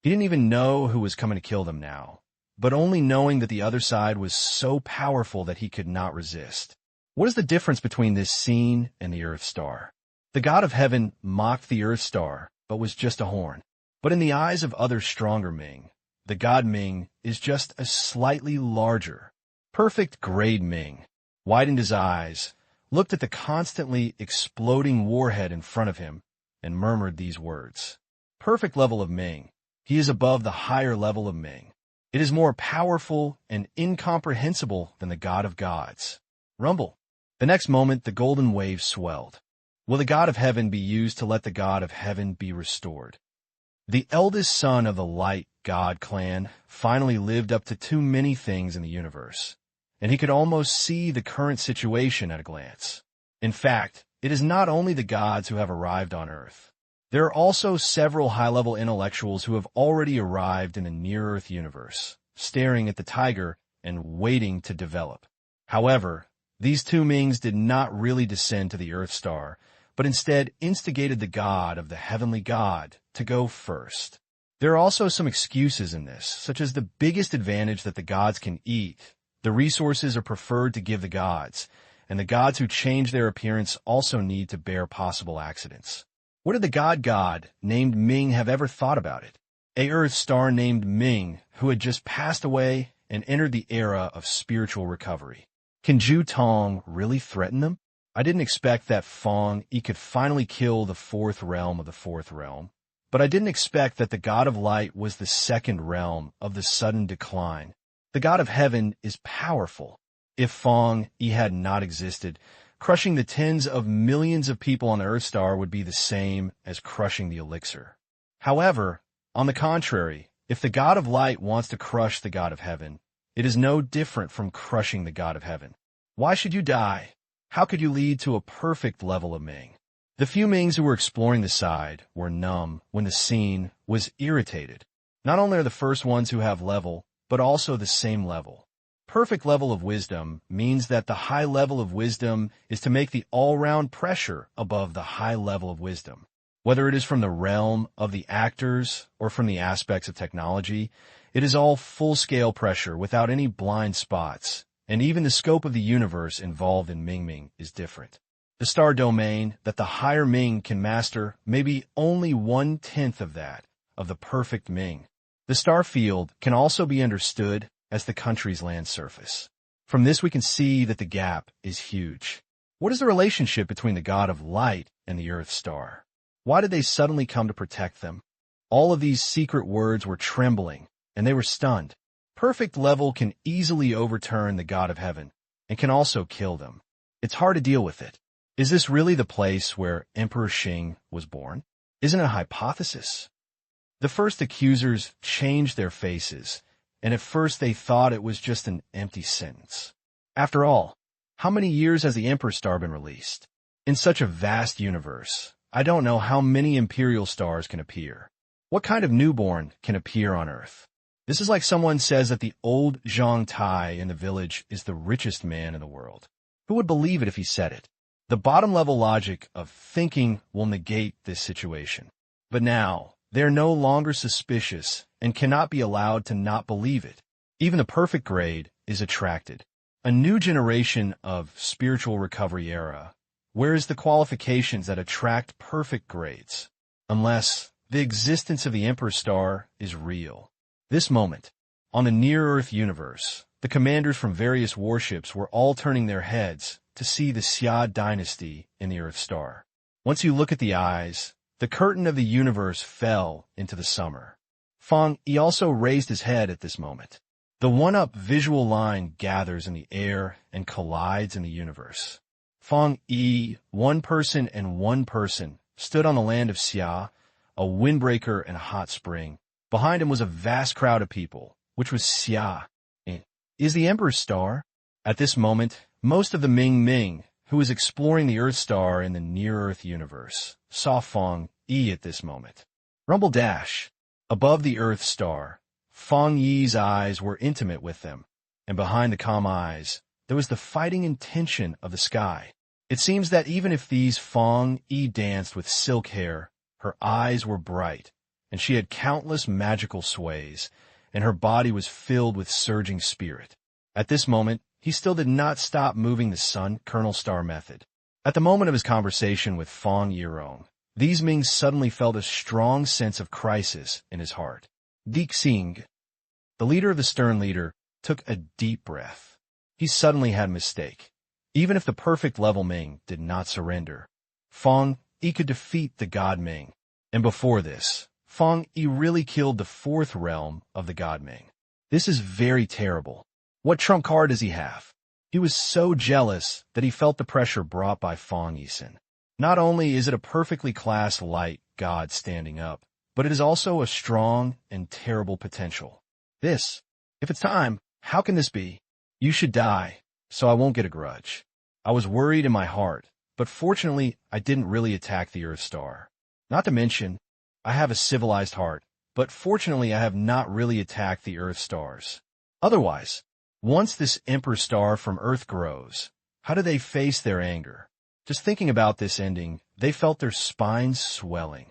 He didn't even know who was coming to kill them now, but only knowing that the other side was so powerful that he could not resist. What is the difference between this scene and the Earthstar? The god of heaven mocked the Earthstar, but was just a horn. But in the eyes of other stronger Ming, the god Ming is just a slightly larger, perfect grade Ming. Widened his eyes, looked at the constantly exploding warhead in front of him, and murmured these words. Perfect level of Ming. He is above the higher level of Ming. It is more powerful and incomprehensible than the god of gods. Rumble. The next moment, the golden wave swelled. Will the god of heaven be used to let the god of heaven be restored? The eldest son of the light god clan finally lived up to too many things in the universe, and he could almost see the current situation at a glance. In fact, it is not only the gods who have arrived on Earth. There are also several high-level intellectuals who have already arrived in the near-Earth universe, staring at the tiger and waiting to develop. However, these two Mings did not really descend to the Earthstar, but instead instigated the god of the heavenly god to go first. There are also some excuses in this, such as the biggest advantage that the gods can eat. The resources are preferred to give the gods, and the gods who change their appearance also need to bear possible accidents. What did the god named Ming have ever thought about it? A Earthstar named Ming, who had just passed away and entered the era of spiritual recovery. Can Ju Tong really threaten them? I didn't expect that Fang Yi could finally kill the fourth realm of the fourth realm, but I didn't expect that the god of light was the second realm of the sudden decline. The god of heaven is powerful. If Fang Yi had not existed, crushing the tens of millions of people on the Earthstar would be the same as crushing the elixir. However, on the contrary, if the god of light wants to crush the god of heaven, it is no different from crushing the god of heaven. Why should you die? How could you lead to a perfect level of Ming? The few Mings who were exploring the side were numb when the scene was irritated. Not only are the first ones who have level, but also the same level. Perfect level of wisdom means that the high level of wisdom is to make the all-round pressure above the high level of wisdom. Whether it is from the realm of the actors or from the aspects of technology, it is all full-scale pressure without any blind spots, and even the scope of the universe involved in Ming is different. The star domain that the higher Ming can master may be only 1/10 of that, of the perfect Ming. The star field can also be understood as the country's land surface. From this we can see that the gap is huge. What is the relationship between the god of light and the Earthstar? Why did they suddenly come to protect them? All of these secret words were trembling, and they were stunned. Perfect level can easily overturn the god of heaven, and can also kill them. It's hard to deal with it. Is this really the place where Emperor Xing was born? Isn't it a hypothesis? The first accusers changed their faces, and at first they thought it was just an empty sentence. After all, how many years has the Emperor Star been released? In such a vast universe, I don't know how many Imperial stars can appear. What kind of newborn can appear on Earth? This is like someone says that the old Zhang Tai in the village is the richest man in the world. Who would believe it if he said it? The bottom-level logic of thinking will negate this situation. But now, they are no longer suspicious and cannot be allowed to not believe it. Even the perfect grade is attracted. A new generation of spiritual recovery era. Where is the qualifications that attract perfect grades? Unless the existence of the Emperor Star is real. This moment, on the near-Earth universe, the commanders from various warships were all turning their heads to see the Xia dynasty in the Earthstar. Once you look at the eyes, the curtain of the universe fell into the summer. Fang Yi also raised his head at this moment. The one-up visual line gathers in the air and collides in the universe. Fang Yi, one person, stood on the land of Xia, a windbreaker and a hot spring. Behind him was a vast crowd of people, which was Xia. Is the Emperor's Star? At this moment, most of the Ming who was exploring the Earth star in the near-Earth universe, saw Fang Yi at this moment. Rumble dash. Above the Earth star, Fang Yi's eyes were intimate with them, and behind the calm eyes, there was the fighting intention of the sky. It seems that even if these Fang Yi danced with silk hair, her eyes were bright, and she had countless magical sways, and her body was filled with surging spirit. At this moment, he still did not stop moving the sun kernel star method. At the moment of his conversation with Fang Yi, these Mings suddenly felt a strong sense of crisis in his heart. Dixing. The leader of the stern leader took a deep breath. He suddenly had a mistake. Even if the perfect level Ming did not surrender, Fang Yi could defeat the god Ming. And before this, Fang Yi really killed the fourth realm of the god Ming. This is very terrible. What trump card does he have? He was so jealous that he felt the pressure brought by Fang Yi-san. Not only is it a perfectly classed light god standing up, but it is also a strong and terrible potential. If it's time, how can this be? You should die, so I won't get a grudge. I was worried in my heart, but fortunately I didn't really attack the Earth star. Not to mention, I have a civilized heart, but fortunately I have not really attacked the Earth stars. Otherwise, once this Emperor star from Earth grows, how do they face their anger? Just thinking about this ending, they felt their spines swelling.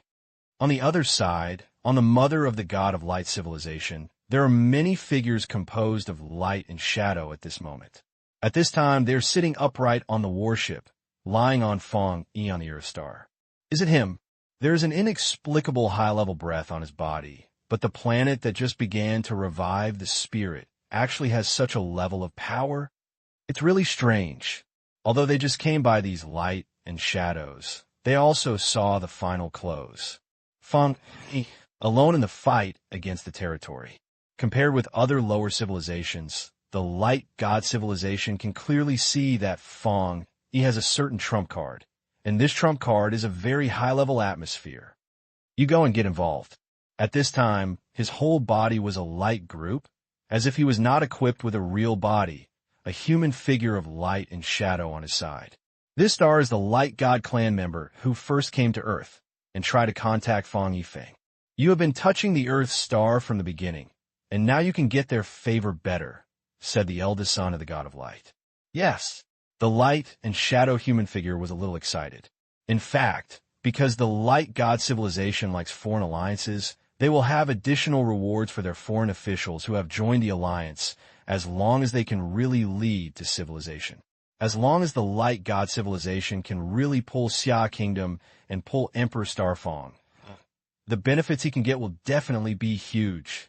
On the other side, on the mother of the god of light civilization, there are many figures composed of light and shadow at this moment. At this time, they are sitting upright on the warship, lying on Fang Yi on the Earth star. Is it him? There is an inexplicable high-level breath on his body, but the planet that just began to revive the spirit actually has such a level of power. It's really strange. Although they just came by these light and shadows, they also saw the final close. Fang Yi, alone in the fight against the territory. Compared with other lower civilizations, the light god civilization can clearly see that Fang Yi has a certain trump card, and this trump card is a very high-level atmosphere. You go and get involved. At this time, his whole body was a light group, as if he was not equipped with a real body, a human figure of light and shadow on his side. This star is the light god clan member who first came to Earth and tried to contact Fang Yi. You have been touching the Earth star from the beginning, and now you can get their favor better, said the eldest son of the god of light. Yes, the light and shadow human figure was a little excited. In fact, because the light god civilization likes foreign alliances, they will have additional rewards for their foreign officials who have joined the alliance, as long as they can really lead to civilization. As long as the light god civilization can really pull Xia Kingdom and pull Emperor Starfang, the benefits he can get will definitely be huge.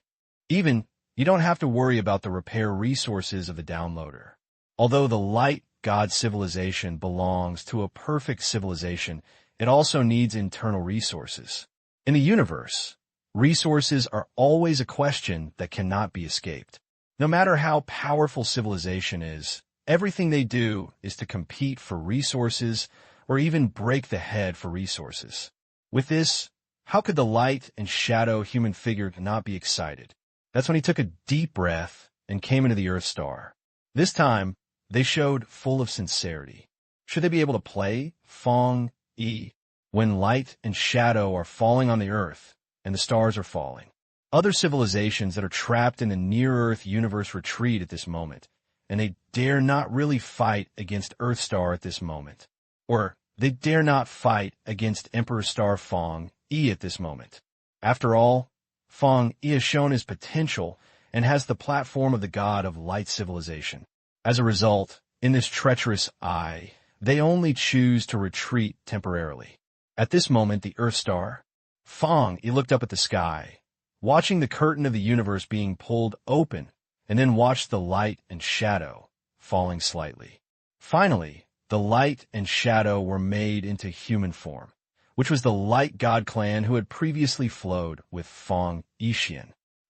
Even, you don't have to worry about the repair resources of the downloader. Although the light god civilization belongs to a perfect civilization, it also needs internal resources. In the universe, resources are always a question that cannot be escaped. No matter how powerful civilization is, everything they do is to compete for resources or even break the head for resources. With this, how could the light and shadow human figure not be excited? That's when he took a deep breath and came into the Earth star. This time, they showed full of sincerity. Should they be able to play Fang Yi when light and shadow are falling on the Earth and the stars are falling? Other civilizations that are trapped in the near-Earth universe retreat at this moment, and they dare not really fight against Earthstar at this moment. Or, they dare not fight against Emperor Star Fang Yi at this moment. After all, Fang Yi has shown his potential and has the platform of the god of light civilization. As a result, in this treacherous eye, they only choose to retreat temporarily. At this moment, the Earthstar, Fang Yi looked up at the sky, watching the curtain of the universe being pulled open, and then watched the light and shadow falling slightly. Finally, the light and shadow were made into human form, which was the light god clan who had previously flowed with Fang Yi.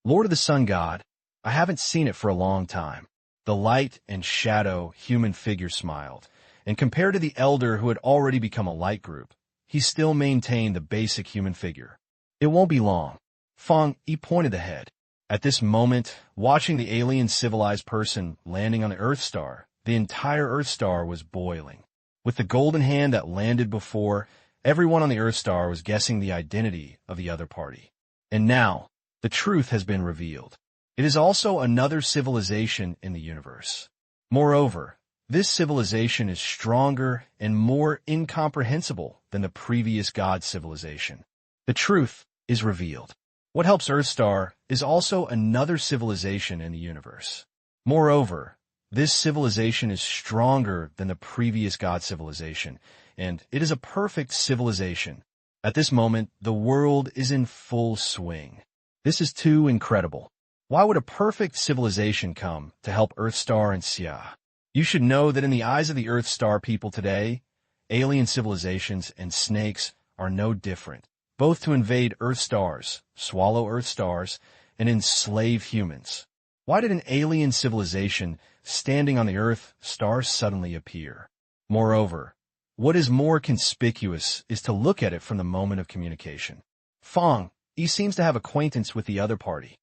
Lord of the Sun God, I haven't seen it for a long time. The light and shadow human figure smiled, and compared to the elder who had already become a light group, he still maintained the basic human figure. It won't be long. Fang Yi pointed ahead. At this moment, watching the alien civilized person landing on the Earth star, the entire Earth star was boiling. With the golden hand that landed before, everyone on the Earth Star was guessing the identity of the other party. And now, the truth has been revealed. It is also another civilization in the universe. Moreover, this civilization is stronger and more incomprehensible than the previous god civilization. The truth is revealed. What helps Earthstar is also another civilization in the universe. Moreover, this civilization is stronger than the previous god civilization, and it is a perfect civilization. At this moment, the world is in full swing. This is too incredible. Why would a perfect civilization come to help Earthstar and Xia? You should know that in the eyes of the Earthstar people today, alien civilizations and snakes are no different, both to invade Earthstars, swallow Earthstars, and enslave humans. Why did an alien civilization standing on the Earth star suddenly appear? Moreover, what is more conspicuous is to look at it from the moment of communication. Fang Yi seems to have acquaintance with the other party.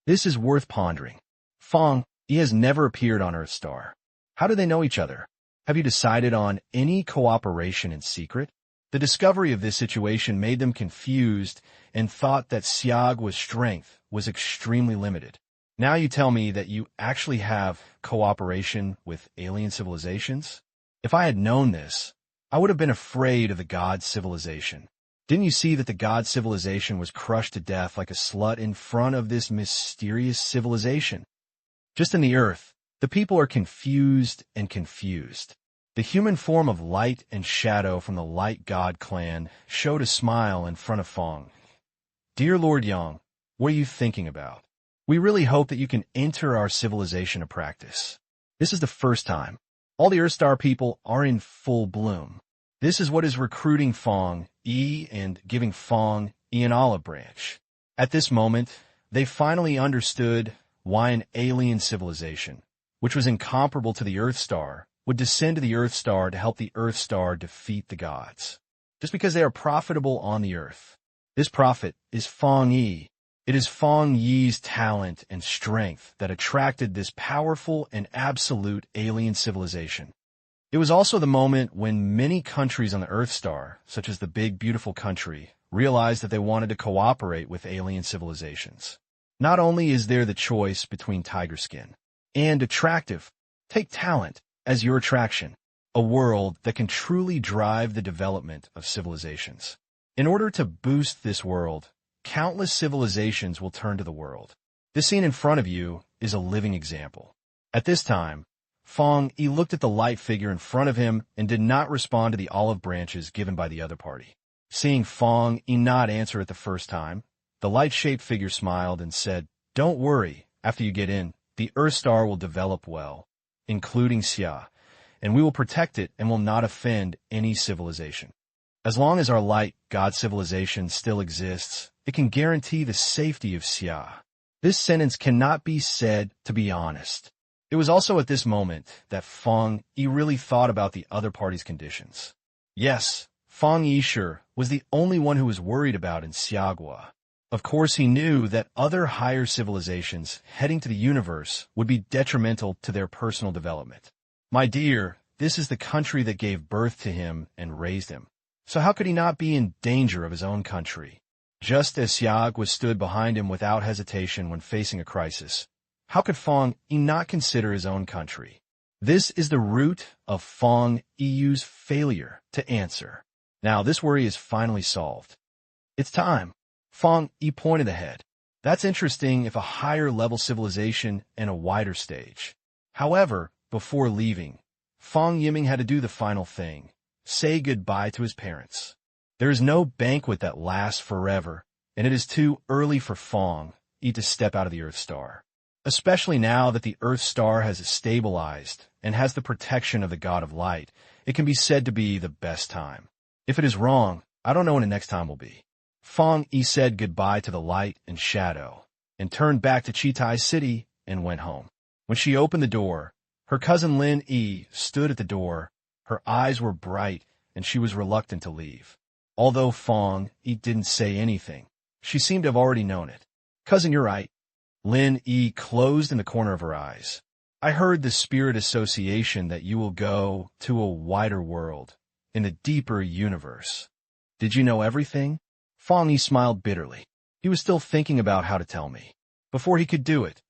This is worth pondering. Fang Yi has never appeared on Earthstar. How do they know each other? Have you decided on any cooperation in secret? The discovery of this situation made them confused and thought that Xiagua's strength was extremely limited. Now you tell me that you actually have cooperation with alien civilizations? If I had known this, I would have been afraid of the god civilization. Didn't you see that the god civilization was crushed to death like a slut in front of this mysterious civilization? Just in the Earth, the people are confused and confused. The human form of light and shadow from the light god clan showed a smile in front of Fang. Dear Lord Yang, what are you thinking about? We really hope that you can enter our civilization of practice. This is the first time. All the Earthstar people are in full bloom. This is what is recruiting Fang Yi and giving Fang Yi an olive branch. At this moment, they finally understood why an alien civilization, which was incomparable to the Earthstar, would descend to the Earthstar to help the Earthstar defeat the gods. Just because they are profitable on the Earth. This prophet is Fang Yi. It is Fang Yi's talent and strength that attracted this powerful and absolute alien civilization. It was also the moment when many countries on the Earthstar, such as the big beautiful country, realized that they wanted to cooperate with alien civilizations. Not only is there the choice between tiger skin and attractive, take talent as your attraction, a world that can truly drive the development of civilizations. In order to boost this world, countless civilizations will turn to the world. This scene in front of you is a living example. At this time, Fang Yi looked at the light figure in front of him and did not respond to the olive branches given by the other party. Seeing Fang Yi not answer it the first time, the light-shaped figure smiled and said, "Don't worry, after you get in, the Earthstar will develop well, including Xia, and we will protect it and will not offend any civilization. As long as our light god civilization still exists, it can guarantee the safety of Xia." This sentence cannot be said to be honest. It was also at this moment that Fang Yi really thought about the other party's conditions. Yes, Fang Yi sure was the only one who was worried about in Xiagua. Of course, he knew that other higher civilizations heading to the universe would be detrimental to their personal development. My dear, this is the country that gave birth to him and raised him. So how could he not be in danger of his own country? Just as Xiagua stood behind him without hesitation when facing a crisis, how could Fang Yi not consider his own country? This is the root of Fang Yi's failure to answer. Now this worry is finally solved. It's time. Fang Yi pointed ahead. That's interesting if a higher level civilization and a wider stage. However, before leaving, Fang Yiming had to do the final thing. Say goodbye to his parents. There is no banquet that lasts forever, and it is too early for Fang Yi to step out of the Earthstar. Especially now that the Earthstar has stabilized and has the protection of the God of Light, it can be said to be the best time. If it is wrong, I don't know when the next time will be. Fang Yi said goodbye to the light and shadow, and turned back to Chitai City and went home. When she opened the door, her cousin Lin Yi stood at the door. Her eyes were bright, and she was reluctant to leave. Although Fang Yi didn't say anything, she seemed to have already known it. "Cousin, you're right." Lin Yi closed in the corner of her eyes. I heard the spirit association that you will go to a wider world, in a deeper universe. Did you know everything? Fang Yi smiled bitterly. He was still thinking about how to tell me. Before he could do it,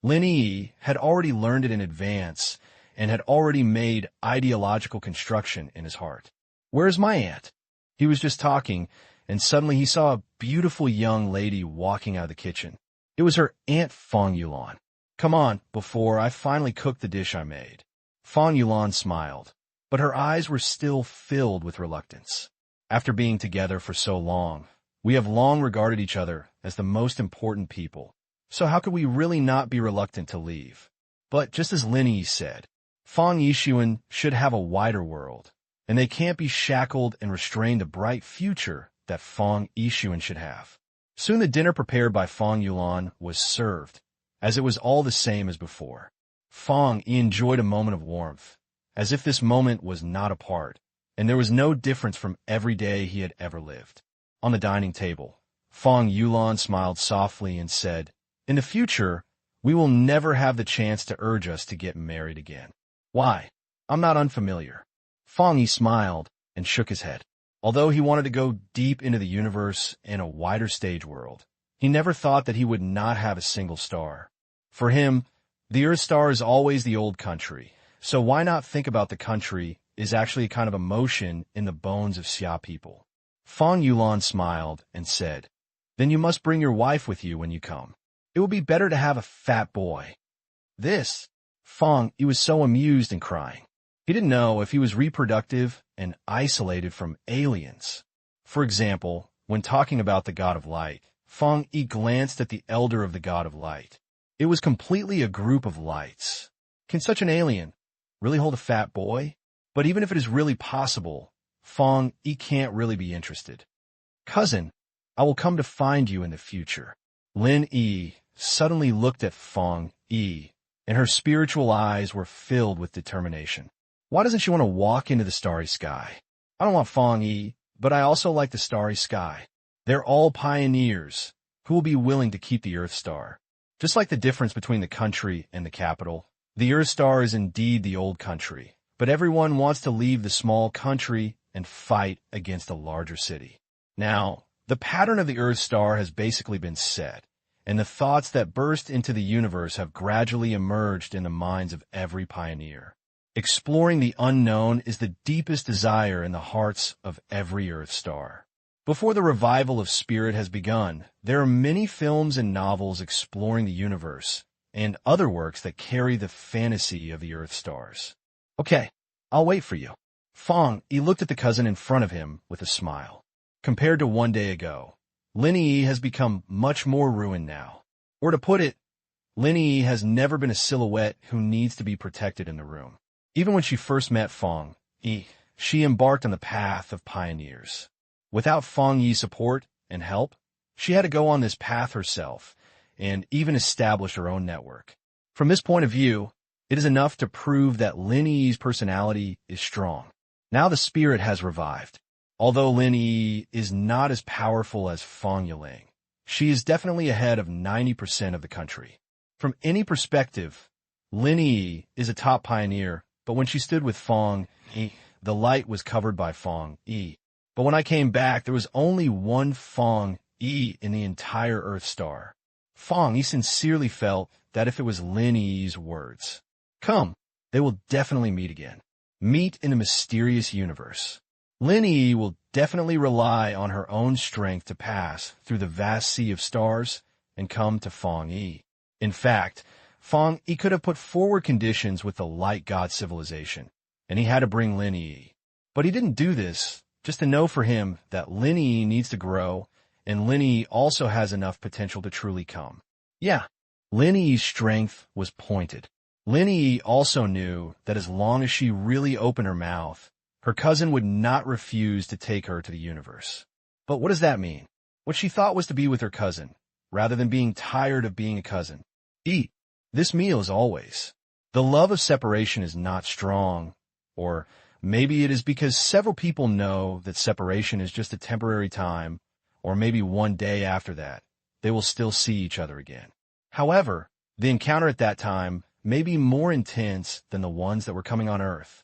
Lin Yi had already learned it in advance and had already made ideological construction in his heart. Where's my aunt? He was just talking, and suddenly he saw a beautiful young lady walking out of the kitchen. It was her Aunt Fang Yulan. Come on, before I finally cooked the dish I made. Fang Yulan smiled, but her eyes were still filled with reluctance. After being together for so long, we have long regarded each other as the most important people. So how could we really not be reluctant to leave? But just as Lin Yi said, Fang Yishuan should have a wider world, and they can't be shackled and restrain the bright future that Fang Yishuan should have. Soon the dinner prepared by Fang Yulan was served, as it was all the same as before. Fang Yi enjoyed a moment of warmth, as if this moment was not apart, and there was no difference from every day he had ever lived. On the dining table, Fang Yulan smiled softly and said, "In the future, we will never have the chance to urge us to get married again." Why? I'm not unfamiliar. Fang Yi smiled and shook his head. Although he wanted to go deep into the universe and a wider stage world, he never thought that he would not have a single star. For him, the Earth star is always the old country, so why not think about the country is actually a kind of emotion in the bones of Xia people. Fang Yulan smiled and said, "Then you must bring your wife with you when you come. It will be better to have a fat boy." This, Fang Yi was so amused and crying. He didn't know if he was reproductive and isolated from aliens. For example, when talking about the God of Light, Fang Yi glanced at the elder of the God of Light. It was completely a group of lights. Can such an alien really hold a fat boy? But even if it is really possible, Fang Yi can't really be interested. "Cousin, I will come to find you in the future." Lin Yi suddenly looked at Fang Yi, and her spiritual eyes were filled with determination. Why doesn't she want to walk into the starry sky? I don't want Fang Yi, but I also like the starry sky. They're all pioneers who will be willing to keep the Earth star. Just like the difference between the country and the capital, the Earth star is indeed the old country, but everyone wants to leave the small country and fight against a larger city. Now, the pattern of the Earth star has basically been set, and the thoughts that burst into the universe have gradually emerged in the minds of every pioneer. Exploring the unknown is the deepest desire in the hearts of every Earth star. Before the revival of spirit has begun, there are many films and novels exploring the universe, and other works that carry the fantasy of the Earth stars. Okay, I'll wait for you. Fang Yi looked at the cousin in front of him with a smile. Compared to one day ago, Lin Yi has become much more ruined now. Or to put it, Lin Yi has never been a silhouette who needs to be protected in the room. Even when she first met Fang Yi, she embarked on the path of pioneers. Without Fang Yi's support and help, she had to go on this path herself and even establish her own network. From this point of view, it is enough to prove that Lin Yi's personality is strong. Now the spirit has revived. Although Lin Yi is not as powerful as Fang Yuling, she is definitely ahead of 90% of the country. From any perspective, Lin Yi is a top pioneer, but when she stood with Fang Yi, the light was covered by Fang Yi. But when I came back, there was only one Fang Yi in the entire Earth star. Fang Yi sincerely felt that if it was Lin Yi's words, "Come," they will definitely meet again. Meet in a mysterious universe. Lin Yi will definitely rely on her own strength to pass through the vast sea of stars and come to Fang Yi. In fact, Fang Yi could have put forward conditions with the light god civilization, and he had to bring Lin Yi. But he didn't do this just to know for him that Lin Yi needs to grow, and Lin Yi also has enough potential to truly come. Yeah, Lin Yi's strength was pointed. Lin Yi also knew that as long as she really opened her mouth, her cousin would not refuse to take her to the universe. But what does that mean? What she thought was to be with her cousin, rather than being tired of being a cousin. Eat. This meal is always. The love of separation is not strong, or maybe it is because several people know that separation is just a temporary time, or maybe one day after that, they will still see each other again. However, the encounter at that time may be more intense than the ones that were coming on Earth.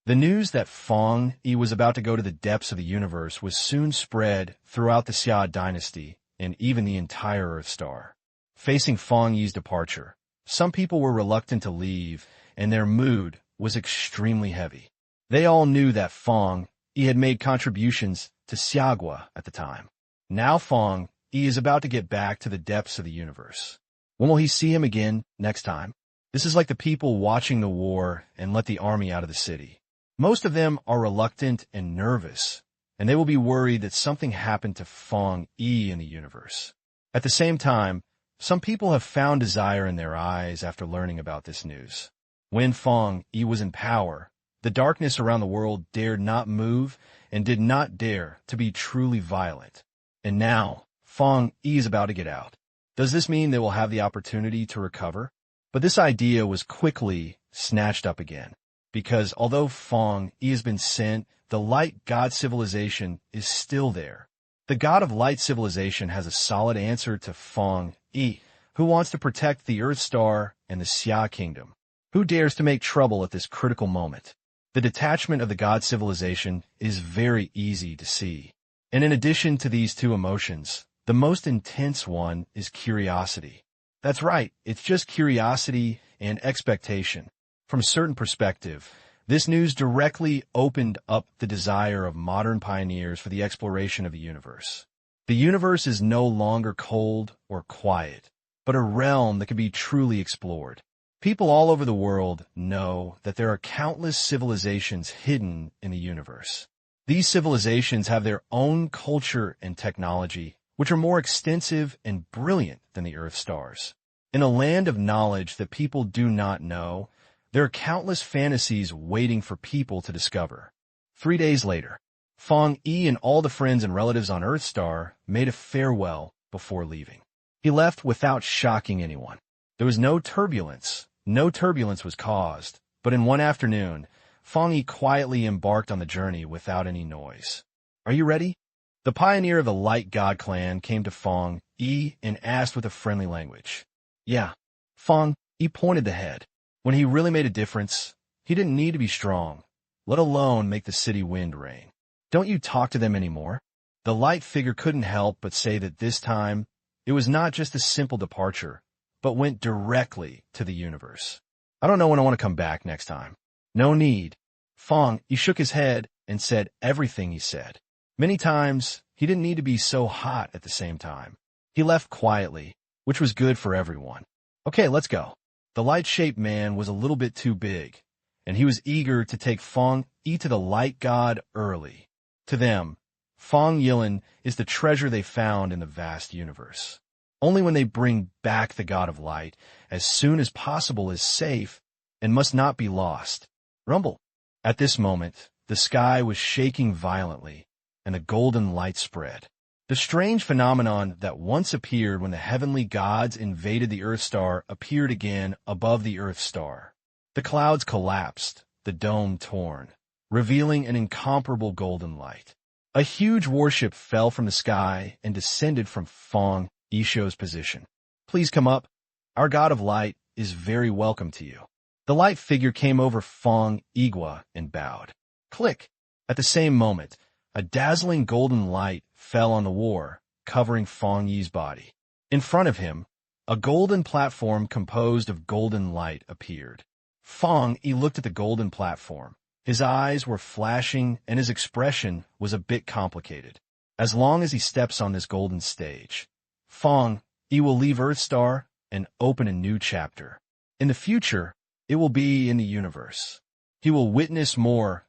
The news that Fang Yi was about to go to the depths of the universe was soon spread throughout the Xia dynasty and even the entire Earth star. Facing Fang Yi's departure, some people were reluctant to leave, and their mood was extremely heavy. They all knew that Fang Yi had made contributions to Xiagua at the time. Now Fang Yi is about to get back to the depths of the universe. When will he see him again next time? This is like the people watching the war and let the army out of the city. Most of them are reluctant and nervous, and they will be worried that something happened to Fang Yi in the universe. At the same time, some people have found desire in their eyes after learning about this news. When Fang Yi was in power, the darkness around the world dared not move and did not dare to be truly violent. And now, Fang Yi is about to get out. Does this mean they will have the opportunity to recover? But this idea was quickly snatched up again, because although Fang Yi has been sent, the light god civilization is still there. The god of light civilization has a solid answer to Fang Yi, who wants to protect the Earth Star and the Xia Kingdom. Who dares to make trouble at this critical moment? The detachment of the god civilization is very easy to see. And in addition to these two emotions, the most intense one is curiosity. That's right, it's just curiosity and expectation. From a certain perspective, this news directly opened up the desire of modern pioneers for the exploration of the universe. The universe is no longer cold or quiet, but a realm that can be truly explored. People all over the world know that there are countless civilizations hidden in the universe. These civilizations have their own culture and technology, which are more extensive and brilliant than the Earth stars. In a land of knowledge that people do not know, there are countless fantasies waiting for people to discover. 3 days later, Fang Yi and all the friends and relatives on Earthstar made a farewell before leaving. He left without shocking anyone. There was no turbulence. No turbulence was caused, but in one afternoon, Fang Yi quietly embarked on the journey without any noise. Are you ready? The pioneer of the Light God clan came to Fang Yi and asked with a friendly language. Yeah. Fang Yi pointed the head. When he really made a difference, he didn't need to be strong, let alone make the city wind rain. Don't you talk to them anymore? The light figure couldn't help but say that this time, it was not just a simple departure, but went directly to the universe. I don't know when I want to come back next time. No need. Fang Yi shook his head and said everything he said. Many times, he didn't need to be so hot at the same time. He left quietly, which was good for everyone. Okay, let's go. The light-shaped man was a little bit too big, and he was eager to take Fang Yi to the light god early. To them, Fang Yilin is the treasure they found in the vast universe. Only when they bring back the god of light as soon as possible is safe and must not be lost. Rumble. At this moment, the sky was shaking violently, and a golden light spread. The strange phenomenon that once appeared when the heavenly gods invaded the Earth Star appeared again above the Earth Star. The clouds collapsed, the dome torn, revealing an incomparable golden light. A huge warship fell from the sky and descended from Fang Yisho's position. Please come up. Our god of light is very welcome to you. The light figure came over Fang Yi and bowed. Click. At the same moment, a dazzling golden light fell on the war, covering Fang Yi's body. In front of him, a golden platform composed of golden light appeared. Fang Yi looked at the golden platform. His eyes were flashing and his expression was a bit complicated. As long as he steps on this golden stage, Fang Yi will leave Earthstar and open a new chapter. In the future, it will be in the universe. He will witness more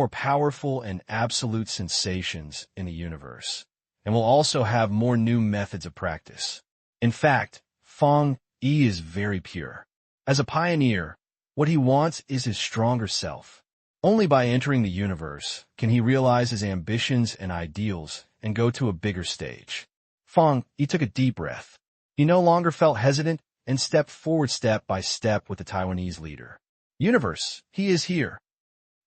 powerful and absolute sensations in the universe, and will also have more new methods of practice. In fact, Fang Yi is very pure. As a pioneer, what he wants is his stronger self. Only by entering the universe can he realize his ambitions and ideals and go to a bigger stage. Fang Yi took a deep breath. He no longer felt hesitant and stepped forward step by step with the Taiwanese leader. Universe, he is here.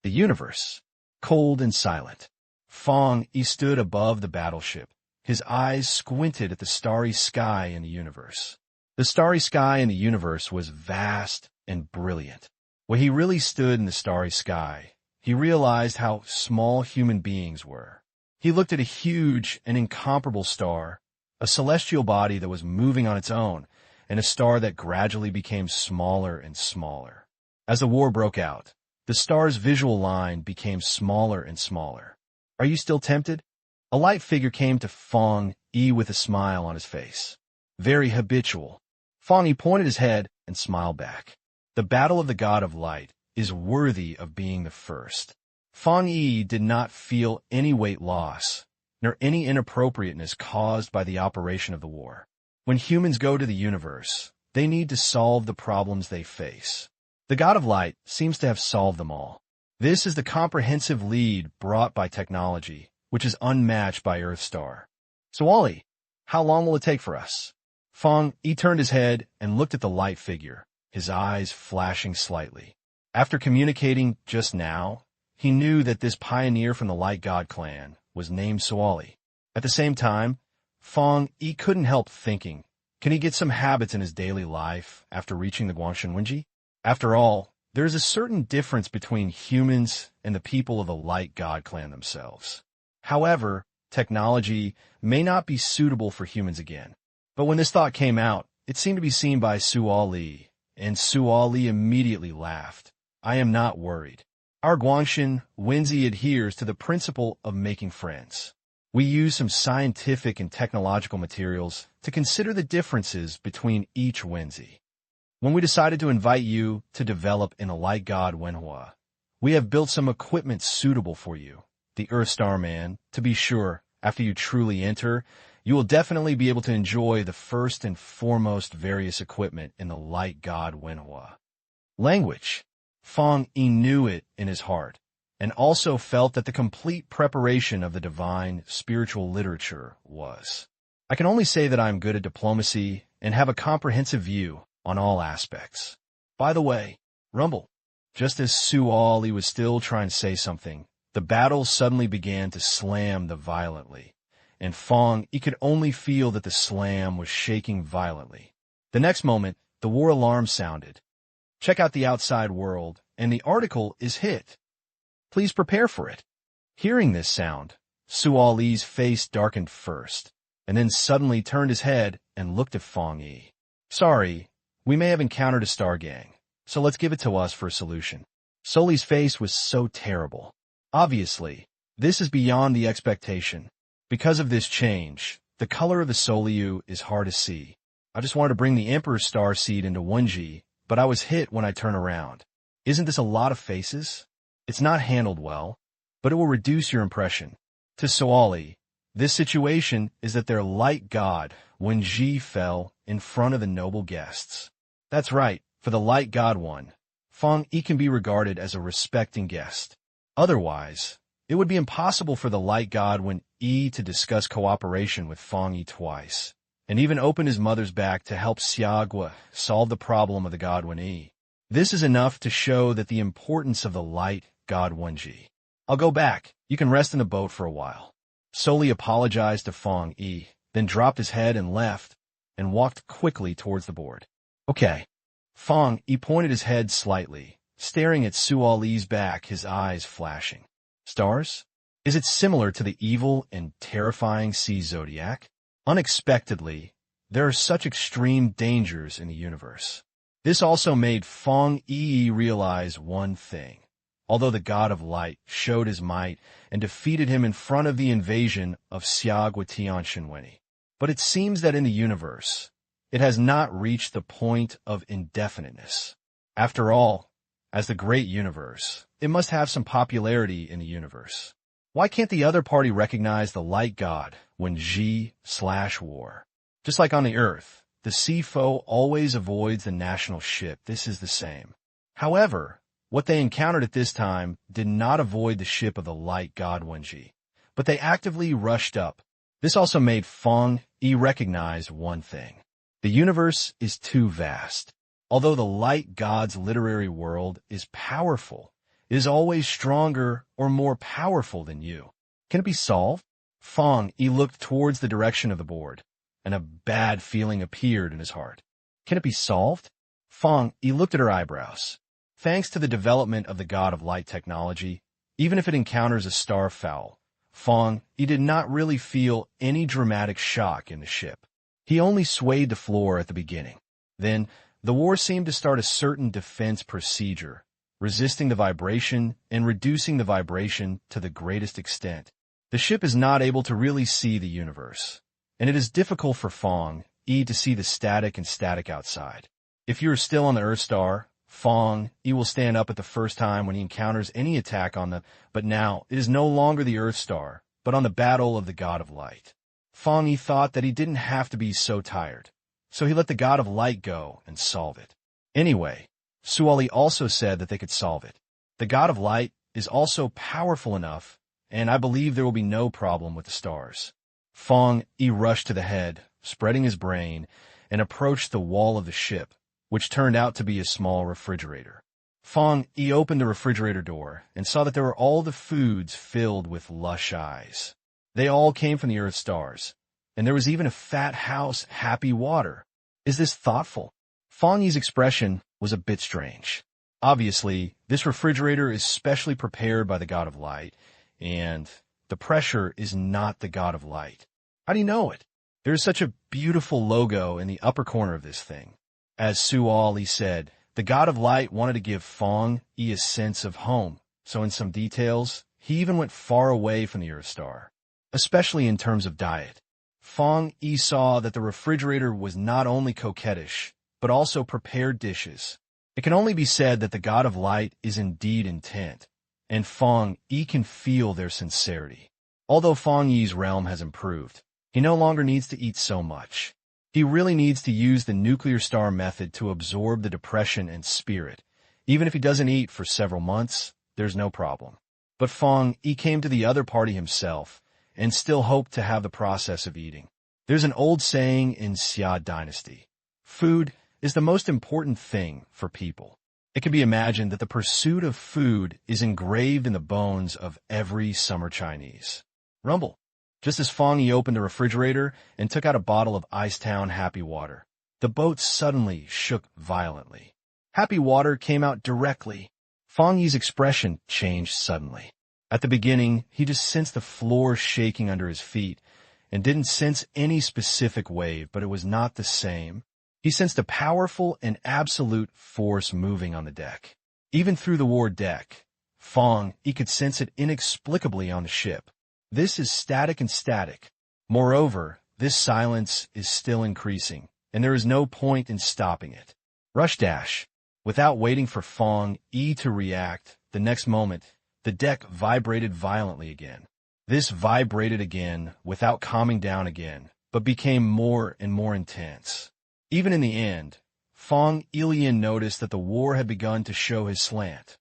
The universe, cold and silent. Fang Yi stood above the battleship. His eyes squinted at the starry sky in the universe. The starry sky in the universe was vast and brilliant. When he really stood in the starry sky, he realized how small human beings were. He looked at a huge and incomparable star, a celestial body that was moving on its own, and a star that gradually became smaller and smaller. As the war broke out, the star's visual line became smaller and smaller. Are you still tempted? A light figure came to Fang Yi with a smile on his face. Very habitual. Fang Yi pointed his head and smiled back. The battle of the god of light is worthy of being the first. Fang Yi did not feel any weight loss, nor any inappropriateness caused by the operation of the war. When humans go to the universe, they need to solve the problems they face. The god of light seems to have solved them all. This is the comprehensive lead brought by technology, which is unmatched by Earthstar. So Ollie, how long will it take for us? Fang Yi turned his head and looked at the light figure, his eyes flashing slightly. After communicating just now, he knew that this pioneer from the Light God clan was named Suoli. At the same time, Fang Yi couldn't help thinking, can he get some habits in his daily life after reaching the Guangshan Wenji? After all, there is a certain difference between humans and the people of the Light God clan themselves. However, technology may not be suitable for humans again. But when this thought came out, it seemed to be seen by Suoli, and Suoli immediately laughed. I am not worried. Our Guangshan Wenzi adheres to the principle of making friends. We use some scientific and technological materials to consider the differences between each Wenzi. When we decided to invite you to develop in a light god Wenhua, we have built some equipment suitable for you. The Earth Star Man, to be sure, after you truly enter, you will definitely be able to enjoy the first and foremost various equipment in the light god Wenhua. Language. Fang Yi knew it in his heart, and also felt that the complete preparation of the divine spiritual literature was. I can only say that I am good at diplomacy and have a comprehensive view on all aspects. By the way, Rumble, just as Suoli was still trying to say something, the battle suddenly began to slam violently, and Fang Yi could only feel that the slam was shaking violently. The next moment, the war alarm sounded. Check out the outside world, and the article is hit. Please prepare for it. Hearing this sound, Suoli's face darkened first, and then suddenly turned his head and looked at Fang Yi. Sorry, we may have encountered a star gang, so let's give it to us for a solution. Suoli's face was so terrible. Obviously, this is beyond the expectation. Because of this change, the color of the Soliu is hard to see. I just wanted to bring the Emperor's Star Seed into Wenji, but I was hit when I turn around. Isn't this a lot of faces? It's not handled well, but it will reduce your impression. To Suoli, this situation is that their light god, Wenji, fell in front of the noble guests. That's right, for the light god one, Fang Yi can be regarded as a respecting guest. Otherwise, it would be impossible for the light god Wen Yi to discuss cooperation with Fang Yi twice, and even open his mother's back to help Xiagua solve the problem of the god Wen Yi. This is enough to show that the importance of the light god Wenji. I'll go back. You can rest in the boat for a while. Soli apologized to Fang Yi, then dropped his head and left, and walked quickly towards the board. Okay. Fang Yi pointed his head slightly, staring at Suoli's back, his eyes flashing. Stars? Is it similar to the evil and terrifying sea zodiac? Unexpectedly, there are such extreme dangers in the universe. This also made Fang Yi realize one thing. Although the god of light showed his might and defeated him in front of the invasion of Xiagua Tianshanweni, but it seems that in the universe, it has not reached the point of indefiniteness. After all, as the great universe, it must have some popularity in the universe. Why can't the other party recognize the light god when G/war? Just like on the earth, the sea foe always avoids the national ship. This is the same. However, what they encountered at this time did not avoid the ship of the light god Wenji, but they actively rushed up. This also made Fang Yi recognize one thing. The universe is too vast. Although the light god's literary world is powerful, it is always stronger or more powerful than you. Can it be solved? Fang Yi looked towards the direction of the board, and a bad feeling appeared in his heart. Can it be solved? Fang Yi looked at her eyebrows. Thanks to the development of the God of Light technology, even if it encounters a star foul, Fang Yi did not really feel any dramatic shock in the ship. He only swayed the floor at the beginning. Then, the war seemed to start a certain defense procedure, resisting the vibration and reducing the vibration to the greatest extent. The ship is not able to really see the universe, and it is difficult for Fang Yi to see the static and static outside. If you are still on the Earth star, Fang Yi will stand up at the first time when he encounters any attack on the, but now it is no longer the Earth star, but on the battle of the God of Light. Fang Yi thought that he didn't have to be so tired, so he let the God of Light go and solve it. Anyway, Suoli also said that they could solve it. The God of Light is also powerful enough, and I believe there will be no problem with the stars. Fang Yi rushed to the head, spreading his brain, and approached the wall of the ship, which turned out to be a small refrigerator. Fang Yi opened the refrigerator door and saw that there were all the foods filled with lush eyes. They all came from the Earth stars, and there was even a fat house, happy water. Is this thoughtful? Fang Yi's expression was a bit strange. Obviously, this refrigerator is specially prepared by the God of Light, and the pressure is not the God of Light. How do you know it? There is such a beautiful logo in the upper corner of this thing. As Suoli said, the God of Light wanted to give Fang Yi a sense of home, so in some details, he even went far away from the Earth star, especially in terms of diet. Fang Yi saw that the refrigerator was not only coquettish, but also prepared dishes. It can only be said that the God of Light is indeed intent, and Fang Yi can feel their sincerity. Although Fang Yi's realm has improved, he no longer needs to eat so much. He really needs to use the nuclear star method to absorb the depression and spirit. Even if he doesn't eat for several months, there's no problem. But Fang Yi came to the other party himself, and still hoped to have the process of eating. There's an old saying in Xia dynasty: food is the most important thing for people. It can be imagined that the pursuit of food is engraved in the bones of every summer Chinese. Rumble. Just as Fang Yi opened the refrigerator and took out a bottle of Icetown Happy Water, the boat suddenly shook violently. Happy Water came out directly. Fang Yi's expression changed suddenly. At the beginning, he just sensed the floor shaking under his feet and didn't sense any specific wave, but it was not the same. He sensed a powerful and absolute force moving on the deck. Even through the war deck, Fang Yi could sense it inexplicably on the ship. This is static and static. Moreover, this silence is still increasing, and there is no point in stopping it. Rush dash. Without waiting for Fang Yi to react, the next moment, the deck vibrated violently again. This vibrated again without calming down again, but became more and more intense. Even in the end, Fang Yi noticed that the war had begun to show his slant.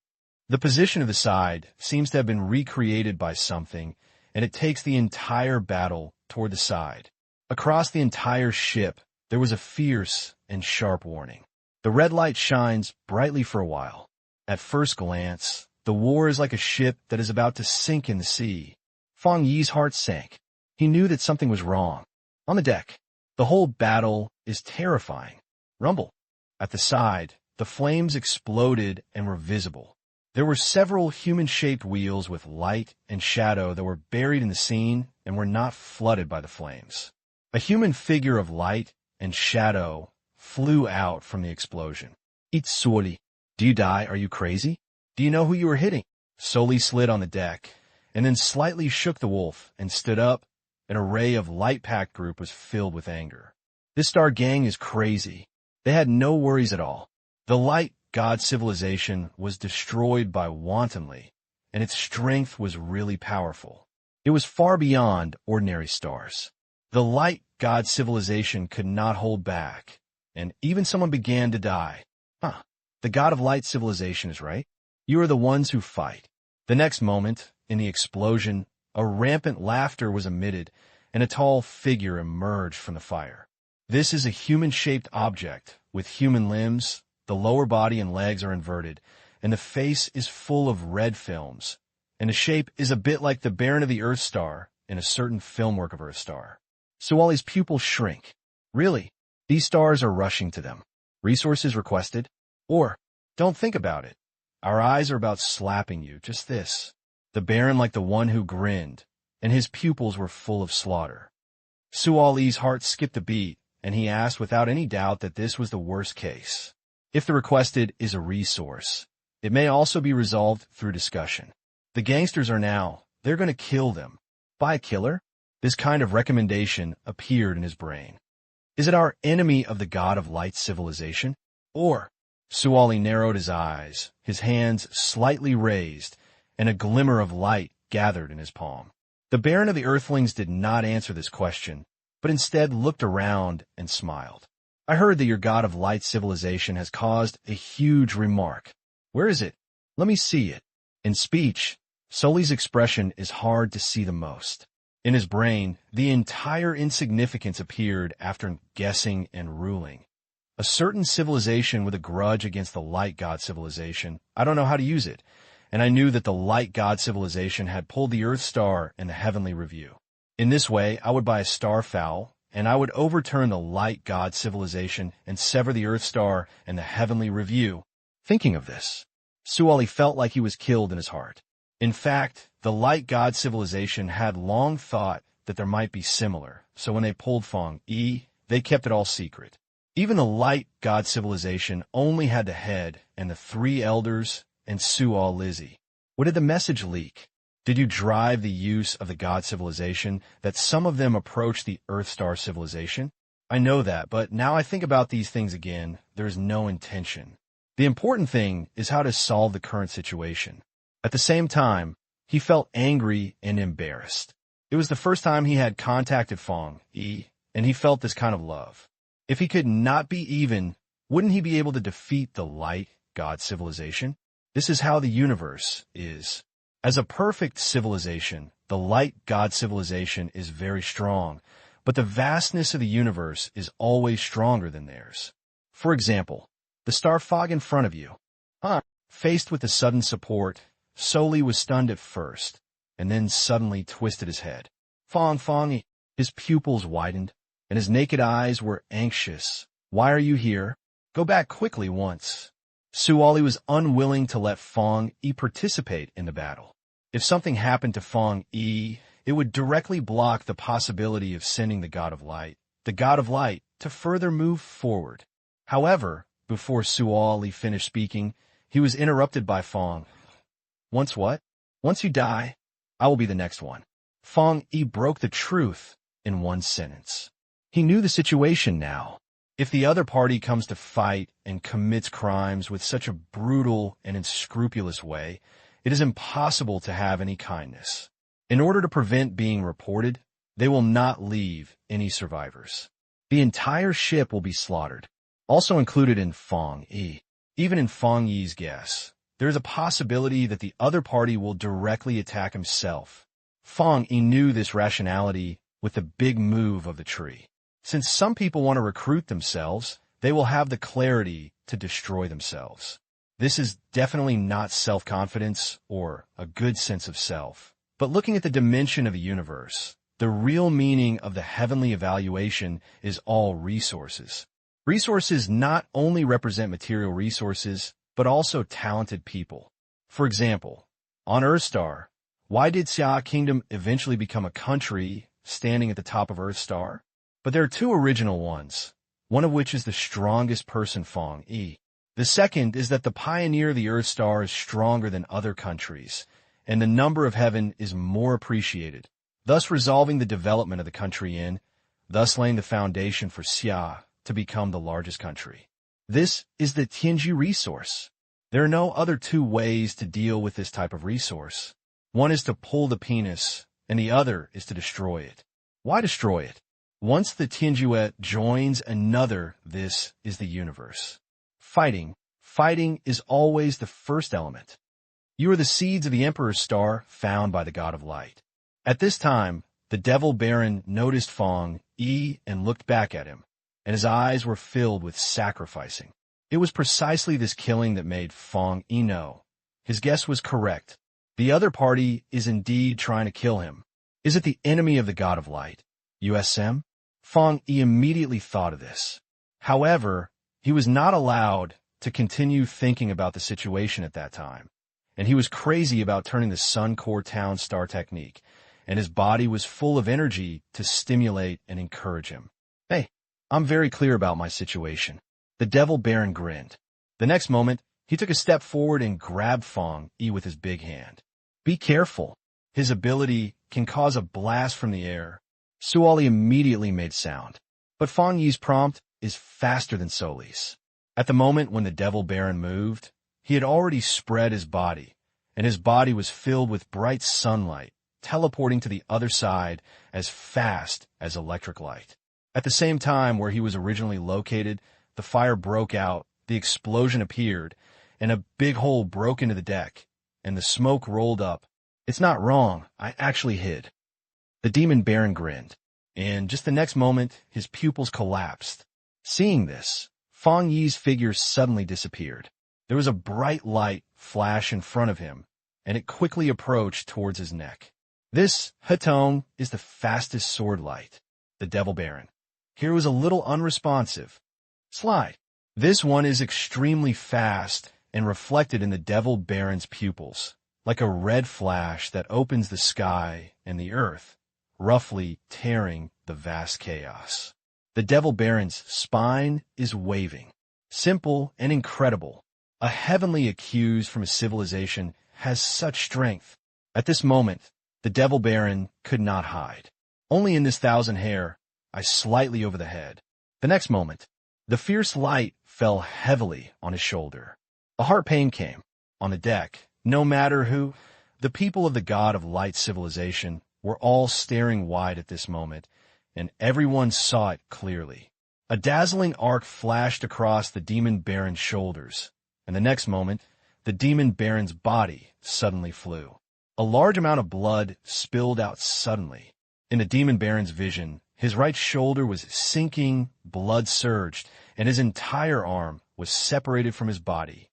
The position of the side seems to have been recreated by something, and it takes the entire battle toward the side. Across the entire ship, there was a fierce and sharp warning. The red light shines brightly for a while. At first glance, the war is like a ship that is about to sink in the sea. Fang Yi's heart sank. He knew that something was wrong. On the deck, the whole battle is terrifying. Rumble. At the side, the flames exploded and were visible. There were several human-shaped wheels with light and shadow that were buried in the scene and were not flooded by the flames. A human figure of light and shadow flew out from the explosion. It's Soli. Do you die? Are you crazy? Do you know who you were hitting? Soli slid on the deck, and then slightly shook the wolf and stood up. An array of light-packed group was filled with anger. This star gang is crazy. They had no worries at all. The light God civilization was destroyed by wantonly, and its strength was really powerful. It was far beyond ordinary stars. The light God civilization could not hold back, and even someone began to die. The God of Light civilization is right. You are the ones who fight. The next moment, in the explosion, a rampant laughter was emitted, and a tall figure emerged from the fire. This is a human-shaped object with human limbs. The lower body and legs are inverted, and the face is full of red films, and the shape is a bit like the Baron of the Earth Star in a certain film work of Earth Star. Suoli's pupils shrink. Really, these stars are rushing to them. Resources requested? Or, don't think about it. Our eyes are about slapping you, just this. The Baron like the one who grinned, and his pupils were full of slaughter. Suali's heart skipped a beat, and he asked without any doubt that this was the worst case. If the requested is a resource, it may also be resolved through discussion. The gangsters are now, they're going to kill them. By a killer? This kind of recommendation appeared in his brain. Is it our enemy of the god of light civilization? Or, Suali narrowed his eyes, his hands slightly raised, and a glimmer of light gathered in his palm. The Baron of the Earthlings did not answer this question, but instead looked around and smiled. I heard that your god of light civilization has caused a huge remark. Where is it? Let me see it. In speech, Soli's expression is hard to see the most. In his brain, the entire insignificance appeared after guessing and ruling. A certain civilization with a grudge against the light god civilization, I don't know how to use it, and I knew that the light god civilization had pulled the Earth Star in the Heavenly Review. In this way, I would buy a star foul, and I would overturn the light god civilization and sever the Earth Star and the Heavenly Review. Thinking of this, Suali felt like he was killed in his heart. In fact, the light god civilization had long thought that there might be similar, so when they pulled Fang Yi, they kept it all secret. Even the light god civilization only had the head and the 3 elders and Sual Lizzie. What did the message leak? Did you drive the use of the god civilization that some of them approached the Earthstar civilization? I know that, but now I think about these things again, there is no intention. The important thing is how to solve the current situation. At the same time, he felt angry and embarrassed. It was the first time he had contacted Fang Yi, and he felt this kind of love. If he could not be even, wouldn't he be able to defeat the light god civilization? This is how the universe is. As a perfect civilization, the light god civilization is very strong, but the vastness of the universe is always stronger than theirs. For example, the star fog in front of you. Faced with the sudden support, Soli was stunned at first, and then suddenly twisted his head. Fang, his pupils widened, and his naked eyes were anxious. Why are you here? Go back quickly once. Suali was unwilling to let Fang Yi participate in the battle. If something happened to Fang Yi, it would directly block the possibility of sending the God of Light, to further move forward. However, before Suali finished speaking, he was interrupted by Fang. Once what? Once you die, I will be the next one. Fang Yi broke the truth in one sentence. He knew the situation now. If the other party comes to fight and commits crimes with such a brutal and unscrupulous way, it is impossible to have any kindness. In order to prevent being reported, they will not leave any survivors. The entire ship will be slaughtered, also included in Fang Yi. Even in Fang Yi's guess, there is a possibility that the other party will directly attack himself. Fang Yi knew this rationality with the big move of the tree. Since some people want to recruit themselves, they will have the clarity to destroy themselves. This is definitely not self-confidence or a good sense of self. But looking at the dimension of the universe, the real meaning of the heavenly evaluation is all resources. Resources not only represent material resources, but also talented people. For example, on Earthstar, why did Xia Kingdom eventually become a country standing at the top of Earthstar? But there are 2 original ones, one of which is the strongest person, Fang Yi. The second is that the pioneer of the Earthstar is stronger than other countries, and the number of heaven is more appreciated, thus resolving the development of the country thus laying the foundation for Xia to become the largest country. This is the Tianji resource. There are no other 2 ways to deal with this type of resource. One is to pull the penis, and the other is to destroy it. Why destroy it? Once the Tianjue joins another, this is the universe. Fighting is always the first element. You are the seeds of the Emperor's star found by the God of Light. At this time, the Devil Baron noticed Fang Yi and looked back at him, and his eyes were filled with sacrificing. It was precisely this killing that made Fang Yi know. His guess was correct. The other party is indeed trying to kill him. Is it the enemy of the God of Light, USM? Fang Yi immediately thought of this. However, He was not allowed to continue thinking about the situation at that time, and he was crazy about turning the Sun Core Town Star technique, and his body was full of energy to stimulate and encourage him. Hey, I'm very clear about my situation. The Devil Baron grinned. The next moment, he took a step forward and grabbed Fang Yi with his big hand. Be careful. His ability can cause a blast from the air. Suoli immediately made sound. But Fang Yi's prompt is faster than Soli's. At the moment when the Devil Baron moved, he had already spread his body, and his body was filled with bright sunlight, teleporting to the other side as fast as electric light. At the same time where he was originally located, the fire broke out, the explosion appeared, and a big hole broke into the deck, and the smoke rolled up. It's not wrong, I actually hid. The Demon Baron grinned, and just the next moment, his pupils collapsed. Seeing this, Fang Yi's figure suddenly disappeared. There was a bright light flash in front of him, and it quickly approached towards his neck. This, Hatong, is the fastest sword light. The Devil Baron. Here was a little unresponsive. Slide. This one is extremely fast and reflected in the Devil Baron's pupils, like a red flash that opens the sky and the earth, roughly tearing the vast chaos. The Devil Baron's spine is waving. Simple and incredible. A heavenly accused from a civilization has such strength. At this moment, the Devil Baron could not hide. Only in this 1,000 hair, I slightly over the head. The next moment, the fierce light fell heavily on his shoulder. A heart pain came. On the deck, no matter who, the people of the God of Light civilization were all staring wide at this moment, and everyone saw it clearly. A dazzling arc flashed across the Demon Baron's shoulders, and the next moment, the Demon Baron's body suddenly flew. A large amount of blood spilled out suddenly. In the Demon Baron's vision, his right shoulder was sinking, blood surged, and his entire arm was separated from his body.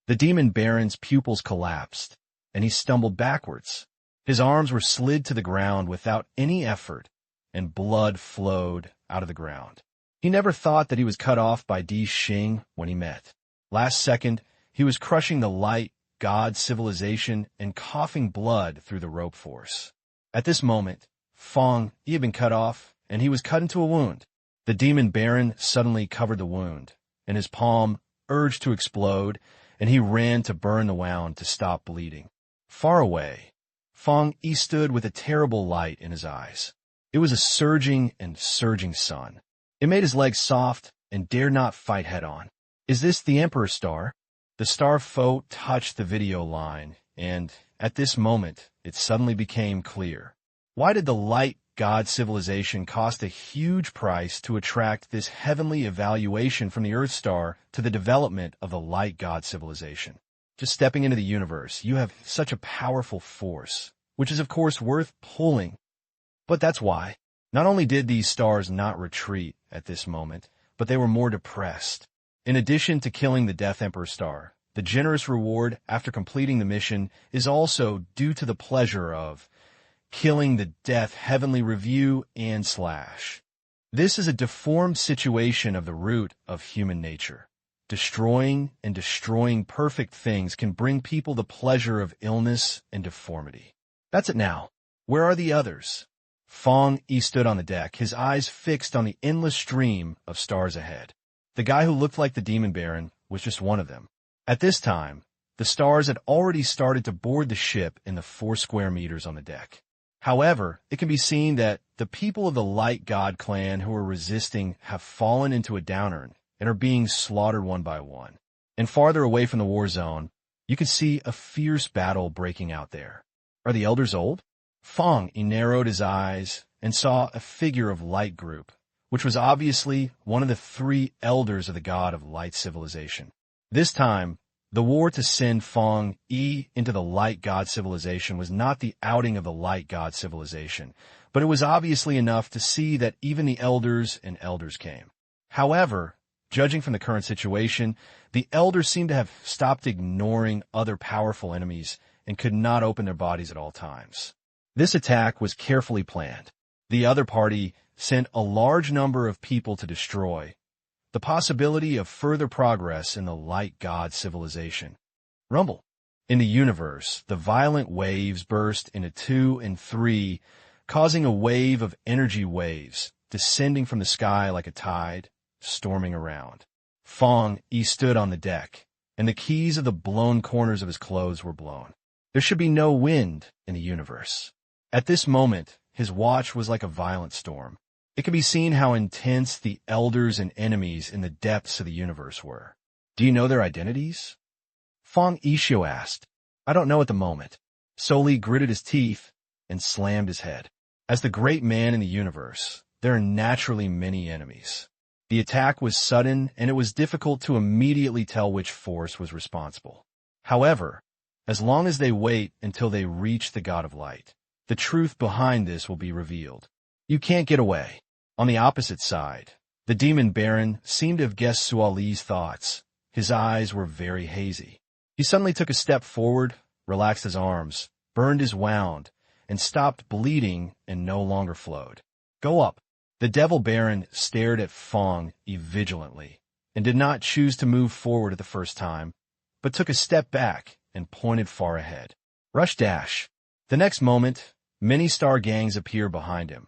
The Demon Baron's pupils collapsed, and he stumbled backwards. His arms were slid to the ground without any effort, and blood flowed out of the ground. He never thought that he was cut off by Di Xing when he met. Last second, he was crushing the light God civilization and coughing blood through the rope force. At this moment, Fang Yi had been cut off, and he was cut into a wound. The Demon Baron suddenly covered the wound, and his palm urged to explode, and he ran to burn the wound to stop bleeding. Far away, Fang Yi stood with a terrible light in his eyes. It was a surging and surging sun. It made his legs soft and dared not fight head-on. Is this the Emperor's star? The star foe touched the video line, and at this moment, it suddenly became clear. Why did the light God civilization cost a huge price to attract this heavenly evaluation from the Earth star to the development of the light God civilization? Just stepping into the universe, you have such a powerful force, which is of course worth pulling. But that's why. Not only did these stars not retreat at this moment, but they were more depressed. In addition to killing the Death Emperor star, the generous reward after completing the mission is also due to the pleasure of killing the Death Heavenly Review and Slash. This is a deformed situation of the root of human nature. Destroying and destroying perfect things can bring people the pleasure of illness and deformity. That's it now. Where are the others? Fang Yi stood on the deck, his eyes fixed on the endless stream of stars ahead. The guy who looked like the Demon Baron was just one of them. At this time, the stars had already started to board the ship in the 4 square meters on the deck. However, it can be seen that the people of the Light God clan who are resisting have fallen into a downturn and are being slaughtered one by one. And farther away from the war zone, you can see a fierce battle breaking out there. Are the elders old? Fang Yi narrowed his eyes and saw a figure of Light Group, which was obviously one of the 3 elders of the God of Light civilization. This time, the war to send Fang Yi into the Light God civilization was not the outing of the Light God civilization, but it was obviously enough to see that even the elders and elders came. However, judging from the current situation, the elders seemed to have stopped ignoring other powerful enemies and could not open their bodies at all times. This attack was carefully planned. The other party sent a large number of people to destroy, the possibility of further progress in the light god civilization. Rumble. In the universe, the violent waves burst into 2 and 3, causing a wave of energy waves, descending from the sky like a tide, storming around. Fang Yi stood on the deck, and the keys of the blown corners of his clothes were blown. There should be no wind in the universe. At this moment, his watch was like a violent storm. It could be seen how intense the elders and enemies in the depths of the universe were. Do you know their identities? Fang Yi asked. I don't know at the moment. Soli gritted his teeth and slammed his head. As the great man in the universe, there are naturally many enemies. The attack was sudden, and it was difficult to immediately tell which force was responsible. However, as long as they wait until they reach the God of Light, the truth behind this will be revealed. You can't get away. On the opposite side, the demon baron seemed to have guessed Suoli's thoughts. His eyes were very hazy. He suddenly took a step forward, relaxed his arms, burned his wound, and stopped bleeding and no longer flowed. Go up. The devil baron stared at Fang Yi vigilantly and did not choose to move forward at the first time, but took a step back and pointed far ahead. Rush dash. The next moment, many star gangs appeared behind him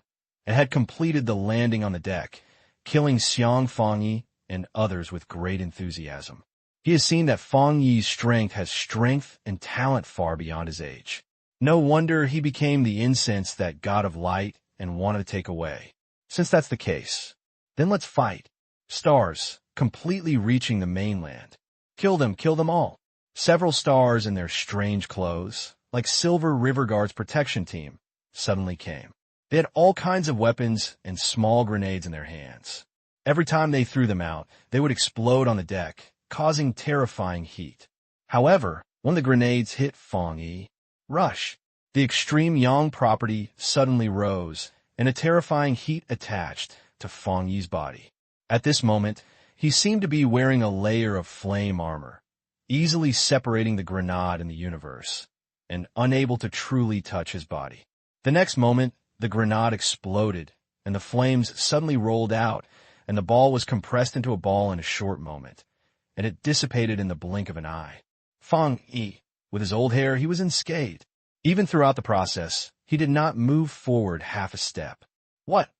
and had completed the landing on the deck, killing Xiang Fang Yi and others with great enthusiasm. He has seen that Fang Yi's strength has strength and talent far beyond his age. No wonder he became the incense that God of Light and wanted to take away. Since that's the case, then let's fight. Stars, completely reaching the mainland. Kill them all. Several stars in their strange clothes, like Silver River Guard's protection team, suddenly came. They had all kinds of weapons and small grenades in their hands. Every time they threw them out, they would explode on the deck, causing terrifying heat. However, when the grenades hit Fang Yi, rush. The extreme yang property suddenly rose, and a terrifying heat attached to Fang Yi's body. At this moment, he seemed to be wearing a layer of flame armor, easily separating the grenade in the universe, and unable to truly touch his body. The next moment, the grenade exploded, and the flames suddenly rolled out, and the ball was compressed into a ball in a short moment, and it dissipated in the blink of an eye. Fang Yi, with his old hair, he was unscathed. Even throughout the process, he did not move forward half a step. What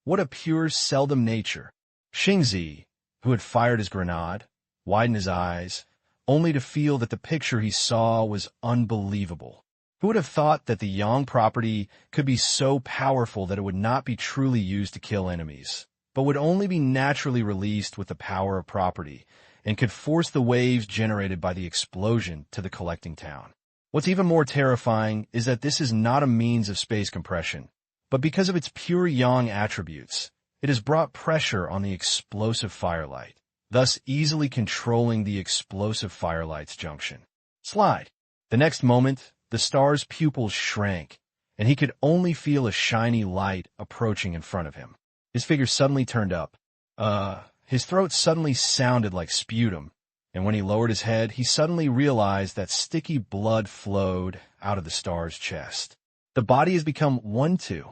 a pure, seldom nature. Xingzi, who had fired his grenade, widened his eyes, only to feel that the picture he saw was unbelievable. Who would have thought that the yang property could be so powerful that it would not be truly used to kill enemies, but would only be naturally released with the power of property, and could force the waves generated by the explosion to the collecting town? What's even more terrifying is that this is not a means of space compression, but because of its pure yang attributes, it has brought pressure on the explosive firelight, thus easily controlling the explosive firelight's junction. Slide. The next moment, the star's pupils shrank, and he could only feel a shiny light approaching in front of him. His figure suddenly turned up. His throat suddenly sounded like sputum, and when he lowered his head, he suddenly realized that sticky blood flowed out of the star's chest. The body has become 1-2.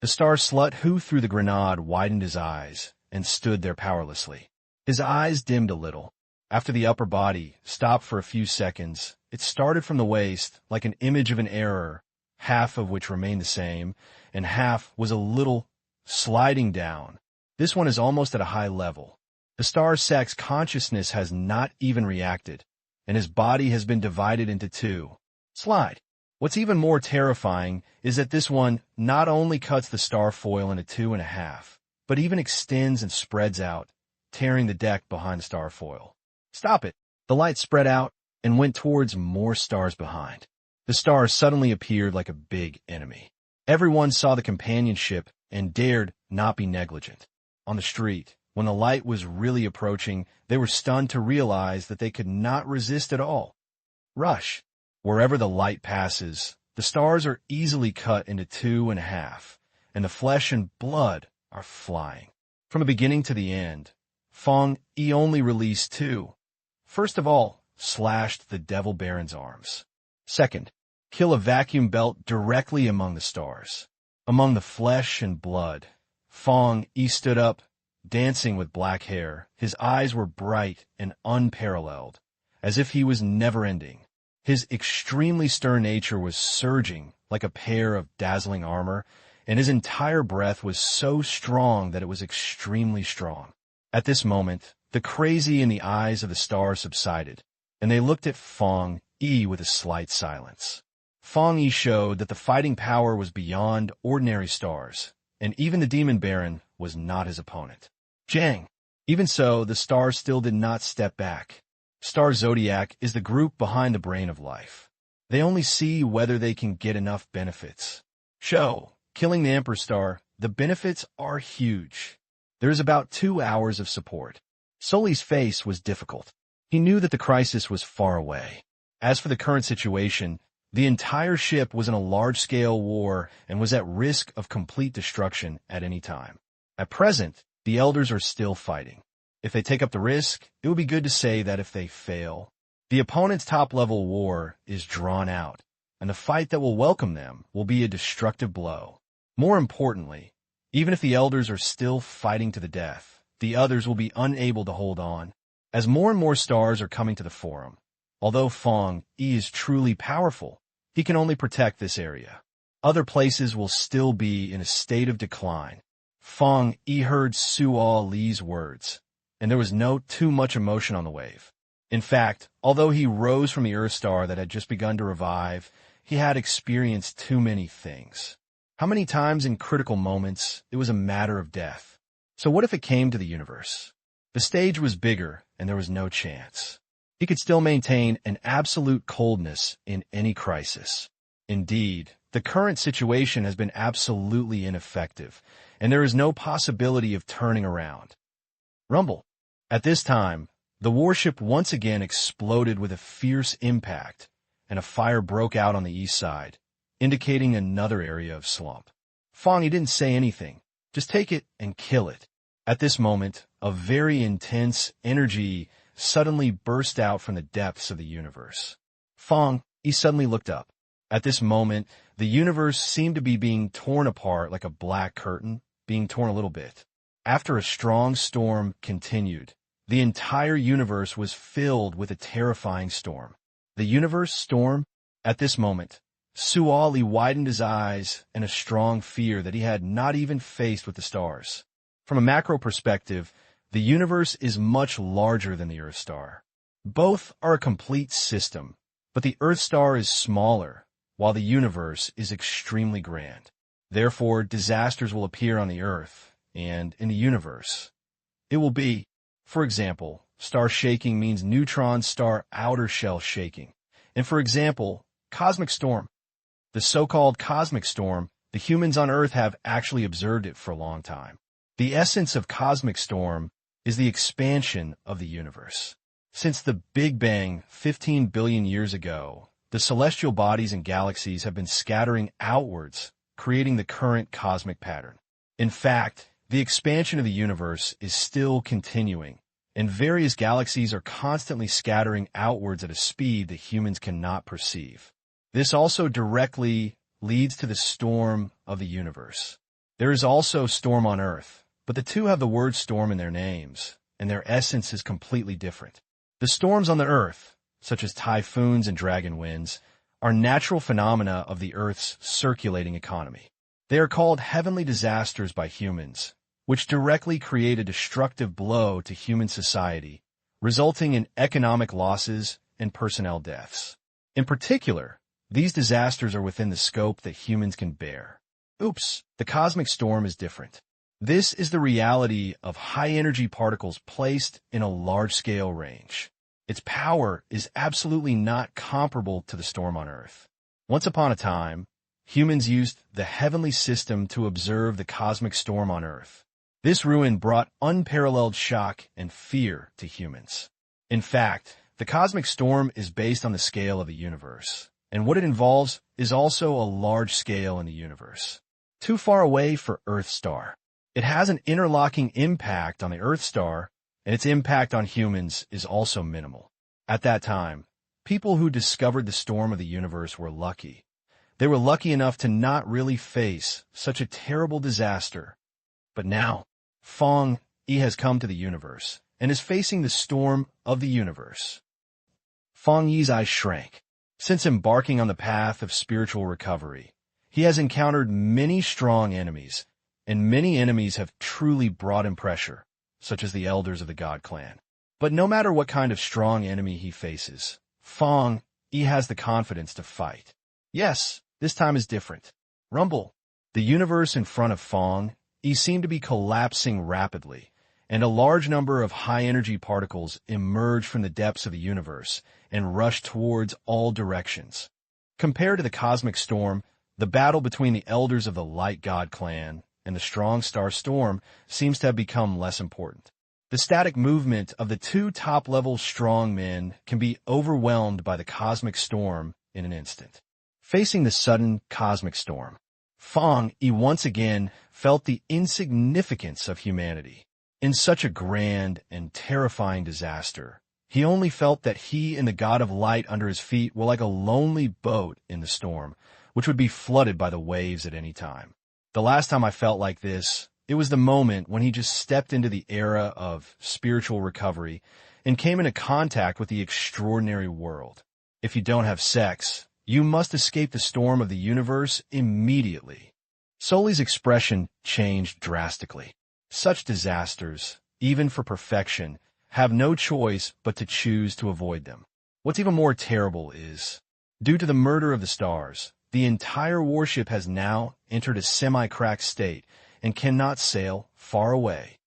The star slut who threw the grenade widened his eyes and stood there powerlessly. His eyes dimmed a little. After the upper body stopped for a few seconds, it started from the waist like an image of an error, half of which remained the same, and half was a little sliding down. This one is almost at a high level. The star sack's consciousness has not even reacted, and his body has been divided into 2. Slide. What's even more terrifying is that this one not only cuts the star foil into 2.5, but even extends and spreads out, tearing the deck behind the star foil. Stop it. The light spread out and went towards more stars behind. The stars suddenly appeared like a big enemy. Everyone saw the companionship and dared not be negligent. On the street, when the light was really approaching, they were stunned to realize that they could not resist at all. Rush. Wherever the light passes, the stars are easily cut into 2.5, and the flesh and blood are flying. From the beginning to the end, Fang Yi only released 2. First of all, slashed the devil baron's arms. Second, kill a vacuum belt directly among the stars. Among the flesh and blood, Fang Yi stood up, dancing with black hair. His eyes were bright and unparalleled, as if he was never-ending. His extremely stern nature was surging like a pair of dazzling armor, and his entire breath was so strong that it was extremely strong. At this moment, the crazy in the eyes of the stars subsided, and they looked at Fang Yi with a slight silence. Fang Yi showed that the fighting power was beyond ordinary stars, and even the Demon Baron was not his opponent. Jang. Even so, the stars still did not step back. Star Zodiac is the group behind the brain of life. They only see whether they can get enough benefits. Show. Killing the Emperor Star, the benefits are huge. There is about 2 hours of support. Sully's face was difficult. He knew that the crisis was far away. As for the current situation, the entire ship was in a large-scale war and was at risk of complete destruction at any time. At present, the Elders are still fighting. If they take up the risk, it would be good to say that if they fail, the opponent's top-level war is drawn out, and the fight that will welcome them will be a destructive blow. More importantly, even if the Elders are still fighting to the death, the others will be unable to hold on. As more and more stars are coming to the forum, although Fang Yi is truly powerful, he can only protect this area. Other places will still be in a state of decline. Fang Yi heard Suo Li's words, and there was no too much emotion on the wave. In fact, although he rose from the Earth star that had just begun to revive, he had experienced too many things. How many times in critical moments it was a matter of death? So what if it came to the universe? The stage was bigger, and there was no chance. He could still maintain an absolute coldness in any crisis. Indeed, the current situation has been absolutely ineffective, and there is no possibility of turning around. Rumble. At this time, the warship once again exploded with a fierce impact, and a fire broke out on the east side, indicating another area of slump. Fang Yi didn't say anything. Just take it and kill it. At this moment, a very intense energy suddenly burst out from the depths of the universe. Fang Yi suddenly looked up. At this moment, the universe seemed to be being torn apart like a black curtain, being torn a little bit. After a strong storm continued, the entire universe was filled with a terrifying storm. The universe storm? At this moment, Suo Li widened his eyes in a strong fear that he had not even faced with the stars. From a macro perspective, the universe is much larger than the Earth star. Both are a complete system, but the Earth star is smaller, while the universe is extremely grand. Therefore, disasters will appear on the Earth and in the universe. It will be, for example, star shaking means neutron star outer shell shaking. And for example, cosmic storm. The so-called cosmic storm, the humans on Earth have actually observed it for a long time. The essence of cosmic storm is the expansion of the universe. Since the Big Bang 15 billion years ago, the celestial bodies and galaxies have been scattering outwards, creating the current cosmic pattern. In fact, the expansion of the universe is still continuing, and various galaxies are constantly scattering outwards at a speed that humans cannot perceive. This also directly leads to the storm of the universe. There is also storm on Earth, but the two have the word storm in their names, and their essence is completely different. The storms on the Earth, such as typhoons and dragon winds, are natural phenomena of the Earth's circulating economy. They are called heavenly disasters by humans, which directly create a destructive blow to human society, resulting in economic losses and personnel deaths. In particular, these disasters are within the scope that humans can bear. Oops, the cosmic storm is different. This is the reality of high-energy particles placed in a large-scale range. Its power is absolutely not comparable to the storm on Earth. Once upon a time, humans used the heavenly system to observe the cosmic storm on Earth. This ruin brought unparalleled shock and fear to humans. In fact, the cosmic storm is based on the scale of the universe, and what it involves is also a large scale in the universe. Too far away for Earth star. It has an interlocking impact on the Earth star, and its impact on humans is also minimal. At that time, people who discovered the storm of the universe were lucky. They were lucky enough to not really face such a terrible disaster. But now, Fang Yi has come to the universe and is facing the storm of the universe. Fang Yi's eyes shrank. Since embarking on the path of spiritual recovery, he has encountered many strong enemies, and many enemies have truly brought him pressure, such as the elders of the God clan. But no matter what kind of strong enemy he faces, Fang Yi has the confidence to fight. Yes, this time is different. Rumble. The universe in front of Fang Yi seemed to be collapsing rapidly, and a large number of high-energy particles emerged from the depths of the universe and rushed towards all directions. Compared to the cosmic storm, the battle between the elders of the Light God clan and the strong star storm seems to have become less important. The static movement of the two top-level strong men can be overwhelmed by the cosmic storm in an instant. Facing the sudden cosmic storm, Fang Yi once again felt the insignificance of humanity. In such a grand and terrifying disaster, he only felt that he and the God of Light under his feet were like a lonely boat in the storm, which would be flooded by the waves at any time. The last time I felt like this, it was the moment when he just stepped into the era of spiritual recovery and came into contact with the extraordinary world. If you don't have sex, you must escape the storm of the universe immediately. Sully's expression changed drastically. Such disasters, even for perfection, have no choice but to choose to avoid them. What's even more terrible is, due to the murder of the stars, the entire warship has now entered a semi-cracked state and cannot sail far away.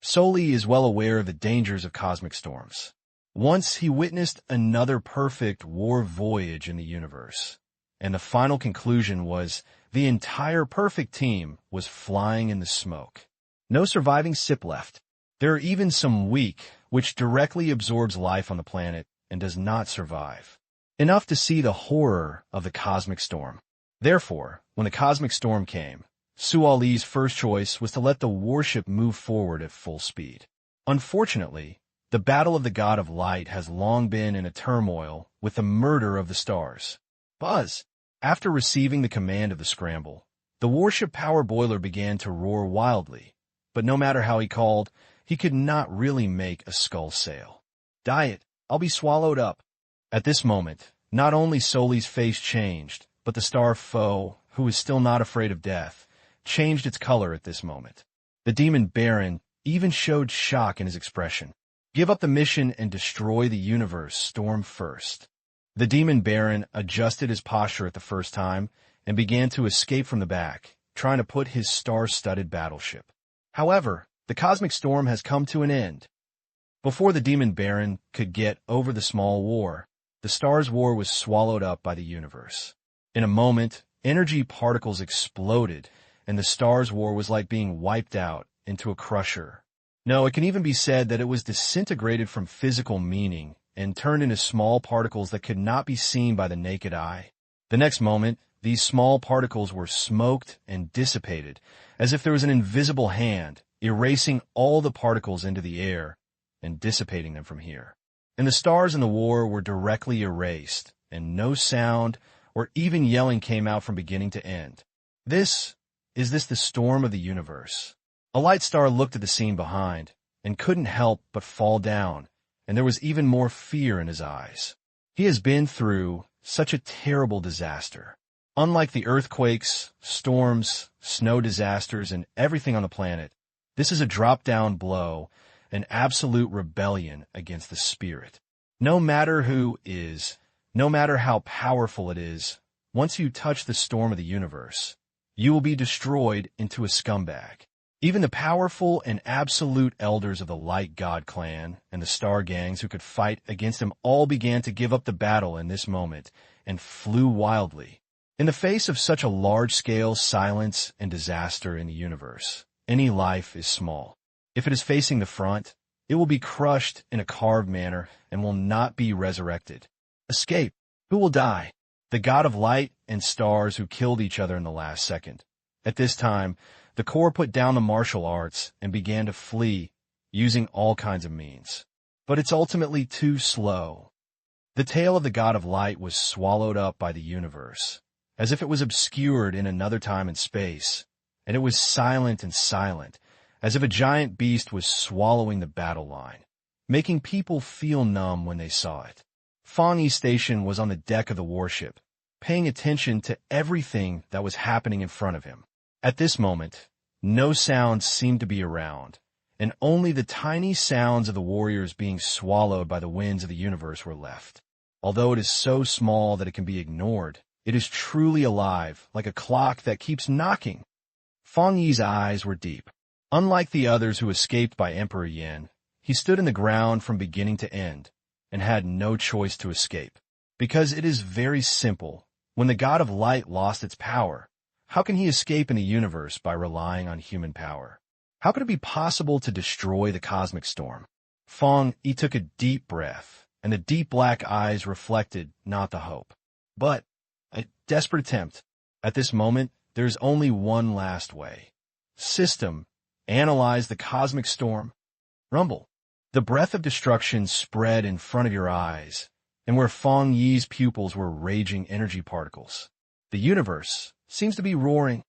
Sully is well aware of the dangers of cosmic storms. Once he witnessed another perfect war voyage in the universe, and the final conclusion was the entire perfect team was flying in the smoke. No surviving sip left. There are even some weak, which directly absorbs life on the planet and does not survive. Enough to see the horror of the cosmic storm. Therefore, when the cosmic storm came, Suo Li's first choice was to let the warship move forward at full speed. Unfortunately, the battle of the God of Light has long been in a turmoil with the murder of the stars. Buzz! After receiving the command of the scramble, the warship power boiler began to roar wildly, but no matter how he called, he could not really make a skull sail. Diet, I'll be swallowed up. At this moment, not only Sully's face changed, but the star foe, who is still not afraid of death, changed its color at this moment. The demon Baron even showed shock in his expression. Give up the mission and destroy the universe, storm first. The demon Baron adjusted his posture at the first time and began to escape from the back, trying to put his star-studded battleship. However, the cosmic storm has come to an end. Before the demon Baron could get over the small war, the star's war was swallowed up by the universe. In a moment, energy particles exploded, and the star's war was like being wiped out into a crusher. No, it can even be said that it was disintegrated from physical meaning and turned into small particles that could not be seen by the naked eye. The next moment, these small particles were smoked and dissipated, as if there was an invisible hand erasing all the particles into the air and dissipating them from here. And the stars in the war were directly erased, and no sound or even yelling came out from beginning to end. Is this the storm of the universe? A light star looked at the scene behind and couldn't help but fall down, and there was even more fear in his eyes. He has been through such a terrible disaster. Unlike the earthquakes, storms, snow disasters, and everything on the planet, this is a drop-down blow, an absolute rebellion against the spirit. No matter who is, no matter how powerful it is, once you touch the storm of the universe, you will be destroyed into a scumbag. Even the powerful and absolute elders of the Light God clan and the star gangs who could fight against him all began to give up the battle in this moment and flew wildly. In the face of such a large-scale silence and disaster in the universe, any life is small. If it is facing the front, it will be crushed in a carved manner and will not be resurrected. Escape. Who will die? The God of Light and stars who killed each other in the last second. At this time, the Corps put down the martial arts and began to flee, using all kinds of means. But it's ultimately too slow. The tail of the God of Light was swallowed up by the universe, as if it was obscured in another time and space, and it was silent, as if a giant beast was swallowing the battle line, making people feel numb when they saw it. Fang Yi Station was on the deck of the warship, paying attention to everything that was happening in front of him. At this moment, no sounds seemed to be around, and only the tiny sounds of the warriors being swallowed by the winds of the universe were left. Although it is so small that it can be ignored, it is truly alive, like a clock that keeps knocking. Fang Yi's eyes were deep. Unlike the others who escaped by Emperor Yin, he stood in the ground from beginning to end, and had no choice to escape. Because it is very simple. When the god of light lost its power, how can he escape in the universe by relying on human power? How could it be possible to destroy the cosmic storm? Fang Yi took a deep breath, and the deep black eyes reflected not the hope, but a desperate attempt. At this moment, there is only one last way. System, analyze the cosmic storm. Rumble. The breath of destruction spread in front of your eyes, and where Fang Yi's pupils were raging energy particles. The universe seems to be roaring.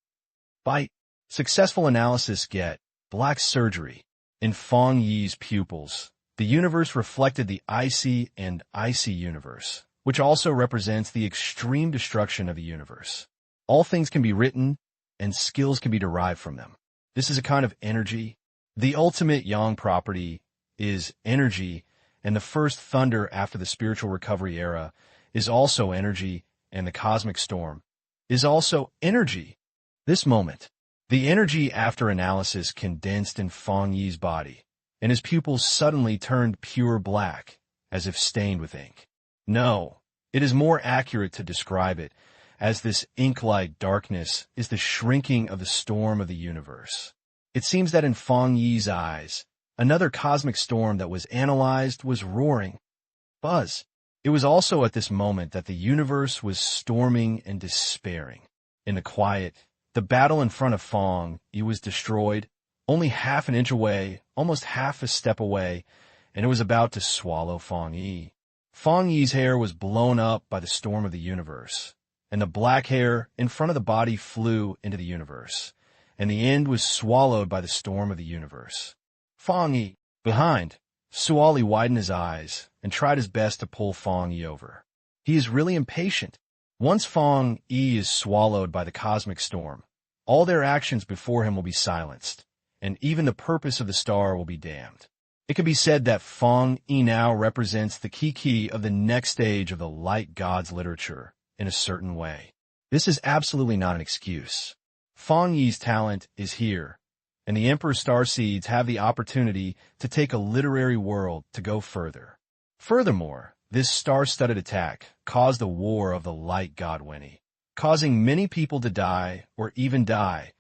Bite. Successful analysis get. Black surgery. In Fang Yi's pupils, the universe reflected the icy and icy universe, which also represents the extreme destruction of the universe. All things can be written, and skills can be derived from them. This is a kind of energy. The ultimate yang property is energy, and the first thunder after the spiritual recovery era is also energy, and the cosmic storm is also energy. This moment, the energy after analysis condensed in Fang Yi's body, and his pupils suddenly turned pure black, as if stained with ink. No, it is more accurate to describe it as this ink-like darkness is the shrinking of the storm of the universe. It seems that in Fang Yi's eyes, another cosmic storm that was analyzed was roaring. Buzz. It was also at this moment that the universe was storming and despairing. In the quiet, the battle in front of Fang Yi was destroyed, only half an inch away, almost half a step away, and it was about to swallow Fang Yi. Fang Yi's hair was blown up by the storm of the universe, and the black hair in front of the body flew into the universe, and the end was swallowed by the storm of the universe. Fang Yi. Behind, Suoli widened his eyes and tried his best to pull Fang Yi over. He is really impatient. Once Fang Yi is swallowed by the cosmic storm, all their actions before him will be silenced, and even the purpose of the star will be damned. It can be said that Fang Yi now represents the key of the next stage of the light god's literature in a certain way. This is absolutely not an excuse. Fang Yi's talent is here, and the Emperor Starseeds have the opportunity to take a literary world to go further. Furthermore, this star-studded attack caused the war of the light god Winnie, causing many people to die or even die,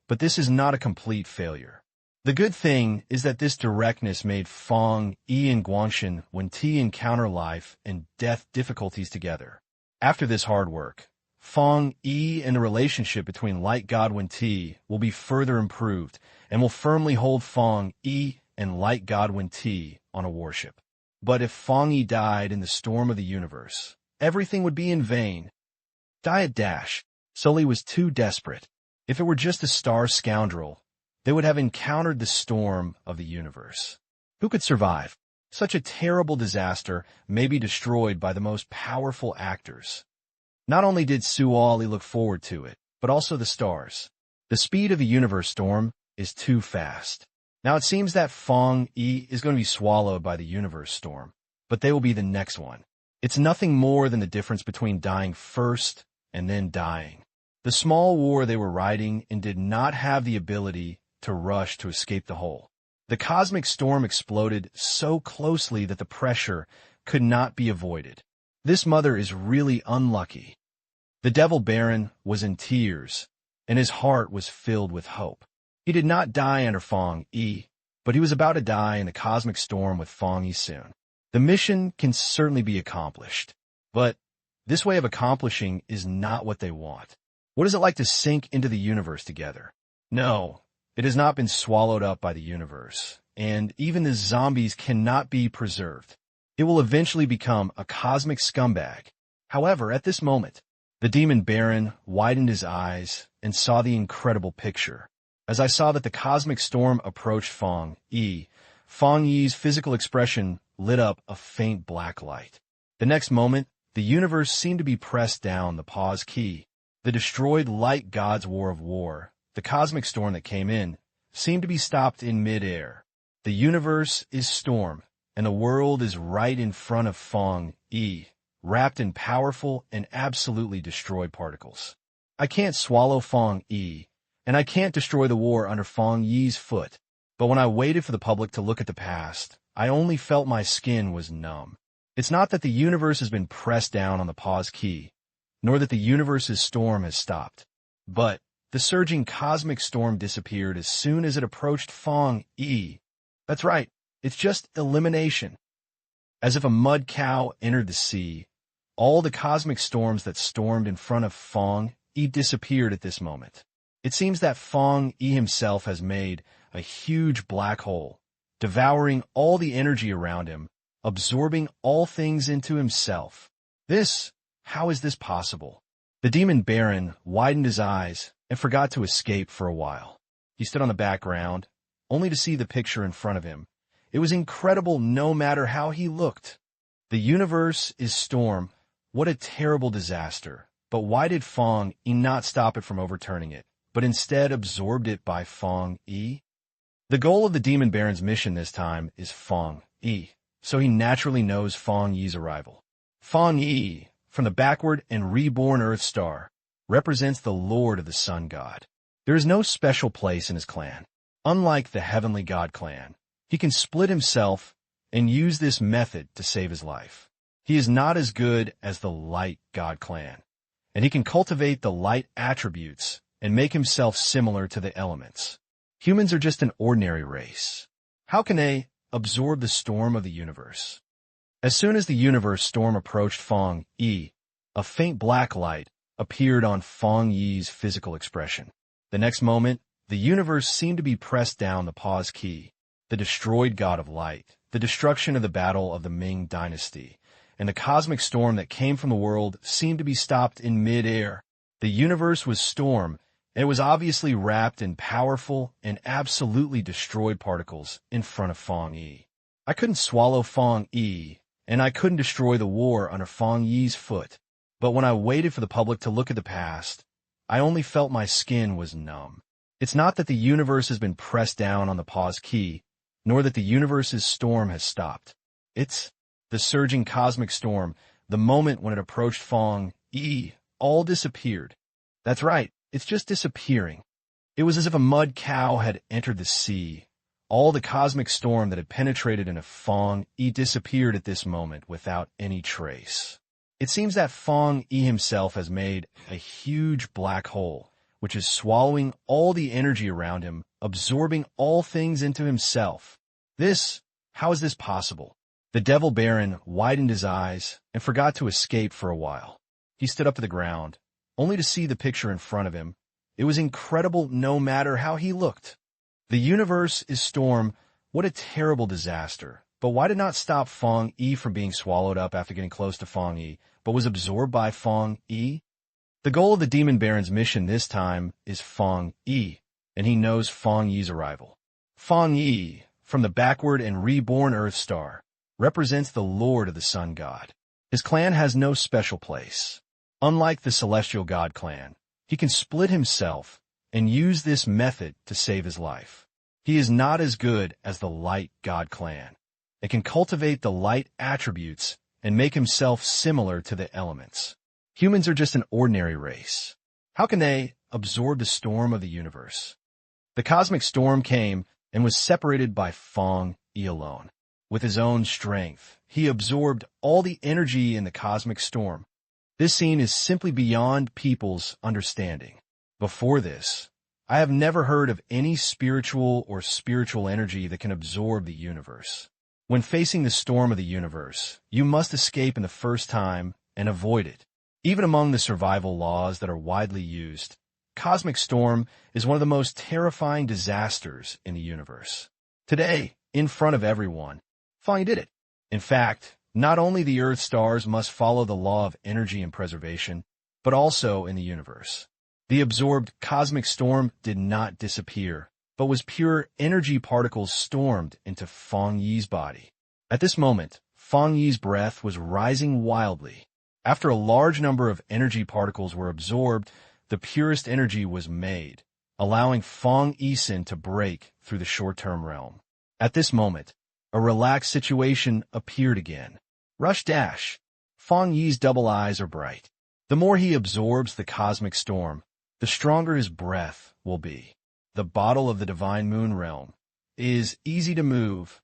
but this is not a complete failure. The good thing is that this directness made Fang Yi and Guangshan Wenqi encounter life and death difficulties together. After this hard work, Fang Yi and the relationship between Light God Wenqi will be further improved and will firmly hold Fang Yi and Light God Wenqi on a warship. But if Fang Yi died in the storm of the universe, everything would be in vain. Diet Dash. Sully was too desperate. If it were just a star scoundrel, they would have encountered the storm of the universe. Who could survive? Such a terrible disaster may be destroyed by the most powerful actors. Not only did Suoli look forward to it, but also the stars. The speed of the universe storm is too fast. Now it seems that Fang Yi is going to be swallowed by the universe storm, but they will be the next one. It's nothing more than the difference between dying first and then dying. The small war they were riding in did not have the ability to rush to escape the hole. The cosmic storm exploded so closely that the pressure could not be avoided. This mother is really unlucky. The Devil Baron was in tears, and his heart was filled with hope. He did not die under Fang Yi, but he was about to die in the cosmic storm with Fang Yi soon. The mission can certainly be accomplished, but this way of accomplishing is not what they want. What is it like to sink into the universe together? No, it has not been swallowed up by the universe, and even the zombies cannot be preserved. It will eventually become a cosmic scumbag. However, at this moment, the Demon Baron widened his eyes and saw the incredible picture. as I saw that the cosmic storm approached Fang Yi. Fang Yi's physical expression lit up a faint black light. The next moment, the universe seemed to be pressed down the pause key. The destroyed light god's war, the cosmic storm that came in, seemed to be stopped in mid-air. The universe is storm, and the world is right in front of Fang Yi, wrapped in powerful and absolutely destroyed particles. I can't swallow Fang Yi, and I can't destroy the war under Fang Yi's foot. But when I waited for the public to look at the past, I only felt my skin was numb. It's not that the universe has been pressed down on the pause key, nor that the universe's storm has stopped. But the surging cosmic storm disappeared as soon as it approached Fang Yi. That's right, it's just elimination. As if a mud cow entered the sea, all the cosmic storms that stormed in front of Fang Yi disappeared at this moment. It seems that Fang Yi himself has made a huge black hole, devouring all the energy around him, absorbing all things into himself. How is this possible? The demon baron widened his eyes and forgot to escape for a while. He stood on the background, only to see the picture in front of him. It was incredible no matter how he looked. The universe is storm. What a terrible disaster. But why did Fang Yi not stop it from overturning it, but instead absorbed it by Fang Yi? The goal of the demon baron's mission this time is Fang Yi, so he naturally knows Fang Yi's arrival. Fang Yi, from the backward and reborn Earth Star, represents the Lord of the Sun God. There is no special place in his clan. Unlike the Heavenly God clan, he can split himself and use this method to save his life. He is not as good as the Light God clan, and he can cultivate the light attributes and make himself similar to the elements. Humans are just an ordinary race. How can they absorb the storm of the universe? As soon as the universe storm approached Fang Yi, a faint black light appeared on Fang Yi's physical expression. The next moment, the universe seemed to be pressed down the pause key. The destroyed god of light, the destruction of the battle of the Ming dynasty, and the cosmic storm that came from the world seemed to be stopped in mid-air. The universe was storm, and it was obviously wrapped in powerful and absolutely destroyed particles in front of Fang Yi. I couldn't swallow Fang Yi, and I couldn't destroy the war under Fang Yi's foot. But when I waited for the public to look at the past, I only felt my skin was numb. It's not that the universe has been pressed down on the pause key, nor that the universe's storm has stopped. It's the surging cosmic storm. The moment when it approached Fang Yi, all disappeared. That's right, it's just disappearing. It was as if a mud cow had entered the sea. All the cosmic storm that had penetrated into Fang Yi disappeared at this moment without any trace. It seems that Fang Yi himself has made a huge black hole, which is swallowing all the energy around him, absorbing all things into himself. How is this possible? The devil baron widened his eyes and forgot to escape for a while. He stood up to the ground, only to see the picture in front of him. It was incredible no matter how he looked. The universe is storm. What a terrible disaster. But why did not stop Fang Yi from being swallowed up after getting close to Fang Yi, but was absorbed by Fang Yi? The goal of the demon baron's mission this time is Fang Yi, and he knows Fang Yi's arrival. Fang Yi, from the backward and reborn Earth Star, represents the Lord of the Sun God. His clan has no special place. Unlike the Celestial God clan, he can split himself and use this method to save his life. He is not as good as the Light God clan. It can cultivate the light attributes and make himself similar to the elements. Humans are just an ordinary race. How can they absorb the storm of the universe? The cosmic storm came and was separated by Fang Yi alone. With his own strength, he absorbed all the energy in the cosmic storm. This scene is simply beyond people's understanding. Before this, I have never heard of any spiritual energy that can absorb the universe. When facing the storm of the universe, you must escape in the first time and avoid it. Even among the survival laws that are widely used, cosmic storm is one of the most terrifying disasters in the universe. Today, in front of everyone, Fang Yi did it. In fact, not only the Earth stars must follow the law of energy and preservation, but also in the universe. The absorbed cosmic storm did not disappear, but was pure energy particles stormed into Fang Yi's body. At this moment, Fang Yi's breath was rising wildly. After a large number of energy particles were absorbed, the purest energy was made, allowing Fang Yi to break through the short-term realm. At this moment, a relaxed situation appeared again. Rush dash. Fang Yi's double eyes are bright. The more he absorbs the cosmic storm, the stronger his breath will be. The bottle of the divine moon realm is easy to move.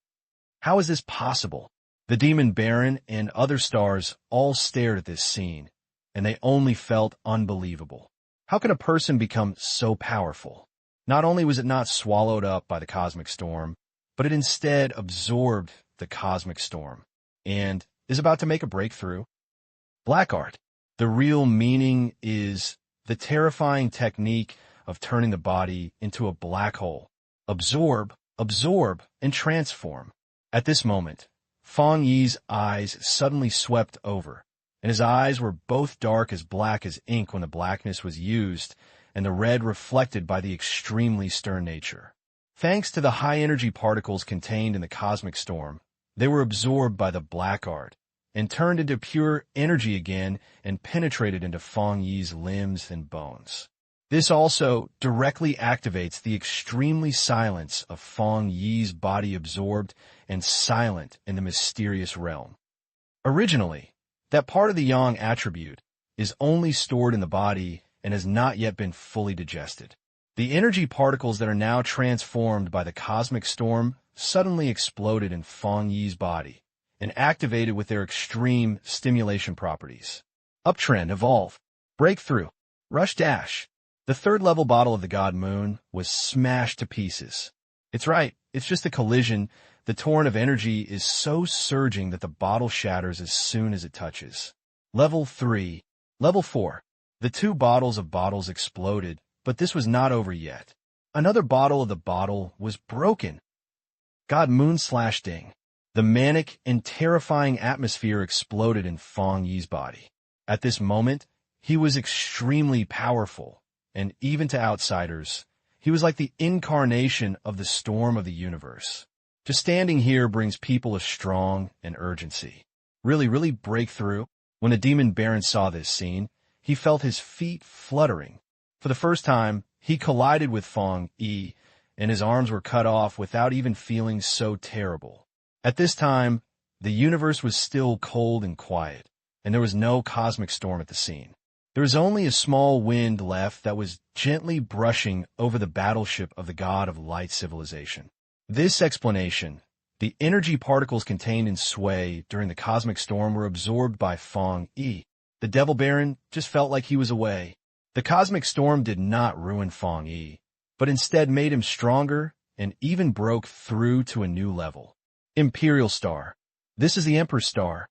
How is this possible? The demon baron and other stars all stared at this scene, and they only felt unbelievable. How could a person become so powerful? Not only was it not swallowed up by the cosmic storm, but it instead absorbed the cosmic storm, and is about to make a breakthrough. Black art. The real meaning is the terrifying technique of turning the body into a black hole. Absorb, and transform. At this moment, Fang Yi's eyes suddenly swept over, and his eyes were both dark as black as ink when the blackness was used, and the red reflected by the extremely stern nature. Thanks to the high-energy particles contained in the cosmic storm, they were absorbed by the black art, and turned into pure energy again and penetrated into Fang Yi's limbs and bones. This also directly activates the extremely silence of Fang Yi's body absorbed and silent in the mysterious realm. Originally, that part of the yang attribute is only stored in the body and has not yet been fully digested. The energy particles that are now transformed by the cosmic storm suddenly exploded in Fang Yi's body and activated with their extreme stimulation properties. Uptrend, evolve, breakthrough, rush dash. The third-level bottle of the god moon was smashed to pieces. It's right, it's just a collision. The torrent of energy is so surging that the bottle shatters as soon as it touches. Level 3. Level 4. The two bottles of bottles exploded, but this was not over yet. Another bottle of the bottle was broken. God moon slash ding. The manic and terrifying atmosphere exploded in Fang Yi's body. At this moment, he was extremely powerful, and even to outsiders, he was like the incarnation of the storm of the universe. Just standing here brings people a strong and urgency. Really breakthrough. When the demon baron saw this scene, he felt his feet fluttering. For the first time, he collided with Fang Yi, and his arms were cut off without even feeling so terrible. At this time, the universe was still cold and quiet, and there was no cosmic storm at the scene. There was only a small wind left that was gently brushing over the battleship of the god of light civilization. This explanation, the energy particles contained in Sui during the cosmic storm were absorbed by Fang Yi. The devil baron just felt like he was away. The cosmic storm did not ruin Fang Yi, but instead made him stronger and even broke through to a new level. Imperial Star. This is the Emperor's Star.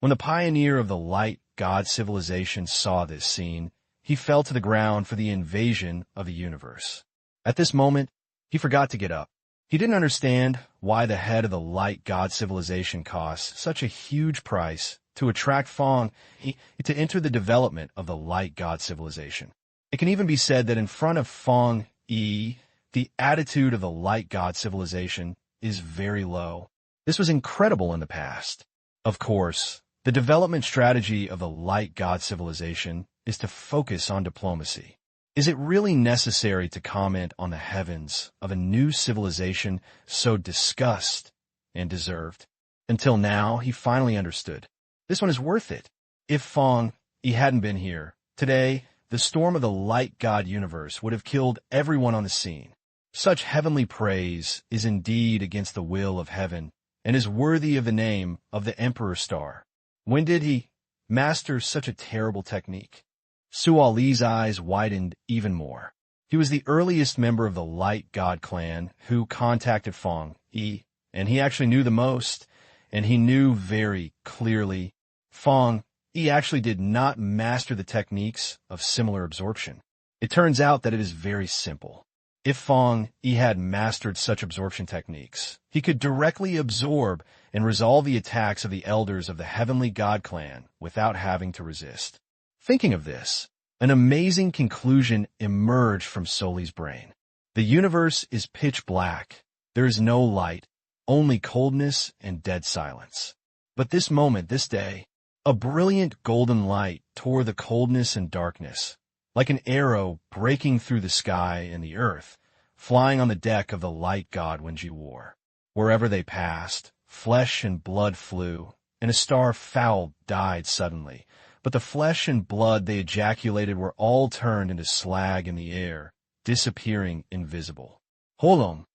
When the pioneer of the light god civilization saw this scene, he fell to the ground for the invasion of the universe. At this moment, he forgot to get up. He didn't understand why the head of the light god civilization costs such a huge price to attract Fang Yi to enter the development of the light god civilization. It can even be said that in front of Fang Yi, the attitude of the light god civilization is very low. This was incredible in the past. Of course, the development strategy of the light god civilization is to focus on diplomacy. Is it really necessary to comment on the heavens of a new civilization so discussed and deserved? Until now, he finally understood. This one is worth it. If Fang Yi hadn't been here, today, the storm of the light god universe would have killed everyone on the scene. Such heavenly praise is indeed against the will of heaven and is worthy of the name of the Emperor Star. When did he master such a terrible technique? Suo Li's eyes widened even more. He was the earliest member of the Light God clan who contacted Fang Yi, and he actually knew the most, and he knew very clearly Fang Yi actually did not master the techniques of similar absorption. It turns out that it is very simple. If Fang Yi had mastered such absorption techniques, he could directly absorb and resolve the attacks of the elders of the Heavenly God clan without having to resist. Thinking of this, An amazing conclusion emerged from Soli's brain. The universe is pitch black. There is no light, only coldness and dead silence. But this moment, this day, a brilliant golden light tore the coldness and darkness, like an arrow breaking through the sky and the earth, flying on the deck of the light god Wenji wore. Wherever they passed, flesh and blood flew, and a star foul died suddenly. But the flesh and blood they ejaculated were all turned into slag in the air, disappearing invisible. Holom!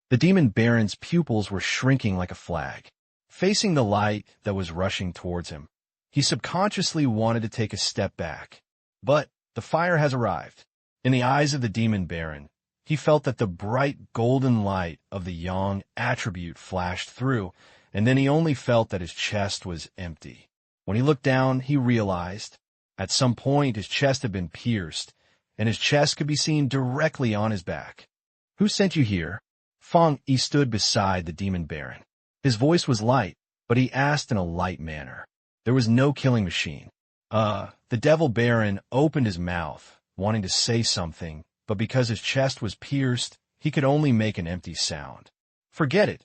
The demon baron's pupils were shrinking like a flag. Facing the light that was rushing towards him, he subconsciously wanted to take a step back. But the fire has arrived. In the eyes of the demon baron, he felt that the bright golden light of the yang attribute flashed through, and then he only felt that his chest was empty. When he looked down, he realized, at some point his chest had been pierced, and his chest could be seen directly on his back. "Who sent you here?" Fang Yi stood beside the demon baron. His voice was light, but he asked in a light manner. There was no killing machine. The devil baron opened his mouth, wanting to say something, but because his chest was pierced, he could only make an empty sound. "Forget it.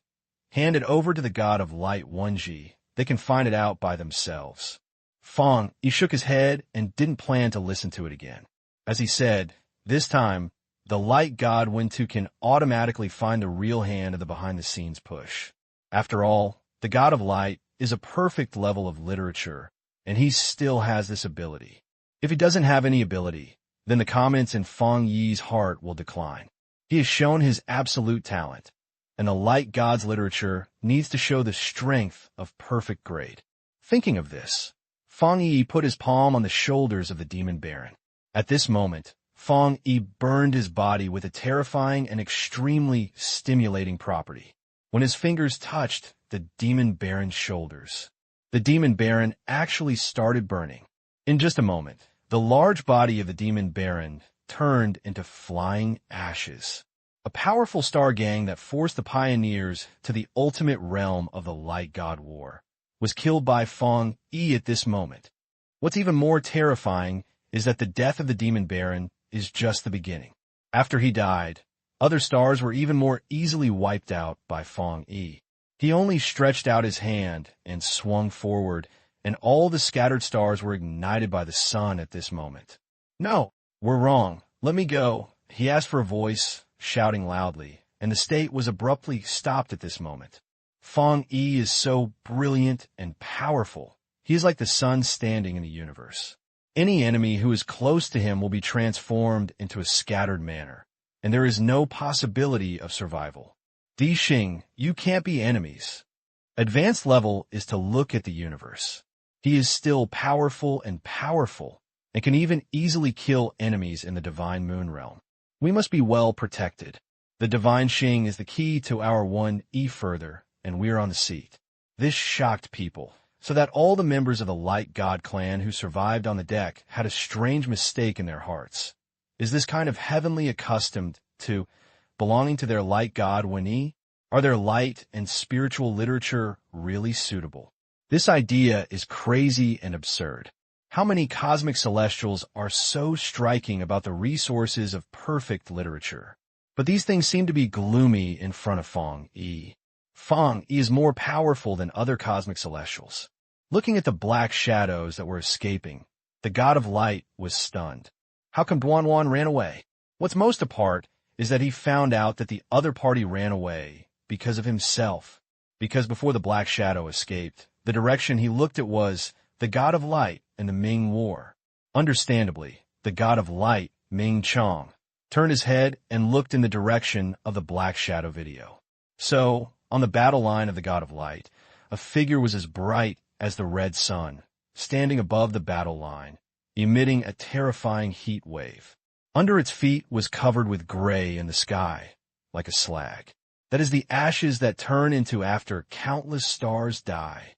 Hand it over to the god of light Wenji. They can find it out by themselves." Fang Yi shook his head and didn't plan to listen to it again. As he said, this time, the light god Wentu can automatically find the real hand of the behind-the-scenes push. After all, the god of light is a perfect level of literature, and he still has this ability. If he doesn't have any ability, then the comments in Fang Yi's heart will decline. He has shown his absolute talent, and the light god's literature needs to show the strength of perfect grade. Thinking of this, Fang Yi put his palm on the shoulders of the demon baron. At this moment, Fang Yi burned his body with a terrifying and extremely stimulating property. When his fingers touched the demon baron's shoulders, the demon baron actually started burning. In just a moment, the large body of the demon baron turned into flying ashes. A powerful star gang that forced the pioneers to the ultimate realm of the light god war was killed by Fang Yi at this moment. What's even more terrifying is that the death of the demon baron is just the beginning. After he died, other stars were even more easily wiped out by Fang Yi. He only stretched out his hand and swung forward, and all the scattered stars were ignited by the sun at this moment. "No, we're wrong. Let me go," he asked for a voice, shouting loudly, and the state was abruptly stopped at this moment. Fang Yi is so brilliant and powerful. He is like the sun standing in the universe. Any enemy who is close to him will be transformed into a scattered manner, and there is no possibility of survival. Di Xing, you can't be enemies. Advanced level is to look at the universe. He is still powerful and can even easily kill enemies in the divine moon realm. We must be well protected. The divine Xing is the key to our 1E further, and we're on the seat. This shocked people, so that all the members of the Light God clan who survived on the deck had a strange mistake in their hearts. Is this kind of heavenly accustomed to belonging to their light god Wen-yi? Are their light and spiritual literature really suitable? This idea is crazy and absurd. How many cosmic celestials are so striking about the resources of perfect literature? But these things seem to be gloomy in front of Fang Yi. Fang Yi is more powerful than other cosmic celestials. Looking at the black shadows that were escaping, the god of light was stunned. How come Duanwan ran away? What's most apart is that he found out that the other party ran away because of himself. Because before the black shadow escaped, the direction he looked at was the god of light in the Ming War. Understandably, the god of light, Ming Chong, turned his head and looked in the direction of the black shadow video. So, on the battle line of the god of light, a figure was as bright as the red sun, standing above the battle line, emitting a terrifying heat wave. Under its feet was covered with gray in the sky, like a slag. That is the ashes that turn into after countless stars die.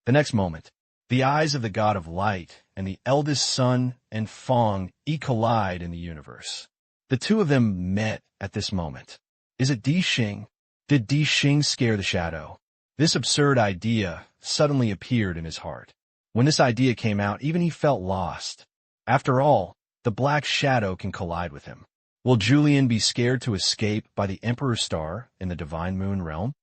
The next moment, the eyes of the god of light and the eldest son and Fang Yi collide in the universe. The two of them met at this moment. Is it Di Xing? Did Di Xing scare the shadow? This absurd idea suddenly appeared in his heart. When this idea came out, even he felt lost. After all, the Black Shadow can collide with him. Will Julian be scared to escape by the Emperor's Star in the Divine Moon realm?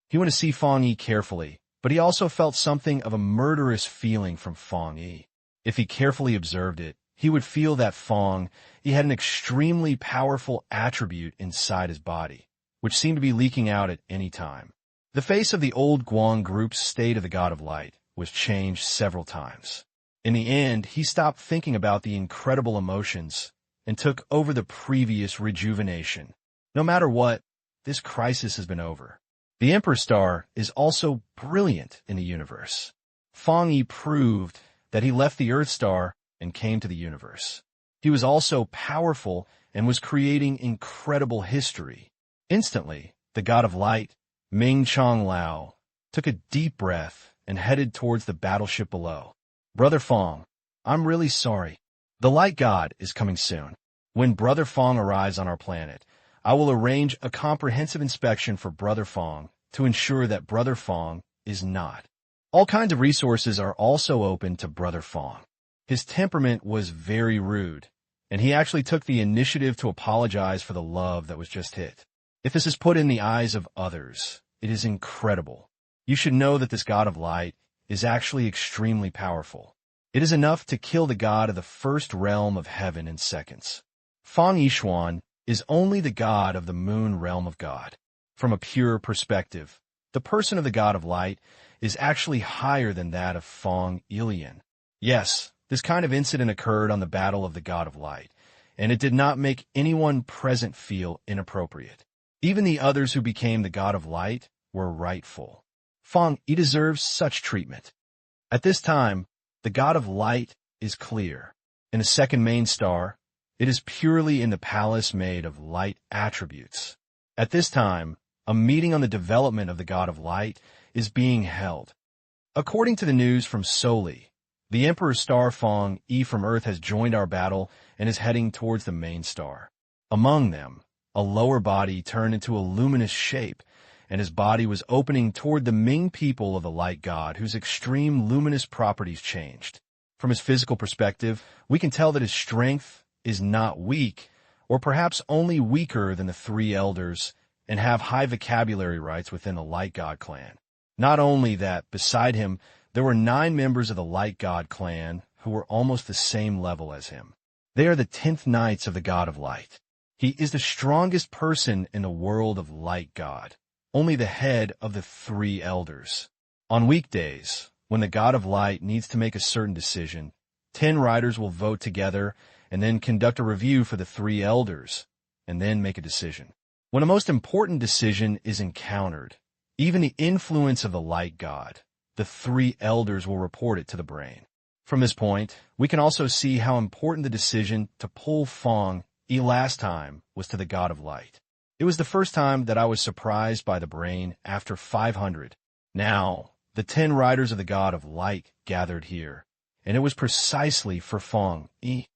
He went to see Fang Yi carefully, but he also felt something of a murderous feeling from Fang Yi. If he carefully observed it, he would feel that Fang Yi had an extremely powerful attribute inside his body, which seemed to be leaking out at any time. The face of the old Guang group's state of the God of Light was changed several times. In the end, he stopped thinking about the incredible emotions and took over the previous rejuvenation. No matter what, this crisis has been over. The Emperor's Star is also brilliant in the universe. Fang Yi proved that he left the Earth Star and came to the universe. He was also powerful and was creating incredible history. Instantly, the God of Light, Ming Chong Lao, took a deep breath and headed towards the battleship below. Brother Fang, I'm really sorry. The Light God is coming soon. When Brother Fang arrives on our planet, I will arrange a comprehensive inspection for Brother Fang to ensure that Brother Fang is not. All kinds of resources are also open to Brother Fang. His temperament was very rude, and he actually took the initiative to apologize for the love that was just hit. If this is put in the eyes of others, it is incredible. You should know that this God of Light is actually extremely powerful. It is enough to kill the god of the first realm of heaven in seconds. Fang Yishuan is only the god of the moon realm of God. From a pure perspective, the person of the God of Light is actually higher than that of Fang Ilian. Yes, this kind of incident occurred on the battle of the God of Light, and it did not make anyone present feel inappropriate. Even the others who became the God of Light were rightful. Fang Yi deserves such treatment. At this time, the God of Light is clear. In the second main star, it is purely in the palace made of light attributes. At this time, a meeting on the development of the God of Light is being held. According to the news from Soli, the Emperor's Star Fang Yi from Earth has joined our battle and is heading towards the main star. Among them, a lower body turned into a luminous shape, and his body was opening toward the Ming people of the Light God, whose extreme luminous properties changed. From his physical perspective, we can tell that his strength is not weak, or perhaps only weaker than the three elders, and have high vocabulary rights within the Light God clan. Not only that, beside him, there were 9 members of the Light God clan who were almost the same level as him. They are the 10th Knights of the God of Light. He is the strongest person in the world of Light God, only the head of the 3 elders. On weekdays, when the God of Light needs to make a certain decision, 10 riders will vote together and then conduct a review for the 3 elders, and then make a decision. When a most important decision is encountered, even the influence of the Light God, the 3 elders will report it to the brain. From this point, we can also see how important the decision to pull Fang Yi last time was to the God of Light. It was the first time that I was surprised by the brain after 500. Now, the 10 riders of the God of Light gathered here, and it was precisely for Fang Yi.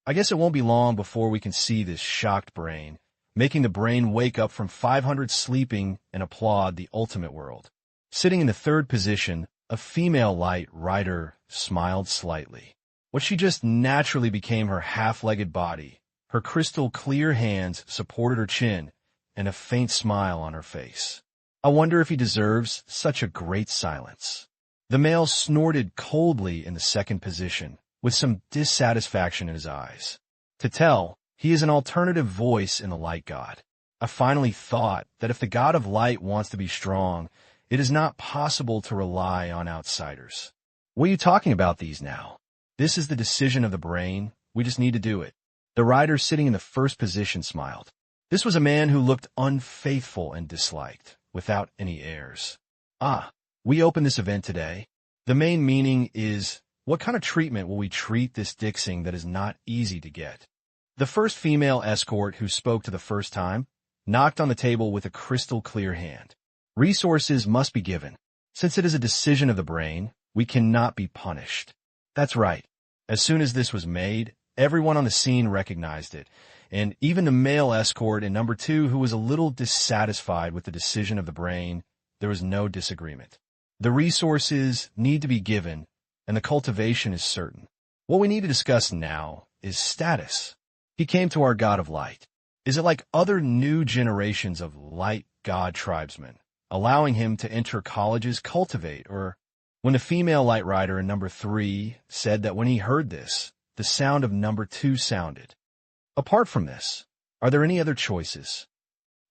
I guess it won't be long before we can see this shocked brain, making the brain wake up from 500 sleeping and applaud the ultimate world. Sitting in the 3rd position, a female Light rider smiled slightly. What she just naturally became her half-legged body, her crystal clear hands supported her chin, and a faint smile on her face. I wonder if he deserves such a great silence. The male snorted coldly in the 2nd position, with some dissatisfaction in his eyes. To tell, he is an alternative voice in the Light God. I finally thought that if the God of Light wants to be strong, it is not possible to rely on outsiders. What are you talking about these now? This is the decision of the brain. We just need to do it. The rider sitting in the 1st position smiled. This was a man who looked unfaithful and disliked, without any airs. We open this event today. The main meaning is, what kind of treatment will we treat this Dixing that is not easy to get? The first female escort who spoke to the first time knocked on the table with a crystal clear hand. Resources must be given. Since it is a decision of the brain, we cannot be punished. That's right. As soon as this was made, everyone on the scene recognized it, and even the male escort in number 2 who was a little dissatisfied with the decision of the brain, there was no disagreement. The resources need to be given, and the cultivation is certain. What we need to discuss now is status. He came to our God of light. Is it like other new generations of light god tribesmen, allowing him to enter colleges, cultivate, or when the female light rider in number 3 said that when he heard this, the sound of number 2 sounded. Apart from this, are there any other choices?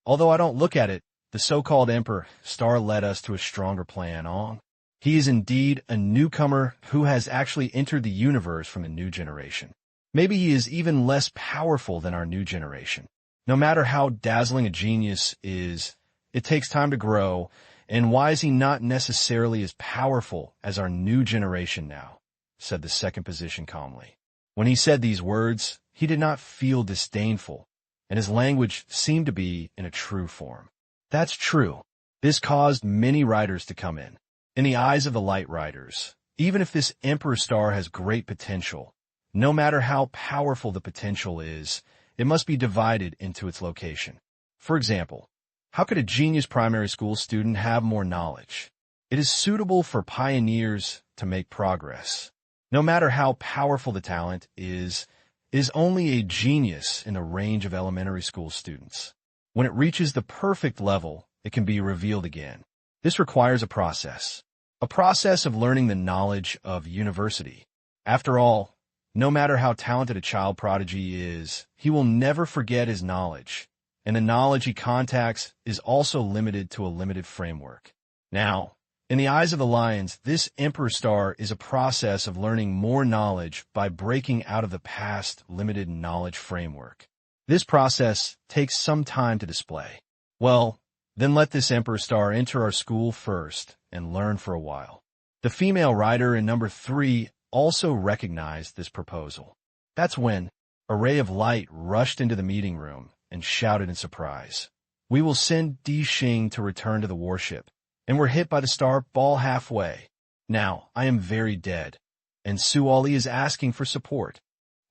Although I don't look at it, the so-called Emperor Star led us to a stronger plan on. He is indeed a newcomer who has actually entered the universe from a new generation. Maybe he is even less powerful than our new generation. No matter how dazzling a genius is, it takes time to grow, and why is he not necessarily as powerful as our new generation now? Said the second position calmly. When he said these words, he did not feel disdainful, and his language seemed to be in a true form. That's true. This caused many riders to come in. In the eyes of the light riders, even if this Emperor Star has great potential, no matter how powerful the potential is, it must be divided into its location. For example, how could a genius primary school student have more knowledge? It is suitable for pioneers to make progress. No matter how powerful the talent is only a genius in the range of elementary school students. When it reaches the perfect level, it can be revealed again. This requires a process of learning the knowledge of university. After all, no matter how talented a child prodigy is, he will never forget his knowledge, and the knowledge he contacts is also limited to a limited framework. Now, in the eyes of the lions, this Emperor Star is a process of learning more knowledge by breaking out of the past limited knowledge framework. This process takes some time to display. Well, then let this Emperor Star enter our school first and learn for a while. The female rider in number 3 also recognized this proposal. That's when a ray of light rushed into the meeting room and shouted in surprise, "We will send Di Xing to return to the warship, and we're hit by the star ball halfway. Now, I am very dead, and Suoli is asking for support."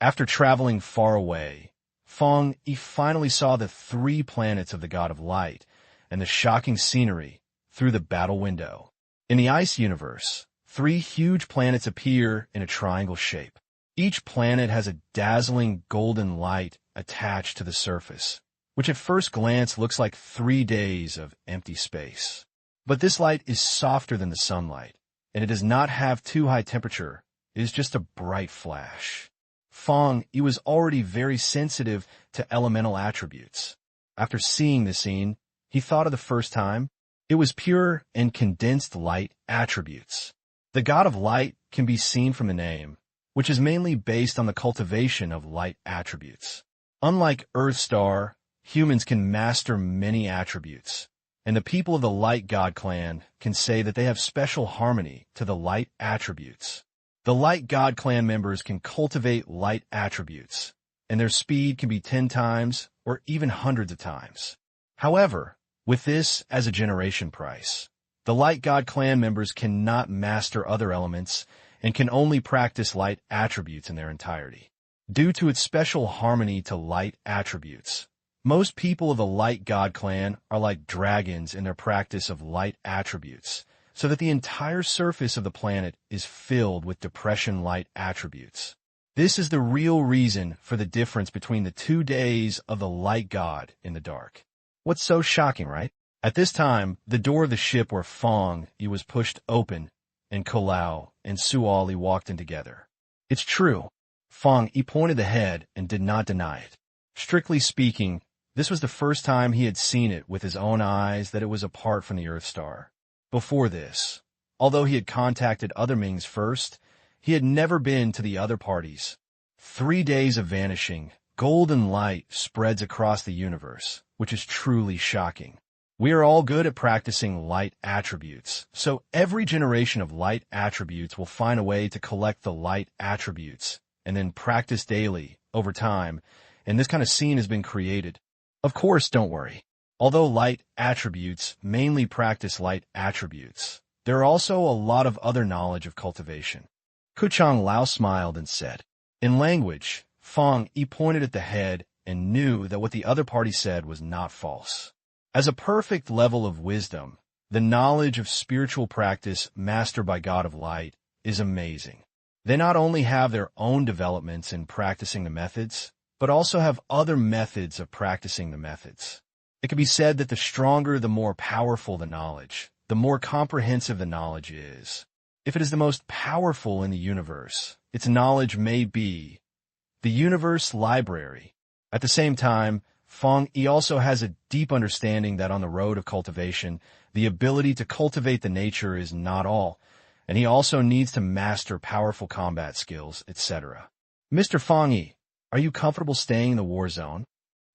After traveling far away, Fang Yi finally saw the 3 planets of the God of Light and the shocking scenery through the battle window. In the ice universe, 3 huge planets appear in a triangle shape. Each planet has a dazzling golden light attached to the surface, which at first glance looks like 3 days of empty space. But this light is softer than the sunlight, and it does not have too high temperature. It is just a bright flash. Fang Yi was already very sensitive to elemental attributes. After seeing the scene, he thought of the first time. It was pure and condensed light attributes. The God of Light can be seen from the name, which is mainly based on the cultivation of light attributes. Unlike Earth Star, humans can master many attributes, and the people of the Light God clan can say that they have special harmony to the light attributes. The Light God clan members can cultivate light attributes, and their speed can be 10 times or even hundreds of times. However, with this as a generation price, the Light God clan members cannot master other elements and can only practice light attributes in their entirety. Due to its special harmony to light attributes, most people of the Light God clan are like dragons in their practice of light attributes, so that the entire surface of the planet is filled with depression light attributes. This is the real reason for the difference between the 2 days of the Light God in the dark. What's so shocking, right? At this time, the door of the ship where Fang Yi was pushed open, and Kolao and Suoli walked in together. It's true. Fang Yi pointed ahead and did not deny it. Strictly speaking, this was the first time he had seen it with his own eyes that it was apart from the Earth Star. Before this, although he had contacted other Mings first, he had never been to the other parties. 3 days of vanishing, golden light spreads across the universe, which is truly shocking. We are all good at practicing light attributes, so every generation of light attributes will find a way to collect the light attributes and then practice daily, over time, and this kind of scene has been created. Of course, don't worry. Although light attributes mainly practice light attributes, there are also a lot of other knowledge of cultivation. Kuchang Lao smiled and said, in language, Fang Yi pointed at the head and knew that what the other party said was not false. As a perfect level of wisdom, the knowledge of spiritual practice mastered by God of Light is amazing. They not only have their own developments in practicing the methods, but also have other methods of practicing the methods. It can be said that the stronger, the more powerful the knowledge, the more comprehensive the knowledge is. If it is the most powerful in the universe, its knowledge may be the universe library. At the same time, Fang Yi also has a deep understanding that on the road of cultivation, the ability to cultivate the nature is not all, and he also needs to master powerful combat skills, etc. Mr. Fang Yi, are you comfortable staying in the war zone?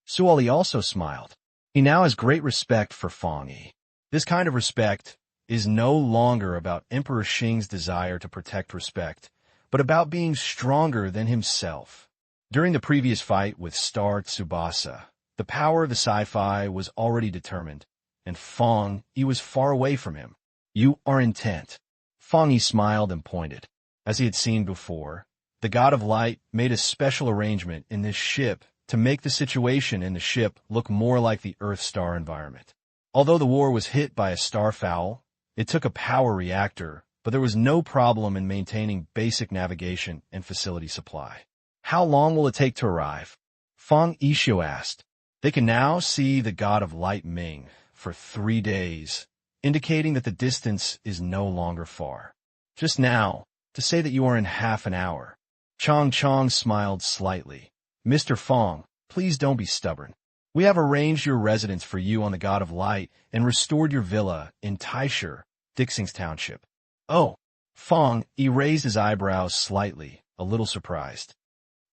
Suo Li also smiled. He now has great respect for Fang Yi. This kind of respect is no longer about Emperor Xing's desire to protect respect, but about being stronger than himself. During the previous fight with Star Tsubasa, the power of the sci-fi was already determined, and Fang Yi was far away from him. You are intent. Fang Yi smiled and pointed. As he had seen before, the God of Light made a special arrangement in this ship to make the situation in the ship look more like the Earth-star environment. Although the war was hit by a starfowl, it took a power reactor, but there was no problem in maintaining basic navigation and facility supply. How long will it take to arrive? Fang Yishu asked. They can now see the God of Light Ming for 3 days, indicating that the distance is no longer far. Just now, to say that you are in half an hour. Chong smiled slightly. Mr. Fang, please don't be stubborn. We have arranged your residence for you on the God of Light and restored your villa in Taisher, Dixing's township. Oh, Fang Yi raised his eyebrows slightly, a little surprised.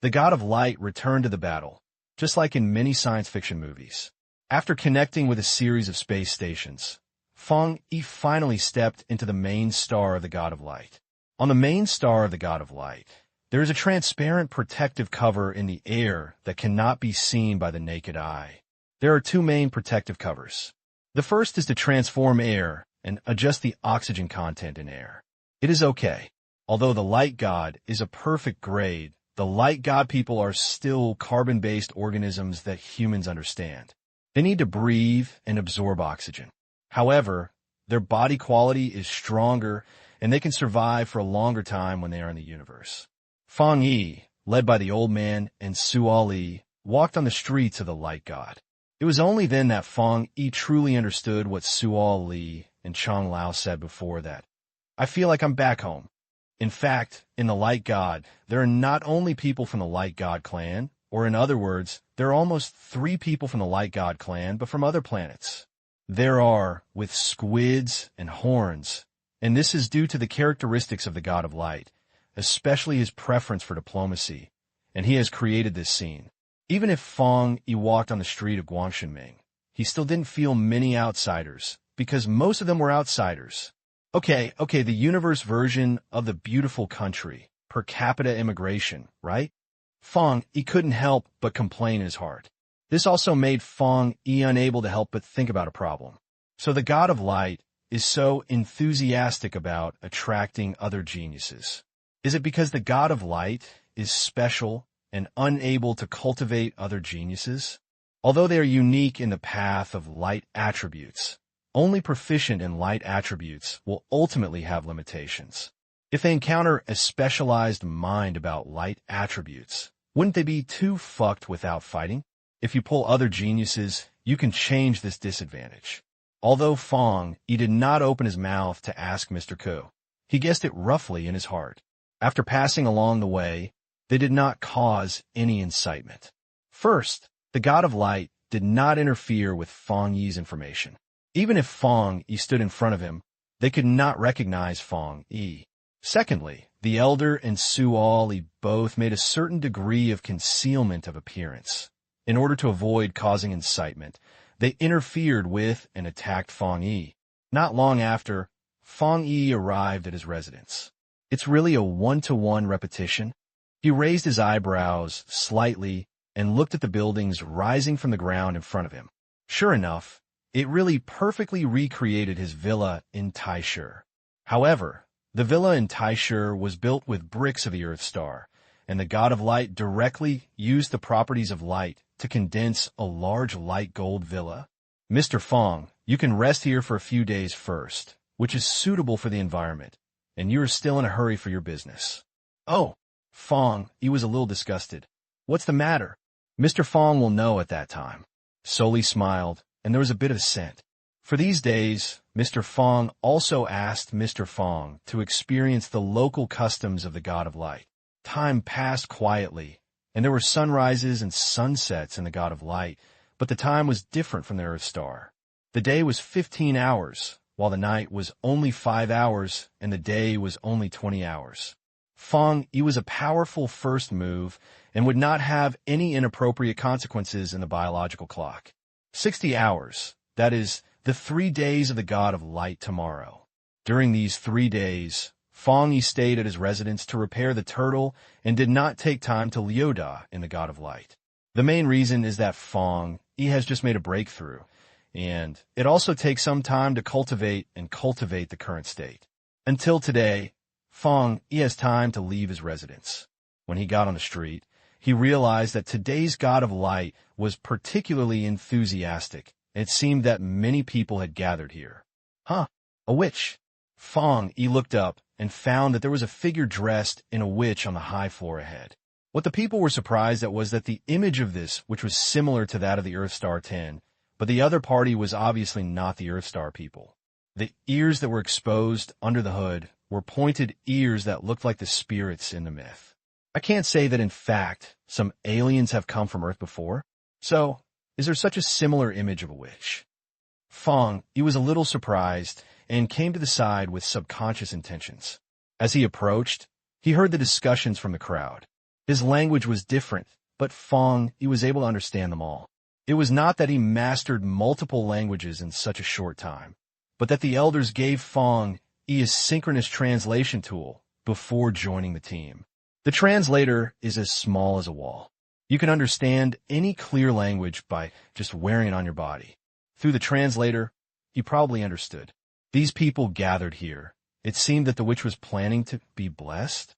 The God of Light returned to the battle, just like in many science fiction movies. After connecting with a series of space stations, Fang Yi finally stepped into the main star of the God of Light. On the main star of the God of Light, there is a transparent protective cover in the air that cannot be seen by the naked eye. There are 2 main protective covers. The first is to transform air and adjust the oxygen content in air. It is okay. Although the Light God is a perfect grade, the Light God people are still carbon-based organisms that humans understand. They need to breathe and absorb oxygen. However, their body quality is stronger, and they can survive for a longer time when they are in the universe. Fang Yi, led by the old man and Suo Li, walked on the streets of the Light God. It was only then that Fang Yi truly understood what Suo Li and Chong Lao said before that. I feel like I'm back home. In fact, in the Light God, there are not only people from the Light God clan, or in other words, there are almost 3 people from the Light God clan, but from other planets. There are, with squids and horns, and this is due to the characteristics of the God of Light, especially his preference for diplomacy, and he has created this scene. Even if Fang Yi walked on the street of Guangshenming, he still didn't feel many outsiders, because most of them were outsiders. Okay, the universe version of the beautiful country, per capita immigration, right? Fang Yi couldn't help but complain in his heart. This also made Fang Yi unable to help but think about a problem. So the God of Light is so enthusiastic about attracting other geniuses. Is it because the God of Light is special and unable to cultivate other geniuses? Although they are unique in the path of light attributes, only proficient in light attributes will ultimately have limitations. If they encounter a specialized mind about light attributes, wouldn't they be too fucked without fighting? If you pull other geniuses, you can change this disadvantage. Although Fang Yi did not open his mouth to ask Mr. Ku, he guessed it roughly in his heart. After passing along the way, they did not cause any incitement. First, the God of Light did not interfere with Fang Yi's information. Even if Fang Yi stood in front of him, they could not recognize Fang Yi. Secondly, the elder and Suo Li both made a certain degree of concealment of appearance. In order to avoid causing incitement, they interfered with and attacked Fang Yi. Not long after, Fang Yi arrived at his residence. It's really a 1-to-1 repetition. He raised his eyebrows slightly and looked at the buildings rising from the ground in front of him. Sure enough, it really perfectly recreated his villa in Taisher. However, the villa in Taisher was built with bricks of the Earth Star, and the God of Light directly used the properties of light to condense a large light gold villa. Mr. Fang, you can rest here for a few days first, which is suitable for the environment, and you are still in a hurry for your business. Oh, Fang, he was a little disgusted. What's the matter? Mr. Fang will know at that time. Soli smiled, and there was a bit of assent. For these days, Mr. Fang also asked Mr. Fang to experience the local customs of the God of Light. Time passed quietly, and there were sunrises and sunsets in the God of Light, but the time was different from the Earth Star. The day was 15 hours, while the night was only 5 hours, and the day was only 20 hours. Fang Yi was a powerful first move and would not have any inappropriate consequences in the biological clock. 60 hours, that is, the 3 days of the God of Light tomorrow. During these 3 days, Fang Yi stayed at his residence to repair the turtle and did not take time to Liuda in the God of Light. The main reason is that Fang Yi has just made a breakthrough, and it also takes some time to cultivate the current state. Until today, Fang Yi has time to leave his residence. When he got on the street, he realized that today's God of Light was particularly enthusiastic, and it seemed that many people had gathered here. Huh, a witch. Fang Yi looked up and found that there was a figure dressed in a witch on the high floor ahead. What the people were surprised at was that the image of this, which was similar to that of the Earth Star 10, but the other party was obviously not the Earth Star people. The ears that were exposed under the hood were pointed ears that looked like the spirits in the myth. I can't say that in fact some aliens have come from Earth before. So, is there such a similar image of a witch? Fang Yi was a little surprised and came to the side with subconscious intentions. As he approached, he heard the discussions from the crowd. His language was different, but Fang Yi was able to understand them all. It was not that he mastered multiple languages in such a short time, but that the elders gave Fang Yi a synchronous translation tool before joining the team. The translator is as small as a wall. You can understand any clear language by just wearing it on your body. Through the translator, he probably understood. These people gathered here. It seemed that the witch was planning to be blessed.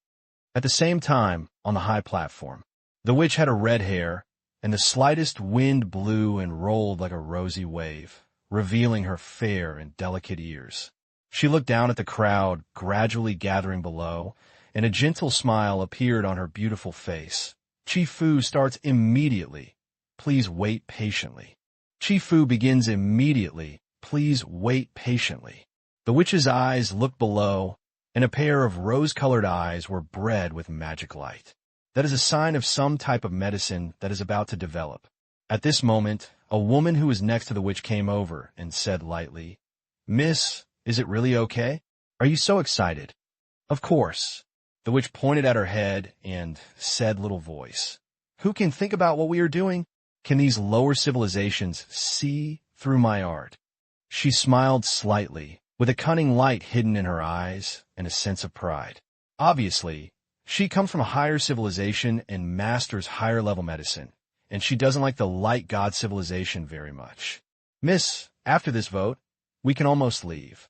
At the same time, on the high platform, the witch had a red hair, and the slightest wind blew and rolled like a rosy wave, revealing her fair and delicate ears. She looked down at the crowd gradually gathering below, and a gentle smile appeared on her beautiful face. Chi Fu starts immediately. Please wait patiently. Chi Fu begins immediately. Please wait patiently. The witch's eyes looked below, and a pair of rose-colored eyes were bred with magic light. That is a sign of some type of medicine that is about to develop. At this moment, a woman who was next to the witch came over and said lightly, "Miss, is it really okay? Are you so excited?" "Of course." The witch pointed at her head and said, little voice, "Who can think about what we are doing? Can these lower civilizations see through my art?" She smiled slightly, with a cunning light hidden in her eyes and a sense of pride. Obviously, she comes from a higher civilization and masters higher-level medicine, and she doesn't like the light god civilization very much. "Miss, after this vote, we can almost leave."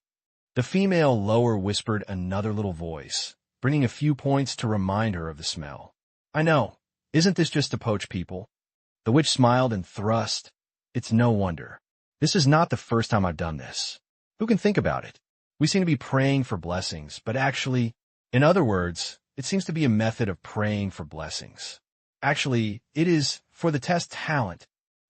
The female lower whispered another little voice, bringing a few points to remind her of the smell. "I know. Isn't this just to poach people?" The witch smiled and thrust. "It's no wonder. This is not the first time I've done this. Who can think about it? We seem to be praying for blessings, but actually, in other words, it seems to be a method of praying for blessings. Actually, it is for the test talent.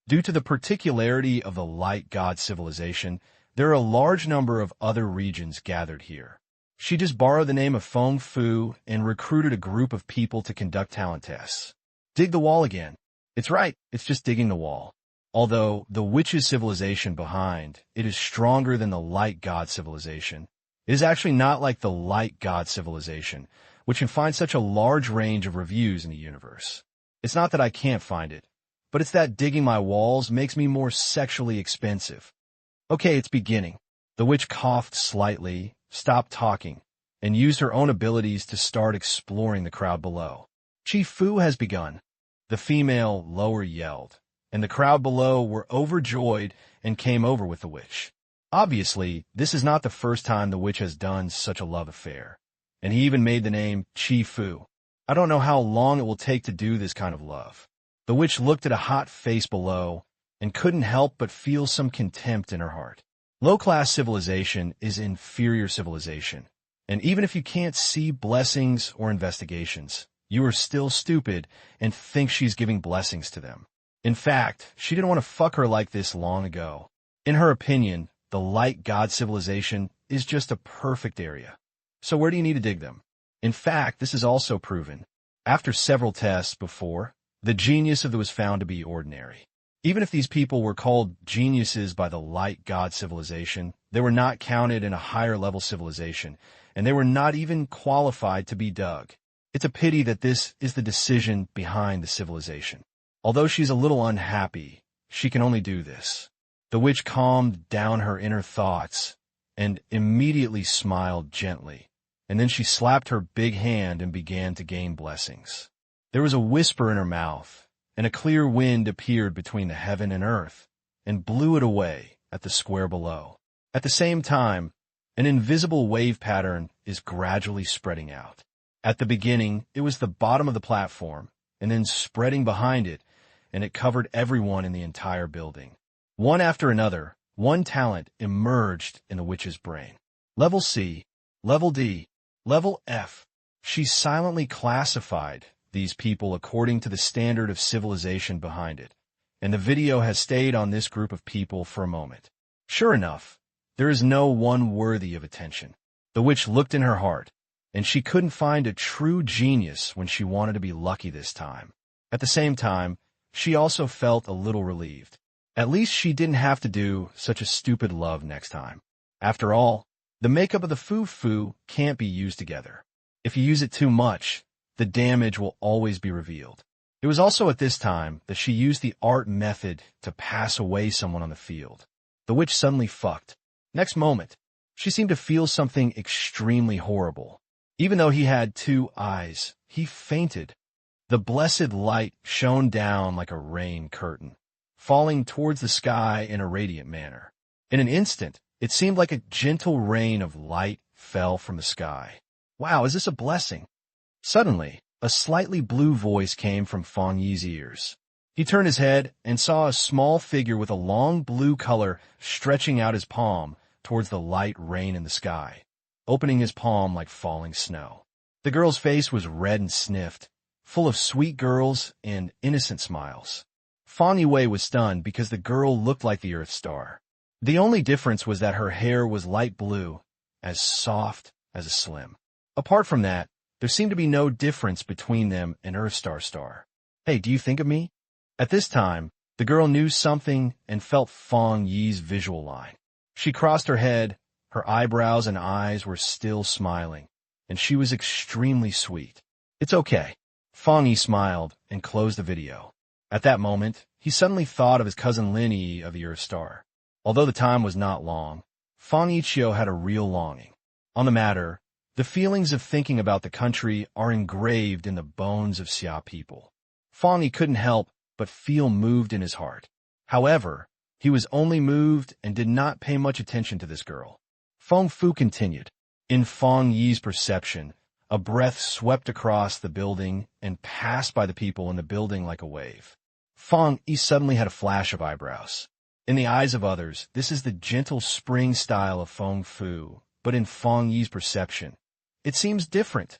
Due to the particularity of the light god civilization, there are a large number of other regions gathered here. She just borrowed the name of Feng Fu and recruited a group of people to conduct talent tests. Dig the wall again. It's right, it's just digging the wall. Although the witch's civilization behind, it is stronger than the light god civilization. It is actually not like the light god civilization, which can find such a large range of reviews in the universe. It's not that I can't find it, but it's that digging my walls makes me more sexually expensive. Okay, it's beginning. The witch coughed slightly, stopped talking, and used her own abilities to start exploring the crowd below. Chi Fu has begun. The female lower yelled, and the crowd below were overjoyed and came over with the witch. Obviously, this is not the first time the witch has done such a love affair, and he even made the name Chi Fu. I don't know how long it will take to do this kind of love. The witch looked at a hot face below and couldn't help but feel some contempt in her heart. Low-class civilization is inferior civilization, And even if you can't see blessings or investigations, you are still stupid and think she's giving blessings to them. In fact, she didn't want to fuck her like this long ago. In her opinion, the light god civilization is just a perfect area. So where do you need to dig them? In fact, this is also proven. After several tests before, the genius of it was found to be ordinary. Even if these people were called geniuses by the light god civilization, they were not counted in a higher level civilization, and they were not even qualified to be dug. It's a pity that this is the decision behind the civilization. Although she's a little unhappy, she can only do this. The witch calmed down her inner thoughts and immediately smiled gently, and then she slapped her big hand and began to gain blessings. There was a whisper in her mouth, and a clear wind appeared between the heaven and earth and blew it away at the square below. At the same time, an invisible wave pattern is gradually spreading out. At the beginning, it was the bottom of the platform, and then spreading behind it, and it covered everyone in the entire building. One after another, one talent emerged in the witch's brain. Level C, Level D, Level F. She silently classified these people according to the standard of civilization behind it, and the video has stayed on this group of people for a moment. Sure enough, there is no one worthy of attention. The witch looked in her heart, and she couldn't find a true genius when she wanted to be lucky this time. At the same time, she also felt a little relieved. At least she didn't have to do such a stupid love next time. After all, the makeup of the foo-foo can't be used together. If you use it too much, the damage will always be revealed. It was also at this time that she used the art method to pass away someone on the field. The witch suddenly fucked. Next moment, she seemed to feel something extremely horrible. Even though he had 2 eyes, he fainted. The blessed light shone down like a rain curtain, falling towards the sky in a radiant manner. In an instant, it seemed like a gentle rain of light fell from the sky. Wow, is this a blessing? Suddenly, a slightly blue voice came from Fang Yi's ears. He turned his head and saw a small figure with a long blue color stretching out his palm towards the light rain in the sky, opening his palm like falling snow. The girl's face was red and sniffed, full of sweet girls and innocent smiles. Fang Yi was stunned because the girl looked like the Earth Star. The only difference was that her hair was light blue, as soft as a slim. Apart from that, there seemed to be no difference between them and Earthstar. Hey, do you think of me? At this time, the girl knew something and felt Fang Yi's visual line. She crossed her head, her eyebrows and eyes were still smiling, and she was extremely sweet. It's okay. Fang Yi smiled and closed the video. At that moment, he suddenly thought of his cousin Lin Yi of the Earthstar. Although the time was not long, Fang Yi had a real longing. On the matter, the feelings of thinking about the country are engraved in the bones of Xia people. Fang Yi couldn't help but feel moved in his heart. However, he was only moved and did not pay much attention to this girl. Feng Fu continued. In Fang Yi's perception, a breath swept across the building and passed by the people in the building like a wave. Fang Yi suddenly had a flash of eyebrows. In the eyes of others, this is the gentle spring style of Feng Fu, but in Fang Yi's perception, it seems different.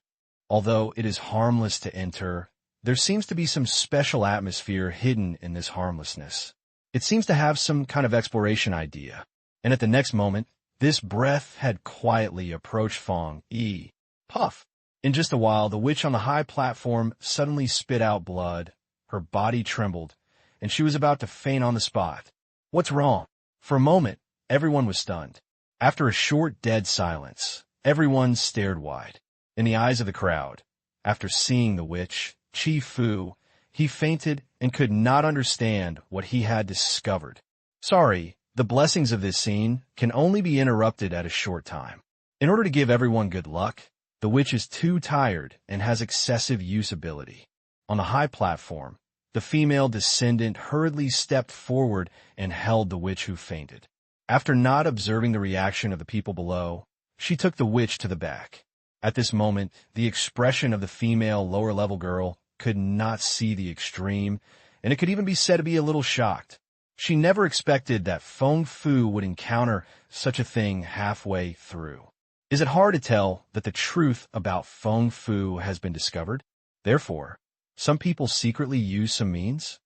Although it is harmless to enter, there seems to be some special atmosphere hidden in this harmlessness. It seems to have some kind of exploration idea. And at the next moment, this breath had quietly approached Fang Yi. Puff! In just a while, the witch on the high platform suddenly spit out blood. Her body trembled, and she was about to faint on the spot. What's wrong? For a moment, everyone was stunned. After a short, dead silence, everyone stared wide. In the eyes of the crowd, after seeing the witch, Chi Fu, he fainted and could not understand what he had discovered. Sorry, the blessings of this scene can only be interrupted at a short time. In order to give everyone good luck, the witch is too tired and has excessive use ability. On the high platform, the female descendant hurriedly stepped forward and held the witch who fainted. After not observing the reaction of the people below, she took the witch to the back. At this moment, the expression of the female lower-level girl could not see the extreme, and it could even be said to be a little shocked. She never expected that Feng Fu would encounter such a thing halfway through. Is it hard to tell that the truth about Feng Fu has been discovered? Therefore, some people secretly use some means?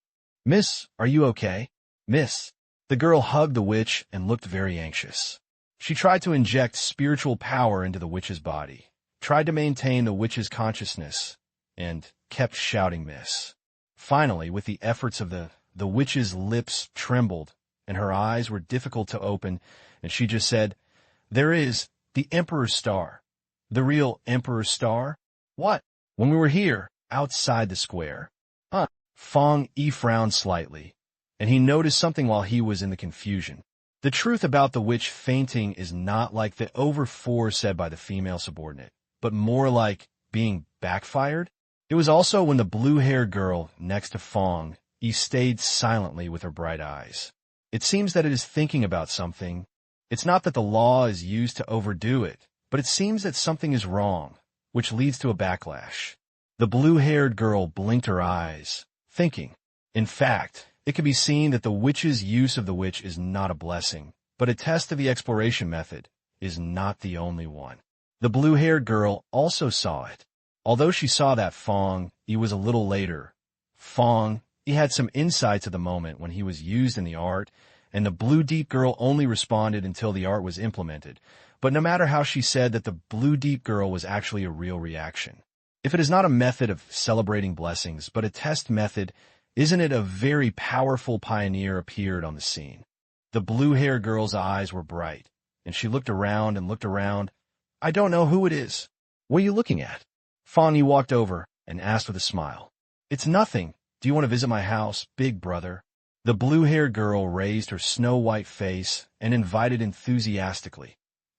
Miss, are you okay? Miss. The girl hugged the witch and looked very anxious. She tried to inject spiritual power into the witch's body, tried to maintain the witch's consciousness, and kept shouting miss. Finally, with the efforts of the witch's lips trembled, and her eyes were difficult to open, and she just said, "There is the Emperor's Star." "The real Emperor's Star? What?" "When we were here, outside the square." Fang Yi frowned slightly, and he noticed something while he was in the confusion. The truth about the witch fainting is not like the over 4 said by the female subordinate, but more like being backfired. It was also when the blue-haired girl next to Fang Yi stayed silently with her bright eyes. It seems that it is thinking about something. It's not that the law is used to overdo it, but it seems that something is wrong, which leads to a backlash. The blue-haired girl blinked her eyes, thinking. In fact, it can be seen that the witch's use of the witch is not a blessing, but a test of the exploration method is not the only one. The blue-haired girl also saw it. Although she saw that Fang Yi was a little later, Fang Yi had some insights of the moment when he was used in the art, and the blue deep girl only responded until the art was implemented. But no matter how she said that the blue deep girl was actually a real reaction. If it is not a method of celebrating blessings, but a test method, isn't it a very powerful pioneer appeared on the scene? The blue-haired girl's eyes were bright, and she looked around and looked around. "I don't know who it is." "What are you looking at?" Fang Yi walked over and asked with a smile. "It's nothing. Do you want to visit my house, big brother?" The blue-haired girl raised her snow-white face and invited enthusiastically.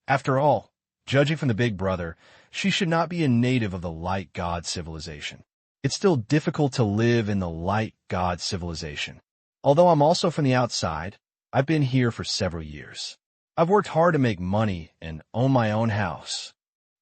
After all, judging from the big brother, she should not be a native of the light god civilization. It's still difficult to live in the light god civilization. Although I'm also from the outside, I've been here for several years. I've worked hard to make money and own my own house.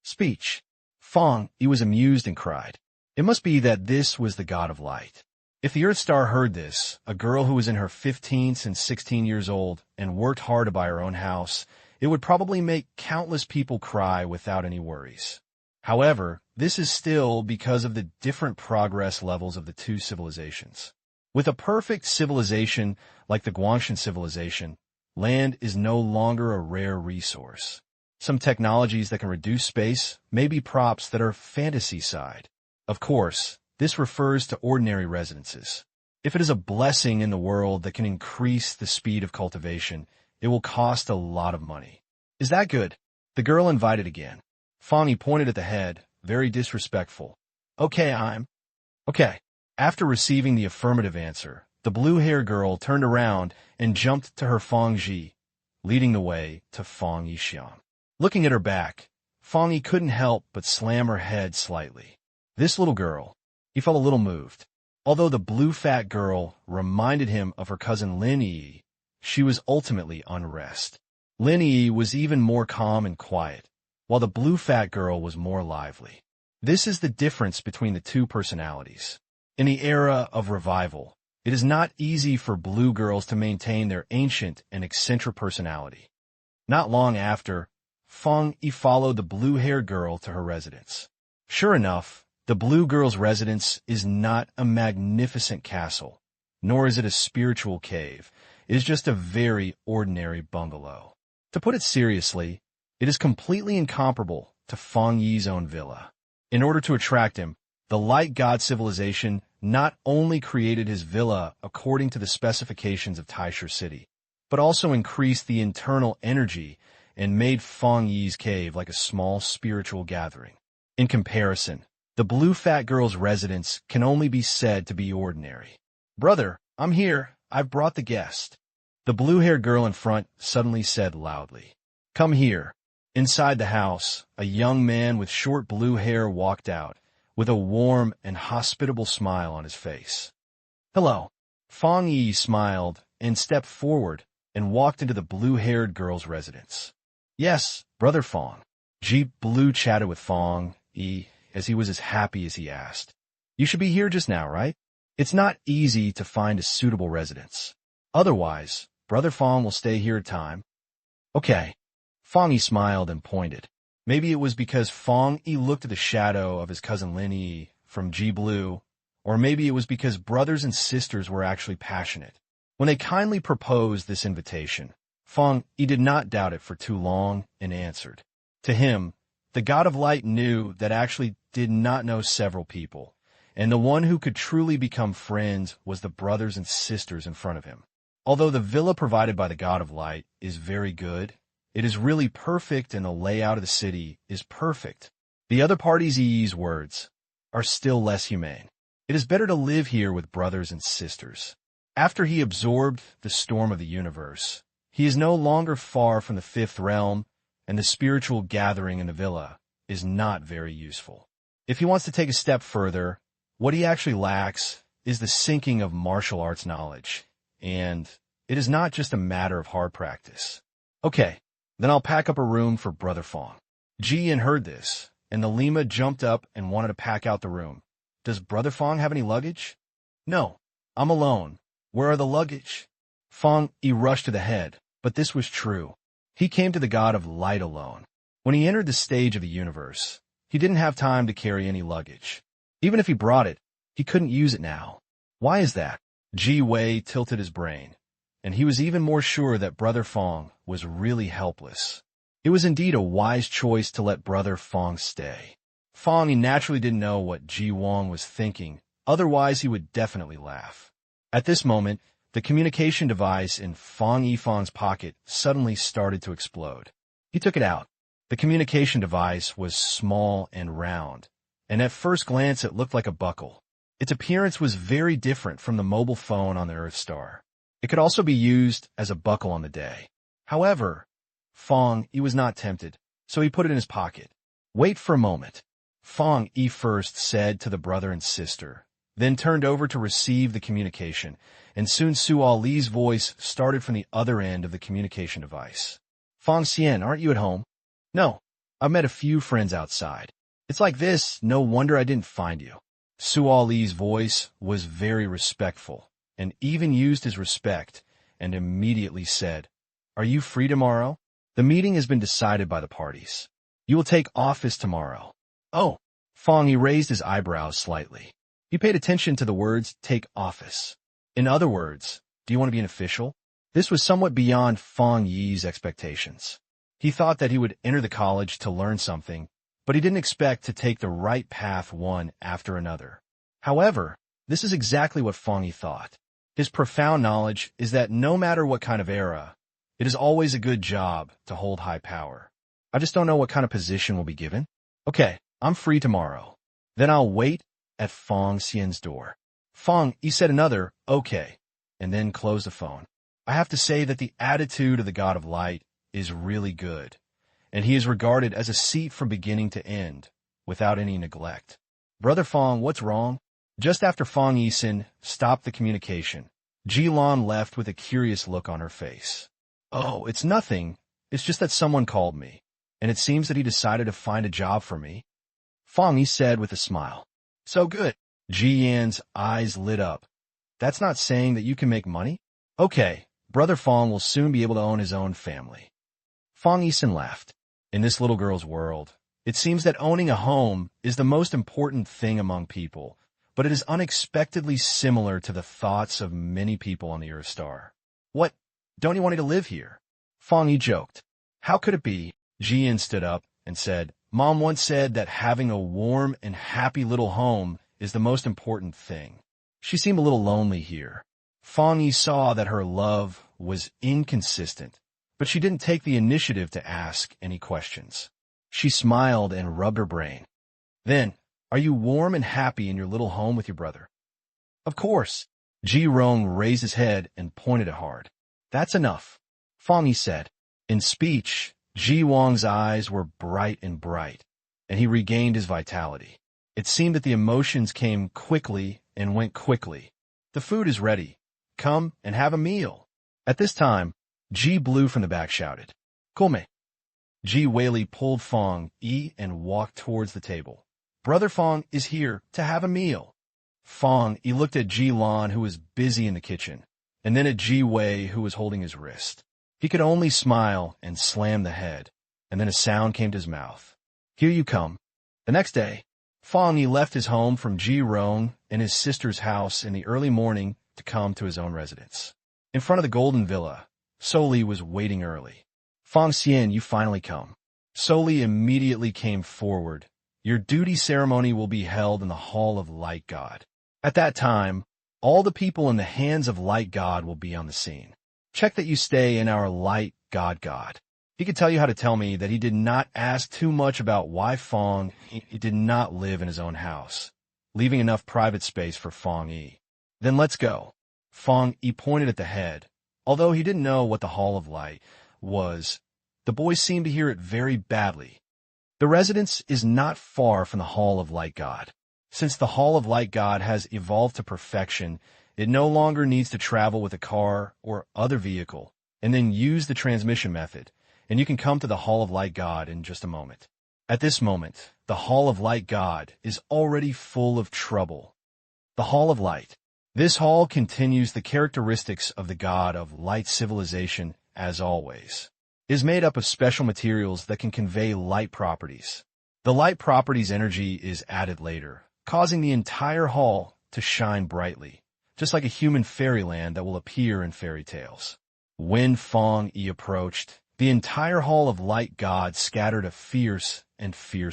Speech. Fang Yi was amused and cried. It must be that this was the god of light. If the Earth Star heard this, a girl who was in her 15th and 16 years old and worked hard to buy her own house, it would probably make countless people cry without any worries. However, this is still because of the different progress levels of the two civilizations. With a perfect civilization like the Guangshan civilization, land is no longer a rare resource. Some technologies that can reduce space may be props that are fantasy side. Of course, this refers to ordinary residences. If it is a blessing in the world that can increase the speed of cultivation, it will cost a lot of money. Is that good? The girl invited again. Fang Yi pointed at the head, very disrespectful. Okay. After receiving the affirmative answer, the blue-haired girl turned around and jumped to her Fang Yi, leading the way to Fang Yixiang. Looking at her back, Fang Yi couldn't help but slam her head slightly. This little girl, he felt a little moved. Although the blue fat girl reminded him of her cousin Lin Yi, she was ultimately unrest. Lin Yi was even more calm and quiet, while the blue fat girl was more lively. This is the difference between the two personalities. In the era of revival, it is not easy for blue girls to maintain their ancient and eccentric personality. Not long after, Fang Yi followed the blue-haired girl to her residence. Sure enough, the blue girl's residence is not a magnificent castle, nor is it a spiritual cave. It is just a very ordinary bungalow. To put it seriously, it is completely incomparable to Fang Yi's own villa. In order to attract him, the light god civilization not only created his villa according to the specifications of Taisha City, but also increased the internal energy and made Fang Yi's cave like a small spiritual gathering. In comparison, the blue fat girl's residence can only be said to be ordinary. "Brother, I'm here. I've brought the guest." The blue-haired girl in front suddenly said loudly. "Come here." Inside the house, a young man with short blue hair walked out, with a warm and hospitable smile on his face. "Hello." Fang Yi smiled and stepped forward and walked into the blue-haired girl's residence. "Yes, Brother Fang." Jeep Blue chatted with Fang Yi as he was as happy as he asked. "You should be here just now, right? It's not easy to find a suitable residence. Otherwise, Brother Fang will stay here a time." "Okay." Fang Yi smiled and pointed. Maybe it was because Fang Yi looked at the shadow of his cousin Lin Yi from Ji Blue, or maybe it was because brothers and sisters were actually passionate. When they kindly proposed this invitation, Fang Yi did not doubt it for too long and answered. To him, the God of Light knew that actually did not know several people, and the one who could truly become friends was the brothers and sisters in front of him. Although the villa provided by the God of Light is very good, it is really perfect and the layout of the city is perfect. The other party's Yi's words are still less humane. It is better to live here with brothers and sisters. After he absorbed the storm of the universe, he is no longer far from the fifth realm, and the spiritual gathering in the villa is not very useful. If he wants to take a step further, what he actually lacks is the sinking of martial arts knowledge, and it is not just a matter of hard practice. Okay, then I'll pack up a room for Brother Fang. Ji-yin heard this, and the Lima jumped up and wanted to pack out the room. Does Brother Fang have any luggage? No, I'm alone. Where are the luggage? Fang Yi rushed to the head, but this was true. He came to the God of Light alone. When he entered the stage of the universe, he didn't have time to carry any luggage. Even if he brought it, he couldn't use it now. Why is that? Ji Wei tilted his brain, and he was even more sure that Brother Fang was really helpless. It was indeed a wise choice to let Brother Fang stay. Fang Yi naturally didn't know what Ji Wang was thinking, otherwise he would definitely laugh. At this moment, the communication device in Fang Yifang's pocket suddenly started to explode. He took it out. The communication device was small and round, and at first glance it looked like a buckle. Its appearance was very different from the mobile phone on the Earth Star. It could also be used as a buckle on the day. However, Fang Yi was not tempted, so he put it in his pocket. Wait for a moment. Fang Yi first said to the brother and sister, then turned over to receive the communication, and soon Suo Li's voice started from the other end of the communication device. Fang Xian, aren't you at home? No, I've met a few friends outside. It's like this, no wonder I didn't find you. Suo Li's voice was very respectful, and even used his respect, and immediately said, Are you free tomorrow? The meeting has been decided by the parties. You will take office tomorrow. Oh, Fang Yi raised his eyebrows slightly. He paid attention to the words, take office. In other words, do you want to be an official? This was somewhat beyond Fang Yi's expectations. He thought that he would enter the college to learn something, but he didn't expect to take the right path one after another. However, this is exactly what Fang Yi thought. His profound knowledge is that no matter what kind of era, it is always a good job to hold high power. I just don't know what kind of position will be given. Okay, I'm free tomorrow. Then I'll wait at Fang Xian's door. Fang Yi said another, okay, and then closed the phone. I have to say that the attitude of the God of Light is really good, and he is regarded as a seat from beginning to end, without any neglect. Brother Fang, what's wrong? Just after Fang Yisin stopped the communication, Ji Lan left with a curious look on her face. Oh, it's nothing. It's just that someone called me, and it seems that he decided to find a job for me. Fang Yi said with a smile. So good. Ji Yan's eyes lit up. That's not saying that you can make money? Okay, Brother Fang will soon be able to own his own family. Fang Yisin laughed. In this little girl's world, it seems that owning a home is the most important thing among people, but it is unexpectedly similar to the thoughts of many people on the Earth Star. What? Don't you want me to live here? Fang Yi joked. How could it be? Ji Yan stood up and said, Mom once said that having a warm and happy little home is the most important thing. She seemed a little lonely here. Fang Yi saw that her love was inconsistent, but she didn't take the initiative to ask any questions. She smiled and rubbed her brain. Then, are you warm and happy in your little home with your brother? Of course. Ji Rong raised his head and pointed it hard. That's enough, Fang Yi said. In speech, Ji Wang's eyes were bright, and he regained his vitality. It seemed that the emotions came quickly and went quickly. The food is ready. Come and have a meal. At this time, Ji Blue from the back shouted, Come. Ji Weili pulled Fang Yi and walked towards the table. Brother Fang is here to have a meal. Fang Yi looked at Ji Lan, who was busy in the kitchen, and then at Ji Wei, who was holding his wrist. He could only smile and slam the head, and then a sound came to his mouth. Here you come. The next day, Fang Yi left his home from Ji-Rong and his sister's house in the early morning to come to his own residence. In front of the Golden Villa, Soli was waiting early. Fang Xian, you finally come. Soli immediately came forward. Your duty ceremony will be held in the Hall of Light God. At that time, all the people in the hands of Light God will be on the scene. Check that you stay in our Light God. He could tell you how to tell me that he did not ask too much about why he did not live in his own house, leaving enough private space for Fang Yi. Then let's go. Fang Yi pointed at the head. Although he didn't know what the Hall of Light was, the boy seemed to hear it very badly. The residence is not far from the Hall of Light God. Since the Hall of Light God has evolved to perfection, it no longer needs to travel with a car or other vehicle and then use the transmission method, and you can come to the Hall of Light God in just a moment. At this moment, the Hall of Light God is already full of trouble. The Hall of Light. This hall continues the characteristics of the God of Light civilization as always. It is made up of special materials that can convey light properties. The light properties' energy is added later, causing the entire hall to shine brightly, just like a human fairyland that will appear in fairy tales. When Fang Yi approached, the entire Hall of Light God scattered a fierce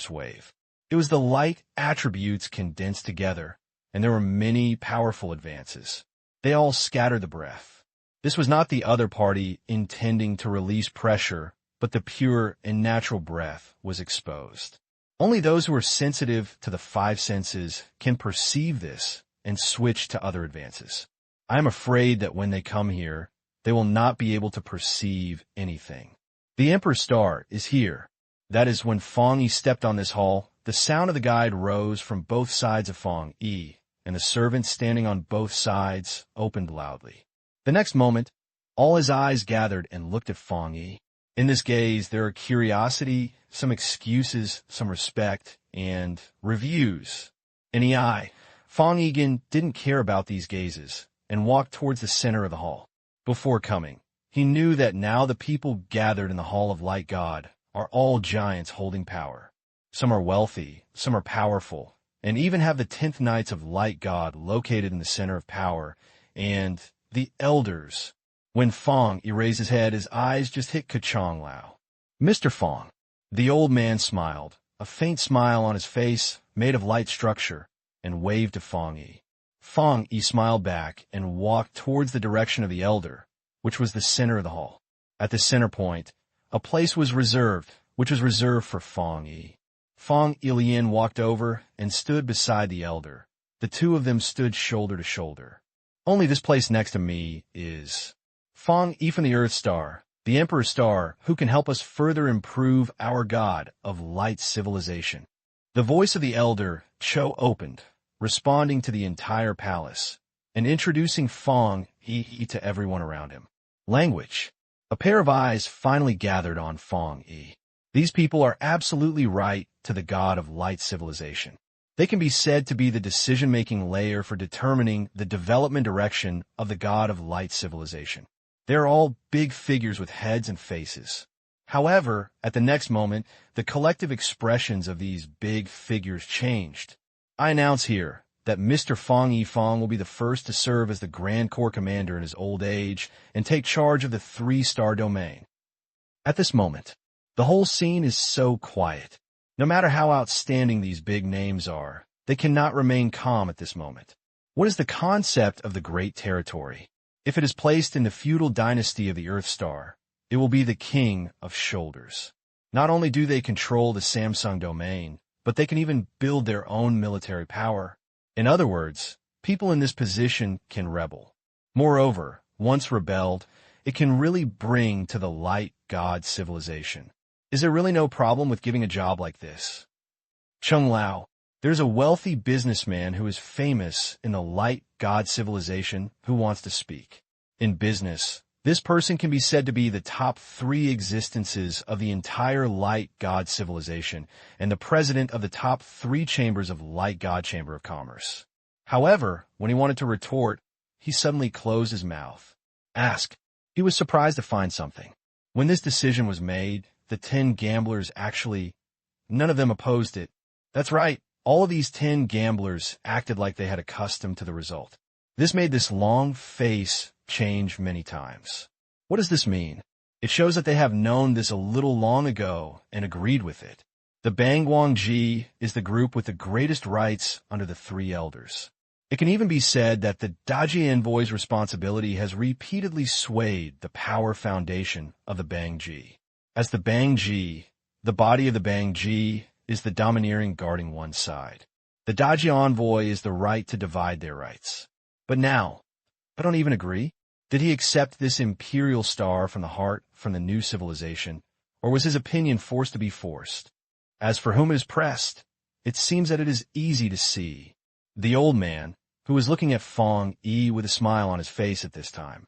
wave. It was the light attributes condensed together, and there were many powerful advances. They all scattered the breath. This was not the other party intending to release pressure, but the pure and natural breath was exposed. Only those who are sensitive to the five senses can perceive this and switch to other advances. I am afraid that when they come here, they will not be able to perceive anything. The Emperor's Star is here. That is, when Fang Yi stepped on this hall, the sound of the guide rose from both sides of Fang Yi, and the servants standing on both sides opened loudly. The next moment, all his eyes gathered and looked at Fang Yi. In this gaze, there are curiosity, some excuses, some respect, and reviews. In the eye, Fang Yi didn't care about these gazes and walked towards the center of the hall. Before coming, he knew that now the people gathered in the Hall of Light God are all giants holding power. Some are wealthy, some are powerful, and even have the 10th Knights of Light God located in the center of power, and the elders. When Fang Yi raised his head, his eyes just hit Kachong Lao. Mr. Fang. The old man smiled, a faint smile on his face made of light structure, and waved to Fang Yi. Fang Yi smiled back and walked towards the direction of the elder, which was the center of the hall. At the center point, a place was reserved, which was reserved for Fang Yi. Fang Yi walked over and stood beside the elder. The two of them stood shoulder to shoulder. Only this place next to me is Fang Yi from the Earth Star, the Emperor's Star, who can help us further improve our God of Light civilization. The voice of the elder, Cho, opened, responding to the entire palace, and introducing Fang Yi to everyone around him. Language. A pair of eyes finally gathered on Fang Yi. These people are absolutely right to the God of Light civilization. They can be said to be the decision-making layer for determining the development direction of the God of Light civilization. They are all big figures with heads and faces. However, at the next moment, the collective expressions of these big figures changed. I announce here that Mr. Fang Yi will be the first to serve as the Grand Corps Commander in his old age and take charge of the 3-star domain. At this moment, the whole scene is so quiet. No matter how outstanding these big names are, they cannot remain calm at this moment. What is the concept of the Great Territory? If it is placed in the feudal dynasty of the Earth Star, it will be the King of Shoulders. Not only do they control the Samsung domain, but they can even build their own military power. In other words, people in this position can rebel. Moreover, once rebelled, it can really bring to the Light God civilization. Is there really no problem with giving a job like this? Chung Lao, there's a wealthy businessman who is famous in the Light God civilization who wants to speak. In business, this person can be said to be the top 3 existences of the entire Light God civilization and the president of the top 3 chambers of Light God Chamber of Commerce. However, when he wanted to retort, he suddenly closed his mouth. Ask. He was surprised to find something. When this decision was made, the 10 gamblers actually none of them opposed it. That's right, all of these 10 gamblers acted like they had accustomed to the result. This made this long face change many times. What does this mean? It shows that they have known this a little long ago and agreed with it. The Bangwangji is the group with the greatest rights under the 3 elders. It can even be said that the Daji envoy's responsibility has repeatedly swayed the power foundation of the Bangji. As the Bangji, the body of the Bangji is the domineering guarding one side. The Daji envoy is the right to divide their rights. But now, I don't even agree. Did he accept this imperial star from the heart, from the new civilization, or was his opinion forced to be forced? As for whom it is pressed, it seems that it is easy to see. The old man, who was looking at Fang Yi with a smile on his face at this time.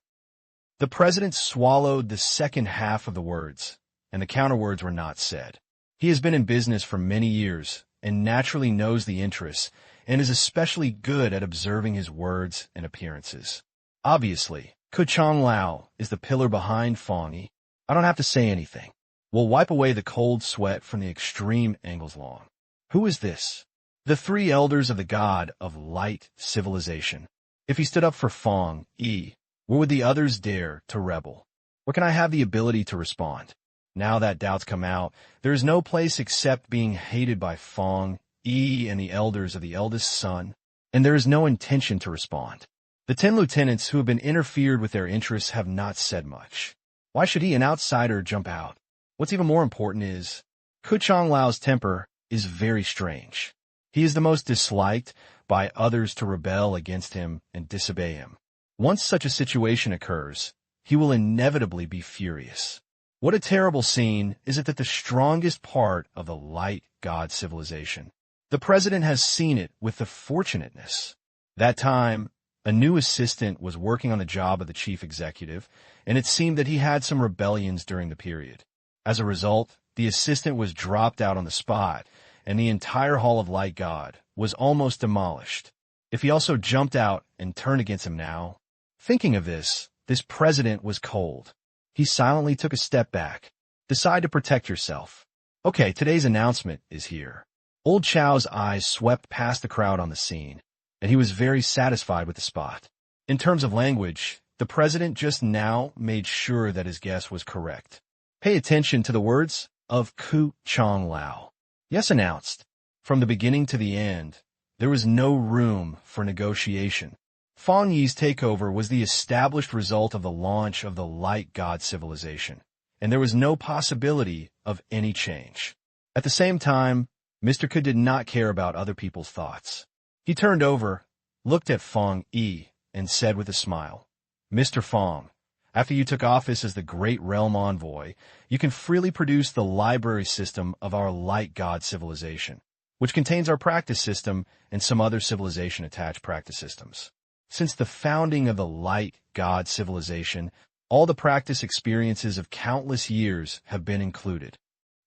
The president swallowed the second half of the words, and the counterwords were not said. He has been in business for many years, and naturally knows the interests, and is especially good at observing his words and appearances. Obviously, Kuchang Lao is the pillar behind Fang Yi. I don't have to say anything. We'll wipe away the cold sweat from the extreme angles long. Who is this? The 3 elders of the god of light civilization. If he stood up for Fang Yi, where would the others dare to rebel? Where can I have the ability to respond? Now that doubts come out, there is no place except being hated by Fang Yi and the elders of the eldest son, and there is no intention to respond. The 10 lieutenants who have been interfered with their interests have not said much. Why should he, an outsider, jump out? What's even more important is, Kuchang Lao's temper is very strange. He is the most disliked by others to rebel against him and disobey him. Once such a situation occurs, he will inevitably be furious. What a terrible scene is it that the strongest part of the light god civilization, the president has seen it with the fortunateness. That time, a new assistant was working on the job of the chief executive, and it seemed that he had some rebellions during the period. As a result, the assistant was dropped out on the spot, and the entire Hall of Light God was almost demolished. If he also jumped out and turned against him now, thinking of this president was cold. He silently took a step back. Decide to protect yourself. Okay, today's announcement is here. Old Chow's eyes swept past the crowd on the scene, and he was very satisfied with the spot. In terms of language, the president just now made sure that his guess was correct. Pay attention to the words of Kuchang Lao. Yes, announced. From the beginning to the end, there was no room for negotiation. Fang Yi's takeover was the established result of the launch of the light god civilization, and there was no possibility of any change. At the same time, Mr. Ke did not care about other people's thoughts. He turned over, looked at Fang Yi, and said with a smile, Mr. Fang, after you took office as the Great Realm Envoy, you can freely produce the library system of our light god civilization, which contains our practice system and some other civilization-attached practice systems. Since the founding of the light god civilization, all the practice experiences of countless years have been included.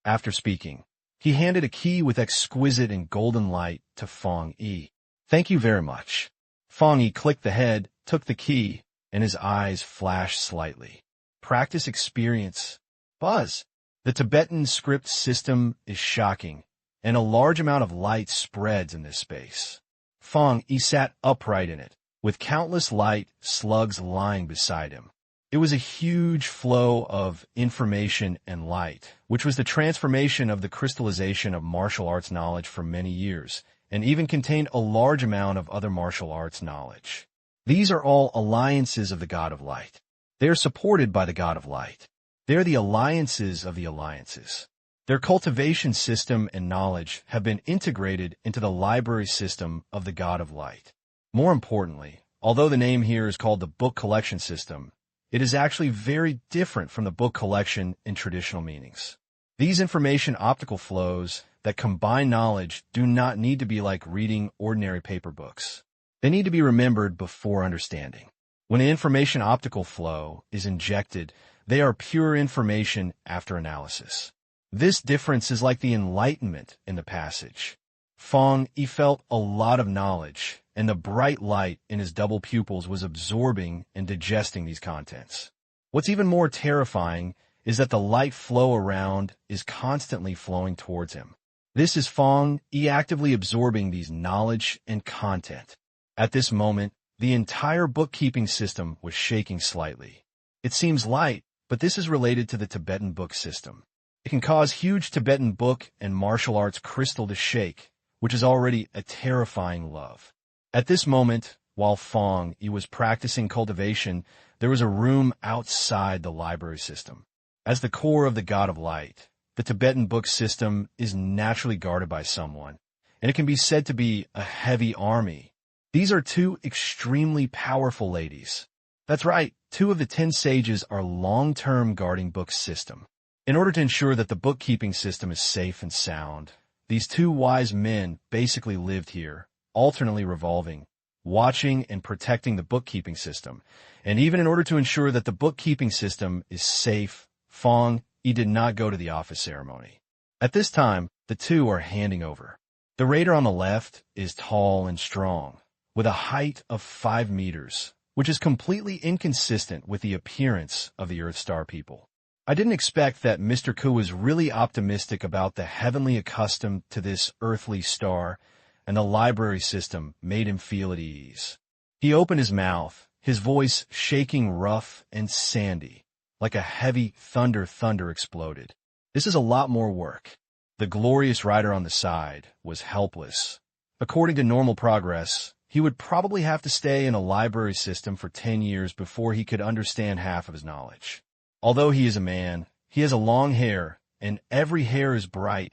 After speaking, he handed a key with exquisite and golden light to Fang Yi. Thank you very much. Fang Yi clicked the head, took the key, and his eyes flashed slightly. Practice experience. Buzz. The Tibetan script system is shocking, and a large amount of light spreads in this space. Fang Yi sat upright in it, with countless light slugs lying beside him. It was a huge flow of information and light, which was the transformation of the crystallization of martial arts knowledge for many years, and even contained a large amount of other martial arts knowledge. These are all alliances of the God of Light. They are supported by the God of Light. They are the alliances of the alliances. Their cultivation system and knowledge have been integrated into the library system of the God of Light. More importantly, although the name here is called the book collection system, it is actually very different from the book collection in traditional meanings. These information optical flows that combine knowledge do not need to be like reading ordinary paper books. They need to be remembered before understanding. When an information optical flow is injected, they are pure information after analysis. This difference is like the enlightenment in the passage. Fang Yi felt a lot of knowledge, and the bright light in his double pupils was absorbing and digesting these contents. What's even more terrifying is that the light flow around is constantly flowing towards him. This is Fang Yi actively absorbing these knowledge and content. At this moment, the entire bookkeeping system was shaking slightly. It seems light, but this is related to the Tibetan book system. It can cause huge Tibetan book and martial arts crystal to shake, which is already a terrifying love. At this moment, while Fang Yi was practicing cultivation, there was a room outside the library system. As the core of the God of Light, the Tibetan book system is naturally guarded by someone, and it can be said to be a heavy army. These are two extremely powerful ladies. That's right, 2 of the 10 sages are long-term guarding book system. In order to ensure that the bookkeeping system is safe and sound, these 2 wise men basically lived here, alternately revolving, watching and protecting the bookkeeping system. And even in order to ensure that the bookkeeping system is safe, Fang Yi did not go to the office ceremony. At this time, the 2 are handing over. The raider on the left is tall and strong, with a height of 5 meters, which is completely inconsistent with the appearance of the Earth Star people. I didn't expect that Mr. Ku was really optimistic about the heavenly accustomed to this earthly star, and the library system made him feel at ease. He opened his mouth, his voice shaking rough and sandy, like a heavy thunder exploded. This is a lot more work. The glorious rider on the side was helpless. According to normal progress, he would probably have to stay in a library system for 10 years before he could understand half of his knowledge. Although he is a man, he has a long hair, and every hair is bright,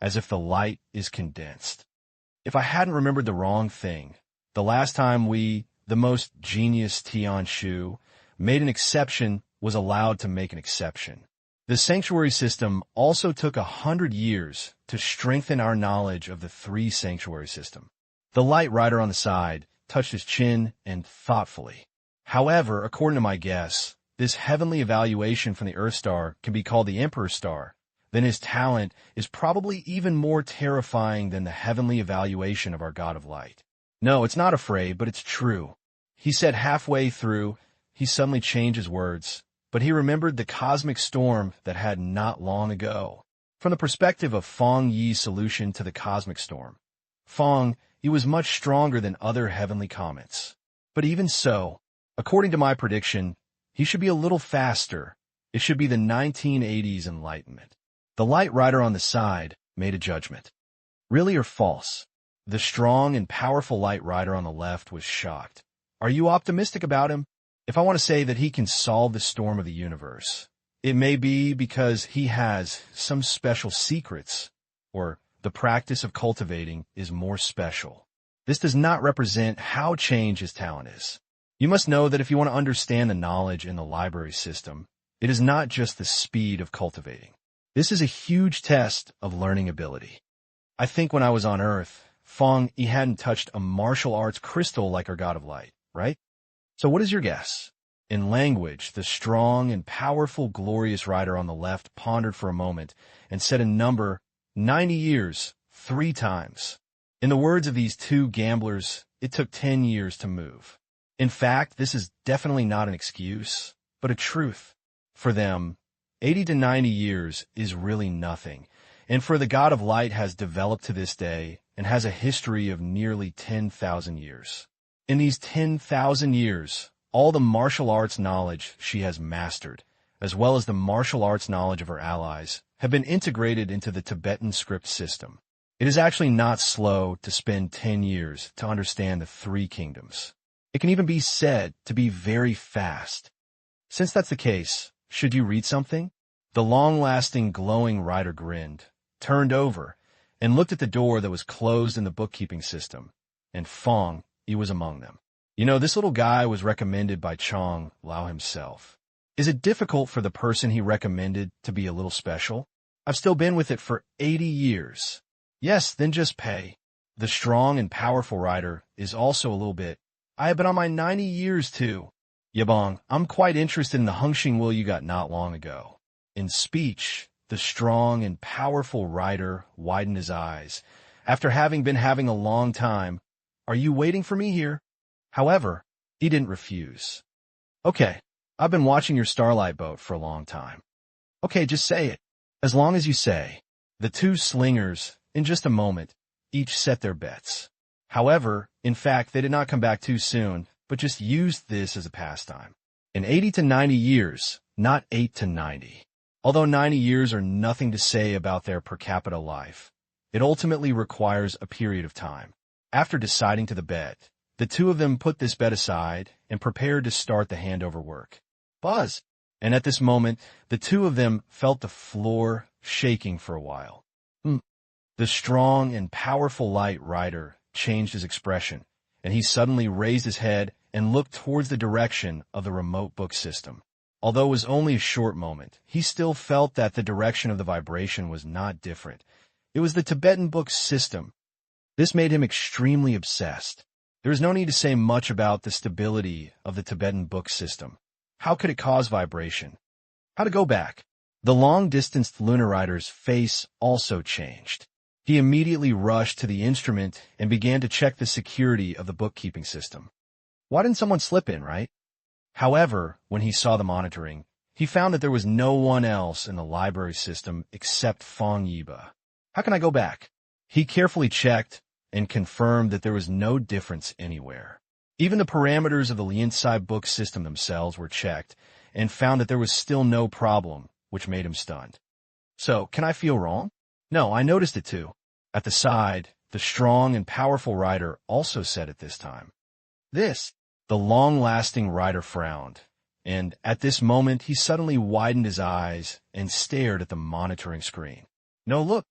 as if the light is condensed. If I hadn't remembered the wrong thing, the last time we, the most genius Tian Shu, made an exception was allowed to make an exception. The sanctuary system also took 100 years to strengthen our knowledge of the 3 sanctuary system. The light rider on the side touched his chin and thoughtfully. However, according to my guess, this heavenly evaluation from the Earth Star can be called the Emperor Star. Then his talent is probably even more terrifying than the heavenly evaluation of our God of Light. No, it's not afraid, but it's true. He said halfway through, he suddenly changed his words, but he remembered the cosmic storm that had not long ago. From the perspective of Fang Yi's solution to the cosmic storm, Fang Yi was much stronger than other heavenly comets. But even so, according to my prediction, he should be a little faster. It should be the 1980s enlightenment. The light rider on the side made a judgment. Really or false? The strong and powerful light rider on the left was shocked. Are you optimistic about him? If I want to say that he can solve the storm of the universe, it may be because he has some special secrets, or the practice of cultivating is more special. This does not represent how changed his talent is. You must know that if you want to understand the knowledge in the library system, it is not just the speed of cultivating. This is a huge test of learning ability. I think when I was on Earth, Fang Yi hadn't touched a martial arts crystal like our God of Light, right? So what is your guess? In language, the strong and powerful glorious rider on the left pondered for a moment and said a number, 90 years, 3 times. In the words of these 2 gamblers, it took 10 years to move. In fact, this is definitely not an excuse, but a truth. For them, 80 to 90 years is really nothing, and for the God of Light has developed to this day and has a history of nearly 10,000 years. In these 10,000 years, all the martial arts knowledge she has mastered, as well as the martial arts knowledge of her allies, have been integrated into the Tibetan script system. It is actually not slow to spend 10 years to understand the 3 kingdoms. It can even be said to be very fast. Since that's the case, should you read something? The long-lasting glowing rider grinned, turned over, and looked at the door that was closed in the bookkeeping system, and Fang Yi was among them. You know, this little guy was recommended by Chong Lao himself. Is it difficult for the person he recommended to be a little special? I've still been with it for 80 years. Yes, then just pay. The strong and powerful rider is also a little bit. I have been on my 90 years too. Yabong, I'm quite interested in the Hengxing will you got not long ago. In speech, the strong and powerful rider widened his eyes. After having been having a long time, are you waiting for me here? However, he didn't refuse. Okay, I've been watching your starlight boat for a long time. Okay, just say it. As long as you say. The 2 slingers in just a moment, each set their bets. However, in fact, they did not come back too soon, but just used this as a pastime. In 80 to 90 years, not 8 to 90. Although 90 years are nothing to say about their per capita life, it ultimately requires a period of time. After deciding to the bet, the two of them put this bet aside and prepared to start the handover work. Buzz! And at this moment, the two of them felt the floor shaking for a while. The strong and powerful light rider changed his expression, and he suddenly raised his head and looked towards the direction of the remote book system. Although it was only a short moment, he still felt that the direction of the vibration was not different. It was the Tibetan book system. This made him extremely obsessed. There is no need to say much about the stability of the Tibetan book system. How could it cause vibration? How to go back? The long-distanced lunar rider's face also changed. He immediately rushed to the instrument and began to check the security of the bookkeeping system. Why didn't someone slip in, right? However, when he saw the monitoring, he found that there was no one else in the library system except Fang Yi. How can I go back? He carefully checked and confirmed that there was no difference anywhere. Even the parameters of the Liansai book system themselves were checked and found that there was still no problem, which made him stunned. So, can I feel wrong? No, I noticed it too. At the side, the strong and powerful rider also said at this time. The long-lasting rider frowned, and at this moment he suddenly widened his eyes and stared at the monitoring screen. No, look,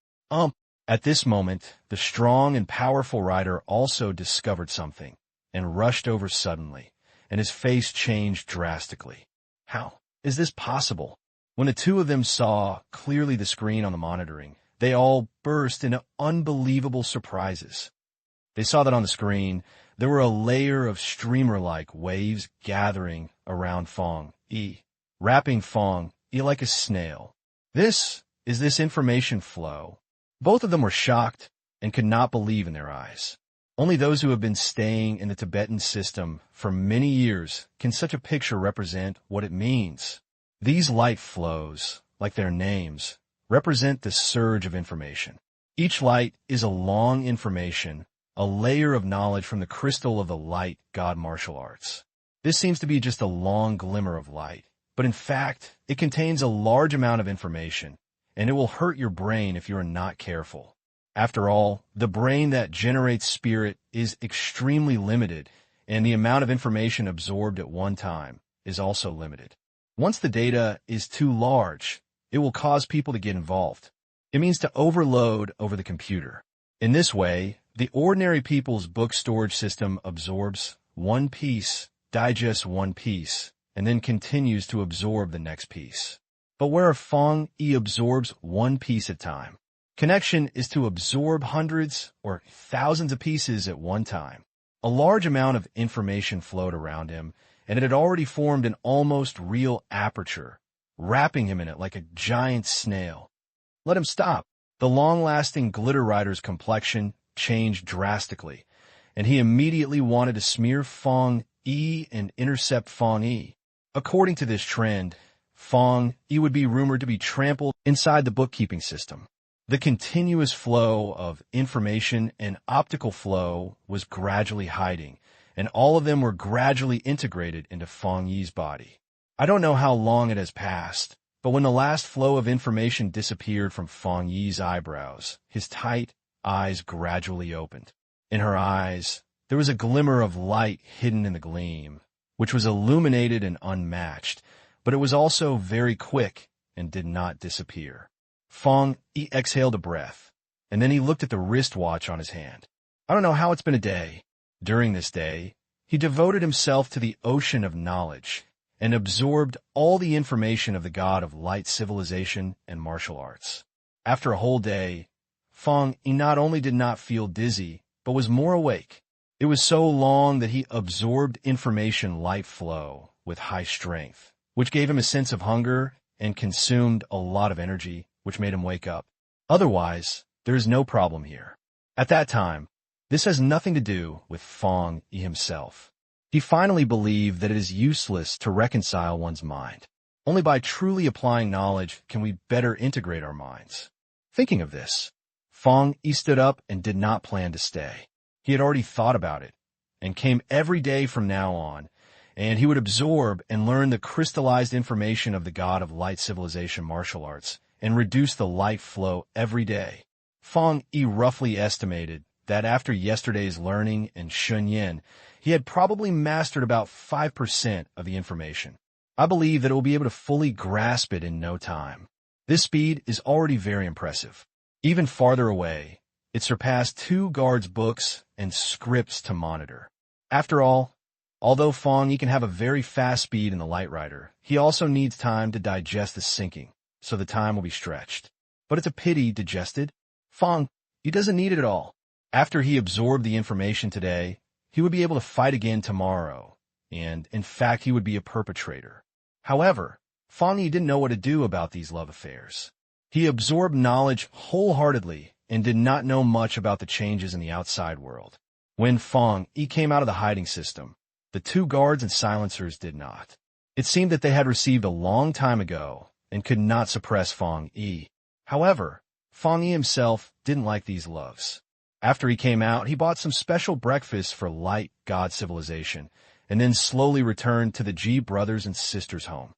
At this moment, the strong and powerful rider also discovered something and rushed over suddenly, and his face changed drastically. How is this possible? When the two of them saw clearly the screen on the monitoring, they all burst into unbelievable surprises. They saw that on the screen, there were a layer of streamer-like waves gathering around Fang Yi, wrapping Fang Yi like a snail. This information flow. Both of them were shocked and could not believe in their eyes. Only those who have been staying in the Tibetan system for many years can such a picture represent what it means. These light flows, like their names, represent the surge of information. Each light is a long information, a layer of knowledge from the crystal of the light god martial arts. This seems to be just a long glimmer of light, but in fact, it contains a large amount of information, and it will hurt your brain if you are not careful. After all, the brain that generates spirit is extremely limited, and the amount of information absorbed at one time is also limited. Once the data is too large, it will cause people to get involved. It means to overload over the computer. In this way, the ordinary people's book storage system absorbs one piece, digests one piece, and then continues to absorb the next piece. But where Fang Yi absorbs one piece at a time, connection is to absorb hundreds or thousands of pieces at one time. A large amount of information flowed around him, and it had already formed an almost real aperture, wrapping him in it like a giant snail. Let him stop. The long-lasting glitter rider's complexion changed drastically, and he immediately wanted to smear Fang Yi and intercept Fang Yi. According to this trend, Fang Yi would be rumored to be trampled inside the bookkeeping system. The continuous flow of information and optical flow was gradually hiding, and all of them were gradually integrated into Fang Yi's body. I don't know how long it has passed, but when the last flow of information disappeared from Fang Yi's eyebrows, his tight eyes gradually opened. In her eyes, there was a glimmer of light hidden in the gleam, which was illuminated and unmatched, but it was also very quick and did not disappear. Fang Yi exhaled a breath, and then he looked at the wristwatch on his hand. I don't know how it's been a day. During this day, he devoted himself to the ocean of knowledge and absorbed all the information of the god of light civilization and martial arts. After a whole day, Fang Yi not only did not feel dizzy, but was more awake. It was so long that he absorbed information light flow with high strength, which gave him a sense of hunger and consumed a lot of energy, which made him wake up. Otherwise, there is no problem here. At that time, this has nothing to do with Fang Yi himself. He finally believed that it is useless to reconcile one's mind. Only by truly applying knowledge can we better integrate our minds. Thinking of this, Fang Yi stood up and did not plan to stay. He had already thought about it, and came every day from now on, and he would absorb and learn the crystallized information of the God of Light civilization martial arts, and reduce the light flow every day. Fang Yi roughly estimated that after yesterday's learning in Shunyan, he had probably mastered about 5% of the information. I believe that it will be able to fully grasp it in no time. This speed is already very impressive. Even farther away, it surpassed 2 guards' books and scripts to monitor. After all, although Fang Yi can have a very fast speed in the Light Rider, he also needs time to digest the sinking, so the time will be stretched. But it's a pity digested. Fang Yi doesn't need it at all. After he absorbed the information today, he would be able to fight again tomorrow, and in fact he would be a perpetrator. However, Fang Yi didn't know what to do about these love affairs. He absorbed knowledge wholeheartedly and did not know much about the changes in the outside world. When Fang Yi came out of the hiding system, the 2 guards and silencers did not. It seemed that they had received a long time ago and could not suppress Fang Yi. However, Fang Yi himself didn't like these loves. After he came out, he bought some special breakfasts for Light God civilization, and then slowly returned to the Ji brothers and sisters' home.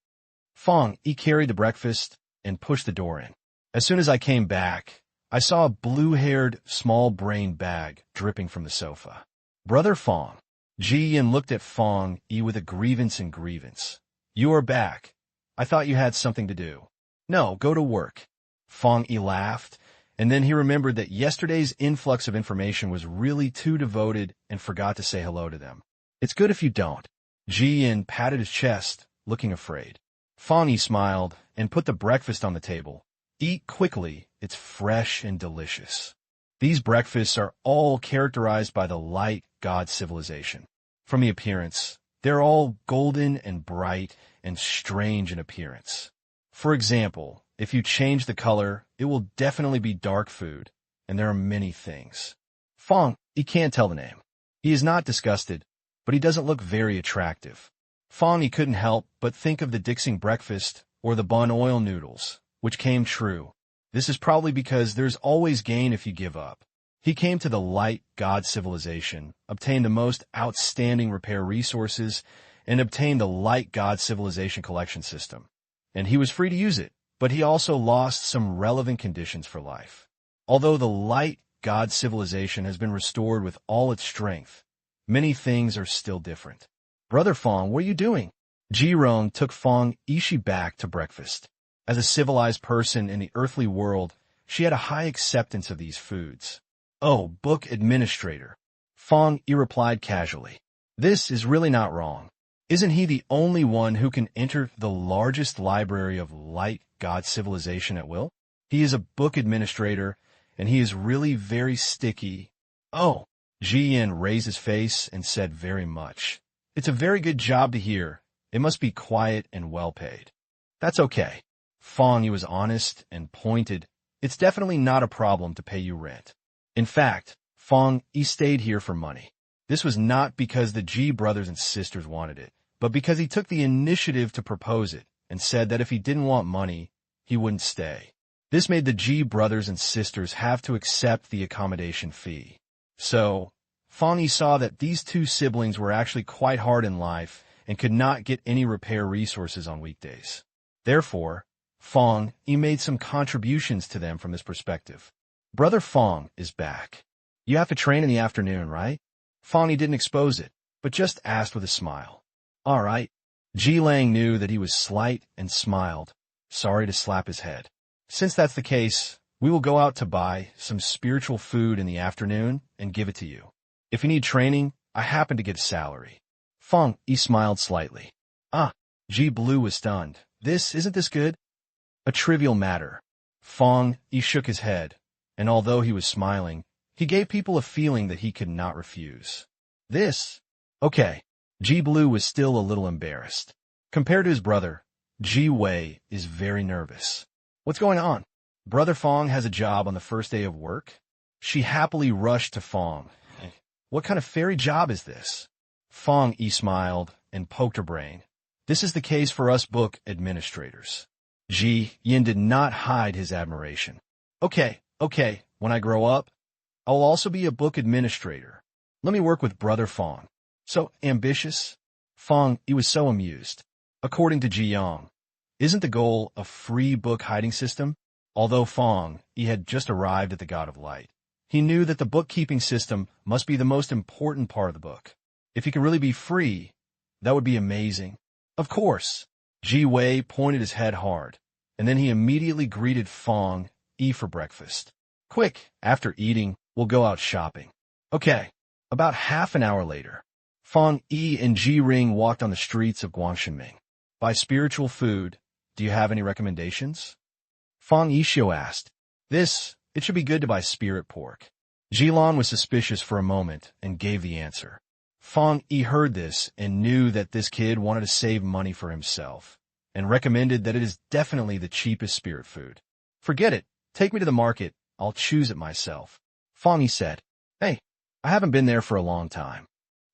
Fang Yi carried the breakfast and pushed the door in. As soon as I came back, I saw a blue-haired, small-brained bag dripping from the sofa. Brother Fang. Ji Yin looked at Fang Yi with a grievance. You are back. I thought you had something to do. No, go to work. Fang Yi laughed, and then he remembered that yesterday's influx of information was really too devoted and forgot to say hello to them. It's good if you don't. Ji Yin patted his chest, looking afraid. Fang Yi smiled and put the breakfast on the table. Eat quickly, it's fresh and delicious. These breakfasts are all characterized by the Light God civilization. From the appearance, they're all golden and bright and strange in appearance. For example, if you change the color, it will definitely be dark food, and there are many things. Fang, he can't tell the name. He is not disgusted, but he doesn't look very attractive. Fang, he couldn't help but think of the Dixing breakfast or the bun oil noodles, which came true. This is probably because there's always gain if you give up. He came to the Light God civilization, obtained the most outstanding repair resources, and obtained the Light God civilization collection system. And he was free to use it, but he also lost some relevant conditions for life. Although the Light God civilization has been restored with all its strength, many things are still different. Brother Fang, what are you doing? Jirong took Fang Yi back to breakfast. As a civilized person in the earthly world, she had a high acceptance of these foods. Oh, book administrator. Fang Yi replied casually. This is really not wrong. Isn't he the only one who can enter the largest library of Light God civilization at will? He is a book administrator, and he is really very sticky. Oh, Ji Yin raised his face and said very much. It's a very good job to hear. It must be quiet and well paid. That's okay. Fang Yi was honest and pointed. It's definitely not a problem to pay you rent. In fact, Fang Yi stayed here for money. This was not because the Ji brothers and sisters wanted it, but because he took the initiative to propose it and said that if he didn't want money, he wouldn't stay. This made the Ji brothers and sisters have to accept the accommodation fee. So, Fang Yi saw that these 2 siblings were actually quite hard in life and could not get any repair resources on weekdays. Therefore, Fang Yi made some contributions to them from this perspective. Brother Fang is back. You have to train in the afternoon, right? Fang Yi didn't expose it, but just asked with a smile. All right. Ji Lang knew that he was slight and smiled, sorry to slap his head. Since that's the case, we will go out to buy some spiritual food in the afternoon and give it to you. If you need training, I happen to get a salary. Fang Yi smiled slightly. Ah, Ji Blue was stunned. Isn't this good? A trivial matter. Fang Yi shook his head, and although he was smiling, he gave people a feeling that he could not refuse. This? Okay. Ji Blue was still a little embarrassed. Compared to his brother, Ji Wei is very nervous. What's going on? Brother Fang has a job on the first day of work? She happily rushed to Fang. What kind of fairy job is this? Fang Yi smiled and poked her brain. This is the case for us book administrators. Ji Yin did not hide his admiration. Okay, when I grow up, I will also be a book administrator. Let me work with Brother Fang. So ambitious? Fang Yi was so amused. According to Ji Yang, isn't the goal a free book hiding system? Although Fang Yi had just arrived at the God of Light, he knew that the bookkeeping system must be the most important part of the book. If he could really be free, that would be amazing. Of course. Ji Wei pointed his head hard, and then he immediately greeted Fang Yi for breakfast. Quick, after eating, we'll go out shopping. Okay. About half an hour later, Fang Yi and Ji Ring walked on the streets of Guangshenming. Buy spiritual food. Do you have any recommendations? Fang Yishio asked. It should be good to buy spirit pork. Jilan was suspicious for a moment and gave the answer. Fang Yi heard this and knew that this kid wanted to save money for himself, and recommended that it is definitely the cheapest spirit food. Forget it. Take me to the market. I'll choose it myself. Fang Yi said. Hey, I haven't been there for a long time.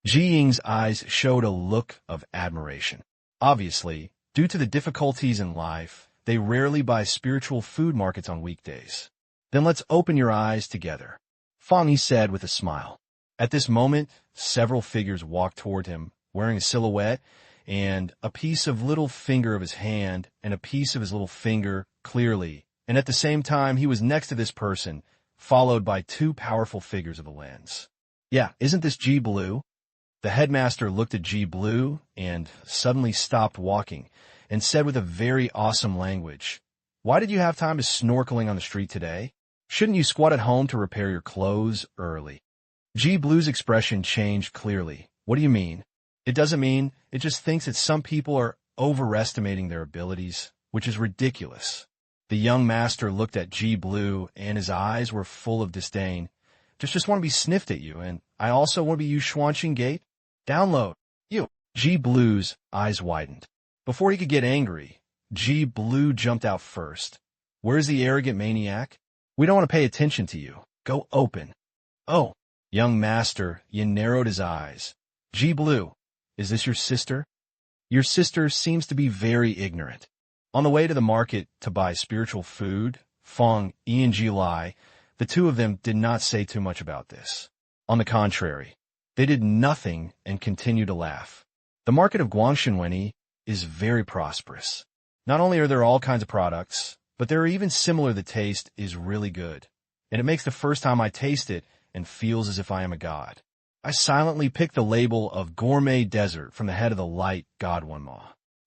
Ji Ying's eyes showed a look of admiration. Obviously, due to the difficulties in life, they rarely buy spiritual food markets on weekdays. Then let's open your eyes together, Fang Yi said with a smile. At this moment, several figures walked toward him, wearing a silhouette and a piece of little finger of his hand and a piece of his little finger clearly, and at the same time he was next to this person, followed by two powerful figures of the lens. Yeah, isn't this Ji Blue? The headmaster looked at Ji Blue and suddenly stopped walking and said with a very awesome language, Why did you have time to snorkeling on the street today? Shouldn't you squat at home to repair your clothes early? Ji Blue's expression changed clearly. What do you mean? It doesn't mean, it just thinks that some people are overestimating their abilities, which is ridiculous. The young master looked at Ji Blue and his eyes were full of disdain. Just want to be sniffed at you, and I also want to be you Xuanqing Gate. Download. You. Ji Blue's eyes widened. Before he could get angry, Ji Blue jumped out first. Where's the arrogant maniac? We don't want to pay attention to you. Go open. Oh. Young master, Yi narrowed his eyes. Ji Blue, is this your sister? Your sister seems to be very ignorant. On the way to the market to buy spiritual food, Fang Yi and Ji Lai, the two of them did not say too much about this. On the contrary, they did nothing and continued to laugh. The market of Guangshenwen is very prosperous. Not only are there all kinds of products, but there are even similar. The taste is really good, and it makes the first time I taste it and feels as if I am a god. I silently picked the label of Gourmet Desert from the head of the light god Wenma.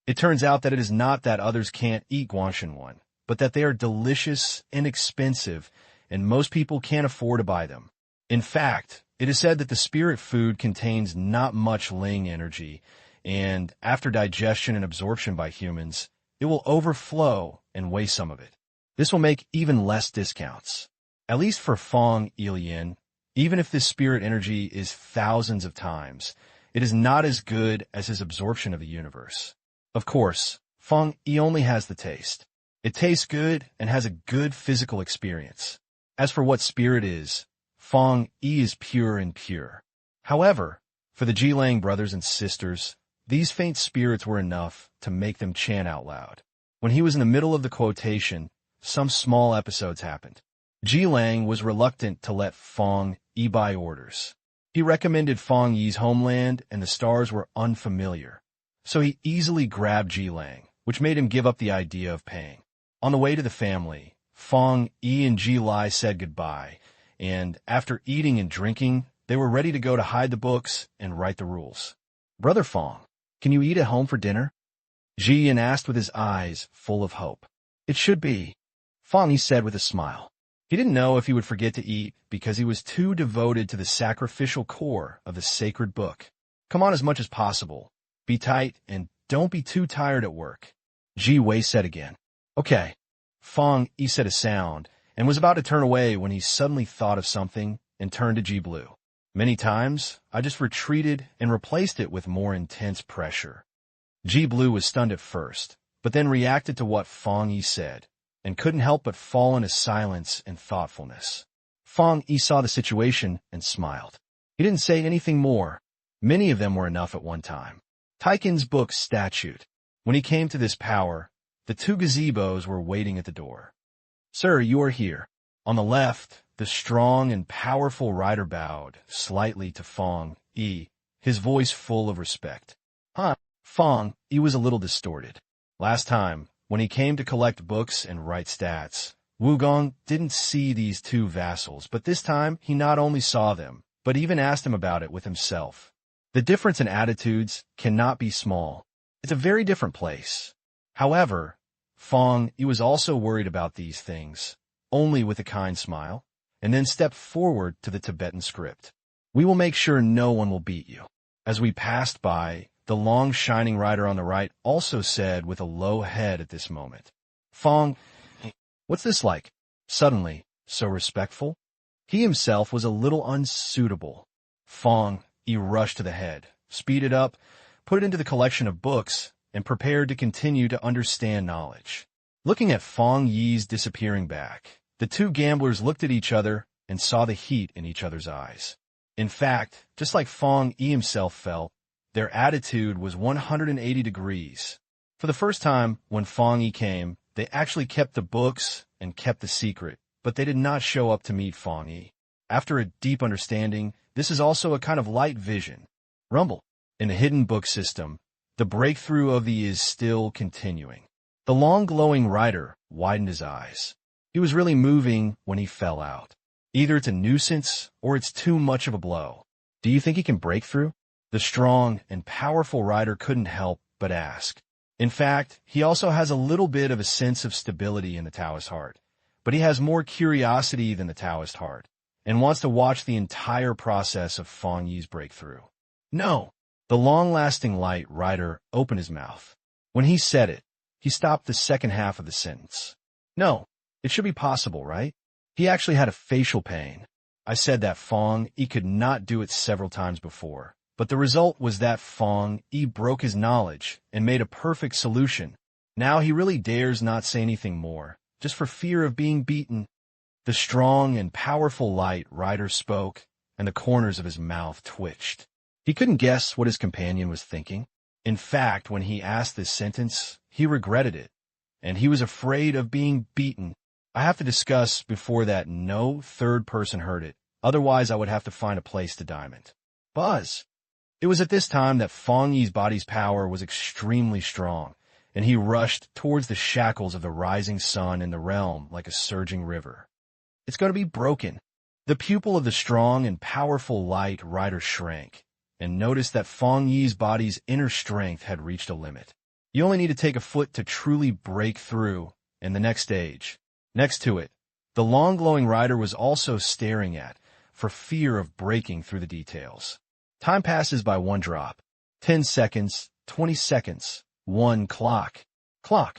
It turns out that it is not that others can't eat Guangshenwen, but that they are delicious, inexpensive, and most people can't afford to buy them. In fact, it is said that the spirit food contains not much Ling energy, and after digestion and absorption by humans, it will overflow and weigh some of it. This will make even less discounts. At least for Fang Yi, even if this spirit energy is thousands of times, it is not as good as his absorption of the universe. Of course, Fang Yi only has the taste. It tastes good and has a good physical experience. As for what spirit is, Fang Yi is pure and pure. However, for the Jilang brothers and sisters, these faint spirits were enough to make them chant out loud. When he was in the middle of the quotation, some small episodes happened. Jilang was reluctant to let Fang Yi buy orders. He recommended Fang Yi's homeland and the stars were unfamiliar. So he easily grabbed Jilang, which made him give up the idea of paying. On the way to the family, Fang Yi and Ji Lai said goodbye, and after eating and drinking, they were ready to go to hide the books and write the rules. Brother Fang, can you eat at home for dinner? Ji Yan asked with his eyes full of hope. It should be, Fang Yi said with a smile. He didn't know if he would forget to eat because he was too devoted to the sacrificial core of the sacred book. Come on as much as possible. Be tight and don't be too tired at work. Ji Wei said again. Okay. Fang Yi said a sound and was about to turn away when he suddenly thought of something and turned to Ji Blue. Many times, I just retreated and replaced it with more intense pressure. Ji Blue was stunned at first, but then reacted to what Fang Yi said, and couldn't help but fall into silence and thoughtfulness. Fang Yi saw the situation and smiled. He didn't say anything more. Many of them were enough at one time. Taikin's book statute. When he came to this power, the two gazebos were waiting at the door. Sir, you are here. On the left, the strong and powerful rider bowed slightly to Fang Yi, his voice full of respect. Fang Yi was a little distorted. Last time, when he came to collect books and write stats, Wugong didn't see these two vassals, but this time he not only saw them, but even asked him about it with himself. The difference in attitudes cannot be small. It's a very different place. However, Fang Yi was also worried about these things, only with a kind smile, and then stepped forward to the Tibetan script. We will make sure no one will beat you. As we passed by, the long shining rider on the right also said with a low head at this moment, Fang, what's this like? Suddenly, so respectful? He himself was a little unsuitable. Fang Yi rushed to the head, speeded up, put it into the collection of books, and prepared to continue to understand knowledge. Looking at Fang Yi's disappearing back, the two gamblers looked at each other and saw the heat in each other's eyes. In fact, just like Fang Yi himself felt, their attitude was 180 degrees. For the first time, when Fang Yi came, they actually kept the books and kept the secret, but they did not show up to meet Fang Yi. After a deep understanding, this is also a kind of light vision. Rumble. In the hidden book system, the breakthrough of the is still continuing. The long glowing rider widened his eyes. He was really moving when he fell out. Either it's a nuisance or it's too much of a blow. Do you think he can break through? The strong and powerful rider couldn't help but ask. In fact, he also has a little bit of a sense of stability in the Taoist heart, but he has more curiosity than the Taoist heart, and wants to watch the entire process of Fang Yi's breakthrough. No. The long-lasting light rider opened his mouth. When he said it, he stopped the second half of the sentence. No, it should be possible, right? He actually had a facial pain. I said that Fang Yi could not do it several times before, but the result was that Fang Yi broke his knowledge and made a perfect solution. Now he really dares not say anything more, just for fear of being beaten. The strong and powerful light rider spoke, and the corners of his mouth twitched. He couldn't guess what his companion was thinking. In fact, when he asked this sentence, he regretted it, and he was afraid of being beaten. I have to discuss before that no third person heard it, otherwise I would have to find a place to diamond. Buzz. It was at this time that Fang Yi's body's power was extremely strong, and he rushed towards the shackles of the rising sun in the realm like a surging river. It's going to be broken. The pupil of the strong and powerful light rider shrank, and noticed that Fang Yi's body's inner strength had reached a limit. You only need to take a foot to truly break through, and the next stage. Next to it, the long glowing rider was also staring at, for fear of breaking through the details. Time passes by one drop. 10 seconds, 20 seconds, 1 clock. Clock.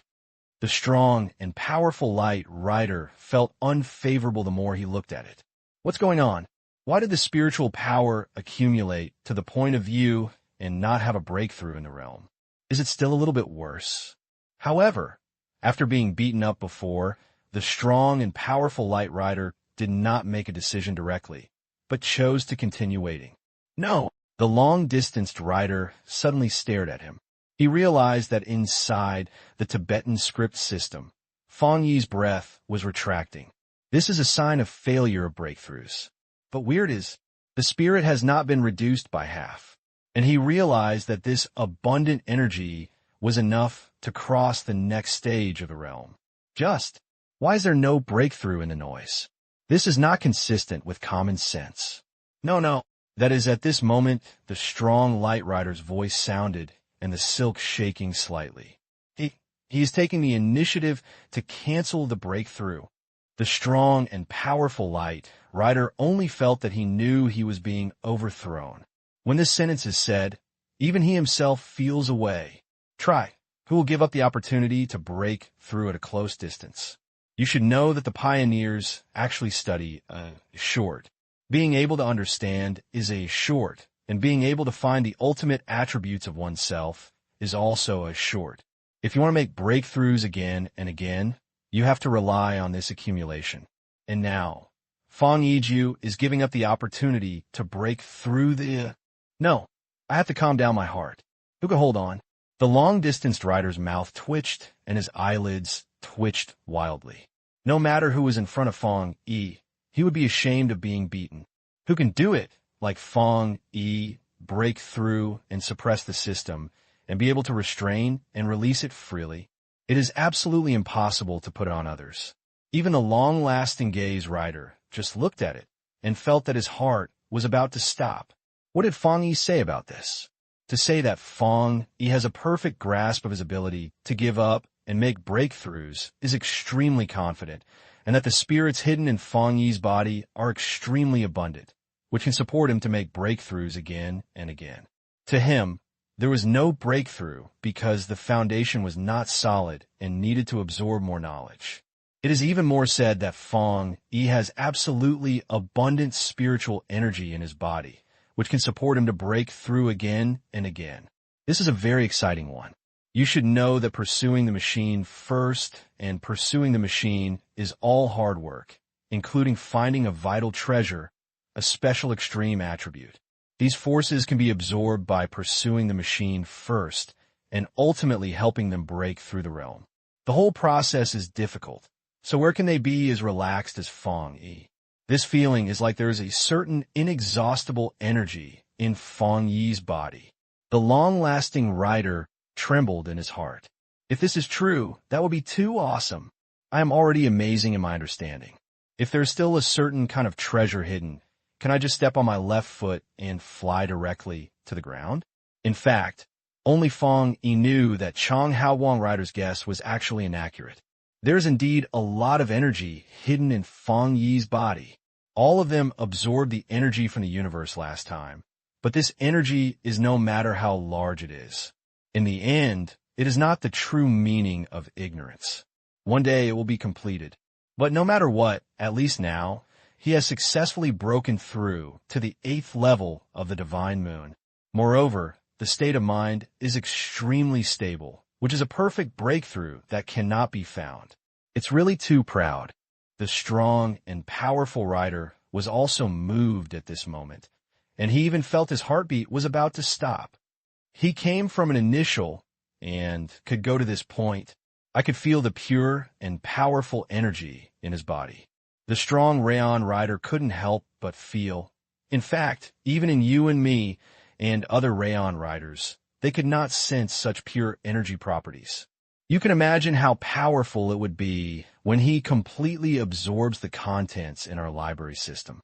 The strong and powerful light rider felt unfavorable the more he looked at it. What's going on? Why did the spiritual power accumulate to the point of view and not have a breakthrough in the realm? Is it still a little bit worse? However, after being beaten up before, the strong and powerful light rider did not make a decision directly, but chose to continue waiting. No, the long-distanced rider suddenly stared at him. He realized that inside the Tibetan script system, Fang Yi's breath was retracting. This is a sign of failure of breakthroughs. But weird is, the spirit has not been reduced by half, and he realized that this abundant energy was enough to cross the next stage of the realm. Why is there no breakthrough in the noise? This is not consistent with common sense. No. That is, at this moment, the strong light rider's voice sounded, and the silk shaking slightly. He is taking the initiative to cancel the breakthrough. The strong and powerful light rider only felt that he knew he was being overthrown. When this sentence is said, even he himself feels away. Try. Who will give up the opportunity to break through at a close distance? You should know that the pioneers actually study short. Being able to understand is a short, and being able to find the ultimate attributes of oneself is also a short. If you want to make breakthroughs again and again, you have to rely on this accumulation. And now, Fang Yi is giving up the opportunity to break through the... No, I have to calm down my heart. Who can hold on? The long-distanced rider's mouth twitched, and his eyelids twitched wildly. No matter who was in front of Fang Yi, he would be ashamed of being beaten. Who can do it, like Fang Yi, break through and suppress the system, and be able to restrain and release it freely? It is absolutely impossible to put it on others. Even the long-lasting gaze rider just looked at it and felt that his heart was about to stop. What did Fang Yi say about this? To say that Fang Yi has a perfect grasp of his ability to give up and make breakthroughs is extremely confident, and that the spirits hidden in Fang Yi's body are extremely abundant, which can support him to make breakthroughs again and again. To him, there was no breakthrough because the foundation was not solid and needed to absorb more knowledge. It is even more said that Fang Yi has absolutely abundant spiritual energy in his body, which can support him to break through again and again. This is a very exciting one. You should know that pursuing the machine first and pursuing the machine is all hard work, including finding a vital treasure, a special extreme attribute. These forces can be absorbed by pursuing the machine first and ultimately helping them break through the realm. The whole process is difficult, so where can they be as relaxed as Fang Yi? This feeling is like there is a certain inexhaustible energy in Fang Yi's body. The long-lasting rider trembled in his heart. If this is true, that would be too awesome. I am already amazing in my understanding. If there's still a certain kind of treasure hidden, can I just step on my left foot and fly directly to the ground? In fact, only Fang Yi knew that Chang Haowang Rider's guess was actually inaccurate. There is indeed a lot of energy hidden in Fang Yi's body. All of them absorbed the energy from the universe last time, but this energy is no matter how large it is. In the end, it is not the true meaning of ignorance. One day it will be completed. But no matter what, at least now, he has successfully broken through to the 8th level of the divine moon. Moreover, the state of mind is extremely stable, which is a perfect breakthrough that cannot be found. It's really too proud. The strong and powerful rider was also moved at this moment, and he even felt his heartbeat was about to stop. He came from an initial and could go to this point. I could feel the pure and powerful energy in his body. The strong Rayon rider couldn't help but feel. In fact, even in you and me and other Rayon riders, they could not sense such pure energy properties. You can imagine how powerful it would be when he completely absorbs the contents in our library system.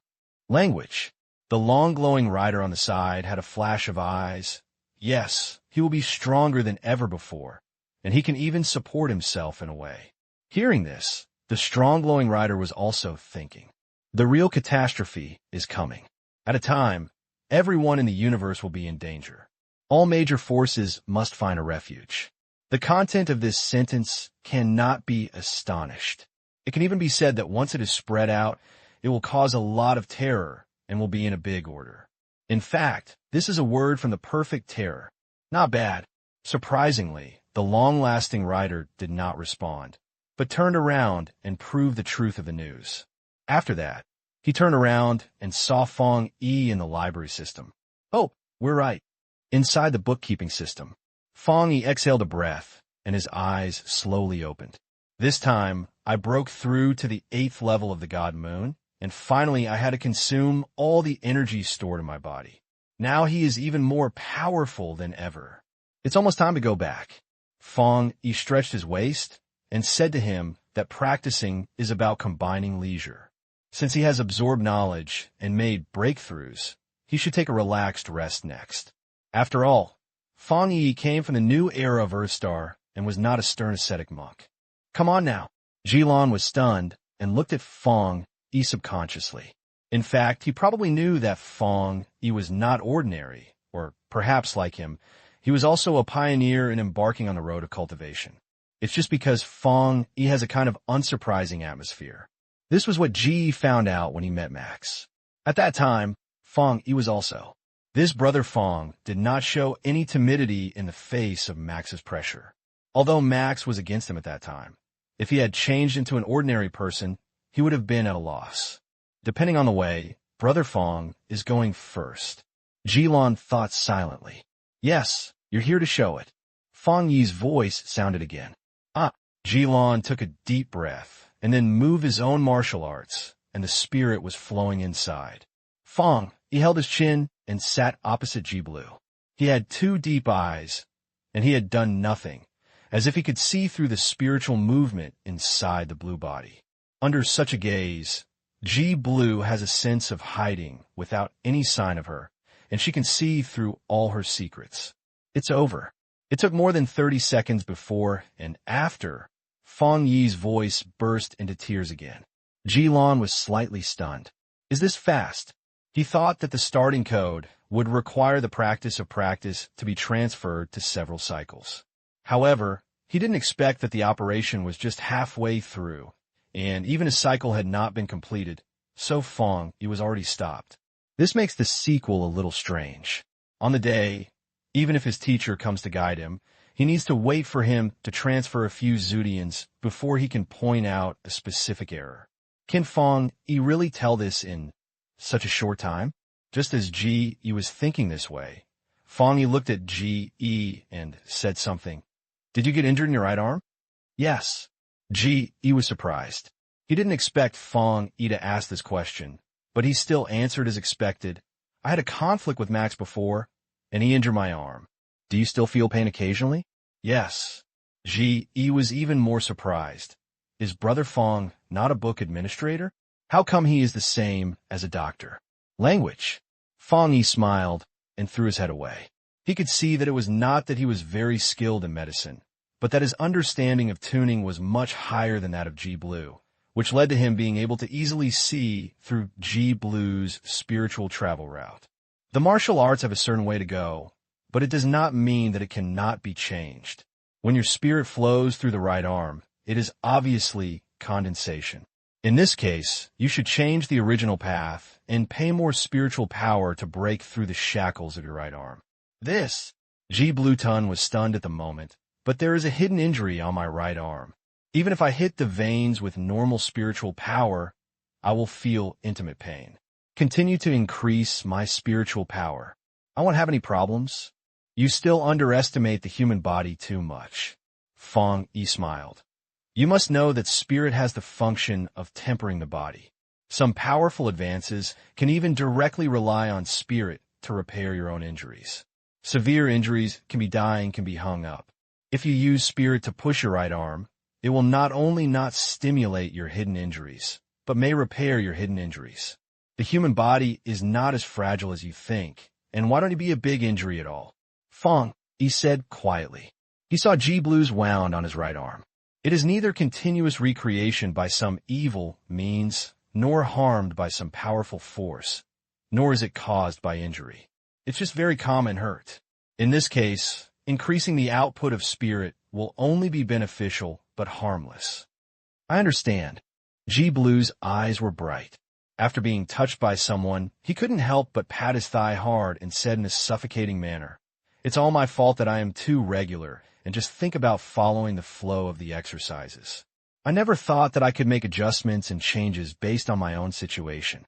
Language. The long-glowing rider on the side had a flash of eyes. Yes, he will be stronger than ever before, and he can even support himself in a way. Hearing this, the strong glowing rider was also thinking, the real catastrophe is coming. At a time, everyone in the universe will be in danger. All major forces must find a refuge. The content of this sentence cannot be astonished. It can even be said that once it is spread out, it will cause a lot of terror and will be in a big order. In fact, this is a word from the perfect terror. Not bad. Surprisingly, the long-lasting rider did not respond, but turned around and proved the truth of the news. After that, he turned around and saw Fang Yi in the library system. Oh, we're right. Inside the bookkeeping system. Fang Yi exhaled a breath, and his eyes slowly opened. This time, I broke through to the 8th level of the God Moon, and finally I had to consume all the energy stored in my body. Now he is even more powerful than ever. It's almost time to go back. Fang Yi stretched his waist and said to him that practicing is about combining leisure. Since he has absorbed knowledge and made breakthroughs, he should take a relaxed rest next. After all, Fang Yi came from the new era of Earthstar and was not a stern ascetic monk. Come on now. Jilan was stunned and looked at Fang Yi subconsciously. In fact, he probably knew that Fang Yi was not ordinary, or perhaps like him, he was also a pioneer in embarking on the road of cultivation. It's just because Fang Yi has a kind of unsurprising atmosphere. This was what Ji found out when he met Max. At that time, Fang Yi was also. This brother Fang did not show any timidity in the face of Max's pressure. Although Max was against him at that time, if he had changed into an ordinary person, he would have been at a loss. Depending on the way, brother Fang is going first. Jilan thought silently. Yes, you're here to show it. Fang Yi's voice sounded again. Jilan took a deep breath and then move his own martial arts, and the spirit was flowing inside. Fang, he held his chin and sat opposite Ji Blue. He had two deep eyes, and he had done nothing, as if he could see through the spiritual movement inside the blue body. Under such a gaze, Ji Blue has a sense of hiding without any sign of her, and she can see through all her secrets. It's over. It took more than 30 seconds before and after Fang Yi's voice burst into tears again. Jilan was slightly stunned. Is this fast? He thought that the starting code would require the practice of practice to be transferred to several cycles. However, he didn't expect that the operation was just halfway through, and even a cycle had not been completed, so Fang Yi was already stopped. This makes the sequel a little strange. On the day, even if his teacher comes to guide him, he needs to wait for him to transfer a few Zudians before he can point out a specific error. Can Fang Yi really tell this in such a short time? Just as Ji Yi was thinking this way, Fang Yi looked at Ji Yi and said something. Did you get injured in your right arm? Yes. Ji Yi was surprised. He didn't expect Fang Yi to ask this question, but he still answered as expected. I had a conflict with Max before, and he injured my arm. Do you still feel pain occasionally? Yes. Ji Yi was even more surprised. Is Brother Fang not a book administrator? How come he is the same as a doctor? Language. Fang Yi smiled and threw his head away. He could see that it was not that he was very skilled in medicine, but that his understanding of tuning was much higher than that of Ji Blue, which led to him being able to easily see through Ji Blue's spiritual travel route. The martial arts have a certain way to go, but it does not mean that it cannot be changed. When your spirit flows through the right arm, it is obviously condensation. In this case, you should change the original path and pay more spiritual power to break through the shackles of your right arm. Ji Blue Tun was stunned at the moment, but there is a hidden injury on my right arm. Even if I hit the veins with normal spiritual power, I will feel intimate pain. Continue to increase my spiritual power. I won't have any problems. You still underestimate the human body too much. Fang Yi smiled. You must know that spirit has the function of tempering the body. Some powerful advances can even directly rely on spirit to repair your own injuries. Severe injuries can be hung up. If you use spirit to push your right arm, it will not only not stimulate your hidden injuries, but may repair your hidden injuries. The human body is not as fragile as you think, and why don't it be a big injury at all? Fang Yi said quietly. He saw Ji Blue's wound on his right arm. It is neither continuous recreation by some evil means, nor harmed by some powerful force, nor is it caused by injury. It's just very common hurt. In this case, increasing the output of spirit will only be beneficial but harmless. I understand. Ji Blue's eyes were bright. After being touched by someone, he couldn't help but pat his thigh hard and said in a suffocating manner, It's all my fault that I am too regular and just think about following the flow of the exercises. I never thought that I could make adjustments and changes based on my own situation.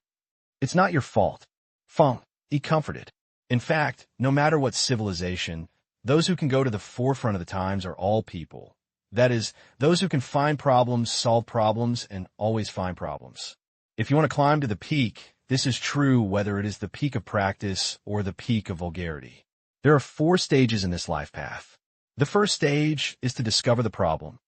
It's not your fault. Fang Yi comforted. In fact, no matter what civilization, those who can go to the forefront of the times are all people. That is, those who can find problems, solve problems, and always find problems. If you want to climb to the peak, this is true whether it is the peak of practice or the peak of vulgarity. There are 4 stages in this life path. The first stage is to discover the problem,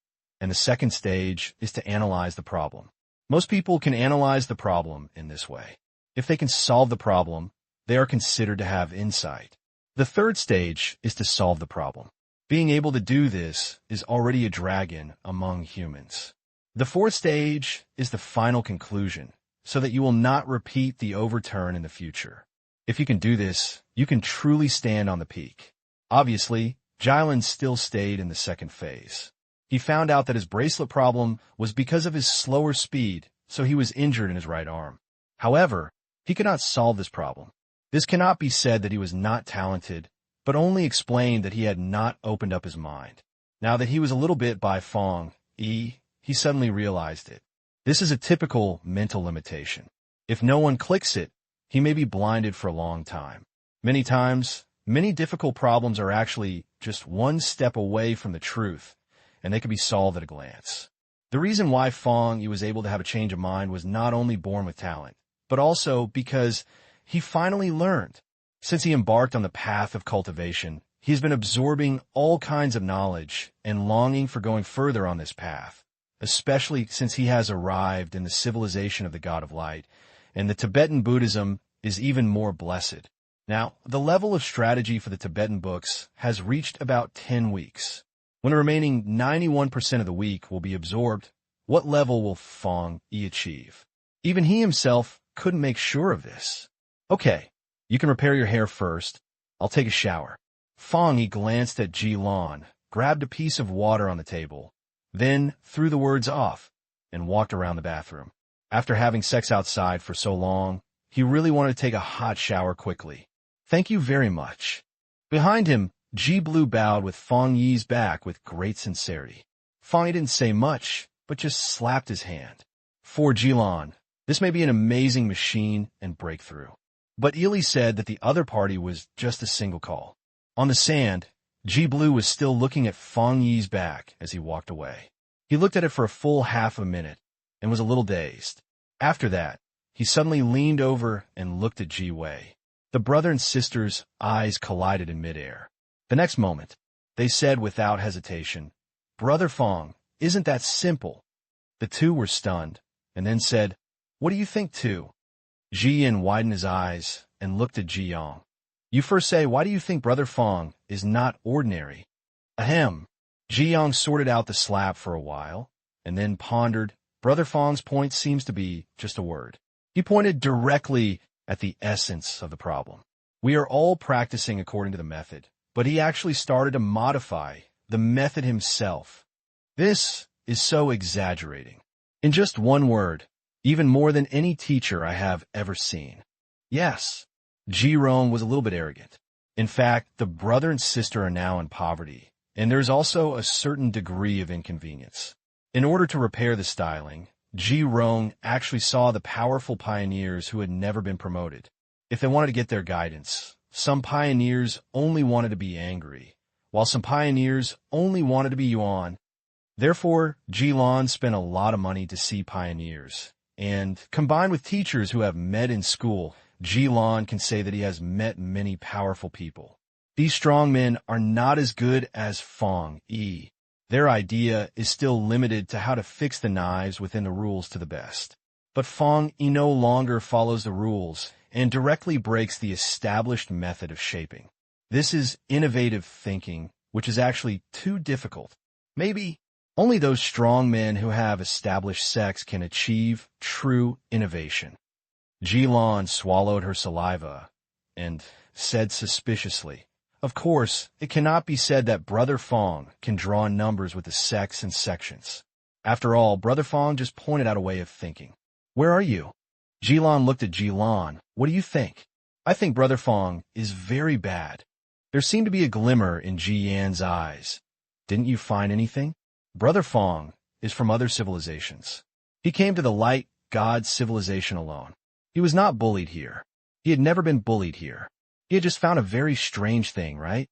and the second stage is to analyze the problem. Most people can analyze the problem in this way. If they can solve the problem, they are considered to have insight. The third stage is to solve the problem. Being able to do this is already a dragon among humans. The fourth stage is the final conclusion, so that you will not repeat the overturn in the future. If you can do this, you can truly stand on the peak. Obviously, Jilan still stayed in the second phase. He found out that his bracelet problem was because of his slower speed, so he was injured in his right arm. However, he could not solve this problem. This cannot be said that he was not talented, but only explained that he had not opened up his mind. Now that he was a little bit by Fang Yi, he suddenly realized it. This is a typical mental limitation. If no one clicks it, he may be blinded for a long time. Many times, many difficult problems are actually just one step away from the truth, and they can be solved at a glance. The reason why Fang Yi was able to have a change of mind was not only born with talent, but also because he finally learned. Since he embarked on the path of cultivation, he has been absorbing all kinds of knowledge and longing for going further on this path, especially since he has arrived in the civilization of the God of Light, and the Tibetan Buddhism is even more blessed. Now, the level of strategy for the Tibetan books has reached about 10 weeks. When the remaining 91% of the week will be absorbed, what level will Fang Yi achieve? Even he himself couldn't make sure of this. Okay, you can repair your hair first. I'll take a shower. Fang Yi glanced at Ji-lan, grabbed a piece of water on the table, then threw the words off and walked around the bathroom. After having sex outside for so long, he really wanted to take a hot shower quickly. Thank you very much. Behind him, Ji-Blue bowed with Fang Yi's back with great sincerity. Fang Yi didn't say much, but just slapped his hand. For Ji-lan, this may be an amazing machine and breakthrough. But Ili said that the other party was just a single call. On the sand, Ji-Blue was still looking at Fang Yi's back as he walked away. He looked at it for a full half a minute and was a little dazed. After that, he suddenly leaned over and looked at Ji-Wei. The brother and sister's eyes collided in midair. The next moment, they said without hesitation, "Brother Fang, isn't that simple?" The two were stunned, and then said, "What do you think too?" Ji-Yin widened his eyes and looked at Ji-Yang. "You first say, why do you think Brother Fang is not ordinary?" Ahem. Ji-Yang sorted out the slap for a while, and then pondered. Brother Fang's point seems to be just a word. He pointed directly at the essence of the problem. We are all practicing according to the method, but he actually started to modify the method himself. This is so exaggerating. In just one word, even more than any teacher I have ever seen. Yes, Ji-Rong was a little bit arrogant. In fact, the brother and sister are now in poverty, and there's also a certain degree of inconvenience. In order to repair the styling, Ji-Rong actually saw the powerful pioneers who had never been promoted. If they wanted to get their guidance, some pioneers only wanted to be angry, while some pioneers only wanted to be Yuan. Therefore, Ji-Lan spent a lot of money to see pioneers, and combined with teachers who have met in school, Ji-Lan can say that he has met many powerful people. These strong men are not as good as Fang Yi. Their idea is still limited to how to fix the knives within the rules to the best. But Fang Yi no longer follows the rules and directly breaks the established method of shaping. This is innovative thinking, which is actually too difficult. Maybe only those strong men who have established sex can achieve true innovation. Ji-Lan swallowed her saliva and said suspiciously, "Of course, it cannot be said that Brother Fang can draw numbers with the sex and sections. After all, Brother Fang just pointed out a way of thinking. Where are you?" Ji-Lan looked at Ji-Lan. "What do you think?" "I think Brother Fang is very bad." There seemed to be a glimmer in Ji-Yan's eyes. "Didn't you find anything?" "Brother Fang is from other civilizations. He came to the light God civilization alone. He was not bullied here. He had never been bullied here. He had just found a very strange thing, right?"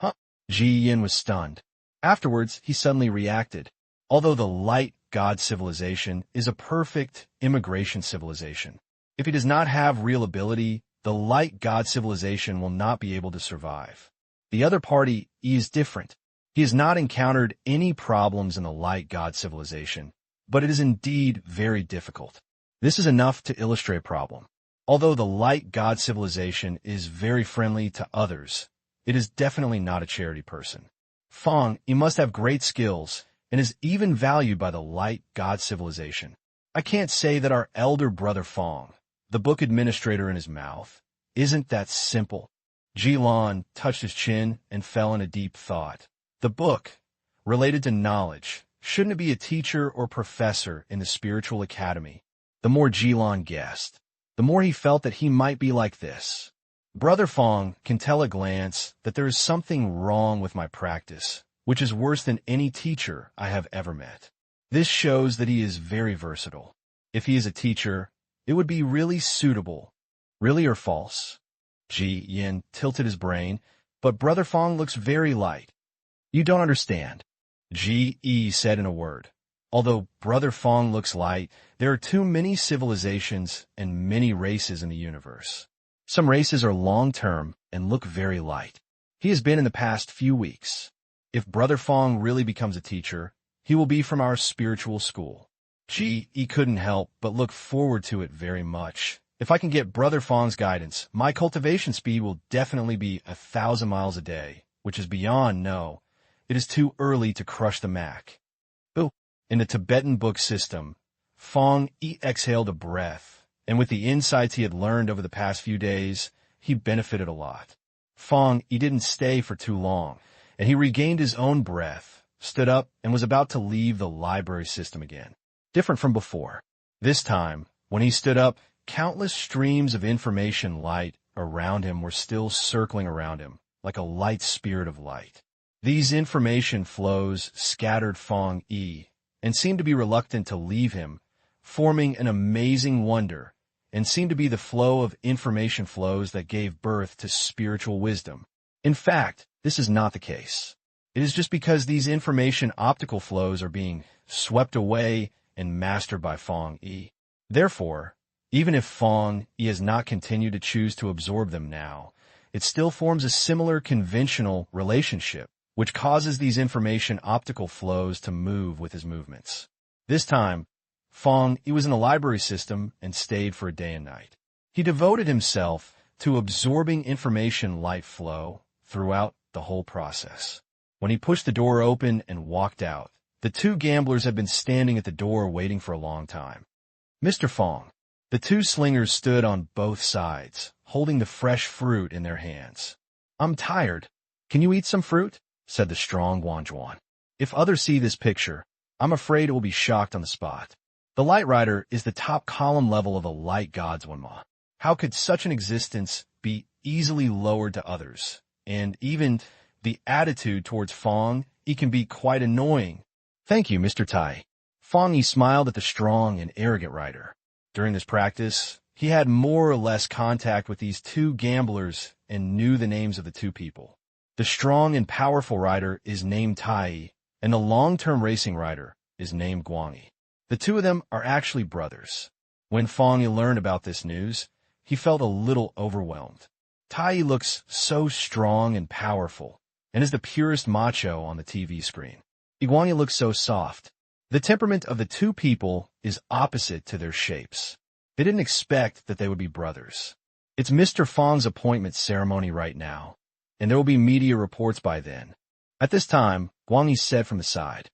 "Huh?" Ji-Yin was stunned. Afterwards, he suddenly reacted. Although the light God civilization is a perfect immigration civilization, if he does not have real ability, the light God civilization will not be able to survive. The other party is different. He has not encountered any problems in the light God civilization, but it is indeed very difficult. This is enough to illustrate a problem. Although the light God civilization is very friendly to others, it is definitely not a charity person. Fang, he must have great skills and is even valued by the light God civilization. I can't say that our elder brother Fang, the book administrator in his mouth, isn't that simple. Ji-Lan touched his chin and fell in a deep thought. The book, related to knowledge, shouldn't it be a teacher or professor in the spiritual academy? The more Ji-Lan guessed, the more he felt that he might be like this. Brother Fang can tell at a glance that there is something wrong with my practice, which is worse than any teacher I have ever met. This shows that he is very versatile. If he is a teacher, it would be really suitable. Really or false? Ji-Yin tilted his brain, but Brother Fang looks very light. You don't understand. Ji-E said in a word. Although Brother Fang looks light, there are too many civilizations and many races in the universe. Some races are long-term and look very light. He has been in the past few weeks. If Brother Fang really becomes a teacher, he will be from our spiritual school. He couldn't help but look forward to it very much. If I can get Brother Fang's guidance, my cultivation speed will definitely be 1,000 miles a day, which is beyond no. It is too early to crush the Mac. Ooh. In the Tibetan book system, Fang Yi exhaled a breath, and with the insights he had learned over the past few days, he benefited a lot. Fang Yi didn't stay for too long, and he regained his own breath, stood up, and was about to leave the library system again. Different from before. This time, when he stood up, countless streams of information light around him were still circling around him, like a light spirit of light. These information flows scattered Fang Yi, and seemed to be reluctant to leave him, forming an amazing wonder, and seemed to be the flow of information flows that gave birth to spiritual wisdom. In fact, this is not the case. It is just because these information optical flows are being swept away and mastered by Fang Yi. Therefore, even if Fang Yi has not continued to choose to absorb them now, it still forms a similar conventional relationship, which causes these information optical flows to move with his movements. This time, Fang Yi was in the library system and stayed for a day and night. He devoted himself to absorbing information light flow throughout the whole process. When he pushed the door open and walked out, the two gamblers had been standing at the door waiting for a long time. Mr. Fang. The two slingers stood on both sides, holding the fresh fruit in their hands. I'm tired. Can you eat some fruit? Said the strong Wanjuan. If others see this picture, I'm afraid it will be shocked on the spot. The Light Rider is the top column level of the Light Gods Wanma. How could such an existence be easily lowered to others? And even the attitude towards Fang Yi can be quite annoying. Thank you, Mr. Tai. Fang Yi smiled at the strong and arrogant rider. During this practice, he had more or less contact with these two gamblers and knew the names of the two people. The strong and powerful rider is named Tai, and the long-term racing rider is named Guangyi. The two of them are actually brothers. When Fang Yi learned about this news, he felt a little overwhelmed. Tai looks so strong and powerful, and is the purest macho on the TV screen. Guangyi looks so soft. The temperament of the two people is opposite to their shapes. They didn't expect that they would be brothers. It's Mr. Fang's appointment ceremony right now, and there will be media reports by then. At this time, Guangyi said from the side,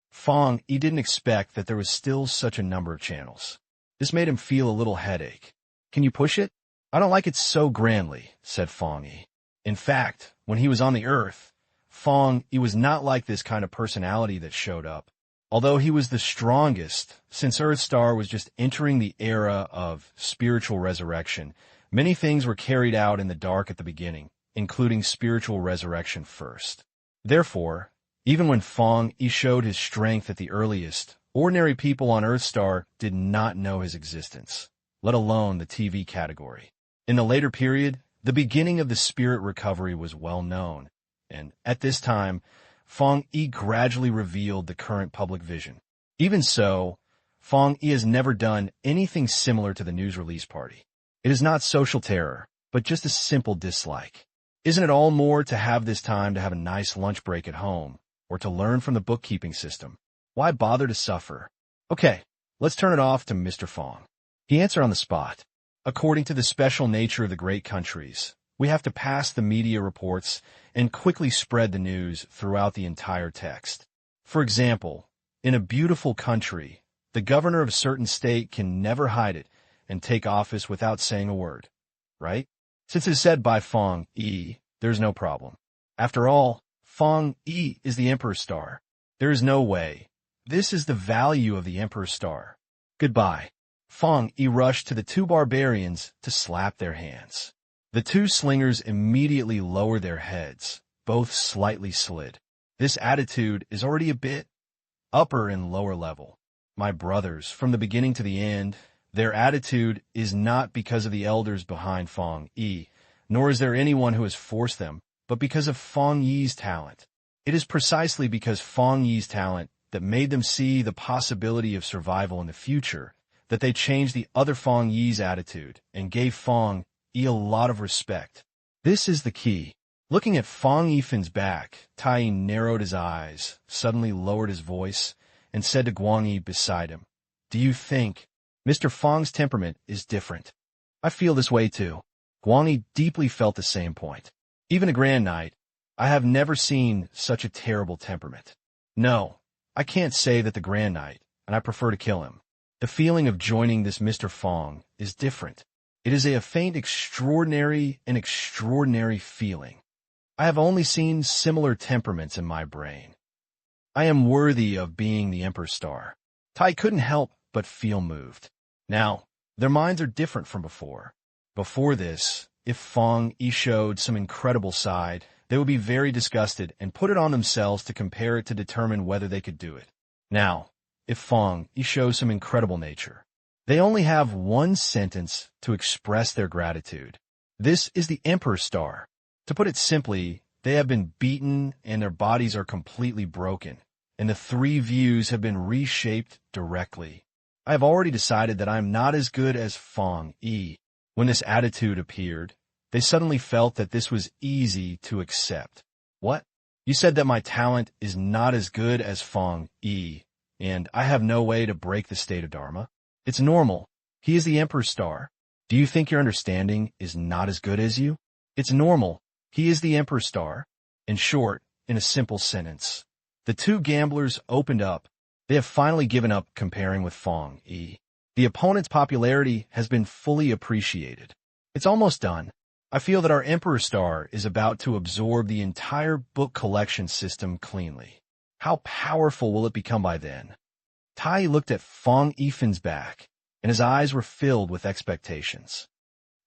Fang Yi didn't expect that there was still such a number of channels. This made him feel a little headache. Can you push it? I don't like it so grandly, said Fang Yi. In fact, when he was on the Earth, Fang Yi was not like this kind of personality that showed up. Although he was the strongest, since Earthstar was just entering the era of spiritual resurrection, many things were carried out in the dark at the beginning, including spiritual resurrection first. Therefore, even when Fang Yi showed his strength at the earliest, ordinary people on Earthstar did not know his existence, let alone the TV category. In the later period, the beginning of the spirit recovery was well known, and at this time, Fang Yi gradually revealed the current public vision. Even so, Fang Yi has never done anything similar to the news release party. It is not social terror, but just a simple dislike. Isn't it all more to have this time to have a nice lunch break at home, or to learn from the bookkeeping system? Why bother to suffer? Okay, let's turn it off to Mr. Fang. He answered on the spot. According to the special nature of the great countries, we have to pass the media reports and quickly spread the news throughout the entire text. For example, in a beautiful country, the governor of a certain state can never hide it and take office without saying a word, right? Since it's said by Fang Yi, there's no problem. After all, Fang Yi is the Emperor's star. There is no way. This is the value of the Emperor's star. Goodbye. Fang Yi rushed to the two barbarians to slap their hands. The two slingers immediately lowered their heads, both slightly slid. This attitude is already a bit upper and lower level. My brothers, from the beginning to the end, their attitude is not because of the elders behind Fang Yi, nor is there anyone who has forced them, but because of Fang Yi's talent. It is precisely because Fang Yi's talent that made them see the possibility of survival in the future that they changed the other Fang Yi's attitude and gave Fang Yi a lot of respect. This is the key. Looking at Fang Yifin's back, Tai Yi narrowed his eyes, suddenly lowered his voice, and said to Guang Yi beside him, "Do you think Mr. Fang's temperament is different?" "I feel this way too." Guang Yi deeply felt the same point. "Even a Grand Knight, I have never seen such a terrible temperament. No, I can't say that the Grand Knight, and I prefer to kill him. The feeling of joining this Mr. Fang is different. It is a faint, extraordinary feeling. I have only seen similar temperaments in my brain. I am worthy of being the Emperor's star." Tai couldn't help but feel moved. Now, their minds are different from before. Before this, if Fang Yi showed some incredible side, they would be very disgusted and put it on themselves to compare it to determine whether they could do it. Now, if Fang Yi shows some incredible nature, they only have one sentence to express their gratitude. This is the Emperor's star. To put it simply, they have been beaten and their bodies are completely broken, and the three views have been reshaped directly. I have already decided that I am not as good as Fang Yi. When this attitude appeared, they suddenly felt that this was easy to accept. "What? You said that my talent is not as good as Fang Yi, and I have no way to break the state of Dharma? It's normal. He is the Emperor's star. Do you think your understanding is not as good as you? It's normal. He is the Emperor's star." In short, in a simple sentence, the two gamblers opened up. They have finally given up comparing with Fang Yi. The opponent's popularity has been fully appreciated. It's almost done. I feel that our Emperor's star is about to absorb the entire book collection system cleanly. How powerful will it become by then? Tai looked at Fang Yifin's back, and his eyes were filled with expectations.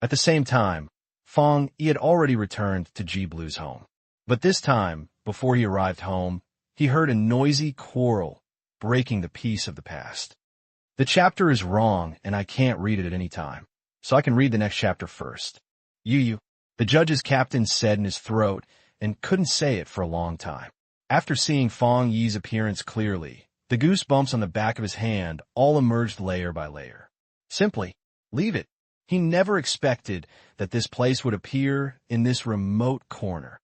At the same time, Fang Yi had already returned to Ji Blue's home. But this time, before he arrived home, he heard a noisy quarrel breaking the peace of the past. The chapter is wrong, and I can't read it at any time, so I can read the next chapter first. "You," the judge's captain said in his throat, and couldn't say it for a long time. After seeing Fang Yi's appearance clearly, the goosebumps on the back of his hand all emerged layer by layer. Simply, leave it. He never expected that this place would appear in this remote corner.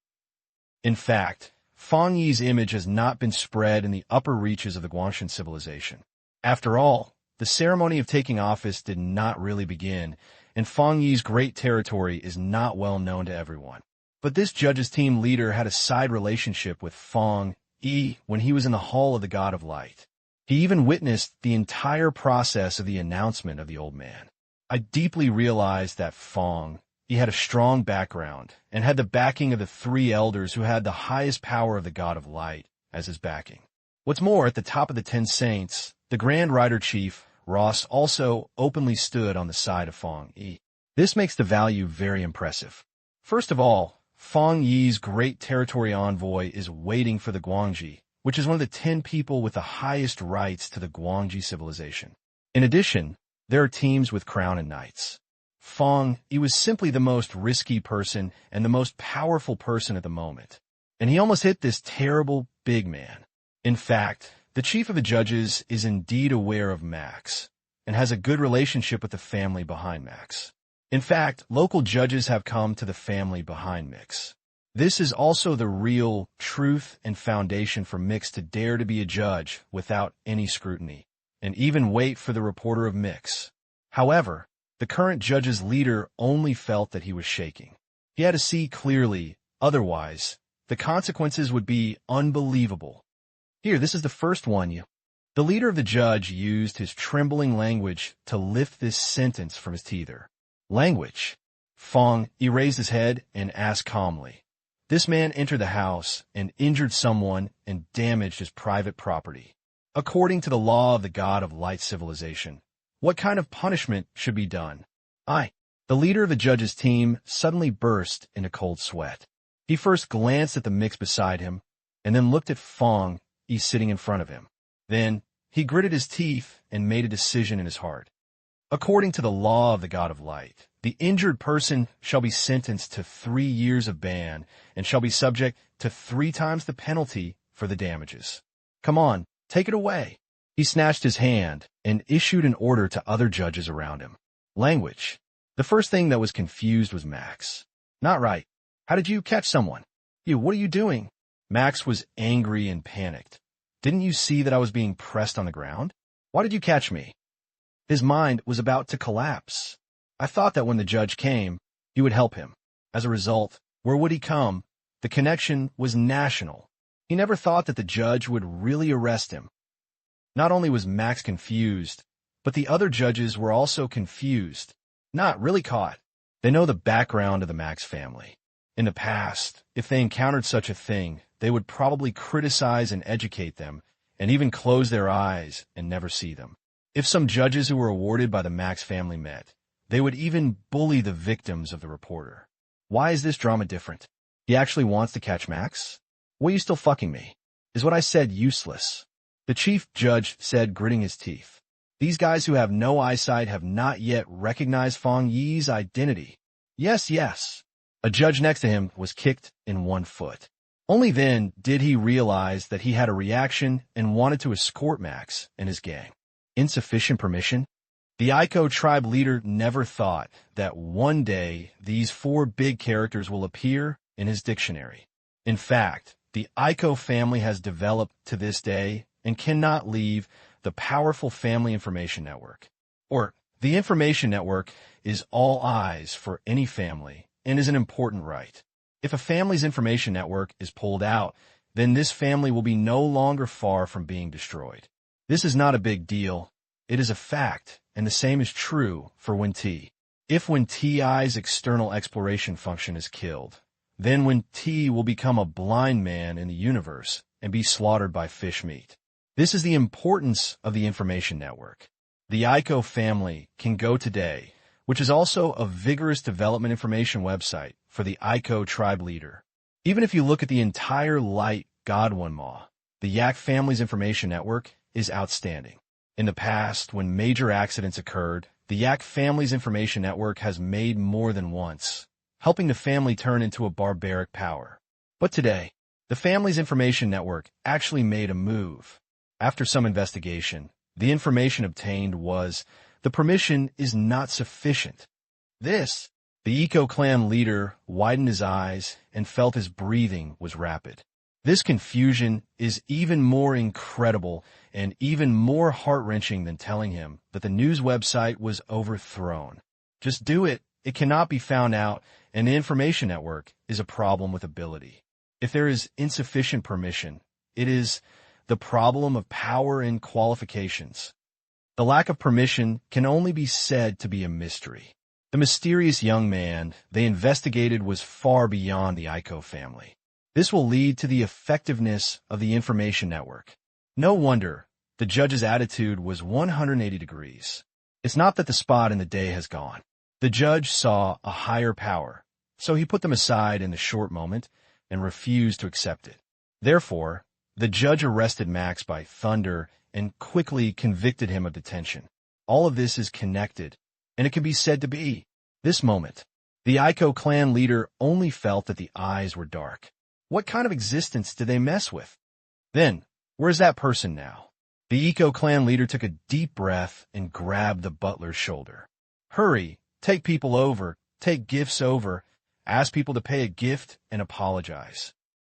In fact, Fang Yi's image has not been spread in the upper reaches of the Guangshan civilization. After all, the ceremony of taking office did not really begin, and Fang Yi's great territory is not well known to everyone. But this judge's team leader had a side relationship with Fang Yi when he was in the Hall of the God of Light. He even witnessed the entire process of the announcement of the old man. I deeply realized that Fang Yi had a strong background and had the backing of the three elders who had the highest power of the God of Light as his backing. What's more, at the top of the 10 saints, the Grand Rider Chief, Ross, also openly stood on the side of Fang Yi. This makes the value very impressive. First of all, Fang Yi's great territory envoy is waiting for the Guangji, which is one of the 10 people with the highest rights to the Guangji civilization. In addition, there are teams with crown and knights. Fang Yi was simply the most risky person and the most powerful person at the moment, and he almost hit this terrible big man. In fact, the chief of the judges is indeed aware of Max, and has a good relationship with the family behind Max. In fact, local judges have come to the family behind Mix. This is also the real truth and foundation for Mix to dare to be a judge without any scrutiny, and even wait for the reporter of Mix. However, the current judge's leader only felt that he was shaking. He had to see clearly, otherwise, the consequences would be unbelievable. Here, this is the first one. The leader of the judge used his trembling language to lift this sentence from his teether. Language. Fang Yi raised his head and asked calmly. This man entered the house and injured someone and damaged his private property. According to the law of the God of Light civilization, what kind of punishment should be done? The leader of the judge's team suddenly burst into cold sweat. He first glanced at the mix beside him, and then looked at Fang Yi sitting in front of him. Then, he gritted his teeth and made a decision in his heart. According to the law of the God of Light, the injured person shall be sentenced to 3 years of ban and shall be subject to 3 times the penalty for the damages. Come on, Take it away." He snatched his hand and issued an order to other judges around him. Language. The first thing that was confused was Max. "Not right. How did you catch someone? What are you doing?" Max was angry and panicked. "Didn't you see that I was being pressed on the ground? Why did you catch me?" His mind was about to collapse. I thought that when the judge came, he would help him. As a result, where would he come? The connection was national. He never thought that the judge would really arrest him. Not only was Max confused, but the other judges were also confused. Not really caught. They know the background of the Max family. In the past, if they encountered such a thing, they would probably criticize and educate them, and even close their eyes and never see them. If some judges who were awarded by the Max family met, they would even bully the victims of the reporter. Why is this drama different? He actually wants to catch Max? Why are you still fucking me? Is what I said useless? The chief judge said, gritting his teeth. These guys who have no eyesight have not yet recognized Fang Yi's identity. Yes. A judge next to him was kicked in one foot. Only then did he realize that he had a reaction and wanted to escort Max and his gang. Insufficient permission? The Aiko tribe leader never thought that one day these four big characters will appear in his dictionary. In fact, the Aiko family has developed to this day and cannot leave the powerful family information network. Or, the information network is all eyes for any family and is an important right. If a family's information network is pulled out, then this family will be no longer far from being destroyed. This is not a big deal. It is a fact, and the same is true for when T. If when Ti's external exploration function is killed, then when T will become a blind man in the universe and be slaughtered by fish meat. This is the importance of the information network. The Aiko family can go today, which is also a vigorous development information website for the Aiko tribe leader. Even if you look at the entire Light Godwinmaw, the Yak family's information network is outstanding. In the past, when major accidents occurred, the Yak family's information network has made more than once, helping the family turn into a barbaric power. But today, the family's information network actually made a move. After some investigation, the information obtained was, the permission is not sufficient. The Eco clan leader widened his eyes and felt his breathing was rapid. This confusion is even more incredible and even more heart-wrenching than telling him that the news website was overthrown. Just do it. It cannot be found out, and the information network is a problem with ability. If there is insufficient permission, it is the problem of power and qualifications. The lack of permission can only be said to be a mystery. The mysterious young man they investigated was far beyond the Aiko family. This will lead to the effectiveness of the information network. No wonder the judge's attitude was 180 degrees. It's not that the spot in the day has gone. The judge saw a higher power, so he put them aside in the short moment and refused to accept it. Therefore, the judge arrested Max by thunder and quickly convicted him of detention. All of this is connected, and it can be said to be. This moment, the Aiko clan leader only felt that the eyes were dark. What kind of existence did they mess with? Then, where's that person now? The Eco clan leader took a deep breath and grabbed the butler's shoulder. Hurry, take people over, take gifts over, ask people to pay a gift and apologize.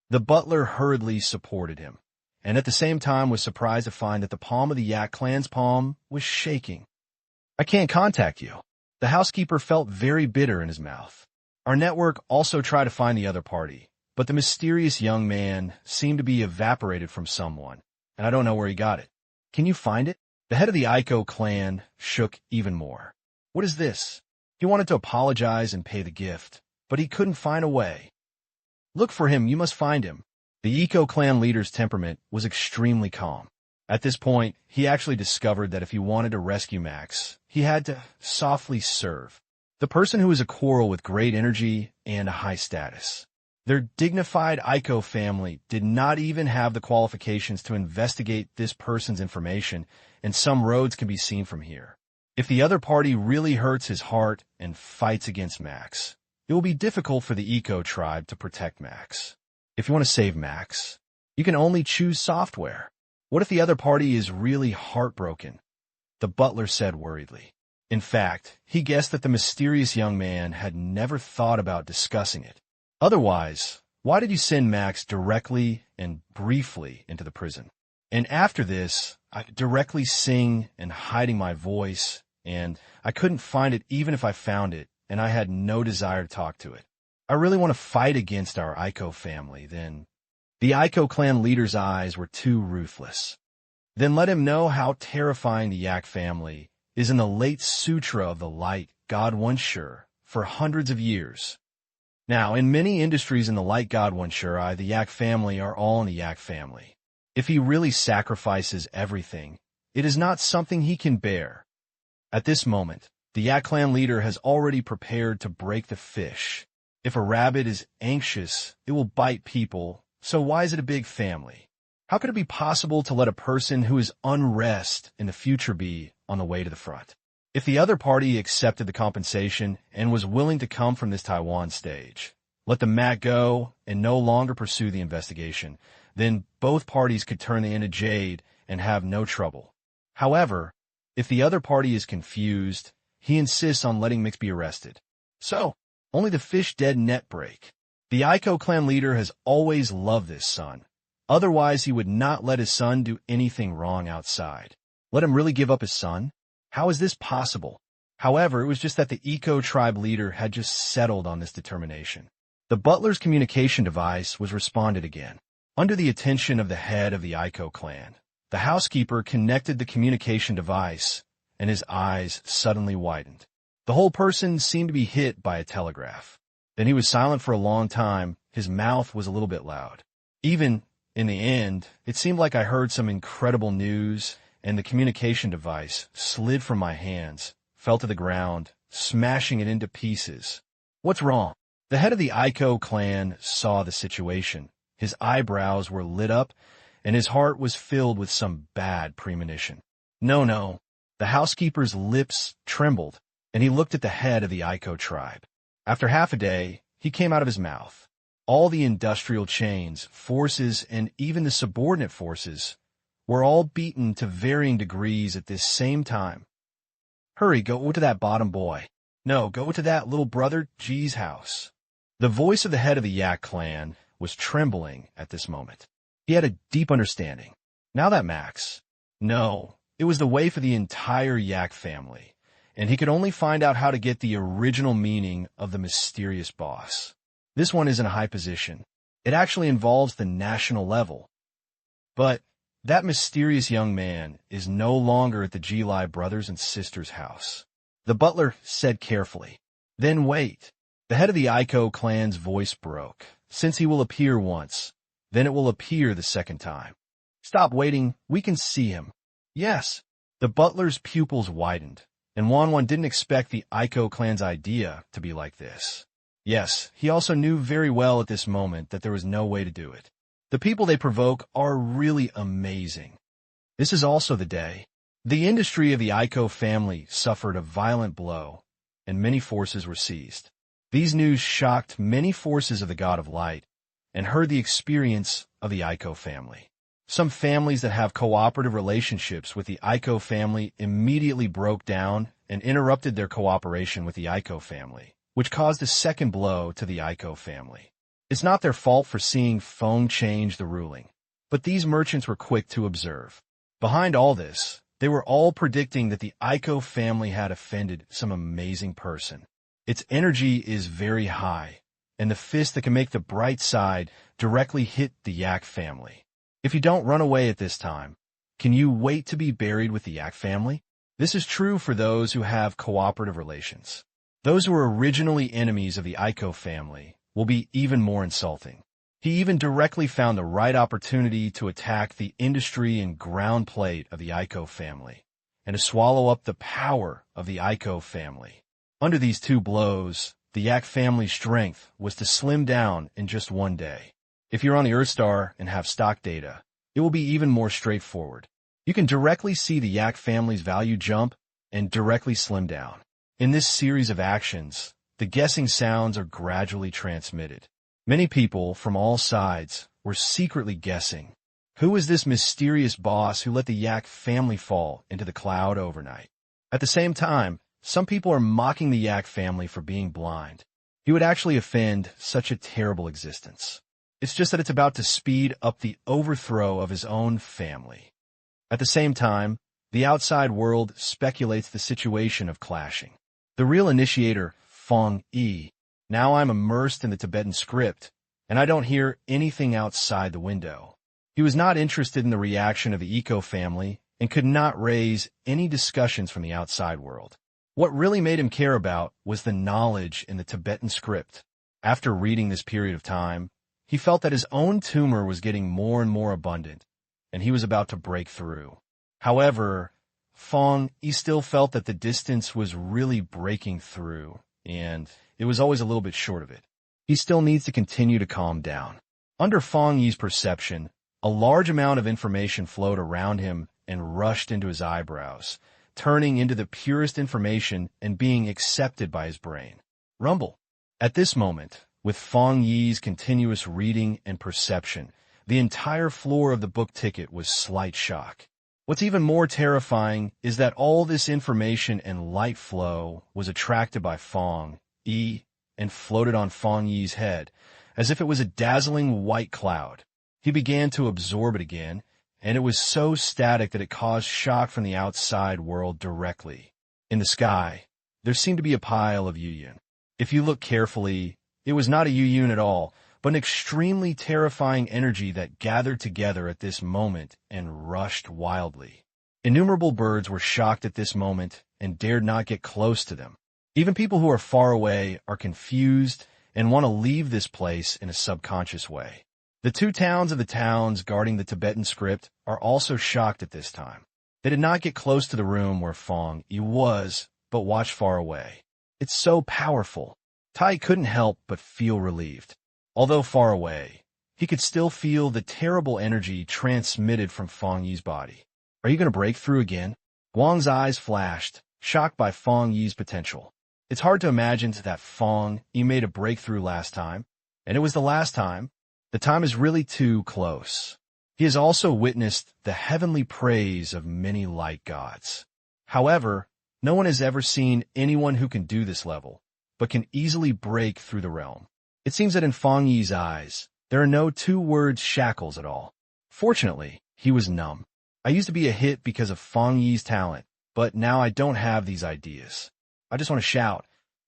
The butler hurriedly supported him, and at the same time was surprised to find that the palm of the Yak clan's palm was shaking. I can't contact you. The housekeeper felt very bitter in his mouth. Our network also tried to find the other party, but the mysterious young man seemed to be evaporated from someone, and I don't know where he got it. Can you find it? The head of the Aiko clan shook even more. What is this? He wanted to apologize and pay the gift, but he couldn't find a way. Look for him, you must find him. The Eco clan leader's temperament was extremely calm. At this point, he actually discovered that if he wanted to rescue Max, he had to softly serve the person who was a quarrel with great energy and a high status. Their dignified Aiko family did not even have the qualifications to investigate this person's information, and some roads can be seen from here. If the other party really hurts his heart and fights against Max, it will be difficult for the Eco tribe to protect Max. If you want to save Max, you can only choose software. What if the other party is really heartbroken? The butler said worriedly. In fact, he guessed that the mysterious young man had never thought about discussing it. Otherwise, why did you send Max directly and briefly into the prison? And after this, I could directly sing and hiding my voice, and I couldn't find it even if I found it, and I had no desire to talk to it. I really want to fight against our Aiko family, then. The Aiko clan leader's eyes were too ruthless. Then let him know how terrifying the Yak family is in the late sutra of the light God once sure for hundreds of years. Now, in many industries in the light God once sure, the Yak family are all in the Yak family. If he really sacrifices everything, it is not something he can bear. At this moment, the Yak clan leader has already prepared to break the fish. If a rabbit is anxious, it will bite people, so why is it a big family? How could it be possible to let a person who is unrest in the future be on the way to the front? If the other party accepted the compensation and was willing to come from this Taiwan stage, let the mat go and no longer pursue the investigation, then both parties could turn the into Jade and have no trouble. However, if the other party is confused, he insists on letting Mix be arrested. So, only the fish dead net break. The Aiko clan leader has always loved this son. Otherwise, he would not let his son do anything wrong outside. Let him really give up his son? How is this possible? However, it was just that the Eco tribe leader had just settled on this determination. The butler's communication device was responded again. Under the attention of the head of the Aiko clan, the housekeeper connected the communication device, and his eyes suddenly widened. The whole person seemed to be hit by a telegraph. Then he was silent for a long time. His mouth was a little bit loud. Even in the end, it seemed like I heard some incredible news, and the communication device slid from my hands, fell to the ground, smashing it into pieces. What's wrong? The head of the Aiko clan saw the situation. His eyebrows were lit up, and his heart was filled with some bad premonition. No. The housekeeper's lips trembled, and he looked at the head of the Aiko tribe. After half a day, he came out of his mouth. All the industrial chains, forces, and even the subordinate forces were all beaten to varying degrees at this same time. Hurry, go to that bottom boy. No, go to that little brother G's house. The voice of the head of the Yak clan was trembling at this moment. He had a deep understanding. Now that Max. No, it was the way for the entire Yak family, and he could only find out how to get the original meaning of the mysterious boss. This one is in a high position. It actually involves the national level. But that mysterious young man is no longer at the Gili brothers and sisters' house. The butler said carefully. Then wait. The head of the Aiko clan's voice broke. Since he will appear once, then it will appear the second time. Stop waiting. We can see him. Yes. The butler's pupils widened, and Wanwan didn't expect the Aiko clan's idea to be like this. Yes, he also knew very well at this moment that there was no way to do it. The people they provoke are really amazing. This is also the day. The industry of the Aiko family suffered a violent blow, and many forces were seized. These news shocked many forces of the God of Light, and heard the experience of the Aiko family. Some families that have cooperative relationships with the Aiko family immediately broke down and interrupted their cooperation with the Aiko family, which caused a second blow to the Aiko family. It's not their fault for seeing Feng change the ruling, but these merchants were quick to observe. Behind all this, they were all predicting that the Aiko family had offended some amazing person. Its energy is very high, and the fist that can make the bright side directly hit the Yak family. If you don't run away at this time, can you wait to be buried with the Yak family? This is true for those who have cooperative relations. Those who were originally enemies of the Aiko family will be even more insulting. He even directly found the right opportunity to attack the industry and ground plate of the Aiko family, and to swallow up the power of the Aiko family. Under these two blows, the Yak family's strength was to slim down in just one day. If you're on the Earthstar and have stock data, it will be even more straightforward. You can directly see the Yak family's value jump and directly slim down. In this series of actions, the guessing sounds are gradually transmitted. Many people from all sides were secretly guessing. Who was this mysterious boss who let the Yak family fall into the cloud overnight? At the same time, some people are mocking the Yak family for being blind. He would actually offend such a terrible existence. It's just that it's about to speed up the overthrow of his own family. At the same time, the outside world speculates the situation of clashing. The real initiator, Fang Yi. Now I'm immersed in the Tibetan script, and I don't hear anything outside the window. He was not interested in the reaction of the Eco family and could not raise any discussions from the outside world. What really made him care about was the knowledge in the Tibetan script. After reading this period of time, he felt that his own tumor was getting more and more abundant, and he was about to break through. However, Fang Yi still felt that the distance was really breaking through, and it was always a little bit short of it. He still needs to continue to calm down. Under Fang Yi's perception, a large amount of information flowed around him and rushed into his eyebrows, turning into the purest information and being accepted by his brain. Rumble. At this moment, with Fang Yi's continuous reading and perception, the entire floor of the book ticket was slight shock. What's even more terrifying is that all this information and light flow was attracted by Fang Yi and floated on Fang Yi's head, as if it was a dazzling white cloud. He began to absorb it again, and it was so static that it caused shock from the outside world directly. In the sky, there seemed to be a pile of Yuyun. If you look carefully, it was not a Yuyun at all, but an extremely terrifying energy that gathered together at this moment and rushed wildly. Innumerable birds were shocked at this moment and dared not get close to them. Even people who are far away are confused and want to leave this place in a subconscious way. The two towns of the towns guarding the Tibetan script are also shocked at this time. They did not get close to the room where Fang Yi was, but watched far away. It's so powerful. Tai couldn't help but feel relieved. Although far away, he could still feel the terrible energy transmitted from Fang Yi's body. Are you going to break through again? Guang's eyes flashed, shocked by Fang Yi's potential. It's hard to imagine that Fang Yi made a breakthrough last time, and it was the last time. The time is really too close. He has also witnessed the heavenly praise of many light gods. However, no one has ever seen anyone who can do this level, but can easily break through the realm. It seems that in Fang Yi's eyes, there are no two-word shackles at all. Fortunately, he was numb. I used to be a hit because of Fang Yi's talent, but now I don't have these ideas. I just want to shout,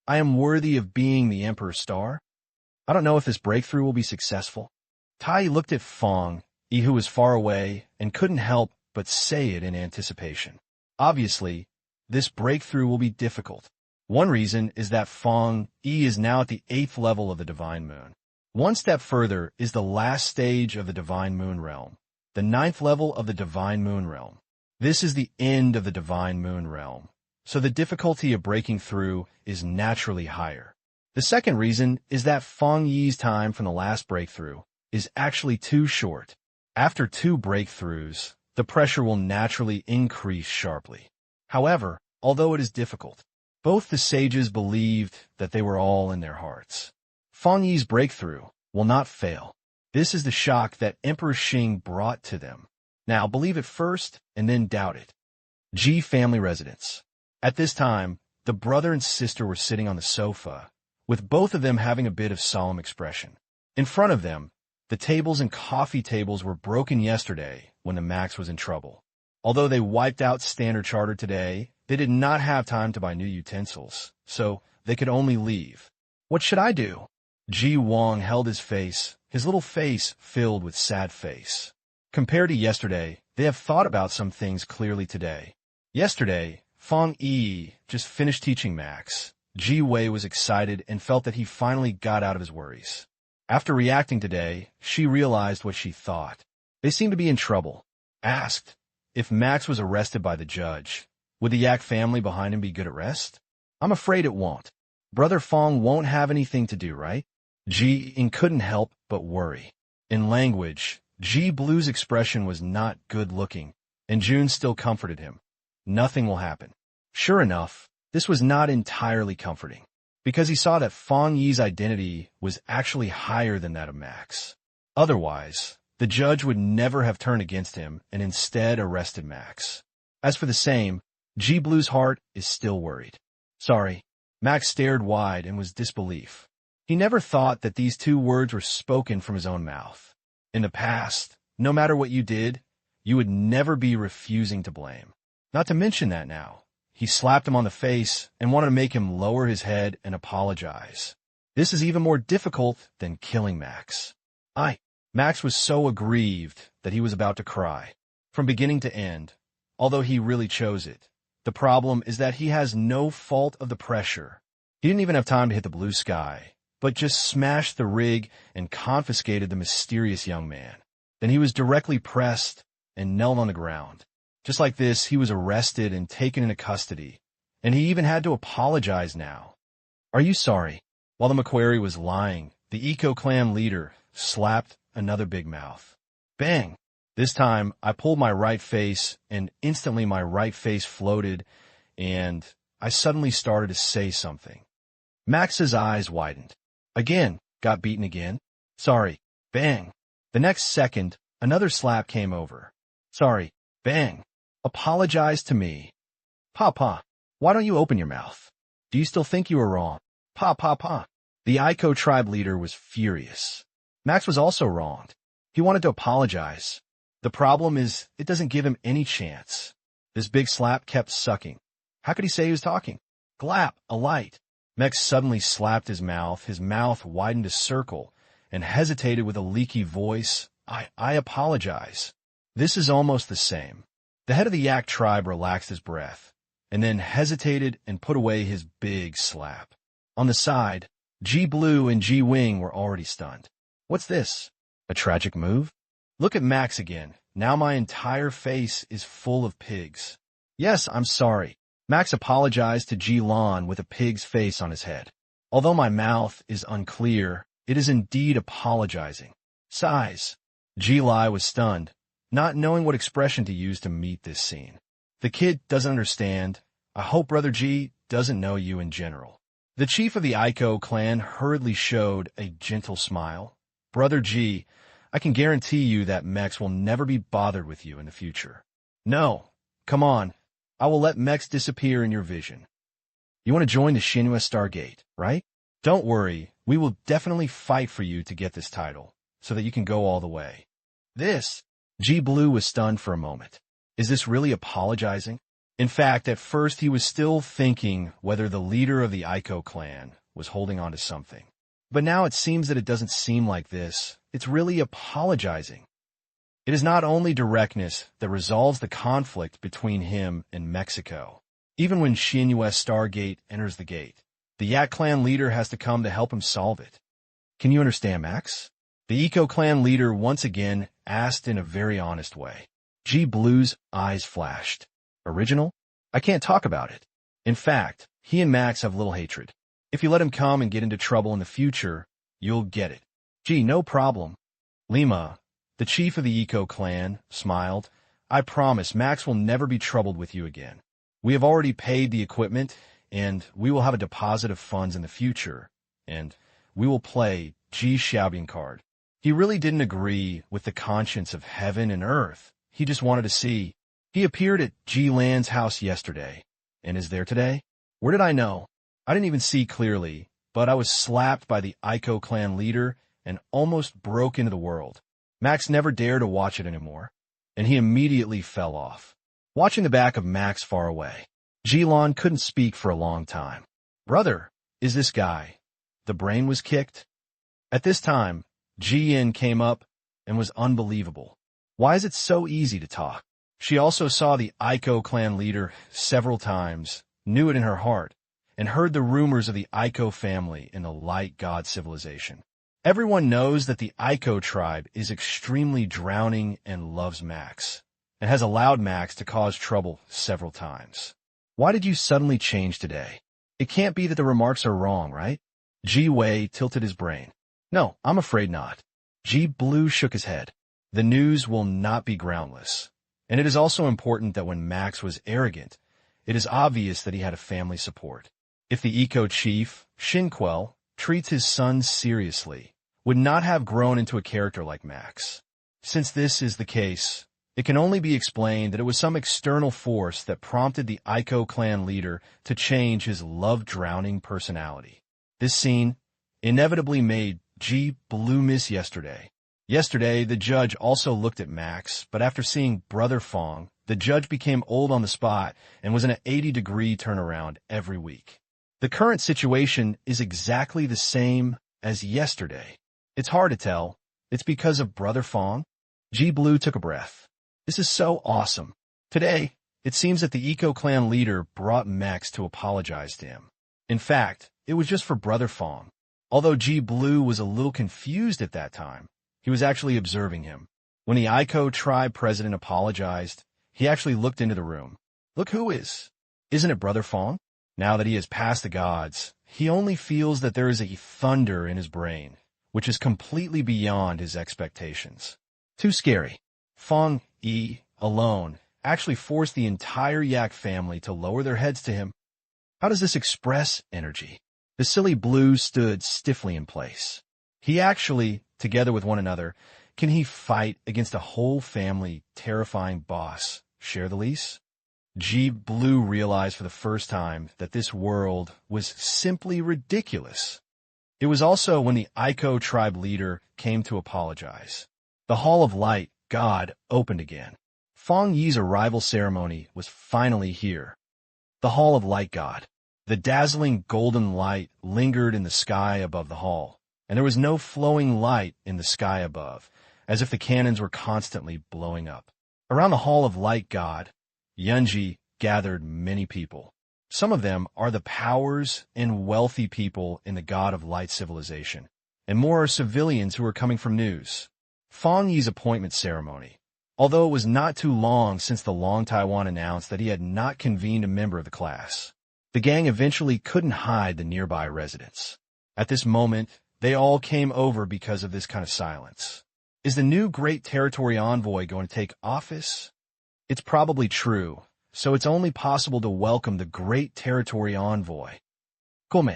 I am worthy of being the Emperor's star. I don't know if this breakthrough will be successful. Tai looked at Fang Yi, who was far away, and couldn't help but say it in anticipation. Obviously, this breakthrough will be difficult. One reason is that Fang Yi is now at the 8th level of the Divine Moon. One step further is the last stage of the Divine Moon realm, the 9th level of the Divine Moon realm. This is the end of the Divine Moon realm, so the difficulty of breaking through is naturally higher. The second reason is that Fang Yi's time from the last breakthrough is actually too short. After 2 breakthroughs, the pressure will naturally increase sharply. However, although it is difficult, both the sages believed that they were all in their hearts. Fang Yi's breakthrough will not fail. This is the shock that Emperor Xing brought to them. Now believe it first and then doubt it. Ji family residence. At this time, the brother and sister were sitting on the sofa, with both of them having a bit of solemn expression. In front of them, the tables and coffee tables were broken yesterday when the Max was in trouble. Although they wiped out Standard Charter today, they did not have time to buy new utensils, so they could only leave. What should I do? Ji Wang held his face, his little face filled with sad face. Compared to yesterday, they have thought about some things clearly today. Yesterday, Fang Yi just finished teaching Max. Ji Wei was excited and felt that he finally got out of his worries. After reacting today, she realized what she thought. They seemed to be in trouble. Asked if Max was arrested by the judge, would the Yak family behind him be good at rest? I'm afraid it won't. Brother Fang won't have anything to do, right? Ji Ying couldn't help but worry. In language, Ji Blue's expression was not good-looking, and June still comforted him. Nothing will happen. Sure enough, this was not entirely comforting, because he saw that Fang Yi's identity was actually higher than that of Max. Otherwise, the judge would never have turned against him and instead arrested Max. As for the same, G Blue's heart is still worried. Sorry. Max stared wide and was disbelief. He never thought that these two words were spoken from his own mouth. In the past, no matter what you did, you would never be refusing to blame. Not to mention that now. He slapped him on the face and wanted to make him lower his head and apologize. This is even more difficult than killing Max. Max was so aggrieved that he was about to cry. From beginning to end, although he really chose it. The problem is that he has no fault of the pressure. He didn't even have time to hit the blue sky, but just smashed the rig and confiscated the mysterious young man. Then he was directly pressed and knelt on the ground. Just like this, he was arrested and taken into custody, and he even had to apologize now. Are you sorry? While the Macquarie was lying, the Eco Clan leader slapped another big mouth. Bang! This time, I pulled my right face, and instantly my right face floated, and I suddenly started to say something. Max's eyes widened. Again, got beaten again. Sorry. Bang! The next second, another slap came over. Sorry. Bang! Apologize to me. Pa, why don't you open your mouth? Do you still think you were wrong? Pa. The Ico tribe leader was furious. Max was also wronged. He wanted to apologize. The problem is, it doesn't give him any chance. This big slap kept sucking. How could he say he was talking? Glap, a light. Max suddenly slapped his mouth widened a circle, and hesitated with a leaky voice. I apologize. This is almost the same. The head of the Yak tribe relaxed his breath, and then hesitated and put away his big slap. On the side, G Blue and G Wing were already stunned. What's this? A tragic move? Look at Max again. Now my entire face is full of pigs. Yes, I'm sorry. Max apologized to G Lon with a pig's face on his head. Although my mouth is unclear, it is indeed apologizing. Sighs. G Lai was stunned, not knowing what expression to use to meet this scene. The kid doesn't understand. I hope Brother G doesn't know you in general. The chief of the Ico clan hurriedly showed a gentle smile. Brother G, I can guarantee you that Mex will never be bothered with you in the future. No, come on. I will let Mex disappear in your vision. You want to join the Shinua Stargate, right? Don't worry, we will definitely fight for you to get this title, so that you can go all the way. This, G Blue was stunned for a moment. Is this really apologizing? In fact, at first he was still thinking whether the leader of the Ico clan was holding on to something. But now it seems that it doesn't seem like this. It's really apologizing. It is not only directness that resolves the conflict between him and Mexico. Even when Shinua Stargate enters the gate, the Yak clan leader has to come to help him solve it. Can you understand, Max? The Eco clan leader once again asked in a very honest way. G Blue's eyes flashed. Original? I can't talk about it. In fact, he and Max have little hatred. If you let him come and get into trouble in the future, you'll get it. Gee, no problem. Lima, the chief of the Eco clan, smiled. I promise Max will never be troubled with you again. We have already paid the equipment, and we will have a deposit of funds in the future, and we will play G Xiaobing card. He really didn't agree with the conscience of heaven and earth. He just wanted to see. He appeared at G Land's house yesterday, and is there today. Where did I know? I didn't even see clearly, but I was slapped by the Ico clan leader and almost broke into the world. Max never dared to watch it anymore, and he immediately fell off. Watching the back of Max far away, Jilon couldn't speak for a long time. Brother, is this guy? The brain was kicked? At this time, Ji-In came up and was unbelievable. Why is it so easy to talk? She also saw the Ico clan leader several times, knew it in her heart, and heard the rumors of the Ico family in the light god civilization. Everyone knows that the Ico tribe is extremely drowning and loves Max, and has allowed Max to cause trouble several times. Why did you suddenly change today? It can't be that the remarks are wrong, right? Ji Wei tilted his brain. No, I'm afraid not. Ji Blue shook his head. The news will not be groundless. And it is also important that when Max was arrogant, it is obvious that he had a family support. If the Eco chief, Shinquel, treats his son seriously, would not have grown into a character like Max. Since this is the case, it can only be explained that it was some external force that prompted the Aiko clan leader to change his love-drowning personality. This scene inevitably made Ji Blue miss yesterday. Yesterday, the judge also looked at Max, but after seeing Brother Fang, the judge became old on the spot and was in an 80-degree turnaround every week. The current situation is exactly the same as yesterday. It's hard to tell. It's because of Brother Fang. Ji Blue took a breath. This is so awesome. Today, it seems that the Eco Clan leader brought Max to apologize to him. In fact, it was just for Brother Fang. Although Ji Blue was a little confused at that time, he was actually observing him. When the Aiko tribe president apologized, he actually looked into the room. Look who is. Isn't it Brother Fang? Now that he has passed the gods, he only feels that there is a thunder in his brain, which is completely beyond his expectations. Too scary. Fang Yi, alone, actually forced the entire Yak family to lower their heads to him. How does this express energy? The silly Blue stood stiffly in place. He actually, together with one another, can he fight against a whole family terrifying boss, share the lease? Ji Blue realized for the first time that this world was simply ridiculous. It was also when the Aiko tribe leader came to apologize. The Hall of Light, God, opened again. Fang Yi's arrival ceremony was finally here. The Hall of Light God. The dazzling golden light lingered in the sky above the hall, and there was no flowing light in the sky above, as if the cannons were constantly blowing up. Around the Hall of Light God, Yunji gathered many people. Some of them are the powers and wealthy people in the God of Light civilization, and more are civilians who are coming from news. Fang Yi's appointment ceremony. Although it was not too long since the Long Taiwan announced that he had not convened a member of the class, the gang eventually couldn't hide the nearby residents. At this moment, they all came over because of this kind of silence. Is the new Great Territory Envoy going to take office? It's probably true, so it's only possible to welcome the Great Territory Envoy. Come.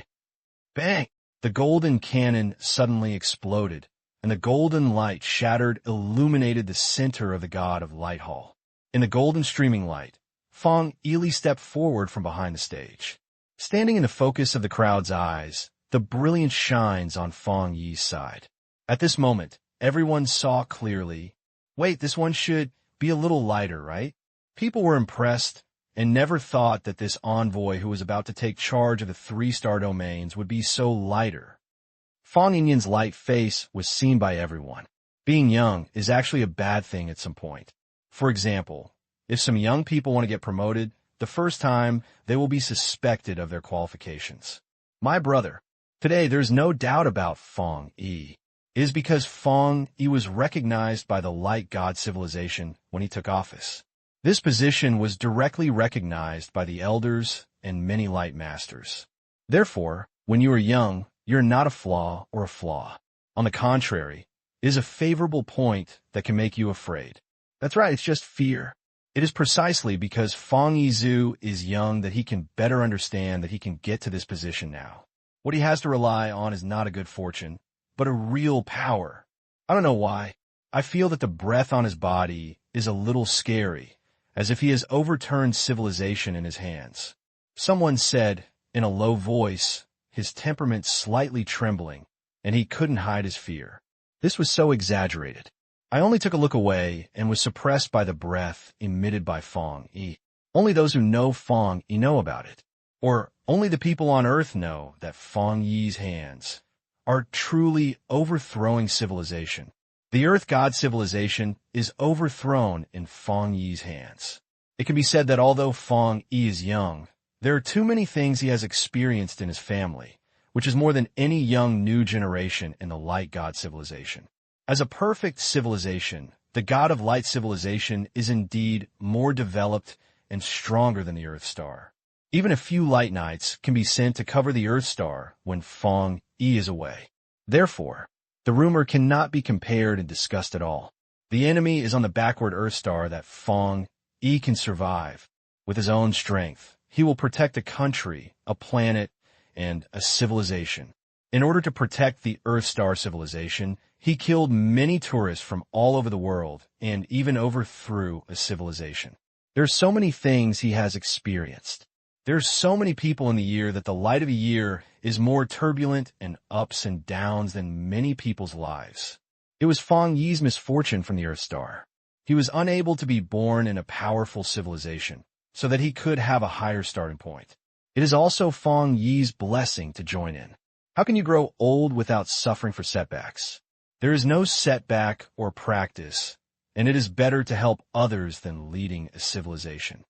Bang! The golden cannon suddenly exploded, and the golden light shattered illuminated the center of the God of Light Hall. In the golden streaming light, Fang Yi stepped forward from behind the stage. Standing in the focus of the crowd's eyes, the brilliance shines on Fang Yi's side. At this moment, everyone saw clearly, wait, this one should be a little lighter, right? People were impressed and never thought that this envoy who was about to take charge of the 3-star domains would be so lighter. Fang Yin's light face was seen by everyone. Being young is actually a bad thing at some point. For example, if some young people want to get promoted, the first time they will be suspected of their qualifications. My brother, today there's no doubt about Fang Yi. It is because Fang Yi was recognized by the Light God civilization when he took office. This position was directly recognized by the elders and many light masters. Therefore, when you are young, you're not a flaw or a flaw. On the contrary, it is a favorable point that can make you afraid. That's right, it's just fear. It is precisely because Fang Yizu is young that he can better understand that he can get to this position now. What he has to rely on is not a good fortune, but a real power. I don't know why. I feel that the breath on his body is a little scary, as if he has overturned civilization in his hands. Someone said, in a low voice, his temperament slightly trembling, and he couldn't hide his fear. This was so exaggerated. I only took a look away and was suppressed by the breath emitted by Fang Yi. Only those who know Fang Yi know about it. Or only the people on Earth know that Fang Yi's hands are truly overthrowing civilization. The Earth God civilization is overthrown in Fang Yi's hands. It can be said that although Fang Yi is young, there are too many things he has experienced in his family, which is more than any young new generation in the Light God civilization. As a perfect civilization, the God of Light civilization is indeed more developed and stronger than the Earth Star. Even a few Light Knights can be sent to cover the Earth Star when Fang Yi is away. Therefore, the rumor cannot be compared and discussed at all. The enemy is on the backward Earth Star that Fang Yi can survive. With his own strength, he will protect a country, a planet, and a civilization. In order to protect the Earth Star civilization, He killed many tourists from all over the world and even overthrew a civilization. There's so many things he has experienced. There's so many people in the year that the light of a year is more turbulent and ups and downs than many people's lives. It was Fang Yi's misfortune from the Earth Star. He was unable to be born in a powerful civilization so that he could have a higher starting point. It is also Fang Yi's blessing to join in. How can you grow old without suffering for setbacks? There is no setback or practice, and it is better to help others than leading a civilization.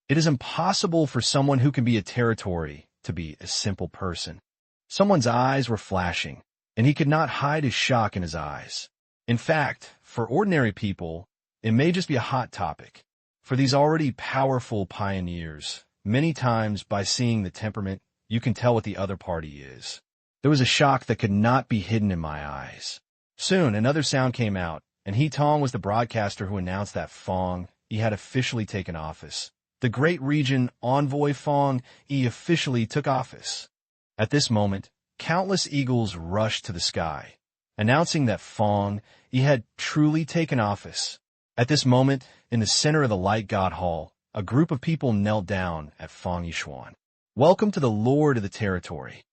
It is impossible for someone who can be a territory to be a simple person. Someone's eyes were flashing, and he could not hide his shock in his eyes. In fact, for ordinary people, it may just be a hot topic. For these already powerful pioneers, many times by seeing the temperament, you can tell what the other party is. There was a shock that could not be hidden in my eyes. Soon, another sound came out, and He Tong was the broadcaster who announced that Fang Yi had officially taken office. The great region envoy Fang Yi officially took office. At this moment, countless eagles rushed to the sky, announcing that Fang Yi had truly taken office. At this moment, in the center of the Light God Hall, a group of people knelt down at Fang Yi Xuan. Welcome to the Lord of the Territory.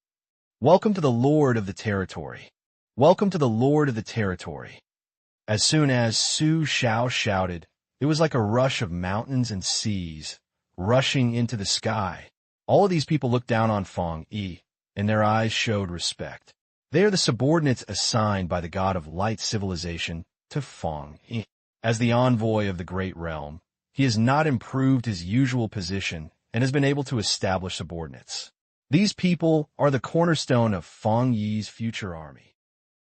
Welcome to the Lord of the Territory. Welcome to the Lord of the Territory. As soon as Su Xiao shouted, it was like a rush of mountains and seas rushing into the sky. All of these people looked down on Fang Yi, and their eyes showed respect. They are the subordinates assigned by the god of light civilization to Fang Yi. As the envoy of the great realm, he has not improved his usual position and has been able to establish subordinates. These people are the cornerstone of Fang Yi's future army.